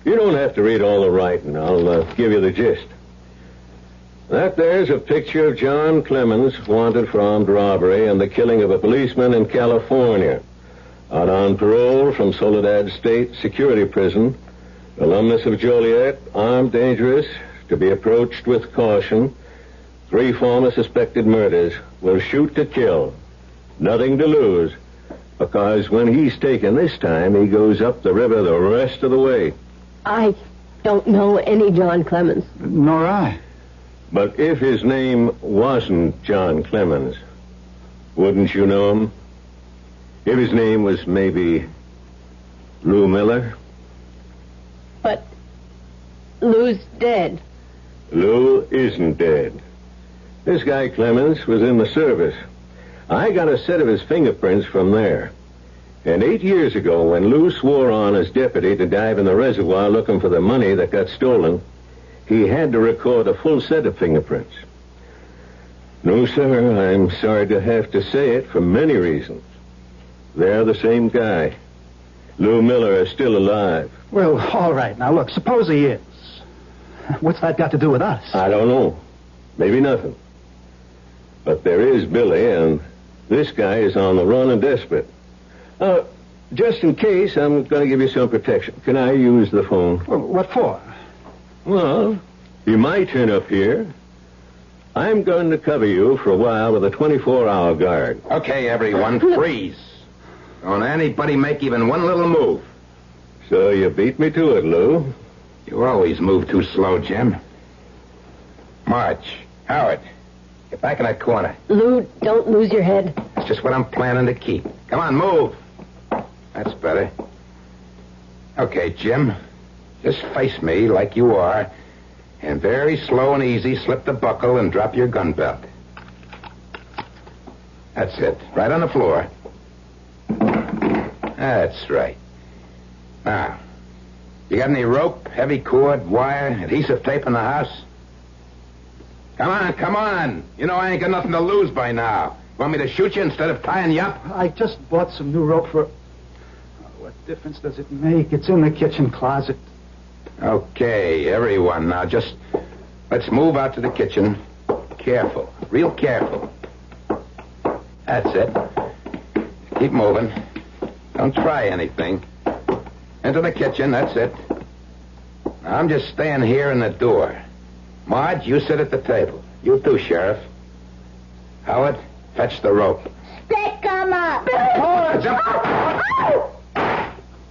You don't have to read all the writing. I'll give you the gist. That there's a picture of John Clemens, wanted for armed robbery and the killing of a policeman in California. Out on parole from Soledad State Security Prison, alumnus of Joliet, armed, dangerous, to be approached with caution. 3 former suspected murders. Will shoot to kill. Nothing to lose. Because when he's taken this time, he goes up the river the rest of the way. I don't know any John Clemens. Nor I. But if his name wasn't John Clemens, wouldn't you know him? If his name was maybe Lou Miller? But Lou's dead. Lou isn't dead. This guy Clemens was in the service. I got a set of his fingerprints from there. And 8 years ago, when Lou swore on as deputy to dive in the reservoir looking for the money that got stolen, he had to record a full set of fingerprints. No, sir, I'm sorry to have to say it for many reasons. They're the same guy. Lou Miller is still alive. Well, all right. Now, look, suppose he is. What's that got to do with us? I don't know. Maybe nothing. But there is Billy, and this guy is on the run and desperate. Just in case, I'm going to give you some protection. Can I use the phone? Well, what for? Well, you might turn up here. I'm going to cover you for a while with a 24-hour guard. Okay, everyone, freeze. Don't anybody make even one little move. So you beat me to it, Lou. You always move too slow, Jim. March, Howard, get back in that corner. Lou, don't lose your head. That's just what I'm planning to keep. Come on, move. That's better. Okay, Jim. Just face me like you are, and very slow and easy slip the buckle and drop your gun belt. That's it. Right on the floor. That's right. Now, you got any rope, heavy cord, wire, adhesive tape in the house? Come on. You know I ain't got nothing to lose by now. Want me to shoot you instead of tying you up? I just bought some new rope for... What difference does it make? It's in the kitchen closet. Okay, everyone. Now just let's move out to the kitchen. Careful. Real careful. That's it. Keep moving. Don't try anything. Into the kitchen, that's it. Now, I'm just staying here in the door. Marge, you sit at the table. You too, Sheriff. Howard, fetch the rope. Stick 'em up. Marge!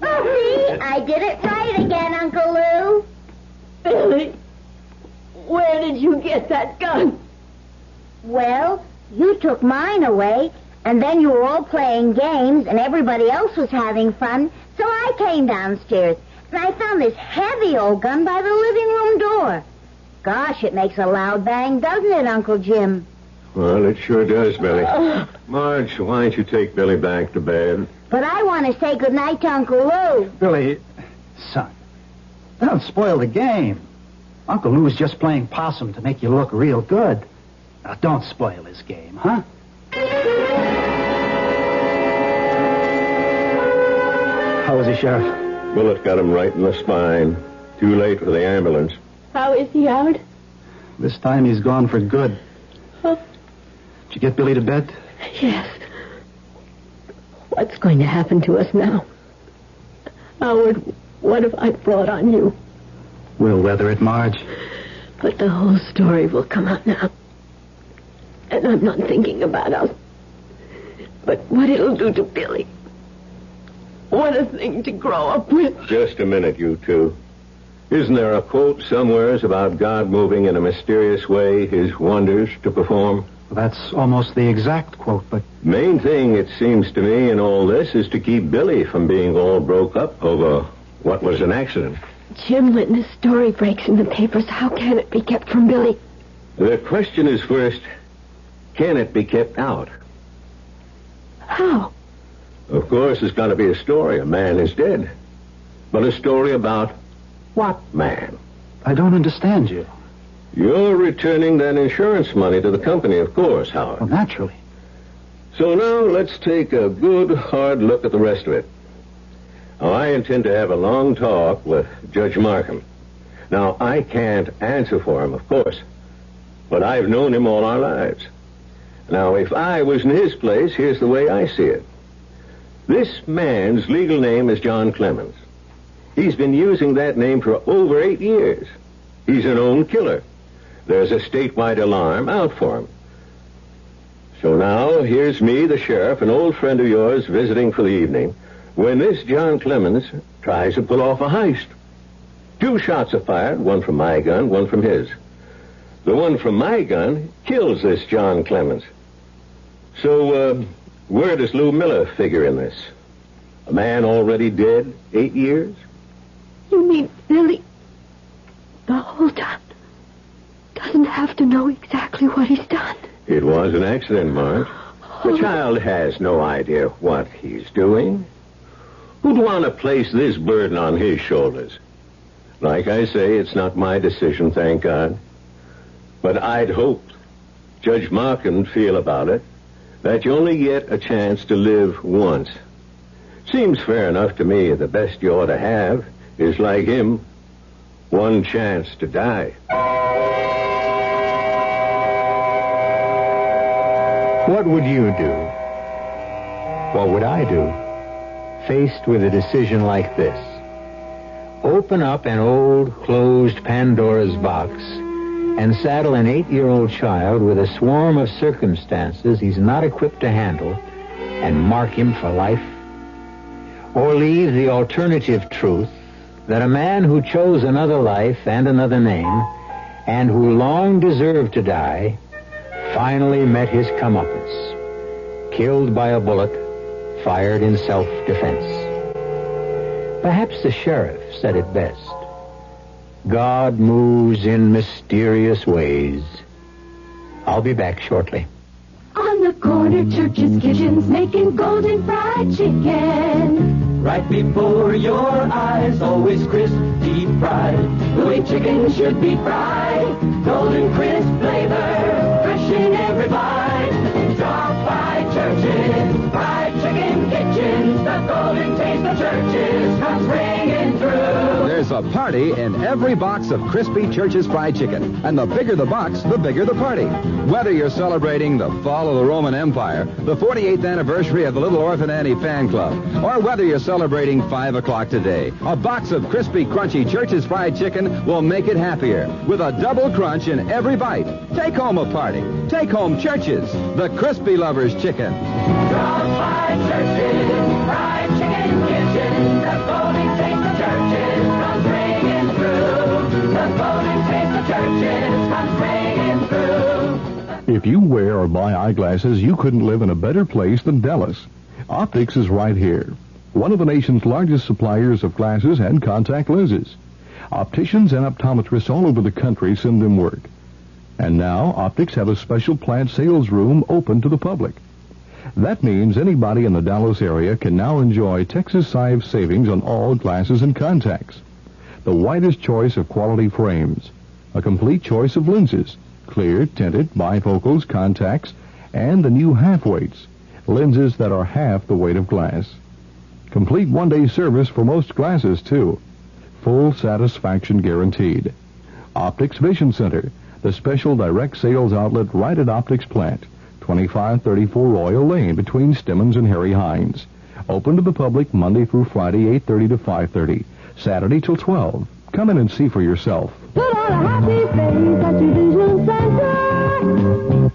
See, I did it right again, Uncle Lou. Billy, where did you get that gun? Well, you took mine away, and then you were all playing games, and everybody else was having fun, so I came downstairs, and I found this heavy old gun by the living room door. Gosh, it makes a loud bang, doesn't it, Uncle Jim? Well, it sure does, Billy. Marge, why don't you take Billy back to bed? But I want to say goodnight to Uncle Lou. Billy, son, don't spoil the game. Uncle Lou's just playing possum to make you look real good. Now, don't spoil his game, huh? How is he, Sheriff? Bullet got him right in the spine. Too late for the ambulance. How is he, Howard? This time he's gone for good. Huh? Did you get Billy to bed? Yes. What's going to happen to us now? Howard, what have I brought on you? We'll weather it, Marge. But the whole story will come out now. And I'm not thinking about us. But what it'll do to Billy. What a thing to grow up with. Just a minute, you two. Isn't there a quote somewheres about God moving in a mysterious way his wonders to perform? That's almost the exact quote, but... Main thing, it seems to me, in all this is to keep Billy from being all broke up over what was an accident. Jim, when this story breaks in the papers, how can it be kept from Billy? The question is first, can it be kept out? How? Of course, it's got to be a story. A man is dead. But a story about what man? I don't understand you. You're returning that insurance money to the company, of course, Howard. Well, naturally. So now let's take a good, hard look at the rest of it. Now, I intend to have a long talk with Judge Markham. Now, I can't answer for him, of course, but I've known him all our lives. Now, if I was in his place, here's the way I see it. This man's legal name is John Clemens. He's been using that name for over 8 years. He's a known killer. There's a statewide alarm out for him. So now, here's me, the sheriff, an old friend of yours, visiting for the evening, when this John Clemens tries to pull off a heist. 2 shots are fired, one from my gun, one from his. The one from my gun kills this John Clemens. So, Where does Lou Miller figure in this? A man already dead 8 years? You mean Billy, the whole time, doesn't have to know exactly what he's done? It was an accident, Marge. The child has no idea what he's doing. Who'd want to place this burden on his shoulders? Like I say, it's not my decision, thank God. But I'd hoped Judge Markin'd feel about it that you only get a chance to live once. Seems fair enough to me. The best you ought to have is, like him, one chance to die. What would you do? What would I do? Faced with a decision like this. Open up an old, closed Pandora's box and saddle an 8-year-old child with a swarm of circumstances he's not equipped to handle and mark him for life? Or leave the alternative truth that a man who chose another life and another name and who long deserved to die finally met his comeuppance, killed by a bullet fired in self-defense. Perhaps the sheriff said it best. God moves in mysterious ways. I'll be back shortly. On the corner, Church's Kitchen's making golden fried chicken. Right before your eyes, always crisp, deep fried. The way chicken should be fried. Golden crisp flavor, fresh in every bite. Drop by Church's Fried Chicken Kitchen. The golden taste of Church's comes ringing through. There's a party in every box of crispy Church's fried chicken. And the bigger the box, the bigger the party. Whether you're celebrating the fall of the Roman Empire, the 48th anniversary of the Little Orphan Annie fan club, or whether you're celebrating 5 o'clock today, a box of crispy, crunchy Church's fried chicken will make it happier with a double crunch in every bite. Take home a party. Take home Church's, the crispy lover's chicken. Drop by Church's Fried Chicken Kitchen. The golden taste of Church's comes ringing through. The golden taste of Church's comes ringing through. If you wear or buy eyeglasses, you couldn't live in a better place than Dallas. Optics is right here, one of the nation's largest suppliers of glasses and contact lenses. Opticians and optometrists all over the country send them work. And now, Optics have a special plant sales room open to the public. That means anybody in the Dallas area can now enjoy Texas-size savings on all glasses and contacts. The widest choice of quality frames, a complete choice of lenses, clear, tinted, bifocals, contacts, and the new half-weights, lenses that are half the weight of glass. Complete one-day service for most glasses, too. Full satisfaction guaranteed. Optics Vision Center, the special direct sales outlet right at Optics Plant, 2534 Royal Lane between Stemmons and Harry Hines. Open to the public Monday through Friday, 8:30 to 5:30. Saturday till 12. Come in and see for yourself. Put on a happy face at your vision center.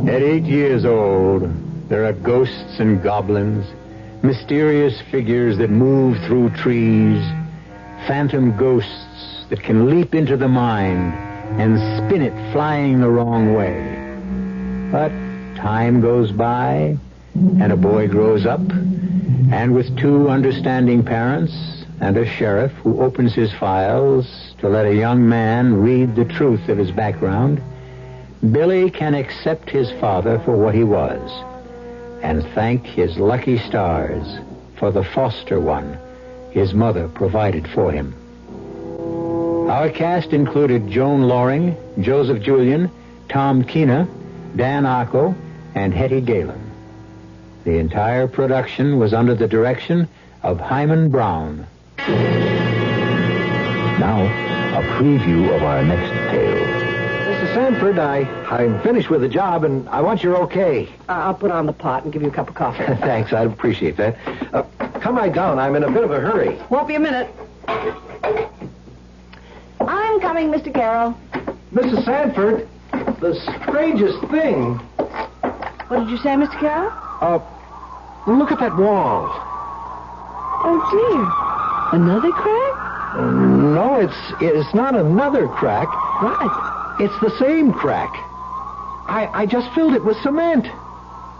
At 8 years old, there are ghosts and goblins, mysterious figures that move through trees, phantom ghosts that can leap into the mind and spin it flying the wrong way. But time goes by, and a boy grows up, and with 2 understanding parents and a sheriff who opens his files to let a young man read the truth of his background, Billy can accept his father for what he was and thank his lucky stars for the foster one his mother provided for him. Our cast included Joan Loring, Joseph Julian, Tom Keena, Dan Arco, and Hetty Galen. The entire production was under the direction of Hyman Brown. Now, a preview of our next tale. Mr. Sanford, I'm finished with the job, and I want your okay. I'll put on the pot and give you a cup of coffee. Thanks, I'd appreciate that. Come right down. I'm in a bit of a hurry. Won't be a minute. I'm coming, Mr. Carroll. Mrs. Sanford, the strangest thing. What did you say, Mr. Carroll? Look at that wall. Oh, dear. Another crack? No, it's not another crack. What? It's the same crack. I just filled it with cement.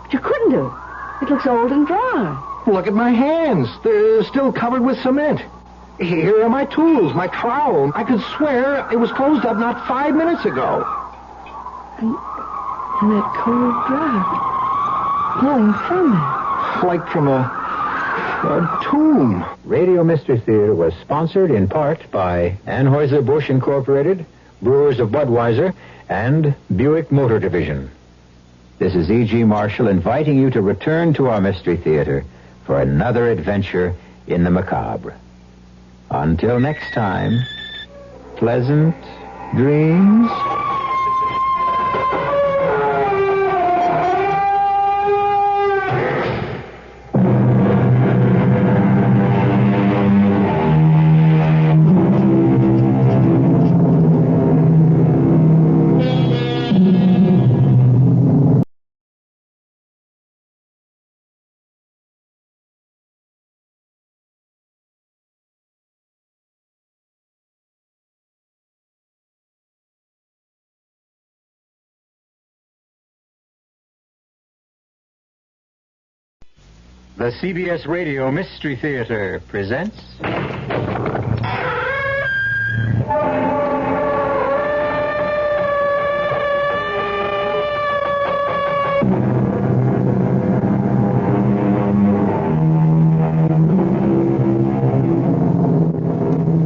But you couldn't have. It looks old and dry. Look at my hands. They're still covered with cement. Here are my tools, my trowel. I could swear it was closed up not 5 minutes ago. And that cold draft blowing from it. Like from a tomb. Radio Mystery Theater was sponsored in part by Anheuser-Busch Incorporated, Brewers of Budweiser, and Buick Motor Division. This is E.G. Marshall inviting you to return to our Mystery Theater for another adventure in the macabre. Until next time, pleasant dreams. The CBS Radio Mystery Theater presents...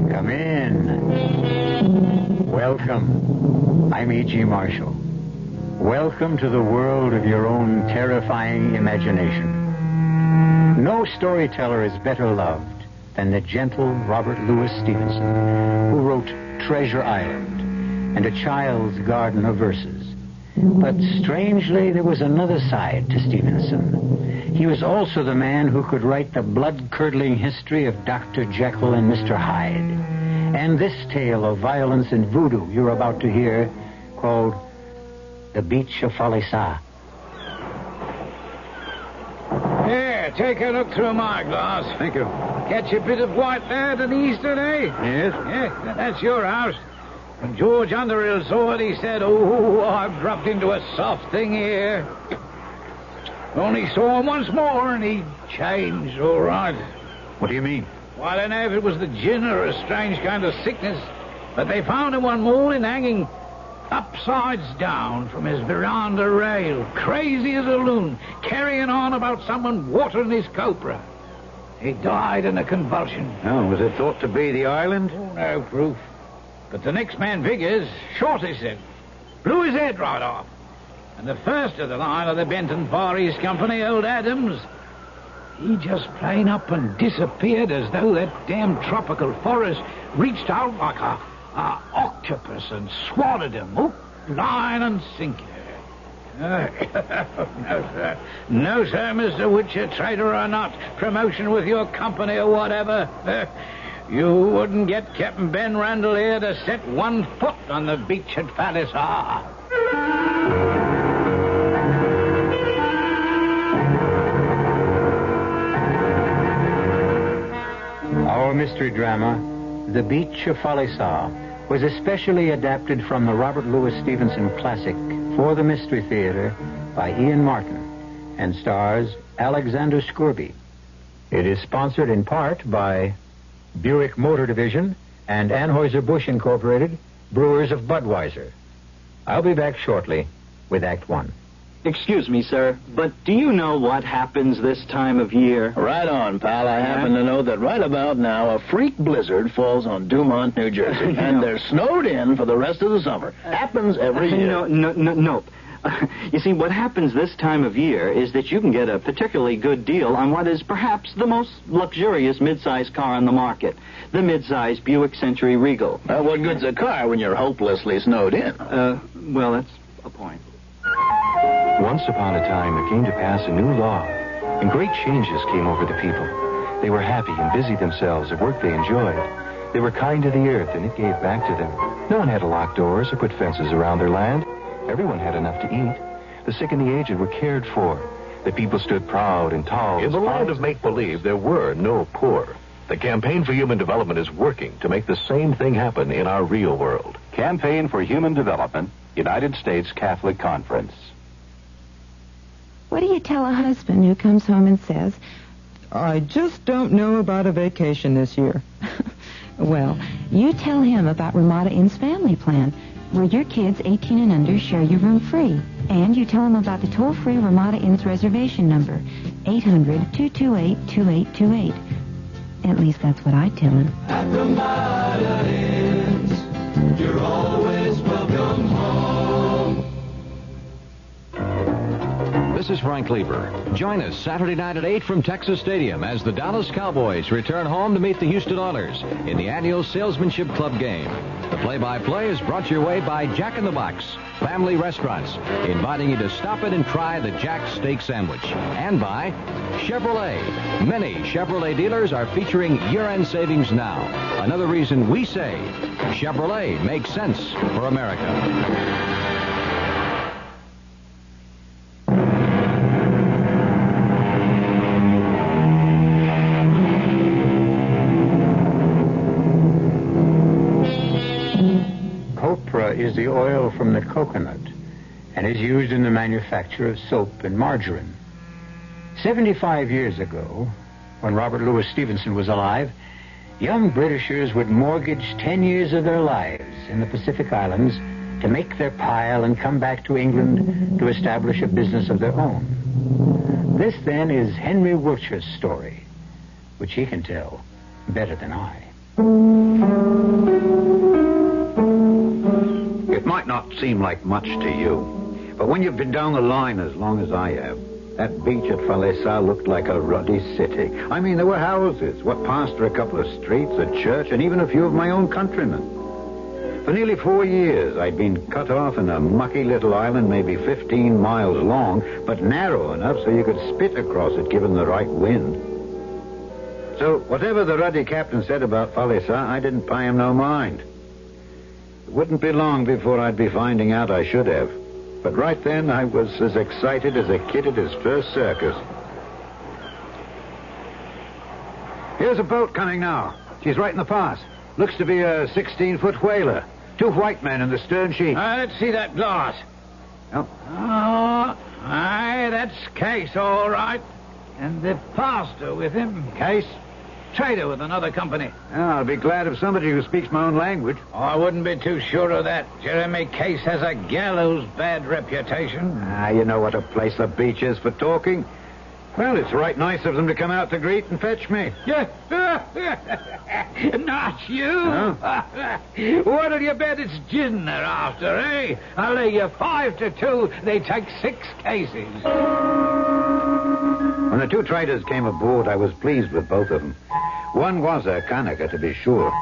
Come in. Welcome. I'm E.G. Marshall. Welcome to the world of your own terrifying imagination. No storyteller is better loved than the gentle Robert Louis Stevenson, who wrote Treasure Island and A Child's Garden of Verses. But strangely, there was another side to Stevenson. He was also the man who could write the blood-curdling history of Dr. Jekyll and Mr. Hyde. And this tale of violence and voodoo you're about to hear, called The Beach of Falisa. Here, take a look through my glass. Thank you. Catch a bit of white there to the eastern, eh? Yes? Yeah, that's your house. When George Underhill saw it, he said, "Oh, I've dropped into a soft thing here." Only saw him once more, and he changed, all right. What do you mean? Well, I don't know if it was the gin or a strange kind of sickness, but they found him one morning hanging upsides down from his veranda rail, crazy as a loon, carrying on about someone watering his copra. He died in a convulsion. Oh, was it thought to be the island? Oh, no proof. But the next man figures shot him, blew his head right off. And the first of the line of the Benton Far East Company, old Adams, he just plain up and disappeared as though that damn tropical forest reached out like a octopus and swallowed him, hook, line, and sinker. No, sir. No, sir, Mr. Witcher, trader or not, promotion with your company or whatever. You wouldn't get Captain Ben Randall here to set one foot on the beach at Falisa. Our mystery drama, The Beach of Falisa, was especially adapted from the Robert Louis Stevenson classic For the Mystery Theater by Ian Martin and stars Alexander Scourby. It is sponsored in part by Buick Motor Division and Anheuser-Busch Incorporated, Brewers of Budweiser. I'll be back shortly with Act One. Excuse me, sir, but do you know what happens this time of year? Right on, pal. I happen to know that right about now a freak blizzard falls on Dumont, New Jersey, and they're snowed in for the rest of the summer. Happens every year. Nope. You see, what happens this time of year is that you can get a particularly good deal on what is perhaps the most luxurious mid-size car on the market, the mid-size Buick Century Regal. What good's a car when you're hopelessly snowed in? Well, that's a point. Once upon a time, there came to pass a new law, and great changes came over the people. They were happy and busy themselves at work they enjoyed. They were kind to the earth, and it gave back to them. No one had to lock doors or put fences around their land. Everyone had enough to eat. The sick and the aged were cared for. The people stood proud and tall. In the land of make-believe, there were no poor. The Campaign for Human Development is working to make the same thing happen in our real world. Campaign for Human Development, United States Catholic Conference. What do you tell a husband who comes home and says, I just don't know about a vacation this year? Well, you tell him about Ramada Inn's family plan, where your kids 18 and under share your room free. And you tell him about the toll-free Ramada Inn's reservation number, 800-228-2828. At least that's what I tell him. At Ramada Inns, you're always welcome home. This is Frank Lieber. Join us Saturday night at 8 from Texas Stadium as the Dallas Cowboys return home to meet the Houston Oilers in the annual Salesmanship Club game. The play-by-play is brought your way by Jack in the Box, Family Restaurants, inviting you to stop in and try the Jack Steak Sandwich. And by Chevrolet. Many Chevrolet dealers are featuring year-end savings now. Another reason we say Chevrolet makes sense for America. Is the oil from the coconut and is used in the manufacture of soap and margarine. 75 years ago, when Robert Louis Stevenson was alive, young Britishers would mortgage 10 years of their lives in the Pacific Islands to make their pile and come back to England to establish a business of their own. This, then, is Henry Wiltshire's story, which he can tell better than I. It might not seem like much to you, but when you've been down the line as long as I have, that beach at Falesa looked like a ruddy city. I mean, there were houses, what passed for a couple of streets, a church, and even a few of my own countrymen. For nearly 4 years, I'd been cut off in a mucky little island, maybe 15 miles long, but narrow enough so you could spit across it given the right wind. So whatever the ruddy captain said about Falesa, I didn't pay him no mind. It wouldn't be long before I'd be finding out I should have. But right then, I was as excited as a kid at his first circus. Here's a boat coming now. She's right in the pass. Looks to be a 16-foot whaler. 2 white men in the stern sheet. Let's see that glass. Oh. Oh, aye, that's Case, all right. And the pastor with him. Case? Trader with another company. Oh, I'll be glad of somebody who speaks my own language. Oh, I wouldn't be too sure of that. Jeremy Case has a gallows bad reputation. You know what a place the beach is for talking. Well, it's right nice of them to come out to greet and fetch me. Yeah. Not you. No? What'll you bet it's gin they're after, eh? I'll lay you 5-2 they take 6 cases. When the 2 traders came aboard, I was pleased with both of them. One was a Kanaka, to be sure.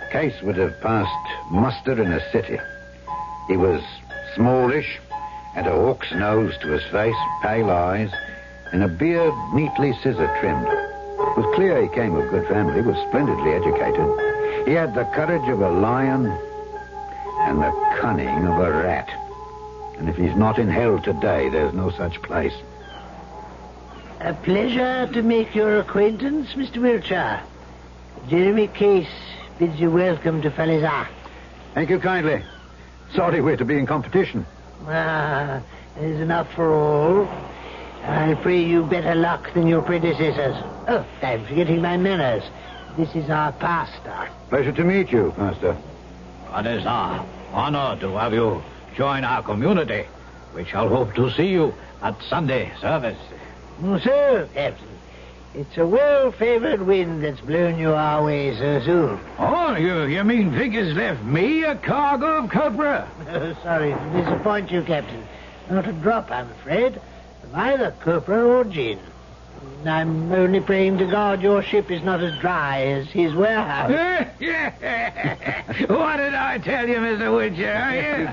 Case would have passed muster in a city. He was smallish, had a hawk's nose to his face, pale eyes, and a beard neatly scissor-trimmed. It was clear he came of good family, was splendidly educated. He had the courage of a lion and the cunning of a rat. And if he's not in hell today, there's no such place. A pleasure to make your acquaintance, Mr. Wiltshire. Jeremy Case bids you welcome to Falesa. Thank you kindly. Sorry we're to be in competition. There's enough for all. I'll pray you better luck than your predecessors. Oh, I'm forgetting my manners. This is our pastor. Pleasure to meet you, Master. It is our honor to have you join our community, which I'll hope to see you at Sunday service. So, Captain, it's a well-favored wind that's blown you our way so soon. Oh, you mean Vickers left me a cargo of copra? Sorry to disappoint you, Captain. Not a drop, I'm afraid, of either copra or gin. I'm only praying to God your ship is not as dry as his warehouse. What did I tell you, Mr. Wiltshire?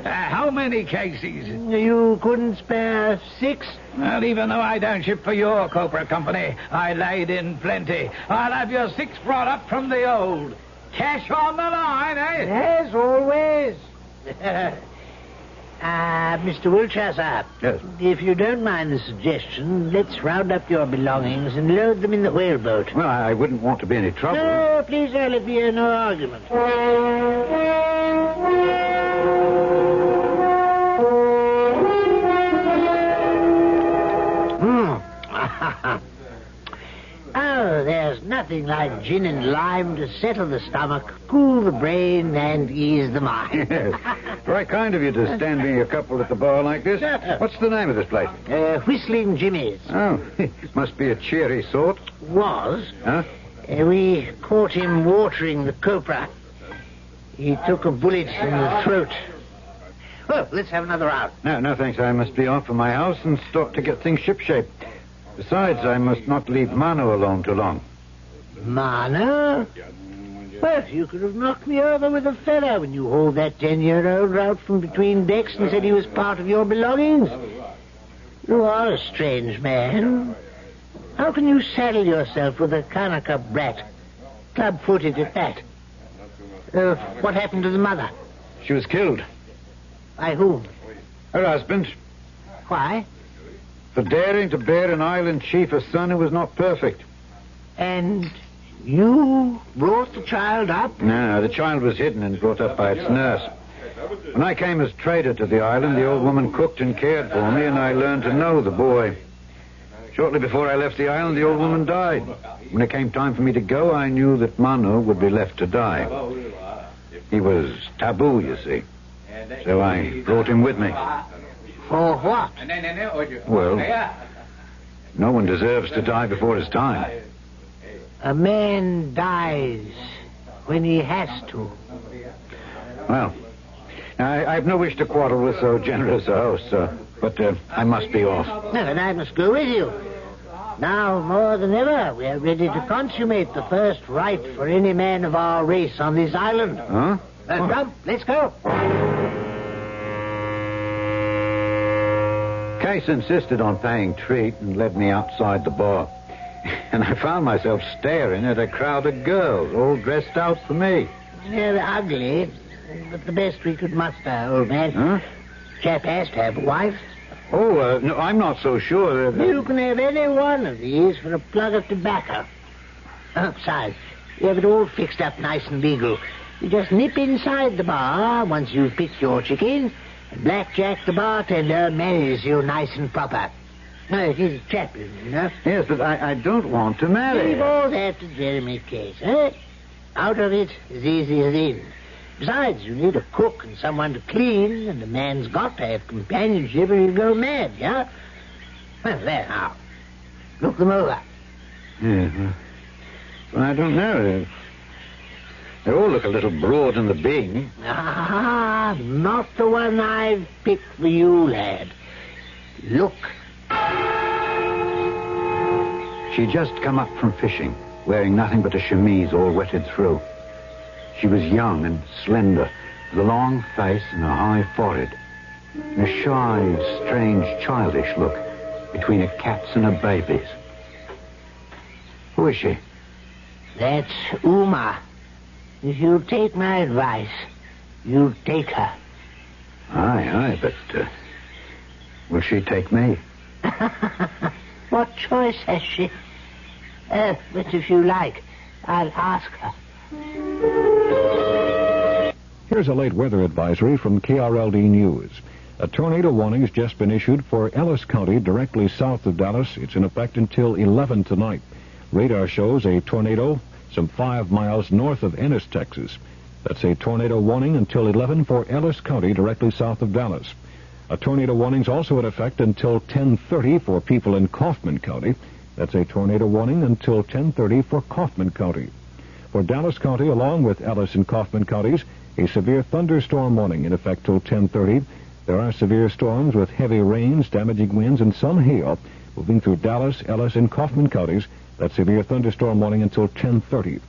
How many cases? You couldn't spare 6? Well, even though I don't ship for your copra company, I laid in plenty. I'll have your 6 brought up from the old. Cash on the line, eh? Yes, always. Mr. Wilchester. Yes. If you don't mind the suggestion, let's round up your belongings and load them in the whaleboat. Well, I wouldn't want to be any trouble. No, please, sir, let me hear no argument. Oh, there's nothing like gin and lime to settle the stomach, cool the brain, and ease the mind. Very kind of you to stand me a couple at the bar like this. What's the name of this place? Whistling Jimmy's. Oh, must be a cheery sort. Was. Huh? We caught him watering the copra. He took a bullet in the throat. Well, let's have another round. No, thanks. I must be off for my house and stop to get things shipshape. Besides, I must not leave Mano alone too long. Mano? Well, you could have knocked me over with a feather when you hauled that 10-year-old out from between decks and said he was part of your belongings. You are a strange man. How can you saddle yourself with a Kanaka brat, club-footed at that? What happened to the mother? She was killed. By whom? Her husband. Why? For daring to bear an island chief a son who was not perfect. And you brought the child up? No, the child was hidden and brought up by its nurse. When I came as trader to the island, the old woman cooked and cared for me, and I learned to know the boy. Shortly before I left the island, the old woman died. When it came time for me to go, I knew that Mano would be left to die. He was taboo, you see. So I brought him with me. For what? Well, no one deserves to die before his time. A man dies when he has to. Well, I have no wish to quarrel with so generous a host, but I must be off. No, and I must go with you. Now, more than ever, we are ready to consummate the first rite for any man of our race on this island. Huh? Come, let's go. Case insisted on paying treat and led me outside the bar. And I found myself staring at a crowd of girls, all dressed out for me. They're ugly, but the best we could muster, old man. Huh? Chap has to have a wife. Oh, no, I'm not so sure that... You can have any one of these for a plug of tobacco. Besides, you have it all fixed up nice and legal. You just nip inside the bar once you've picked your chicken, and Blackjack the bartender marries you nice and proper. No, he's a chaplain, you know. Yes, but I don't want to marry. Leave all that to Jeremy Case, eh? Out of it as easy as in. Besides, you need a cook and someone to clean, and a man's got to have companionship or he'll go mad, yeah? Well, there now. Look them over. Yeah, well, I don't know. They all look a little broad in the bing. Ah, not the one I've picked for you, lad. Look. She'd just come up from fishing, wearing nothing but a chemise all wetted through. She was young and slender, with a long face and a high forehead, and a shy, strange, childish look between a cat's and a baby's. Who is she? That's Uma. If you'll take my advice, you'll take her. Aye, but will she take me? What choice has she? But if you like, I'll ask her. Here's a late weather advisory from KRLD News. A tornado warning's just been issued for Ellis County, directly south of Dallas. It's in effect until 11 tonight. Radar shows a tornado some 5 miles north of Ennis, Texas. That's a tornado warning until 11 for Ellis County, directly south of Dallas. A tornado warning's also in effect until 10:30 for people in Kaufman County. That's a tornado warning until 10:30 for Kaufman County. For Dallas County, along with Ellis and Kaufman counties, a severe thunderstorm warning in effect till 10:30. There are severe storms with heavy rains, damaging winds, and some hail moving through Dallas, Ellis, and Kaufman counties. That severe thunderstorm warning until 10:30.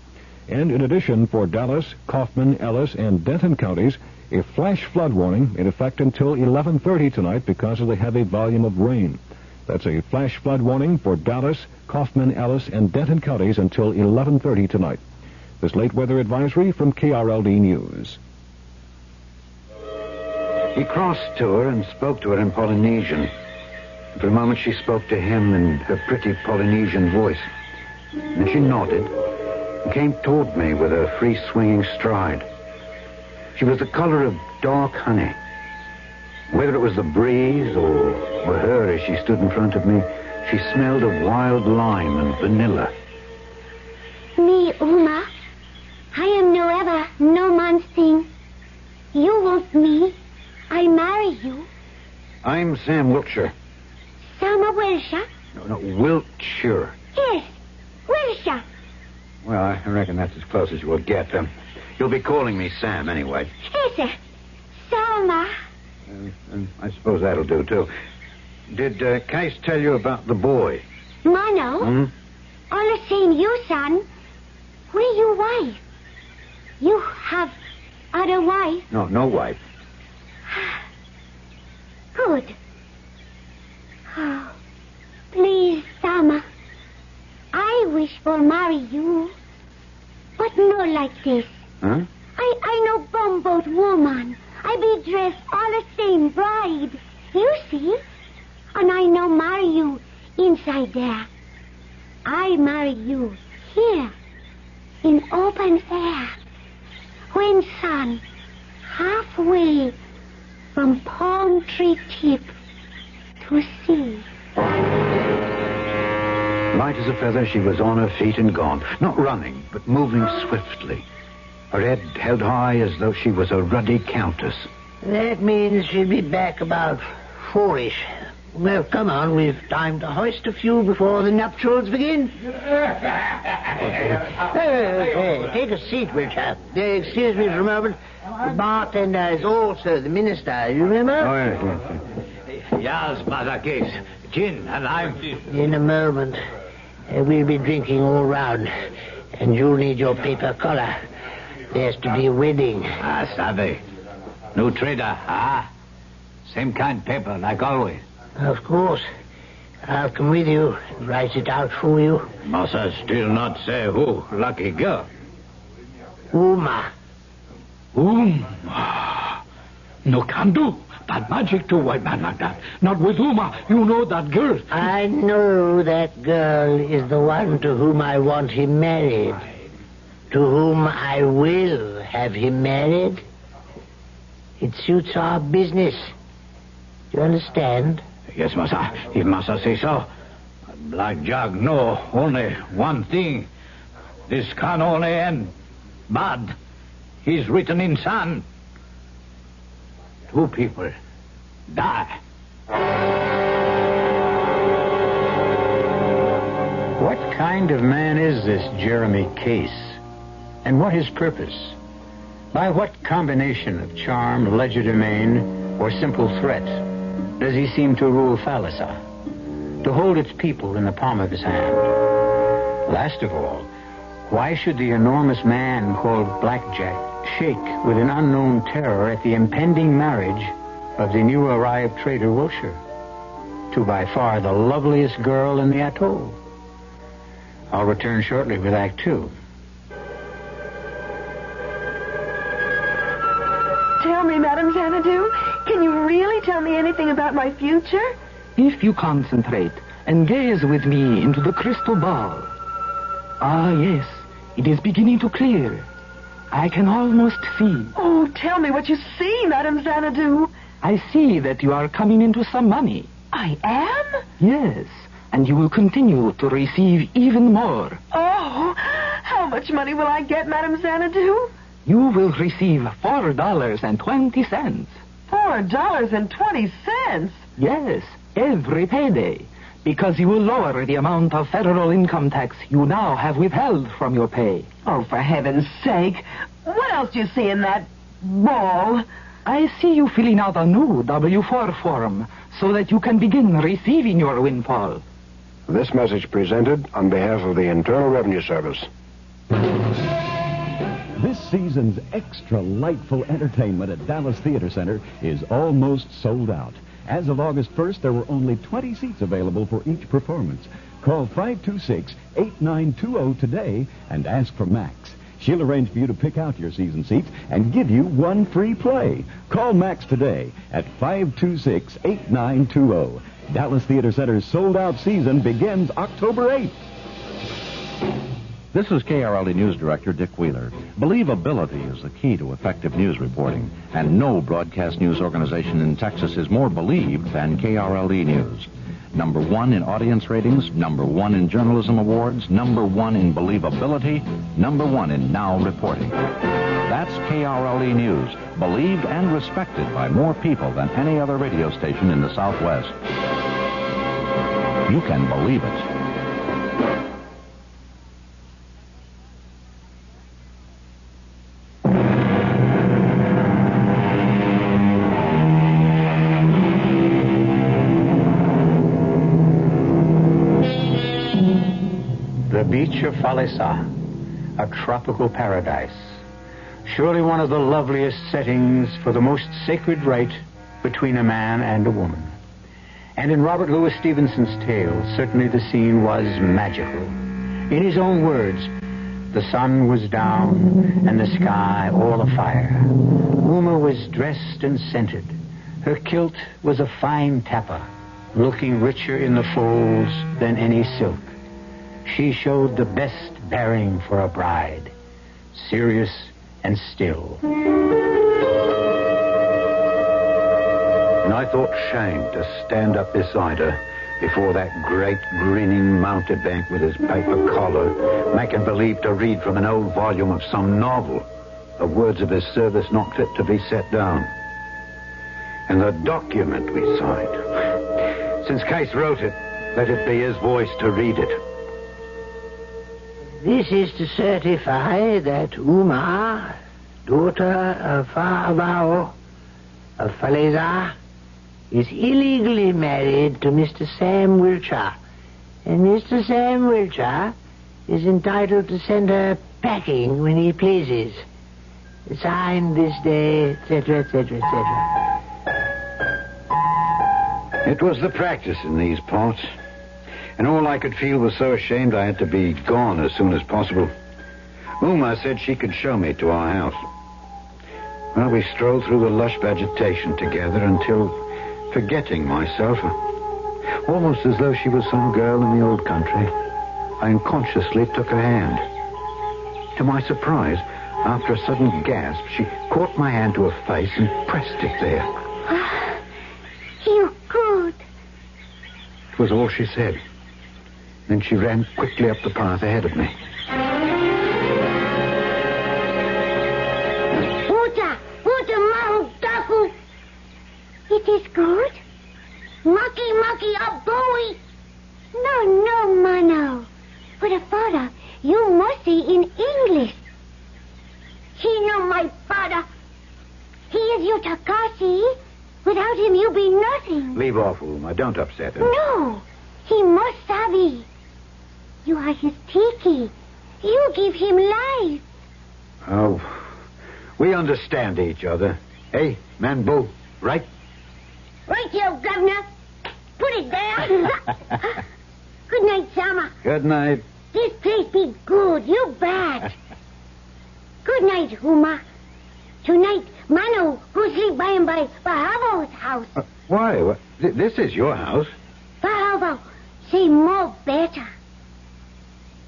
And in addition, for Dallas, Kaufman, Ellis, and Denton counties, a flash flood warning in effect until 11:30 tonight because of the heavy volume of rain. That's a flash flood warning for Dallas, Kaufman, Ellis, and Denton counties until 11:30 tonight. This late weather advisory from KRLD News. He crossed to her and spoke to her in Polynesian. For a moment she spoke to him in her pretty Polynesian voice. And then she nodded and came toward me with a free swinging stride. She was the color of dark honey. Whether it was the breeze or her as she stood in front of me, she smelled of wild lime and vanilla. Me, Uma. I am no ever, no man's thing. You want me. I marry you. I'm Sam Wiltshire. Sama Wilshire? No, Wiltshire. Yes, Wilshire. Well, I reckon that's as close as you will get. You'll be calling me Sam anyway. Yes, Sama. I suppose that'll do, too. Did Case tell you about the boy? Mono? All the same, you, son. Where your wife? You have other wife? No wife. Good. Oh, please, Sama. I wish for marry you. But not like this. Huh? I no bumboat woman. I be dressed all the same bride. You see? And I no marry you inside there. I marry you here in open air. When sun halfway from palm tree tip to sea. Light as a feather, she was on her feet and gone. Not running, but moving swiftly. Her head held high as though she was a ruddy countess. That means she'll be back about 4-ish. Well, come on. We've time to hoist a few before the nuptials begin. Okay, take a seat, Wiltshire. Excuse me for a moment. The bartender is also the minister, you remember? Oh, yes. Yes, Mother Case. Gin and lime. In a moment. We'll be drinking all round. And you'll need your paper collar. There's to be a wedding. Ah, savvy. New trader, Same kind paper, like always. Of course. I'll come with you and write it out for you. Massa still not say who. Lucky girl. Uma. No can do. Bad magic to white man like that. Not with Uma. You know that girl. I know that girl is the one to whom I want him married. To whom I will have him married. It suits our business. Do you understand? Yes, Massa. If Massa say so. Black Jug know only one thing. This can only end bad. He's written in sand. 2 people die. What kind of man is this Jeremy Case? And what his purpose? By what combination of charm, legerdemain, or simple threat does he seem to rule Thalassa? To hold its people in the palm of his hand? Last of all, why should the enormous man called Blackjack shake with an unknown terror at the impending marriage of the new arrived trader Wilshire to by far the loveliest girl in the atoll? I'll return shortly with Act 2. Tell me, Madame Xanadu, can you really tell me anything about my future? If you concentrate and gaze with me into the crystal ball. Ah, yes, it is beginning to clear. I can almost see. Oh, tell me what you see, Madame Xanadu. I see that you are coming into some money. I am? Yes, and you will continue to receive even more. Oh, how much money will I get, Madame Xanadu? You will receive $4.20. $4.20? Yes, every payday. Because you will lower the amount of federal income tax you now have withheld from your pay. Oh, for heaven's sake. What else do you see in that ball? I see you filling out a new W-4 form so that you can begin receiving your windfall. This message presented on behalf of the Internal Revenue Service. This season's extra lightful entertainment at Dallas Theater Center is almost sold out. As of August 1st, there were only 20 seats available for each performance. Call 526-8920 today and ask for Max. She'll arrange for you to pick out your season seats and give you one free play. Call Max today at 526-8920. Dallas Theater Center's sold-out season begins October 8th. This is KRLD News Director Dick Wheeler. Believability is the key to effective news reporting, and no broadcast news organization in Texas is more believed than KRLD News. Number 1 in audience ratings, number 1 in journalism awards, number 1 in believability, number 1 in now reporting. That's KRLD News, believed and respected by more people than any other radio station in the Southwest. You can believe it. The beach of Falesa, a tropical paradise. Surely one of the loveliest settings for the most sacred right between a man and a woman. And in Robert Louis Stevenson's tale, certainly the scene was magical. In his own words, the sun was down and the sky all afire. Uma was dressed and scented. Her kilt was a fine tappa, looking richer in the folds than any silk. She showed the best bearing for a bride, serious and still. And I thought shame to stand up beside her before that great grinning mountebank with his paper collar, making believe to read from an old volume of some novel, the words of his service not fit to be set down. And the document we signed, since Case wrote it, let it be his voice to read it. This is to certify that Uma, daughter of Faavao of Falesa, is illegally married to Mr. Sam Wiltshire, and Mr. Sam Wiltshire is entitled to send her packing when he pleases. Signed this day, etc., etc., etc. It was the practice in these parts, and all I could feel was so ashamed I had to be gone as soon as possible. Uma said she could show me to our house. Well, we strolled through the lush vegetation together until, forgetting myself, almost as though she was some girl in the old country, I unconsciously took her hand. To my surprise, after a sudden gasp, she caught my hand to her face and pressed it there. You good. It was all she said. Then she ran quickly up the path ahead of me. Uta, mahu taku. It is good. Maki, a boy. No, mano. But a father, you must say in English. He know my father. He is your Takashi. Without him, you be nothing. Leave off, Uma. Don't upset her. No, he must sabi. You are his tiki. You give him life. Oh, we understand each other. Hey, Manbo, right? Right here, Governor. Put it down. Good night, Sama. Good night. This place be good. You bet. Good night, Uma. Tonight, Mano go sleep by and by Bahavo's house. Why? This is your house. Bahavo, say more better.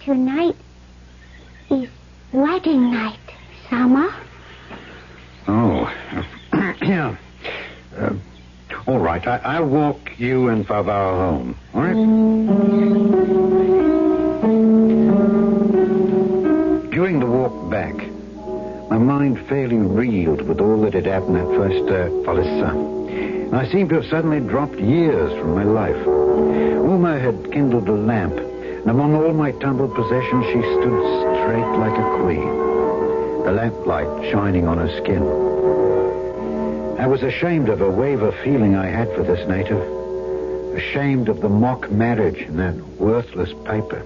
Tonight is wedding night, Sama. Oh, yeah. All right, I'll walk you and Favao home. All right? During the walk back, my mind fairly reeled with all that had happened at first Falesa. And I seemed to have suddenly dropped years from my life. Uma had kindled a lamp, and among all my tumbled possessions she stood straight like a queen, the lamplight shining on her skin. I was ashamed of a wave of feeling I had for this native, ashamed of the mock marriage and that worthless paper.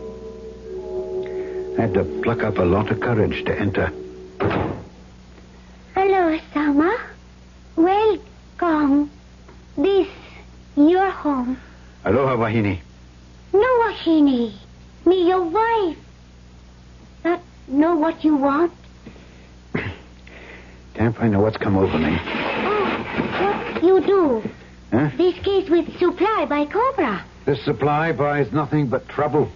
I had to pluck up a lot of courage to enter. Hello, Sama. Welcome. This, your home. Aloha, Wahine. No, Wahine. Me, your wife. know what you want? Can't find out what's come over me. Oh, what you do? Huh? This case with supply by Cobra. This supply buys nothing but trouble.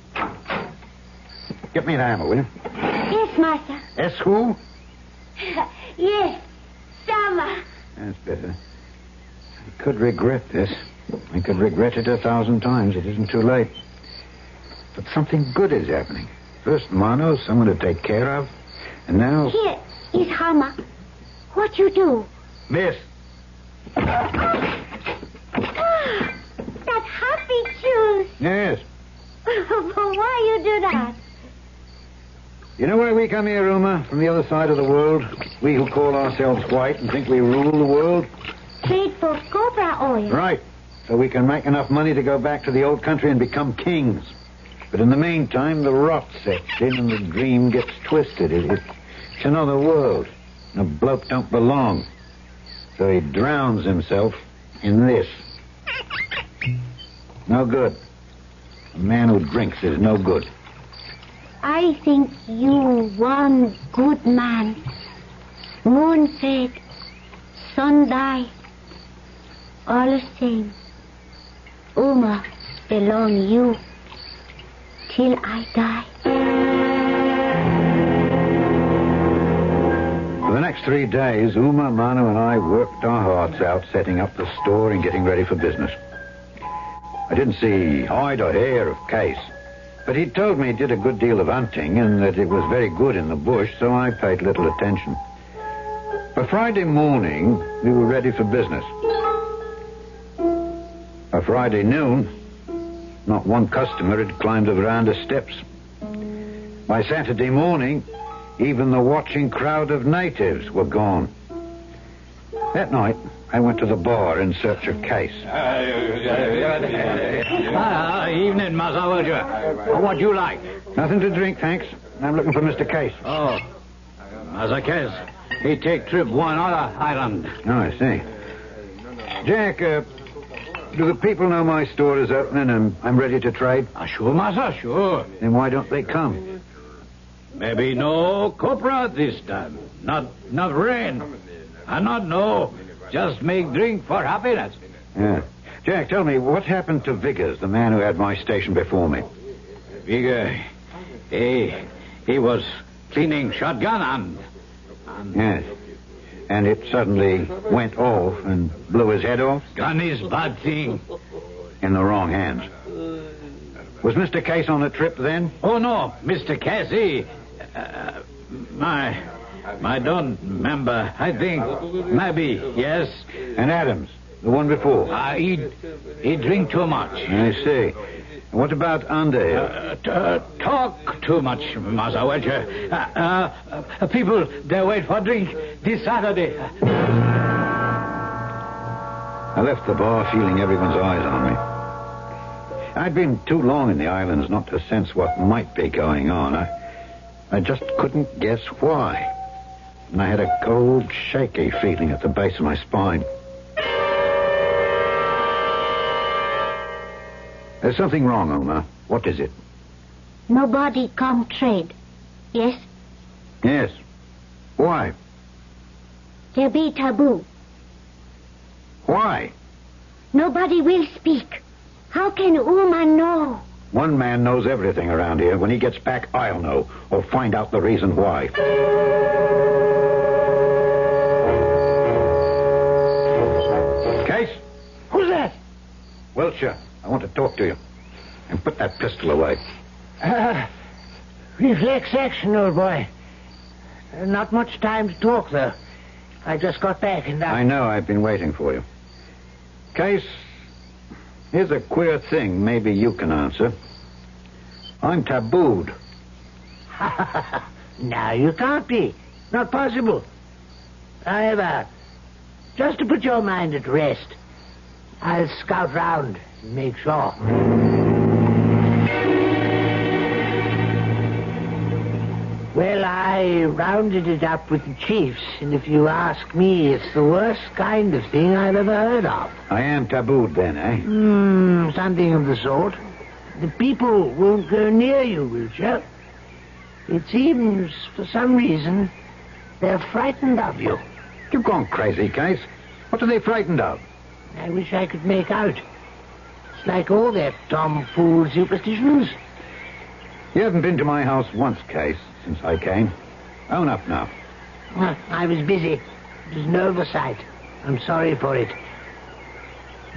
Get me the hammer, will you? Yes, master. Yes, who? Yes, Sama. That's better. I could regret this. I could regret it 1,000 times. It isn't too late. But something good is happening. First, Mano, someone to take care of. And now... Here is hammer. What you do? Miss. That happy shoes. Yes. Why you do that? You know why we come here, Uma? From the other side of the world? We who call ourselves white and think we rule the world? Trade for cobra oil. Right. So we can make enough money to go back to the old country and become kings. But in the meantime, the rot sets in and the dream gets twisted. It's another world. A bloke don't belong. So he drowns himself in this. No good. A man who drinks is no good. I think you one good man. Moon fed, sun die. All the same. Uma belong you till I die. For the next 3 days, Uma, Manu, and I worked our hearts out setting up the store and getting ready for business. I didn't see hide or hair of Case, but he told me he did a good deal of hunting and that it was very good in the bush, so I paid little attention. By Friday morning, we were ready for business. By Friday noon, not one customer had climbed the veranda steps. By Saturday morning, even the watching crowd of natives were gone. That night, I went to the bar in search of Case. Evening, Massa. What you like? Nothing to drink, thanks. I'm looking for Mr. Case. Oh, Massa Case. He take trip one other island. Oh, I see. Jack, do the people know my store is opening and I'm ready to trade? Sure, Massa, sure. Then why don't they come? Maybe no copra this time. Not rain. I not know. Just make drink for happiness. Yeah. Jack, tell me, what happened to Viggers, the man who had my station before me? Vigor, he was cleaning shotgun and... Yes. And it suddenly went off and blew his head off? Gun is bad thing. In the wrong hands. Was Mr. Case on the trip then? Oh, no. Mr. Casey... I don't remember. I think maybe, yes. And Adams, the one before? He drink too much. I see. What about Underhill? Talk too much, Massa Wedger. People, they wait for drink this Saturday. I left the bar feeling everyone's eyes on me. I'd been too long in the islands not to sense what might be going on. I just couldn't guess why. And I had a cold, shaky feeling at the base of my spine. There's something wrong, Oma. What is it? Nobody come trade. Yes? Yes. Why? There be taboo. Why? Nobody will speak. How can Uma know? One man knows everything around here. When he gets back, I'll know. Or find out the reason why. Case? Who's that? Wiltshire, I want to talk to you. And put that pistol away. Reflex action, old boy. Not much time to talk, though. I just got back and I know. I've been waiting for you. Case, here's a queer thing maybe you can answer. I'm tabooed. No, you can't be. Not possible. However, just to put your mind at rest, I'll scout round and make sure. Well, I rounded it up with the chiefs, and if you ask me, it's the worst kind of thing I've ever heard of. I am tabooed then, eh? Something of the sort. The people won't go near you, Wiltshire. It seems, for some reason, they're frightened of you. You've gone crazy, Case. What are they frightened of? I wish I could make out. It's like all their tomfool superstitions. You haven't been to my house once, Case, since I came. Own up now. Well, I was busy. It was an oversight. I'm sorry for it.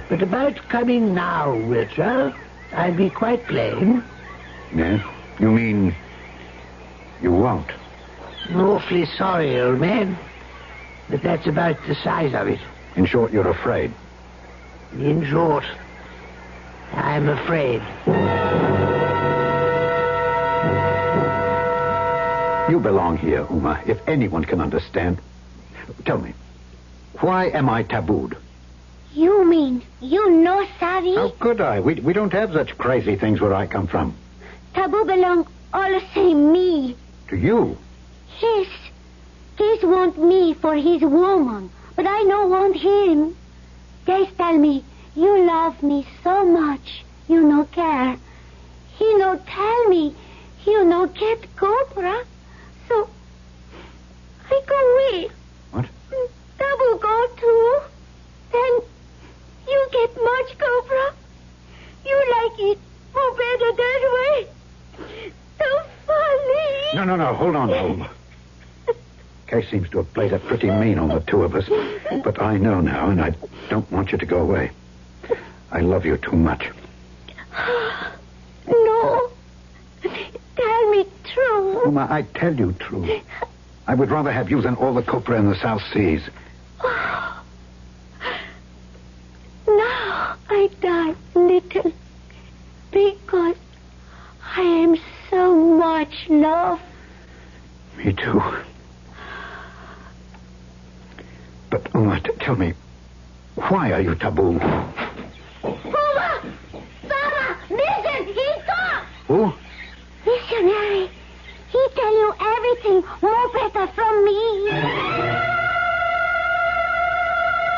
But about coming now, Richard, I'll be quite plain. Yes? You mean you won't? I'm awfully sorry, old man. But that's about the size of it. In short, you're afraid. In short, I'm afraid. You belong here, Uma, if anyone can understand. Tell me, why am I tabooed? You mean you no savvy? How could I? We don't have such crazy things where I come from. Taboo belong all the same me. To you? Yes. Case want me for his woman, but I no want him. Case tell me, you love me so much, you no care. He no tell me, you no get cobra. So, I go away. What? Taboo go too. Then, you get much cobra. You like it more better that way. So funny. No. Hold on, Uma. Kay seems to have played it pretty mean on the two of us. But I know now, and I don't want you to go away. I love you too much. No. Tell me true. Uma, I tell you true. I would rather have you than all the copra in the South Seas. Now I die little because I am so much love. Me too. But, Uma, tell me, why are you taboo? Baba! Baba! Listen! He talks! Who? Missionary. He tell you everything more better from me.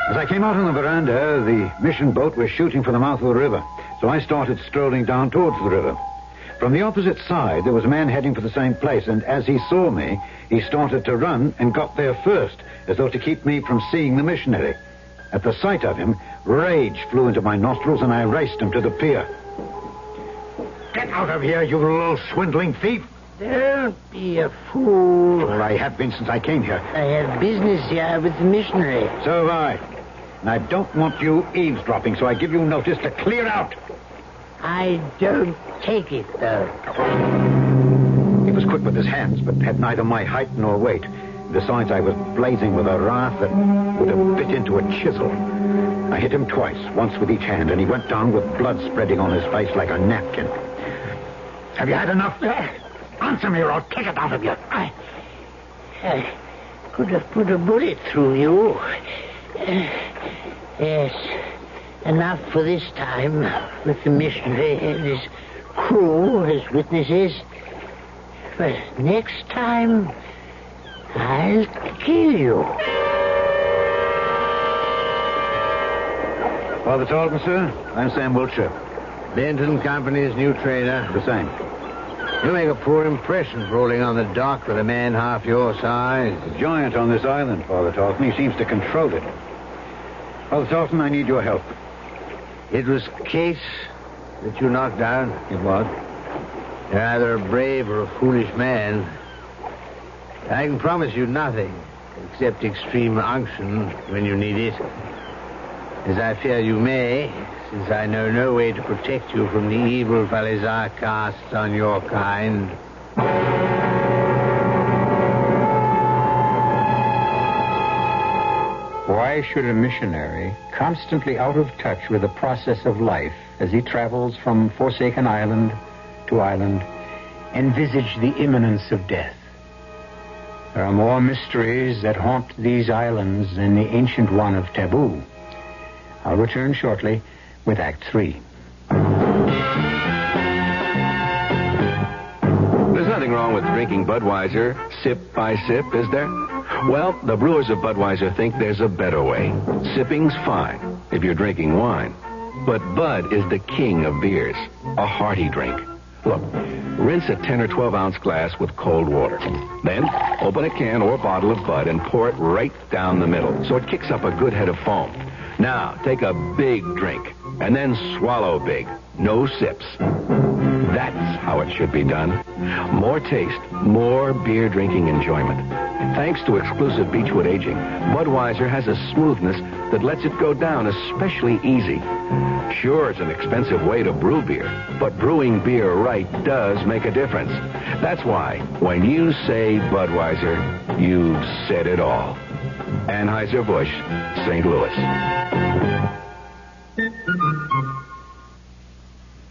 As I came out on the veranda, the mission boat was shooting for the mouth of the river. So I started strolling down towards the river. From the opposite side, there was a man heading for the same place, and as he saw me, he started to run and got there first, as though to keep me from seeing the missionary. At the sight of him, rage flew into my nostrils, and I raced him to the pier. Get out of here, you little swindling thief! Don't be a fool. Well, I have been since I came here. I have business here with the missionary. So have I. And I don't want you eavesdropping, so I give you notice to clear out. I don't take it, though. He was quick with his hands, but had neither my height nor weight. Besides, I was blazing with a wrath that would have bit into a chisel. I hit him twice, once with each hand, and he went down with blood spreading on his face like a napkin. Have you had enough? Answer me or I'll take it out of you. I could have put a bullet through you. Yes, enough for this time with the missionary and his crew as witnesses. But next time, I'll kill you. Father Talton, sir. I'm Sam Wiltshire. Benton Company's new trainer. The same. You make a poor impression rolling on the dock with a man half your size. A giant on this island, Father Talton. He seems to control it. Father Talton, I need your help. It was Case that you knocked down? It was. You're either a brave or a foolish man. I can promise you nothing except extreme unction when you need it. As I fear you may, since I know no way to protect you from the evil Falizar casts on your kind. Why should a missionary, constantly out of touch with the process of life as he travels from forsaken island to island, envisage the imminence of death? There are more mysteries that haunt these islands than the ancient one of taboo. I'll return shortly with Act 3. There's nothing wrong with drinking Budweiser sip by sip, is there? Well, the brewers of Budweiser think there's a better way. Sipping's fine if you're drinking wine. But Bud is the king of beers, a hearty drink. Look, rinse a 10 or 12-ounce glass with cold water. Then open a can or bottle of Bud and pour it right down the middle so it kicks up a good head of foam. Now, take a big drink and then swallow big. No sips. That's how it should be done. More taste, more beer drinking enjoyment. Thanks to exclusive Beechwood aging, Budweiser has a smoothness that lets it go down especially easy. Sure, it's an expensive way to brew beer, but brewing beer right does make a difference. That's why, when you say Budweiser, you've said it all. Anheuser-Busch, St. Louis.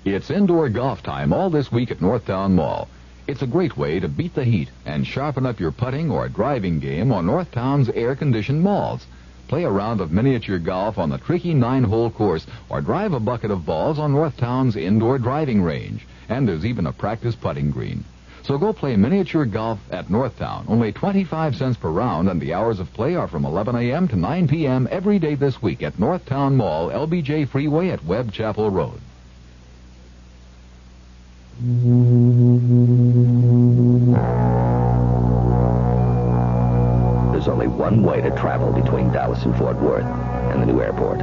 It's indoor golf time all this week at Northtown Mall. It's a great way to beat the heat and sharpen up your putting or driving game on Northtown's air-conditioned malls. Play a round of miniature golf on the tricky 9-hole course or drive a bucket of balls on Northtown's indoor driving range. And there's even a practice putting green. So go play miniature golf at Northtown. Only 25 cents per round, and the hours of play are from 11 a.m. to 9 p.m. every day this week at Northtown Mall, LBJ Freeway at Webb Chapel Road. There's only one way to travel between Dallas and Fort Worth and the new airport.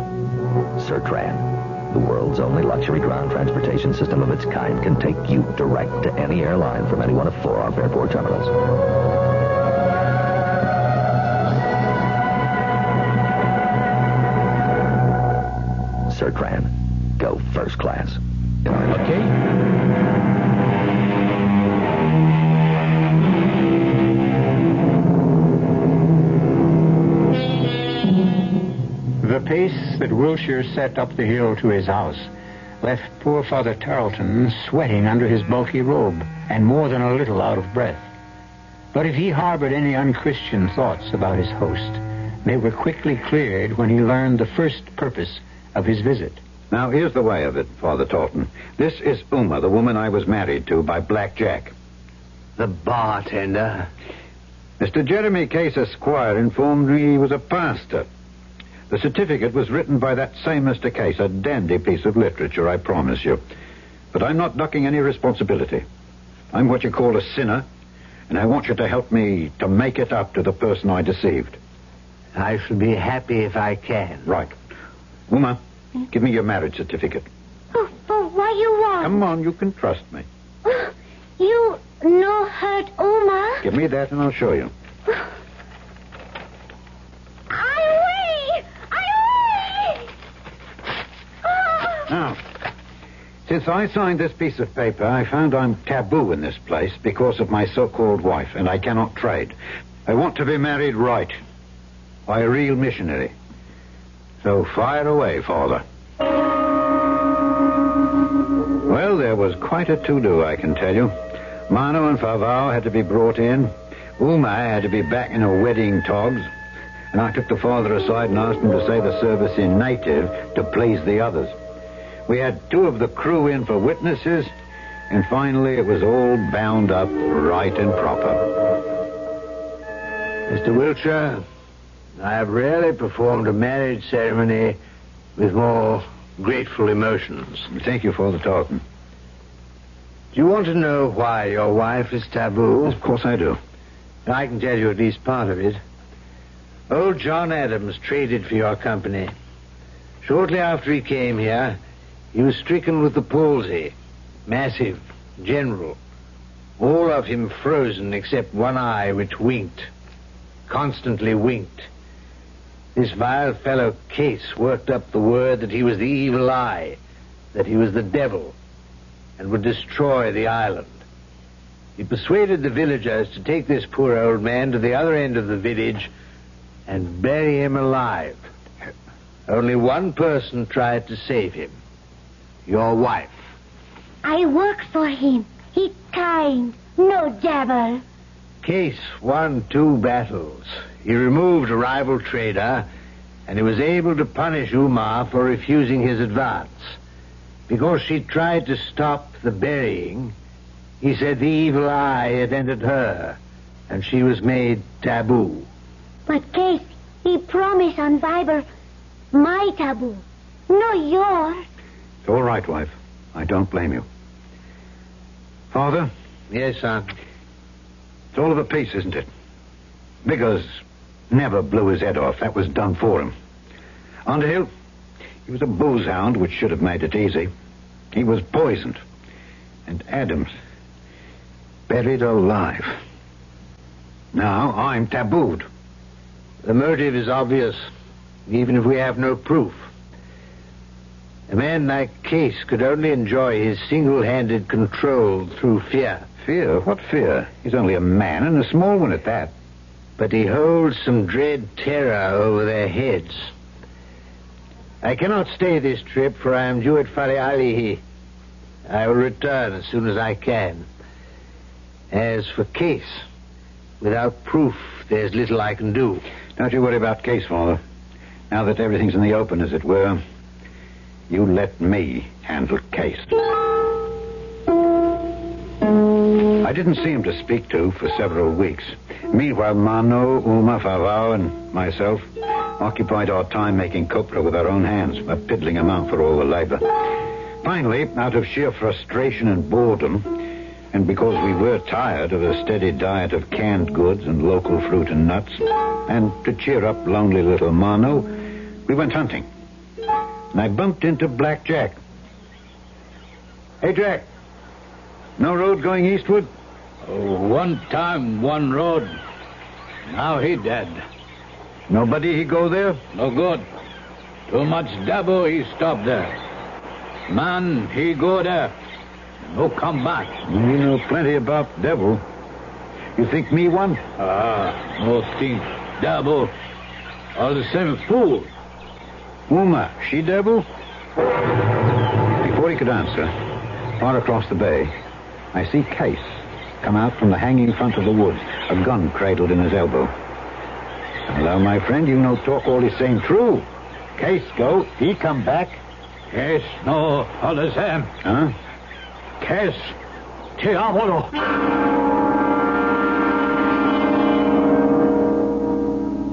Sertran, the world's only luxury ground transportation system of its kind, can take you direct to any airline from any one of 4 off-airport terminals. Sertran, go first class. Okay. The pace that Wilshire set up the hill to his house left poor Father Tarleton sweating under his bulky robe and more than a little out of breath. But if he harbored any unchristian thoughts about his host, they were quickly cleared when he learned the first purpose of his visit. Now, here's the way of it, Father Tarleton. This is Uma, the woman I was married to by Black Jack. The bartender? Mr. Jeremy Case Esquire informed me he was a pastor. The certificate was written by that same Mr. Case, a dandy piece of literature, I promise you. But I'm not ducking any responsibility. I'm what you call a sinner, and I want you to help me to make it up to the person I deceived. I shall be happy if I can. Right. Uma, give me your marriage certificate. Oh, but what you want? Come on, you can trust me. You no hurt Uma. Give me that and I'll show you. Now, since I signed this piece of paper, I found I'm taboo in this place because of my so-called wife, and I cannot trade. I want to be married right, by a real missionary. So fire away, Father. Well, there was quite a to-do, I can tell you. Mano and Favao had to be brought in. Uma had to be back in her wedding togs. And I took the father aside and asked him to say the service in native to please the others. We had 2 of the crew in for witnesses, and finally it was all bound up right and proper. Mr. Wiltshire, I have rarely performed a marriage ceremony with more grateful emotions. Thank you, Father Tarleton. Do you want to know why your wife is taboo? Of course I do. I can tell you at least part of it. Old John Adams traded for your company. Shortly after he came here, he was stricken with the palsy. Massive, general. All of him frozen except one eye which winked. Constantly winked. This vile fellow Case worked up the word that he was the evil eye, that he was the devil, and would destroy the island. He persuaded the villagers to take this poor old man to the other end of the village and bury him alive. Only one person tried to save him. Your wife. I work for him. He kind. No devil. Case won 2 battles. He removed a rival trader, and he was able to punish Uma for refusing his advance. Because she tried to stop the burying, he said the evil eye had entered her, and she was made taboo. But Case, he promised on Bible, my taboo, no yours. It's all right, wife. I don't blame you. Father? Yes, son. It's all of a piece, isn't it? Biggers never blew his head off. That was done for him. Underhill, he was a booze hound, which should have made it easy. He was poisoned. And Adams, buried alive. Now I'm tabooed. The motive is obvious, even if we have no proof. A man like Case could only enjoy his single-handed control through fear. Fear? What fear? He's only a man, and a small one at that. But he holds some dread terror over their heads. I cannot stay this trip, for I am due at Farialihi. I will return as soon as I can. As for Case, without proof, there's little I can do. Don't you worry about Case, Father. Now that everything's in the open, as it were, you let me handle Case. I didn't see him to speak to for several weeks. Meanwhile, Mano, Uma, Favao, and myself occupied our time making copra with our own hands, a piddling amount for all the labor. Finally, out of sheer frustration and boredom, and because we were tired of a steady diet of canned goods and local fruit and nuts, and to cheer up lonely little Mano, we went hunting. And I bumped into Black Jack. Hey, Jack. No road going eastward? Oh, one time, one road. Now he dead. Nobody he go there? No good. Too much dabo, he stop there. Man, he go there. No come back. You know plenty about devil. You think me one? No think dabo. All the same fool. Uma, she devil? Before he could answer, far across the bay, I see Case come out from the hanging front of the woods, a gun cradled in his elbow. Hello, my friend, you no talk all the same true. Case go, he come back. Case, no, all the same. Huh? Case, te amo.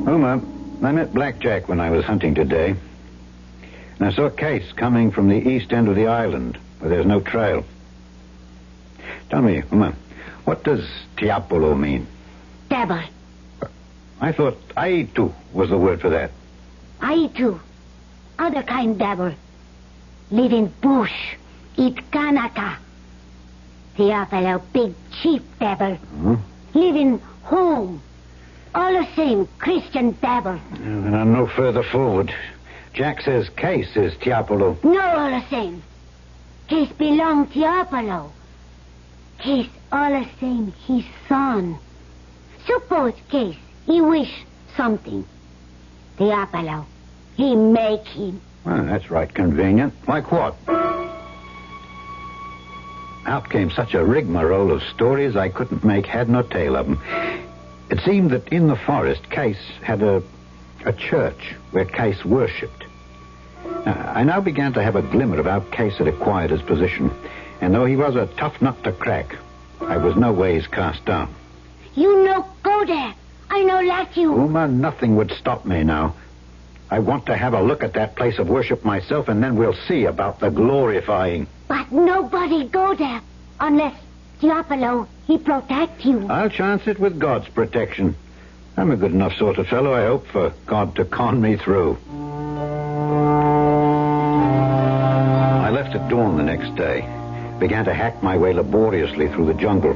Uma, I met Black Jack when I was hunting today. And I saw Case coming from the east end of the island, where there's no trail. Tell me, Uma, what does Tiapolo mean? Devil. I thought Aitu was the word for that. Aitu. Other kind devil. Live in bush. Eat kanaka. Tiapolo, big chief devil. Live in home. All the same, Christian devil. And I'm no further forward. Jack says Case is Tiapolo. No, all the same. Case belong Tiapolo. Case all the same, his son. Suppose Case, he wish something. Tiapolo, he make him. Well, that's right convenient. Like what? Out came such a rigmarole of stories I couldn't make head nor tail of them. It seemed that in the forest, Case had a church where Case worshipped. I now began to have a glimmer of how Case had acquired his position. And though he was a tough nut to crack, I was no ways cast down. You no go there. I no let you. Uma, nothing would stop me now. I want to have a look at that place of worship myself, and then we'll see about the glorifying. But nobody go there unless Tiapolo, he protect you. I'll chance it with God's protection. I'm a good enough sort of fellow, I hope, for God to con me through. I left at dawn the next day. Began to hack my way laboriously through the jungle.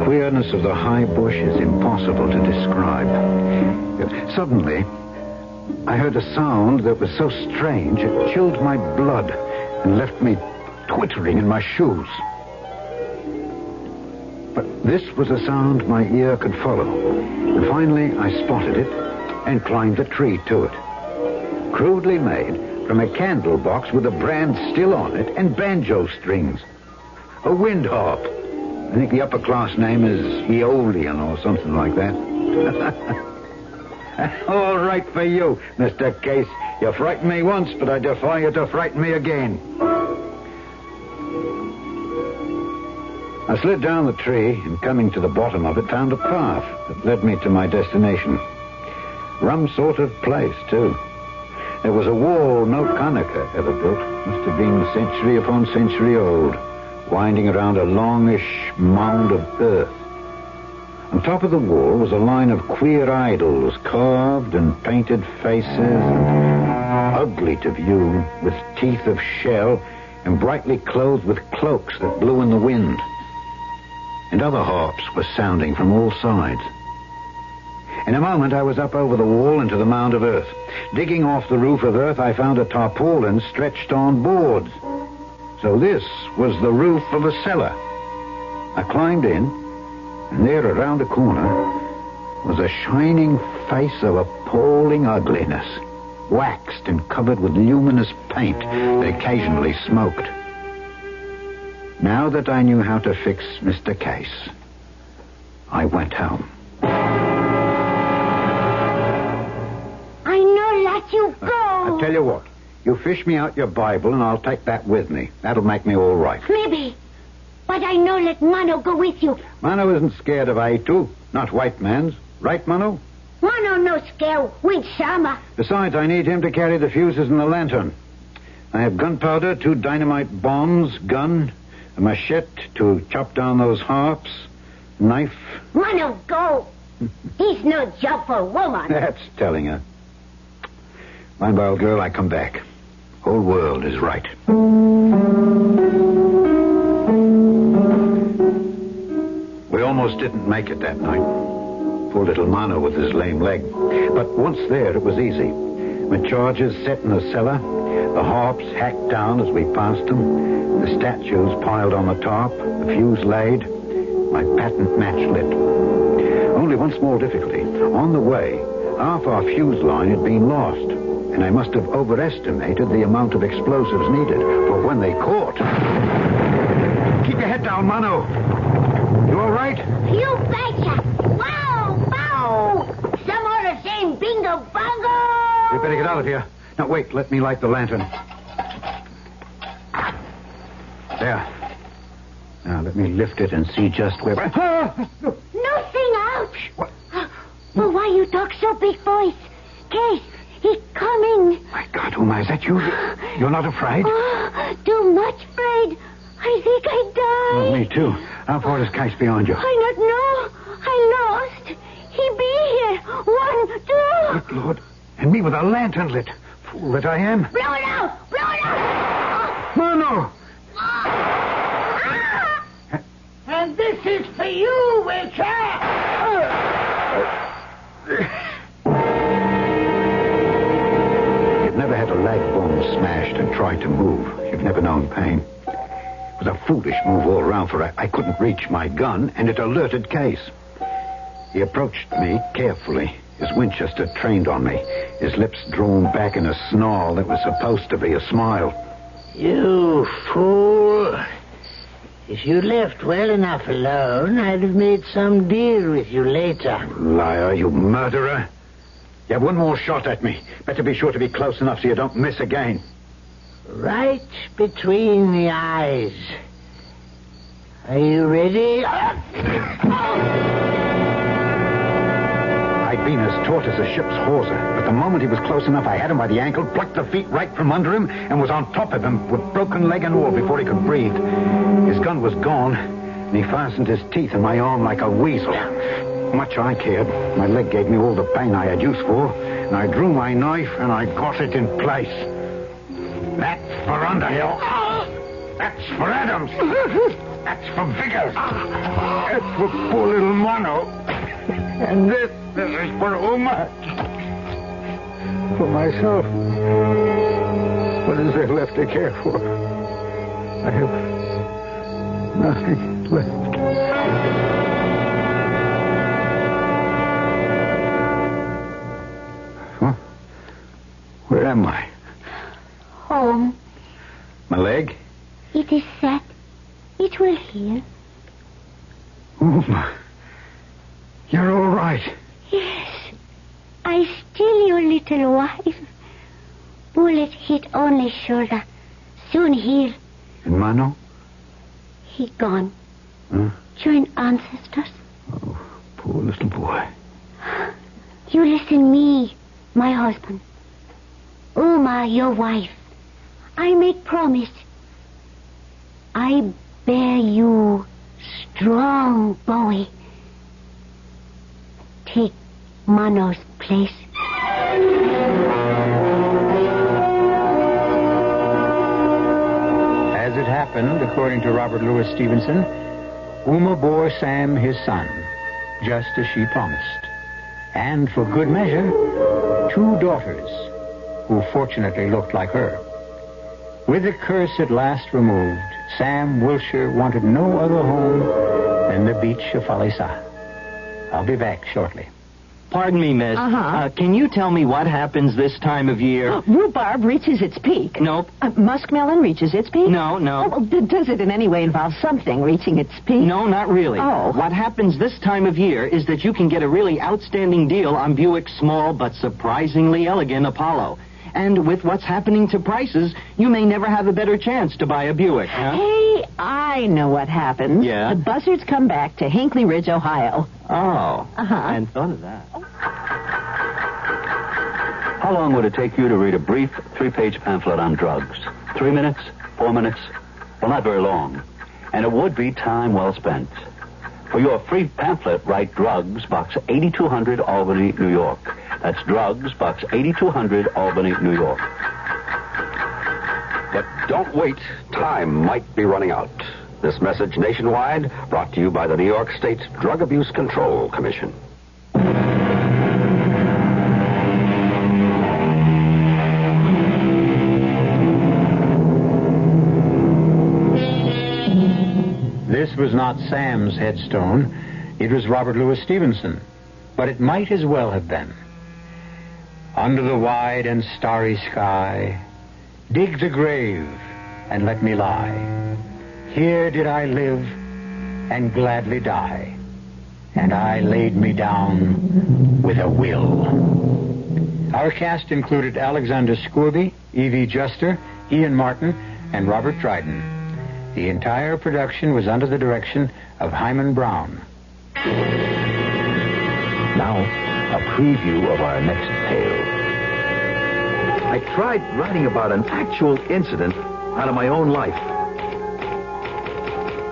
Queerness of the high bush is impossible to describe. Suddenly, I heard a sound that was so strange it chilled my blood and left me twittering in my shoes. But this was a sound my ear could follow. And finally, I spotted it and climbed the tree to it. Crudely made from a candle box with a brand still on it and banjo strings. A wind harp. I think the upper class name is Aeolian or something like that. All right for you, Mr. Case. You frightened me once, but I defy you to frighten me again. I slid down the tree and, coming to the bottom of it, found a path that led me to my destination. Rum sort of place, too. There was a wall no Kanaka ever built. Must have been century upon century old. winding around a longish mound of earth. On top of the wall was a line of queer idols, carved and painted faces, and ugly to view, with teeth of shell, and brightly clothed with cloaks that blew in the wind. And other harps were sounding from all sides. In a moment, I was up over the wall into the mound of earth. Digging off the roof of earth, I found a tarpaulin stretched on boards. So this was the roof of a cellar. I climbed in, and there around the corner was a shining face of appalling ugliness, waxed and covered with luminous paint that occasionally smoked. Now that I knew how to fix Mr. Case, I went home. I know let you go. I tell you what, you fish me out your Bible and I'll take that with me. That'll make me all right. Maybe. But I know let Mano go with you. Mano isn't scared of A2, not white man's. Right, Mano? Mano no scare with Sama. Besides, I need him to carry the fuses and the lantern. I have gunpowder, 2 dynamite bombs, gun, a machete to chop down those harps, knife. Mano go. He's no job for a woman. That's telling her. Mind, old girl, I come back. Whole world is right. We almost didn't make it that night. Poor little Mano with his lame leg. But once there, it was easy. My charges set in the cellar, the harps hacked down as we passed them, the statues piled on the top, the fuse laid, my patent match lit. Only one small difficulty. On the way, half our fuse line had been lost, and I must have overestimated the amount of explosives needed, for when they caught... Keep your head down, Mano. You all right? You betcha. Wow, wow. Some more the same bingo bongo. We better get out of here. Now, wait, let me light the lantern. There. Now, let me lift it and see just where... Nothing out. What? Well, why you talk so big voice? Case, he's coming. My God, Uma, is that you? You're not afraid? Oh, too much afraid. I think I die. Oh, me too. How far is Case beyond you? I not know. I lost. He be here. 1, 2. Good Lord. And me with a lantern lit. Fool that I am. Blow it out. Blow it out. Mano. And this is for you, Witcher. You've never had a leg bone smashed and tried to move. You've never known pain. It was a foolish move all round, for I couldn't reach my gun, and it alerted Case. He approached me carefully, his Winchester trained on me, his lips drawn back in a snarl that was supposed to be a smile. You fool. If you left well enough alone, I'd have made some deal with you later. Liar, you murderer. You have one more shot at me. Better be sure to be close enough so you don't miss again. Right between the eyes. Are you ready? I'd been as taut as a ship's hawser, but the moment he was close enough, I had him by the ankle, plucked the feet right from under him, and was on top of him with broken leg and all before he could breathe. His gun was gone, and he fastened his teeth in my arm like a weasel. Much I cared. My leg gave me all the pain I had use for, and I drew my knife and I got it in place. That's for Underhill. That's for Adams. That's for Vickers. That's for poor little Mano. And this is for Uma. For myself. What is there left to care for? I have nothing left. Huh? Where am I? Home. My leg? It is set. It will heal. Uma. You're all right. Yes. I still your little wife. Bullet hit only shoulder. Soon heal. And Mano? He gone. Huh? Join ancestors. Oh, poor little boy. You listen me, my husband. Uma, your wife. I make promise. I bear you strong, Bowie. Take Mono's place. As it happened, according to Robert Louis Stevenson, Uma bore Sam his son, just as she promised. And for good measure, 2 daughters, who fortunately looked like her. With the curse at last removed, Sam Wilshire wanted no other home than the beach of Falisa. I'll be back shortly. Pardon me, miss. Can you tell me what happens this time of year? Rhubarb reaches its peak. Nope. Muskmelon reaches its peak? No. Does it in any way involve something reaching its peak? No, not really. Oh. What happens this time of year is that you can get a really outstanding deal on Buick's small but surprisingly elegant Apollo. And with what's happening to prices, you may never have a better chance to buy a Buick, huh? Hey, I know what happens. Yeah? The buzzards come back to Hinckley Ridge, Ohio. Oh. I hadn't thought of that. How long would it take you to read a brief 3-page pamphlet on drugs? 3 minutes? 4 minutes? Well, not very long. And it would be time well spent. For your free pamphlet, write Drugs, Box 8200, Albany, New York. That's Drugs, Box 8200, Albany, New York. But don't wait. Time might be running out. This message nationwide brought to you by the New York State Drug Abuse Control Commission. This was not Sam's headstone. It was Robert Louis Stevenson. But it might as well have been. Under the wide and starry sky, dig the grave and let me lie. Here did I live and gladly die. And I laid me down with a will. Our cast included Alexander Scourby, Evie Juster, Ian Martin, and Robert Dryden. The entire production was under the direction of Hyman Brown. Now, a preview of our next tale. I tried writing about an actual incident out of my own life.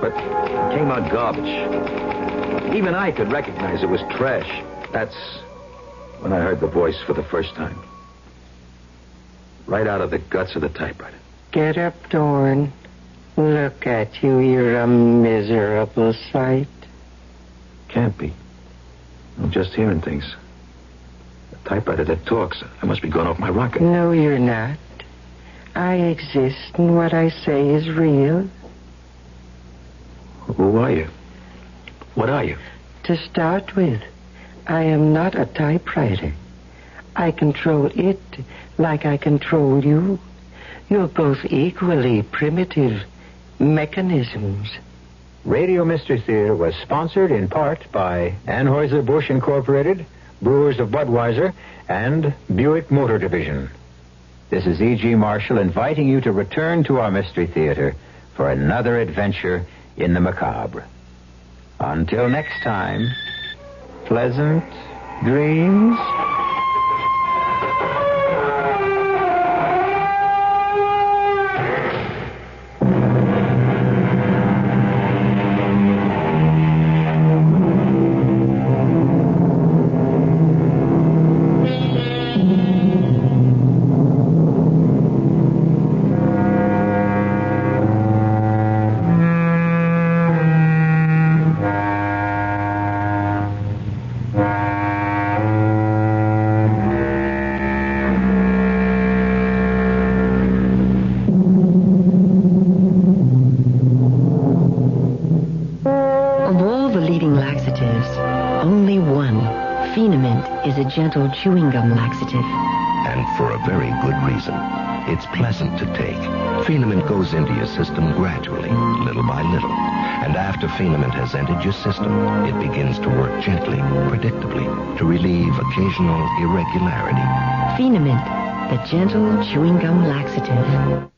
But it came out garbage. Even I could recognize it was trash. That's when I heard the voice for the first time. Right out of the guts of the typewriter. Get up, Dorn. Look at you. You're a miserable sight. Can't be. I'm just hearing things. A typewriter that talks. I must be going off my rocker. No, you're not. I exist, and what I say is real. Who are you? What are you? To start with, I am not a typewriter. I control it like I control you. You're both equally primitive mechanisms. Radio Mystery Theater was sponsored in part by Anheuser-Busch Incorporated, Brewers of Budweiser, and Buick Motor Division. This is E.G. Marshall inviting you to return to our Mystery Theater for another adventure in the macabre. Until next time, pleasant dreams. Gentle chewing gum laxative. And for a very good reason. It's pleasant to take. Phenament goes into your system gradually, little by little. And after Phenament has entered your system, it begins to work gently, predictably, to relieve occasional irregularity. Phenament, the gentle chewing gum laxative.